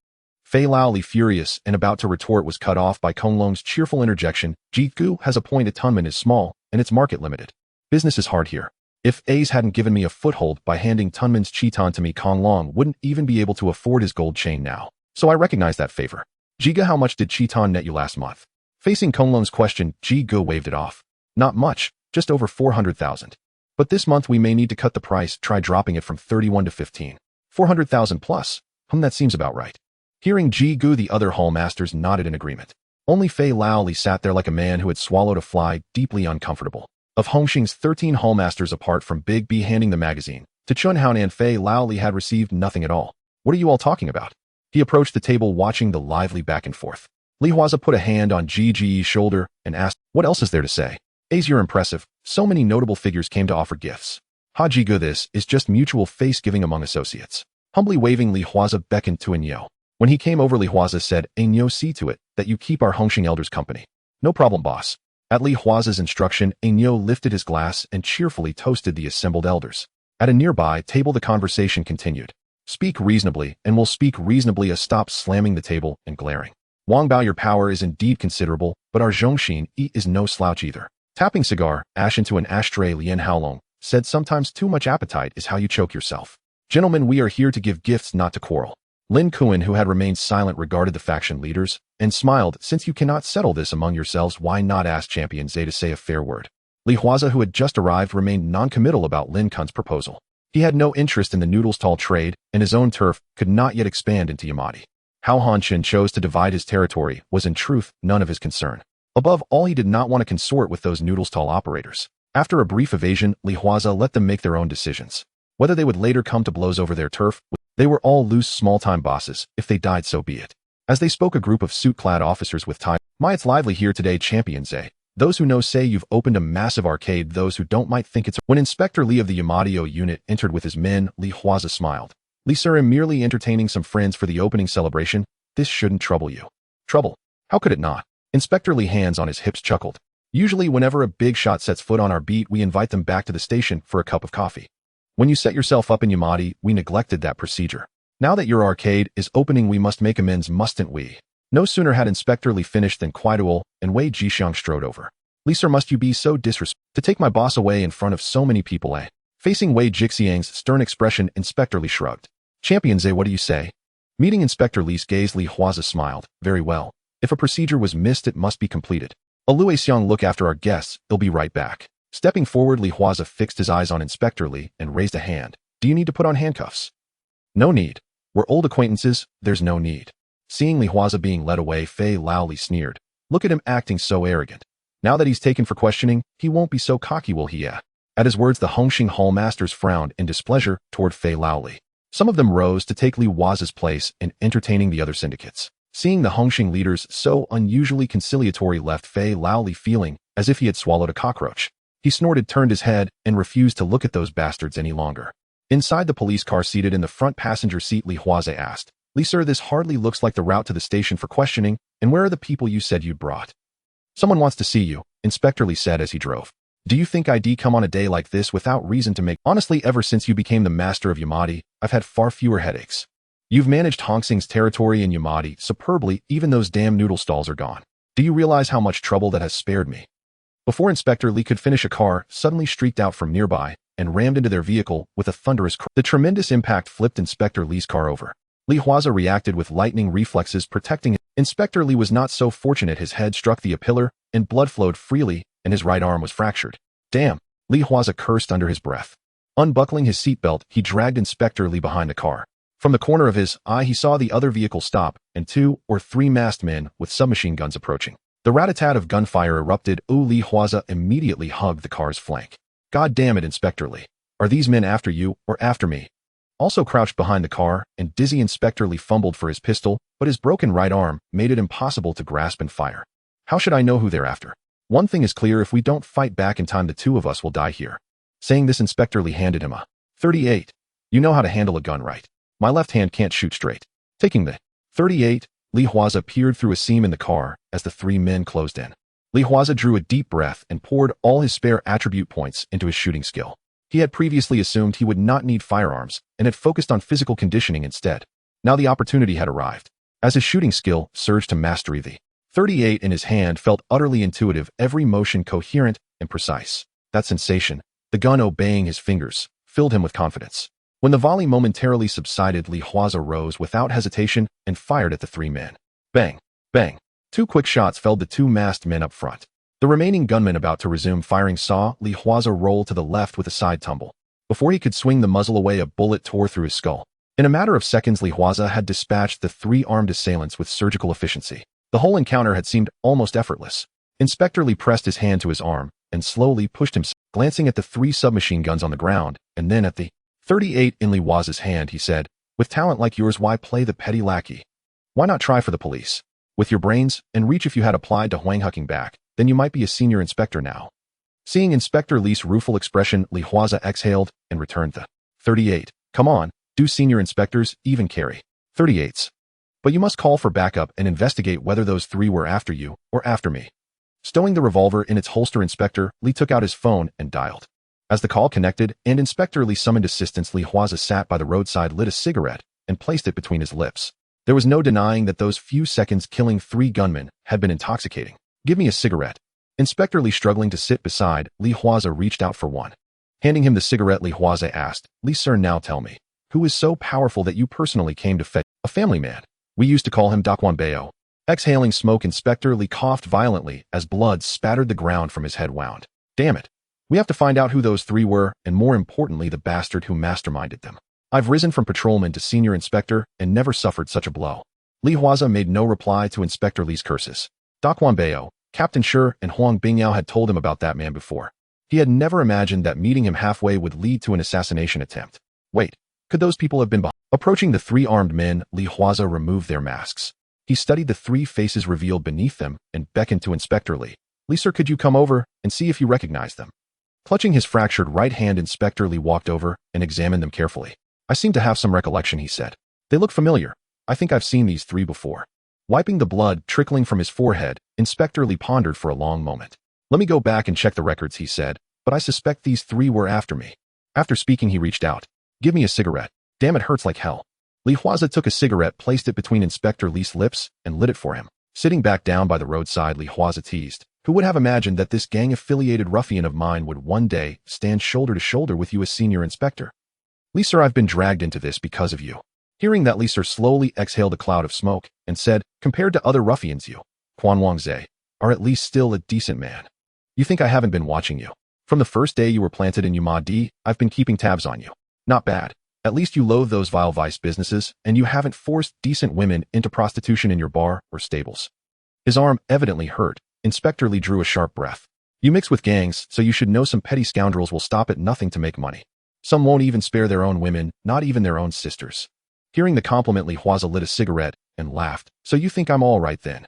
Fei Lao Li, furious and about to retort, was cut off by Kowloon's cheerful interjection. Ji Gu has a point. Tunman is small, and it's market limited. Business is hard here. If Ace hadn't given me a foothold by handing Tunman's Chiton to me, Kowloon wouldn't even be able to afford his gold chain now. So I recognize that favor. Ji Gu, how much did Chiton net you last month? Facing Kowloon's question, Ji Gu waved it off. Not much, just over 400,000. But this month we may need to cut the price, try dropping it from 31 to 15. 400,000 plus. That seems about right. Hearing Ji Gu, the other hallmasters nodded in agreement. Only Fei Lao Li sat there like a man who had swallowed a fly, deeply uncomfortable. Of Hung Hing's 13 hallmasters, apart from Big B handing the magazine to Chun Haon and Fei Lao Li, had received nothing at all. What are you all talking about? He approached the table, watching the lively back and forth. Li Huaze put a hand on Ji Ji's shoulder and asked, what else is there to say? Ace, you're impressive. So many notable figures came to offer gifts. Ji Gu, this is just mutual face-giving among associates. Humbly waving, Li Huaze beckoned to Enyo. When he came over, Li Huaze said, Enyo, see to it that you keep our Hung Hing elders company. No problem, boss. At Li Huaze's instruction, Enyo lifted his glass and cheerfully toasted the assembled elders. At a nearby table, the conversation continued. Speak reasonably, and we'll speak reasonably. Stop slamming the table and glaring. Wang Bao, your power is indeed considerable, but our Zhongxin is no slouch either. Tapping cigar ash into an ashtray, Lian Haolong said, sometimes too much appetite is how you choke yourself. Gentlemen, we are here to give gifts, not to quarrel. Lin Kuan, who had remained silent, regarded the faction leaders and smiled. Since you cannot settle this among yourselves, why not ask Champion Zhe to say a fair word? Li Huaze, who had just arrived, remained non-committal about Lin Kuan's proposal. He had no interest in the noodle stall trade, and his own turf could not yet expand into Yamadi. How Han Chen chose to divide his territory was in truth none of his concern. Above all, he did not want to consort with those noodle stall operators. After a brief evasion, Li Huaze let them make their own decisions. Whether they would later come to blows over their turf, they were all loose small-time bosses. If they died, so be it. As they spoke, a group of suit-clad officers with tie. It's lively here today, Champion Zhe. Those who know say you've opened a massive arcade. Those who don't might think it's... When Inspector Li of the Yamadio unit entered with his men, Li Huaze smiled. Li sir, I'm merely entertaining some friends for the opening celebration. This shouldn't trouble you. Trouble? How could it not? Inspector Li, hands on his hips, chuckled. Usually whenever a big shot sets foot on our beat, we invite them back to the station for a cup of coffee. When you set yourself up in Yamadi, we neglected that procedure. Now that your arcade is opening, we must make amends, mustn't we? No sooner had Inspector Li finished than Kwaiduol and Wei Jixiang strode over. Li sir, must you be so disrespectful to take my boss away in front of so many people, eh? Facing Wei Jixiang's stern expression, Inspector Li shrugged. Champion Zhe, what do you say? Meeting Inspector Li's gaze, Li Huaze smiled. Very well. If a procedure was missed, it must be completed. Alue Xiang, look after our guests, they'll be right back. Stepping forward, Li Huaze fixed his eyes on Inspector Li and raised a hand. Do you need to put on handcuffs? No need. We're old acquaintances, there's no need. Seeing Li Huaze being led away, Fei Lao Li sneered. Look at him acting so arrogant. Now that he's taken for questioning, he won't be so cocky, will he? Yeah. At his words, the Hung Hing hallmasters frowned in displeasure toward Fei Lao Li. Some of them rose to take Li Huaze's place in entertaining the other syndicates. Seeing the Hung Hing leaders so unusually conciliatory left Fei Lao Li feeling as if he had swallowed a cockroach. He snorted, turned his head, and refused to look at those bastards any longer. Inside the police car, seated in the front passenger seat, Li Huaze asked, Li sir, this hardly looks like the route to the station for questioning, and where are the people you said you'd brought? Someone wants to see you, Inspector Li said as he drove. Do you think I'd come on a day like this without reason to make... Honestly, ever since you became the master of Yamadi, I've had far fewer headaches. You've managed Hong Hing's territory in Yamadi superbly, even those damn noodle stalls are gone. Do you realize how much trouble that has spared me? Before Inspector Li could finish, a car suddenly streaked out from nearby and rammed into their vehicle with a thunderous crash. The tremendous impact flipped Inspector Li's car over. Li Huaze reacted with lightning reflexes, protecting him. Inspector Li was not so fortunate. His head struck the pillar and blood flowed freely, and his right arm was fractured. Damn, Li Huaze cursed under his breath. Unbuckling his seatbelt, he dragged Inspector Li behind the car. From the corner of his eye, he saw the other vehicle stop and 2 or 3 masked men with submachine guns approaching. The rat-a-tat of gunfire erupted. Li Huaze immediately hugged the car's flank. God damn it, Inspector Li. Are these men after you or after me? Also crouched behind the car and dizzy, Inspector Li fumbled for his pistol, but his broken right arm made it impossible to grasp and fire. How should I know who they're after? One thing is clear, if we don't fight back in time, the 2 of us will die here. Saying this, Inspector Li handed him a 38. You know how to handle a gun, right? My left hand can't shoot straight. Taking the 38, Li Huaze peered through a seam in the car as the three men closed in. Li Huaze drew a deep breath and poured all his spare attribute points into his shooting skill. He had previously assumed he would not need firearms and had focused on physical conditioning instead. Now the opportunity had arrived. As his shooting skill surged to mastery, the 38 in his hand felt utterly intuitive, every motion coherent and precise. That sensation, the gun obeying his fingers, filled him with confidence. When the volley momentarily subsided, Li Huaze rose without hesitation and fired at the three men. Bang! Bang! Two quick shots felled the two masked men up front. The remaining gunman about to resume firing saw Li Huaze roll to the left with a side tumble. Before he could swing the muzzle away, a bullet tore through his skull. In a matter of seconds, Li Huaze had dispatched the three armed assailants with surgical efficiency. The whole encounter had seemed almost effortless. Inspector Li pressed his hand to his arm and slowly pushed himself, glancing at the three submachine guns on the ground and then at the 38 in Li Huaze's hand. He said, "With talent like yours, why play the petty lackey? Why not try for the police? With your brains and reach, if you had applied to Hung Hing back, then you might be a senior inspector now." Seeing Inspector Li's rueful expression, Li Huaze exhaled and returned the 38. "Come on, do senior inspectors even carry 38s? But you must call for backup and investigate whether those three were after you or after me." Stowing the revolver in its holster, Inspector Li took out his phone and dialed. As the call connected and Inspector Li summoned assistance, Li Huaze sat by the roadside, lit a cigarette, and placed it between his lips. There was no denying that those few seconds killing three gunmen had been intoxicating. "Give me a cigarette." Inspector Li, struggling to sit beside Li Huaze, reached out for one. Handing him the cigarette, Li Huaze asked, "Li sir, now tell me, who is so powerful that you personally came to fetch? A family man. We used to call him Daquan Bao." Exhaling smoke, Inspector Li coughed violently as blood spattered the ground from his head. "Wound. Damn it. We have to find out who those three were, and more importantly, the bastard who masterminded them. I've risen from patrolman to senior inspector and never suffered such a blow." Li Huaze made no reply to Inspector Li's curses. Daquan Bao, Captain Shi, and Huang Bingyao had told him about that man before. He had never imagined that meeting him halfway would lead to an assassination attempt. Wait, could those people have been behind? Approaching the three armed men, Li Huaze removed their masks. He studied the three faces revealed beneath them and beckoned to Inspector Li. "Li sir, could you come over and see if you recognize them?" Clutching his fractured right hand, Inspector Li walked over and examined them carefully. "I seem to have some recollection," he said. "They look familiar. I think I've seen these three before." Wiping the blood trickling from his forehead, Inspector Li pondered for a long moment. "Let me go back and check the records," he said, "but I suspect these three were after me." After speaking, he reached out. "Give me a cigarette. Damn, it hurts like hell." Li Huaze took a cigarette, placed it between Inspector Li's lips, and lit it for him. Sitting back down by the roadside, Li Huaze teased, "Who would have imagined that this gang-affiliated ruffian of mine would one day stand shoulder to shoulder with you as senior inspector? Li sir, I've been dragged into this because of you." Hearing that, Li sir slowly exhaled a cloud of smoke and said, "Compared to other ruffians, you, Huaze, are at least still a decent man. You think I haven't been watching you? From the first day you were planted in Huaze, I've been keeping tabs on you. Not bad. At least you loathe those vile vice businesses, and you haven't forced decent women into prostitution in your bar or stables." His arm evidently hurt. Inspector Li drew a sharp breath. "You mix with gangs, so you should know some petty scoundrels will stop at nothing to make money. Some won't even spare their own women, not even their own sisters." Hearing the compliment, Li Huaze lit a cigarette and laughed. "So you think I'm all right then?"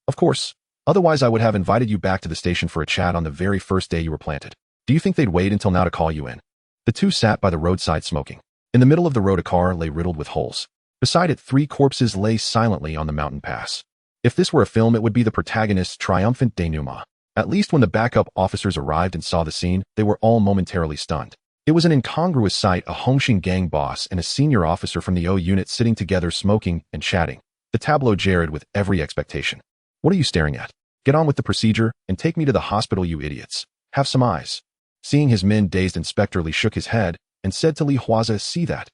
"Of course. Otherwise I would have invited you back to the station for a chat on the very first day you were planted. Do you think they'd wait until now to call you in?" The two sat by the roadside smoking. In the middle of the road, a car lay riddled with holes. Beside it, three corpses lay silently on the mountain pass. If this were a film, it would be the protagonist's triumphant denouement. At least when the backup officers arrived and saw the scene, they were all momentarily stunned. It was an incongruous sight, a Hung Hing gang boss and a senior officer from the O unit sitting together smoking and chatting. The tableau jarred with every expectation. "What are you staring at? Get on with the procedure and take me to the hospital, you idiots. Have some eyes." Seeing his men dazed, Inspector Li shook his head and said to Li Huaze, "See that?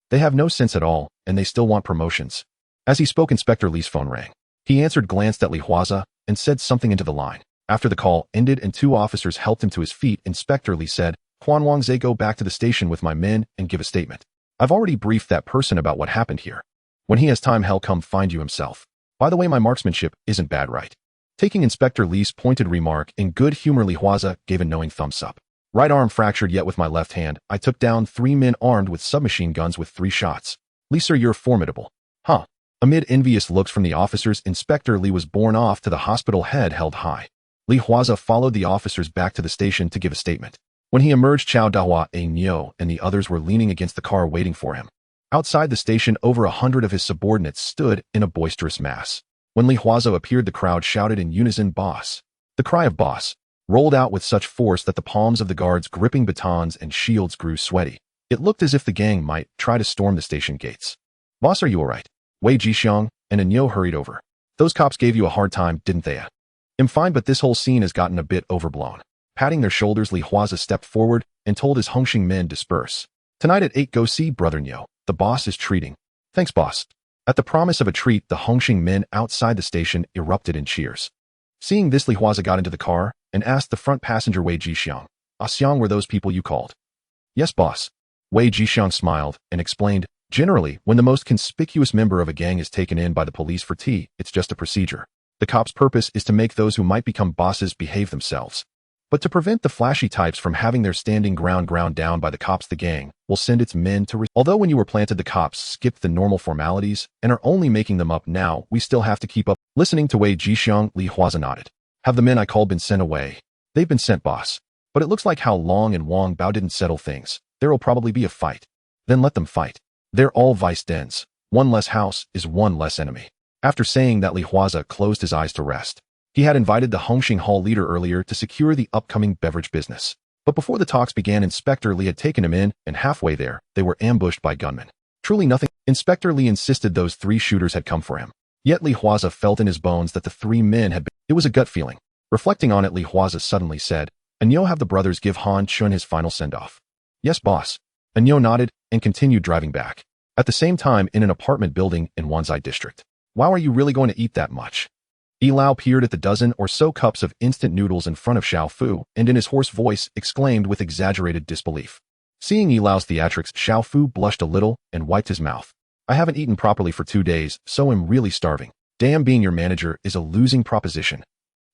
They have no sense at all, and they still want promotions." As he spoke, Inspector Li's phone rang. He answered, glanced at Li Huaze, and said something into the line. After the call ended and two officers helped him to his feet, Inspector Li said, "Huaze, go back to the station with my men and give a statement. I've already briefed that person about what happened here. When he has time, he'll come find you himself. By the way, my marksmanship isn't bad, right?" Taking Inspector Li's pointed remark in good humor, Li Huaze gave a knowing thumbs up. "Right arm fractured, yet with my left hand, I took down three men armed with submachine guns with 3 shots. Li sir, you're formidable." "Huh." Amid envious looks from the officers, Inspector Li was borne off to the hospital, head held high. Li Huaze followed the officers back to the station to give a statement. When he emerged, Chao Dahua, Nyo, and the others were leaning against the car waiting for him. Outside the station, over 100 of his subordinates stood in a boisterous mass. When Li Huaze appeared, the crowd shouted in unison, "Boss!" The cry of "Boss!" rolled out with such force that the palms of the guards gripping batons and shields grew sweaty. It looked as if the gang might try to storm the station gates. "Boss, are you alright?" Wei Jixiang and Nyo hurried over. "Those cops gave you a hard time, didn't they? I'm fine, but this whole scene has gotten a bit overblown." Patting their shoulders, Li Huaze stepped forward and told his Hung Hing men disperse. "Tonight at 8, go see Brother Nyo. The boss is treating." "Thanks, boss." At the promise of a treat, the Hung Hing men outside the station erupted in cheers. Seeing this, Li Huaze got into the car and asked the front passenger Wei Jixiang, "Xiang, were those people you called?" "Yes, boss." Wei Jixiang smiled and explained, "Generally, when the most conspicuous member of a gang is taken in by the police for tea, it's just a procedure. The cops' purpose is to make those who might become bosses behave themselves. But to prevent the flashy types from having their standing ground down by the cops, the gang will send its men to Although when you were planted, the cops skipped the normal formalities and are only making them up now, we still have to keep up." Listening to Wei Jixiang, Li Huaze nodded. "Have the men I called been sent away?" "They've been sent, boss. But it looks like How Long and Wang Bao didn't settle things. There'll probably be a fight." "Then let them fight. They're all vice dens. One less house is one less enemy." After saying that, Li Huaze closed his eyes to rest. He had invited the Hongxing Hall leader earlier to secure the upcoming beverage business. But before the talks began, Inspector Li had taken him in, and halfway there, they were ambushed by gunmen. Truly nothing. Inspector Li insisted those 3 shooters had come for him. Yet Li Huaze felt in his bones that the 3 men had been. It was a gut feeling. Reflecting on it, Li Huaze suddenly said, "Anyo, have the brothers give Han Chun his final send-off." "Yes, boss." Anyo nodded and continued driving back. At the same time, in an apartment building in Wanzai district. "Wow, are you really going to eat that much?" Yilao peered at the dozen or so cups of instant noodles in front of Xiao Fu and in his hoarse voice exclaimed with exaggerated disbelief. Seeing Yilao's theatrics, Xiao Fu blushed a little and wiped his mouth. "I haven't eaten properly for 2 days, so I'm really starving. Damn, being your manager is a losing proposition."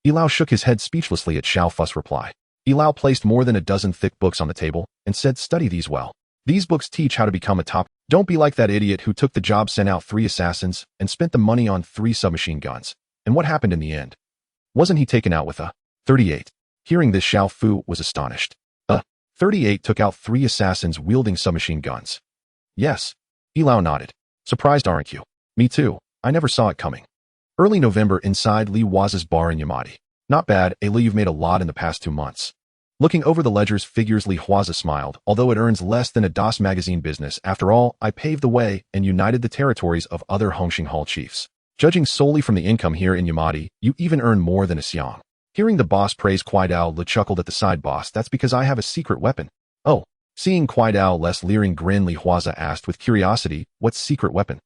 Yilao shook his head speechlessly at Xiao Fu's reply. Yilao placed more than a dozen thick books on the table and said, "Study these well. These books teach how to become a top. Don't be like that idiot who took the job, sent out 3 assassins, and spent the money on 3 submachine guns. And what happened in the end? Wasn't he taken out with a 38? Hearing this, Xiao Fu was astonished. 38 took out 3 assassins wielding submachine guns." "Yes." Yilao nodded. "Surprised, aren't you?" "Me too. I never saw it coming." Early November, inside Li Huaze's bar in Yamadi. "Not bad, Li, you've made a lot in the past 2 months. Looking over the ledger's figures, Li Huaze smiled. "Although it earns less than a DOS magazine business, after all, I paved the way and united the territories of other Hongxing Hall chiefs. Judging solely from the income here in Yamadi, you even earn more than a xiang." Hearing the boss praise Kwai Dao, Li chuckled at the side. "Boss, that's because I have a secret weapon." "Oh." Seeing Kwai Dao less leering grin, Li Huaze asked with curiosity, "What secret weapon?"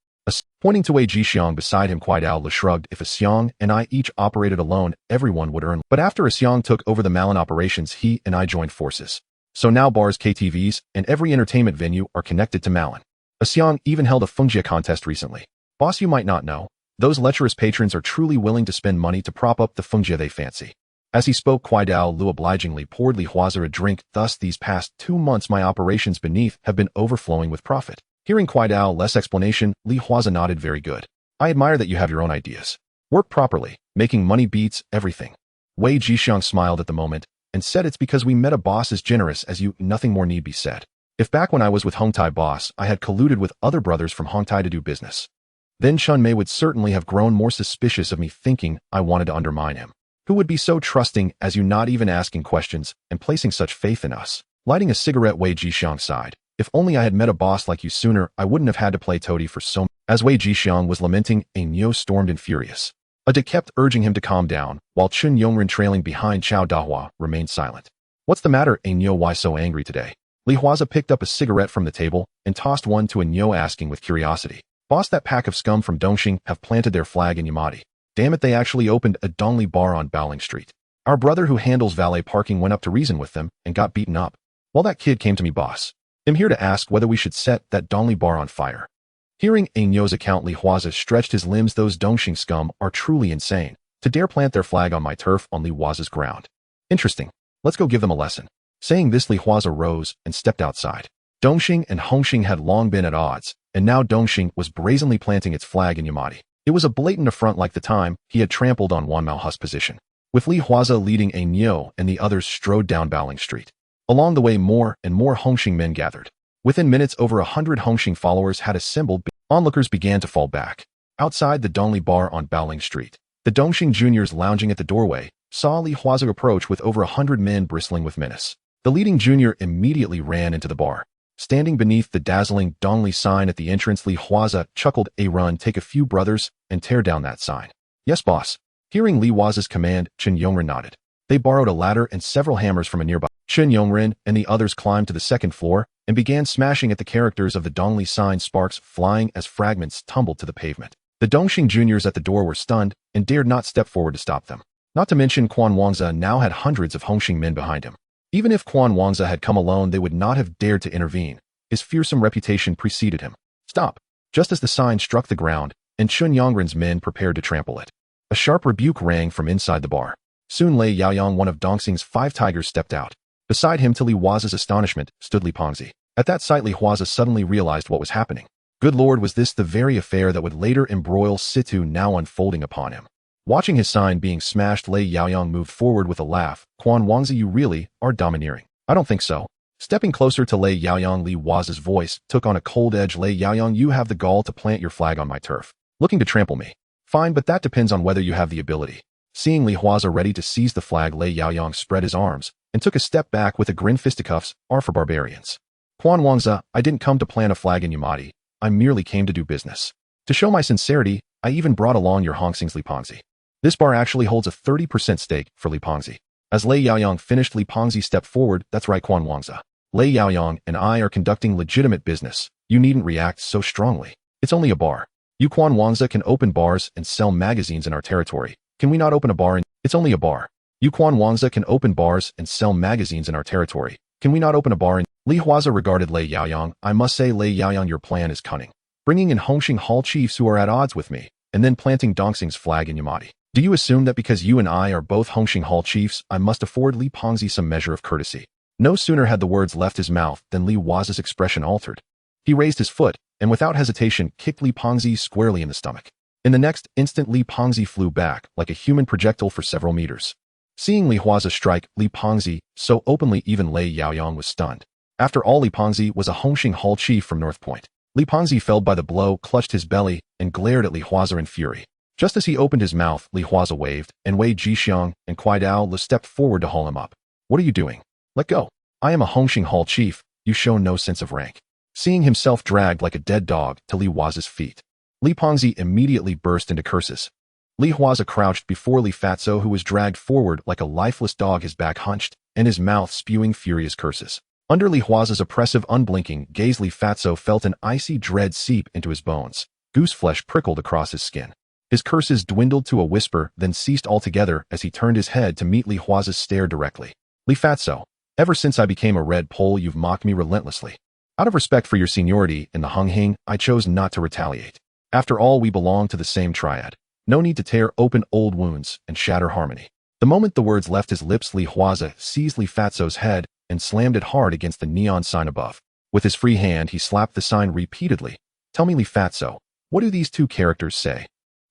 Pointing to Wei Jixiang beside him, Kwai Dao shrugged. "If a xiang and I each operated alone, everyone would earn. But after a xiang took over the Malin operations, he and I joined forces. So now bars, KTVs, and every entertainment venue are connected to Malin. A xiang even held a fungjie contest recently. Boss, you might not know. Those lecherous patrons are truly willing to spend money to prop up the fungjie they fancy." As he spoke, Kwai Dao Lu obligingly poured Li Huaze a drink. "Thus, these past 2 months, my operations beneath have been overflowing with profit." Hearing Kwai Dao less explanation, Li Huaze nodded. "Very good. I admire that you have your own ideas. Work properly. Making money beats everything." Wei Jixiang smiled at the moment and said, "It's because we met a boss as generous as you, nothing more need be said. If back when I was with Hongtai boss, I had colluded with other brothers from Hongtai to do business, then Chun Mei would certainly have grown more suspicious of me, thinking I wanted to undermine him. Who would be so trusting as you, not even asking questions and placing such faith in us?" Lighting a cigarette, Wei Jixiang sighed. "If only I had met a boss like you sooner, I wouldn't have had to play toady for so." As Wei Jixiang was lamenting, Nyo stormed in furious. Ade kept urging him to calm down, while Chun Yongren, trailing behind Chao Dahua, remained silent. "What's the matter, Nyo? Why so angry today?" Li Huaze picked up a cigarette from the table and tossed one to Nyo, asking with curiosity, "Boss, that pack of scum from Dongxing have planted their flag in Yamadi. Damn it, they actually opened a Dongli bar on Baoling Street. Our brother who handles valet parking went up to reason with them and got beaten up. Well, that kid came to me, boss. I'm here to ask whether we should set that Dongli bar on fire." Hearing Nyo's account, Li Huaze stretched his limbs. "Those Dongxing scum are truly insane to dare plant their flag on my turf, on Li Huaze's ground. Interesting. Let's go give them a lesson." Saying this, Li Huaze rose and stepped outside. Dongxing and Hongxing had long been at odds, and now Dongxing was brazenly planting its flag in Yamadi. It was a blatant affront, like the time he had trampled on Wan Maohu's position. With Li Huaze leading, Nyo and the others strode down Baoling Street. Along the way, more and more Hung Hing men gathered. Within minutes, over 100 Hung Hing followers had assembled. Onlookers began to fall back. Outside the Dongli bar on Baoling Street, the Dongxing juniors lounging at the doorway saw Li Huaze approach with over 100 men bristling with menace. The leading junior immediately ran into the bar. Standing beneath the dazzling Dongli sign at the entrance, Li Huaze chuckled, "A run, take a few brothers, and tear down that sign." "Yes, boss." Hearing Li Huaze's command, Chen Yongren nodded. They borrowed a ladder and several hammers from a nearby. Chen Yongren and the others climbed to the second floor and began smashing at the characters of the Dongli sign, sparks flying as fragments tumbled to the pavement. The Dongxing juniors at the door were stunned and dared not step forward to stop them. Not to mention Kwun Wangza now had hundreds of Hung Hing men behind him. Even if Kwun Wangza had come alone, they would not have dared to intervene. His fearsome reputation preceded him. "Stop!" Just as the sign struck the ground and Chen Yongren's men prepared to trample it, a sharp rebuke rang from inside the bar. Soon Lei Yaoyang, one of Dongxing's 5 tigers, stepped out. Beside him, to Li Huaze's astonishment, stood Li Pengzi. At that sight, Li Huaze suddenly realized what was happening. Good lord, was this the very affair that would later embroil Situ, now unfolding upon him? Watching his sign being smashed, Lei Yaoyang moved forward with a laugh. "Kwun Wangza, you really are domineering." "I don't think so." Stepping closer to Lei Yaoyang, Li Huaze's voice took on a cold edge. "Lei Yaoyang, you have the gall to plant your flag on my turf, looking to trample me. Fine, but that depends on whether you have the ability." Seeing Li Huaze ready to seize the flag, Lei Yaoyang spread his arms and took a step back with a grin. "Fisticuffs are for barbarians. Kwun Wangza, I didn't come to plant a flag in Yamati. I merely came to do business. To show my sincerity, I even brought along your Hong Xing's Li Pengzi. This bar actually holds a 30% stake for Li Pengzi." As Lei Yaoyang finished, Li Pengzi stepped forward. "That's right, Kwun Wangza. Lei Yaoyang and I are conducting legitimate business. You needn't react so strongly. It's only a bar. You, Kwun Wangza, can open bars and sell magazines in our territory. Can we not open a bar in? It's only a bar. You, Kwun Wangza, can open bars and sell magazines in our territory. Can we not open a bar in?" Li Huaze regarded Lei Yaoyang. "I must say, Lei Yaoyang, your plan is cunning. Bringing in Hung Hing Hall chiefs who are at odds with me, and then planting Dongxing's flag in Yamati. Do you assume that because you and I are both Hung Hing Hall chiefs, I must afford Li Pengzi some measure of courtesy?" No sooner had the words left his mouth than Li Huaze's expression altered. He raised his foot, and without hesitation kicked Li Pengzi squarely in the stomach. In the next instant, Li Pengzi flew back like a human projectile for several meters. Seeing Li Huaze strike Li Pengzi so openly, even Lei Yaoyang was stunned. After all, Li Pengzi was a Hung Hing Hall chief from North Point. Li Pengzi, felled by the blow, clutched his belly and glared at Li Huaze in fury. Just as he opened his mouth, Li Huaze waved, and Wei Jixiang and Kuai Dao stepped forward to haul him up. "What are you doing? Let go. I am a Hung Hing Hall chief. You show no sense of rank." Seeing himself dragged like a dead dog to Li Huaze's feet, Li Pengzi immediately burst into curses. Li Huaze crouched before Li Fatso, who was dragged forward like a lifeless dog, his back hunched, and his mouth spewing furious curses. Under Li Huaze's oppressive, unblinking gaze, Li Fatso felt an icy dread seep into his bones. Goose flesh prickled across his skin. His curses dwindled to a whisper, then ceased altogether as he turned his head to meet Li Huaze's stare directly. "Li Fatso, ever since I became a red pole, you've mocked me relentlessly. Out of respect for your seniority in the Hung Hing, I chose not to retaliate. After all, we belong to the same triad. No need to tear open old wounds and shatter harmony." The moment the words left his lips, Li Huaze seized Li Fatso's head and slammed it hard against the neon sign above. With his free hand, he slapped the sign repeatedly. "Tell me, Li Fatso, what do these 2 characters say?"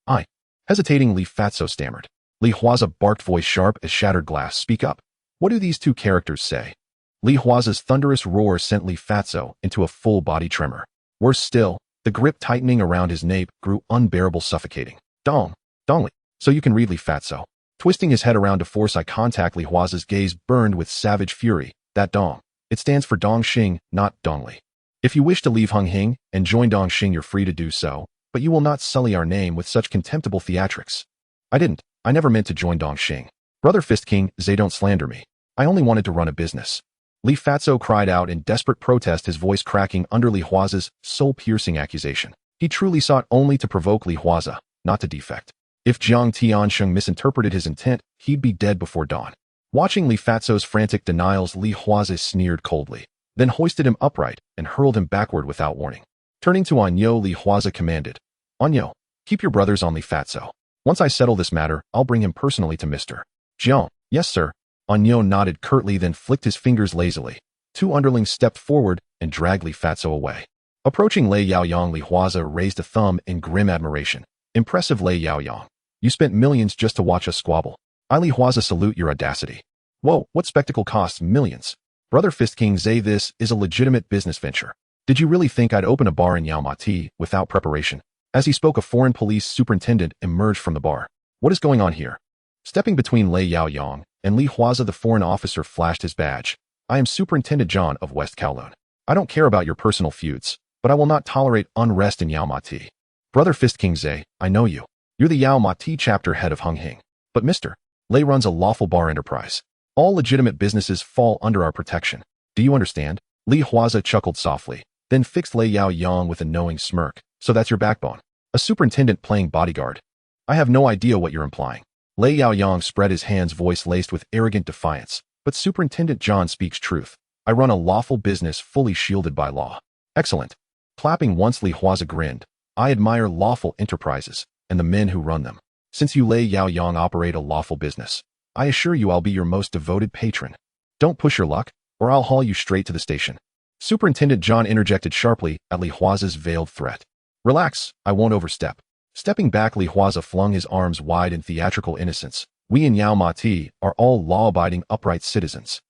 "I." Hesitating, Li Fatso stammered. Li Huaze barked, voice sharp as shattered glass. "Speak up. What do these 2 characters say?" Li Huaze's thunderous roar sent Li Fatso into a full-body tremor. Worse still, the grip tightening around his nape grew unbearable, suffocating. Dongli. So you can read, Li Fatso." Twisting his head around to force eye contact, Li Huaze's gaze burned with savage fury. "That Dong. It stands for Dongxing, not Dongli. If you wish to leave Hung Hing and join Dongxing, you're free to do so, but you will not sully our name with such contemptible theatrics." I never meant to join Dongxing. Brother Fist King, Zay, don't slander me. I only wanted to run a business." Li Fatso cried out in desperate protest, his voice cracking under Li Huaze's soul-piercing accusation. He truly sought only to provoke Li Huaze, not to defect. If Jiang Tiansheng misinterpreted his intent, he'd be dead before dawn. Watching Li Fatso's frantic denials, Li Huaze sneered coldly, then hoisted him upright and hurled him backward without warning. Turning to Anyo, Li Huaze commanded, "Anyo, keep your brothers on Li Fatso. Once I settle this matter, I'll bring him personally to Mr. Jiang." "Yes, sir." Anyo nodded curtly, then flicked his fingers lazily. 2 underlings stepped forward and dragged Li Fatso away. Approaching Lei Yaoyang, Li Huaze raised a thumb in grim admiration. "Impressive, Lei Yaoyang. You spent millions just to watch us squabble. I, Li Huaze, salute your audacity." "Whoa, what spectacle costs millions? Brother Fist King Zay, this is a legitimate business venture. Did you really think I'd open a bar in Yao Ma Ti without preparation? As he spoke, a foreign police superintendent emerged from the bar. What is going on here? Stepping between Lei Yaoyang and Li Huaze, the foreign officer flashed his badge. I am Superintendent John of West Kowloon. I don't care about your personal feuds, but I will not tolerate unrest in Yao Ma Ti. Brother Fist King Zay, I know you. You're the Yao Ma Ti chapter head of Hung Hing. But Mr. Lei runs a lawful bar enterprise. All legitimate businesses fall under our protection. Do you understand? Li Huaze chuckled softly, then fixed Lei Yaoyang with a knowing smirk. So that's your backbone. A superintendent playing bodyguard. I have no idea what you're implying. Lei Yaoyang spread his hands, voice laced with arrogant defiance. But Superintendent John speaks truth. I run a lawful business fully shielded by law. Excellent. Clapping once, Li Huaze grinned. I admire lawful enterprises and the men who run them. Since you Lei Yaoyang operate a lawful business, I assure you I'll be your most devoted patron. Don't push your luck, or I'll haul you straight to the station. Superintendent John interjected sharply at Li Huaze's veiled threat. Relax, I won't overstep. Stepping back, Li Huaze flung his arms wide in theatrical innocence. We in Yao Ma Ti are all law-abiding, upright citizens.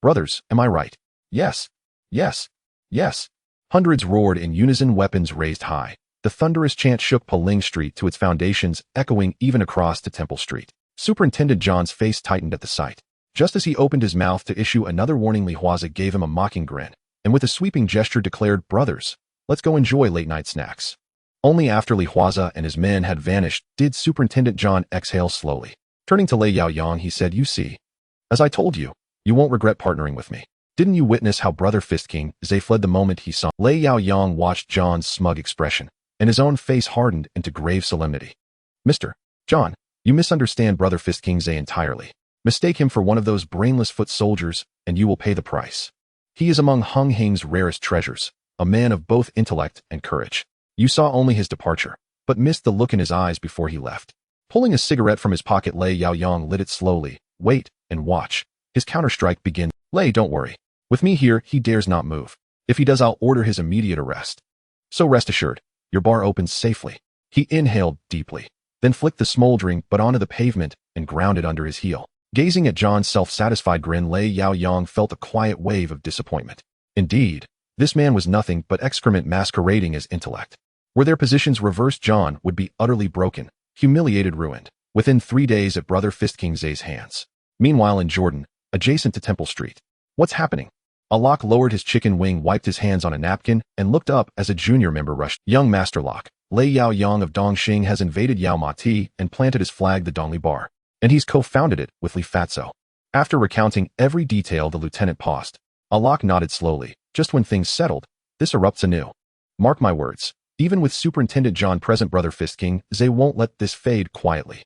Brothers, am I right? Yes. Yes. Yes. Hundreds roared in unison, weapons raised high. The thunderous chant shook Paling Street to its foundations, echoing even across to Temple Street. Superintendent John's face tightened at the sight. Just as he opened his mouth to issue another warning, Li Huaze gave him a mocking grin, and with a sweeping gesture declared, Brothers, let's go enjoy late-night snacks. Only after Li Huaze and his men had vanished did Superintendent John exhale slowly. Turning to Lei Yaoyang, he said, You see, as I told you, you won't regret partnering with me. Didn't you witness how Brother Fist King Zay fled the moment he saw? Lei Yaoyang watched John's smug expression, and his own face hardened into grave solemnity. Mr. John, you misunderstand Brother Fist King Zay entirely. Mistake him for one of those brainless foot soldiers, and you will pay the price. He is among Hung Hing's rarest treasures, a man of both intellect and courage. You saw only his departure, but missed the look in his eyes before he left. Pulling a cigarette from his pocket, Lei Yaoyang lit it slowly. Wait and watch. His counterstrike begins. Lei, don't worry. With me here, he dares not move. If he does, I'll order his immediate arrest. So rest assured, your bar opens safely. He inhaled deeply, then flicked the smoldering butt onto the pavement and ground it under his heel. Gazing at John's self-satisfied grin, Lei Yaoyang felt a quiet wave of disappointment. Indeed, this man was nothing but excrement masquerading as intellect. Were their positions reversed, John would be utterly broken, humiliated, ruined, within 3 days at Brother Fist King Zay's hands. Meanwhile in Jordan, adjacent to Temple Street. What's happening? Alok lowered his chicken wing, wiped his hands on a napkin, and looked up as a junior member rushed. Young Master Lok, Lei Yaoyang of Dongxing has invaded Yao Ma Ti and planted his flag the Dongli Bar. And he's co-founded it with Li Fatso. After recounting every detail, the lieutenant paused. Alok nodded slowly. Just when things settled, this erupts anew. Mark my words. Even with Superintendent John present, Brother Fist King Zay won't let this fade quietly.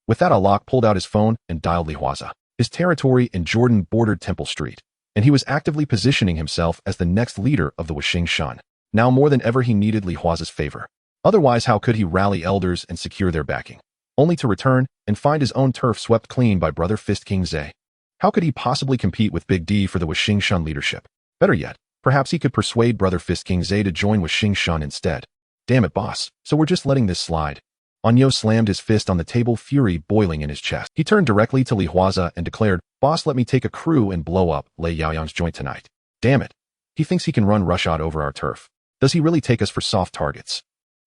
With that, Alok pulled out his phone and dialed Li Huaze. His territory in Jordan bordered Temple Street, and he was actively positioning himself as the next leader of the Wuxing Shan. Now more than ever, he needed Li Huaze's favor. Otherwise, how could he rally elders and secure their backing? Only to return and find his own turf swept clean by Brother Fist King Zay. How could he possibly compete with Big D for the Wuxing Shan leadership? Better yet, perhaps he could persuade Brother Fist King Zay to join Wuxing Shan instead. Damn it, boss. So we're just letting this slide. Anyo slammed his fist on the table, fury boiling in his chest. He turned directly to Li Huaze and declared, Boss, let me take a crew and blow up Lei Yaoyang's joint tonight. Damn it. He thinks he can run rushshot over our turf. Does he really take us for soft targets?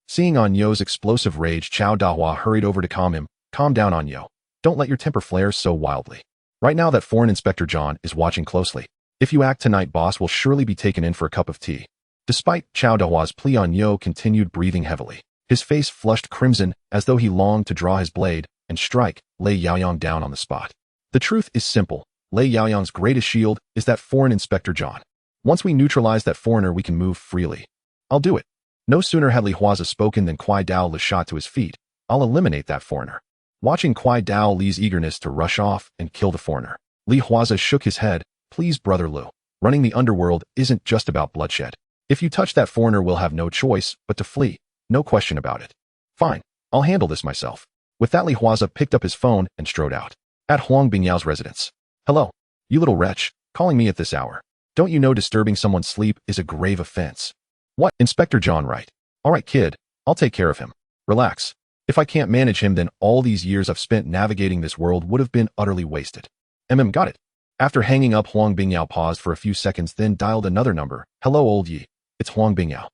Seeing Anyo's explosive rage, Chao Dahua hurried over to calm him. Calm down, Anyo. Don't let your temper flare so wildly. Right now that Foreign Inspector John is watching closely. If you act tonight, boss will surely be taken in for a cup of tea. Despite Chao Dahua's plea, Anyo continued breathing heavily. His face flushed crimson as though he longed to draw his blade and strike Lei Yaoyang down on the spot. The truth is simple. Lei Yaoyang's greatest shield is that Foreign Inspector John. Once we neutralize that foreigner, we can move freely. I'll do it. No sooner had Li Huaze spoken than Kwai Dao Li shot to his feet. I'll eliminate that foreigner. Watching Kwai Dao Li's eagerness to rush off and kill the foreigner, Li Huaze shook his head. Please, Brother Lu. Running the underworld isn't just about bloodshed. If you touch that foreigner, we'll have no choice but to flee. No question about it. Fine. I'll handle this myself. With that, Li Huaze picked up his phone and strode out. At Huang Bingyao's residence. Hello. You little wretch. Calling me at this hour. Don't you know disturbing someone's sleep is a grave offense? What? Inspector John, right? All right, kid. I'll take care of him. Relax. If I can't manage him, then all these years I've spent navigating this world would have been utterly wasted. Got it. After hanging up, Huang Bingyao paused for a few seconds, then dialed another number. Hello, old Yi. It's Huang Bingyao.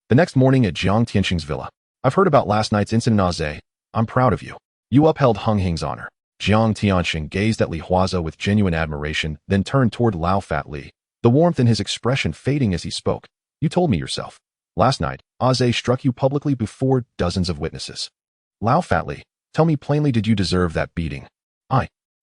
The next morning at Jiang Tianxing's villa. I've heard about last night's incident, Huaze. I'm proud of you. You upheld Hung Hing's honor. Jiang Tianxing gazed at Li Huaze with genuine admiration, then turned toward Lao Fat Li, the warmth in his expression fading as he spoke. You told me yourself. Last night, Huaze struck you publicly before dozens of witnesses. Lao Fat Li, tell me plainly, did you deserve that beating?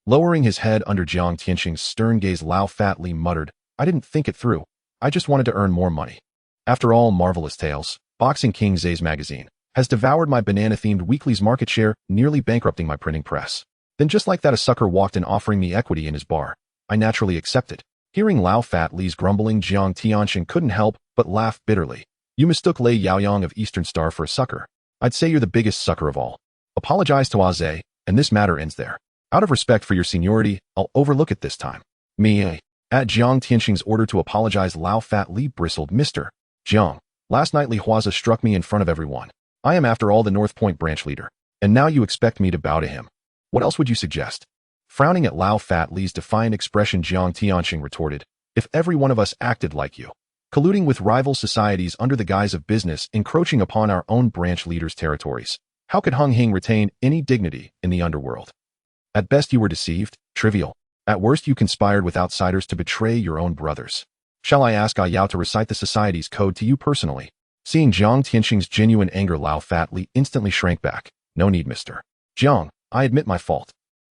Lowering his head under Jiang Tianxing's stern gaze, Lao Fat Li muttered, I didn't think it through. I just wanted to earn more money. After all, Marvelous Tales, Boxing King Zay's magazine, has devoured my banana-themed weekly's market share, nearly bankrupting my printing press. Then just like that, a sucker walked in offering me equity in his bar. I naturally accepted. Hearing Lao Fat Li's grumbling, Jiang Tianxing couldn't help but laugh bitterly. You mistook Lei Yaoyang of Eastern Star for a sucker. I'd say you're the biggest sucker of all. Apologize to Huaze, and this matter ends there. Out of respect for your seniority, I'll overlook it this time. At Jiang Tianxing's order to apologize, Lao Fat Li bristled. Mr. Jiang, last night Li Huaze struck me in front of everyone. I am, after all, the North Point branch leader. And now you expect me to bow to him. What else would you suggest? Frowning at Lao Fat Li's defiant expression, Jiang Tianxing retorted, if every one of us acted like you, colluding with rival societies under the guise of business, encroaching upon our own branch leaders' territories, how could Hung Hing retain any dignity in the underworld? At best you were deceived, trivial. At worst you conspired with outsiders to betray your own brothers. Shall I ask Yao to recite the society's code to you personally? Seeing Jiang Tianxing's genuine anger, Lao Fat Li instantly shrank back. No need, Mr. Jiang, I admit my fault.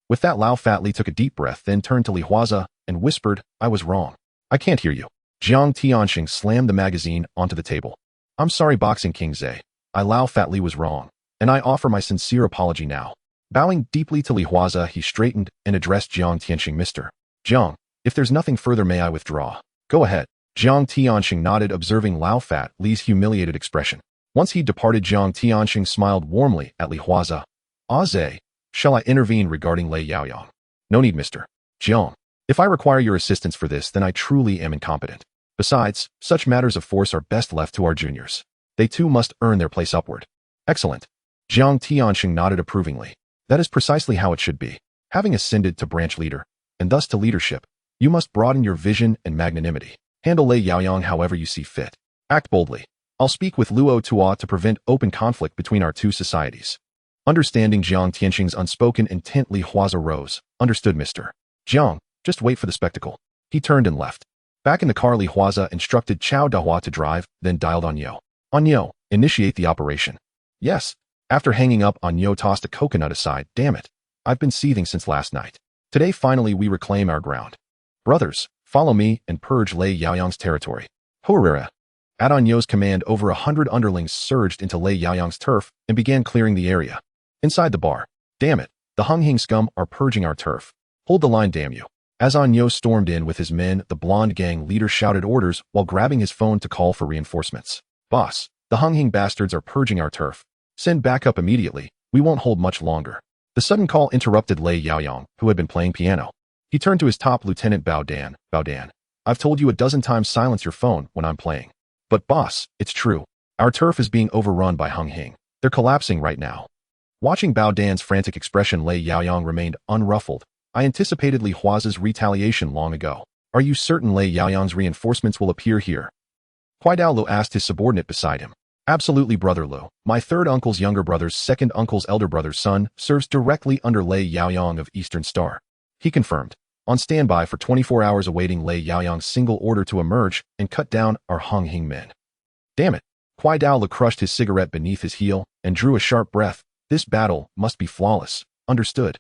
With that, Lao Fat Li took a deep breath, then turned to Li Huaze and whispered, I was wrong. I can't hear you. Jiang Tianxing slammed the magazine onto the table. I'm sorry, Boxing King Zay. Lao Fat Li was wrong, and I offer my sincere apology now. Bowing deeply to Li Huaze, he straightened and addressed Jiang Tianxing. Mr. Jiang, if there's nothing further, may I withdraw? Go ahead. Jiang Tianxing nodded, observing Lao Fat Li's humiliated expression. Once he departed, Jiang Tianxing smiled warmly at Li Huaze. Huaze, shall I intervene regarding Lei Yaoyang? No need, Mr. Jiang. If I require your assistance for this, then I truly am incompetent. Besides, such matters of force are best left to our juniors. They too must earn their place upward. Excellent. Jiang Tianxing nodded approvingly. That is precisely how it should be. Having ascended to branch leader, and thus to leadership, you must broaden your vision and magnanimity. Handle Lei Yaoyang however you see fit. Act boldly. I'll speak with Luo Tua to prevent open conflict between our two societies. Understanding Jiang Tianxing's unspoken intent, Li Huaze rose. Understood, Mr. Jiang, just wait for the spectacle. He turned and left. Back in the car, Li Huaze instructed Chao Dahua to drive, then dialed Onyo. Onyo, initiate the operation. Yes. After hanging up, Onyo tossed a coconut aside. Damn it. I've been seething since last night. Today finally we reclaim our ground. Brothers, follow me and purge Lei Yaoyang's territory. Hurrah! At Onyo's command, over 100 underlings surged into Lei Yaoyang's turf and began clearing the area. Inside the bar. Damn it. The Hung Hing scum are purging our turf. Hold the line, damn you. As Onyo stormed in with his men, the blonde gang leader shouted orders while grabbing his phone to call for reinforcements. Boss, the Hung Hing bastards are purging our turf. Send backup immediately. We won't hold much longer. The sudden call interrupted Lei Yaoyang, who had been playing piano. He turned to his top lieutenant, Bao Dan. Bao Dan, I've told you a dozen times, silence your phone when I'm playing. But boss, it's true. Our turf is being overrun by Hung Hing. They're collapsing right now. Watching Bao Dan's frantic expression, Lei Yaoyang remained unruffled. I anticipated Li Huaze's retaliation long ago. Are you certain Lei Yaoyang's reinforcements will appear here? Kwai Lu asked his subordinate beside him. Absolutely, Brother Lu. My third uncle's younger brother's second uncle's elder brother's son serves directly under Lei Yaoyang of Eastern Star. He confirmed. On standby for 24 hours, awaiting Lei Yaoyang's single order to emerge and cut down our Hung Hing men. Damn it. Kwai Lu crushed his cigarette beneath his heel and drew a sharp breath. This battle must be flawless. Understood.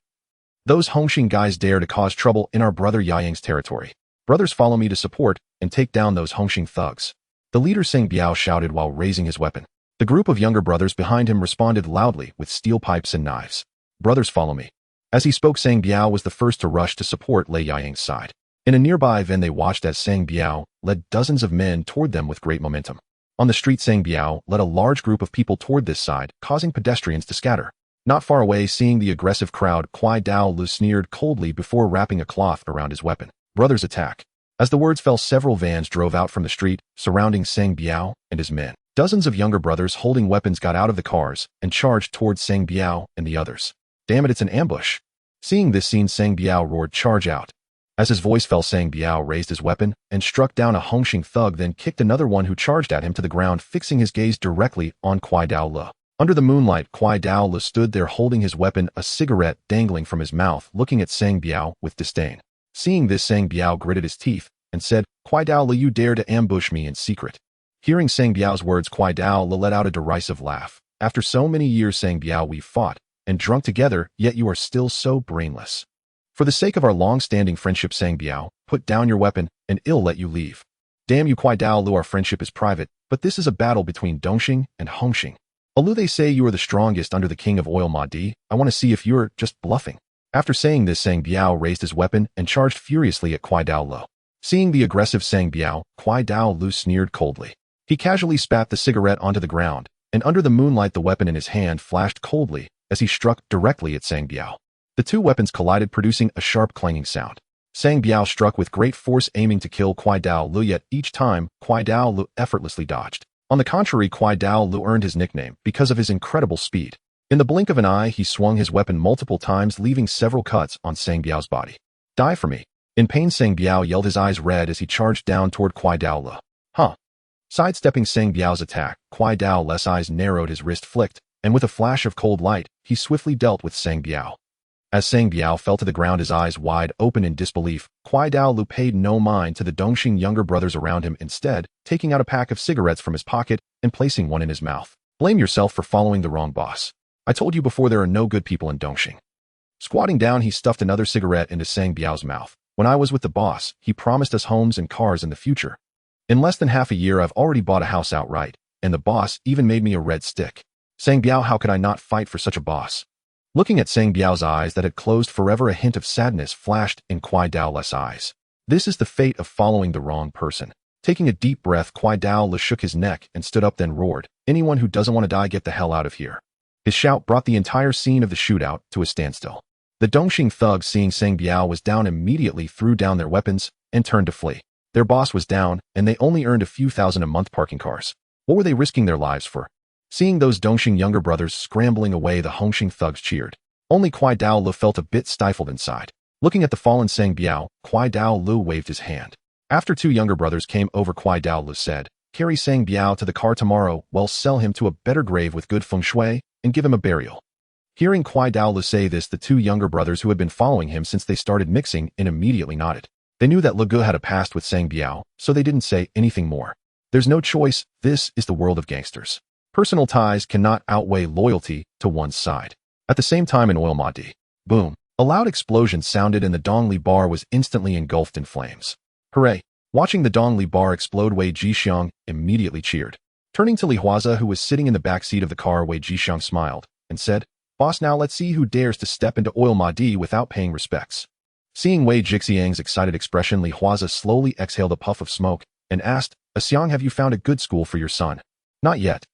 Those Hongxing guys dare to cause trouble in our brother Yaoyang's territory. Brothers, follow me to support and take down those Hongxing thugs. The leader Seng Biao shouted while raising his weapon. The group of younger brothers behind him responded loudly with steel pipes and knives. Brothers, follow me. As he spoke, Seng Biao was the first to rush to support Lei Yaoyang's side. In a nearby van, they watched as Seng Biao led dozens of men toward them with great momentum. On the street, Seng Biao led a large group of people toward this side, causing pedestrians to scatter. Not far away, seeing the aggressive crowd, Kwai Lu sneered coldly before wrapping a cloth around his weapon. Brothers, attack. As the words fell, several vans drove out from the street, surrounding Seng Biao and his men. Dozens of younger brothers holding weapons got out of the cars and charged towards Seng Biao and the others. Damn it, it's an ambush. Seeing this scene, Seng Biao roared, charge out. As his voice fell, Sang Biao raised his weapon and struck down a Hung Hing thug, then kicked another one who charged at him to the ground, fixing his gaze directly on Kwai Dao Le. Under the moonlight, Kwai Dao Le stood there holding his weapon, a cigarette dangling from his mouth, looking at Sang Biao with disdain. Seeing this, Sang Biao gritted his teeth and said, "Kwai Dao Le, you dare to ambush me in secret." Hearing Sang Biao's words, Kwai Dao Le let out a derisive laugh. "After so many years, Sang Biao, we fought and drunk together, yet you are still so brainless. For the sake of our long-standing friendship, Sang Biao, put down your weapon and I'll let you leave." "Damn you, Kwai Dao Le, our friendship is private, but this is a battle between Dongxing and Hung Hing. Although they say you are the strongest under the king of Oil Mahdi, I want to see if you're just bluffing." After saying this, Sang Biao raised his weapon and charged furiously at Kwai Dao Le. Seeing the aggressive Sang Biao, Kwai Dao Le sneered coldly. He casually spat the cigarette onto the ground, and under the moonlight the weapon in his hand flashed coldly as he struck directly at Sang Biao. The two weapons collided, producing a sharp clanging sound. Sang Biao struck with great force, aiming to kill Kwai Dao Le, yet each time, Kwai Dao Le effortlessly dodged. On the contrary, Kwai Dao Le earned his nickname because of his incredible speed. In the blink of an eye, he swung his weapon multiple times, leaving several cuts on Sang Biao's body. "Die for me." In pain, Sang Biao yelled, his eyes red as he charged down toward Kwai Dao Le. "Huh." Sidestepping Sang Biao's attack, Kwai Dao Le's eyes narrowed, his wrist flicked, and with a flash of cold light, he swiftly dealt with Sang Biao. As Sang Biao fell to the ground, his eyes wide open in disbelief, Kwai Dao Le paid no mind to the Dongxing younger brothers around him, instead taking out a pack of cigarettes from his pocket and placing one in his mouth. "Blame yourself for following the wrong boss. I told you before, there are no good people in Dongxing." Squatting down, he stuffed another cigarette into Sang Biao's mouth. "When I was with the boss, he promised us homes and cars in the future. In less than half a year, I've already bought a house outright, and the boss even made me a red stick. Sang Biao, how could I not fight for such a boss?" Looking at Sang Biao's eyes that had closed forever, a hint of sadness flashed in Kwai Dao Le's eyes. This is the fate of following the wrong person. Taking a deep breath, Kwai Dao Le shook his neck and stood up, then roared, "Anyone who doesn't want to die, get the hell out of here." His shout brought the entire scene of the shootout to a standstill. The Dongxing thugs, seeing Sang Biao was down, immediately threw down their weapons and turned to flee. Their boss was down, and they only earned a few thousand a month parking cars. What were they risking their lives for? Seeing those Dongxing younger brothers scrambling away, the Hung Hing thugs cheered. Only Kwai Dao Le felt a bit stifled inside. Looking at the fallen Sang Biao, Kwai Dao Le waved his hand. After two younger brothers came over, Kwai Dao Le said, "Carry Sang Biao to the car tomorrow, well, sell him to a better grave with good feng shui, and give him a burial." Hearing Kwai Dao Le say this, the two younger brothers who had been following him since they started mixing in immediately nodded. They knew that Le Ge had a past with Sang Biao, so they didn't say anything more. There's no choice, this is the world of gangsters. Personal ties cannot outweigh loyalty to one's side. At the same time in Oil Mahdi, boom, a loud explosion sounded and the Dongli bar was instantly engulfed in flames. "Hooray!" Watching the Dongli bar explode, Wei Jixiang immediately cheered. Turning to Li Huaze, who was sitting in the back seat of the car, Wei Jixiang smiled and said, "Boss, now let's see who dares to step into Oil Mahdi without paying respects." Seeing Wei Jixiang's excited expression, Li Huaze slowly exhaled a puff of smoke and asked, "Xiang, have you found a good school for your son?" "Not yet."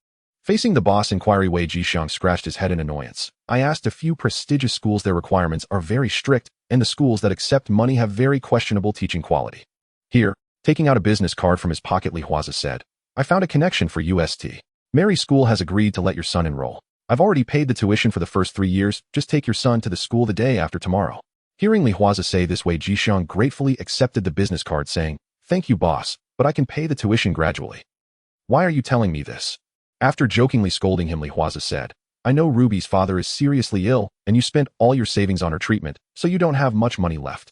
Facing the boss inquiry, Wei Jixiang scratched his head in annoyance. "I asked a few prestigious schools. Their requirements are very strict, and the schools that accept money have very questionable teaching quality." Here, taking out a business card from his pocket, Li Huaze said, "I found a connection for UST. Mary School has agreed to let your son enroll. I've already paid the tuition for the first 3 years. Just take your son to the school the day after tomorrow." Hearing Li Huaze say this, Wei Jixiang gratefully accepted the business card, saying, "Thank you, boss, but I can pay the tuition gradually." "Why are you telling me this?" After jokingly scolding him, Li Huaze said, "I know Ruby's father is seriously ill, and you spent all your savings on her treatment, so you don't have much money left.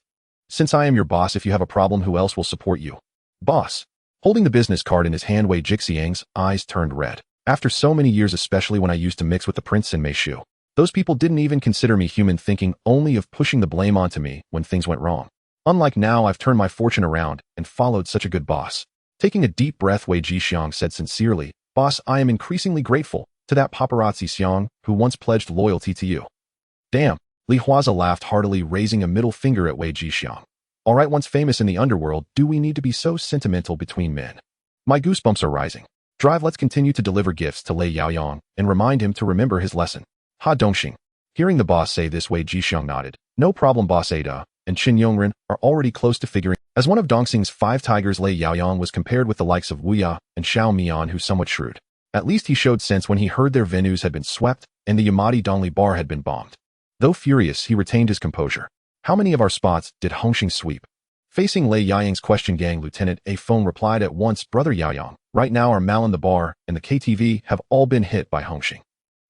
Since I am your boss, if you have a problem, who else will support you?" "Boss." Holding the business card in his hand, Wei Jixiang's eyes turned red. "After so many years, especially when I used to mix with the prince in Meishu, those people didn't even consider me human, thinking only of pushing the blame onto me when things went wrong. Unlike now, I've turned my fortune around and followed such a good boss." Taking a deep breath, Wei Jixiang said sincerely, "Boss, I am increasingly grateful to that paparazzi Xiang who once pledged loyalty to you." "Damn." Li Huaze laughed heartily, raising a middle finger at Wei Jixiang. "All right, once famous in the underworld, do we need to be so sentimental between men? My goosebumps are rising. Drive, let's continue to deliver gifts to Lei Yaoyang and remind him to remember his lesson." "Ha Dongxing." Hearing the boss say this, Wei Jixiang nodded. "No problem, boss. Ada and Qin Yongren are already close to figuring." As one of Dongxing's 5 tigers, Lei Yaoyang was compared with the likes of Wu Ya and Xiao Mian, who somewhat shrewd. At least he showed sense when he heard their venues had been swept and the Yamadi Dongli bar had been bombed. Though furious, he retained his composure. "How many of our spots did Hung Hing sweep?" Facing Lei Yaoyang's question, Gang Lieutenant A phone replied at once, Brother Yaoyang, right now our Mal in the bar and the KTV have all been hit by Hung Hing.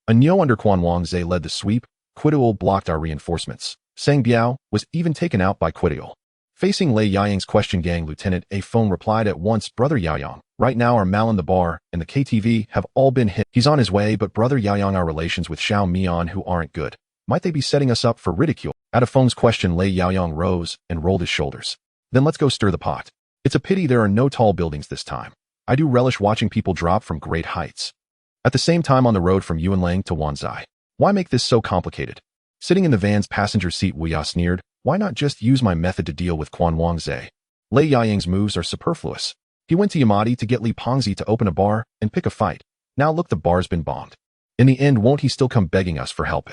A Nyo under Kwon led the sweep, Kwon blocked our reinforcements. Sang Biao was even taken out by Kwon. Facing Lei Yaoyang's question, Gang Lieutenant A phone replied at once, Brother Yaoyang, right now our Mal in the bar and the KTV have all been hit. He's on his way, but Brother Yaoyang, our relations with Xiao Mian who aren't good. Might they be setting us up for ridicule? At a phone's question, Lei Yaoyang rose and rolled his shoulders. Then let's go stir the pot. It's a pity there are no tall buildings this time. I do relish watching people drop from great heights. At the same time, on the road from Yuanlang to Wanzai. Why make this so complicated? Sitting in the van's passenger seat, Wuya sneered. Why not just use my method to deal with Kwon. Lei Yaoyang's moves are superfluous. He went to Yamadi to get Li Pengzi to open a bar and pick a fight. Now look, the bar's been bombed. In the end, won't he still come begging us for help?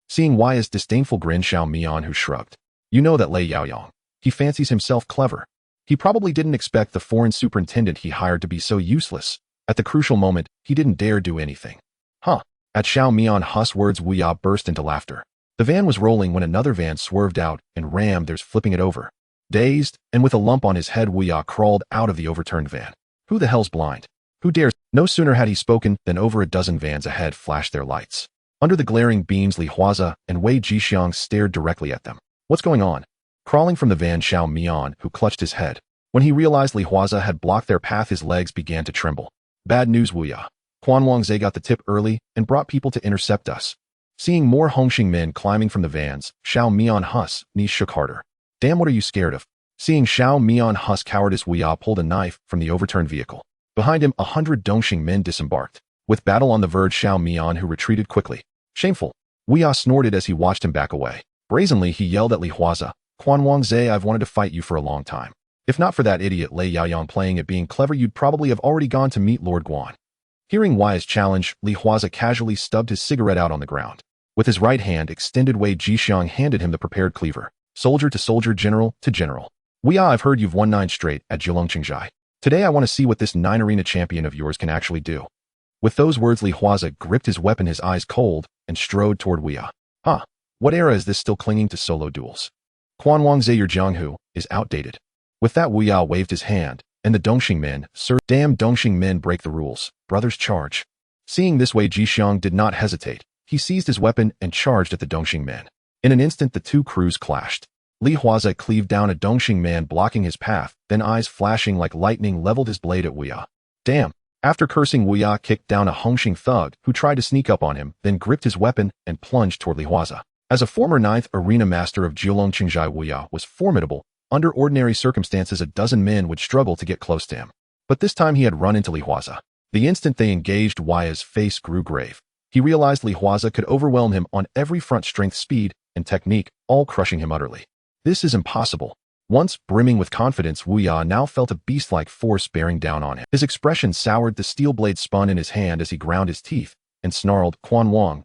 Seeing Wuya's disdainful grin, Xiao Mian who shrugged. You know that Lei Yaoyang. He fancies himself clever. He probably didn't expect the foreign superintendent he hired to be so useless. At the crucial moment, he didn't dare do anything. Huh. At Xiao Mian words, Wuya burst into laughter. The van was rolling when another van swerved out and rammed theirs, flipping it over. Dazed, and with a lump on his head, Wuya crawled out of the overturned van. Who the hell's blind? Who dares? No sooner had he spoken than over a dozen vans ahead flashed their lights. Under the glaring beams, Li Huaze and Wei Jixiang stared directly at them. What's going on? Crawling from the van, Xiao Mian, who clutched his head. When he realized Li Huaze had blocked their path, his legs began to tremble. Bad news, Wuya. Kwon got the tip early and brought people to intercept us. Seeing more Hung Hing men climbing from the vans, Xiao Mian knees shook harder. Damn, what are you scared of? Seeing Xiao Mian cowardice, Wuya pulled a knife from the overturned vehicle. Behind him, 100 Dongxing men disembarked. With battle on the verge, Xiao Mian who retreated quickly. Shameful. Wuya snorted as he watched him back away. Brazenly, he yelled at Li Huaze. Kwon, I've wanted to fight you for a long time. If not for that idiot Lei Yaoyang playing at being clever, you'd probably have already gone to meet Lord Guan. Hearing Wuya's challenge, Li Huaze casually stubbed his cigarette out on the ground. With his right hand extended, Wei Jixiang handed him the prepared cleaver. Soldier to soldier, general to general. Wuya, I've heard you've won 9 straight at Qingjai. Today I want to see what this 9 arena champion of yours can actually do. With those words, Li Huaze gripped his weapon, his eyes cold, and strode toward Wuya. Huh. What era is this still clinging to solo duels? Kwon, your Jianghu is outdated. With that, Wuya waved his hand, and the Dongxing men, sir, damn Dongxing men break the rules. Brothers, charge. Seeing this, Wei Jixiang did not hesitate. He seized his weapon and charged at the Dongxing men. In an instant, the two crews clashed. Li Huaze cleaved down a Dongxing man, blocking his path, then eyes flashing like lightning leveled his blade at Wuya. Damn. After cursing, Wuya kicked down a Hung Hing thug who tried to sneak up on him, then gripped his weapon and plunged toward Li Huaze. As a former 9th arena master of Qingjai, Wuya was formidable. Under ordinary circumstances, a dozen men would struggle to get close to him. But this time he had run into Li Huaze. The instant they engaged, Wuya's face grew grave. He realized Li Huaze could overwhelm him on every front: strength, speed, and technique, all crushing him utterly. This is impossible. Once brimming with confidence, Wuya now felt a beast-like force bearing down on him. His expression soured, the steel blade spun in his hand as he ground his teeth and snarled, Kwon.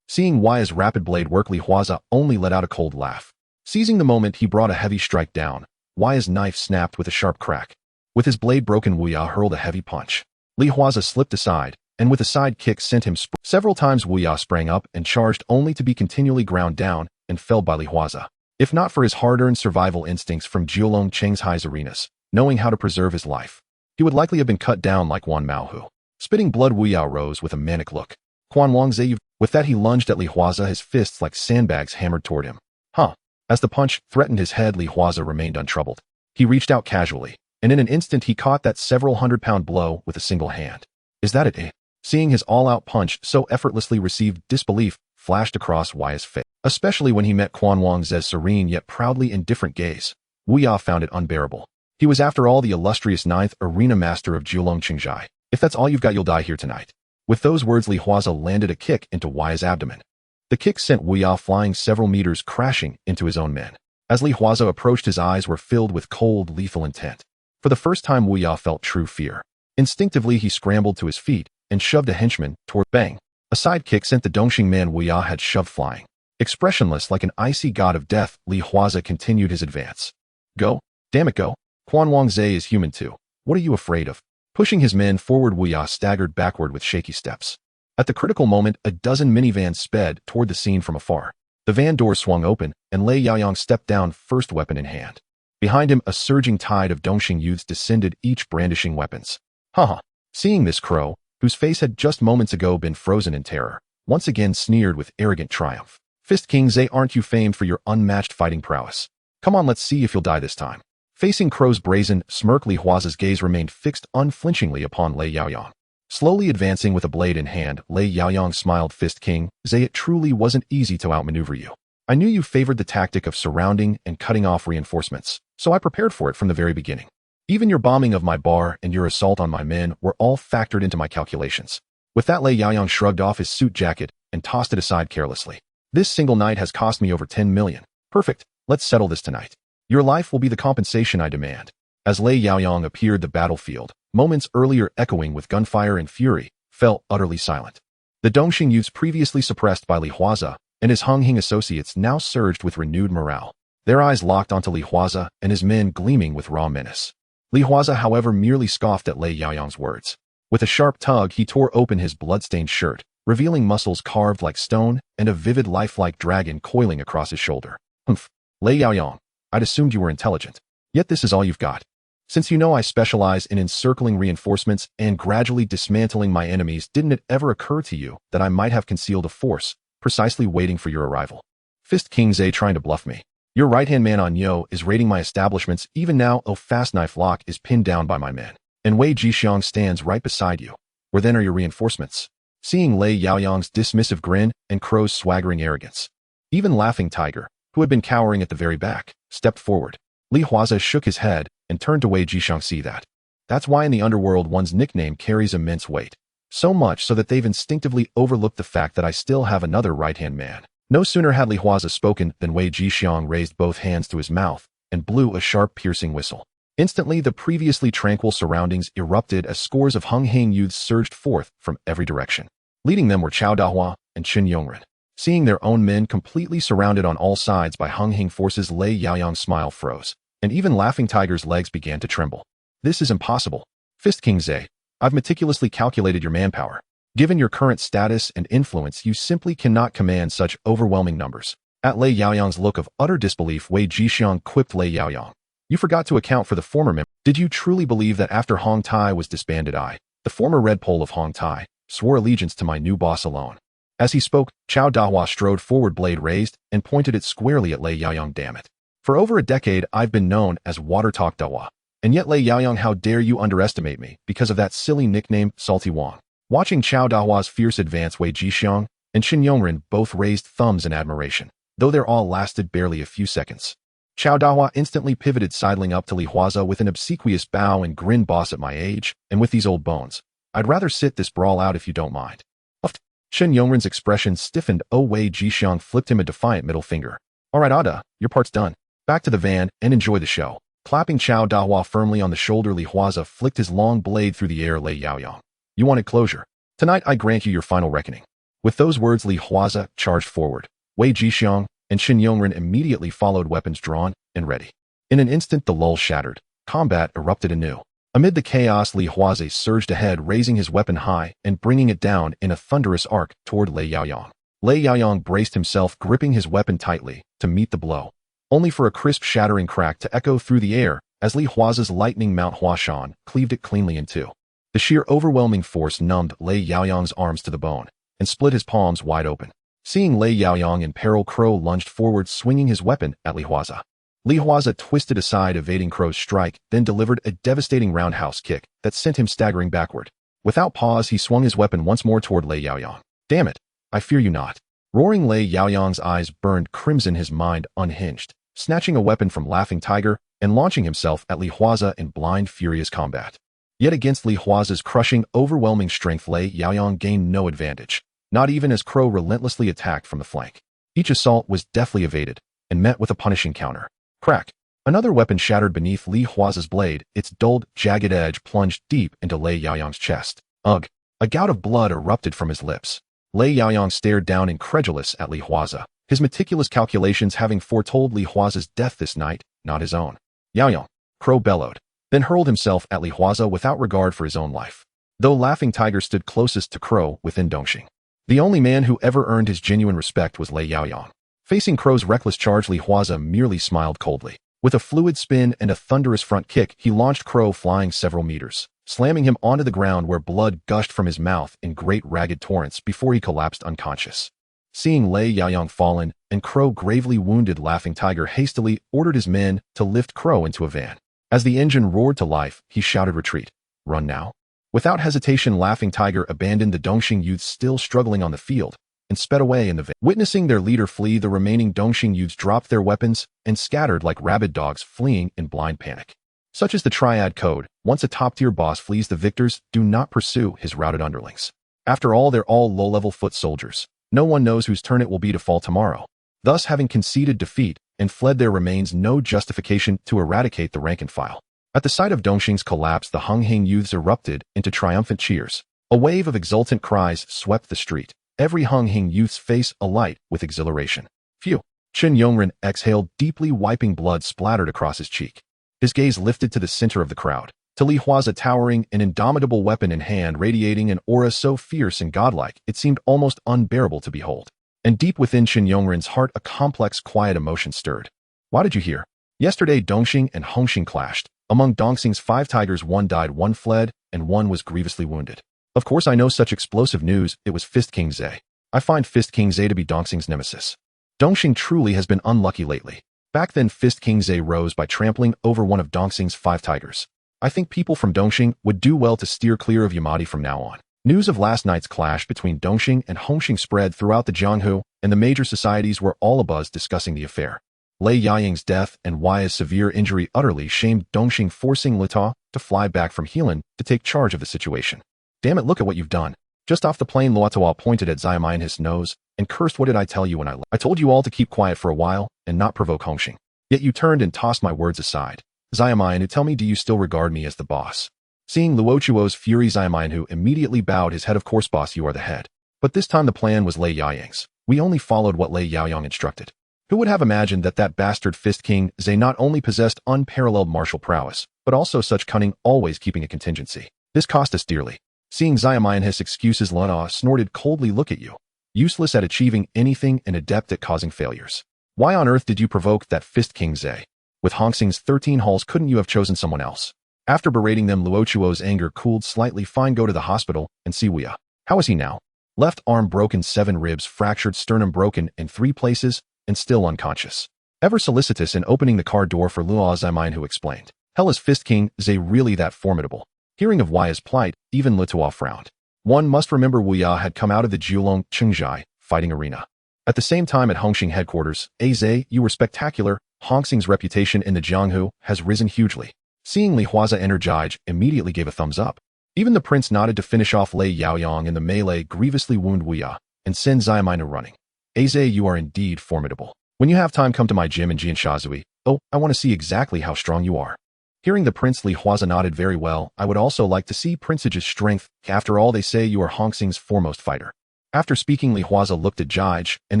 Seeing Wuya's rapid blade work, Li Huaze only let out a cold laugh. Seizing the moment, he brought a heavy strike down. Wuya's knife snapped with a sharp crack. With his blade broken, Wuya hurled a heavy punch. Li Huaze slipped aside, and with a side kick sent him several times. Wuya sprang up and charged, only to be continually ground down and felled by Li Huaze. If not for his hard-earned survival instincts from Jiulong Chenghai's arenas, knowing how to preserve his life, he would likely have been cut down like Wan Maohu. Spitting blood, Wuya rose with a manic look. Kwon. With that, he lunged at Li Huaze, his fists like sandbags hammered toward him. Huh. As the punch threatened his head, Li Huaze remained untroubled. He reached out casually, and in an instant he caught that several hundred-pound blow with a single hand. Is that it? Seeing his all-out punch so effortlessly received, disbelief flashed across Wuya's face, especially when he met Kwon's serene yet proudly indifferent gaze. Wuya found it unbearable. He was, after all, the illustrious 9th arena master of Jiulong Chenghai. If that's all you've got, you'll die here tonight. With those words, Li Huaze landed a kick into Wuya's abdomen. The kick sent Wuya flying several meters, crashing into his own men. As Li Huaze approached, his eyes were filled with cold, lethal intent. For the first time, Wuya felt true fear. Instinctively, he scrambled to his feet and shoved a henchman toward bang. A side kick sent the Dongxing man Wuya had shoved flying. Expressionless like an icy god of death, Li Huaze continued his advance. Go. Damn it, go. Kwon is human too. What are you afraid of? Pushing his men forward, Wuya staggered backward with shaky steps. At the critical moment, a dozen minivans sped toward the scene from afar. The van door swung open, and Lei Yaoyang stepped down, first weapon in hand. Behind him, a surging tide of Dongxing youths descended, each brandishing weapons. Haha. Seeing this, Crow, whose face had just moments ago been frozen in terror, once again sneered with arrogant triumph. Fist King Zhe, aren't you famed for your unmatched fighting prowess? Come on, let's see if you'll die this time. Facing Crow's brazen smirk, Li Huaze's gaze remained fixed unflinchingly upon Lei Yaoyang. Slowly advancing with a blade in hand, Lei Yaoyang smiled. Fist King Zhe, it truly wasn't easy to outmaneuver you. I knew you favored the tactic of surrounding and cutting off reinforcements, so I prepared for it from the very beginning. Even your bombing of my bar and your assault on my men were all factored into my calculations. With that, Lei Yaoyang shrugged off his suit jacket and tossed it aside carelessly. This single night has cost me over 10 million. Perfect, let's settle this tonight. Your life will be the compensation I demand. As Lei Yaoyang appeared, the battlefield, moments earlier echoing with gunfire and fury, fell utterly silent. The Dongxing youths previously suppressed by Li Huaze and his Hung Hing associates now surged with renewed morale, their eyes locked onto Li Huaze and his men gleaming with raw menace. Li Huaze, however, merely scoffed at Lei Yaoyang's words. With a sharp tug, he tore open his blood-stained shirt, revealing muscles carved like stone and a vivid lifelike dragon coiling across his shoulder. Humph. Lei Yaoyang, I'd assumed you were intelligent. Yet this is all you've got. Since you know I specialize in encircling reinforcements and gradually dismantling my enemies, didn't it ever occur to you that I might have concealed a force, precisely waiting for your arrival? Fist King Zhe, trying to bluff me. Your right-hand man on Yo is raiding my establishments. Even now, Fast Knife Lock is pinned down by my men, and Wei Jixiang stands right beside you. Where then are your reinforcements? Seeing Lei Yaoyang's dismissive grin and Crow's swaggering arrogance, even Laughing Tiger, who had been cowering at the very back, stepped forward. Li Huaze shook his head and turned to Wei Jixiang. See that? That's why in the underworld one's nickname carries immense weight. So much so that they've instinctively overlooked the fact that I still have another right-hand man. No sooner had Li Huaze spoken than Wei Jixiang raised both hands to his mouth and blew a sharp, piercing whistle. Instantly, the previously tranquil surroundings erupted as scores of Hung Hing youths surged forth from every direction. Leading them were Chao Dahua and Qin Yongren. Seeing their own men completely surrounded on all sides by Hung Hing forces, Lei Yaoyang's smile froze, and even Laughing Tiger's legs began to tremble. This is impossible. Fist King Zhe, I've meticulously calculated your manpower. Given your current status and influence, you simply cannot command such overwhelming numbers. At Lei Yaoyang's look of utter disbelief, Wei Jixiang quipped, Lei Yaoyang, you forgot to account for the former member. Did you truly believe that after Hong Tai was disbanded, I, the former Red Pole of Hong Tai, swore allegiance to my new boss alone? As he spoke, Chao Dahua strode forward, blade raised, and pointed it squarely at Lei Yaoyang. Damn it. For over a decade, I've been known as Water Talk Dahua. And yet, Lei Yaoyang, how dare you underestimate me because of that silly nickname, Salty Wang. Watching Chao Dahua's fierce advance, Wei Jixiang and Qin Yongren both raised thumbs in admiration, though their awe lasted barely a few seconds. Chao Dahua instantly pivoted, sidling up to Li Huaze with an obsequious bow and grin. Boss, at my age, and with these old bones, I'd rather sit this brawl out if you don't mind. Uffed. Qin Yongren's expression stiffened. Wei Jixiang flipped him a defiant middle finger. All right, Ada, your part's done. Back to the van and enjoy the show. Clapping Chao Dahua firmly on the shoulder, Li Huaze flicked his long blade through the air. Lei Yaoyang, you wanted closure. Tonight I grant you your final reckoning. With those words, Li Huaze charged forward. Wei Jixiang and Qin Yongren immediately followed, weapons drawn and ready. In an instant, the lull shattered. Combat erupted anew. Amid the chaos, Li Huaze surged ahead, raising his weapon high and bringing it down in a thunderous arc toward Lei Yaoyang. Lei Yaoyang braced himself, gripping his weapon tightly to meet the blow, only for a crisp, shattering crack to echo through the air as Li Huaze's lightning Mount Huashan cleaved it cleanly in two. The sheer overwhelming force numbed Lei Yaoyang's arms to the bone and split his palms wide open. Seeing Lei Yaoyang in peril, Crow lunged forward, swinging his weapon at Li Huaze. Li Huaze twisted aside, evading Crow's strike, then delivered a devastating roundhouse kick that sent him staggering backward. Without pause, he swung his weapon once more toward Lei Yaoyang. Damn it, I fear you not. Roaring, Lei Yaoyang's eyes burned crimson, his mind unhinged, snatching a weapon from Laughing Tiger and launching himself at Li Huaze in blind, furious combat. Yet against Li Huaze's crushing, overwhelming strength, Lei Yaoyang gained no advantage, not even as Crow relentlessly attacked from the flank. Each assault was deftly evaded and met with a punishing counter. Crack! Another weapon shattered beneath Li Huaze's blade, its dulled, jagged edge plunged deep into Lei Yaoyang's chest. Ugh! A gout of blood erupted from his lips. Lei Yaoyang stared down, incredulous, at Li Huaze, his meticulous calculations having foretold Li Huaze's death this night, not his own. Yaoyang! Crow bellowed, then hurled himself at Li Huaze without regard for his own life. Though Laughing Tiger stood closest to Crow within Dongxing, the only man who ever earned his genuine respect was Lei Yaoyang. Facing Crow's reckless charge, Li Huaze merely smiled coldly. With a fluid spin and a thunderous front kick, he launched Crow flying several meters, slamming him onto the ground where blood gushed from his mouth in great ragged torrents before he collapsed unconscious. Seeing Lei Yaoyang fallen and Crow gravely wounded, Laughing Tiger hastily ordered his men to lift Crow into a van. As the engine roared to life, he shouted, "Retreat! Run now!" Without hesitation, Laughing Tiger abandoned the Dongxing youths still struggling on the field and sped away in the van. Witnessing their leader flee, the remaining Dongxing youths dropped their weapons and scattered like rabid dogs fleeing in blind panic. Such is the Triad code. Once a top-tier boss flees, the victors do not pursue his routed underlings. After all, they're all low-level foot soldiers. No one knows whose turn it will be to fall tomorrow. Thus, having conceded defeat and fled, there remains no justification to eradicate the rank and file. At the sight of Dongxing's collapse, the Hung Hing youths erupted into triumphant cheers. A wave of exultant cries swept the street, every Hung Hing youth's face alight with exhilaration. Phew! Chen Yongren exhaled deeply, wiping blood splattered across his cheek. His gaze lifted to the center of the crowd, to Li Huaze towering, an indomitable weapon in hand, radiating an aura so fierce and godlike it seemed almost unbearable to behold. And deep within Chen Yongren's heart, a complex, quiet emotion stirred. Why did you hear? Yesterday, Dongxing and Hongxing clashed. Among Dongxing's 5 tigers, 1 died, 1 fled, and 1 was grievously wounded. Of course, I know such explosive news. It was Fist King Zhe. I find Fist King Zhe to be Dongxing's nemesis. Dongxing truly has been unlucky lately. Back then, Fist King Zhe rose by trampling over one of Dongxing's 5 tigers. I think people from Dongxing would do well to steer clear of Yamadi from now on. News of last night's clash between Dongxing and Hongxing spread throughout the Jianghu, and the major societies were all abuzz discussing the affair. Lei Yaoyang's death and Huaze's severe injury utterly shamed Dongxing, forcing Lita to fly back from Helan to take charge of the situation. Damn it, look at what you've done. Just off the plane, Luotawa pointed at Xiaomai in his nose and cursed. What did I tell you when I left? I told you all to keep quiet for a while and not provoke Hongxing. Yet you turned and tossed my words aside. Xiaomai, tell me, do you still regard me as the boss? Seeing Luochuo's fury, Xiaomai immediately bowed his head. Of course, boss, you are the head. But this time the plan was Lei Yaoyang's. We only followed what Lei Yaoyang instructed. Who would have imagined that bastard Fist King Zhe not only possessed unparalleled martial prowess, but also such cunning, always keeping a contingency. This cost us dearly. Seeing Xiaomai and his excuses, Lena snorted coldly. Look at you. Useless at achieving anything and adept at causing failures. Why on earth did you provoke that Fist King Zhe? With Hongxing's 13 hulls, couldn't you have chosen someone else? After berating them, Luochuo's anger cooled slightly. Fine, go to the hospital and see Wuya. How is he now? Left arm broken, 7 ribs fractured, sternum broken in 3 places, and still unconscious. Ever solicitous in opening the car door for Luo Zaimin, who explained, hell, is Fist King Zhe really that formidable? Hearing of Huaze's plight, even Lutua frowned. One must remember Wuya had come out of the Jiulong Qingjai fighting arena. At the same time, at Hongxing headquarters, Zhe, you were spectacular. Hongxing's reputation in the Jianghu has risen hugely. Seeing Li Huaze enter, Jige immediately gave a thumbs up. Even the prince nodded to finish off Lei Yaoyang in the melee, grievously wound Wuya, and send Xiaomai running. Zhe, you are indeed formidable. When you have time, come to my gym in Jianshazui. Oh, I want to see exactly how strong you are. Hearing the prince, Li Huaze nodded. Very well, I would also like to see Prince's strength. After all, they say you are Hongxing's foremost fighter. After speaking, Li Huaze looked at Jige and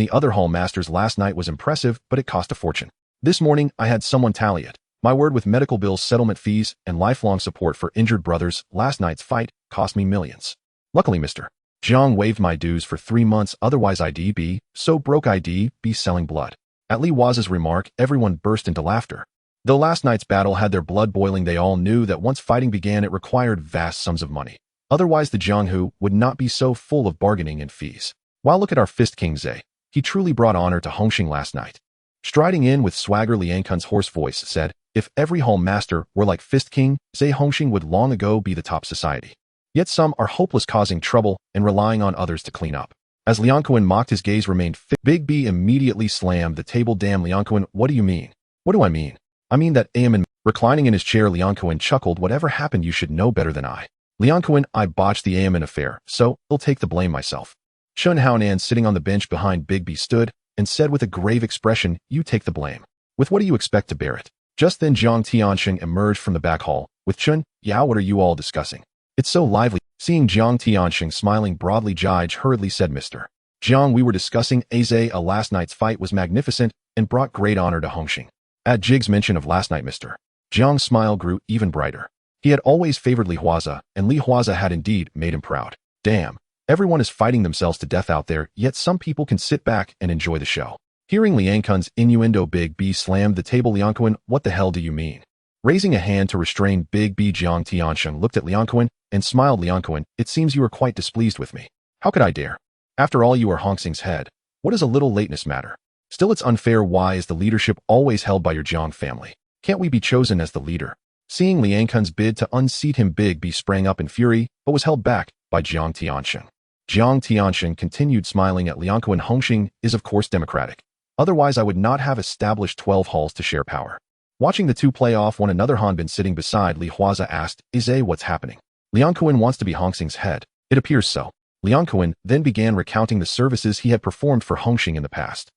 the other hall masters. Last night was impressive, but it cost a fortune. This morning, I had someone tally it. My word, with medical bills, settlement fees, and lifelong support for injured brothers, last night's fight cost me millions. Luckily, Mr. Zhang waived my dues for 3 months, otherwise I'd be so broke I'd be selling blood. At Li Huaze's remark, everyone burst into laughter. Though last night's battle had their blood boiling, they all knew that once fighting began, it required vast sums of money. Otherwise, the Jianghu would not be so full of bargaining and fees. While look at our Fist King Zhe. He truly brought honor to Hongxing last night. Striding in with swagger, Liang Kun's hoarse voice said, if every hall master were like Fist King Zhe, Hongxing would long ago be the top society. Yet some are hopeless, causing trouble and relying on others to clean up. As Liang Kun mocked, his gaze remained fixed. Big B immediately slammed the table. Damn, Liang Kun, what do you mean? What do I mean? I mean that Aemon. Reclining in his chair, Liang Kun chuckled. Whatever happened, you should know better than I. Liang Kun, I botched the Aemon affair, so I'll take the blame myself. Chun Haonan, sitting on the bench behind Big B, stood and said with a grave expression, you take the blame. With what do you expect to bear it? Just then Jiang Tianxing emerged from the back hall. With Chun, Yao, what are you all discussing? It's so lively. Seeing Jiang Tianxing smiling broadly, Jige hurriedly said, Mr. Jiang, we were discussing Zhe. Last night's fight was magnificent and brought great honor to Hongxing. At Jig's mention of last night, Mr. Jiang's smile grew even brighter. He had always favored Li Huaze, and Li Huaze had indeed made him proud. Damn, everyone is fighting themselves to death out there, yet some people can sit back and enjoy the show. Hearing Liang Kun's innuendo, Big B slammed the table. Liang Kun, what the hell do you mean? Raising a hand to restrain Big B, Jiang Tiansheng looked at Liang Kun and smiled. Liang Kun, it seems you are quite displeased with me. How could I dare? After all, you are Hong Xing's head. What does a little lateness matter? Still, it's unfair. Why is the leadership always held by your Jiang family? Can't we be chosen as the leader? Seeing Liang Kun's bid to unseat him, Big B sprang up in fury, but was held back by Jiang Tiansheng. Jiang Tiansheng continued smiling at Liang Kun. Hong Xing is of course democratic. Otherwise, I would not have established 12 halls to share power. Watching the two play off one another, Han Bin sitting beside Li Huaze asked, what's happening? Liang Kun wants to be Hong Xing's head. It appears so. Liang Kun then began recounting the services he had performed for Hong Xing in the past.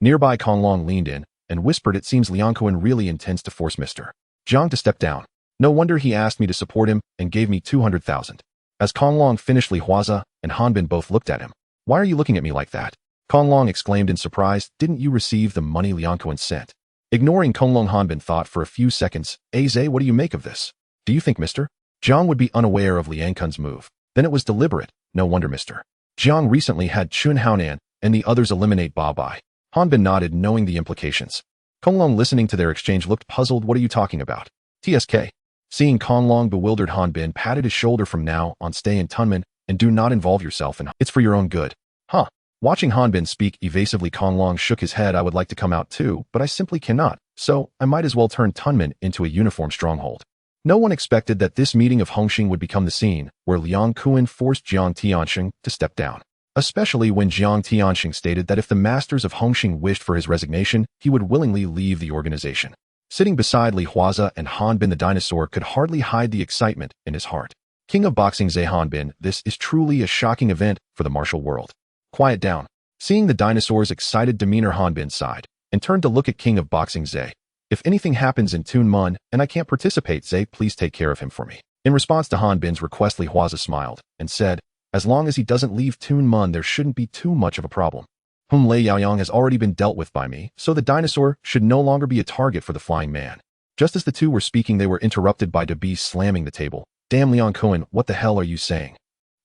Nearby, Kowloon leaned in and whispered, it seems Liang Kun really intends to force Mr. Jiang to step down. No wonder he asked me to support him and gave me 200,000. As Kowloon finished, Li Huaze and Han Bin both looked at him. Why are you looking at me like that? Kowloon exclaimed in surprise. Didn't you receive the money Liang Kun sent? Ignoring Kowloon, Han Bin thought for a few seconds. Zhe, what do you make of this? Do you think Mr. Jiang would be unaware of Liang Kun's move? Then it was deliberate. No wonder Mr. Jiang recently had Chun Haonan and the others eliminate Ba Bai. Han Bin nodded, knowing the implications. Kowloon, listening to their exchange, looked puzzled. What are you talking about? TSK. Seeing Kowloon bewildered, Han Bin patted his shoulder. From now on, stay in Tunman and do not involve yourself in it's for your own good. Huh? Watching Han Bin speak evasively, Kowloon shook his head. I would like to come out too, but I simply cannot, so I might as well turn Tunman into a uniform stronghold. No one expected that this meeting of Hong Xing would become the scene where Liang Kun forced Jiang Tiansheng to step down, especially when Jiang Tiansheng stated that if the masters of Hong Xing wished for his resignation, he would willingly leave the organization. Sitting beside Li Huaze and Han Bin, the dinosaur could hardly hide the excitement in his heart. King of Boxing Zhe, Han Bin, this is truly a shocking event for the martial world. Quiet down. Seeing the dinosaur's excited demeanor, Han Bin sighed and turned to look at King of Boxing Zhe. If anything happens in Tunman and I can't participate, Zhe, please take care of him for me. In response to Han Bin's request, Li Huaze smiled and said, as long as he doesn't leave Tunman, there shouldn't be too much of a problem. Lei Yaoyang has already been dealt with by me, so the dinosaur should no longer be a target for the flying man. Just as the two were speaking, they were interrupted by Dabi slamming the table. Damn, Liang Kun, what the hell are you saying?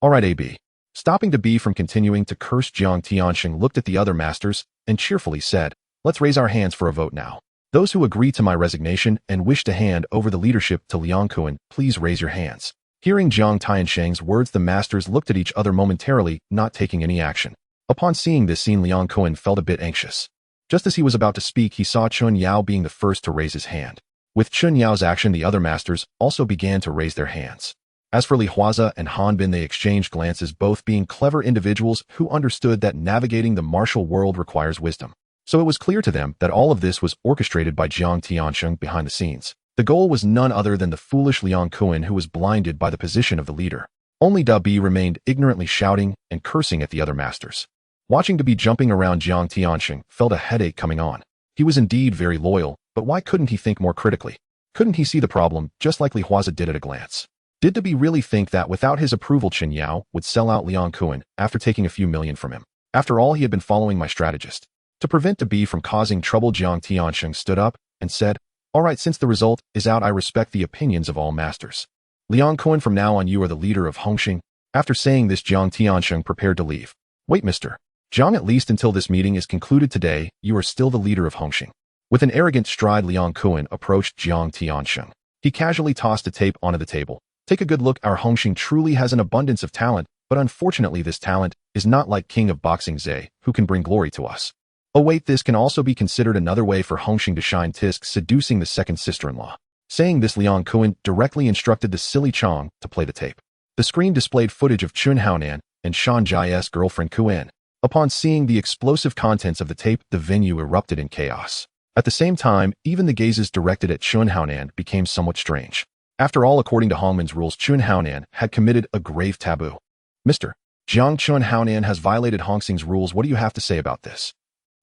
Alright, AB. Stopping Dabi from continuing to curse, Jiang Tiansheng looked at the other masters and cheerfully said, let's raise our hands for a vote now. Those who agree to my resignation and wish to hand over the leadership to Liang Kun, please raise your hands. Hearing Jiang Tiansheng's words, the masters looked at each other momentarily, not taking any action. Upon seeing this scene, Liang Kun felt a bit anxious. Just as he was about to speak, he saw Chun Yao being the first to raise his hand. With Chun Yao's action, the other masters also began to raise their hands. As for Li Huaze and Han Bin, they exchanged glances, both being clever individuals who understood that navigating the martial world requires wisdom. So it was clear to them that all of this was orchestrated by Jiang Tiansheng behind the scenes. The goal was none other than the foolish Liang Kun, who was blinded by the position of the leader. Only Dabi remained ignorantly shouting and cursing at the other masters. Watching Dabi jumping around, Jiang Tiansheng felt a headache coming on. He was indeed very loyal, but why couldn't he think more critically? Couldn't he see the problem, just like Li Huaze did at a glance? Did Dabi really think that without his approval Chen Yao would sell out Liang Kun after taking a few million from him? After all, he had been following my strategist. To prevent Dabi from causing trouble, Jiang Tiansheng stood up and said, alright, since the result is out, I respect the opinions of all masters. Liang Kun, from now on you are the leader of Hong Xing. After saying this, Jiang Tiansheng prepared to leave. Wait, Mr. Jiang, at least until this meeting is concluded today, you are still the leader of Hong Xing. With an arrogant stride, Liang Kun approached Jiang Tiansheng. He casually tossed a tape onto the table. Take a good look. Our Hong Xing truly has an abundance of talent, but unfortunately this talent is not like King of Boxing Zhe, who can bring glory to us. Oh wait, this can also be considered another way for Hong Xing to shine. Tisk seducing the second sister-in-law. Saying this, Liang Kun directly instructed the silly Chong to play the tape. The screen displayed footage of Chun Haonan and Shan Jai's girlfriend Kwun. Upon seeing the explosive contents of the tape, the venue erupted in chaos. At the same time, even the gazes directed at Chun Haonan became somewhat strange. After all, according to Hongman's rules, Chun Haonan had committed a grave taboo. Mr. Jiang, Chun Haonan has violated Hong Xing's rules. What do you have to say about this?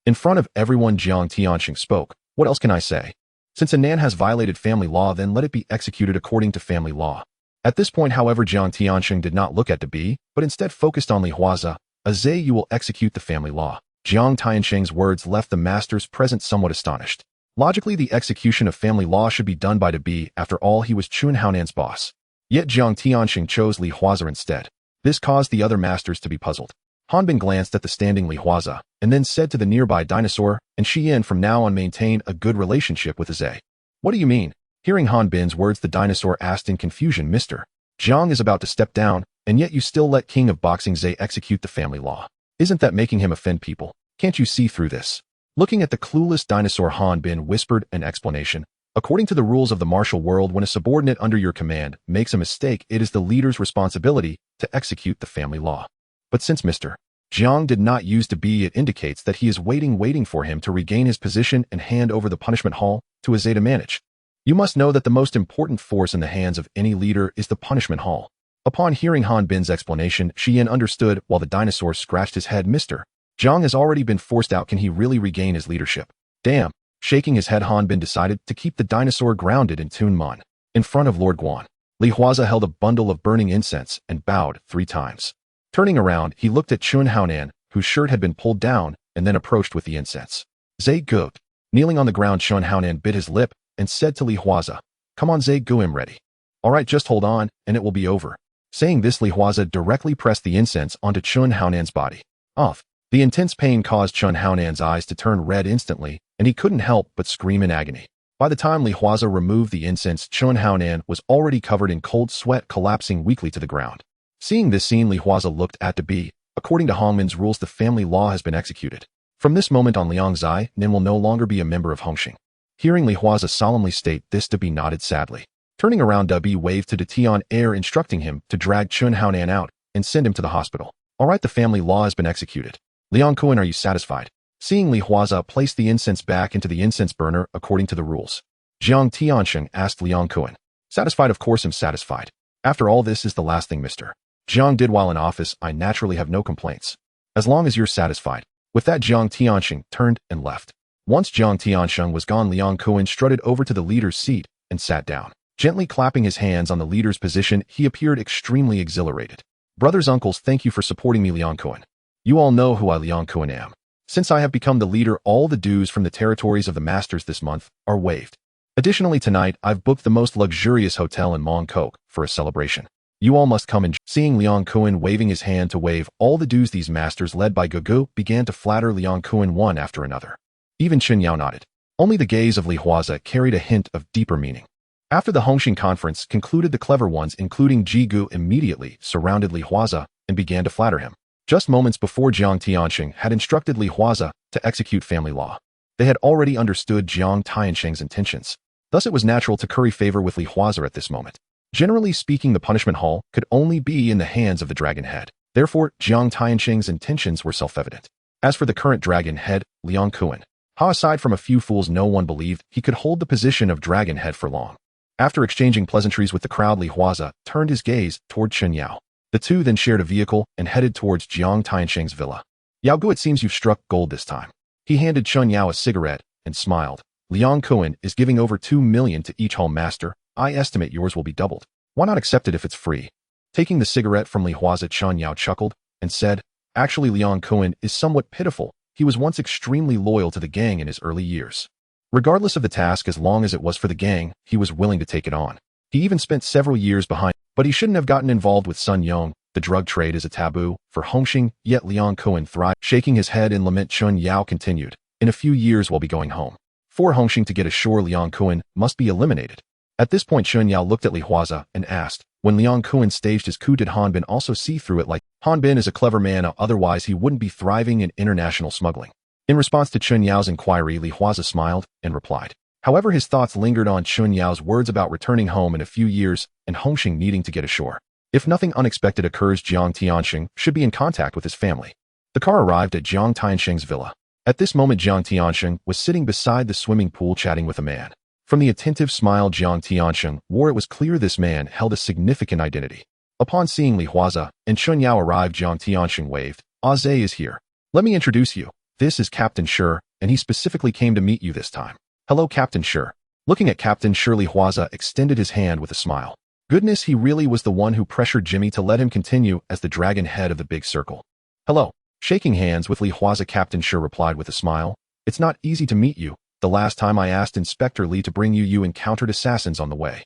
In front of everyone, Jiang Tiansheng spoke. What else can I say? Since a Nan has violated family law, then let it be executed according to family law. At this point, however, Jiang Tiansheng did not look at Dabi, but instead focused on Li Huaze. Zhe, you will execute the family law. Jiang Tiansheng's words left the masters present somewhat astonished. Logically, the execution of family law should be done by Dabi. After all, he was Chun Haonan's boss. Yet Jiang Tiansheng chose Li Huaze instead. This caused the other masters to be puzzled. Hanbin glanced at the standing Li Huaze, and then said to the nearby dinosaur, and Xian from now on maintain a good relationship with Huaze. What do you mean? Hearing Hanbin's words, the dinosaur asked in confusion, Mr. Jiang is about to step down, and yet you still let King of Boxing Zhe execute the family law. Isn't that making him offend people? Can't you see through this? Looking at the clueless dinosaur, Hanbin whispered an explanation. According to the rules of the martial world, when a subordinate under your command makes a mistake, it is the leader's responsibility to execute the family law. But since Mr. Jiang did not use to be, it indicates that he is waiting for him to regain his position and hand over the punishment hall to Huaze to manage. You must know that the most important force in the hands of any leader is the punishment hall. Upon hearing Hanbin's explanation, Xian understood while the dinosaur scratched his head. Mr. Jiang has already been forced out. Can he really regain his leadership? Damn. Shaking his head, Hanbin decided to keep the dinosaur grounded in Tunman. In front of Lord Guan, Li Huaze held a bundle of burning incense and bowed 3 times. Turning around, he looked at Chun Haonan, whose shirt had been pulled down, and then approached with the incense. Zhe Gu. Kneeling on the ground, Chun Haonan bit his lip and said to Li Huaze, Come on Zhe Gu, I'm ready. Alright, just hold on, and it will be over. Saying this, Li Huaze directly pressed the incense onto Chun Haonan's body. Off. The intense pain caused Chun Haonan's eyes to turn red instantly, and he couldn't help but scream in agony. By the time Li Huaze removed the incense, Chun Haonan was already covered in cold sweat, collapsing weakly to the ground. Seeing this scene, Li Huaze looked at Bi. According to Hongmin's rules, the family law has been executed. From this moment on, Liang Zai Nin will no longer be a member of Hung Hing. Hearing Li Huaze solemnly state this, Bi nodded sadly. Turning around, Bi waved to Tian Air, instructing him to drag Chun Haonan out and send him to the hospital. Alright, the family law has been executed. Liang Kuan, are you satisfied? Seeing Li Huaze place the incense back into the incense burner according to the rules, Jiang Tiansheng asked Liang Kuan. Satisfied, of course I'm satisfied. After all, this is the last thing Mr. Jiang did while in office. I naturally have no complaints. As long as you're satisfied. With that, Jiang Tiansheng turned and left. Once Jiang Tiansheng was gone, Liang Kuan strutted over to the leader's seat and sat down. Gently clapping his hands on the leader's position, he appeared extremely exhilarated. Brothers, uncles, thank you for supporting me, Liang Kuan. You all know who I, Liang Kuan, am. Since I have become the leader, all the dues from the territories of the masters this month are waived. Additionally, tonight, I've booked the most luxurious hotel in Mongkok for a celebration. You all must come and seeing Liang Kuan waving his hand to waive all the dues, these masters led by Gugu began to flatter Liang Kuan one after another. Even Chen Yao nodded. Only the gaze of Li Huaze carried a hint of deeper meaning. After the Hung Hing conference concluded, the clever ones, including Ji Gu, immediately surrounded Li Huaze and began to flatter him. Just moments before, Jiang Tiansheng had instructed Li Huaze to execute family law. They had already understood Jiang Tiansheng's intentions. Thus, it was natural to curry favor with Li Huaze at this moment. Generally speaking, the punishment hall could only be in the hands of the dragon head. Therefore, Jiang Tiansheng's intentions were self-evident. As for the current dragon head, Liang Kuan, aside from a few fools, no one believed he could hold the position of dragon head for long. After exchanging pleasantries with the crowd, Li Huaze turned his gaze toward Chen Yao. The two then shared a vehicle and headed towards Jiang Tiansheng's villa. Yao Gu, it seems you've struck gold this time. He handed Chen Yao a cigarette and smiled. Liang Kuan is giving over 2 million to each hall master. I estimate yours will be doubled. Why not accept it if it's free? Taking the cigarette from Li Huaze, Chen Yao chuckled and said, Actually, Liang Kuan is somewhat pitiful. He was once extremely loyal to the gang in his early years. Regardless of the task, as long as it was for the gang, he was willing to take it on. He even spent several years behind, but he shouldn't have gotten involved with Sun Yong. The drug trade is a taboo for Hung Hing, yet Liang Kuan thrived. Shaking his head in lament, Chen Yao continued, In a few years we'll be going home. For Hung Hing to get ashore, Liang Kuan must be eliminated. At this point, Chen Yao looked at Li Huaze and asked, When Liang Kuan staged his coup, did Hanbin also see through it? Like, Hanbin is a clever man, otherwise he wouldn't be thriving in international smuggling. In response to Chen Yao's inquiry, Li Huaze smiled and replied. However, his thoughts lingered on Chen Yao's words about returning home in a few years and Hung Hing needing to get ashore. If nothing unexpected occurs, Jiang Tiansheng should be in contact with his family. The car arrived at Jiang Tiansheng's villa. At this moment, Jiang Tiansheng was sitting beside the swimming pool chatting with a man. From the attentive smile Jiang Tiansheng wore, it was clear this man held a significant identity. Upon seeing Li Huaze and Chen Yao arrive, Jiang Tiansheng waved. Huaze is here. Let me introduce you. This is Captain Shi, and he specifically came to meet you this time. Hello, Captain Shi. Looking at Captain Shi, Li Huaze extended his hand with a smile. Goodness, he really was the one who pressured Jimmy to let him continue as the dragon head of the big circle. Hello. Shaking hands with Li Huaze, Captain Shi replied with a smile. It's not easy to meet you. The last time I asked Inspector Li to bring you encountered assassins on the way.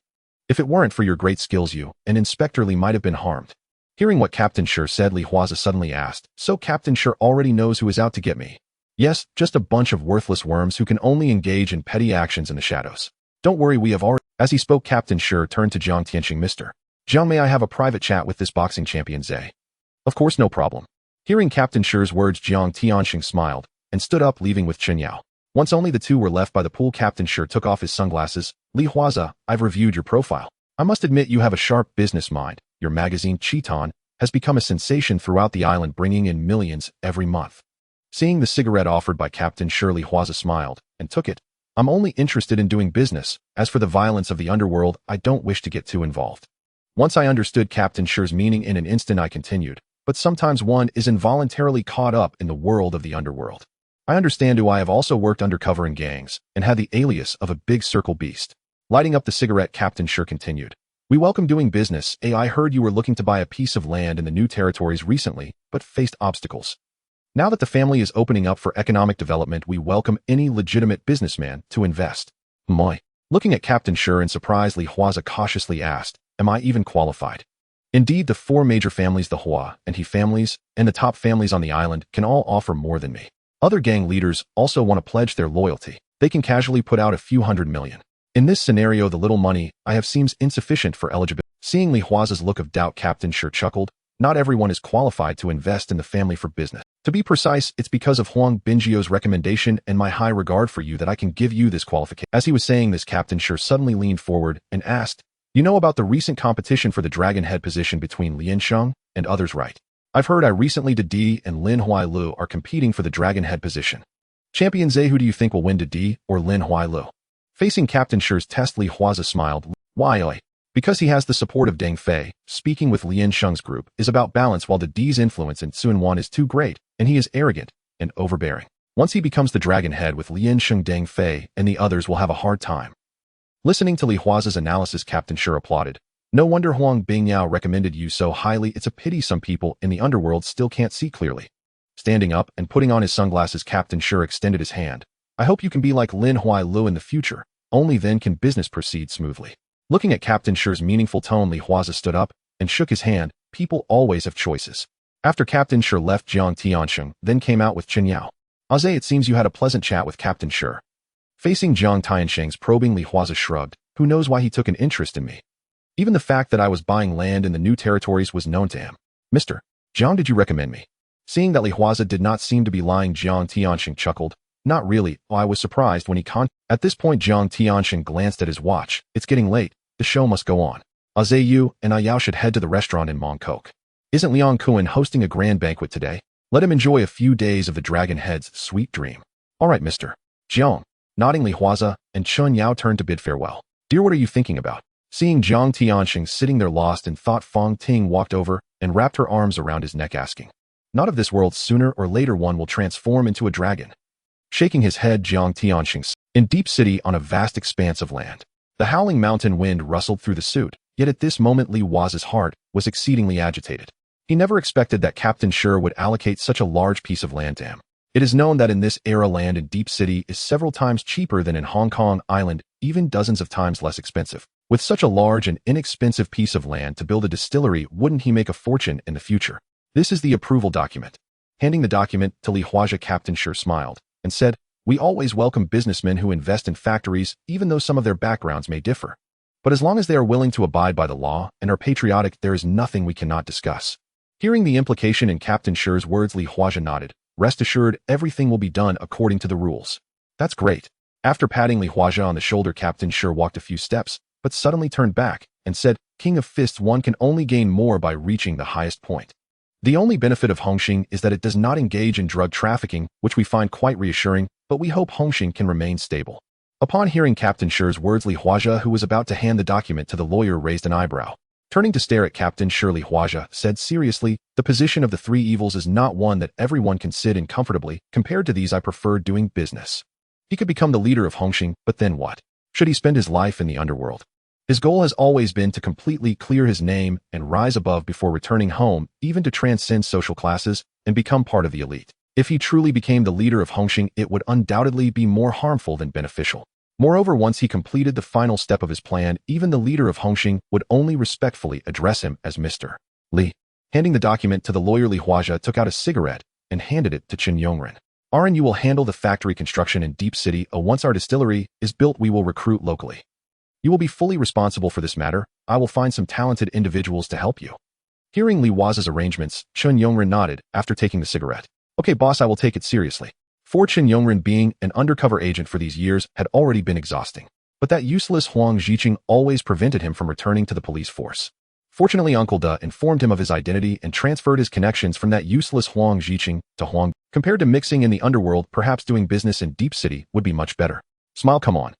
If it weren't for your great skills, you and Inspector Li might have been harmed. Hearing what Captain Shi said, Li Huaze suddenly asked, "So Captain Shi already knows who is out to get me?" "Yes, just a bunch of worthless worms who can only engage in petty actions in the shadows. Don't worry, we have already—" As he spoke, Captain Shi turned to Jiang Tianxing. "Mr. Jiang, may I have a private chat with this boxing champion Zhe?" "Of course, no problem." Hearing Captain Shi's words, Jiang Tianxing smiled and stood up, leaving with Chen Yao. Once only the two were left by the pool, Captain Shi took off his sunglasses. "Li Huaze, I've reviewed your profile. I must admit you have a sharp business mind. Your magazine, Chiton, has become a sensation throughout the island, bringing in millions every month." Seeing the cigarette offered by Captain Shi, Li Huaze smiled and took it. "I'm only interested in doing business. As for the violence of the underworld, I don't wish to get too involved." Once I understood Captain Shi's meaning in an instant, I continued, "But sometimes one is involuntarily caught up in the world of the underworld. I understand who I have also worked undercover in gangs and had the alias of a big circle beast." Lighting up the cigarette, Captain Shi continued, "We welcome doing business. I heard you were looking to buy a piece of land in the new territories recently, but faced obstacles. Now that the family is opening up for economic development, we welcome any legitimate businessman to invest." Moi. Looking at Captain Shi in surprise, Li Huaze cautiously asked, "Am I even qualified?" Indeed, the four major families, the Hua and He families, and the top families on the island can all offer more than me. Other gang leaders also want to pledge their loyalty. They can casually put out a few $100 million. In this scenario, the little money I have seems insufficient for eligibility. Seeing Li Huaze's look of doubt, Captain Shi chuckled. "Not everyone is qualified to invest in the family for business. To be precise, it's because of Huang Bingio's recommendation and my high regard for you that I can give you this qualification." As he was saying this, Captain Shi suddenly leaned forward and asked, "You know about the recent competition for the dragon head position between Lian Sheng and others, right? I've heard recently Didi and Lin Huailu are competing for the dragon head position. Champion Zhe, who do you think will win, Didi or Lin Huailu?" Facing Captain Shi's test, Li Huaze smiled. "Why? Because he has the support of Deng Fei. Speaking with Lian Sheng's group is about balance, while Didi's influence in Sunwan is too great, and he is arrogant and overbearing. Once he becomes the dragon head with Lian Sheng, Deng Fei and the others will have a hard time." Listening to Li Huaze's analysis, Captain Shi applauded. "No wonder Huang Bingyao recommended you so highly. It's a pity some people in the underworld still can't see clearly." Standing up and putting on his sunglasses, Captain Shi extended his hand. "I hope you can be like Lin Huailu in the future. Only then can business proceed smoothly." Looking at Captain Shi's meaningful tone, Li Huaze stood up and shook his hand. "People always have choices." After Captain Shi left, Jiang Tianxing then came out with Chen Yao. "Huaze, it seems you had a pleasant chat with Captain Shi." Facing Jiang Tianxing's probing, Li Huaze shrugged. "Who knows why he took an interest in me? Even the fact that I was buying land in the new territories was known to him." "Mr. Jiang, did you recommend me?" Seeing that Li Huaze did not seem to be lying, Jiang Tianxing chuckled. "Not really. I was surprised when he At this point, Jiang Tianxing glanced at his watch. "It's getting late. The show must go on. Huaze, you and Yao should head to the restaurant in Mongkok. Isn't Liang Kwun hosting a grand banquet today? Let him enjoy a few days of the dragon head's sweet dream." "All right, Mr. Jiang." Nodding, Li Huaze and Chen Yao turned to bid farewell. "Dear, what are you thinking about?" Seeing Jiang Tianxing sitting there lost in thought, Fang Ting walked over and wrapped her arms around his neck, asking, "Not of this world. Sooner or later one will transform into a dragon." Shaking his head, Jiang Tianxing sighed. In deep city, on a vast expanse of land, the howling mountain wind rustled through the suit, yet at this moment Li Huaze's heart was exceedingly agitated. He never expected that Captain Shi would allocate such a large piece of land to him. It is known that in this era, land in deep city is several times cheaper than in Hong Kong Island, even dozens of times less expensive. With such a large and inexpensive piece of land to build a distillery, wouldn't he make a fortune in the future? "This is the approval document." Handing the document to Li Huaze, Captain Shi smiled and said, "We always welcome businessmen who invest in factories, even though some of their backgrounds may differ. But as long as they are willing to abide by the law and are patriotic, there is nothing we cannot discuss." Hearing the implication in Captain Shi's words, Li Huaze nodded. "Rest assured, everything will be done according to the rules." "That's great." After patting Li Huaze on the shoulder, Captain Shi walked a few steps, but suddenly turned back and said, "King of Fists, one can only gain more by reaching the highest point. The only benefit of Hung Hing is that it does not engage in drug trafficking, which we find quite reassuring, but we hope Hung Hing can remain stable." Upon hearing Captain Shi's words, Li Huaze, who was about to hand the document to the lawyer, raised an eyebrow. Turning to stare at Captain Shi, Li Huaze said seriously, "The position of the three evils is not one that everyone can sit in comfortably. Compared to these, I prefer doing business." He could become the leader of Hung Hing, but then what? Should he spend his life in the underworld? His goal has always been to completely clear his name and rise above before returning home, even to transcend social classes and become part of the elite. If he truly became the leader of Hung Hing, it would undoubtedly be more harmful than beneficial. Moreover, once he completed the final step of his plan, even the leader of Hung Hing would only respectfully address him as Mr. Li. Handing the document to the lawyer, Li Huaze took out a cigarette and handed it to Qin Yongren. Aran, you will handle the factory construction in Deep City. Once our distillery is built, we will recruit locally. You will be fully responsible for this matter. I will find some talented individuals to help you. Hearing Li Huaze's arrangements, Qin Yongren nodded after taking the cigarette. Okay, boss, I will take it seriously. For Qin Yongren, being an undercover agent for these years had already been exhausting. But that useless Huang Zhiqing always prevented him from returning to the police force. Fortunately, Uncle Da informed him of his identity and transferred his connections from that useless Huang Zhiqing to Huang. Compared to mixing in the underworld, perhaps doing business in Deep City would be much better. Smile, come on.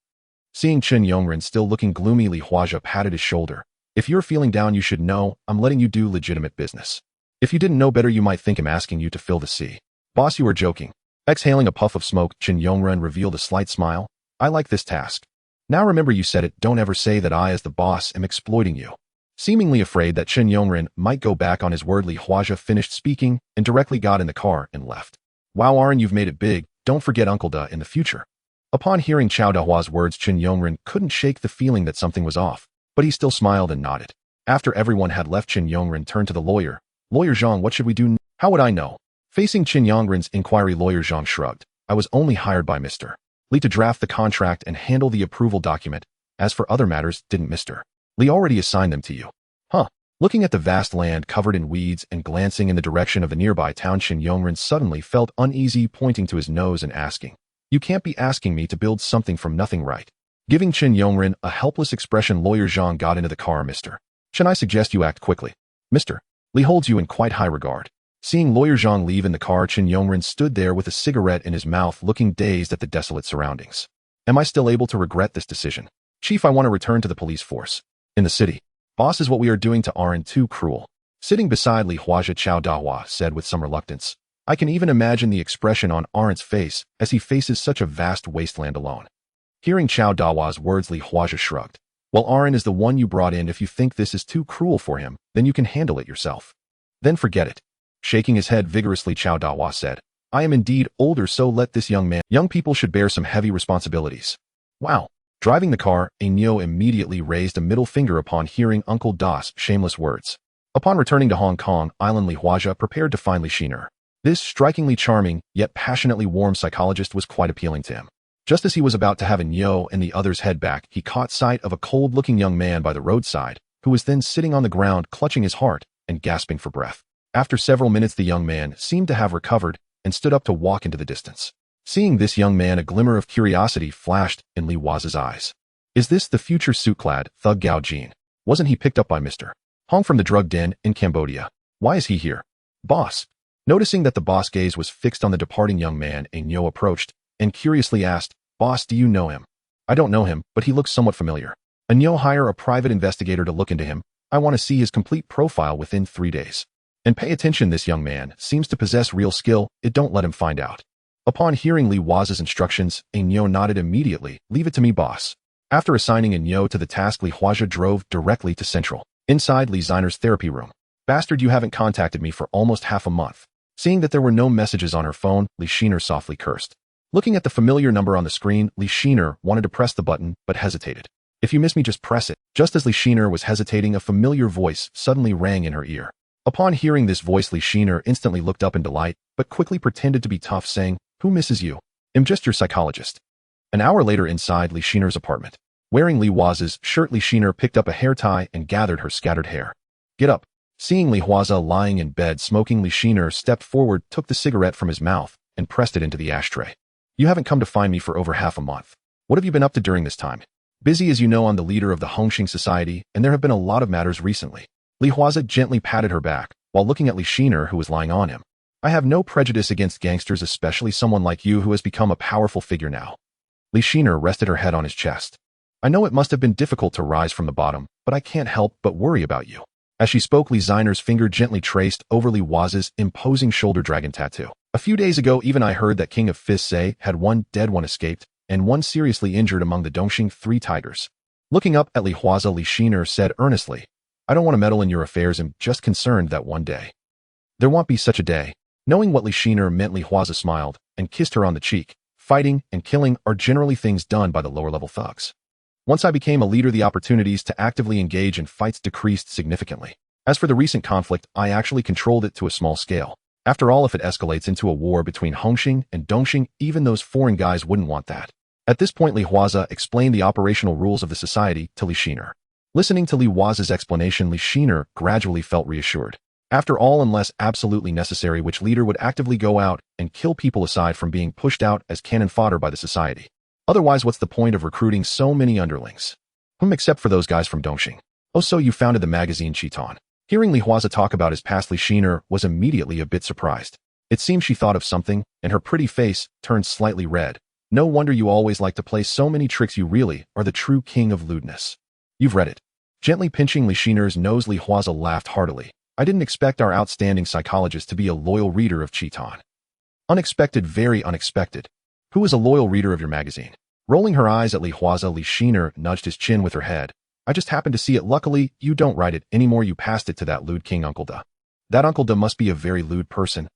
Seeing Qin Yongren still looking gloomy, Li Huaze patted his shoulder. If you're feeling down, you should know I'm letting you do legitimate business. If you didn't know better, you might think I'm asking you to fill the sea. Boss, you are joking. Exhaling a puff of smoke, Qin Yongren revealed a slight smile. I like this task. Now remember, you said it, don't ever say that I as the boss am exploiting you. Seemingly afraid that Qin Yongren might go back on his word, Li Huaze finished speaking and directly got in the car and left. Wow, Aran, you've made it big. Don't forget Uncle Da in the future. Upon hearing Chao Dahua's words, Qin Yongren couldn't shake the feeling that something was off, but he still smiled and nodded. After everyone had left, Qin Yongren turned to the lawyer. Lawyer Zhang, what should we do? How would I know? Facing Qin Yongren's inquiry, Lawyer Zhang shrugged. I was only hired by Mr. Li to draft the contract and handle the approval document. As for other matters, didn't Mr. Li already assigned them to you? Huh. Looking at the vast land covered in weeds and glancing in the direction of the nearby town, Qin Yongren suddenly felt uneasy, pointing to his nose and asking, you can't be asking me to build something from nothing, right? Giving Qin Yongren a helpless expression, Lawyer Zhang got into the car. Mr. Chen, I suggest you act quickly. Mr. Li holds you in quite high regard. Seeing Lawyer Zhang leave in the car, Qin Yongren stood there with a cigarette in his mouth, looking dazed at the desolate surroundings. Am I still able to regret this decision? Chief, I want to return to the police force. In the city. Boss, is what we are doing to Aran too cruel? Sitting beside Li Huaze, Chao Dahua said with some reluctance. I can even imagine the expression on Aran's face as he faces such a vast wasteland alone. Hearing Chao Dahua's words, Li Huaze shrugged. Well, Aran is the one you brought in. If you think this is too cruel for him, then you can handle it yourself. Then forget it. Shaking his head vigorously, Chao Dahua said, I am indeed older, so let this young man. Young people should bear some heavy responsibilities. Wow. Driving the car, Nyo immediately raised a middle finger upon hearing Uncle Da's shameless words. Upon returning to Hong Kong Island, Li Huaze prepared to find Li Xiner. This strikingly charming, yet passionately warm psychologist was quite appealing to him. Just as he was about to have Nyo and the others head back, he caught sight of a cold-looking young man by the roadside, who was then sitting on the ground clutching his heart and gasping for breath. After several minutes, the young man seemed to have recovered and stood up to walk into the distance. Seeing this young man, a glimmer of curiosity flashed in Li Huaze's eyes. Is this the future suit-clad thug Gao Jin? Wasn't he picked up by Mr. Hong from the drug den in Cambodia? Why is he here? Boss. Noticing that the boss' gaze was fixed on the departing young man, Nyo approached and curiously asked, Boss, do you know him? I don't know him, but he looks somewhat familiar. Nyo, hire a private investigator to look into him. I want to see his complete profile within 3 days. And pay attention, this young man seems to possess real skill. Don't let him find out. Upon hearing Li Huaze's instructions, Nyo nodded immediately. Leave it to me, boss. After assigning Nyo to the task, Li Huaze drove directly to Central. Inside Li Xiner's therapy room. Bastard, you haven't contacted me for almost half a month. Seeing that there were no messages on her phone, Li Xiner softly cursed. Looking at the familiar number on the screen, Li Xiner wanted to press the button, but hesitated. If you miss me, just press it. Just as Li Xiner was hesitating, a familiar voice suddenly rang in her ear. Upon hearing this voice, Li Xiner instantly looked up in delight, but quickly pretended to be tough, saying, Who misses you? I'm just your psychologist. An hour later, inside Li Xiner's apartment. Wearing Li Huaze's shirt, Li Xiner picked up a hair tie and gathered her scattered hair. Get up. Seeing Li Huaze lying in bed smoking, Li Xiner stepped forward, took the cigarette from his mouth, and pressed it into the ashtray. You haven't come to find me for over half a month. What have you been up to during this time? Busy, as you know, I'm the leader of the Hung Hing Society, and there have been a lot of matters recently. Li Huaze gently patted her back, while looking at Li Xiner, who was lying on him. I have no prejudice against gangsters, especially someone like you who has become a powerful figure now. Li Xiner rested her head on his chest. I know it must have been difficult to rise from the bottom, but I can't help but worry about you. As she spoke, Li Xiner's finger gently traced over Li Huaze's imposing shoulder dragon tattoo. A few days ago, even I heard that King of Fist say had one dead, one escaped, and one seriously injured among the Dongxing 3 tigers. Looking up at Li Huaze, Li Xiner said earnestly, I don't want to meddle in your affairs, I'm just concerned that one day. There won't be such a day. Knowing what Li Xiner meant, Li Huaze smiled and kissed her on the cheek. Fighting and killing are generally things done by the lower-level thugs. Once I became a leader, the opportunities to actively engage in fights decreased significantly. As for the recent conflict, I actually controlled it to a small scale. After all, if it escalates into a war between Hung Hing and Dongxing, even those foreign guys wouldn't want that. At this point, Li Huaze explained the operational rules of the society to Li Xiner. Listening to Li Huaze's explanation, Li Xiner gradually felt reassured. After all, unless absolutely necessary, which leader would actively go out and kill people aside from being pushed out as cannon fodder by the society? Otherwise, what's the point of recruiting so many underlings? Except for those guys from Dongxing. Oh, so you founded the magazine Chiton. Hearing Li Huaze talk about his past, Li Xiner was immediately a bit surprised. It seemed she thought of something, and her pretty face turned slightly red. No wonder you always like to play so many tricks. You really are the true king of lewdness. You've read it. Gently pinching Li Xiner's nose, Li Huaze laughed heartily. I didn't expect our outstanding psychologist to be a loyal reader of Chiton. Unexpected, very unexpected. Who is a loyal reader of your magazine? Rolling her eyes at Li Huaze, Li Xiner nudged his chin with her head. I just happened to see it. Luckily, you don't write it anymore. You passed it to that lewd king Uncle Da. That Uncle Da must be a very lewd person.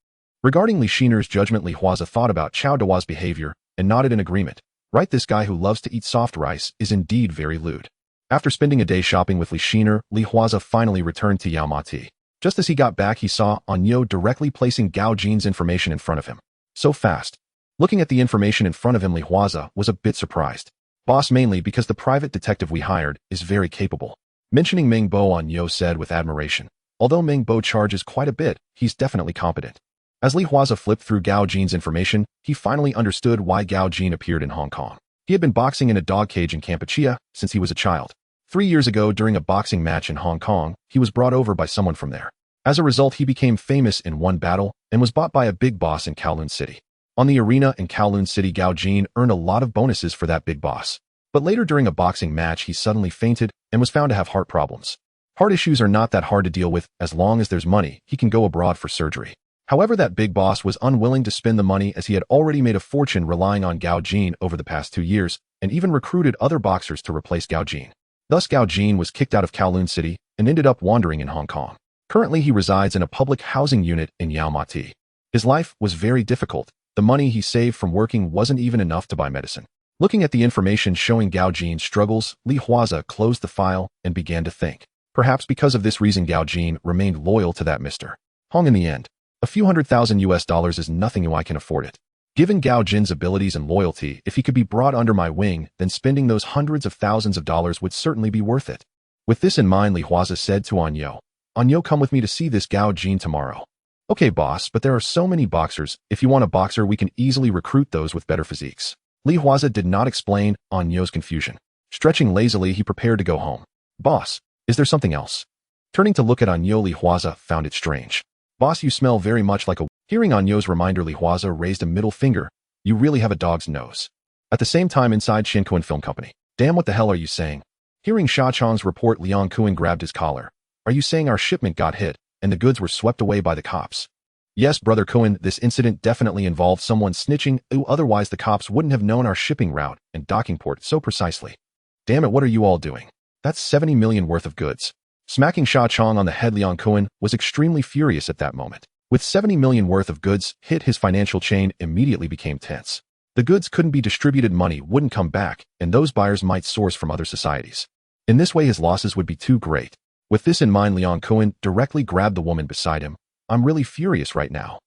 Regarding Li Xiner's judgment, Li Huaze thought about Chao Dawa's behavior and nodded in agreement. Right, this guy who loves to eat soft rice is indeed very lewd. After spending a day shopping with Li Xiner, Li Huaze finally returned to Yaomati. Just as he got back, he saw Anyo directly placing Gao Jin's information in front of him. So fast. Looking at the information in front of him, Li Huaze was a bit surprised. Boss, mainly because the private detective we hired is very capable. Mentioning Meng Bo, Anyo said with admiration. Although Meng Bo charges quite a bit, he's definitely competent. As Li Huaze flipped through Gao Jin's information, he finally understood why Gao Jin appeared in Hong Kong. He had been boxing in a dog cage in Kampuchea since he was a child. 3 years ago, during a boxing match in Hong Kong, he was brought over by someone from there. As a result, he became famous in one battle and was bought by a big boss in Kowloon City. On the arena in Kowloon City, Gao Jin earned a lot of bonuses for that big boss. But later during a boxing match, he suddenly fainted and was found to have heart problems. Heart issues are not that hard to deal with. As long as there's money, he can go abroad for surgery. However, that big boss was unwilling to spend the money as he had already made a fortune relying on Gao Jin over the past 2 years and even recruited other boxers to replace Gao Jin. Thus, Gao Jin was kicked out of Kowloon City and ended up wandering in Hong Kong. Currently, he resides in a public housing unit in Yaomati. His life was very difficult. The money he saved from working wasn't even enough to buy medicine. Looking at the information showing Gao Jin's struggles, Li Huaze closed the file and began to think. Perhaps because of this reason, Gao Jin remained loyal to that Mr. Hong in the end. A few $100,000 is nothing new. I can afford it. Given Gao Jin's abilities and loyalty, if he could be brought under my wing, then spending those hundreds of thousands of dollars would certainly be worth it. With this in mind, Li Huaze said to Anyo, Anyo, come with me to see this Gao Jin tomorrow. Okay, boss, but there are so many boxers. If you want a boxer, we can easily recruit those with better physiques. Li Huaze did not explain Anyo's confusion. Stretching lazily, he prepared to go home. Boss, is there something else? Turning to look at Anyo, Li Huaze found it strange. Boss, you smell very much like a... Hearing Anyo's reminder, Li Huaze raised a middle finger. You really have a dog's nose. At the same time, inside Shinkuan Film Company. Damn, what the hell are you saying? Hearing Sha Chang's report, Liang Kuan grabbed his collar. Are you saying our shipment got hit and the goods were swept away by the cops? Yes, Brother Kuan, this incident definitely involved someone snitching. Otherwise the cops wouldn't have known our shipping route and docking port so precisely. Damn it, what are you all doing? That's 70 million worth of goods. Smacking Sha Chang on the head, Liang Kuan was extremely furious at that moment. With 70 million worth of goods hit, his financial chain immediately became tense. The goods couldn't be distributed, money wouldn't come back, and those buyers might source from other societies. In this way, his losses would be too great. With this in mind, Liang Kuan directly grabbed the woman beside him. I'm really furious right now.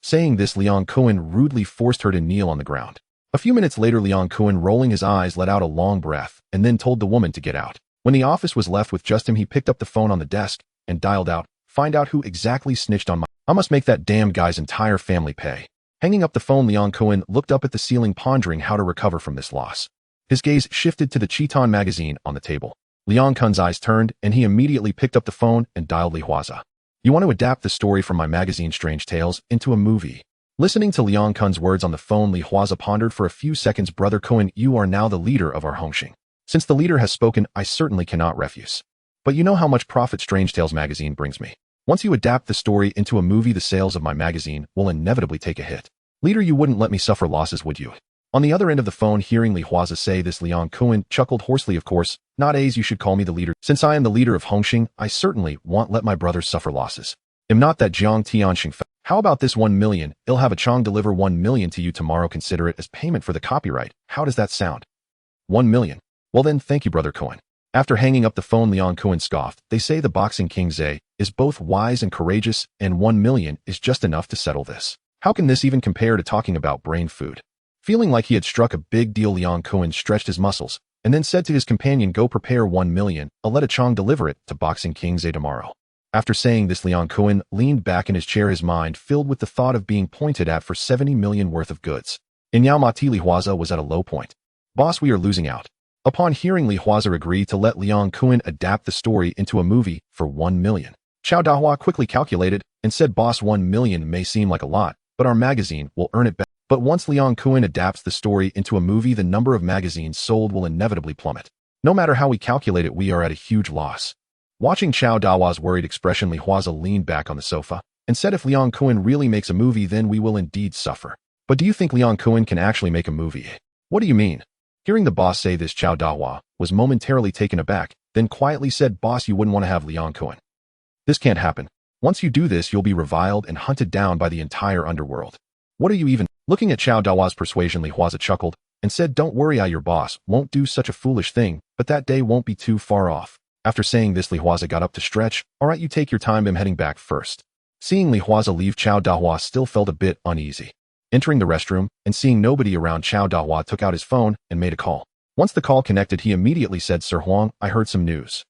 Saying this, Liang Kuan rudely forced her to kneel on the ground. A few minutes later, Liang Kuan, rolling his eyes, let out a long breath and then told the woman to get out. When the office was left with just him, he picked up the phone on the desk and dialed out, find out who exactly snitched on my... I must make that damn guy's entire family pay. Hanging up the phone, Liang Kuan looked up at the ceiling, pondering how to recover from this loss. His gaze shifted to the Chiton magazine on the table. Liang Kuan's eyes turned, and he immediately picked up the phone and dialed Li Huaze. You want to adapt the story from my magazine Strange Tales into a movie? Listening to Liang Kuan's words on the phone, Li Huaze pondered for a few seconds. Brother Kuan, you are now the leader of our Hung Hing. Since the leader has spoken, I certainly cannot refuse. But you know how much profit Strange Tales magazine brings me. Once you adapt the story into a movie, the sales of my magazine will inevitably take a hit. Leader, you wouldn't let me suffer losses, would you? On the other end of the phone, hearing Li Huaze say this, Liang Kuan chuckled hoarsely. Of course, not as you should call me the leader. Since I am the leader of Hung Hing, I certainly won't let my brothers suffer losses. Am not that Jiang Tianxing. How about this 1 million? I'll have a Chong deliver 1 million to you tomorrow. Consider it as payment for the copyright. How does that sound? 1 million. Well then, thank you, Brother Kuan. After hanging up the phone, Liang Kuan scoffed. They say the boxing king Zhe is both wise and courageous, and 1 million is just enough to settle this. How can this even compare to talking about brain food? Feeling like he had struck a big deal, Liang Kwun stretched his muscles and then said to his companion, "Go prepare 1 million, I'll let a Chong deliver it to Boxing King Zhe tomorrow." After saying this, Liang Kwun leaned back in his chair, his mind filled with the thought of being pointed at for 70 million worth of goods. In Yao Mati, Li Huaze was at a low point. "Boss, we are losing out." Upon hearing Li Huaze agree to let Liang Kwun adapt the story into a movie for 1 million, Chao Dahua quickly calculated and said, "Boss, 1 million may seem like a lot, but our magazine will earn it back." But once Liang Kwun adapts the story into a movie, the number of magazines sold will inevitably plummet. No matter how we calculate it, we are at a huge loss. Watching Chao Dahua's worried expression, Li Huaze leaned back on the sofa and said, "If Liang Kwun really makes a movie, then we will indeed suffer." "But do you think Liang Kwun can actually make a movie?" "What do you mean?" Hearing the boss say this, Chao Dahua was momentarily taken aback, then quietly said, "Boss, you wouldn't want to have Liang Kwun. This can't happen. Once you do this, you'll be reviled and hunted down by the entire underworld. What are you even—" Looking at Chao Dahua's persuasion, Li Huaze chuckled and said, "Don't worry, your boss won't do such a foolish thing, but that day won't be too far off." After saying this, Li Huaze got up to stretch. "All right, you take your time, I'm heading back first." Seeing Li Huaze leave, Chao Dahua still felt a bit uneasy. Entering the restroom and seeing nobody around, Chao Dahua took out his phone and made a call. Once the call connected, he immediately said, "Sir Huang, I heard some news."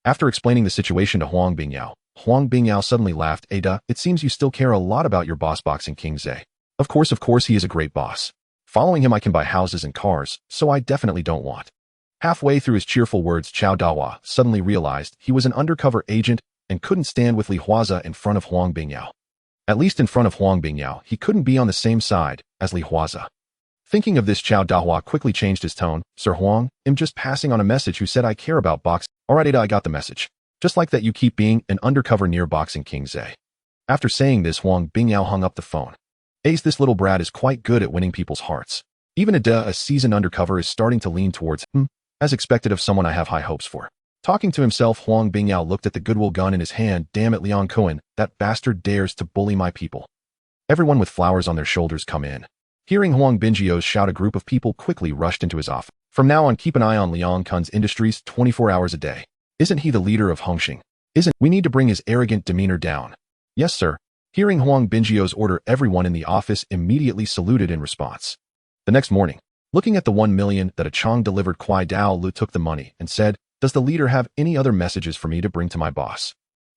After explaining the situation to Huang Bingyao suddenly laughed. "Ada, it seems you still care a lot about your boss, Boxing King Zhe." Of course, he is a great boss. Following him, I can buy houses and cars, so I definitely don't want." Halfway through his cheerful words, Chao Dahua suddenly realized he was an undercover agent and couldn't stand with Li Huaze in front of Huang Bingyao. At least in front of Huang Bingyao, he couldn't be on the same side as Li Huaze. Thinking of this, Chao Dahua quickly changed his tone. "Sir Huang, I'm just passing on a message who said I care about boxing." "Alright, Ada, I got the message. Just like that, you keep being an undercover near Boxing King Zhe." After saying this, Huang Bingyao hung up the phone. "Ace, this little brat is quite good at winning people's hearts. Even Ada, a seasoned undercover, is starting to lean towards him. As expected of someone I have high hopes for." Talking to himself, Huang Bingyao looked at the goodwill gun in his hand. "Damn it, Liang Kwun, that bastard dares to bully my people. Everyone with flowers on their shoulders, come in." Hearing Huang Bingyao shout, a group of people quickly rushed into his office. "From now on, keep an eye on Liang Kwun's industries 24 hours a day. Isn't he the leader of Hung Hing? We need to bring his arrogant demeanor down." "Yes, sir." Hearing Huang Bingyao order, everyone in the office immediately saluted in response. The next morning, looking at the 1 million that a Chong delivered, Kwai Dao Lu took the money and said, "Does the leader have any other messages for me to bring to my boss?"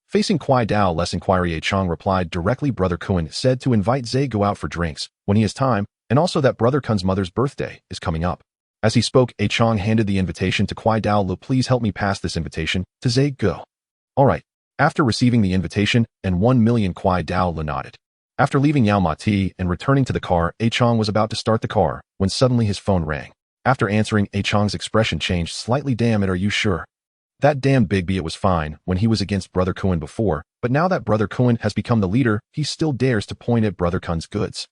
Facing Kwai Dao less inquiry, A Chong replied directly, "Brother Kwun said to invite Zhe go out for drinks when he has time, and also that Brother Kun's mother's birthday is coming up." As he spoke, A Chong handed the invitation to Kwai Dao Lu. "Please help me pass this invitation to Zhe Go." "Alright." After receiving the invitation and 1 million, Kwai Dao Lu nodded. After leaving Yao Mati and returning to the car, A Chong was about to start the car when suddenly his phone rang. After answering, A Chong's expression changed slightly. "Damn it, are you sure? That damn Bigby, it was fine when he was against Brother Kwun before, but now that Brother Kwun has become the leader, he still dares to point at Brother Kun's goods.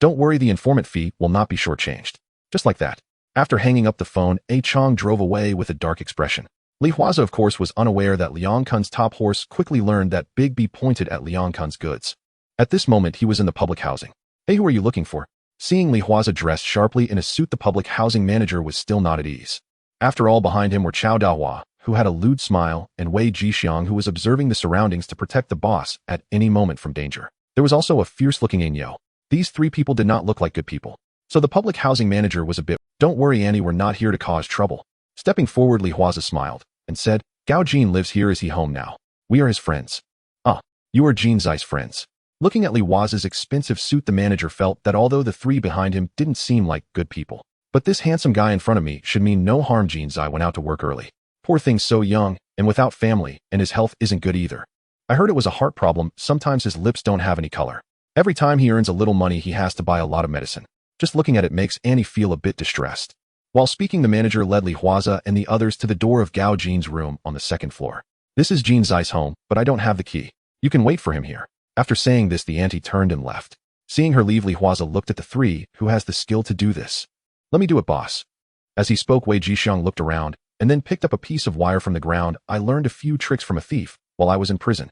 Don't worry, the informant fee will not be shortchanged." Just like that. After hanging up the phone, A Chong drove away with a dark expression. Li Huaze, of course, was unaware that Liang Kun's top horse quickly learned that Bigby pointed at Liang Kun's goods. At this moment, he was in the public housing. "Hey, who are you looking for?" Seeing Li Huaze dressed sharply in a suit, the public housing manager was still not at ease. After all, behind him were Chao Dahua, who had a lewd smile, and Wei Jixiang, who was observing the surroundings to protect the boss at any moment from danger. There was also a fierce-looking Anyo. These three people did not look like good people. So the public housing manager was a bit— "Don't worry, Annie, we're not here to cause trouble." Stepping forward, Li Huaze smiled and said, "Gao Jin lives here. Is he home now? We are his friends." "Ah, you are Jin Zai's friends." Looking at Li Huaze's expensive suit, the manager felt that although the three behind him didn't seem like good people, but this handsome guy in front of me should mean no harm. Jin Zai went out to work early. Poor thing, so young and without family, and his health isn't good either. I heard it was a heart problem. Sometimes his lips don't have any color. Every time he earns a little money, he has to buy a lot of medicine. Just looking at it makes Annie feel a bit distressed. While speaking, the manager led Li Huaze and the others to the door of Gao Jin's room on the second floor. "This is Jin Zai's home, but I don't have the key. You can wait for him here." After saying this, the auntie turned and left. Seeing her leave, Li Huaze looked at the three. "Who has the skill to do this?" "Let me do it, boss." As he spoke, Wei Jixiang looked around and then picked up a piece of wire from the ground. "I learned a few tricks from a thief while I was in prison."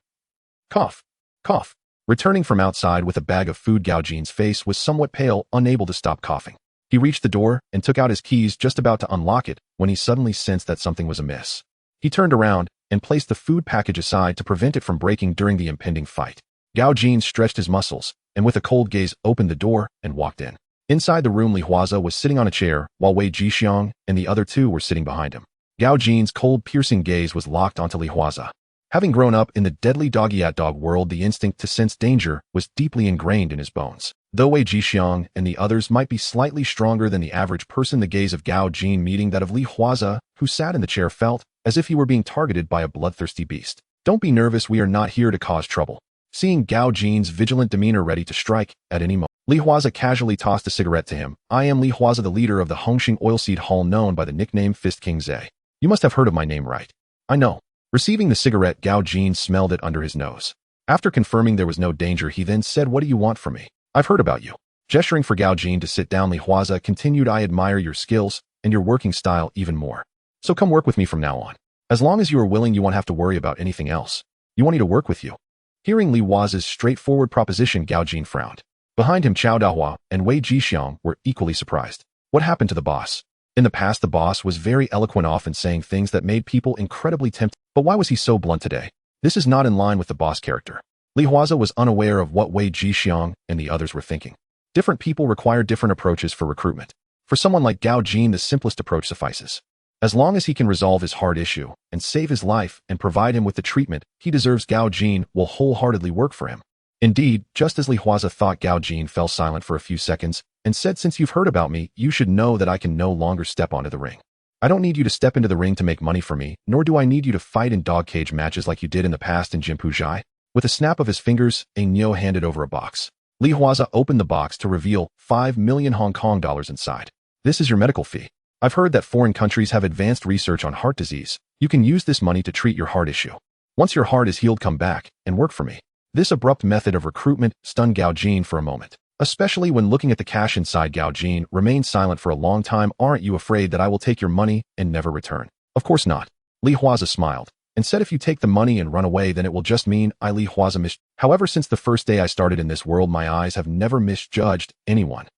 Cough. Cough. Returning from outside with a bag of food, Gao Jin's face was somewhat pale, unable to stop coughing. He reached the door and took out his keys, just about to unlock it when he suddenly sensed that something was amiss. He turned around and placed the food package aside to prevent it from breaking during the impending fight. Gao Jin stretched his muscles, and with a cold gaze opened the door and walked in. Inside the room, Li Huaze was sitting on a chair, while Wei Jixiang and the other two were sitting behind him. Gao Jin's cold, piercing gaze was locked onto Li Huaze. Having grown up in the deadly dog-eat-dog world, the instinct to sense danger was deeply ingrained in his bones. Though Wei Jixiang and the others might be slightly stronger than the average person, the gaze of Gao Jin meeting that of Li Huaze, who sat in the chair, felt as if he were being targeted by a bloodthirsty beast. "Don't be nervous, we are not here to cause trouble." Seeing Gao Jin's vigilant demeanor ready to strike at any moment, Li Huaze casually tossed a cigarette to him. "I am Li Huaze, the leader of the Hung Hing oilseed hull known by the nickname Fist King Zhe. You must have heard of my name, right?" "I know." Receiving the cigarette, Gao Jin smelled it under his nose. After confirming there was no danger, he then said, "What do you want from me?" "I've heard about you." Gesturing for Gao Jin to sit down, Li Huaze continued, "I admire your skills and your working style even more. So come work with me from now on. As long as you are willing, you won't have to worry about anything else. You want me to work with you?" Hearing Li Huaze's straightforward proposition, Gao Jin frowned. Behind him, Chao Dahua and Wei Jixiang were equally surprised. What happened to the boss? In the past, the boss was very eloquent, often saying things that made people incredibly tempted. But why was he so blunt today? This is not in line with the boss character. Li Huaze was unaware of what Wei Jixiang and the others were thinking. Different people require different approaches for recruitment. For someone like Gao Jin, the simplest approach suffices. As long as he can resolve his hard issue and save his life and provide him with the treatment he deserves, Gao Jin will wholeheartedly work for him. Indeed, just as Li Huaze thought, Gao Jin fell silent for a few seconds and said, "Since you've heard about me, you should know that I can no longer step onto the ring. I don't need you to step into the ring to make money for me, nor do I need you to fight in dog cage matches like you did in the past in Jinpujai." With a snap of his fingers, a Nyo handed over a box. Li Huaze opened the box to reveal 5 million Hong Kong dollars inside. "This is your medical fee. I've heard that foreign countries have advanced research on heart disease. You can use this money to treat your heart issue. Once your heart is healed, come back and work for me." This abrupt method of recruitment stunned Gao Jin for a moment, especially when looking at the cash inside. Gao Jin remained silent for a long time. "Aren't you afraid that I will take your money and never return?" "Of course not." Li Huaze smiled and said, "If you take the money and run away, then it will just mean I, Li Huaze, However, since the first day I started in this world, my eyes have never misjudged anyone."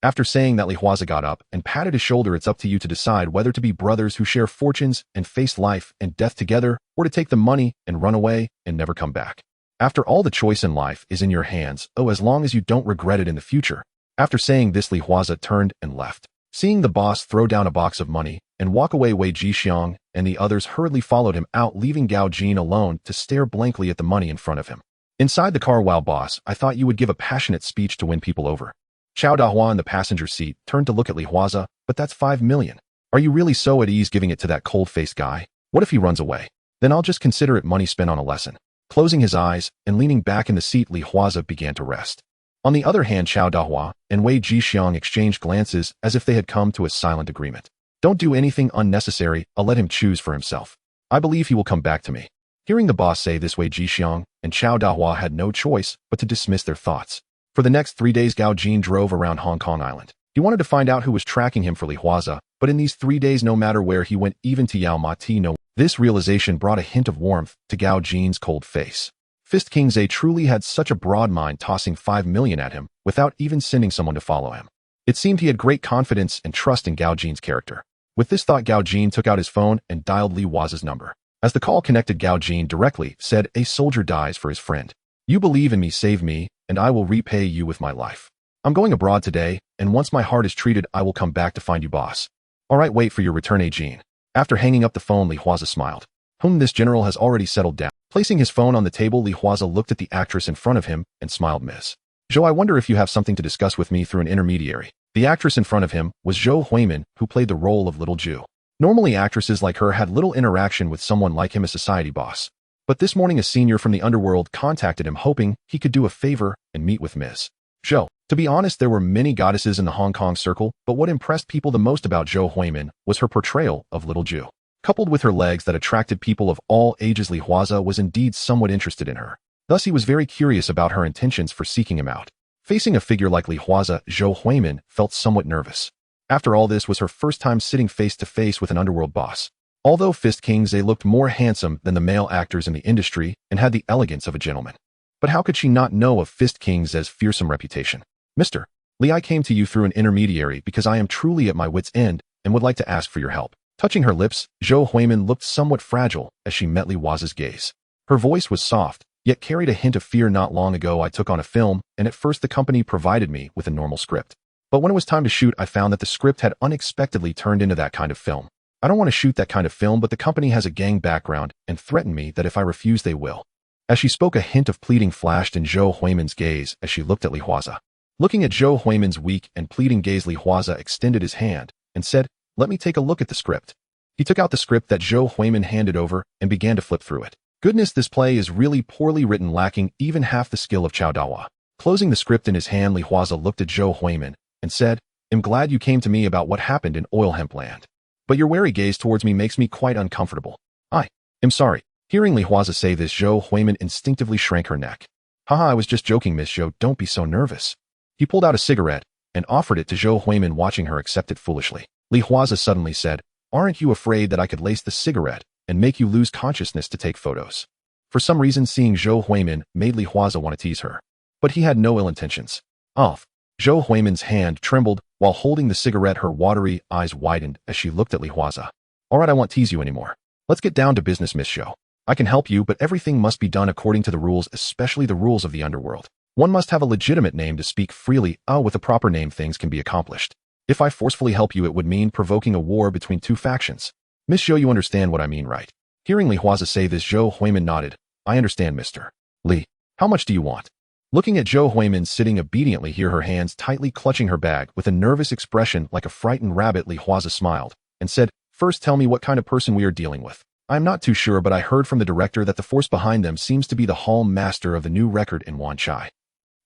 After saying that, Li Huaze got up and patted his shoulder. "It's up to you to decide whether to be brothers who share fortunes and face life and death together, or to take the money and run away and never come back. After all, the choice in life is in your hands, as long as you don't regret it in the future." After saying this, Li Huaze turned and left. Seeing the boss throw down a box of money and walk away, Wei Jixiang and the others hurriedly followed him out, leaving Gao Jin alone to stare blankly at the money in front of him. Inside the car, "Wow, boss, I thought you would give a passionate speech to win people over." Chao Dahua in the passenger seat turned to look at Li Huaze. "But that's 5 million. Are you really so at ease giving it to that cold-faced guy? What if he runs away? Then I'll just consider it money spent on a lesson." Closing his eyes and leaning back in the seat, Li Huaze began to rest. On the other hand, Chao Dahua and Wei Jixiang exchanged glances as if they had come to a silent agreement. "Don't do anything unnecessary. I'll let him choose for himself. I believe he will come back to me." Hearing the boss say this, Wei Jixiang and Chao Dahua had no choice but to dismiss their thoughts. For the next 3 days, Gao Jin drove around Hong Kong Island. He wanted to find out who was tracking him for Li Huaze, but in these 3 days, no matter where he went, even to Yao Ma Ti, no. This realization brought a hint of warmth to Gao Jin's cold face. Fist King Zhe truly had such a broad mind, tossing 5 million at him without even sending someone to follow him. It seemed he had great confidence and trust in Gao Jin's character. With this thought, Gao Jin took out his phone and dialed Li Huaze's number. As the call connected, Gao Jin directly said, "A soldier dies for his friend. You believe in me, save me, and I will repay you with my life. I'm going abroad today, and once my heart is treated, I will come back to find you, boss." "All right, wait for your return, Jin." After hanging up the phone, Li Huaze smiled. This general has already settled down. Placing his phone on the table, Li Huaze looked at the actress in front of him and smiled. "Miss Zhou, I wonder if you have something to discuss with me through an intermediary." The actress in front of him was Zhou Huimin, who played the role of Little Ju. Normally, actresses like her had little interaction with someone like him, a society boss. But this morning, a senior from the Underworld contacted him, hoping he could do a favor and meet with Ms. Zhou. To be honest, there were many goddesses in the Hong Kong circle, but what impressed people the most about Zhou Huimin was her portrayal of Little Ju. Coupled with her legs that attracted people of all ages, Li Huaze was indeed somewhat interested in her. Thus, he was very curious about her intentions for seeking him out. Facing a figure like Li Huaze, Zhou Huimin felt somewhat nervous. After all, this was her first time sitting face-to-face with an underworld boss. Although Fist King Zhe looked more handsome than the male actors in the industry and had the elegance of a gentleman. But how could she not know of Fist King Zhe's fearsome reputation? "Mr. Li, I came to you through an intermediary because I am truly at my wit's end and would like to ask for your help." Touching her lips, Zhou Huimin looked somewhat fragile as she met Li Huaze's gaze. Her voice was soft, yet carried a hint of fear. Not long ago I took on a film, and at first the company provided me with a normal script. But when it was time to shoot, I found that the script had unexpectedly turned into that kind of film. I don't want to shoot that kind of film, but the company has a gang background and threatened me that if I refuse they will. As she spoke, a hint of pleading flashed in Zhou Huimin's gaze as she looked at Li Huaze. Looking at Zhou Huimin's weak and pleading gaze, Li Huaze extended his hand and said, "Let me take a look at the script." He took out the script that Zhou Huimin handed over and began to flip through it. Goodness, this play is really poorly written, lacking even half the skill of Chao Dawa. Closing the script in his hand, Li Huaze looked at Zhou Huimin and said, "I'm glad you came to me about what happened in Oil Hemp Land. But your wary gaze towards me makes me quite uncomfortable. I am sorry." Hearing Li Huaze say this, Zhou Huimin instinctively shrank her neck. "Haha, I was just joking, Miss Zhou, don't be so nervous." He pulled out a cigarette and offered it to Zhou Huimin, watching her accept it foolishly. Li Huaze suddenly said, "Aren't you afraid that I could lace the cigarette and make you lose consciousness to take photos?" For some reason, seeing Zhou Huimin made Li Huaze want to tease her. But he had no ill intentions. Off. Zhou Huimin's hand trembled while holding the cigarette. Her watery eyes widened as she looked at Li Huaze. "Alright, I won't tease you anymore. Let's get down to business, Miss Zhou. I can help you, but everything must be done according to the rules, especially the rules of the Underworld. One must have a legitimate name to speak freely. With a proper name, things can be accomplished. If I forcefully help you, it would mean provoking a war between two factions. Miss Zhou, you understand what I mean, right?" Hearing Li Huaze say this, Zhou Huimin nodded. "I understand, Mr. Li. How much do you want?" Looking at Zhou Huimin sitting obediently here, her hands tightly clutching her bag with a nervous expression like a frightened rabbit, Li Huaze smiled and said, "First tell me what kind of person we are dealing with. I am not too sure, but I heard from the director that the force behind them seems to be the Hall Master of the New Record in Wanchai."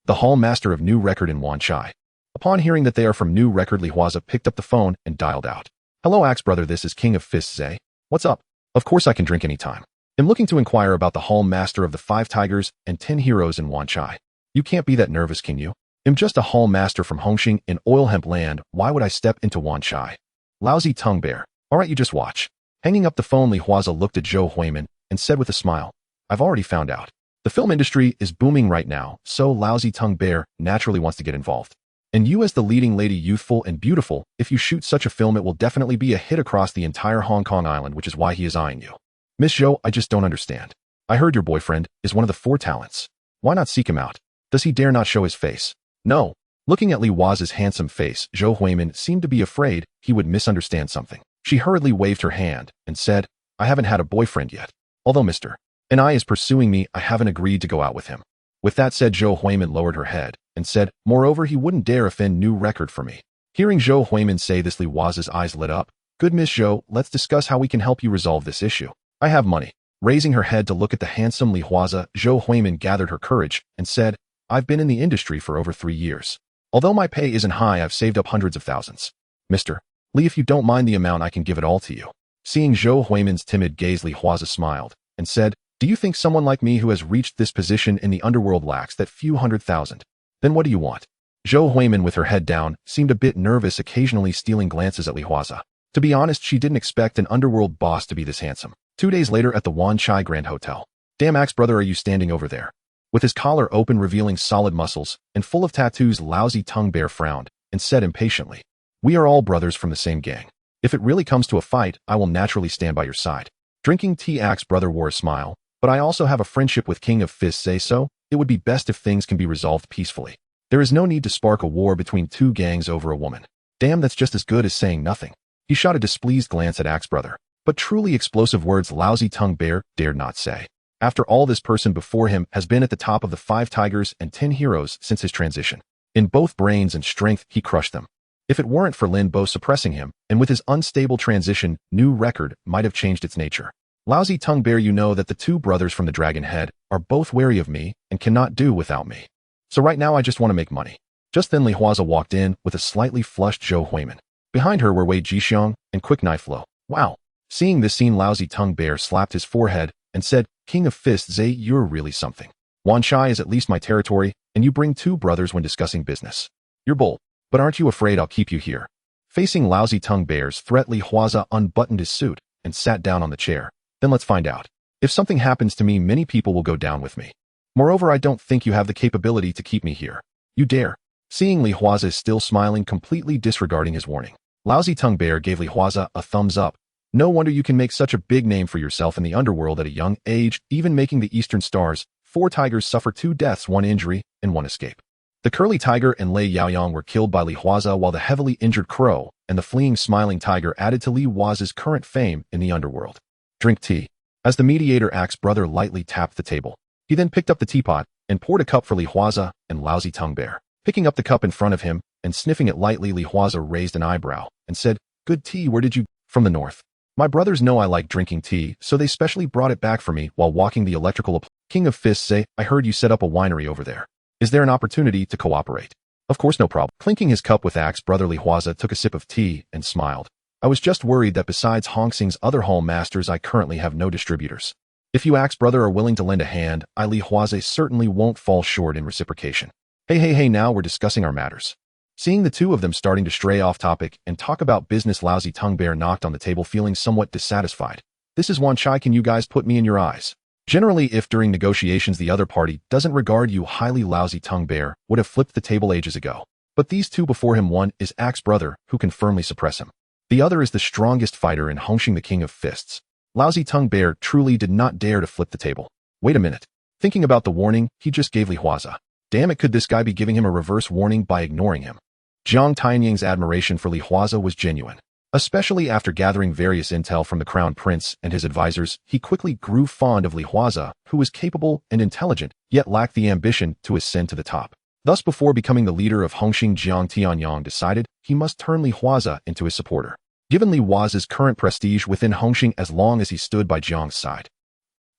The Hall Master of New Record in Wanchai. Upon hearing that they are from New Record, Li Huaze picked up the phone and dialed out. "Hello, Axe brother, this is King of Fists, eh? What's up? Of course I can drink anytime. I'm looking to inquire about the Hall Master of the 5 Tigers and 10 Heroes in Wanchai. You can't be that nervous, can you? I'm just a Hall Master from Hung Hing in Oil Hemp Land. Why would I step into Wanchai? Lousy tongue bear. Alright, you just watch." Hanging up the phone, Li Huaze looked at Zhou Huimin and said with a smile, "I've already found out. The film industry is booming right now, so Lousy Tongue Bear naturally wants to get involved. And you, as the leading lady, youthful and beautiful, if you shoot such a film, it will definitely be a hit across the entire Hong Kong island, which is why he is eyeing you. Miss Zhou, I just don't understand. I heard your boyfriend is one of the 4 talents. Why not seek him out? Does he dare not show his face?" "No." Looking at Li Huaze's handsome face, Zhou Huimin seemed to be afraid he would misunderstand something. She hurriedly waved her hand and said, "I haven't had a boyfriend yet. Although Mr. and I is pursuing me, I haven't agreed to go out with him." With that said, Zhou Huimin lowered her head and said, "Moreover, he wouldn't dare offend New Record for me." Hearing Zhou Huimin say this, Li Huaze's eyes lit up. "Good, Miss Zhou, let's discuss how we can help you resolve this issue. I have money." Raising her head to look at the handsome Li Huaze, Zhou Huimin gathered her courage and said, "I've been in the industry for over 3 years. Although my pay isn't high, I've saved up hundreds of thousands. Mr. Li, if you don't mind the amount, I can give it all to you." Seeing Zhou Huimin's timid gaze, Li Huaze smiled and said, "Do you think someone like me who has reached this position in the Underworld lacks that few 100,000? Then what do you want?" Zhou Huimin, with her head down, seemed a bit nervous, occasionally stealing glances at Li Huaze. To be honest, she didn't expect an Underworld boss to be this handsome. 2 days later at the Wanchai Grand Hotel. "Damn, Axe brother, are you standing over there?" With his collar open, revealing solid muscles and full of tattoos, Lousy Tongue Bear frowned and said impatiently, "We are all brothers from the same gang. If it really comes to a fight, I will naturally stand by your side." Drinking tea, Axe brother wore a smile. "But I also have a friendship with King of Fists, say so? It would be best if things can be resolved peacefully. There is no need to spark a war between 2 gangs over a woman. Damn, that's just as good as saying nothing." He shot a displeased glance at Axe brother, but truly explosive words Lousy Tongue Bear dared not say. After all, this person before him has been at the top of the 5 Tigers and 10 Heroes since his transition. In both brains and strength, he crushed them. If it weren't for Lin Bo suppressing him, and with his unstable transition, New Record might have changed its nature. "Lousy Tongue Bear, you know that the 2 brothers from the Dragon Head are both wary of me and cannot do without me. So right now I just want to make money." Just then Li Huaze walked in with a slightly flushed Zhou Huimin. Behind her were Wei Jixiong and Quick Knife Lo. "Wow." Seeing this scene, Lousy Tongue Bear slapped his forehead and said, "King of Fists, Zay, you're really something. Wanchai is at least my territory, and you bring 2 brothers when discussing business. You're bold, but aren't you afraid I'll keep you here?" Facing Lousy Tongue Bear's threat, Li Huaze unbuttoned his suit and sat down on the chair. "Then let's find out. If something happens to me, many people will go down with me. Moreover, I don't think you have the capability to keep me here. You dare?" Seeing Li Huaze still smiling, completely disregarding his warning, Lousy Tongue Bear gave Li Huaze a thumbs up No wonder you can make such a big name for yourself in the underworld at a young age, even making the Eastern Stars. 4 tigers suffer 2 deaths, 1 injury, and 1 escape. The curly tiger and Lei Yaoyang were killed by Li Huaze, while the heavily injured crow and the fleeing smiling tiger added to Li Huaze's current fame in the underworld. Drink tea. As the mediator Axe brother lightly tapped the table, he then picked up the teapot and poured a cup for Li Huaze and Lousy Tongue Bear. Picking up the cup in front of him and sniffing it lightly, Li Huaze raised an eyebrow and said, "Good tea, where did you—" "From the north. My brothers know I like drinking tea, so they specially brought it back for me while walking the electrical King of Fists say, I heard you set up a winery over there. Is there an opportunity to cooperate?" "Of course, no problem." Clinking his cup with Axe brother, Li Huaze took a sip of tea and smiled. "I was just worried that besides Hong Xing's other hall masters, I currently have no distributors. If you Axe brother are willing to lend a hand, I Li Huaze certainly won't fall short in reciprocation." Hey, now we're discussing our matters." Seeing the two of them starting to stray off topic and talk about business, Lousy Tongue Bear knocked on the table feeling somewhat dissatisfied. "This is Wan Chai, can you guys put me in your eyes?" Generally, if during negotiations the other party doesn't regard you highly, Lousy Tongue Bear would have flipped the table ages ago. But these two before him, one is Axe brother, who can firmly suppress him. The other is the strongest fighter in Hung Hing, the King of Fists. Lousy Tongue Bear truly did not dare to flip the table. Wait a minute. Thinking about the warning he just gave Li Huaze. Damn it, could this guy be giving him a reverse warning by ignoring him? Jiang Tianying's admiration for Li Huaze was genuine. Especially after gathering various intel from the Crown Prince and his advisors, he quickly grew fond of Li Huaze, who was capable and intelligent, yet lacked the ambition to ascend to the top. Thus, before becoming the leader of Hung Hing, Jiang Tianying decided he must turn Li Huaze into his supporter. Given Li Huaze's current prestige within Hung Hing, as long as he stood by Jiang's side,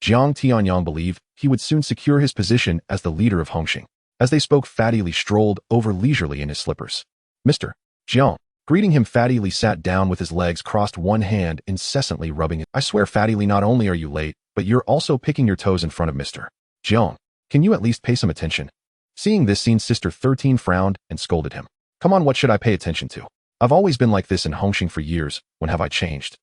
Jiang Tianying believed he would soon secure his position as the leader of Hung Hing. As they spoke, Fatty Li strolled over leisurely in his slippers. "Mr. Jiang." Greeting him, Fatty Li sat down with his legs crossed, one hand incessantly rubbing it. "I swear, Fatty Li, not only are you late, but you're also picking your toes in front of Mr. Jiang. Can you at least pay some attention?" Seeing this scene, Sister 13 frowned and scolded him. "Come on, what should I pay attention to? I've always been like this in Hung Hing for years. When have I changed?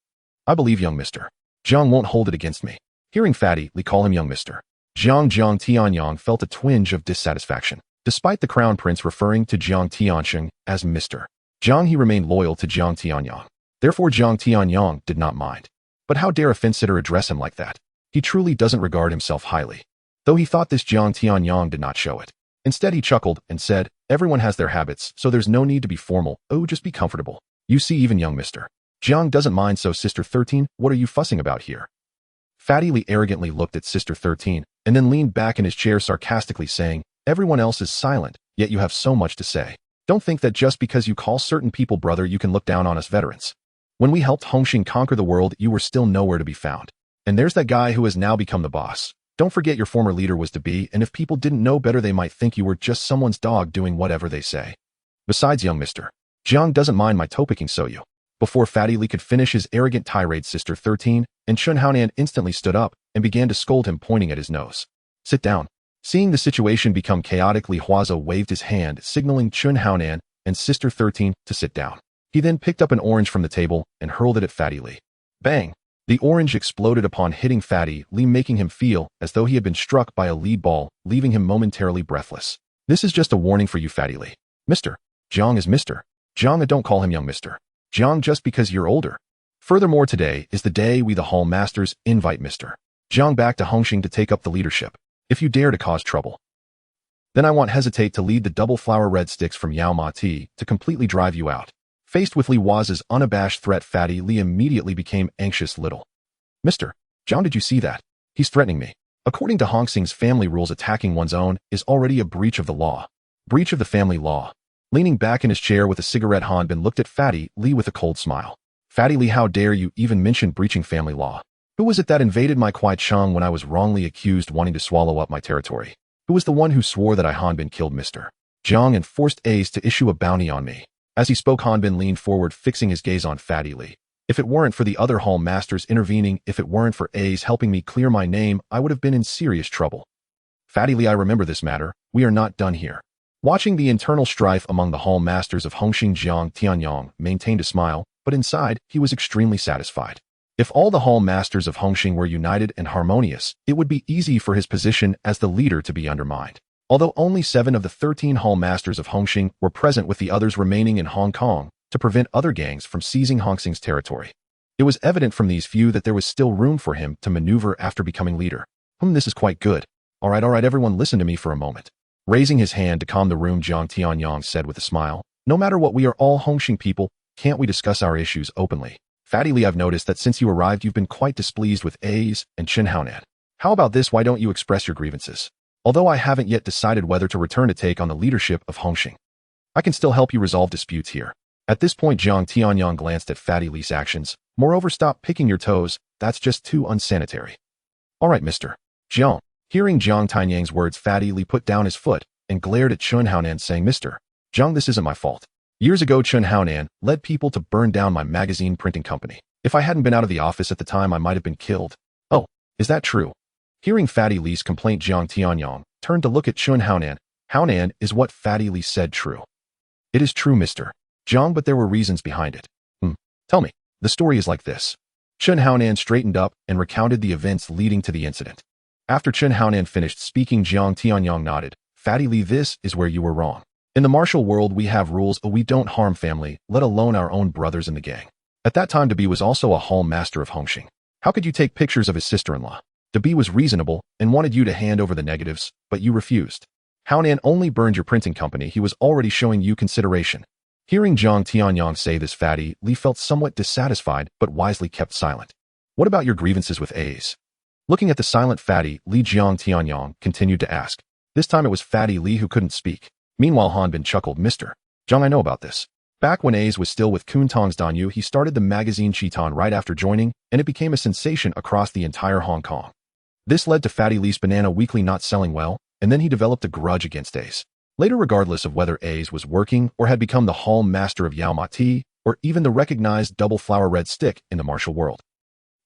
I believe young Mr. Jiang won't hold it against me." Hearing Fatty Li call him young Mr. Jiang Tianying felt a twinge of dissatisfaction. Despite the Crown Prince referring to Jiang Tianxing as Mr. Jiang, he remained loyal to Jiang Tianying. Therefore, Jiang Tianying did not mind. But how dare a fence-sitter address him like that? He truly doesn't regard himself highly. Though he thought this, Jiang Tianying did not show it. Instead, he chuckled and said, "Everyone has their habits, so there's no need to be formal. Oh, just be comfortable. You see, even young Mr. Jiang doesn't mind, so Sister 13, what are you fussing about here?" Fatty Li arrogantly looked at Sister 13 and then leaned back in his chair, sarcastically saying, "Everyone else is silent, yet you have so much to say. Don't think that just because you call certain people brother, you can look down on us veterans. When we helped Hung Hing conquer the world, you were still nowhere to be found. And there's that guy who has now become the boss. Don't forget your former leader was to be, and if people didn't know better, they might think you were just someone's dog doing whatever they say. Besides, young Mr. Jiang doesn't mind my toe-picking, so you." Before Fatty Li could finish his arrogant tirade, Sister 13 and Chun Haonan instantly stood up and began to scold him, pointing at his nose. "Sit down." Seeing the situation become chaotic, Li Huaze waved his hand, signaling Chun Haonan and Sister 13 to sit down. He then picked up an orange from the table and hurled it at Fatty Li. Bang! The orange exploded upon hitting Fatty Li, making him feel as though he had been struck by a lead ball, leaving him momentarily breathless. "This is just a warning for you, Fatty Li. Mr. Jiang is Mr. Jiang, and don't call him young Mr. Jiang just because you're older. Furthermore, today is the day we the Hall Masters invite Mr. Jiang back to Hung Hing to take up the leadership. If you dare to cause trouble, then I won't hesitate to lead the double flower red sticks from Yao Ma Ti to completely drive you out." Faced with Li Huaze's unabashed threat, Fatty Li immediately became anxious. "Little Mr. Jiang, did you see that? He's threatening me. According to Hong Xing's family rules, attacking one's own is already a breach of the law. Breach of the family law." Leaning back in his chair with a cigarette, Han Bin looked at Fatty Li with a cold smile. "Fatty Li, how dare you even mention breaching family law? Who was it that invaded my Kwai Chang when I was wrongly accused, wanting to swallow up my territory? Who was the one who swore that I, Han Bin, killed Mr. Jiang and forced Ace to issue a bounty on me?" As he spoke, Han Bin leaned forward, fixing his gaze on Fatty Li. "If it weren't for the other Hall Masters intervening, if it weren't for Ace helping me clear my name, I would have been in serious trouble. Fatty Li, I remember this matter. We are not done here." Watching the internal strife among the Hall Masters of Hung Hing, Jiang Tianying maintained a smile, but inside, he was extremely satisfied. If all the Hall Masters of Hung Hing were united and harmonious, it would be easy for his position as the leader to be undermined. Although only 7 of the 13 Hall Masters of Hung Hing were present, with the others remaining in Hong Kong to prevent other gangs from seizing Hong Xing's territory. It was evident from these few that there was still room for him to maneuver after becoming leader. This is quite good. All right, everyone listen to me for a moment. Raising his hand to calm the room, Jiang Tianyang said with a smile, no matter what, we are all Hung Hing people. Can't we discuss our issues openly? Fatty Li, I've noticed that since you arrived, you've been quite displeased with A's and Chen Haonan. How about this? Why don't you express your grievances? Although I haven't yet decided whether to return to take on the leadership of Hung Hing, I can still help you resolve disputes here. At this point, Jiang Tianyang glanced at Fatty Li's actions. Moreover, stop picking your toes. That's just too unsanitary. All right, Mr. Jiang. Hearing Jiang Tianyang's words, Fatty Li put down his foot and glared at Chen Haonan, saying, Mr. Jiang, this isn't my fault. Years ago, Chen Haonan led people to burn down my magazine printing company. If I hadn't been out of the office at the time, I might have been killed. Oh, is that true? Hearing Fatty Li's complaint, Jiang Tianyang turned to look at Chen Haonan. Haonan, is what Fatty Li said true? It is true, Mr. Jiang, but there were reasons behind it. Tell me. The story is like this. Chen Haonan straightened up and recounted the events leading to the incident. After Chen Haonan finished speaking, Jiang Tianyang nodded. Fatty Li, this is where you were wrong. In the martial world, we have rules. We don't harm family, let alone our own brothers in the gang. At that time, Dabi was also a hall master of Hung Hing. How could you take pictures of his sister-in-law? Dabi was reasonable and wanted you to hand over the negatives, but you refused. Haonan only burned your printing company. He was already showing you consideration. Hearing Jiang Tianyang say this, Fatty Li felt somewhat dissatisfied, but wisely kept silent. What about your grievances with A's? Looking at the silent Fatty Li, Jiang Tianyang continued to ask. This time it was Fatty Li who couldn't speak. Meanwhile, Han Bin chuckled. Mr. Jiang, I know about this. Back when A's was still with Kwun Tong's Danyu, he started the magazine Chiton right after joining, and it became a sensation across the entire Hong Kong. This led to Fatty Li's Banana Weekly not selling well, and then he developed a grudge against A's. Later, regardless of whether A's was working or had become the hall master of Yao Ma Ti, or even the recognized double flower red stick in the martial world,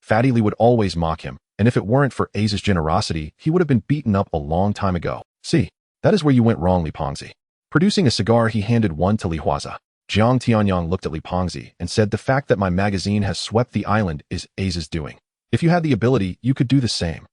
Fatty Li would always mock him, and if it weren't for A's generosity, he would have been beaten up a long time ago. See, that is where you went wrong, Li Pengzi. Producing a cigar, he handed one to Li Huaze. Jiang Tianyang looked at Li Pengzi and said, the fact that my magazine has swept the island is A's doing. If you had the ability, you could do the same.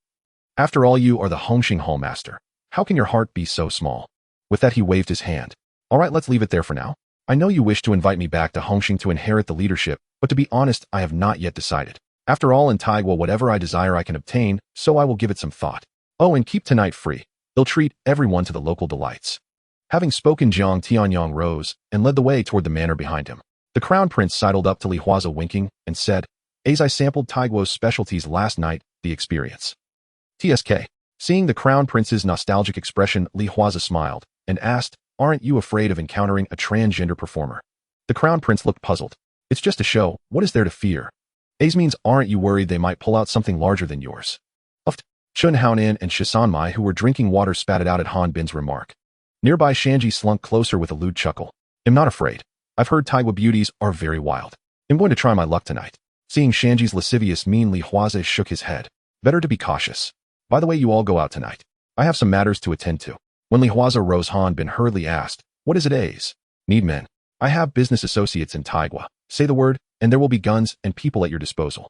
After all, you are the Hung Hing hall master. How can your heart be so small? With that, he waved his hand. All right, let's leave it there for now. I know you wish to invite me back to Hung Hing to inherit the leadership, but to be honest, I have not yet decided. After all, in Taigua, whatever I desire I can obtain, so I will give it some thought. Oh, and keep tonight free. They'll treat everyone to the local delights. Having spoken, Jiang Tianyang rose and led the way toward the manor behind him. The crown prince sidled up to Li Huaze, winking, and said, As I sampled Taigua's specialties last night, the experience. TSK. Seeing the crown prince's nostalgic expression, Li Huaze smiled and asked, Aren't you afraid of encountering a transgender performer? The crown prince looked puzzled. It's just a show. What is there to fear? A's means, aren't you worried they might pull out something larger than yours? Uft. Chen Haonan and Shisanmai, who were drinking water, spat it out at Han Bin's remark. Nearby, Shanji slunk closer with a lewd chuckle. I'm not afraid. I've heard Taigua beauties are very wild. I'm going to try my luck tonight. Seeing Shanji's lascivious mien, Li Huaze shook his head. Better to be cautious. By the way, you all go out tonight. I have some matters to attend to. When Li Huaze rose, Han Bin hurriedly asked, What is it, A's? Need men. I have business associates in Taigua. Say the word, and there will be guns and people at your disposal.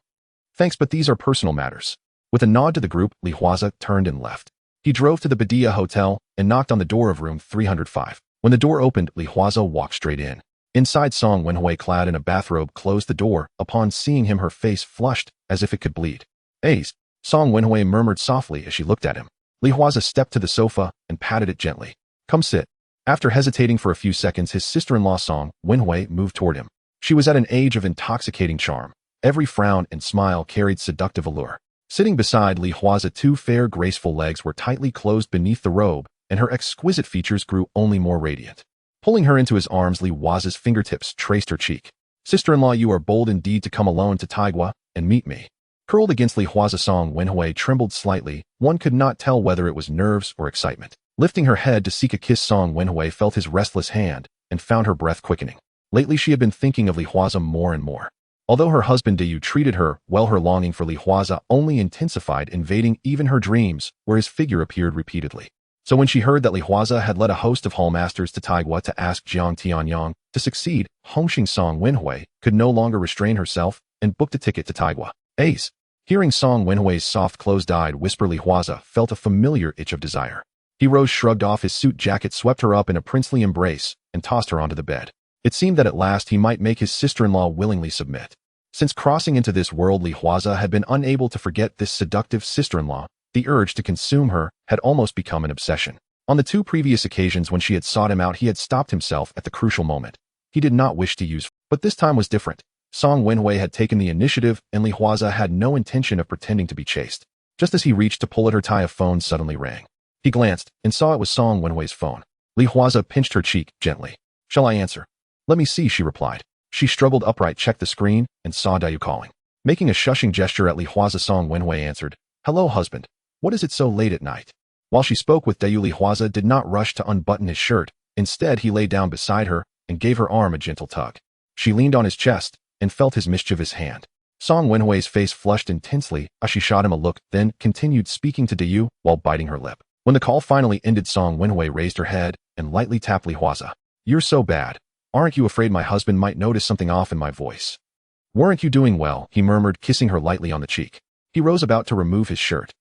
Thanks, but these are personal matters. With a nod to the group, Li Huaze turned and left. He drove to the Badia Hotel and knocked on the door of room 305. When the door opened, Li Huaze walked straight in. Inside, Song Wenhui, clad in a bathrobe, closed the door. Upon seeing him, her face flushed as if it could bleed. A's, Song Wenhui murmured softly as she looked at him. Li Huaze stepped to the sofa and patted it gently. Come sit. After hesitating for a few seconds, his sister-in-law Song Wenhui moved toward him. She was at an age of intoxicating charm. Every frown and smile carried seductive allure. Sitting beside Li Huaze, two fair, graceful legs were tightly closed beneath the robe, and her exquisite features grew only more radiant. Pulling her into his arms, Li Huaze's fingertips traced her cheek. Sister-in-law, you are bold indeed to come alone to Taigua and meet me. Curled against Li Huaze, Song Wenhui trembled slightly. One could not tell whether it was nerves or excitement. Lifting her head to seek a kiss, Song Wenhui felt his restless hand and found her breath quickening. Lately, she had been thinking of Li Huaze more and more. Although her husband Dayu treated her well, her longing for Li Huaze only intensified, invading even her dreams, where his figure appeared repeatedly. So when she heard that Li Huaze had led a host of hallmasters to Taigua to ask Jiang Tianyang to succeed, Hung Hing, Song Wenhui could no longer restrain herself and booked a ticket to Taigua. Ace. Hearing Song Wenhui's soft, closed-eyed whisper, Li Huaze felt a familiar itch of desire. He rose, shrugged off his suit jacket, swept her up in a princely embrace, and tossed her onto the bed. It seemed that at last he might make his sister-in-law willingly submit. Since crossing into this world, Li Huaze had been unable to forget this seductive sister-in-law. The urge to consume her had almost become an obsession. On the 2 previous occasions when she had sought him out, he had stopped himself at the crucial moment. He did not wish to use, but this time was different. Song Wenhui had taken the initiative, and Li Huaze had no intention of pretending to be chaste. Just as he reached to pull at her tie, a phone suddenly rang. He glanced and saw it was Song Wenhui's phone. Li Huaze pinched her cheek gently. "Shall I answer?" "Let me see," she replied. She struggled upright, checked the screen, and saw Dayu calling. Making a shushing gesture at Li Huaze, Song Wenhui answered. "Hello, husband. What is it so late at night?" While she spoke with Dayu, Li Huaze did not rush to unbutton his shirt. Instead, he lay down beside her and gave her arm a gentle tug. She leaned on his chest and felt his mischievous hand. Song Wenhui's face flushed intensely as she shot him a look, then continued speaking to Dayu while biting her lip. When the call finally ended, Song Wenhui raised her head and lightly tapped Li Huaze. "You're so bad. Aren't you afraid my husband might notice something off in my voice?" "Weren't you doing well?" he murmured, kissing her lightly on the cheek. He rose about to remove his shirt.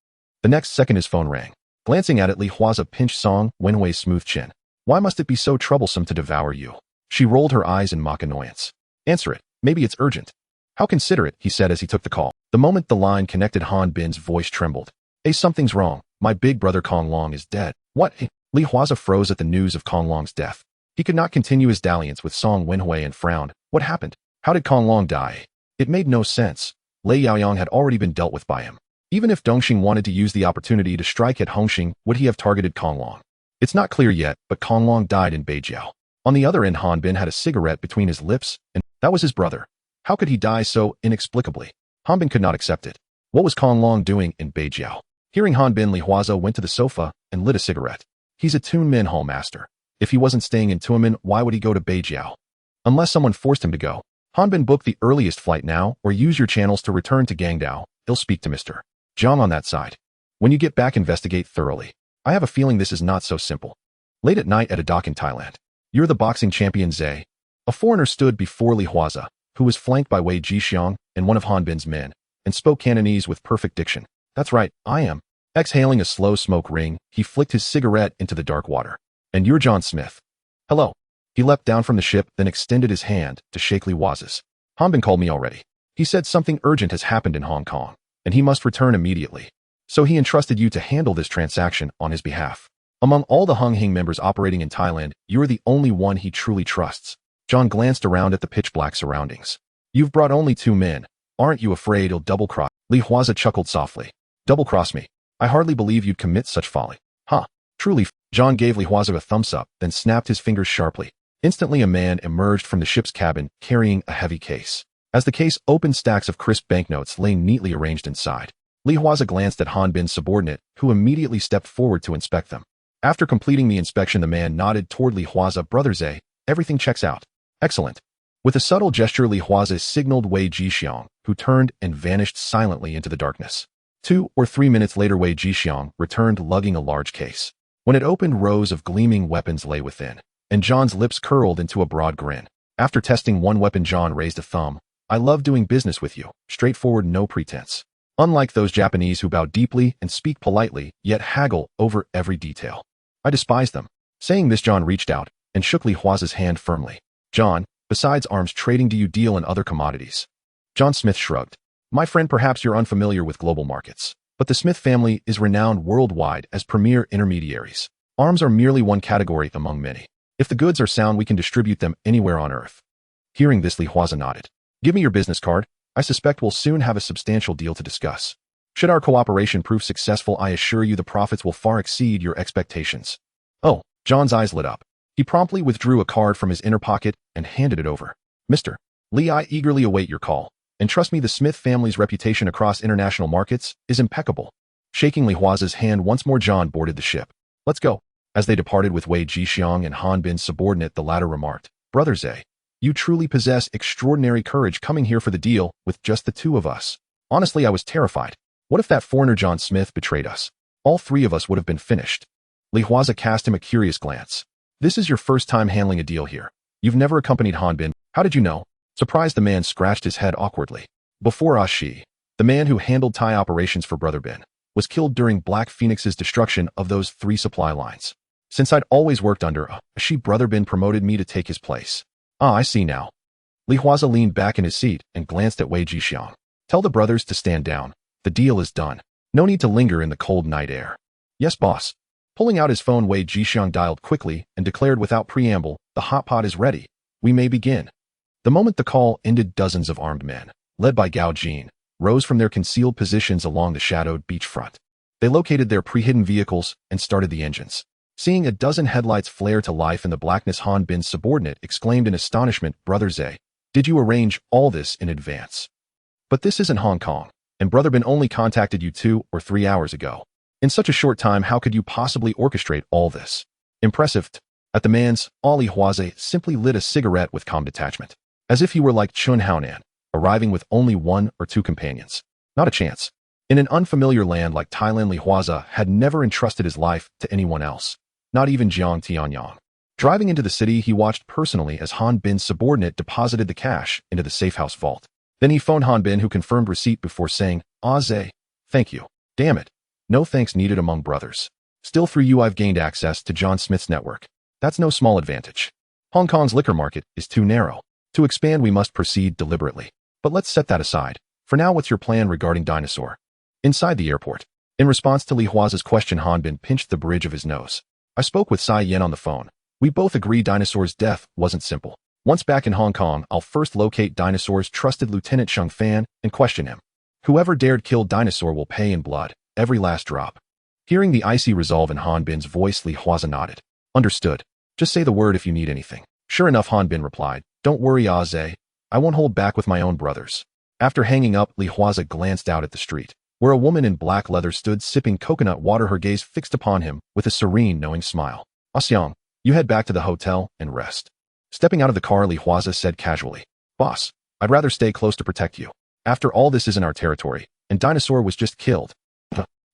The next second his phone rang. Glancing at it, Li Huaze pinched Song Wenhui's smooth chin. "Why must it be so troublesome to devour you?" She rolled her eyes in mock annoyance. "Answer it. Maybe it's urgent." "How considerate," he said as he took the call. The moment the line connected, Han Bin's voice trembled. "Hey, something's wrong. My big brother Kowloon is dead." "What?" Li Huaze froze at the news of Kowloon's death. He could not continue his dalliance with Song Wenhui and frowned. What happened? How did Kowloon die? It made no sense. Lei Yaoyang had already been dealt with by him. Even if Dongxing wanted to use the opportunity to strike at Hung Hing, would he have targeted Kowloon? It's not clear yet, but Kowloon died in Beijiao. On the other end, Han Bin had a cigarette between his lips, and that was his brother. How could he die so inexplicably? Han Bin could not accept it. What was Kowloon doing in Beijiao? Hearing Han Bin, Li Huaze went to the sofa and lit a cigarette. He's a Tunmin hall master. If he wasn't staying in Tunmin, why would he go to Beijiao? Unless someone forced him to go. Han Bin, book the earliest flight now, or use your channels to return to Gangdao. He'll speak to Mr. Zhang on that side. When you get back, investigate thoroughly. I have a feeling this is not so simple. Late at night at a dock in Thailand. You're the boxing champion Zhe. A foreigner stood before Li Huaze, who was flanked by Wei Jixiang and one of Han Bin's men, and spoke Cantonese with perfect diction. That's right, I am. Exhaling a slow smoke ring, he flicked his cigarette into the dark water. And you're John Smith. Hello. He leapt down from the ship, then extended his hand to shake Li Huaze's. Han Bin called me already. He said something urgent has happened in Hong Kong, and he must return immediately. So he entrusted you to handle this transaction on his behalf. Among all the Hung Hing members operating in Thailand, you're the only one he truly trusts. John glanced around at the pitch-black surroundings. You've brought only 2 men. Aren't you afraid he'll double-cross? Li Huaze chuckled softly. Double-cross me? I hardly believe you'd commit such folly. Huh. Truly. John gave Li Huaze a thumbs-up, then snapped his fingers sharply. Instantly a man emerged from the ship's cabin, carrying a heavy case. As the case opened, stacks of crisp banknotes lay neatly arranged inside. Li Huaze glanced at Han Bin's subordinate, who immediately stepped forward to inspect them. After completing the inspection, the man nodded toward Li Huaze. Brother Zhe, everything checks out. Excellent. With a subtle gesture, Li Huaze signaled Wei Jixiang, who turned and vanished silently into the darkness. 2 or 3 minutes later, Wei Jixiang returned lugging a large case. When it opened, rows of gleaming weapons lay within, and John's lips curled into a broad grin. After testing one weapon, John raised a thumb. I love doing business with you, straightforward, no pretense. Unlike those Japanese who bow deeply and speak politely, yet haggle over every detail. I despise them. Saying this, John reached out and shook Li Huaze's hand firmly. John, besides arms trading, do you deal in other commodities? John Smith shrugged. My friend, perhaps you're unfamiliar with global markets, but the Smith family is renowned worldwide as premier intermediaries. Arms are merely one category among many. If the goods are sound, we can distribute them anywhere on Earth. Hearing this, Li Huaze nodded. Give me your business card. I suspect we'll soon have a substantial deal to discuss. Should our cooperation prove successful, I assure you the profits will far exceed your expectations. Oh, John's eyes lit up. He promptly withdrew a card from his inner pocket and handed it over. Mr. Li, I eagerly await your call. And trust me, the Smith family's reputation across international markets is impeccable. Shaking Li Huaze's hand once more, John boarded the ship. Let's go. As they departed with Wei Jixiang and Han Bin's subordinate, the latter remarked, Brother Zhe, you truly possess extraordinary courage coming here for the deal with just the 2 of us. Honestly, I was terrified. What if that foreigner John Smith betrayed us? All 3 of us would have been finished. Li Huaze cast him a curious glance. This is your first time handling a deal here. You've never accompanied Han Bin. How did you know? Surprised, the man scratched his head awkwardly. Before Ashi, the man who handled Thai operations for Brother Bin, was killed during Black Phoenix's destruction of those 3 supply lines. Since I'd always worked under Ashi, Brother Bin promoted me to take his place. Ah, I see now. Li Huaze leaned back in his seat and glanced at Wei Jixiang. Tell the brothers to stand down. The deal is done. No need to linger in the cold night air. Yes, boss. Pulling out his phone, Wei Jixiang dialed quickly and declared without preamble, the hot pot is ready. We may begin. The moment the call ended, dozens of armed men, led by Gao Jin, rose from their concealed positions along the shadowed beachfront. They located their pre-hidden vehicles and started the engines. Seeing a dozen headlights flare to life in the blackness, Han Bin's subordinate exclaimed in astonishment, Brother Zhe, did you arrange all this in advance? But this isn't Hong Kong, and Brother Bin only contacted you 2 or 3 hours ago. In such a short time, how could you possibly orchestrate all this? Impressive. At the man's, Ali Huaze simply lit a cigarette with calm detachment, as if he were like Chun Haonan, arriving with only 1 or 2 companions. Not a chance. In an unfamiliar land like Thailand, Li Huaze had never entrusted his life to anyone else, not even Jiang Tianyang. Driving into the city, he watched personally as Han Bin's subordinate deposited the cash into the safehouse vault. Then he phoned Han Bin, who confirmed receipt before saying, Zhe, thank you. Damn it. No thanks needed among brothers. Still, through you I've gained access to John Smith's network. That's no small advantage. Hong Kong's liquor market is too narrow. To expand, we must proceed deliberately. But let's set that aside. For now, what's your plan regarding Dinosaur? Inside the airport. In response to Li Huaze's question, Han Bin pinched the bridge of his nose. I spoke with Sai Yen on the phone. We both agree Dinosaur's death wasn't simple. Once back in Hong Kong, I'll first locate Dinosaur's trusted Lieutenant Sheng Fan and question him. Whoever dared kill Dinosaur will pay in blood, every last drop. Hearing the icy resolve in Han Bin's voice, Li Huaze nodded. Understood. Just say the word if you need anything. Sure enough, Han Bin replied. Don't worry, Zhe. I won't hold back with my own brothers. After hanging up, Li Huaze glanced out at the street, where a woman in black leather stood sipping coconut water, her gaze fixed upon him with a serene, knowing smile. Xiang, you head back to the hotel and rest. Stepping out of the car, Li Huaze said casually. Boss, I'd rather stay close to protect you. After all, this isn't our territory, and Dinosaur was just killed.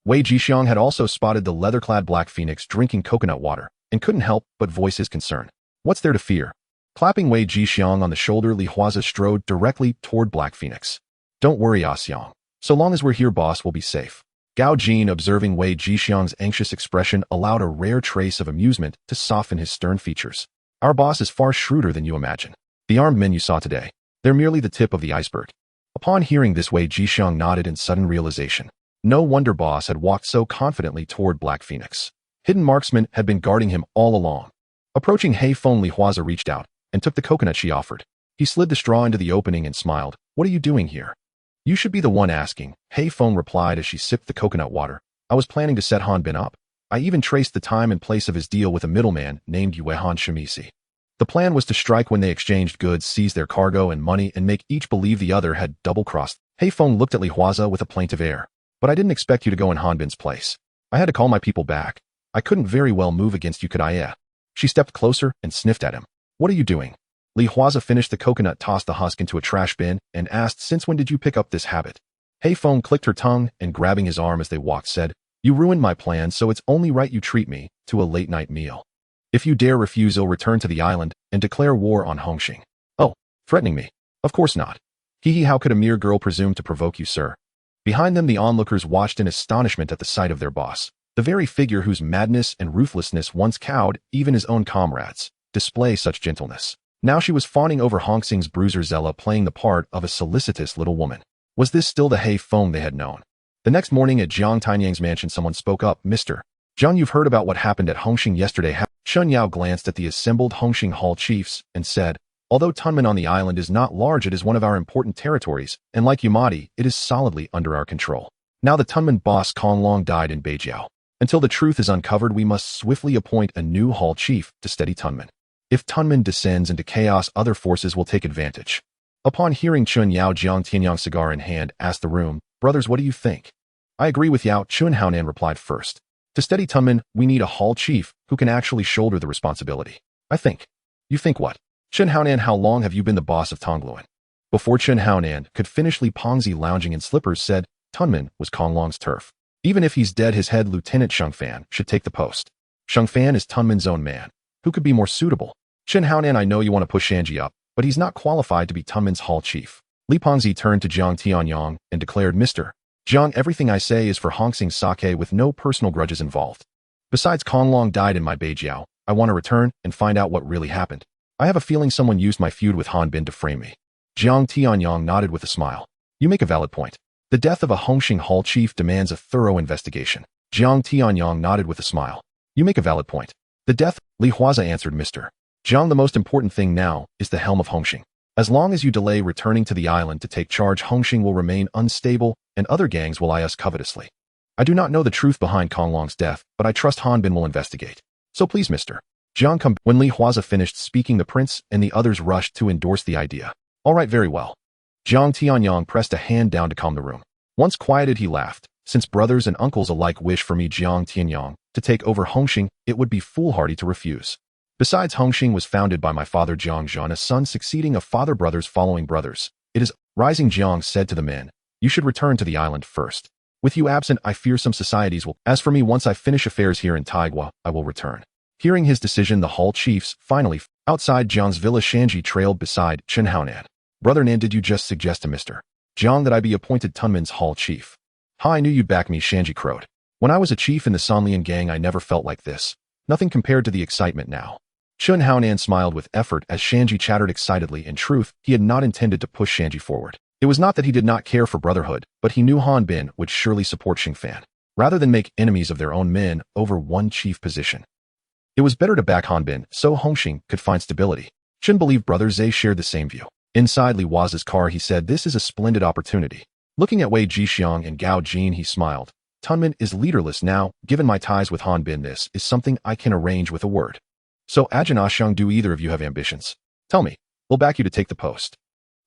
Wei Jixiang had also spotted the leather-clad Black Phoenix drinking coconut water, and couldn't help but voice his concern. What's there to fear? Clapping Wei Jixiang on the shoulder, Li Huaze strode directly toward Black Phoenix. Don't worry, Xiang. So long as we're here, boss, we'll be safe. Gao Jin, observing Wei Jixiang's anxious expression, allowed a rare trace of amusement to soften his stern features. Our boss is far shrewder than you imagine. The armed men you saw today, they're merely the tip of the iceberg. Upon hearing this, Wei Jixiang nodded in sudden realization. No wonder boss had walked so confidently toward Black Phoenix. Hidden marksmen had been guarding him all along. Approaching Hei Feng, Li Huaze reached out and took the coconut she offered. He slid the straw into the opening and smiled. What are you doing here? You should be the one asking, Hei Feng replied as she sipped the coconut water. I was planning to set Han Bin up. I even traced the time and place of his deal with a middleman named Yuehan Shimisi. The plan was to strike when they exchanged goods, seize their cargo and money, and make each believe the other had double-crossed. Hei Feng looked at Li Huaze with a plaintive air. But I didn't expect you to go in Han Bin's place. I had to call my people back. I couldn't very well move against you, could I? She stepped closer and sniffed at him. What are you doing? Li Huaze finished the coconut, tossed the husk into a trash bin, and asked, since when did you pick up this habit? Hei Feng clicked her tongue and, grabbing his arm as they walked, said, You ruined my plan, so it's only right you treat me to a late-night meal. If you dare refuse, I'll return to the island and declare war on Hung Hing. Oh, threatening me? Of course not. Hee, how could a mere girl presume to provoke you, sir? Behind them, the onlookers watched in astonishment at the sight of their boss, the very figure whose madness and ruthlessness once cowed even his own comrades, display such gentleness. Now she was fawning over Hong Xing's bruiser, Zella playing the part of a solicitous little woman. Was this still the Hei Feng they had known? The next morning at Jiang Tianyang's mansion, someone spoke up. Mr. Jiang, you've heard about what happened at Hung Hing yesterday. Chun Yao glanced at the assembled Hung Hing Hall chiefs and said, Although Tunman on the island is not large, it is one of our important territories, and like Yumadi, it is solidly under our control. Now the Tunman boss Kowloon died in Beijiao. Until the truth is uncovered, we must swiftly appoint a new hall chief to steady Tunman. If Tunman descends into chaos, other forces will take advantage. Upon hearing Chun Yao, Jiang Tianyang, cigar in hand, asked the room, Brothers, what do you think? I agree with Yao, Chun Haonan replied first. To steady Tunman, we need a hall chief who can actually shoulder the responsibility. I think. You think what? Chun Haonan, how long have you been the boss of Kowloon? Before Chun Haonan could finish, Li Pengzi, lounging in slippers, said, Tunman was Kowloon's turf. Even if he's dead, his head Lieutenant Sheng Fan should take the post. Sheng Fan is Tunman's own man. Who could be more suitable? Chun Haonan, I know you want to push Shanji up, but he's not qualified to be Tunman's hall chief. Li Pengzi turned to Jiang Tianyang and declared, Mr. Jiang, everything I say is for Hong Xing's sake with no personal grudges involved. Besides, Kowloon died in my Beijiao. I want to return and find out what really happened. I have a feeling someone used my feud with Han Bin to frame me. Jiang Tianyang nodded with a smile. You make a valid point. The death of a Hongxing Hall chief demands a thorough investigation. Jiang Tianyang nodded with a smile. You make a valid point. The death, Li Huaze answered Mr. Jiang. The most important thing now is the helm of Hongxing. As long as you delay returning to the island to take charge, Hongxing will remain unstable and other gangs will eye us covetously. I do not know the truth behind Konglong's death, but I trust Hanbin will investigate. So please, Mr. Jiang, come. When Li Huaze finished speaking, the prince and the others rushed to endorse the idea. All right, very well. Jiang Tianyang pressed a hand down to calm the room. Once quieted, he laughed. Since brothers and uncles alike wish for me, Jiang Tianyang, to take over Hongxing, it would be foolhardy to refuse. Besides, Hongxing was founded by my father Jiang Zhan, a son succeeding a father, brothers following brothers. It is. Rising, Jiang said to the men, you should return to the island first. With you absent, I fear some societies will. As for me, once I finish affairs here in Taigua, I will return. Hearing his decision, the Hall chiefs, finally, outside Jiang's villa, Shanji trailed beside Chen Haonan. Brother Nan, did you just suggest to Mr. Jiang that I be appointed Tunman's Hall chief? Ha, I knew you'd back me, Shanji crowed. When I was a chief in the Sanlian gang, I never felt like this. Nothing compared to the excitement now. Chen Haonan smiled with effort as Shanji chattered excitedly. In truth, he had not intended to push Shanji forward. It was not that he did not care for brotherhood, but he knew Han Bin would surely support Xingfan, rather than make enemies of their own men over one chief position. It was better to back Han Bin so Hongxing could find stability. Chen believed brother Zhe shared the same view. Inside Li Huaze's car, he said, this is a splendid opportunity. Looking at Wei Jixiang and Gao Jin, he smiled. Tunman is leaderless now. Given my ties with Han Bin, this is something I can arrange with a word. So Ajahn Ashang, do either of you have ambitions? Tell me. We'll back you to take the post.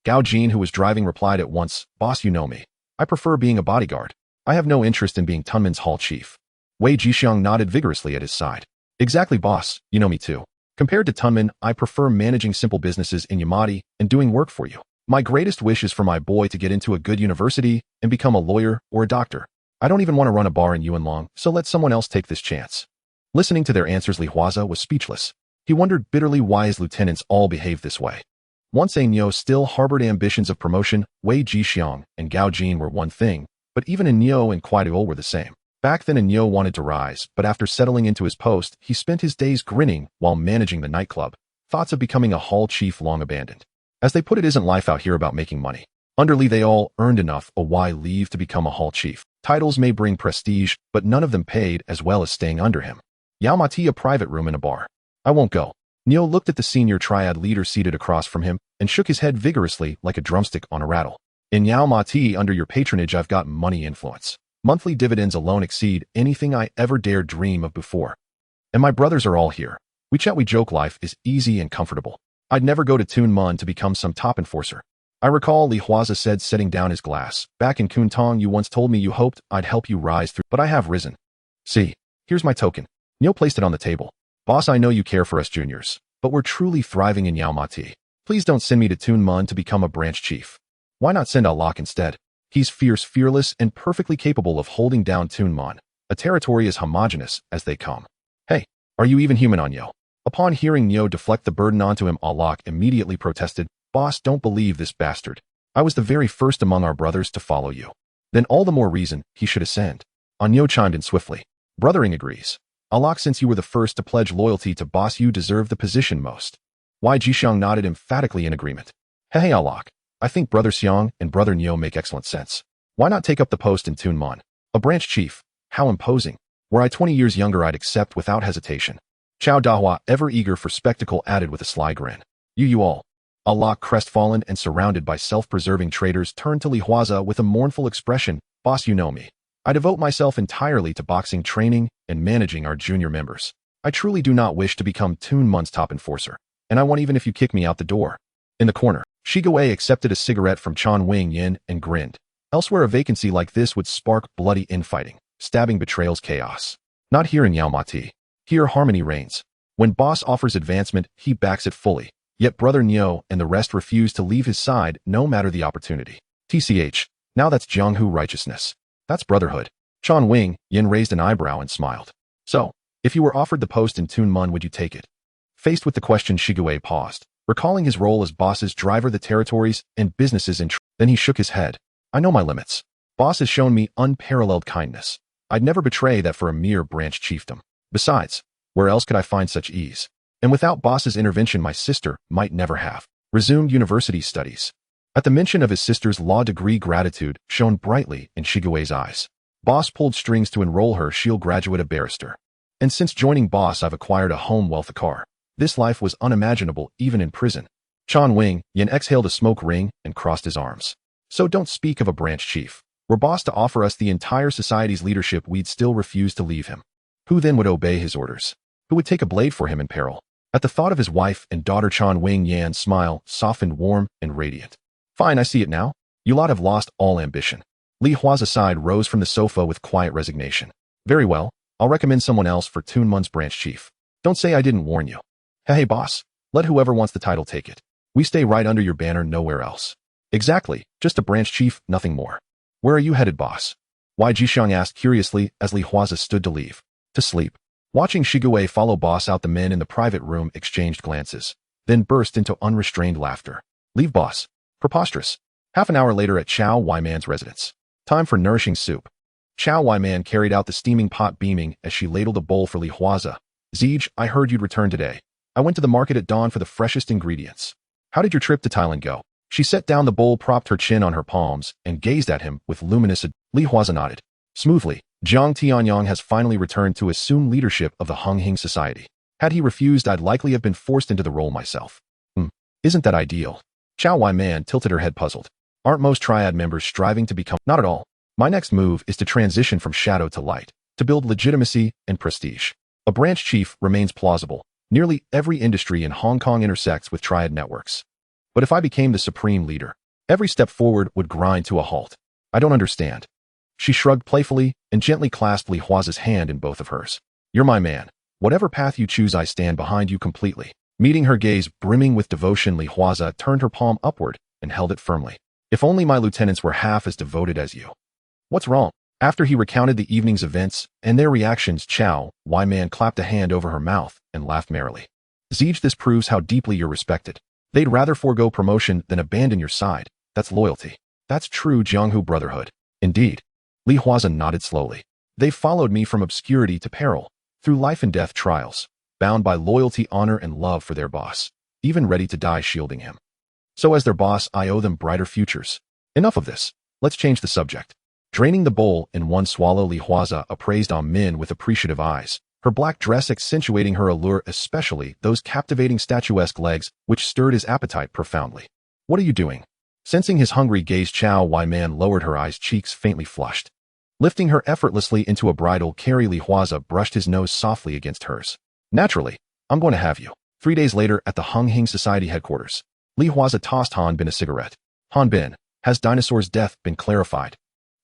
Gao Jin, who was driving, replied at once, boss, you know me. I prefer being a bodyguard. I have no interest in being Tunman's hall chief. Wei Jixiang nodded vigorously at his side. Exactly, boss, you know me too. Compared to Tunman, I prefer managing simple businesses in Yamati and doing work for you. My greatest wish is for my boy to get into a good university and become a lawyer or a doctor. I don't even want to run a bar in Yuanlong, so let someone else take this chance. Listening to their answers, Li Huaze was speechless. He wondered bitterly why his lieutenants all behaved this way. Once Nyo still harbored ambitions of promotion, Wei Jixiang and Gao Jin were one thing, but even Nyo and Kwaiduol were the same. Back then Nyo wanted to rise, but after settling into his post, he spent his days grinning while managing the nightclub. Thoughts of becoming a hall chief long abandoned. As they put it, isn't life out here about making money? Under Li, they all earned enough a why leave to become a hall chief. Titles may bring prestige, but none of them paid as well as staying under him. Yao Mati, a private room in a bar. I won't go. Neo looked at the senior triad leader seated across from him and shook his head vigorously like a drumstick on a rattle. In Yao Mati, under your patronage, I've got money influence. Monthly dividends alone exceed anything I ever dared dream of before. And my brothers are all here. We chat, we joke, life is easy and comfortable. I'd never go to Tun Mun to become some top enforcer. I recall, Li Huaze said, setting down his glass. Back in Kwun Tong, you once told me you hoped I'd help you rise through, but I have risen. See, here's my token. Neo placed it on the table. Boss, I know you care for us juniors, but we're truly thriving in Yao Mati. Please don't send me to Tun Mun to become a branch chief. Why not send Alak instead? He's fierce, fearless, and perfectly capable of holding down Tun Mun, a territory as homogeneous as they come. Hey, are you even human, Anyo? Upon hearing Neo deflect the burden onto him, Alak immediately protested, Boss, don't believe this bastard. I was the very first among our brothers to follow you. Then all the more reason he should ascend. Anyo chimed in swiftly. Brothering agrees. Alak, since you were the first to pledge loyalty to Boss, you deserve the position most. Wei Jixiang nodded emphatically in agreement. Hey, Alak. I think Brother Xiang and Brother Neo make excellent sense. Why not take up the post in Tun Mun? A branch chief. How imposing. Were I 20 years younger, I'd accept without hesitation. Chao Dahua, ever eager for spectacle, added with a sly grin. You all. Alak, crestfallen and surrounded by self-preserving traitors, turned to Li Huaze with a mournful expression. Boss, you know me. I devote myself entirely to boxing training and managing our junior members. I truly do not wish to become Tun Mun's top enforcer, and I won't even if you kick me out the door. In the corner, Shigewei accepted a cigarette from Chan Wing Yin and grinned. Elsewhere, a vacancy like this would spark bloody infighting, stabbing, betrayals, chaos. Not here in Yao Mati. Here harmony reigns. When boss offers advancement, he backs it fully. Yet Brother Neo and the rest refuse to leave his side no matter the opportunity. TCH, now that's Jianghu righteousness. That's brotherhood. Chan Wing Yin raised an eyebrow and smiled. So, if you were offered the post in Tun Mun, would you take it? Faced with the question, Shigewei paused, recalling his role as boss's driver, the territories and businesses in then he shook his head. I know my limits. Boss has shown me unparalleled kindness. I'd never betray that for a mere branch chiefdom. Besides, where else could I find such ease? And without boss's intervention, my sister might never have resumed university studies. At the mention of his sister's law degree, gratitude shone brightly in Shigue's eyes. Boss pulled strings to enroll her. She'll graduate a barrister. And since joining Boss, I've acquired a home, wealth, a car. This life was unimaginable even in prison. Chan Wing Yin exhaled a smoke ring and crossed his arms. So don't speak of a branch chief. Were Boss to offer us the entire society's leadership, we'd still refuse to leave him. Who then would obey his orders? Who would take a blade for him in peril? At the thought of his wife and daughter, Chan Wing Yan's smile softened, warm and radiant. Fine, I see it now. You lot have lost all ambition. Li Huaze sighed, rose from the sofa with quiet resignation. Very well, I'll recommend someone else for Tun Mun's branch chief. Don't say I didn't warn you. Hey, boss, let whoever wants the title take it. We stay right under your banner, nowhere else. Exactly, just a branch chief, nothing more. Where are you headed, boss? Wai Jixiang asked curiously as Li Huaze stood to leave. To sleep. Watching Shigue follow Boss out, the men in the private room exchanged glances, then burst into unrestrained laughter. Leave, boss. Preposterous. Half an hour later at Chow Wai Man's residence. Time for nourishing soup. Chow Wai Man carried out the steaming pot, beaming as she ladled a bowl for Li Huaze. Zij, I heard you'd return today. I went to the market at dawn for the freshest ingredients. How did your trip to Thailand go? She set down the bowl, propped her chin on her palms, and gazed at him with luminous. Li Huaze nodded. Smoothly. Jiang Tianyang has finally returned to assume leadership of the Hung Hing society. Had he refused, I'd likely have been forced into the role myself. Isn't that ideal? Chow Wai Man tilted her head, puzzled. Aren't most Triad members striving to become? Not at all. My next move is to transition from shadow to light, to build legitimacy and prestige. A branch chief remains plausible. Nearly every industry in Hong Kong intersects with Triad networks. But if I became the supreme leader, every step forward would grind to a halt. I don't understand. She shrugged playfully and gently clasped Li Huaze's hand in both of hers. You're my man. Whatever path you choose, I stand behind you completely. Meeting her gaze brimming with devotion, Li Huaze turned her palm upward and held it firmly. If only my lieutenants were half as devoted as you. What's wrong? After he recounted the evening's events and their reactions, Chow Wai Man clapped a hand over her mouth and laughed merrily. Zij, this proves how deeply you're respected. They'd rather forego promotion than abandon your side. That's loyalty. That's true Jianghu brotherhood. Indeed. Li Huaze nodded slowly. They followed me from obscurity to peril, through life and death trials, bound by loyalty, honor, and love for their boss, even ready to die shielding him. So as their boss, I owe them brighter futures. Enough of this. Let's change the subject. Draining the bowl in one swallow, Li Huaze appraised Min with appreciative eyes, her black dress accentuating her allure, especially those captivating statuesque legs which stirred his appetite profoundly. What are you doing? Sensing his hungry gaze, Chow Wai Man lowered her eyes, cheeks faintly flushed. Lifting her effortlessly into a bridal carry, Li Huaze brushed his nose softly against hers. Naturally, I'm going to have you. 3 days later at the Hung Hing Society headquarters, Li Huaze tossed Han Bin a cigarette. Han Bin, has Dinosaur's death been clarified?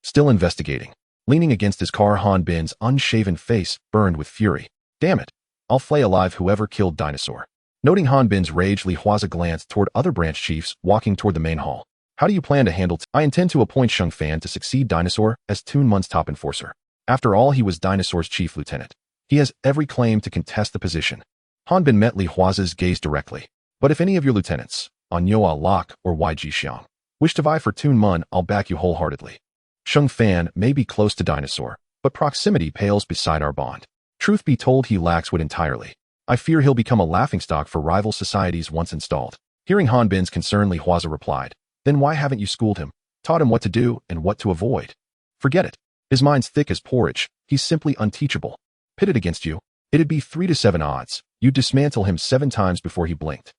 Still investigating. Leaning against his car, Han Bin's unshaven face burned with fury. Damn it. I'll flay alive whoever killed Dinosaur. Noting Han Bin's rage, Li Huaze glanced toward other branch chiefs walking toward the main hall. How do you plan to handle I intend to appoint Sheng Fan to succeed Dinosaur as Tun Mun's top enforcer. After all, he was Dinosaur's chief lieutenant. He has every claim to contest the position. Han Bin met Li Huaze's gaze directly. But if any of your lieutenants, Anyoa Lok or Wai Jixiang, wish to vie for Tun Mun, I'll back you wholeheartedly. Sheng Fan may be close to Dinosaur, but proximity pales beside our bond. Truth be told, he lacks wit entirely. I fear he'll become a laughingstock for rival societies once installed. Hearing Han Bin's concern, Li Huaze replied, then why haven't you schooled him, taught him what to do and what to avoid? Forget it. His mind's thick as porridge. He's simply unteachable. Pitted against you, it'd be 3 to 7 odds. You'd dismantle him 7 times before he blinked.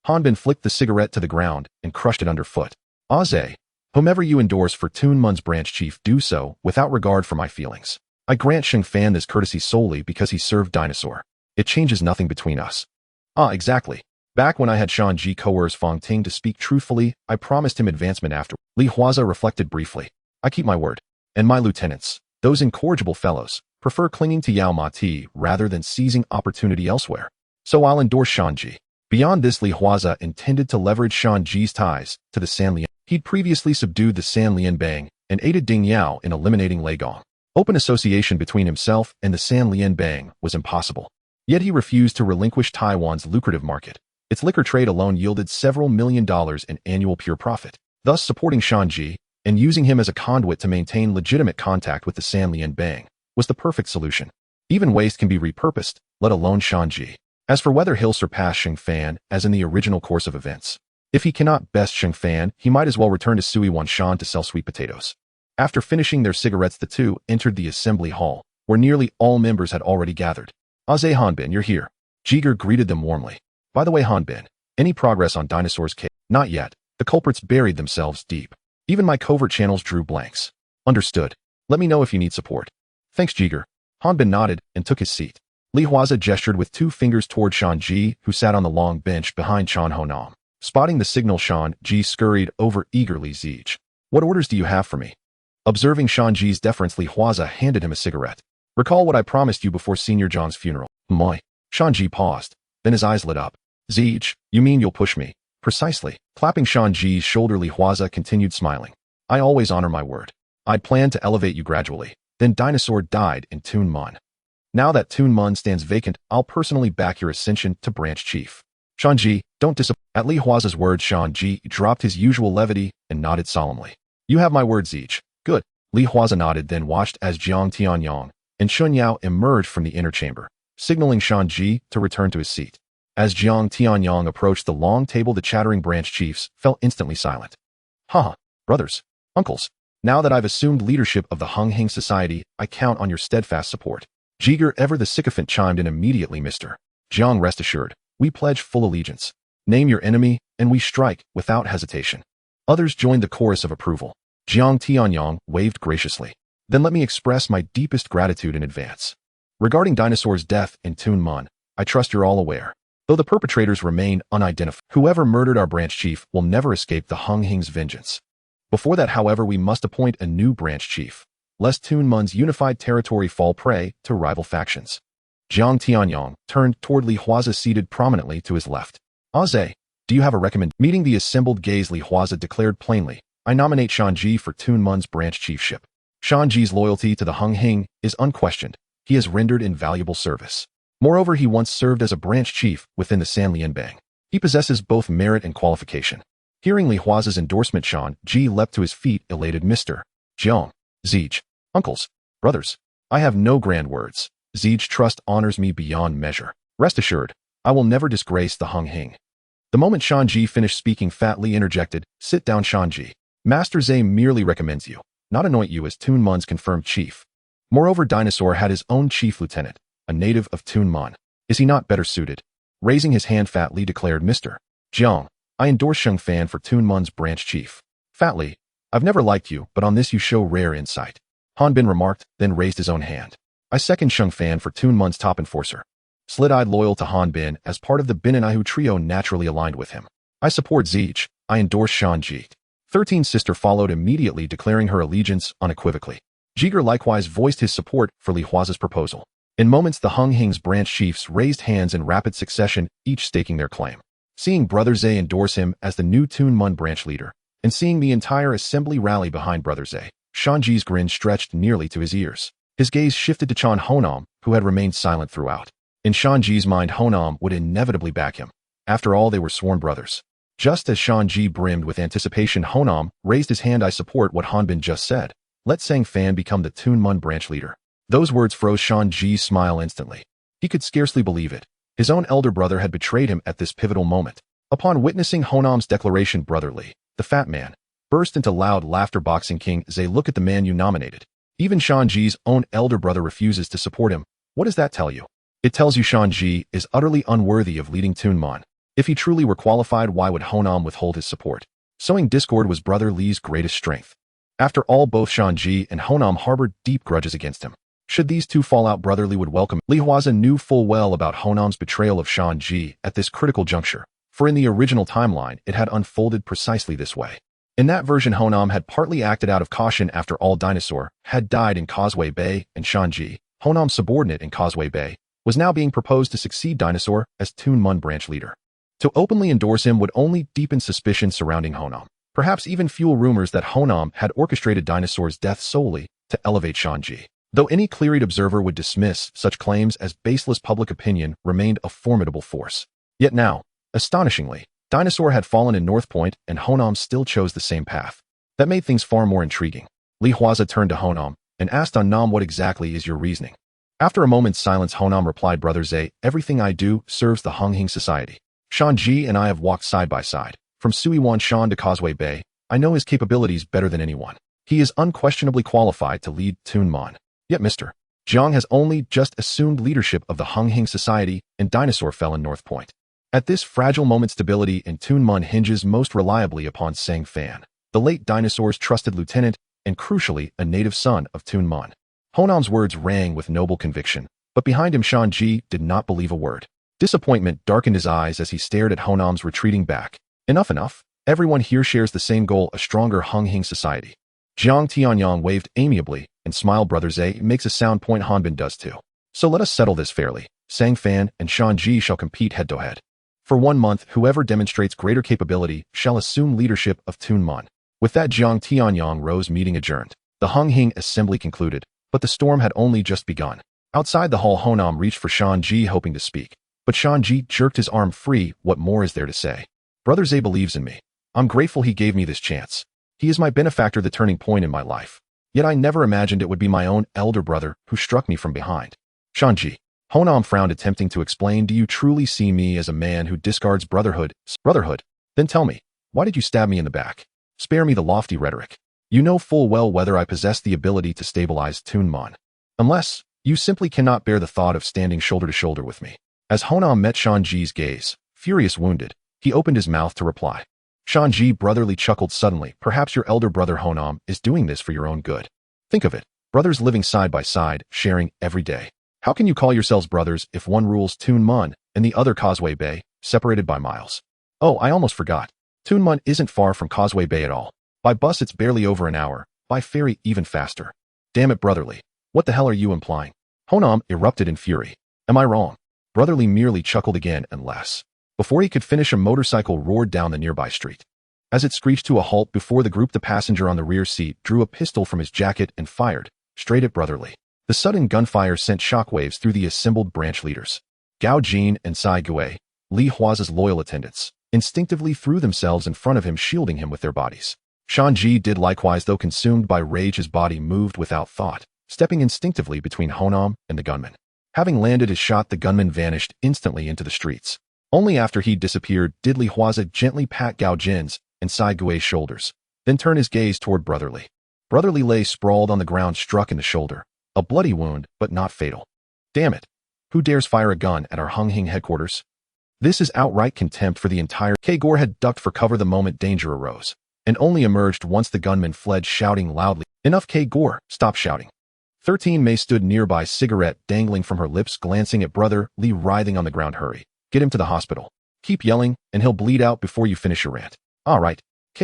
Han Bin flicked the cigarette to the ground and crushed it underfoot. Huaze, whomever you endorse for Tun Mun's branch chief, do so without regard for my feelings. I grant Sheng Fan this courtesy solely because he served Dinosaur. It changes nothing between us. Ah, exactly. Back when I had Shan Ji coerce Fong Ting to speak truthfully, I promised him advancement after. Li Huaze reflected briefly. I keep my word. And my lieutenants, those incorrigible fellows, prefer clinging to Yao Ma Ti rather than seizing opportunity elsewhere. So I'll endorse Shan Ji. Beyond this, Li Huaze intended to leverage Shan Ji's ties to the San Lian. He'd previously subdued the San Lian Bang and aided Ding Yao in eliminating Lei Gong. Open association between himself and the San Lian Bang was impossible. Yet he refused to relinquish Taiwan's lucrative market. Its liquor trade alone yielded several $1 million in annual pure profit. Thus, supporting Shan Ji and using him as a conduit to maintain legitimate contact with the San Lian Bang was the perfect solution. Even waste can be repurposed, let alone Shan Ji. As for whether he'll surpass Sheng Fan, as in the original course of events, If he cannot best Sheng Fan, he might as well return to Sui Wanshan to sell sweet potatoes. After finishing their cigarettes, the two entered the assembly hall, where nearly all members had already gathered. Aze Hanbin, you're here. Jiger greeted them warmly. By the way, Hanbin, any progress on Dinosaur's case? Not yet. The culprits buried themselves deep. Even my covert channels drew blanks. Understood. Let me know if you need support. Thanks, Jiger. Hanbin nodded and took his seat. Li Huaze gestured with 2 fingers toward Shan Ji, who sat on the long bench behind Chan Honam. Spotting the signal, Shan Ji scurried over eagerly. Ziege. What orders do you have for me? Observing Shan Ji's deference, Li Huaze handed him a cigarette. Recall what I promised you before Senior Zhang's funeral. Moi. Shan Ji paused. Then his eyes lit up. Ziege, you mean you'll push me? Precisely. Clapping Shan Ji's shoulder, Li Huaze continued smiling. I always honor my word. I'd planned to elevate you gradually. Then Dinosaur died in Tun Mun. Now that Tun Mun stands vacant, I'll personally back your ascension to branch chief. Shan Ji, don't disappoint. At Li Huaze's words, Shan Ji dropped his usual levity and nodded solemnly. You have my word, Ziege. Good. Li Huaze nodded, then watched as Jiang Tianyang and Shun Yao emerged from the inner chamber, signaling Shan Ji to return to his seat. As Jiang Tianyang approached the long table, the chattering branch chiefs fell instantly silent. Haha, brothers, uncles. Now that I've assumed leadership of the Hung Hing Society, I count on your steadfast support. Jiger, ever the sycophant, chimed in immediately. Mr. Jiang, rest assured, we pledge full allegiance. Name your enemy, and we strike without hesitation. Others joined the chorus of approval. Jiang Tianyang waved graciously. Then let me express my deepest gratitude in advance. Regarding Dinosaur's death in Tun Mun, I trust you're all aware. Though the perpetrators remain unidentified, whoever murdered our branch chief will never escape the Hung Hing's vengeance. Before that, however, we must appoint a new branch chief, lest Tun Mun's unified territory fall prey to rival factions. Jiang Tianyang turned toward Li Huaze, seated prominently to his left. Aze, do you have a recommendation? Meeting the assembled gaze, Li Huaze declared plainly, I nominate Shan Ji for Tun Mun's branch chiefship. Shan Ji's loyalty to the Hung Hing is unquestioned. He has rendered invaluable service. Moreover, he once served as a branch chief within the Sanlianbang. He possesses both merit and qualification. Hearing Li Huaze's endorsement, Shan Ji leapt to his feet, elated. Mr. Jiang, Ziege, uncles, brothers, I have no grand words. Ziege's trust honors me beyond measure. Rest assured, I will never disgrace the Hung Hing. The moment Shan Ji finished speaking, Fat Li interjected, Sit down, Shan Ji. Master Zhe merely recommends you, not anoint you as Tun Mun's confirmed chief. Moreover, Dinosaur had his own chief lieutenant, a native of Tun Mun. Is he not better suited? Raising his hand, Fat Li declared, Mr. Jiang, I endorse Sheng Fan for Tun Mun's branch chief. Fat Li, I've never liked you, but on this you show rare insight. Han Bin remarked, then raised his own hand. I second Sheng Fan for Tun Mun's top enforcer. Slit-eyed, loyal to Han Bin, as part of the Bin and Ihu trio naturally aligned with him. I support Ziege. I endorse Shan Ji. 13's sister followed immediately, declaring her allegiance unequivocally. Jiger likewise voiced his support for Li Huaze's proposal. In moments, the Hung Hing's branch chiefs raised hands in rapid succession, each staking their claim. Seeing Brother Zhe endorse him as the new Tun Mun branch leader, and seeing the entire assembly rally behind Brother Zhe, Shan Ji's grin stretched nearly to his ears. His gaze shifted to Chan Honam, who had remained silent throughout. In Shan Ji's mind, Honam would inevitably back him. After all, they were sworn brothers. Just as Shan Ji brimmed with anticipation, Honam raised his hand. I support what Han Bin just said. Let Sheng Fan become the Tun Mun branch leader. Those words froze Shan Ji's smile instantly. He could scarcely believe it. His own elder brother had betrayed him at this pivotal moment. Upon witnessing Honam's declaration, Brother Li, the fat man, burst into loud laughter. Boxing King Zhe, look at the man you nominated. Even Shan Ji's own elder brother refuses to support him. What does that tell you? It tells you Shan Ji is utterly unworthy of leading Tun Mun. If he truly were qualified, why would Honam withhold his support? Sowing discord was Brother Li's greatest strength. After all, both Shan Ji and Honam harbored deep grudges against him. Should these two fall out, Brother Li would welcome. Li Huaze knew full well about Honam's betrayal of Shan Ji at this critical juncture, for in the original timeline it had unfolded precisely this way. In that version, Honam had partly acted out of caution. After all, Dinosaur had died in Causeway Bay, and Shan Ji, Honam's subordinate in Causeway Bay, was now being proposed to succeed Dinosaur as Tun Mun branch leader. To openly endorse him would only deepen suspicion surrounding Honam, perhaps even fuel rumors that Honam had orchestrated Dinosaur's death solely to elevate Shan Ji. Though any clear-eyed observer would dismiss such claims as baseless, public opinion remained a formidable force. Yet now, astonishingly, Dinosaur had fallen in North Point and Honam still chose the same path. That made things far more intriguing. Li Huaze turned to Honam and asked Nam, what exactly is your reasoning? After a moment's silence, Honam replied, Brother Zhe, everything I do serves the Hung Hing Society. Shan Ji and I have walked side by side From Suiwan Shan to Causeway Bay, I know his capabilities better than anyone. He is unquestionably qualified to lead Tun Mon. Yet Mr. Jiang has only just assumed leadership of the Hung Hing Society and Dinosaur fell in North Point. At this fragile moment, stability in Tun Mon hinges most reliably upon Sang Fan, the late Dinosaur's trusted lieutenant and crucially a native son of Tun Mon. Honam's words rang with noble conviction, but behind him Shan Ji did not believe a word. Disappointment darkened his eyes as he stared at Honam's retreating back. Enough. Everyone here shares the same goal, a stronger Hung Hing society. Jiang Tianyang waved amiably and smiled. Brother Zhe makes a sound point. Hanbin does too. So let us settle this fairly. Sang Fan and Shan Ji shall compete head-to-head. For 1 month, whoever demonstrates greater capability shall assume leadership of Tun Mon. With that, Jiang Tianyang rose. Meeting adjourned. The Hung Hing assembly concluded, but the storm had only just begun. Outside the hall, Honam reached for Shan Ji hoping to speak, but Shan Ji jerked his arm free. What more is there to say? Brother Zhe believes in me. I'm grateful he gave me this chance. He is my benefactor, the turning point in my life. Yet I never imagined it would be my own elder brother who struck me from behind. Shan Ji. Honam frowned, attempting to explain. Do you truly see me as a man who discards brotherhood? Then tell me, why did you stab me in the back? Spare me the lofty rhetoric. You know full well whether I possess the ability to stabilize Tun Mon. Unless, you simply cannot bear the thought of standing shoulder to shoulder with me. As Honam met Shan Ji's gaze, furious wounded, he opened his mouth to reply. Shan Ji brotherly chuckled suddenly. Perhaps your elder brother Honam is doing this for your own good. Think of it, brothers living side by side, sharing every day. How can you call yourselves brothers if one rules Tun Mon and the other Causeway Bay, separated by miles? Oh, I almost forgot. Tun Mon isn't far from Causeway Bay at all. By bus it's barely over an hour, by ferry even faster. Damn it, brotherly. What the hell are you implying? Honam erupted in fury. Am I wrong? Brotherly merely chuckled again and less. Before he could finish, a motorcycle roared down the nearby street. As it screeched to a halt before the group, the passenger on the rear seat drew a pistol from his jacket and fired, straight at Brotherly. The sudden gunfire sent shockwaves through the assembled branch leaders. Gao Jin and Sai Gui, Li Huaze's loyal attendants, instinctively threw themselves in front of him, shielding him with their bodies. Shan Ji did likewise, though consumed by rage his body moved without thought, stepping instinctively between Honam and the gunman. Having landed his shot, the gunman vanished instantly into the streets. Only after he disappeared did Li Huaze gently pat Gao Jin's and Sai Gui's shoulders, then turn his gaze toward Brotherly. Brotherly lay sprawled on the ground, struck in the shoulder. A bloody wound, but not fatal. Damn it. Who dares fire a gun at our Hung Hing headquarters? This is outright contempt for the entire— Gore had ducked for cover the moment danger arose, and only emerged once the gunman fled, shouting loudly, Enough, Gore, stop shouting. 13 May stood nearby, cigarette dangling from her lips, glancing at Brother Li writhing on the ground. Hurry. Get him to the hospital. Keep yelling, and he'll bleed out before you finish your rant. All right.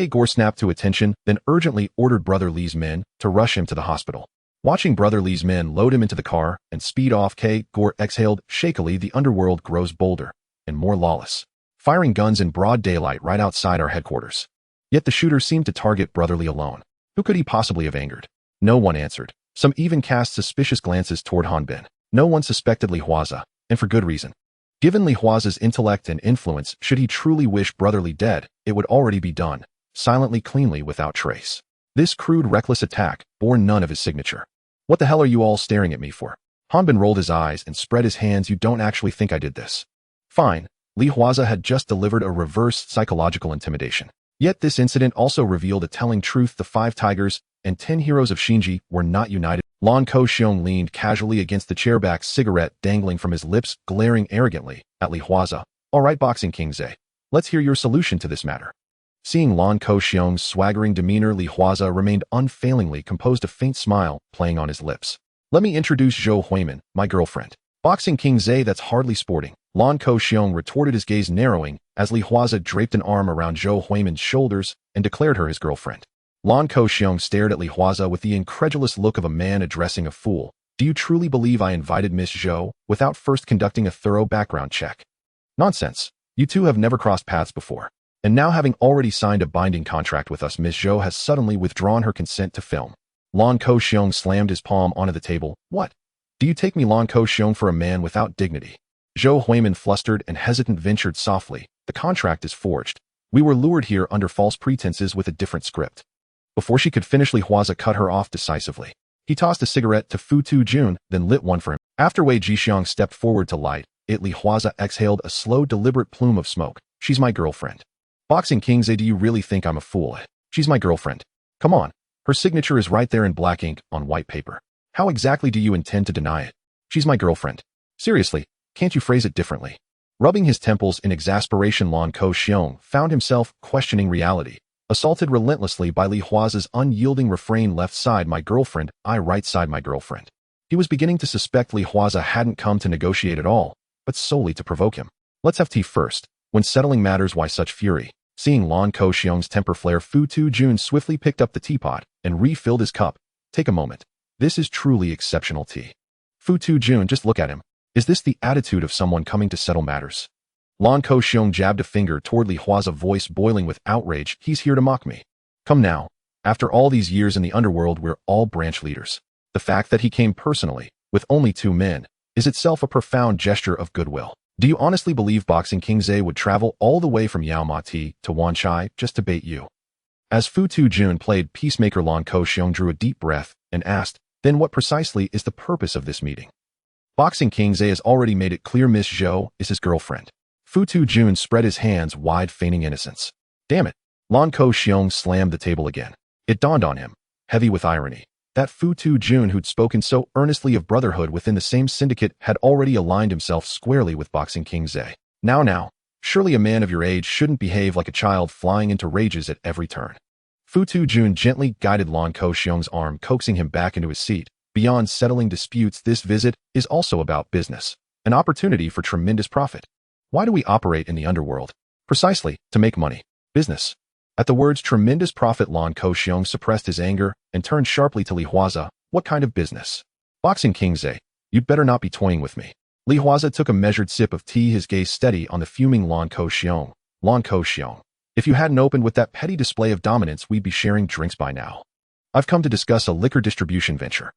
Gore snapped to attention, then urgently ordered Brother Li's men to rush him to the hospital. Watching Brother Li's men load him into the car and speed off, Gore exhaled shakily. The underworld grows bolder and more lawless, firing guns in broad daylight right outside our headquarters. Yet the shooter seemed to target Brother Li alone. Who could he possibly have angered? No one answered. Some even cast suspicious glances toward Hanbin. No one suspected Li Huaze, and for good reason. Given Li Huaze's intellect and influence, should he truly wish Brother Li dead, it would already be done, silently, cleanly, without trace. This crude, reckless attack bore none of his signature. What the hell are you all staring at me for? Hanbin rolled his eyes and spread his hands. You don't actually think I did this? Fine. Li Huaze had just delivered a reverse psychological intimidation. Yet this incident also revealed a telling truth. The 5 tigers and 10 heroes of Xinji were not united. Lan Xiong leaned casually against the chairback, cigarette dangling from his lips, glaring arrogantly at Li Huaze. All right, Boxing King Zhe. Let's hear your solution to this matter. Seeing Lan Xiong's swaggering demeanor, Li Huaze remained unfailingly composed, a faint smile playing on his lips. Let me introduce Zhou Huimin, my girlfriend. Boxing King Zhe, that's hardly sporting. Lan Xiong retorted, his gaze narrowing as Li Huaze draped an arm around Zhou Huimin's shoulders and declared her his girlfriend. Lan Xiong stared at Li Huaze with the incredulous look of a man addressing a fool. Do you truly believe I invited Miss Zhou without first conducting a thorough background check? Nonsense. You two have never crossed paths before. And now, having already signed a binding contract with us, Miss Zhou has suddenly withdrawn her consent to film. Lan Xiong slammed his palm onto the table. What? Do you take me, Lan Xiong, for a man without dignity? Zhou Huimin, flustered and hesitant, ventured softly. The contract is forged. We were lured here under false pretenses with a different script. Before she could finish, Li Huaze cut her off decisively. He tossed a cigarette to Fu Tu-jun, then lit one for him. After Wei Jixiang stepped forward to light it, Li Huaze exhaled a slow, deliberate plume of smoke. She's my girlfriend. Boxing King Zay, do you really think I'm a fool? She's my girlfriend. Come on. Her signature is right there in black ink on white paper. How exactly do you intend to deny it? She's my girlfriend. Seriously, can't you phrase it differently? Rubbing his temples in exasperation, Lan Ko-xiong found himself questioning reality, assaulted relentlessly by Li Huaze's unyielding refrain, left side my girlfriend, I right side my girlfriend. He was beginning to suspect Li Huaze hadn't come to negotiate at all, but solely to provoke him. Let's have tea first. When settling matters, why such fury? Seeing Lan Ko-xiong's temper flare, Fu Tu-jun swiftly picked up the teapot and refilled his cup. Take a moment. This is truly exceptional tea. Fu Tu-jun, just look at him. Is this the attitude of someone coming to settle matters? Lan Ko-xiong jabbed a finger toward Li Huaze, voice boiling with outrage. He's here to mock me. Come now. After all these years in the underworld, we're all branch leaders. The fact that he came personally, with only 2 men, is itself a profound gesture of goodwill. Do you honestly believe Boxing King Zay would travel all the way from Yaomati to Wanchai just to bait you? As Fu Tu-jun played peacemaker, Lan Ko-xiong drew a deep breath and asked, then what precisely is the purpose of this meeting? Boxing King Zay has already made it clear Miss Zhou is his girlfriend. Fu Tu-jun spread his hands wide, feigning innocence. Damn it. Lan Ko-xiong slammed the table again. It dawned on him, heavy with irony, that Fu Tu-jun, who'd spoken so earnestly of brotherhood within the same syndicate, had already aligned himself squarely with Boxing King Zay. Now, surely a man of your age shouldn't behave like a child, flying into rages at every turn. Fu Tu-jun gently guided Lan Ko-xiong's arm, coaxing him back into his seat. Beyond settling disputes, this visit is also about business, an opportunity for tremendous profit. Why do we operate in the underworld? Precisely, to make money. Business. At the words tremendous profit, Lan Ko-xiong suppressed his anger and turned sharply to Li Huaze. What kind of business? Boxing King Zay, you'd better not be toying with me. Li Huaze took a measured sip of tea, his gaze steady on the fuming Lan Ko-xiong. Lan Ko-xiong, if you hadn't opened with that petty display of dominance, we'd be sharing drinks by now. I've come to discuss a liquor distribution venture.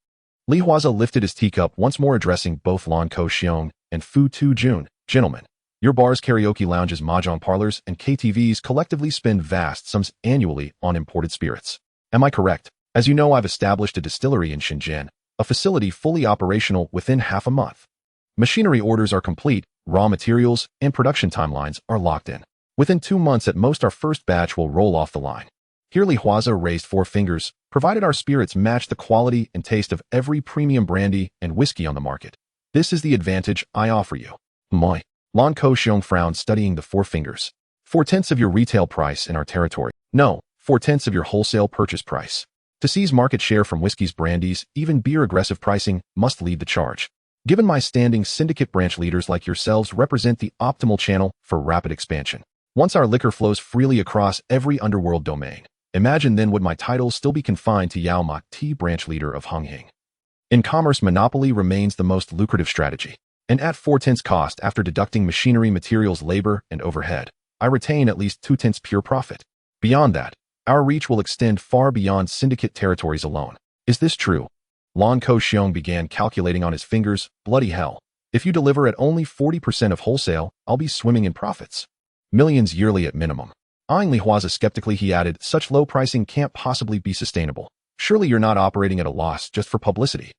Li Huaze lifted his teacup, once more addressing both Lan Ko-xiong and Fu Tu-jun. Gentlemen, your bars, karaoke lounges, mahjong parlors, and KTVs collectively spend vast sums annually on imported spirits. Am I correct? As you know, I've established a distillery in Shenzhen, a facility fully operational within half a month. Machinery orders are complete, raw materials and production timelines are locked in. Within 2 months at most, our first batch will roll off the line. Here Li Huaze raised 4 fingers, provided our spirits match the quality and taste of every premium brandy and whiskey on the market. This is the advantage I offer you. Moi. Lan Ko-xiong frowned, studying the 4 fingers. 4/10 of your retail price in our territory. No, 4/10 of your wholesale purchase price. To seize market share from whiskeys, brandies, even beer, aggressive pricing must lead the charge. Given my standing, syndicate branch leaders like yourselves represent the optimal channel for rapid expansion. Once our liquor flows freely across every underworld domain, imagine then would my title still be confined to Yaomati, branch leader of Hung Hing. In commerce, monopoly remains the most lucrative strategy. And at 4/10 cost after deducting machinery, materials, labor, and overhead, I retain at least 2/10 pure profit. Beyond that, our reach will extend far beyond syndicate territories alone. Is this true? Lan Ko-xiong began calculating on his fingers. Bloody hell. If you deliver at only 40% of wholesale, I'll be swimming in profits. Millions yearly at minimum. Eyeing Li Huaze skeptically, he added, such low pricing can't possibly be sustainable. Surely you're not operating at a loss just for publicity.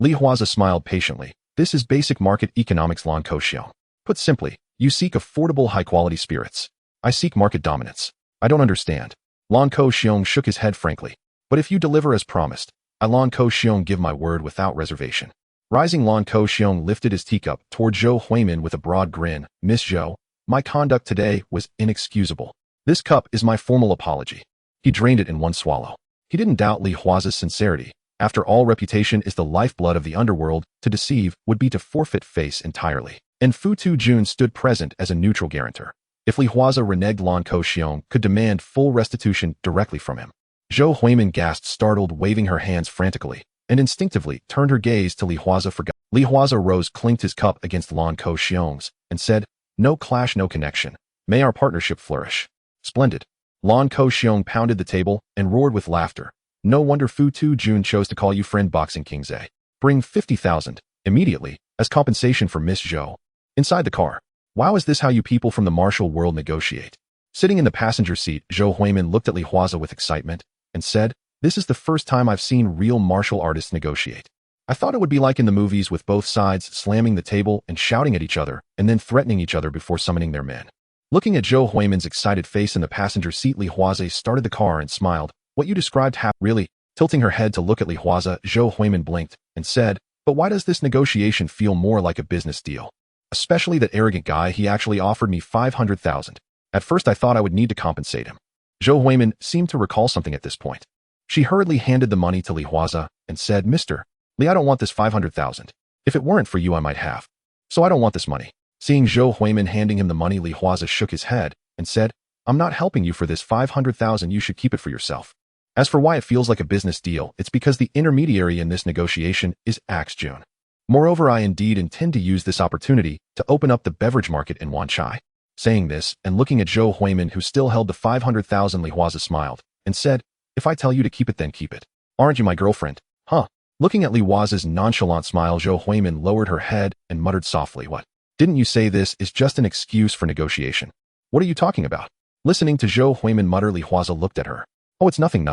Li Huaze smiled patiently. This is basic market economics, Lan Ko-xiong. Put simply, you seek affordable, high-quality spirits. I seek market dominance. I don't understand. Lan Ko-xiong shook his head frankly. But if you deliver as promised, I, Lan Ko-xiong, give my word without reservation. Rising, Lan Ko-xiong lifted his teacup toward Zhou Huimin with a broad grin. Miss Zhou, my conduct today was inexcusable. This cup is my formal apology. He drained it in one swallow. He didn't doubt Li Huaze's sincerity. After all, reputation is the lifeblood of the underworld. To deceive would be to forfeit face entirely. And Fu Tu-jun stood present as a neutral guarantor. If Li Huaze reneged, Lan Ko-xiong could demand full restitution directly from him. Zhou Huimin gasped, startled, waving her hands frantically, and instinctively turned her gaze to Li Huaze. Li Huaze rose, clinked his cup against Lan Ko-xiong's, and said, no clash, no connection. May our partnership flourish. Splendid. Lan Ko-xiong pounded the table and roared with laughter. No wonder Fu Tu-jun chose to call you friend. Boxing King Zay. Bring 50,000, immediately, as compensation for Miss Zhou. Inside the car. Wow, is this how you people from the martial world negotiate? Sitting in the passenger seat, Zhou Huimin looked at Li Huaze with excitement and said, this is the first time I've seen real martial artists negotiate. I thought it would be like in the movies, with both sides slamming the table and shouting at each other and then threatening each other before summoning their men. Looking at Zhou Huimin's excited face in the passenger seat, Li Huaze started the car and smiled. What you described happened, really? Tilting her head to look at Li Huaze, Zhou Huimin blinked and said, but why does this negotiation feel more like a business deal? Especially that arrogant guy, he actually offered me 500,000. At first I thought I would need to compensate him. Zhou Huimin seemed to recall something at this point. She hurriedly handed the money to Li Huaze and said, Mr. Li, I don't want this 500,000. If it weren't for you, I might have. So I don't want this money. Seeing Zhou Huimin handing him the money, Li Huaze shook his head and said, I'm not helping you for this 500,000, you should keep it for yourself. As for why it feels like a business deal, it's because the intermediary in this negotiation is June. Moreover, I indeed intend to use this opportunity to open up the beverage market in Wanchai. Saying this, and looking at Zhou Huimin, who still held the 500,000, Li Huaze smiled and said, if I tell you to keep it, then keep it. Aren't you my girlfriend? Huh? Looking at Li Huaze's nonchalant smile, Zhou Huimin lowered her head and muttered softly, what? Didn't you say this is just an excuse for negotiation? What are you talking about? Listening to Zhou Huimin mutter, Li Huaze looked at her. Oh, it's nothing.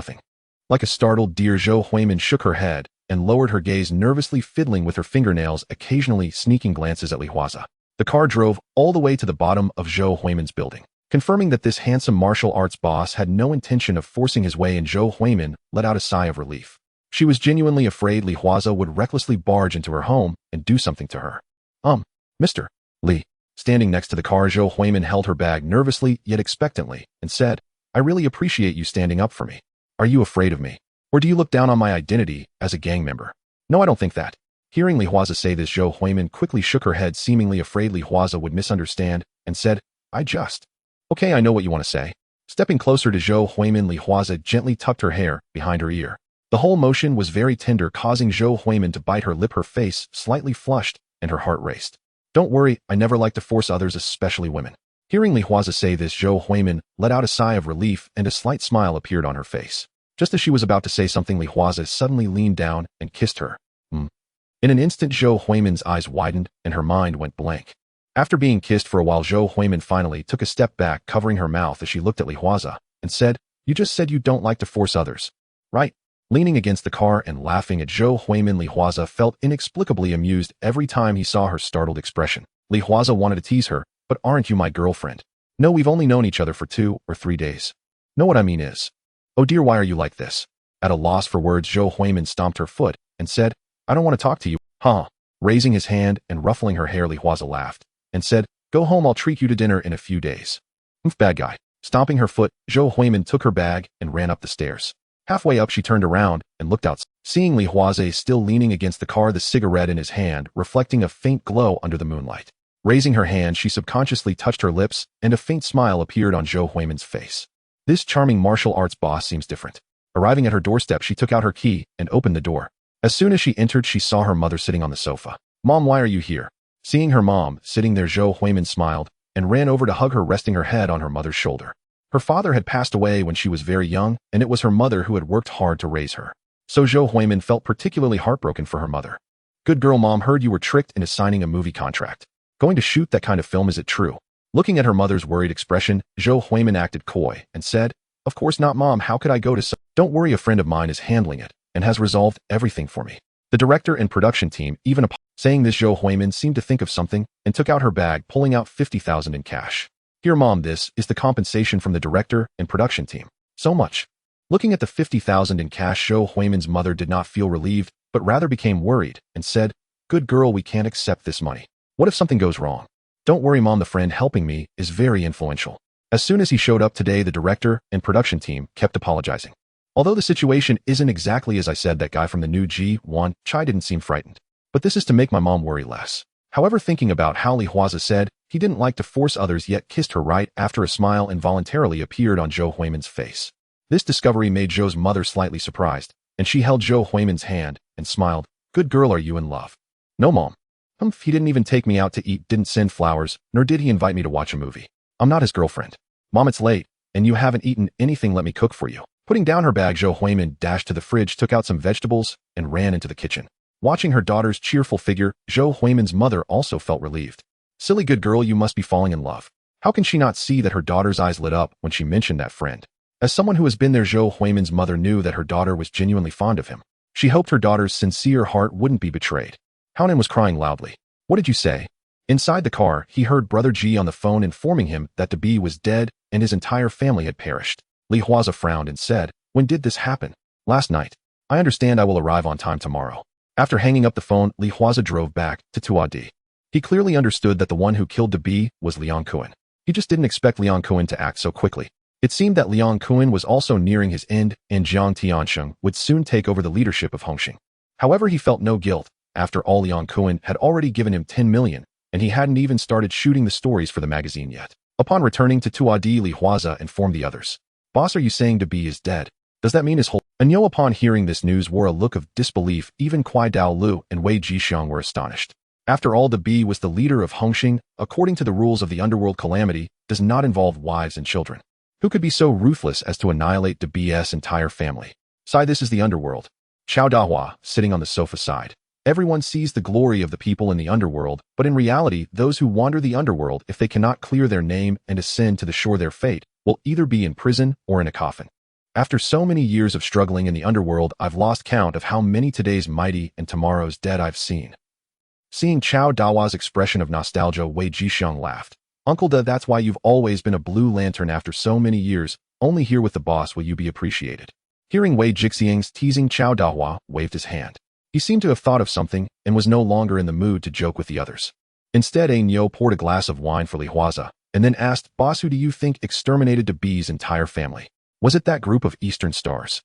Like a startled deer, Zhou Huimin shook her head and lowered her gaze, nervously fiddling with her fingernails, occasionally sneaking glances at Li Huaze. The car drove all the way to the bottom of Zhou Huimin's building, confirming that this handsome martial arts boss had no intention of forcing his way in. Zhou Huimin let out a sigh of relief. She was genuinely afraid Li Huaze would recklessly barge into her home and do something to her. Mr. Li. Standing next to the car, Zhou Huimin held her bag nervously yet expectantly and said, I really appreciate you standing up for me. Are you afraid of me? Or do you look down on my identity as a gang member? No, I don't think that. Hearing Li Huaze say this, Zhou Huimin quickly shook her head, seemingly afraid Li Huaze would misunderstand, and said, Okay, I know what you want to say. Stepping closer to Zhou Huimin, Li Huaze gently tucked her hair behind her ear. The whole motion was very tender, causing Zhou Huimin to bite her lip. Her face slightly flushed, and her heart raced. Don't worry, I never like to force others, especially women. Hearing Li Huaze say this, Zhou Huimin let out a sigh of relief, and a slight smile appeared on her face. Just as she was about to say something, Li Huaze suddenly leaned down and kissed her. In an instant, Zhou Huimin's eyes widened, and her mind went blank. After being kissed for a while, Zhou Huimin finally took a step back, covering her mouth as she looked at Li Huaze, and said, You just said you don't like to force others, right? Leaning against the car and laughing at Zhou Huimin, Li Huaze felt inexplicably amused every time he saw her startled expression. Li Huaze wanted to tease her, but aren't you my girlfriend? No, we've only known each other for 2 or 3 days. Know what I mean is. Oh dear, why are you like this? At a loss for words, Zhou Huimin stomped her foot and said, I don't want to talk to you. Huh? Raising his hand and ruffling her hair, Li Huaze laughed and said, Go home, I'll treat you to dinner in a few days. Bad guy. Stomping her foot, Zhou Huimin took her bag and ran up the stairs. Halfway up, she turned around and looked out, seeing Li Huaze still leaning against the car, the cigarette in his hand reflecting a faint glow under the moonlight. Raising her hand, she subconsciously touched her lips, and a faint smile appeared on Zhou Huimin's face. This charming martial arts boss seems different. Arriving at her doorstep, she took out her key and opened the door. As soon as she entered, she saw her mother sitting on the sofa. Mom, why are you here? Seeing her mom sitting there, Zhou Huimin smiled and ran over to hug her, resting her head on her mother's shoulder. Her father had passed away when she was very young, and it was her mother who had worked hard to raise her. So Zhou Huimin felt particularly heartbroken for her mother. Good girl, Mom, heard you were tricked into signing a movie contract. Going to shoot that kind of film, is it true? Looking at her mother's worried expression, Zhou Huimin acted coy and said, Of course not, Mom, how could I go to Don't worry, a friend of mine is handling it and has resolved everything for me. The director and production team even Saying this, Zhou Huimin seemed to think of something and took out her bag, pulling out 50,000 in cash. Here, Mom, this is the compensation from the director and production team. So much. Looking at the 50,000 in cash, Zhou Huimin's mother did not feel relieved, but rather became worried and said, Good girl, we can't accept this money. What if something goes wrong? Don't worry, Mom, the friend helping me is very influential. As soon as he showed up today, the director and production team kept apologizing. Although the situation isn't exactly as I said, that guy from the new Gunfight didn't seem frightened. But this is to make my mom worry less. However, thinking about how Li Huaze said he didn't like to force others, yet kissed her right after, a smile involuntarily appeared on Zhou Huimin's face. This discovery made Zhou's mother slightly surprised, and she held Zhou Huimin's hand and smiled. Good girl, are you in love? No, Mom. He didn't even take me out to eat, didn't send flowers, nor did he invite me to watch a movie. I'm not his girlfriend. Mom, it's late, and you haven't eaten anything, let me cook for you. Putting down her bag, Zhou Huimin dashed to the fridge, took out some vegetables, and ran into the kitchen. Watching her daughter's cheerful figure, Zhou Huimin's mother also felt relieved. Silly good girl, you must be falling in love. How can she not see that her daughter's eyes lit up when she mentioned that friend? As someone who has been there, Zhou Huimin's mother knew that her daughter was genuinely fond of him. She hoped her daughter's sincere heart wouldn't be betrayed. Haonan was crying loudly. What did you say? Inside the car, he heard Brother Ji on the phone informing him that Dabi was dead and his entire family had perished. Li Huaze frowned and said, "When did this happen?" "Last night. I understand I will arrive on time tomorrow." After hanging up the phone, Li Huaze drove back to Tuadi. He clearly understood that the one who killed Dabi was Liang Kwun. He just didn't expect Liang Kwun to act so quickly. It seemed that Liang Kwun was also nearing his end, and Jiang Tiansheng would soon take over the leadership of Hung Hing. However, he felt no guilt. After all, Liang Kwun had already given him 10 million, and he hadn't even started shooting the stories for the magazine yet. Upon returning to Tuadi, Li Huaze informed the others. "Boss, are you saying Dabi is dead? Does that mean his whole—" Anyo upon hearing this news wore a look of disbelief. Even Kuai Dao Lu and Wei Jixiang were astonished. After all, Dabi was the leader of Hung Hing. According to the rules of the Underworld, calamity does not involve wives and children. Who could be so ruthless as to annihilate Dabi's entire family? This is the Underworld. Chao Dahua, sitting on the sofa side. Everyone sees the glory of the people in the Underworld, but in reality, those who wander the Underworld, if they cannot clear their name and ascend to the shore, their fate will either be in prison or in a coffin. After so many years of struggling in the Underworld, I've lost count of how many today's mighty and tomorrow's dead I've seen. Seeing Chao Dawa's expression of nostalgia, Wei Jixiang laughed. "Uncle Da, that's why you've always been a blue lantern after so many years. Only here with the boss will you be appreciated." Hearing Wei Jixiang's teasing, Chao Dahua waved his hand. He seemed to have thought of something and was no longer in the mood to joke with the others. Instead, Nyo poured a glass of wine for Li Huaze and then asked, "Boss, who do you think exterminated Dabi's entire family? Was it that group of Eastern Stars?"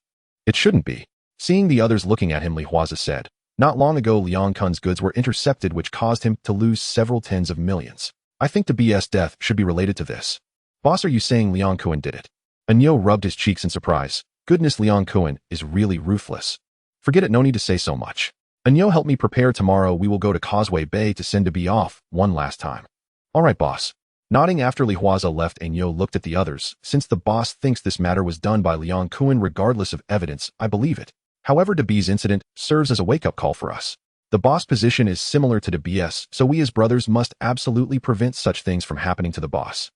"It shouldn't be." Seeing the others looking at him, Li Huaze said, "Not long ago, Liang Kun's goods were intercepted, which caused him to lose several tens of millions. I think Dabi's death should be related to this." "Boss, are you saying Liang Kwun did it?" Anyo rubbed his cheeks in surprise. "Goodness, Liang Kwun is really ruthless." "Forget it, no need to say so much. Anyo, help me prepare. Tomorrow we will go to Causeway Bay to send Dabi off one last time." "All right, boss." Nodding after Li Huaze left, Anyo looked at the others. "Since the boss thinks this matter was done by Liang Kwun regardless of evidence, I believe it. However, Dabi's incident serves as a wake-up call for us. The boss position is similar to Dabi's, so we as brothers must absolutely prevent such things from happening to the boss.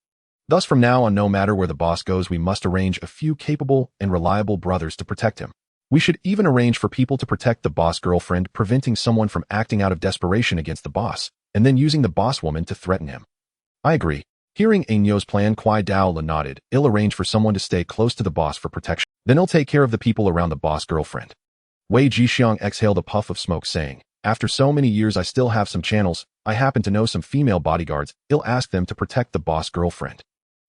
Thus, from now on, no matter where the boss goes, we must arrange a few capable and reliable brothers to protect him. We should even arrange for people to protect the boss girlfriend, preventing someone from acting out of desperation against the boss, and then using the boss woman to threaten him." "I agree." Hearing Ainyo's plan, Kuai Dao nodded. "I'll arrange for someone to stay close to the boss for protection. Then I'll take care of the people around the boss girlfriend." Wei Jixiang exhaled a puff of smoke, saying, "After so many years, I still have some channels. I happen to know some female bodyguards. I'll ask them to protect the boss girlfriend."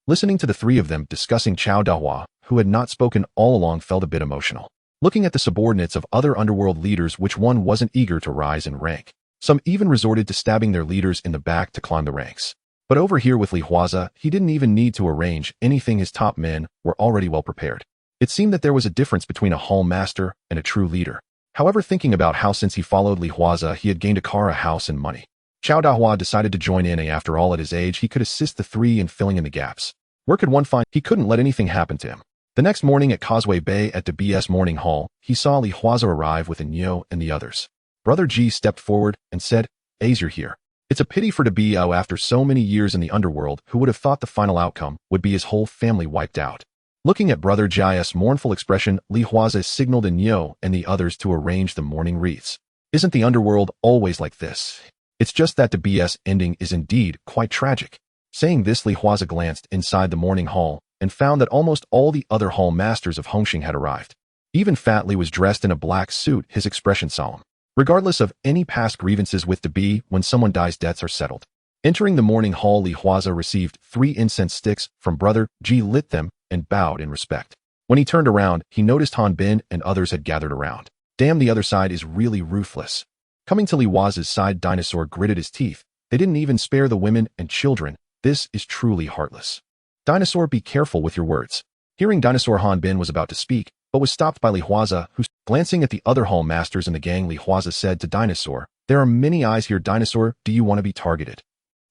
Listening to the three of them discussing, Chao Dahua, who had not spoken all along, felt a bit emotional. Looking at the subordinates of other underworld leaders, which one wasn't eager to rise in rank? Some even resorted to stabbing their leaders in the back to climb the ranks. But over here with Li Huaze, he didn't even need to arrange anything. His top men were already well prepared. It seemed that there was a difference between a hall master and a true leader. However, thinking about how since he followed Li Huaze, he had gained a car, a house, and money, Chao Dahua decided to join in. After all, at his age, he could assist the three in filling in the gaps. Where could one find? He couldn't let anything happen to him. The next morning at Causeway Bay at the BS morning hall, he saw Li Huaze arrive with Nyo and the others. Brother Ji stepped forward and said, "Ace, you're here. It's a pity for Dabi after so many years in the Underworld. Who would have thought the final outcome would be his whole family wiped out?" Looking at Brother Ji's mournful expression, Li Huaze signaled Nyo and the others to arrange the mourning wreaths. "Isn't the Underworld always like this? It's just that Dabi's ending is indeed quite tragic." Saying this, Li Huaze glanced inside the morning hall and found that almost all the other hall masters of Hung Hing had arrived. Even Fat Li was dressed in a black suit, his expression solemn. Regardless of any past grievances with Dabi, when someone dies, debts are settled. Entering the morning hall, Li Huaze received 3 incense sticks from Brother Ji, lit them, and bowed in respect. When he turned around, he noticed Han Bin and others had gathered around. Damn, the other side is really ruthless. Coming to Li Huaze's side, Dinosaur gritted his teeth. They didn't even spare the women and children. This is truly heartless. Dinosaur, be careful with your words. Hearing Dinosaur, Han Bin was about to speak, but was stopped by Li Huaze, who, glancing at the other hall masters in the gang, Li Huaze said to Dinosaur, "There are many eyes here, Dinosaur. Do you want to be targeted?"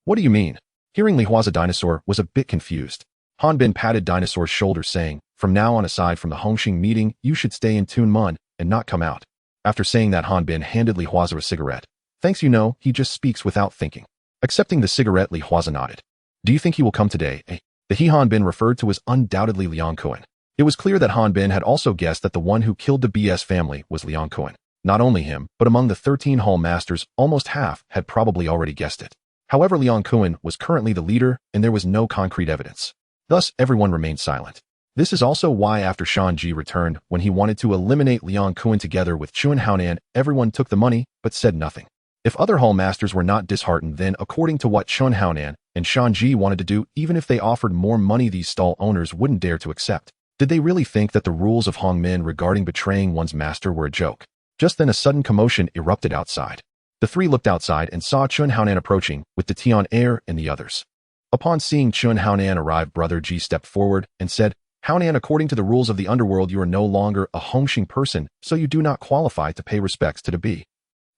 "What do you mean?" Hearing Li Huaze, Dinosaur was a bit confused. Han Bin patted Dinosaur's shoulder, saying, "From now on, aside from the Hung Hing meeting, you should stay in Tun Mun and not come out." After saying that, Han Bin handed Li Huaze a cigarette. "Thanks, he just speaks without thinking." Accepting the cigarette, Li Huaze nodded. "Do you think he will come today?" The he Han Bin referred to was undoubtedly Liang Kwun. It was clear that Han Bin had also guessed that the one who killed the BS family was Liang Kwun. Not only him, but among the 13 hall masters, almost half had probably already guessed it. However, Liang Kun was currently the leader, and there was no concrete evidence. Thus, everyone remained silent. This is also why after Shan Ji returned, when he wanted to eliminate Liang Kun together with Chun Haonan, everyone took the money, but said nothing. If other hall masters were not disheartened, then according to what Chun Haonan and Shan Ji wanted to do, even if they offered more money, these stall owners wouldn't dare to accept. Did they really think that the rules of Hong Min regarding betraying one's master were a joke? Just then a sudden commotion erupted outside. The three looked outside and saw Chun Haonan approaching, with the Tian heir and the others. Upon seeing Chun Haonan arrive, Brother Ji stepped forward and said, "Haonan, according to the rules of the underworld, you are no longer a Hongxing person, so you do not qualify to pay respects to the B."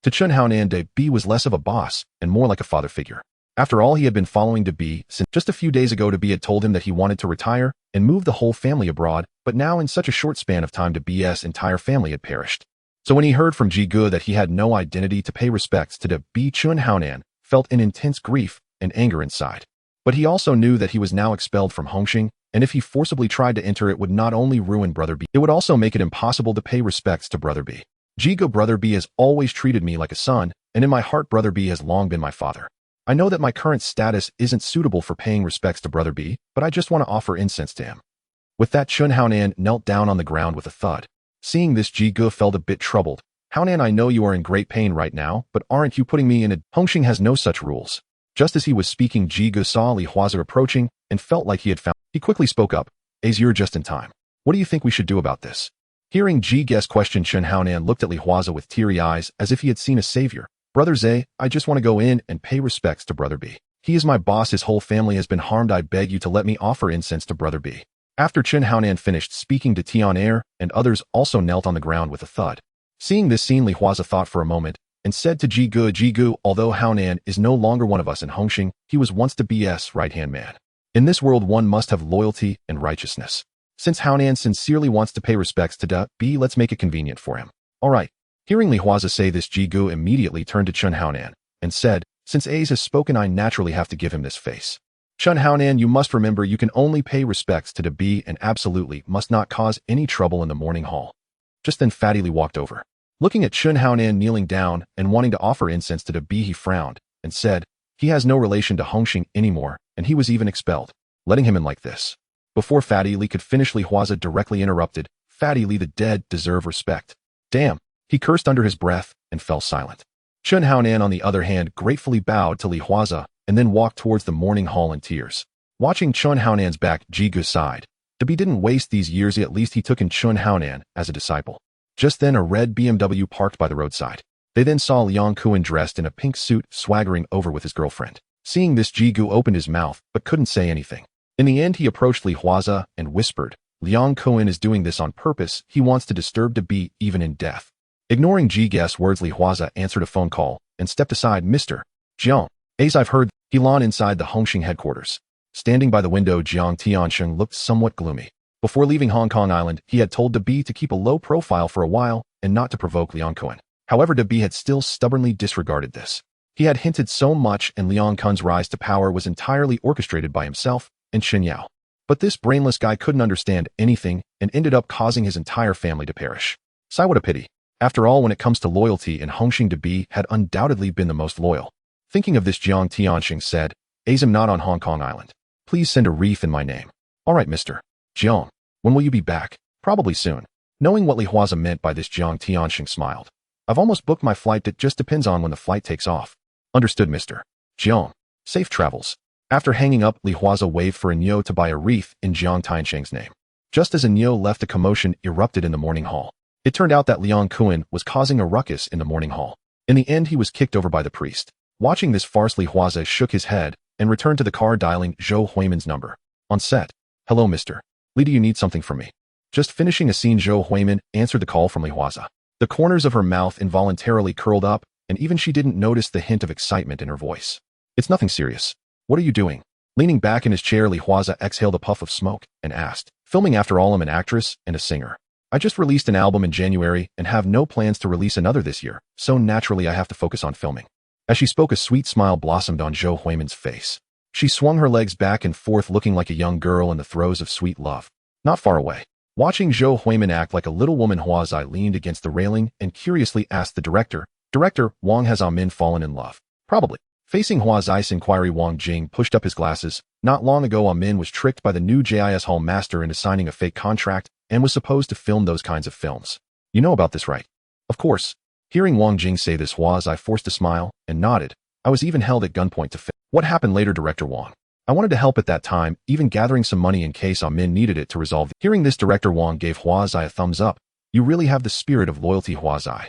To Chun Haonan, De B was less of a boss and more like a father figure. After all, he had been following De B since just a few days ago. De B had told him that he wanted to retire and move the whole family abroad, but now in such a short span of time De B's entire family had perished. So when he heard from Ji Gu that he had no identity to pay respects to De B, Chun Haonan felt an intense grief and anger inside. But he also knew that he was now expelled from Hongxing, and if he forcibly tried to enter, it would not only ruin Brother B, it would also make it impossible to pay respects to Brother B. Ji Gu, Brother B has always treated me like a son, and in my heart Brother B has long been my father. I know that my current status isn't suitable for paying respects to Brother B, but I just want to offer incense to him. With that, Chun Haonan knelt down on the ground with a thud. Seeing this, Ji Gu felt a bit troubled. "Haonan, I know you are in great pain right now, but aren't you putting me in a... Hongxing has no such rules." Just as he was speaking, Ji Gu saw Li Huaze approaching and felt like he had found... He quickly spoke up. "As you're just in time. What do you think we should do about this?" Hearing Ji Gu's question, Chun Haonan looked at Li Huaze with teary eyes as if he had seen a savior. "Brother Zhe, I just want to go in and pay respects to Brother B. He is my boss, his whole family has been harmed. I beg you to let me offer incense to Brother B." After Chun Haonan finished speaking, to Tian Air and others also knelt on the ground with a thud. Seeing this scene, Li Huaze thought for a moment and said to Ji Gu, "Although Haonan is no longer one of us in Hongxing, he was once the BS right-hand man. In this world, one must have loyalty and righteousness. Since Haonan sincerely wants to pay respects to Da B, let's make it convenient for him." "All right." Hearing Li Huaze say this, Ji Gu immediately turned to Chun Haonan and said, "Since Ace has spoken, I naturally have to give him this face. Chun Haonan, you must remember you can only pay respects to Da B and absolutely must not cause any trouble in the morning hall." Just then Fatty Li walked over. Looking at Chun Haonan kneeling down and wanting to offer incense to Da B, he frowned and said, "He has no relation to Hongxing anymore, and he was even expelled. Letting him in like this." Before Fatty Li could finish, Li Huaze directly interrupted. "Fatty Li, the dead deserve respect." "Damn." He cursed under his breath and fell silent. Chun Haonan, on the other hand, gratefully bowed to Li Huaze and then walked towards the morning hall in tears. Watching Chun Haonan's back, Ji Gu sighed. Da B didn't waste these years, at least he took in Chun Haonan as a disciple. Just then a red BMW parked by the roadside. They then saw Liang Kun dressed in a pink suit swaggering over with his girlfriend. Seeing this, Ji Gu opened his mouth but couldn't say anything. In the end, he approached Li Huaze and whispered, "Liang Kun is doing this on purpose. He wants to disturb Da B even in death." Ignoring Ji Gu's words, Li Huaze answered a phone call and stepped aside. "Mr. Jiang, as I've heard," he lawn inside the Hongxing headquarters. Standing by the window, Jiang Tiansheng looked somewhat gloomy. Before leaving Hong Kong Island, he had told Da B to keep a low profile for a while and not to provoke Liang Kun. However, Da B had still stubbornly disregarded this. He had hinted so much, and Liang Kun's rise to power was entirely orchestrated by himself and Shen Yao. But this brainless guy couldn't understand anything and ended up causing his entire family to perish. Sigh, what a pity. After all, when it comes to loyalty in Hongxing, Da B had undoubtedly been the most loyal. Thinking of this, Jiang Tianxing said, "I'm not on Hong Kong Island. Please send a wreath in my name." "All right, Mr. Jiang. When will you be back?" "Probably soon." Knowing what Li Huaze meant by this, Jiang Tianxing smiled. "I've almost booked my flight. It just depends on when the flight takes off." "Understood, Mr. Jiang. Safe travels." After hanging up, Li Huaze waved for Enyo to buy a wreath in Jiang Tianxing's name. Just as Enyo left, a commotion erupted in the morning hall. It turned out that Liang Kun was causing a ruckus in the morning hall. In the end, he was kicked over by the priest. Watching this farce, Li Huaze shook his head and returned to the car, dialing Zhou Huimin's number. On set. "Hello, Mr. Li, do you need something from me?" Just finishing a scene, Zhou Huimin answered the call from Li Huaze. The corners of her mouth involuntarily curled up, and even she didn't notice the hint of excitement in her voice. "It's nothing serious. What are you doing?" Leaning back in his chair, Li Huaze exhaled a puff of smoke and asked, "Filming. After all, I'm an actress and a singer. I just released an album in January and have no plans to release another this year, so naturally I have to focus on filming." As she spoke, a sweet smile blossomed on Zhou Huimin's face. She swung her legs back and forth, looking like a young girl in the throes of sweet love. Not far away, watching Zhou Huimin act like a little woman, Huaze leaned against the railing and curiously asked the director, "Director, Wang, has Amin fallen in love?" "Probably." Facing Huaze's inquiry, Wang Jing pushed up his glasses. Not long ago, Min was tricked by the new JIS Hall Master into signing a fake contract and was supposed to film those kinds of films. You know about this, right? Of course. Hearing Wang Jing say this, Huaze forced a smile and nodded. I was even held at gunpoint to film. What happened later, Director Wang? I wanted to help at that time, even gathering some money in case Min needed it to resolve. Hearing this, Director Wang gave Huaze a thumbs up. You really have the spirit of loyalty, Huaze.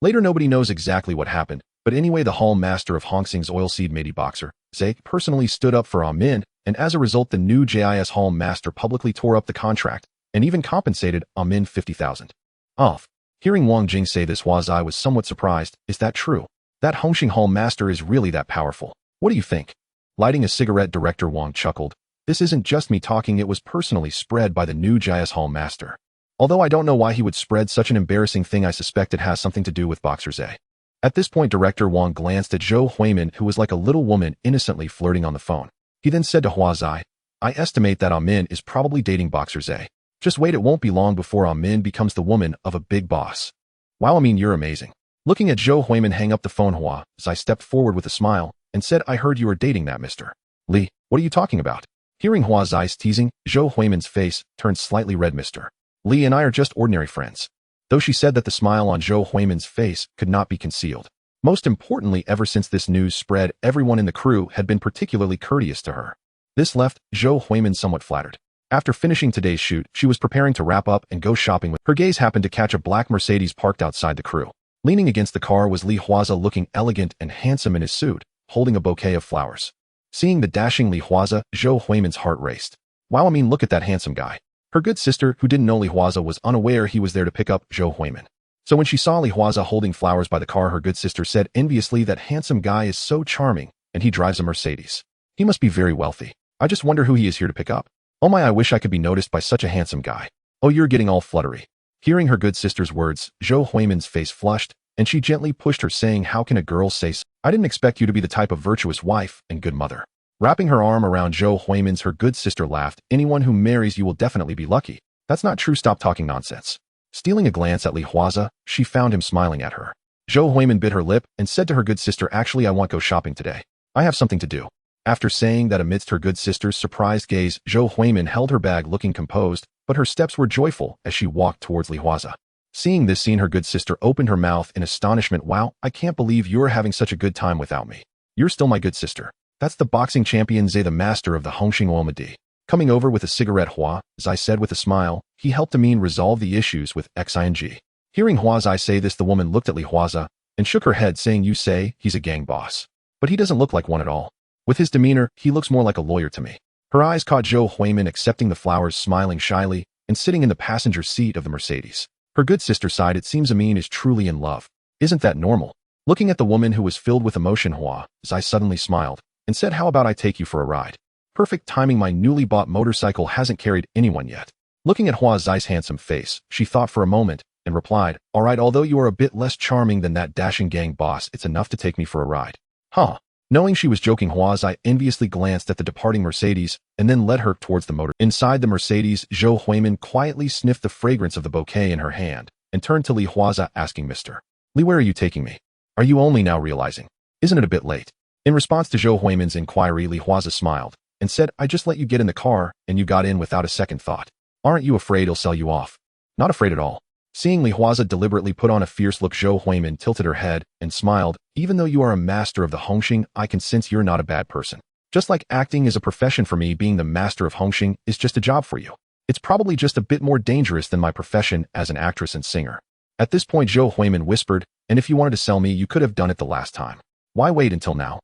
Later, nobody knows exactly what happened, but anyway, the Hall Master of Hong Xing's oilseed matey boxer, Zhe, personally stood up for Min, and as a result, the new JIS Hall Master publicly tore up the contract and even compensated Min 50,000. Off. Hearing Wang Jing say this, Huaze was somewhat surprised. Is that true? That Hong Xing Hall Master is really that powerful? What do you think? Lighting a cigarette, Director Wang chuckled. This isn't just me talking, it was personally spread by the new JIS Hall Master. Although I don't know why he would spread such an embarrassing thing, I suspect it has something to do with Boxer Zhe. At this point, Director Wang glanced at Zhou Huimin, who was like a little woman innocently flirting on the phone. He then said to Huaze, I estimate that Min is probably dating Boxer Zhe. Just wait, it won't be long before Min becomes the woman of a big boss. Wow, you're amazing. Looking at Zhou Huimin hang up the phone, Huaze stepped forward with a smile and said, I heard you were dating that Mr. Li. What are you talking about? Hearing Huaze's teasing, Zhou Huimin's face turned slightly red. Mr. Li and I are just ordinary friends. Though she said that the smile on Zhou Huimin's face could not be concealed. Most importantly, ever since this news spread, everyone in the crew had been particularly courteous to her. This left Zhou Huimin somewhat flattered. After finishing today's shoot, she was preparing to wrap up and go shopping with her gaze happened to catch a black Mercedes parked outside the crew. Leaning against the car was Li Huaze, looking elegant and handsome in his suit, holding a bouquet of flowers. Seeing the dashing Li Huaze, Zhou Huimin's heart raced. Wow, look at that handsome guy. Her good sister, who didn't know Li Huaze, was unaware he was there to pick up Zhou Huimin. So when she saw Li Huaze holding flowers by the car, her good sister said enviously, that handsome guy is so charming, and he drives a Mercedes. He must be very wealthy. I just wonder who he is here to pick up. Oh my, I wish I could be noticed by such a handsome guy. Oh, you're getting all fluttery. Hearing her good sister's words, Zhou Huimin's face flushed, and she gently pushed her, saying, how can a girl say so? I didn't expect you to be the type of virtuous wife and good mother. Wrapping her arm around Zhou Huimin's, her good sister laughed. Anyone who marries you will definitely be lucky. That's not true, stop talking nonsense. Stealing a glance at Li Huaze, she found him smiling at her. Zhou Huimin bit her lip and said to her good sister, actually I want to go shopping today. I have something to do. After saying that, amidst her good sister's surprised gaze, Zhou Huimin held her bag looking composed, but her steps were joyful as she walked towards Li Huaze. Seeing this scene, her good sister opened her mouth in astonishment. Wow, I can't believe you're having such a good time without me. You're still my good sister. That's the boxing champion Zhe, the master of the Hong Xing Oilmadi. Coming over with a cigarette, Huaze said with a smile. He helped Min resolve the issues with Xing. Hearing Huaze say this, the woman looked at Li Huaze and shook her head, saying, you say he's a gang boss. But he doesn't look like one at all. With his demeanor, he looks more like a lawyer to me. Her eyes caught Zhou Huimin accepting the flowers, smiling shyly, and sitting in the passenger seat of the Mercedes. Her good sister sighed. It seems Min is truly in love. Isn't that normal? Looking at the woman who was filled with emotion, Huaze suddenly smiled and said, how about I take you for a ride? Perfect timing, my newly bought motorcycle hasn't carried anyone yet. Looking at Huaze's handsome face, she thought for a moment and replied, all right, although you are a bit less charming than that dashing gang boss, it's enough to take me for a ride. Huh. Knowing she was joking, Huaze enviously glanced at the departing Mercedes and then led her towards the motor. Inside the Mercedes, Zhou Huimin quietly sniffed the fragrance of the bouquet in her hand and turned to Li Huaze, asking, Mr. Li, where are you taking me? Are you only now realizing? Isn't it a bit late? In response to Zhou Huimin's inquiry, Li Huaze smiled and said, I just let you get in the car and you got in without a second thought. Aren't you afraid he'll sell you off? Not afraid at all. Seeing Li Huaze deliberately put on a fierce look, Zhou Huimin tilted her head and smiled. Even though you are a master of the Hong Xing, I can sense you're not a bad person. Just like acting is a profession for me, being the master of Hong Xing is just a job for you. It's probably just a bit more dangerous than my profession as an actress and singer. At this point, Zhou Huimin whispered, and if you wanted to sell me, you could have done it the last time. Why wait until now?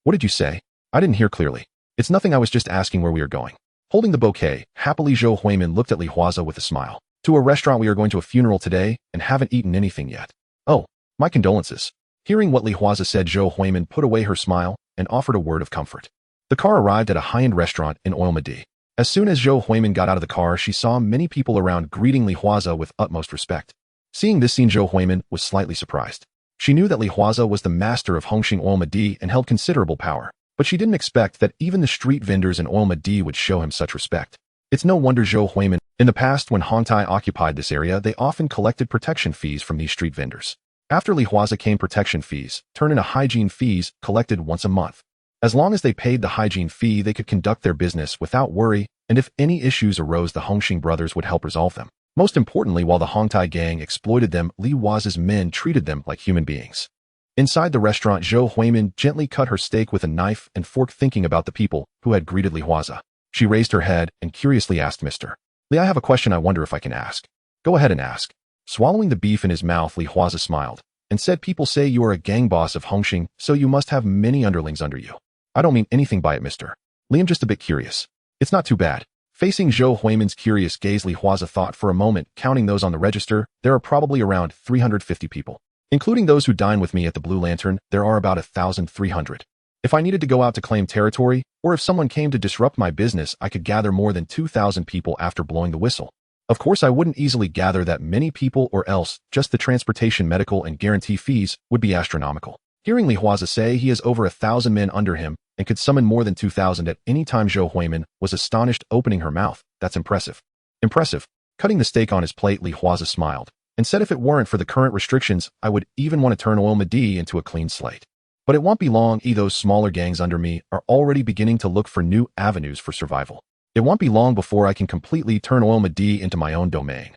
What did you say? I didn't hear clearly. It's nothing, I was just asking where we are going. Holding the bouquet, happily, Zhou Huimin looked at Li Huaze with a smile. To a restaurant, we are going to a funeral today and haven't eaten anything yet. Oh, my condolences. Hearing what Li Huaze said, Zhou Huimin put away her smile and offered a word of comfort. The car arrived at a high-end restaurant in Oilmadi. As soon as Zhou Huimin got out of the car, she saw many people around greeting Li Huaze with utmost respect. Seeing this scene, Zhou Huimin was slightly surprised. She knew that Li Huaze was the master of Hong Xing Oilmadi and held considerable power, but she didn't expect that even the street vendors in Oilmadi would show him such respect. It's no wonder Zhou Huimin, in the past when Hongtai occupied this area, they often collected protection fees from these street vendors. After Li Huaze came protection fees, turn into hygiene fees collected once a month. As long as they paid the hygiene fee, they could conduct their business without worry, and if any issues arose, the Hung Hing brothers would help resolve them. Most importantly, while the Hongtai gang exploited them, Li Huaze's men treated them like human beings. Inside the restaurant, Zhou Huimin gently cut her steak with a knife and fork, thinking about the people who had greeted Li Huaze. She raised her head and curiously asked, "Mr. Li, I have a question I wonder if I can ask." "Go ahead and ask." Swallowing the beef in his mouth, Li Huaze smiled and said, "People say you are a gang boss of Hung Hing, so you must have many underlings under you." "I don't mean anything by it, Mr. Li. I'm just a bit curious." "It's not too bad." Facing Zhou Huimin's curious gaze, Li Huaze thought for a moment. Counting those on the register, there are probably around 350 people. Including those who dine with me at the Blue Lantern, there are about 1,300. If I needed to go out to claim territory, or if someone came to disrupt my business, I could gather more than 2,000 people after blowing the whistle. Of course, I wouldn't easily gather that many people, or else just the transportation, medical, and guarantee fees would be astronomical. Hearing Li Huaze say he has over 1,000 men under him and could summon more than 2,000 at any time, Zhou Huimin was astonished, opening her mouth. "That's impressive." "Impressive." Cutting the steak on his plate, Li Huaze smiled and said, "If it weren't for the current restrictions, I would even want to turn Oil Madi into a clean slate. But it won't be long. Those smaller gangs under me are already beginning to look for new avenues for survival. It won't be long before I can completely turn Oil Madi into my own domain."